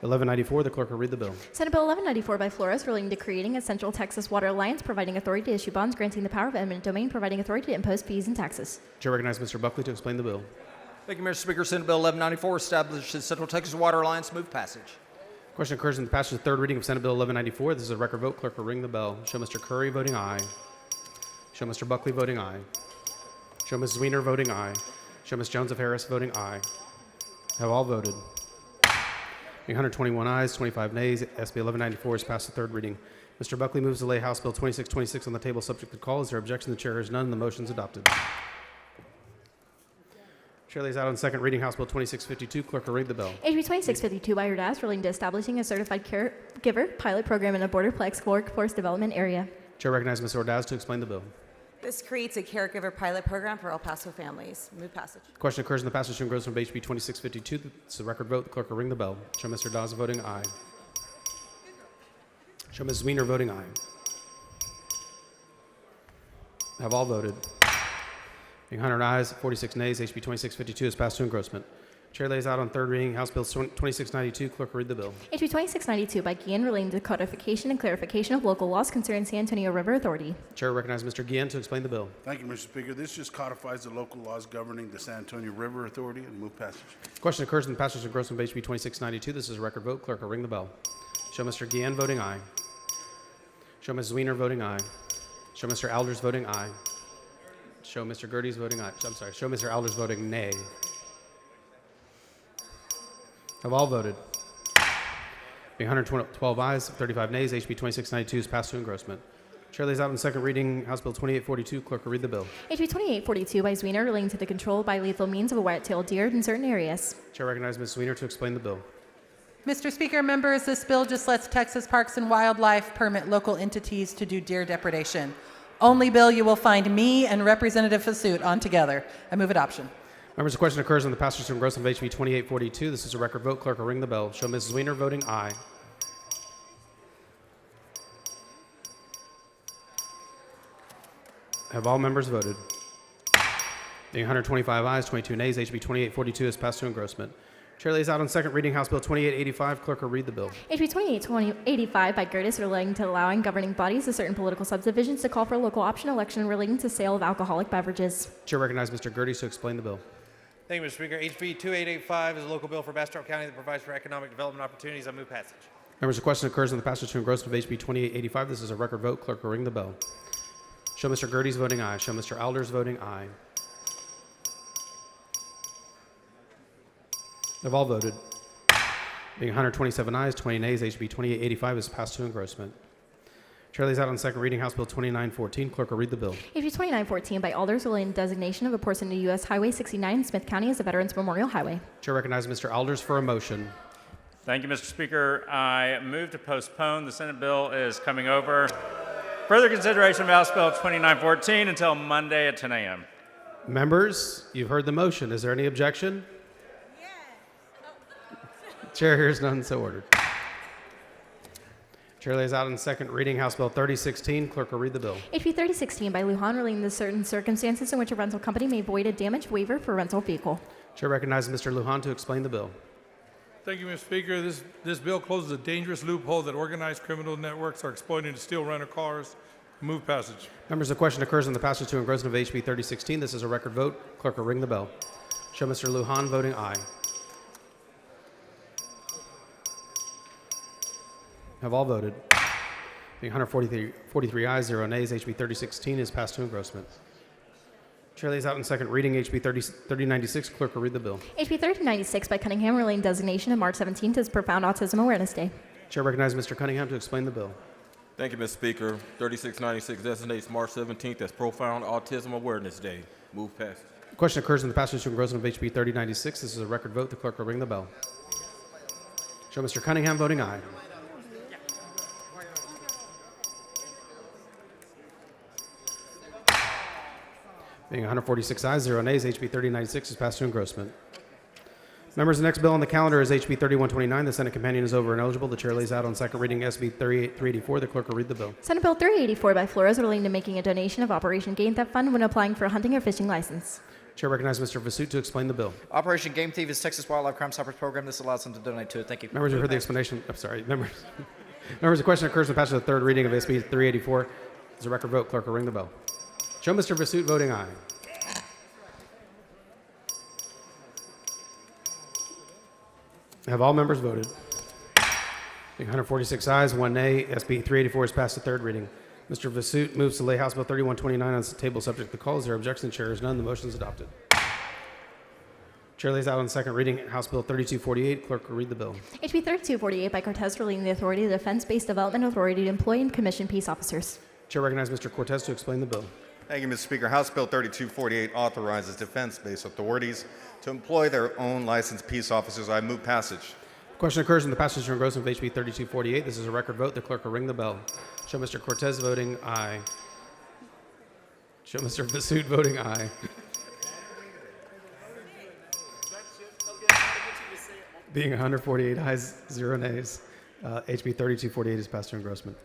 1194. The clerk will read the bill. Senate Bill 1194 by Flores relating to creating a Central Texas Water Alliance, providing authority to issue bonds, granting the power of eminent domain, providing authority to impose fees and taxes. Chair recognizes Mr. Buckley to explain the bill. Thank you, Mr. Speaker. Senate Bill 1194 establishes Central Texas Water Alliance. Move passage. Question occurs in the passage of third reading of Senate Bill 1194. This is a record vote. Clerk will ring the bell. Show Mr. Curry voting aye. Show Mr. Buckley voting aye. Show Ms. Weiner voting aye. Show Ms. Jones of Harris voting aye. Have all voted. Being 121 ayes, 25 nays, SB 1194 is passed to third reading. Mr. Buckley moves to lay House Bill 2626 on the table subject to call. Is there objection? The chair hears none. The motion is adopted. Chair lays out on second reading House Bill 2652. Clerk will read the bill. HB 2652 by Ordaz relating to establishing a certified caregiver pilot program in a Borderplex workforce development area. Chair recognizes Ms. Ordaz to explain the bill. This creates a caregiver pilot program for El Paso families. Move passage. Question occurs in the passage to engrossment of HB 2652. It's a record vote. The clerk will ring the bell. Show Mr. Dawes voting aye. Show Ms. Weiner voting aye. Have all voted. Being 100 ayes, 46 nays, HB 2652 is passed to engrossment. Chair lays out on third reading House Bill 2692. Clerk will read the bill. HB 2692 by Guillen relating to codification and clarification of local laws concerning San Antonio River Authority. Chair recognizes Mr. Guillen to explain the bill. Thank you, Mr. Speaker. This just codifies the local laws governing the San Antonio River Authority and move passage. Question occurs in the passage of engrossment of HB 2692. This is a record vote. Clerk will ring the bell. Show Mr. Guillen voting aye. Show Ms. Weiner voting aye. Show Mr. Alders voting aye. Show Mr. Gerdes voting aye. I'm sorry. Show Mr. Alders voting nay. Have all voted. Being 112 ayes, 35 nays, HB 2692 is passed to engrossment. Chair lays out on second reading House Bill 2842. Clerk will read the bill. HB 2842 by Zwiener relating to the control by lethal means of a white-tailed deer in certain areas. Chair recognizes Ms. Weiner to explain the bill. Mr. Speaker, members, this bill just lets Texas Parks and Wildlife permit local entities to do deer depredation. Only bill you will find me and Representative Fasut on together. I move adoption. Members, the question occurs on the passage to engrossment of HB 2842. This is a record vote. Clerk will ring the bell. Show Mrs. Weiner voting aye. Have all members voted? Being 125 ayes, 22 nays, HB 2842 is passed to engrossment. Chair lays out on second reading House Bill 2885. Clerk will read the bill. HB 2885 by Gerdes relating to allowing governing bodies of certain political subdivisions to call for a local option election relating to sale of alcoholic beverages. Chair recognizes Mr. Gerdes to explain the bill. Thank you, Mr. Speaker. HB 2885 is a local bill for Bastrop County that provides for economic development opportunities. I move passage. Members, the question occurs on the passage to engrossment of HB 2885. This is a record vote. Clerk will ring the bell. Show Mr. Gerdes voting aye. Show Mr. Alders voting aye. Have all voted? Being 127 ayes, 20 nays, HB 2885 is passed to engrossment. Chair lays out on second reading House Bill 2914. Clerk will read the bill. HB 2914 by Alders relating to designation of a portion of U.S. Highway 69 in Smith County as a Veterans Memorial Highway. Chair recognizes Mr. Alders for a motion. Thank you, Mr. Speaker. I move to postpone. The Senate bill is coming over. Further consideration of House Bill 2914 until Monday at 10 a.m. Members, you've heard the motion. Is there any objection? Chair hears none, so ordered. Chair lays out on second reading House Bill 3016. Clerk will read the bill. HB 3016 by Lujan relating to certain circumstances in which a rental company may void a damage waiver for a rental vehicle. Chair recognizes Mr. Lujan to explain the bill. Thank you, Mr. Speaker. This bill closes a dangerous loophole that organized criminal networks are exploiting to steal rental cars. Move passage. Members, the question occurs on the passage to engrossment of HB 3016. This is a record vote. Clerk will ring the bell. Show Mr. Lujan voting aye. Have all voted? Being 143 ayes, 0 nays, HB 3016 is passed to engrossment. Chair lays out in second reading HB 3096. Clerk will read the bill. HB 3096 by Cunningham relating designation of March 17th as Profound Autism Awareness Day. Chair recognizes Mr. Cunningham to explain the bill. Thank you, Mr. Speaker. 3696 designates March 17th as Profound Autism Awareness Day. Move passage. The question occurs in the passage to engrossment of HB 3096. This is a record vote. The clerk will ring the bell. Show Mr. Cunningham voting aye. Being 146 ayes, 0 nays, HB 3096 is passed to engrossment. Members, the next bill on the calendar is HB 3129. The Senate companion is over and eligible. The chair lays out on second reading SB 384. The clerk will read the bill. Senate Bill 384 by Flores relating to making a donation of Operation Game Theft Fund when applying for a hunting or fishing license. Chair recognizes Mr. Vasut to explain the bill. Operation Game Thief is Texas Wildlife Crime Stoppers program. This allows them to donate to it. Thank you. Members, you've heard the explanation. I'm sorry. Members, the question occurs in the passage of the third reading of SB 384. As a record vote, clerk will ring the bell. Show Mr. Vasut voting aye. Have all members voted? Being 146 ayes, 1 nay, SB 384 is passed to third reading. Mr. Vasut moves to lay House Bill 3129 on the table subject to the call. Is there objection? Chair is none. The motion is adopted. Chair lays out on second reading House Bill 3248. Clerk will read the bill. HB 3248 by Cortez relating the authority of the Defense-Based Development Authority to employ and commission peace officers. Chair recognizes Mr. Cortez to explain the bill. Thank you, Mr. Speaker. House Bill 3248 authorizes defense-based authorities to employ their own licensed peace officers. I move passage. Question occurs in the passage and engrossment of HB 3248. This is a record vote. The clerk will ring the bell. Show Mr. Cortez voting aye. Show Mr. Vasut voting aye. Being 148 ayes, 0 nays, HB 3248 is passed to engrossment.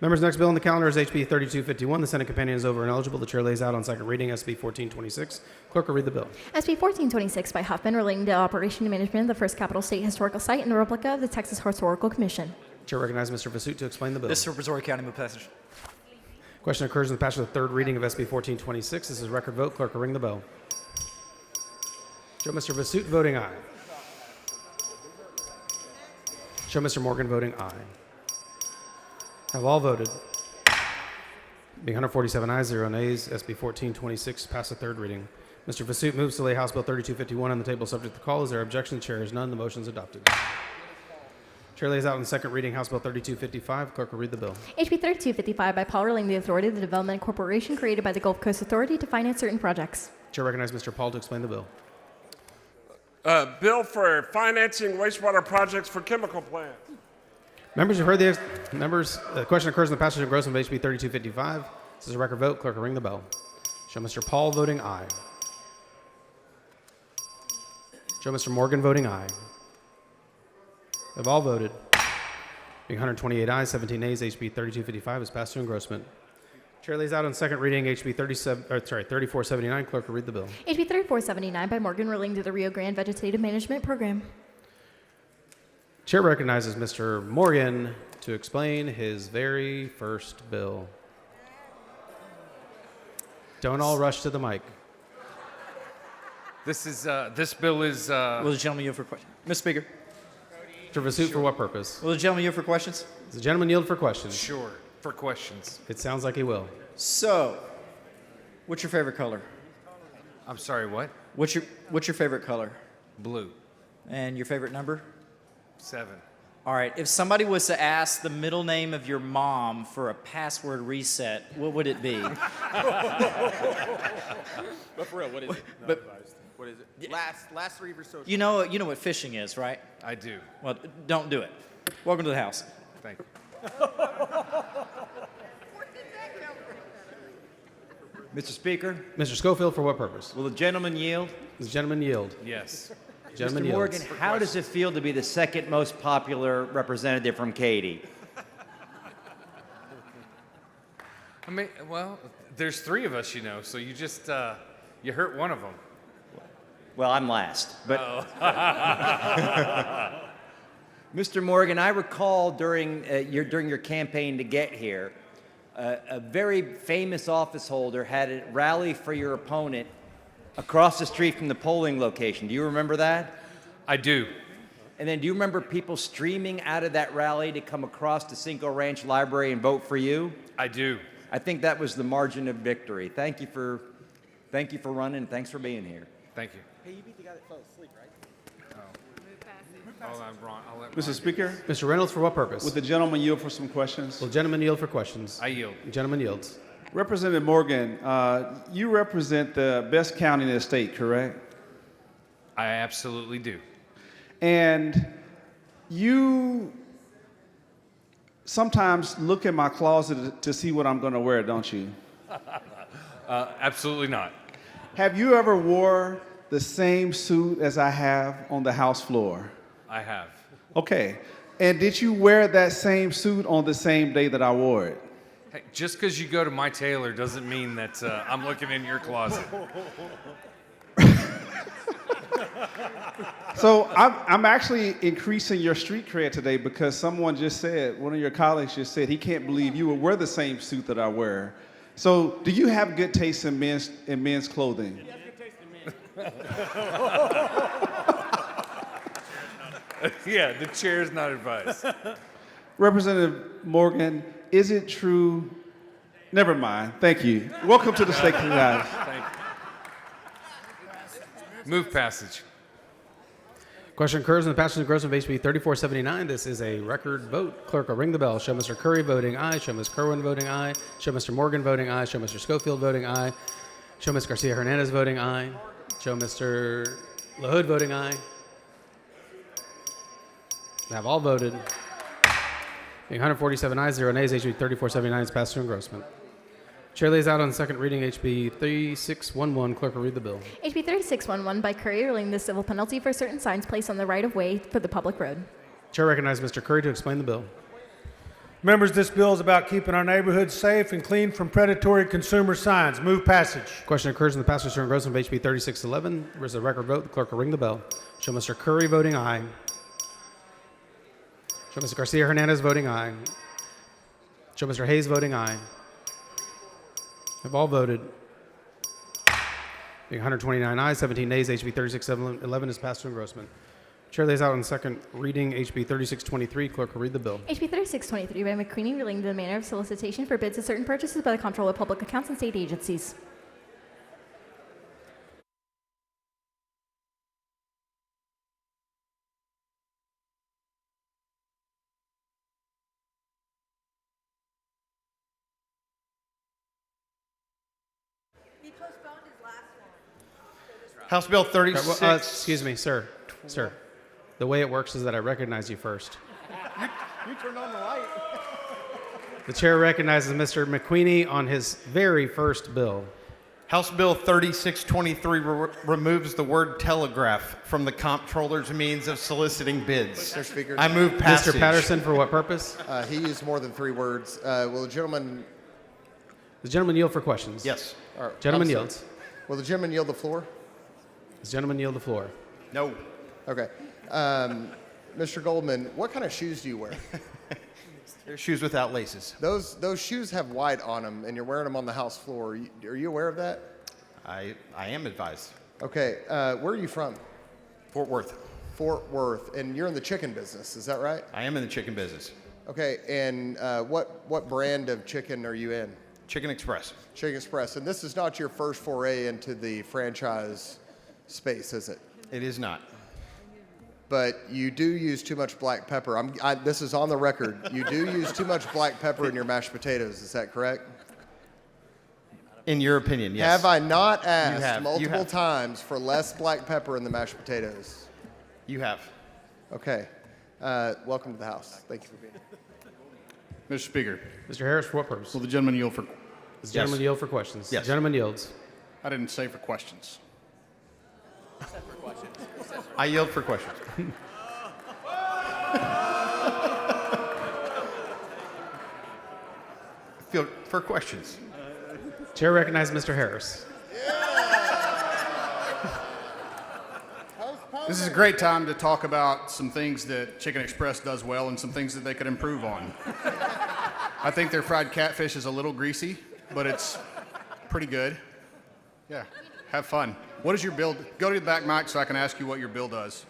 Members, next bill on the calendar is HB 3251. The Senate companion is over and eligible. The chair lays out on second reading SB 1426. Clerk will read the bill. SB 1426 by Huffman relating to operation and management of the First Capital State Historical Site and the replica of the Texas Historical Commission. Chair recognizes Mr. Vasut to explain the bill. This is for Brazoria County. Move passage. Question occurs in the passage of the third reading of SB 1426. This is a record vote. Clerk will ring the bell. Show Mr. Vasut voting aye. Show Mr. Morgan voting aye. Have all voted? Being 147 ayes, 0 nays, SB 1426 passed the third reading. Mr. Vasut moves to lay House Bill 3251 on the table subject to call. Is there objection? Chair is none. The motion is adopted. Chair lays out on second reading House Bill 3255. Clerk will read the bill. HB 3255 by Paul relating the authority of the Development Corporation created by the Gulf Coast Authority to finance certain projects. Chair recognizes Mr. Paul to explain the bill. Bill for financing wastewater projects for chemical plants. Members, you've heard the question occurs in the passage of engrossment of HB 3255. This is a record vote. Clerk will ring the bell. Show Mr. Paul voting aye. Show Mr. Morgan voting aye. Have all voted? Being 128 ayes, 17 nays, HB 3255 is passed to engrossment. Chair lays out on second reading HB 3479. Clerk will read the bill. HB 3479 by Morgan relating to the Rio Grande Vegetative Management Program. Chair recognizes Mr. Morgan to explain his very first bill. Don't all rush to the mic. This bill is. Will the gentleman yield for questions? Mr. Speaker. Mr. Vasut, for what purpose? Will the gentleman yield for questions? Does the gentleman yield for questions? Sure, for questions. It sounds like he will. So, what's your favorite color? I'm sorry, what? What's your favorite color? Blue. And your favorite number? 7. All right. If somebody was to ask the middle name of your mom for a password reset, what would it be? But for real, what is it? What is it? Last 3 of your social. You know what phishing is, right? I do. Well, don't do it. Welcome to the House. Thank you. Mr. Speaker, Mr. Schofield, for what purpose? will the gentleman yield? Does the gentleman yield? Yes. Gentleman Mr. yields. Morgan, how does it feel to be the second most popular representative from Katy? I mean, well, there's 3 of us, so you just you hurt one of them. Well, I'm last. But Oh. Mr. Morgan, I recall during your campaign to get here, a very famous office holder had a rally for your opponent across the street from the polling location. Do you remember that? I do. And then do you remember people streaming out of that rally to come across to Cinco Ranch Library and vote for you? I do. I think that was the margin of victory. Thank you for running, and thanks for being here. Thank you. Hey, you beat the guy that fell asleep, right? Hold on, Ron. I'll let Mr. Ron Speaker, Mr. Reynolds, for what purpose? would the gentleman yield for some questions? Will the gentleman yield for questions? I yield. The gentleman yields. Representative Morgan, you represent the best county in the state, correct? I absolutely do. And you sometimes look in my closet to see what I'm going to wear, don't you? Absolutely not. Have you ever wore the same suit as I have on the House floor? I have. Okay. And did you wear that same suit on the same day that I wore it? Hey, just because you go to my tailor doesn't mean that I'm looking in your closet. So I'm actually increasing your street cred today because someone just said, one of your colleagues just said, he can't believe you would wear the same suit that I wear. So do you have good taste in men's clothing? He has good taste in men. Yeah, the chair is not advised. Representative Morgan, is it true? Never mind. Thank you. Welcome to the State Congress. Thank you. Move passage. Question occurs in the passage and engrossment of HB 3479. This is a record vote. Clerk will ring the bell. Show Mr. Curry voting aye. Show Ms. Kerwin voting aye. Show Mr. Morgan voting aye. Show Mr. Schofield voting aye. Show Ms. Garcia Hernandez voting aye. Show Mr. LaHood voting aye. They have all voted. Being 147 ayes, 0 nays, HB 3479 is passed to engrossment. Chair lays out on second reading HB 3611. Clerk will read the bill. HB 3611 by Curry relating the civil penalty for certain signs placed on the right-of-way for the public road. Chair recognizes Mr. Curry to explain the bill. Members, this bill is about keeping our neighborhoods safe and clean from predatory consumer signs. Move passage. Question occurs in the passage to engrossment of HB 3611. There is a record vote. The clerk will ring the bell. Show Mr. Curry voting aye. Show Mr. Garcia Hernandez voting aye. Show Mr. Hayes voting aye. Have all voted. Being 129 ayes, 17 nays, HB 3611 is passed to engrossment. Chair lays out on second reading HB 3623. Clerk will read the bill. HB 3623 by McQueenie relating to the manner of solicitation for bids of certain purchases by the Comptroller of Public Accounts and state agencies. House Bill 36. Excuse me, sir. Sir. The way it works is that I recognize you first. You turned on the light. The chair recognizes Mr. McQueenie on his very first bill. House Bill 3623 removes the word telegraph from the comptroller's means of soliciting bids. Mr. Speaker. I move passage. Mr. Patterson, for what purpose? He used more than 3 words. Will the gentleman... The gentleman yield for questions. Yes. Gentleman yields. Will the gentleman yield the floor? Does the gentleman yield the floor? No. Okay. Mr. Goldman, what kind of shoes do you wear? They're shoes without laces. Those shoes have white on them, and you're wearing them on the House floor. Are you aware of that? I am advised. Okay. Where are you from? Fort Worth. Fort Worth. And you're in the chicken business, is that right? I am in the chicken business. Okay. And what brand of chicken are you in? Chicken Express. Chicken Express. And this is not your first foray into the franchise space, is it? It is not. But you do use too much black pepper. This is on the record. You do use too much black pepper in your mashed potatoes. Is that correct? In your opinion, yes. Have I not asked multiple times for less black pepper in the mashed potatoes? You have. Okay. Welcome to the House. Thank you for being here. Mr. Speaker. Mr. Harris, for what purpose? Will the gentleman yield for... Does the gentleman yield for questions? Yes. The gentleman yields. I didn't say for questions. I yield for questions. For questions. Chair recognizes Mr. Harris. This is a great time to talk about some things that Chicken Express does well and some things that they could improve on. I think their fried catfish is a little greasy, but it's pretty good. Yeah, have fun. What is your bill? Go to the back mic so I can ask you what your bill does.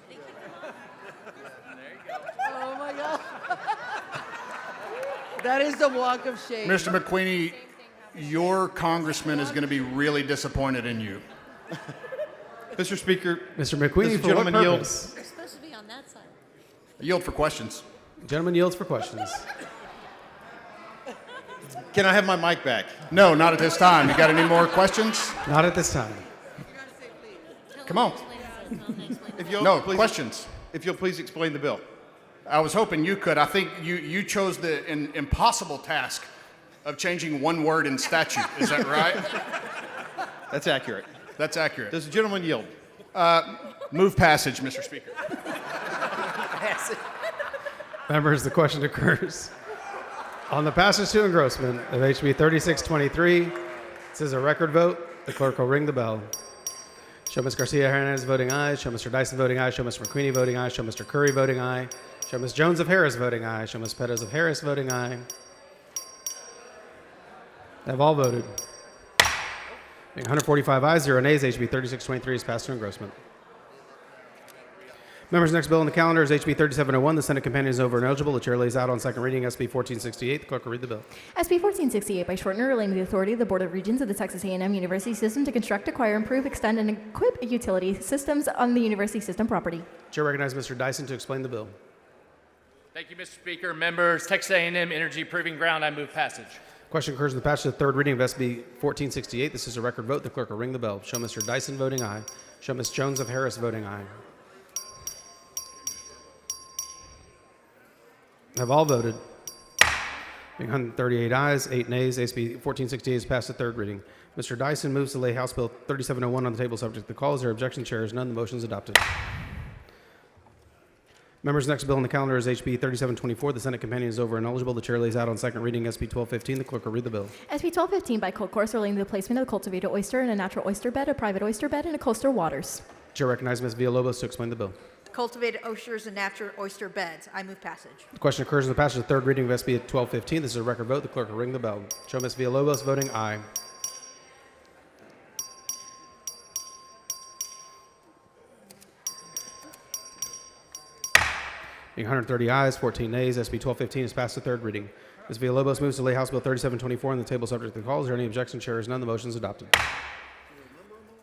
Oh my God. That is the walk of shame. Mr. McQueenie, your congressman is going to be really disappointed in you. Mr. Speaker. Mr. McQueenie, for what purpose? You're supposed to be on that side. Yield for questions. Gentleman yields for questions. Can I have my mic back? No, not at this time. You got any more questions? Not at this time. Come on. Questions. If you'll please explain the bill. I was hoping you could. I think you chose the impossible task of changing one word in statute. Is that right? That's accurate. That's accurate. Does the gentleman yield? Move passage, Mr. Speaker. Members, the question occurs on the passage to engrossment of HB 3623. This is a record vote. The clerk will ring the bell. Show Ms. Garcia Hernandez voting aye. Show Mr. Dyson voting aye. Show Ms. McQueenie voting aye. Show Mr. Curry voting aye. Show Ms. Jones of Harris voting aye. Show Ms. Pettis of Harris voting aye. They have all voted. Being 145 ayes, 0 nays, HB 3623 is passed to engrossment. Members, next bill on the calendar is HB 3701. The Senate companion is over and eligible. The chair lays out on second reading SB 1468. The clerk will read the bill. SB 1468 by shortener relating to the authority of the Board of Regents of the Texas A&M University System to construct, acquire, improve, extend, and equip utility systems on the university system property. Chair recognizes Mr. Dyson to explain the bill. Thank you, Mr. Speaker. Members, Texas A&M Energy Proving Ground, I move passage. Question occurs in the passage of the third reading of SB 1468. This is a record vote. The clerk will ring the bell. Show Mr. Dyson voting aye. Show Ms. Jones of Harris voting aye. Have all voted. Being 138 ayes, 8 nays, SB 1468 is passed the third reading. Mr. Dyson moves to lay House Bill 3701 on the table subject to the call. Is there objection? Chair is none. The motion is adopted. Members, next bill on the calendar is HB 3724. The Senate companion is over and eligible. The chair lays out on second reading SB 1215. The clerk will read the bill. SB 1215 by cold course relating to the placement of a cultivated oyster in a natural oyster bed, a private oyster bed, and a coastal waters. Chair recognizes Ms. Villalobos to explain the bill. Cultivated oysters and natural oyster beds. I move passage. The question occurs in the passage of the third reading of SB 1215. This is a record vote. The clerk will ring the bell. Show Ms. Villalobos voting aye. Being 130 ayes, 14 nays, SB 1215 is passed the third reading. Ms. Villalobos moves to lay House Bill 3724 on the table subject to the call. Is there any objection? Chair is none. The motion is adopted.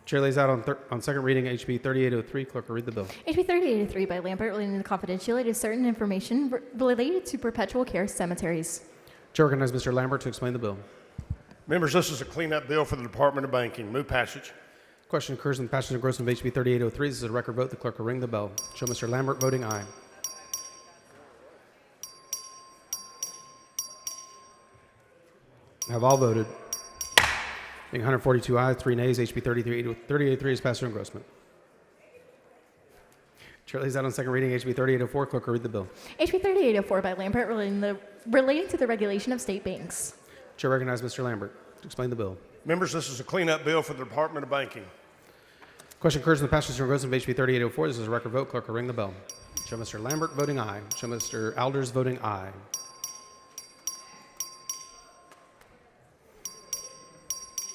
Chair lays out on second reading HB 3803. Clerk will read the bill. HB 3803 by Lambert relating to the confidentiality of certain information related to perpetual care cemeteries. Chair recognizes Mr. Lambert to explain the bill. Members, this is a cleanup bill for the Department of Banking. Move passage. Question occurs in the passage of engrossment of HB 3803. This is a record vote. The clerk will ring the bell. Show Mr. Lambert voting aye. Have all voted. Being 142 ayes, 3 nays, HB 3803 is passed to engrossment. Chair lays out on second reading HB 3804. Clerk will read the bill. HB 3804 by Lambert relating to the regulation of state banks. Chair recognizes Mr. Lambert to explain the bill. Members, this is a cleanup bill for the Department of Banking. Question occurs in the passage of engrossment of HB 3804. This is a record vote. Clerk will ring the bell. Show Mr. Lambert voting aye. Show Mr. Alders voting aye.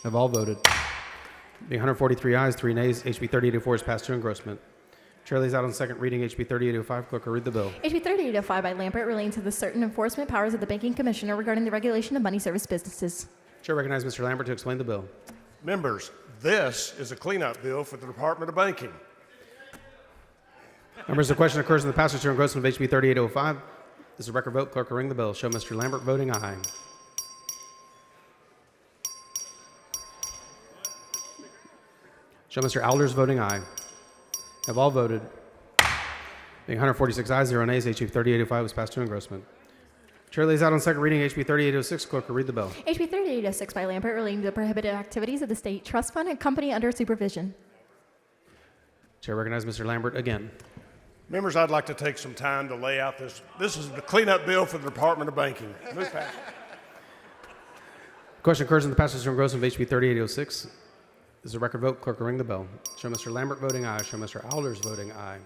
Have all voted. Being 143 ayes, 3 nays, HB 3804 is passed to engrossment. Chair lays out on second reading HB 3805. Clerk will read the bill. HB 3805 by Lambert relating to the certain enforcement powers of the Banking Commissioner regarding the regulation of money service businesses. Chair recognizes Mr. Lambert to explain the bill. Members, this is a cleanup bill for the Department of Banking. Members, the question occurs in the passage to engrossment of HB 3805. This is a record vote. Clerk will ring the bell. Show Mr. Lambert voting aye. Show Mr. Alders voting aye. Have all voted. Being 146 ayes, 0 nays, HB 3805 was passed to engrossment. Chair lays out on second reading HB 3806. Clerk will read the bill. HB 3806 by Lambert relating to the prohibited activities of the state trust fund and company under supervision. Chair recognizes Mr. Lambert again. Members, I'd like to take some time to lay out this. This is the cleanup bill for the Department of Banking. Move past. Question occurs in the passage to engrossment of HB 3806. This is a record vote. Clerk will ring the bell. Show Mr. Lambert voting aye. Show Mr. Alders voting aye.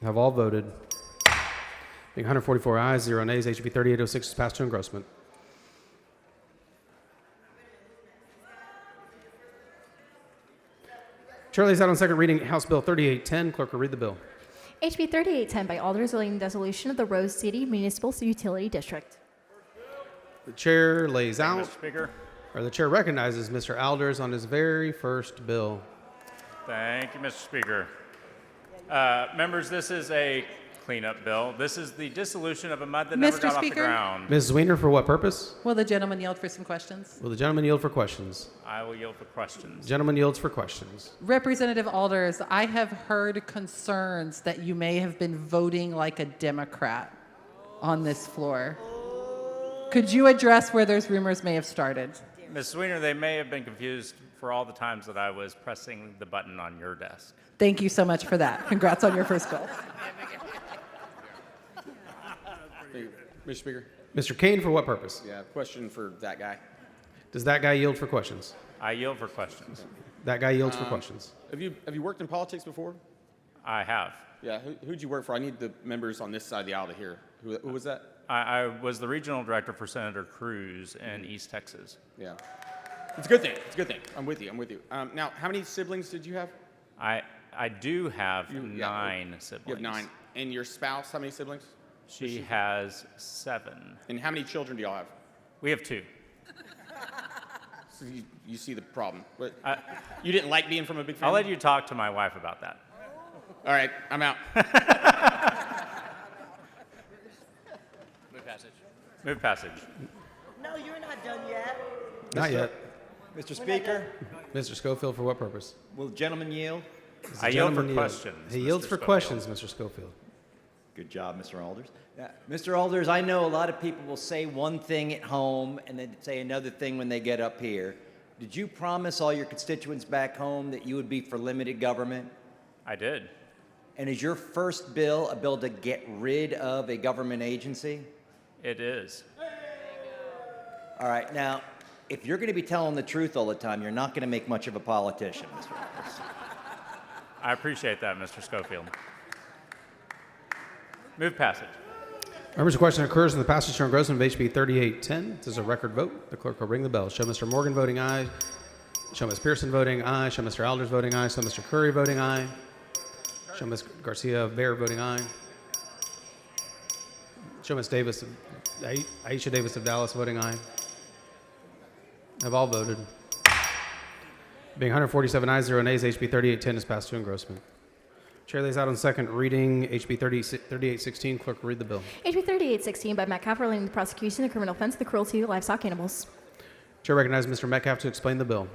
Have all voted. Being 144 ayes, 0 nays, HB 3806 is passed to engrossment. Chair lays out on second reading House Bill 3810. Clerk will read the bill. HB 3810 by Alders relating to the dissolution of the Rose City Municipal Utility District. The chair lays out, Mr. Speaker. or the chair recognizes Mr. Alders on his very first bill. Thank you, Mr. Speaker. Members, this is a cleanup bill. This is the dissolution of a mud that never Mr. got Speaker? off the ground. Ms. Weiner, for what purpose? Will the gentleman yield for some questions? Will the gentleman yield for questions? I will yield for questions. Gentleman yields for questions. Representative Alders, I have heard concerns that you may have been voting like a Democrat on this floor. Could you address where those rumors may have started? Ms. Weiner, they may have been confused for all the times that I was pressing the button on your desk. Thank you so much for that. Congrats on your first bill. Mr. Speaker. Mr. Kane, for what purpose? Yeah, question for that guy. Does that guy yield for questions? I yield for questions. That guy yields for questions. Have you worked in politics before? I have. Yeah. Who'd you work for? I need the members on this side of the aisle to hear. Who was that? I was the regional director for Senator Cruz in East Texas. Yeah. It's a good thing. It's a good thing. I'm with you. I'm with you. Now, how many siblings did you have? I do have 9 siblings. You have 9. And your spouse, how many siblings? She has 7. And how many children do y'all have? We have 2. So you see the problem. But you didn't like being from a big family? I'll let you talk to my wife about that. All right, I'm out. Move passage. Move passage. No, you're not done yet. Not yet. Mr. Speaker, Mr. Schofield, for what purpose? will the gentleman yield? Does the I yield for gentleman questions, He yields Mr. for Schofield. questions, Mr. Schofield. Good job, Mr. Alders. Mr. Alders, I know a lot of people will say one thing at home and then say another thing when they get up here. Did you promise all your constituents back home that you would be for limited government? I did. And is your first bill a bill to get rid of a government agency? It is. All right, now, if you're going to be telling the truth all the time, you're not going to make much of a politician, Mr. Alders. I appreciate that, Mr. Schofield. Move passage. Members, the question occurs in the passage to engrossment of HB 3810. This is a record vote. The clerk will ring the bell. Show Mr. Morgan voting aye. Show Ms. Pearson voting aye. Show Mr. Alders voting aye. Show Mr. Curry voting aye. Show Ms. Garcia Bear voting aye. Show Ms. Davis, Aisha Davis of Dallas voting aye. Have all voted. Being 147 ayes, 0 nays, HB 3810 is passed to engrossment. Chair lays out on second reading HB 3816. Clerk will read the bill. HB 3816 by Metcalf relating to the prosecution of criminal offense of the cruelty to livestock animals. Chair recognizes Mr. Metcalf to explain the bill.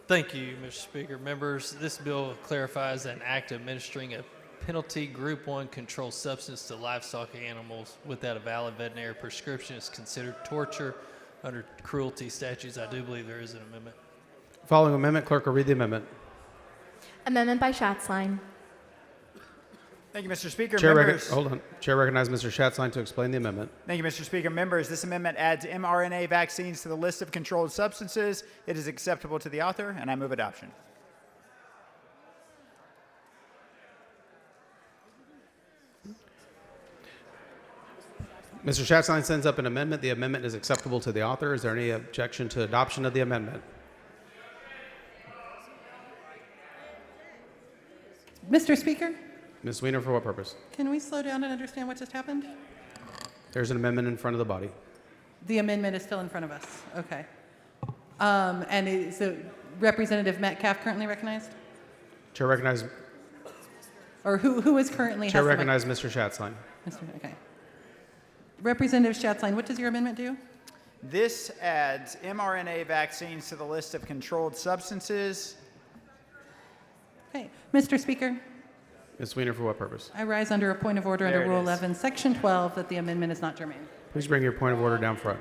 Thank you, Mr. Speaker. Members, this bill clarifies that an act administering a penalty Group 1 controlled substance to livestock animals without a valid veterinary prescription is considered torture under cruelty statutes. I do believe there is an amendment. Following amendment, clerk will read the amendment. Amendment by Schatzline. Thank you, Mr. Speaker. Chair Members. hold on. Chair recognizes Mr. Schatzline to explain the amendment. Thank you, Mr. Speaker. Members, this amendment adds mRNA vaccines to the list of controlled substances. It is acceptable to the author, and I move adoption. Mr. Schatzline sends up an amendment. The amendment is acceptable to the author. Is there any objection to adoption of the amendment? Mr. Speaker, Ms. Weiner, for what purpose? can we slow down and understand what just happened? There's an amendment in front of the body. The amendment is still in front of us. Okay. So Representative Metcalf currently recognized? Chair recognizes Or who is currently Chair has the mic? recognizes Mr. Schatzline. Okay. Representative Schatzline, what does your amendment do? This adds mRNA vaccines to the list of controlled substances. Okay. Mr. Speaker, Ms. Weiner, for what purpose? I rise under a point of order under There it Rule is. 11, Section 12, that the amendment is not germane. Please bring your point of order down front.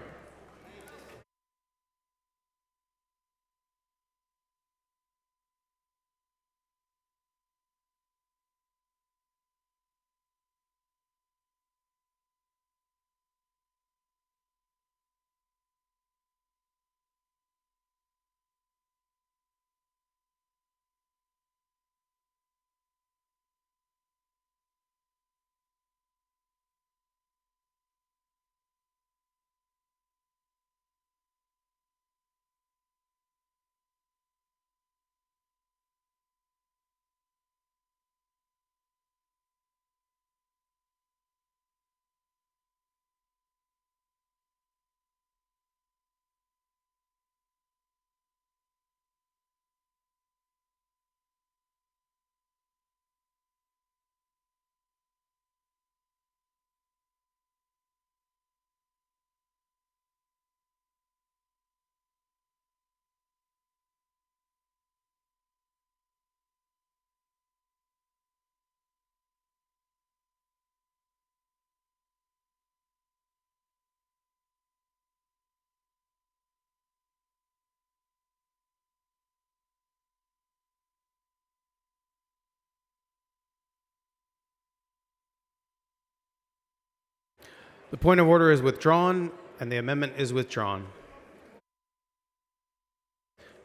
The point of order is withdrawn, and the amendment is withdrawn.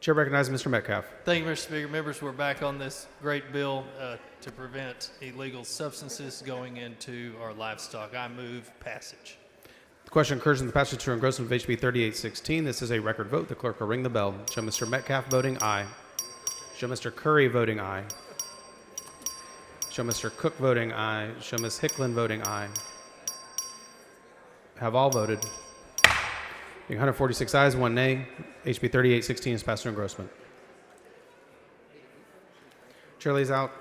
Chair recognizes Mr. Metcalf. Thank you, Mr. Speaker. Members, we're back on this great bill to prevent illegal substances going into our livestock. I move passage. The question occurs in the passage or engrossment of HB 3816. This is a record vote. The clerk will ring the bell. Show Mr. Metcalf voting aye. Show Mr. Curry voting aye. Show Mr. Cook voting aye. Show Ms. Hicklin voting aye. Have all voted. Being 146 ayes, 1 nay. HB 3816 is passed to engrossment. Chair lays out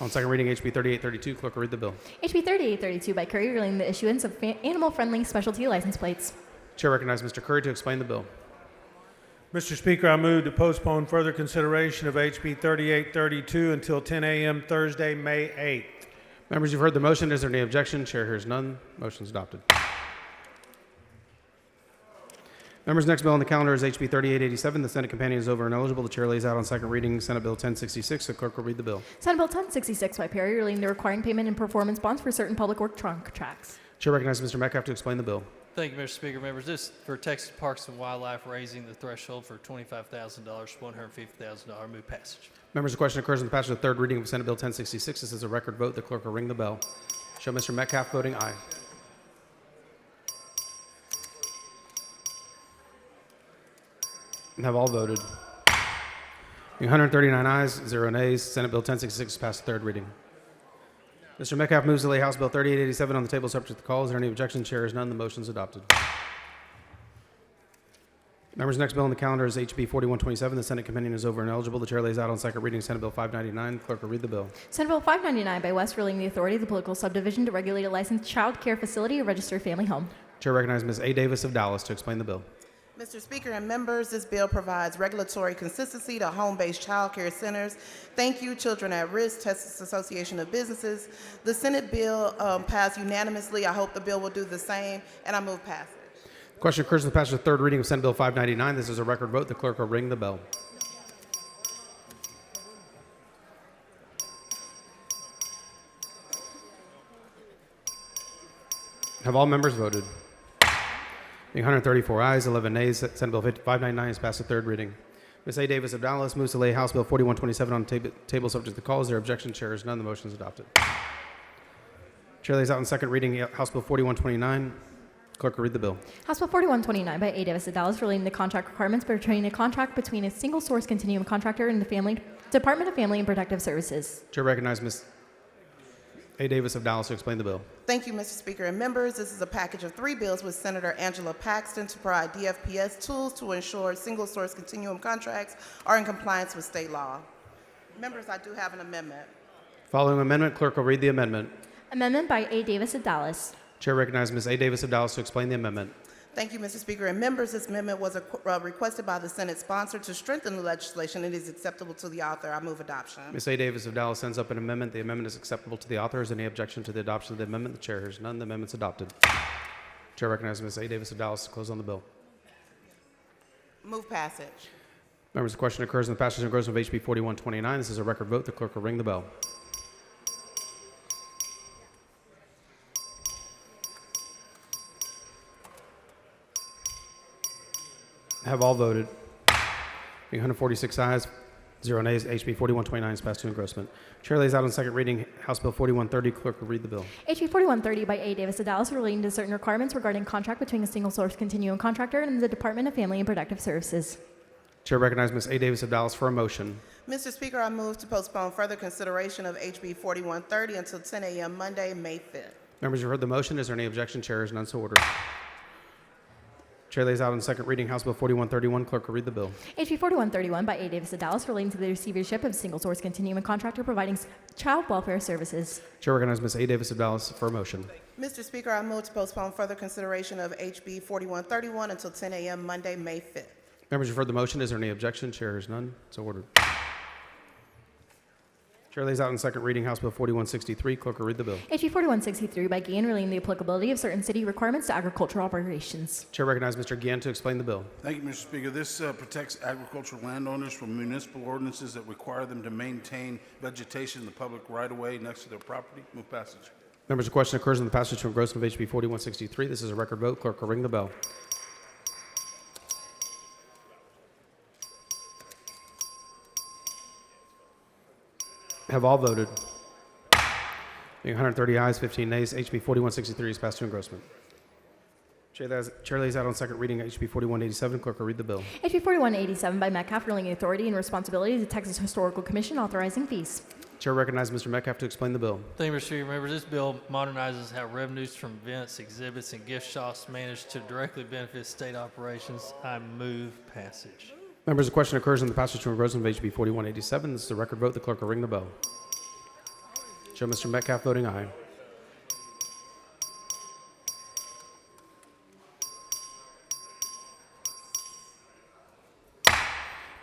on second reading HB 3832. Clerk will read the bill. HB 3832 by Curry, relating the issuance of animal-friendly specialty license plates. Chair recognizes Mr. Curry to explain the bill. Mr. Speaker, I move to postpone further consideration of HB 3832 until 10 a.m. Thursday, May 8th. Members, you've heard the motion. Is there any objection? Chair hears none. Motion is adopted. Members, next bill on the calendar is HB 3887. The Senate companion is over and eligible. The chair lays out on second reading Senate Bill 1066. The clerk will read the bill. Senate Bill 1066 by Perry, relating to requiring payment and performance bonds for certain public work contracts. Chair recognizes Mr. Metcalf to explain the bill. Thank you, Mr. Speaker. Members, this for Texas Parks and Wildlife, raising the threshold for $25,000 to $150,000. Move passage. Members, the question occurs in the passage of the third reading of Senate Bill 1066. This is a record vote. The clerk will ring the bell. Show Mr. Metcalf voting aye. And have all voted. 139 ayes, 0 nays. Senate Bill 1066 is passed third reading. Mr. Metcalf moves to lay House Bill 3887 on the table subject to the call. Is there any objection? Chair is none. The motion is adopted. Members, next bill on the calendar is HB 4127. The Senate companion is over and eligible. The chair lays out on second reading Senate Bill 599. Clerk will read the bill. Senate Bill 599 by West, relating the authority of the political subdivision to regulate a licensed child care facility or registered family home. Chair recognizes Ms. A. Davis of Dallas to explain the bill. Mr. Speaker and members, this bill provides regulatory consistency to home-based child care centers. Thank you, Children at Risk, Texas Association of Businesses. The Senate bill passed unanimously. I hope the bill will do the same, and I move passage. Question occurs in the passage of third reading of Senate Bill 599. This is a record vote. The clerk will ring the bell. Have all members voted? Being 134 ayes, 11 nays, Senate Bill 599 is passed to third reading. Ms. A. Davis of Dallas moves to lay House Bill 4127 on the table subject to the call. Is there objection? Chair is none. The motion is adopted. Chair lays out on second reading House Bill 4129. Clerk will read the bill. House Bill 4129 by A. Davis of Dallas, relating to contract requirements pertaining to contract between a single source continuum contractor and the Department of Family and Protective Services. Chair recognizes Ms. A. Davis of Dallas to explain the bill. Thank you, Mr. Speaker and members. This is a package of 3 bills with Senator Angela Paxton to provide DFPS tools to ensure single-source continuum contracts are in compliance with state law. Members, I do have an amendment. Following amendment, clerk will read the amendment. Amendment by A. Davis of Dallas. Chair recognizes Ms. A. Davis of Dallas to explain the amendment. Thank you, Mr. Speaker and members. This amendment was requested by the Senate sponsor to strengthen the legislation. It is acceptable to the author. I move adoption. Ms. A. Davis of Dallas sends up an amendment. The amendment is acceptable to the author. Is there any objection to the adoption of the amendment? The chair hears none. The amendment is adopted. Chair recognizes Ms. A. Davis of Dallas to close on the bill. Move passage. Members, the question occurs in the passage and engrossment of HB 4129. This is a record vote. The clerk will ring the bell. Have all voted. Being 146 ayes, 0 nays, HB 4129 is passed to engrossment. Chair lays out on second reading House Bill 4130. Clerk will read the bill. HB 4130 by A. Davis of Dallas, relating to certain requirements regarding contract between a single source continuum contractor and the Department of Family and Protective Services. Chair recognizes Ms. A. Davis of Dallas for a motion. Mr. Speaker, I move to postpone further consideration of HB 4130 until 10 a.m. Monday, May 5th. Members, you've heard the motion. Is there any objection? Chair is none, so ordered. Chair lays out on second reading House Bill 4131. Clerk will read the bill. HB 4131 by A. Davis of Dallas, relating to the receivership of single source continuum contractor providing child welfare services. Chair recognizes Ms. A. Davis of Dallas for a motion. Mr. Speaker, I move to postpone further consideration of HB 4131 until 10 a.m. Monday, May 5th. Members, you've heard the motion. Is there any objection? Chair is none, so ordered. Chair lays out on second reading House Bill 4163. Clerk will read the bill. HB 4163 by Guillen, relating the applicability of certain city requirements to agricultural operations. Chair recognizes Mr. Guillen to explain the bill. Thank you, Mr. Speaker. This protects agricultural landowners from municipal ordinances that require them to maintain vegetation in the public right-of-way next to their property. Move passage. Members, the question occurs on the passage to engrossment of HB 4163. This is a record vote. Clerk will ring the bell. Have all voted? Being 130 ayes, 15 nays, HB 4163 is passed to engrossment. Chair lays out on second reading HB 4187. Clerk will read the bill. HB 4187 by Metcalf, relaying authority and responsibility to the Texas Historical Commission, authorizing fees. Chair recognizes Mr. Metcalf to explain the bill. Thank you, Mr. Speaker. Members, this bill modernizes how revenues from events, exhibits, and gift shops managed to directly benefit state operations. I move passage. Members, the question occurs on the passage to engrossment of HB 4187. This is a record vote. The clerk will ring the bell. Show Mr. Metcalf voting aye.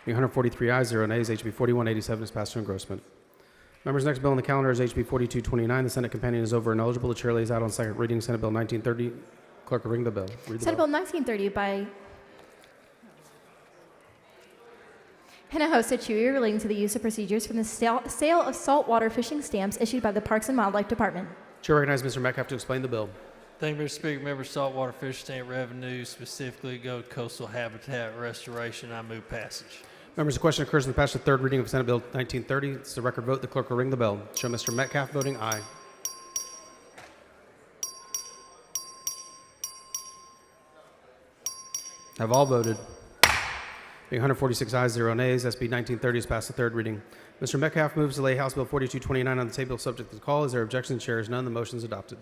Being 143 ayes, 0 nays, HB 4187 is passed to engrossment. Members, next bill on the calendar is HB 4229. The Senate companion is over and eligible. The chair lays out on second reading Senate Bill 1930. Clerk will ring the bell. Read the Senate bill. Bill 1930 by Hinojosa Chewy, relating to the use of procedures from the sale of saltwater fishing stamps issued by the Parks and Wildlife Department. Chair recognizes Mr. Metcalf to explain the bill. Thank you, Mr. Speaker. Members, saltwater fish stamp revenues specifically go to coastal habitat restoration. I move passage. Members, the question occurs in the passage of third reading of Senate Bill 1930. It's a record vote. The clerk will ring the bell. Show Mr. Metcalf voting aye. Have all voted? Being 146 ayes, 0 nays, SB 1930 is passed the third reading. Mr. Metcalf moves to lay House Bill 4229 on the table subject to the call. Is there objection? Chair is none. The motion is adopted.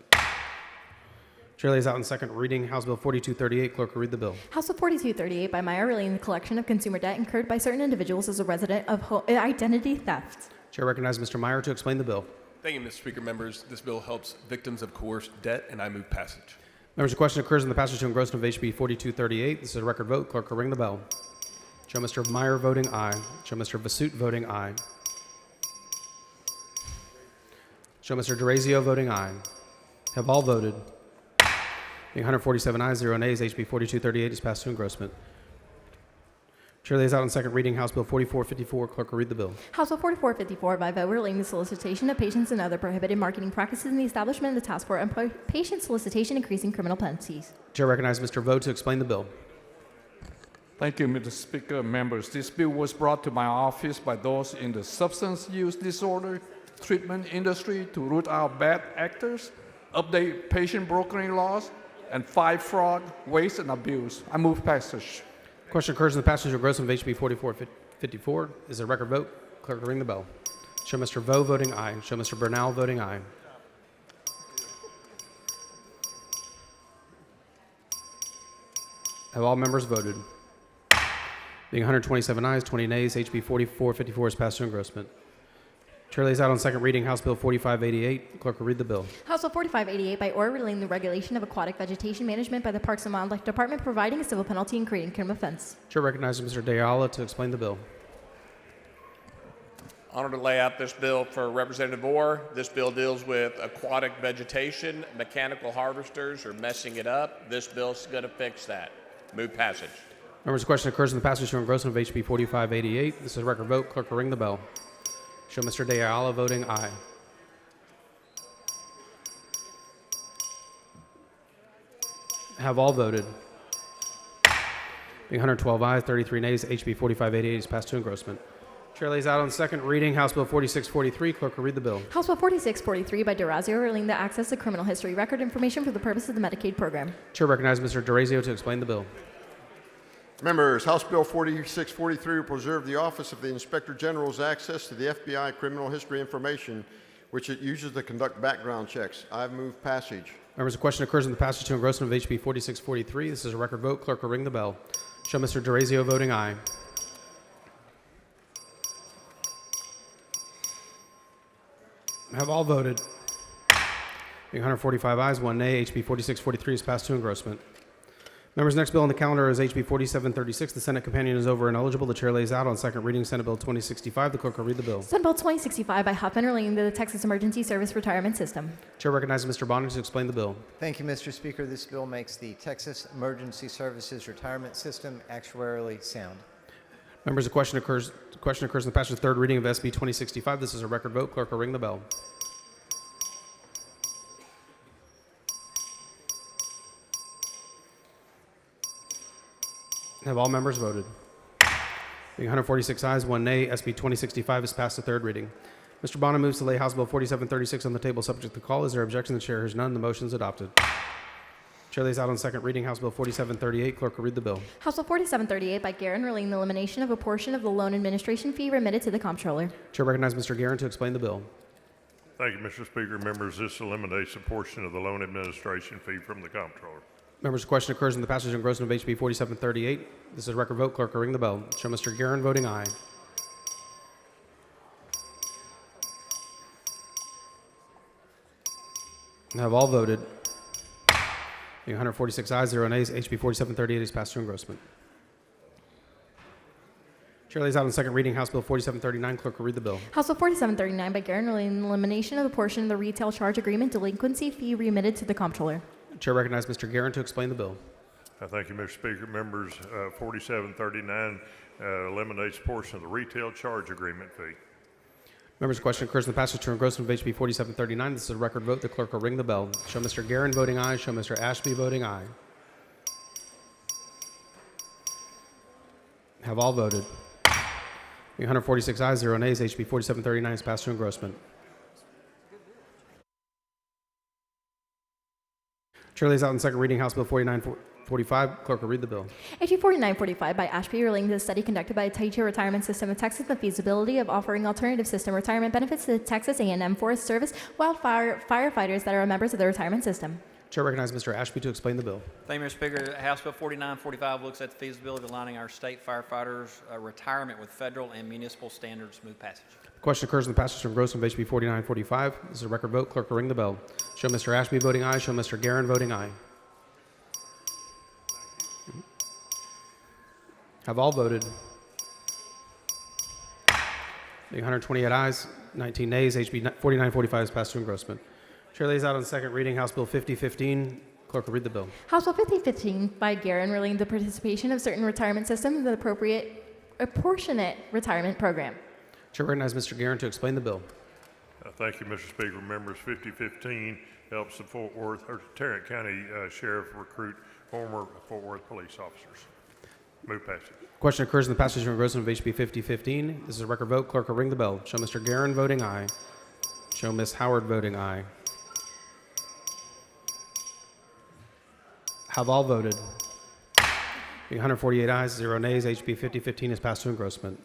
Chair lays out in second reading House Bill 4238. Clerk will read the bill. House Bill 4238 by Meyer, relating the collection of consumer debt incurred by certain individuals as a resident of identity theft. Chair recognizes Mr. Meyer to explain the bill. Thank you, Mr. Speaker. Members, this bill helps victims of coerced debt, and I move passage. Members, the question occurs in the passage to engrossment of HB 4238. This is a record vote. Clerk will ring the bell. Show Mr. Meyer voting aye. Show Mr. Vasut voting aye. Show Mr. DeRazio voting aye. Have all voted? Being 147 ayes, 0 nays, HB 4238 is passed to engrossment. Chair lays out on second reading House Bill 4454. Clerk will read the bill. House Bill 4454 by vote relating the solicitation of patients and other prohibited marketing practices in the establishment of the Task Force on Patient Solicitation, increasing criminal penalties. Chair recognizes Mr. Vo to explain the bill. Thank you, Mr. Speaker. Members, this bill was brought to my office by those in the substance use disorder treatment industry to root out bad actors, update patient brokering laws, and fight fraud, waste, and abuse. I move passage. Question occurs in the passage of engrossment of HB 4454. Is a record vote. Clerk will ring the bell. Show Mr. Vo voting aye. Show Mr. Bernal voting aye. Have all members voted? Being 127 ayes, 20 nays, HB 4454 is passed to engrossment. Chair lays out on second reading House Bill 4588. Clerk will read the bill. House Bill 4588 by order relating the regulation of aquatic vegetation management by the Parks and Wildlife Department, providing a civil penalty and creating criminal offense. Chair recognizes Mr. Deala to explain the bill. Honored to lay out this bill for Representative Orr. This bill deals with aquatic vegetation. Mechanical harvesters are messing it up. This bill's going to fix that. Move passage. Members, the question occurs in the passage to engrossment of HB 4588. This is a record vote. Clerk will ring the bell. Show Mr. Deala voting aye. Have all voted? Being 112 ayes, 33 nays, HB 4588 is passed to engrossment. Chair lays out on second reading House Bill 4643. Clerk will read the bill. House Bill 4643 by DeRazio relating the access to criminal history record information for the purpose of the Medicaid program. Chair recognizes Mr. DeRazio to explain the bill. Members, House Bill 4643 will preserve the Office of the Inspector General's access to the FBI criminal history information, which it uses to conduct background checks. I move passage. Members, the question occurs in the passage to engrossment of HB 4643. This is a record vote. Clerk will ring the bell. Show Mr. DeRazio voting aye. Have all voted? Being 145 ayes, 1 nay, HB 4643 is passed to engrossment. Members, next bill on the calendar is HB 4736. The Senate companion is over and eligible. The chair lays out on second reading Senate Bill 2065. The clerk will read the bill. Senate Bill 2065 by Huffman relating to the Texas Emergency Service Retirement System. Chair recognizes Mr. Bonner to explain the bill. Thank you, Mr. Speaker. This bill makes the Texas Emergency Services Retirement System actuarially sound. Members, the question occurs in the passage of third reading of SB 2065. This is a record vote. Clerk will ring the bell. Have all members voted? Being 146 ayes, 1 nay, SB 2065 is passed to third reading. Mr. Bono moves to lay House Bill 4736 on the table subject to call. Is there objection? The chair hears none. The motion is adopted. Chair lays out on second reading House Bill 4738. Clerk will read the bill. House Bill 4738 by Guerin, relating the elimination of a portion of the loan administration fee remitted to the comptroller. Chair recognizes Mr. Guerin to explain the bill. Thank you, Mr. Speaker. Members, this eliminates a portion of the loan administration fee from the comptroller. Members, the question occurs in the passage and engrossment of HB 4738. This is a record vote. Clerk will ring the bell. Show Mr. Guerin voting aye. Have all voted? Being 146 ayes, 0 nays, HB 4738 is passed to engrossment. Chair lays out on second reading House Bill 4739. Clerk will read the bill. House Bill 4739 by Guerin, relating the elimination of a portion of the retail charge agreement delinquency fee remitted to the comptroller. Chair recognizes Mr. Guerin to explain the bill. Thank you, Mr. Speaker. Members, 4739 eliminates a portion of the retail charge agreement fee. Members, the question occurs in the passage to engrossment of HB 4739. This is a record vote. The clerk will ring the bell. Show Mr. Guerin voting aye. Show Mr. Ashby voting aye. Have all voted? Being 146 ayes, 0 nays, HB 4739 is passed to engrossment. Chair lays out in second reading House Bill 4945. Clerk will read the bill. HB 4945 by Ashby, relating to the study conducted by the Teacher Retirement System of Texas, the feasibility of offering alternative system retirement benefits to the Texas A&M Forest Service wildfire firefighters that are members of the retirement system. Chair recognizes Mr. Ashby to explain the bill. Thank you, Mr. Speaker. House Bill 4945 looks at the feasibility of aligning our state firefighters' retirement with federal and municipal standards. Move passage. The question occurs in the passage to engrossment of HB 4945. This is a record vote. Clerk will ring the bell. Show Mr. Ashby voting aye. Show Mr. Guerin voting aye. Have all voted? Being 128 ayes, 19 nays, HB 4945 is passed to engrossment. Chair lays out on second reading House Bill 5015. Clerk will read the bill. House Bill 5015 by Guerin, relating to the participation of certain retirement systems in the apportionate retirement program. Chair recognizes Mr. Guerin to explain the bill. Thank you, Mr. Speaker. Members, 5015 helps the Tarrant County Sheriff recruit former Fort Worth police officers. Move passage. Question occurs in the passage and engrossment of HB 5015. This is a record vote. Clerk will ring the bell. Show Mr. Guerin voting aye. Show Ms. Howard voting aye. Have all voted? Being 148 ayes, 0 nays, HB 5015 is passed to engrossment.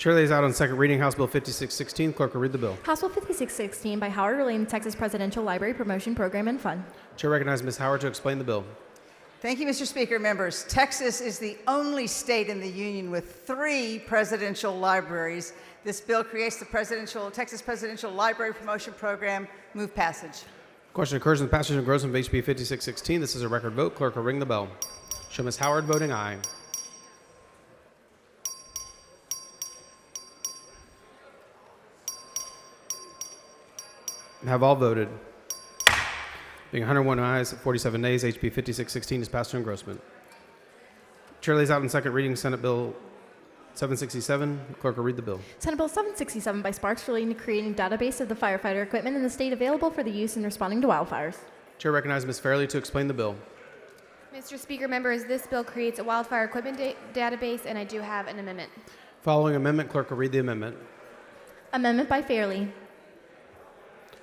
Chair lays out on second reading House Bill 5616. Clerk will read the bill. House Bill 5616 by Howard relating to Texas Presidential Library Promotion Program and Fund. Chair recognizes Ms. Howard to explain the bill. Thank you, Mr. Speaker. Members, Texas is the only state in the union with 3 presidential libraries. This bill creates the Texas Presidential Library Promotion Program. Move passage. Question occurs in the passage and engrossment of HB 5616. This is a record vote. Clerk will ring the bell. Show Ms. Howard voting aye. Have all voted. Being 101 ayes, 47 nays, HB 5616 is passed to engrossment. Chair lays out in second reading Senate Bill 767. Clerk will read the bill. Senate Bill 767 by Sparks relating to creating a database of the firefighter equipment in the state available for the use in responding to wildfires. Chair recognizes Ms. Fairley to explain the bill. Mr. Speaker, members, this bill creates a wildfire equipment database, and I do have an amendment. Following amendment, clerk will read the amendment. Amendment by Fairley.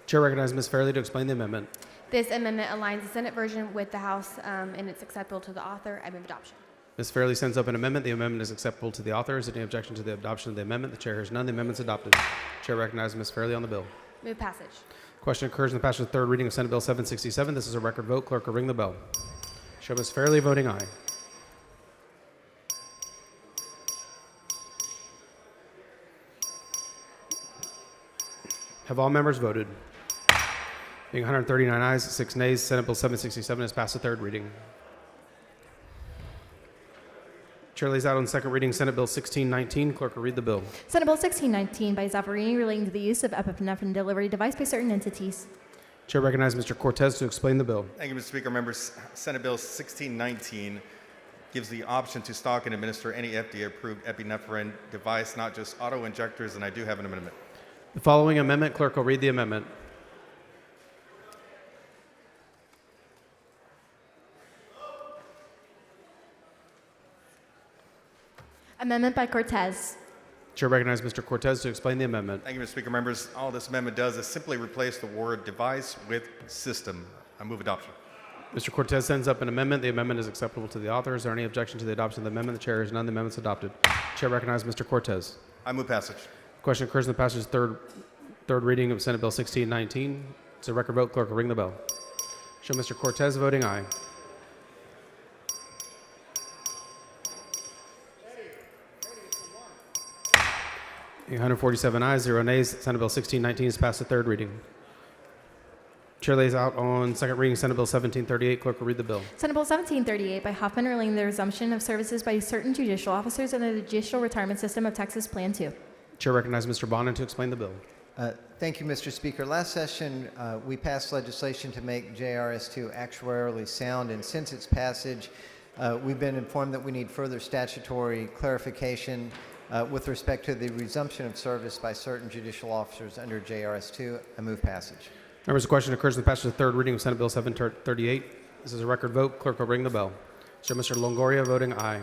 Chair recognizes Ms. Fairley to explain the amendment. This amendment aligns the Senate version with the House, and it's acceptable to the author. I move adoption. Ms. Fairley sends up an amendment. The amendment is acceptable to the author. Is there any objection to the adoption of the amendment? The chair hears none. The amendment is adopted. Chair recognizes Ms. Fairley on the bill. Move passage. Question occurs in the passage of the third reading of Senate Bill 767. This is a record vote. Clerk will ring the bell. Show Ms. Fairley voting aye. Have all members voted? Being 139 ayes, 6 nays, Senate Bill 767 is passed the third reading. Chair lays out on second reading Senate Bill 1619. Clerk will read the bill. Senate Bill 1619 by Zaffarini relating to the use of epinephrine delivery device by certain entities. Chair recognizes Mr. Cortez to explain the bill. Thank you, Mr. Speaker. Members, Senate Bill 1619 gives the option to stock and administer any FDA-approved epinephrine device, not just auto-injectors, and I do have an amendment. The following amendment, clerk will read the amendment. Amendment by Cortez. Chair recognizes Mr. Cortez to explain the amendment. Thank you, Mr. Speaker. Members, all this amendment does is simply replace the word device with system. I move adoption. Mr. Cortez sends up an amendment. The amendment is acceptable to the author. Is there any objection to the adoption of the amendment? The chair hears none. The amendment is adopted. Chair recognizes Mr. Cortez. I move passage. Question occurs in the passage third reading of Senate Bill 1619. It's a record vote. Clerk will ring the bell. Show Mr. Cortez voting aye. Being 147 ayes, 0 nays, Senate Bill 1619 is passed the third reading. Chair lays out on second reading Senate Bill 1738. Clerk will read the bill. Senate Bill 1738 by Huffman relating to the resumption of services by certain judicial officers under the Judicial Retirement System of Texas Plan 2. Chair recognizes Mr. Bonin to explain the bill. Thank you, Mr. Speaker. Last session, we passed legislation to make JRS2 actuarially sound, and since its passage, we've been informed that we need further statutory clarification with respect to the resumption of service by certain judicial officers under JRS2. I move passage. Members, the question occurs in the passage of the third reading of Senate Bill 738. This is a record vote. Clerk will ring the bell. Show Mr. Longoria voting aye.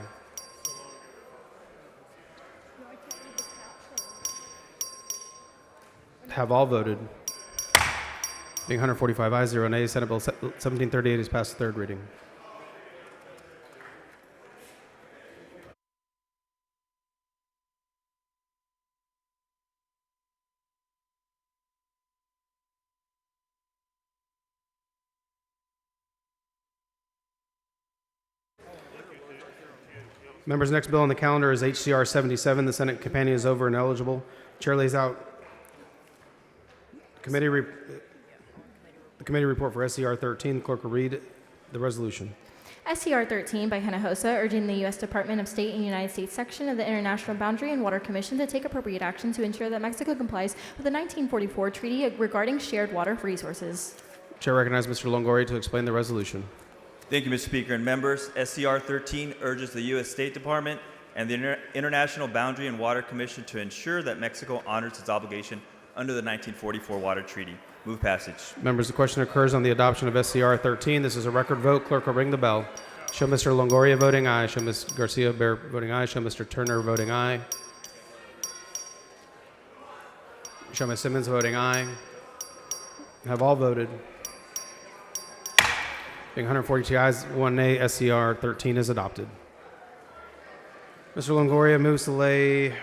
Have all voted? Being 145 ayes, 0 nays, Senate Bill 1738 is passed the third reading. Members, next bill on the calendar is HCR 77. The Senate companion is over and eligible. Chair lays out the committee report for SCR 13. Clerk will read the resolution. SCR 13 by Hinojosa urging the U.S. Department of State and United States section of the International Boundary and Water Commission to take appropriate action to ensure that Mexico complies with the 1944 treaty regarding shared water resources. Chair recognizes Mr. Longoria to explain the resolution. Thank you, Mr. Speaker and members. SCR 13 urges the U.S. State Department and the International Boundary and Water Commission to ensure that Mexico honors its obligation under the 1944 Water Treaty. Move passage. Members, the question occurs on the adoption of SCR 13. This is a record vote. Clerk will ring the bell. Show Mr. Longoria voting aye. Show Ms. Garcia Bear voting aye. Show Mr. Turner voting aye. Show Ms. Simmons voting aye. Have all voted? Being 142 ayes, 1 nay, SCR 13 is adopted. Mr. Longoria moves to lay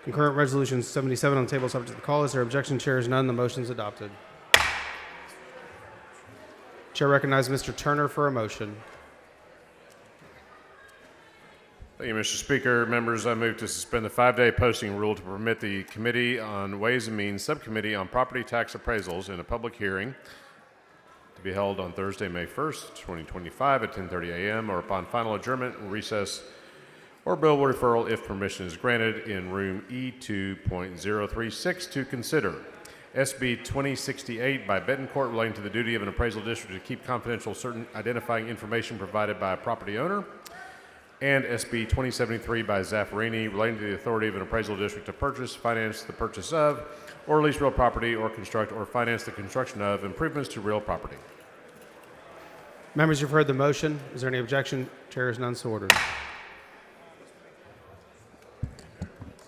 Concurrent Resolution 77 on the table, subject to the call. Is there objection? Chair is none. The motion is adopted. Chair recognizes Mr. Turner for a motion. Thank you, Mr. Speaker. Members, I move to suspend the 5-day posting rule to permit the Committee on Ways and Means Subcommittee on Property Tax Appraisals in a public hearing to be held on Thursday, May 1st, 2025 at 10:30 a.m. or upon final adjournment, recess, or bill referral if permission is granted in room E2.036 to consider SB 2068 by Bettencourt relating to the duty of an appraisal district to keep confidential certain identifying information provided by a property owner, and SB 2073 by Zaffarini relating to the authority of an appraisal district to purchase, finance the purchase of, or lease real property, or construct or finance the construction of improvements to real property. Members, you've heard the motion. Is there any objection? Chair is none, so ordered.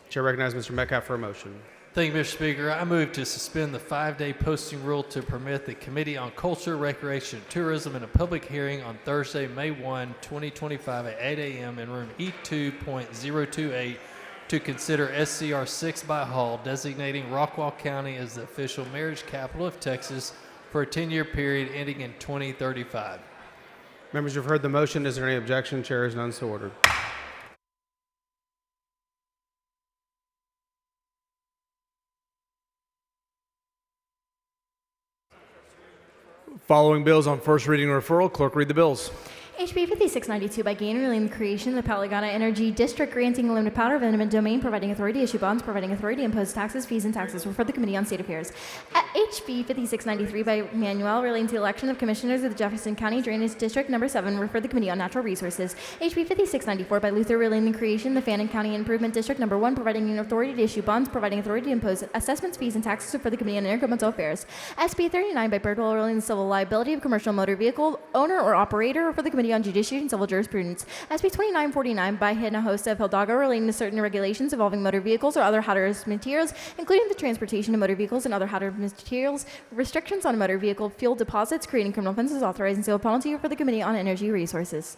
Chair recognizes Mr. Metcalf for a motion. Thank you, Mr. Speaker. I move to suspend the 5-day posting rule to permit the Committee on Culture, Recreation, and Tourism in a public hearing on Thursday, May 1, 2025 at 8 a.m. in room E2.028 to consider SCR 6 by Hall designating Rockwall County as the official marriage capital of Texas for a 10-year period ending in 2035. Members, you've heard the motion. Is there any objection? Chair is none, so ordered. Following bills on first reading and referral, clerk read the bills. HB 5692 by gain relating the creation of the Palagana Energy District, granting a limited power of eminent domain, providing authority to issue bonds, providing authority to impose taxes, fees, and taxes for the Committee on State Affairs. HB 5693 by Manuel relating to the election of commissioners of the Jefferson County Drainage District Number 7, refer the Committee on Natural Resources. HB 5694 by Luther relating the creation of the Fannin County Improvement District Number 1, providing an authority to issue bonds, providing authority to impose assessments, fees, and taxes for the Committee on Intergovernmental Affairs. SB 39 by Birdwell relating the civil liability of commercial motor vehicle owner or operator for the Committee on Judiciary and Civil Jurisprudence. SB 2949 by Hinojosa of Hidalgo relating to certain regulations involving motor vehicles or other hazardous materials, including the transportation of motor vehicles and other hazardous materials, restrictions on motor vehicle fuel deposits, creating criminal offenses, authorizing civil penalty for the Committee on Energy Resources.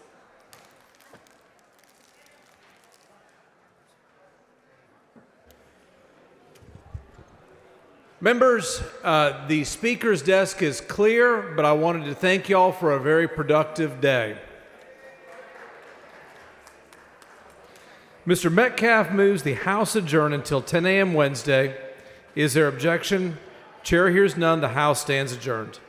Members, the Speaker's desk is clear, but I wanted to thank y'all for a very productive day. Mr. Metcalf moves the House adjourn until 10 a.m. Wednesday. Is there objection? Chair hears none. The House stands adjourned.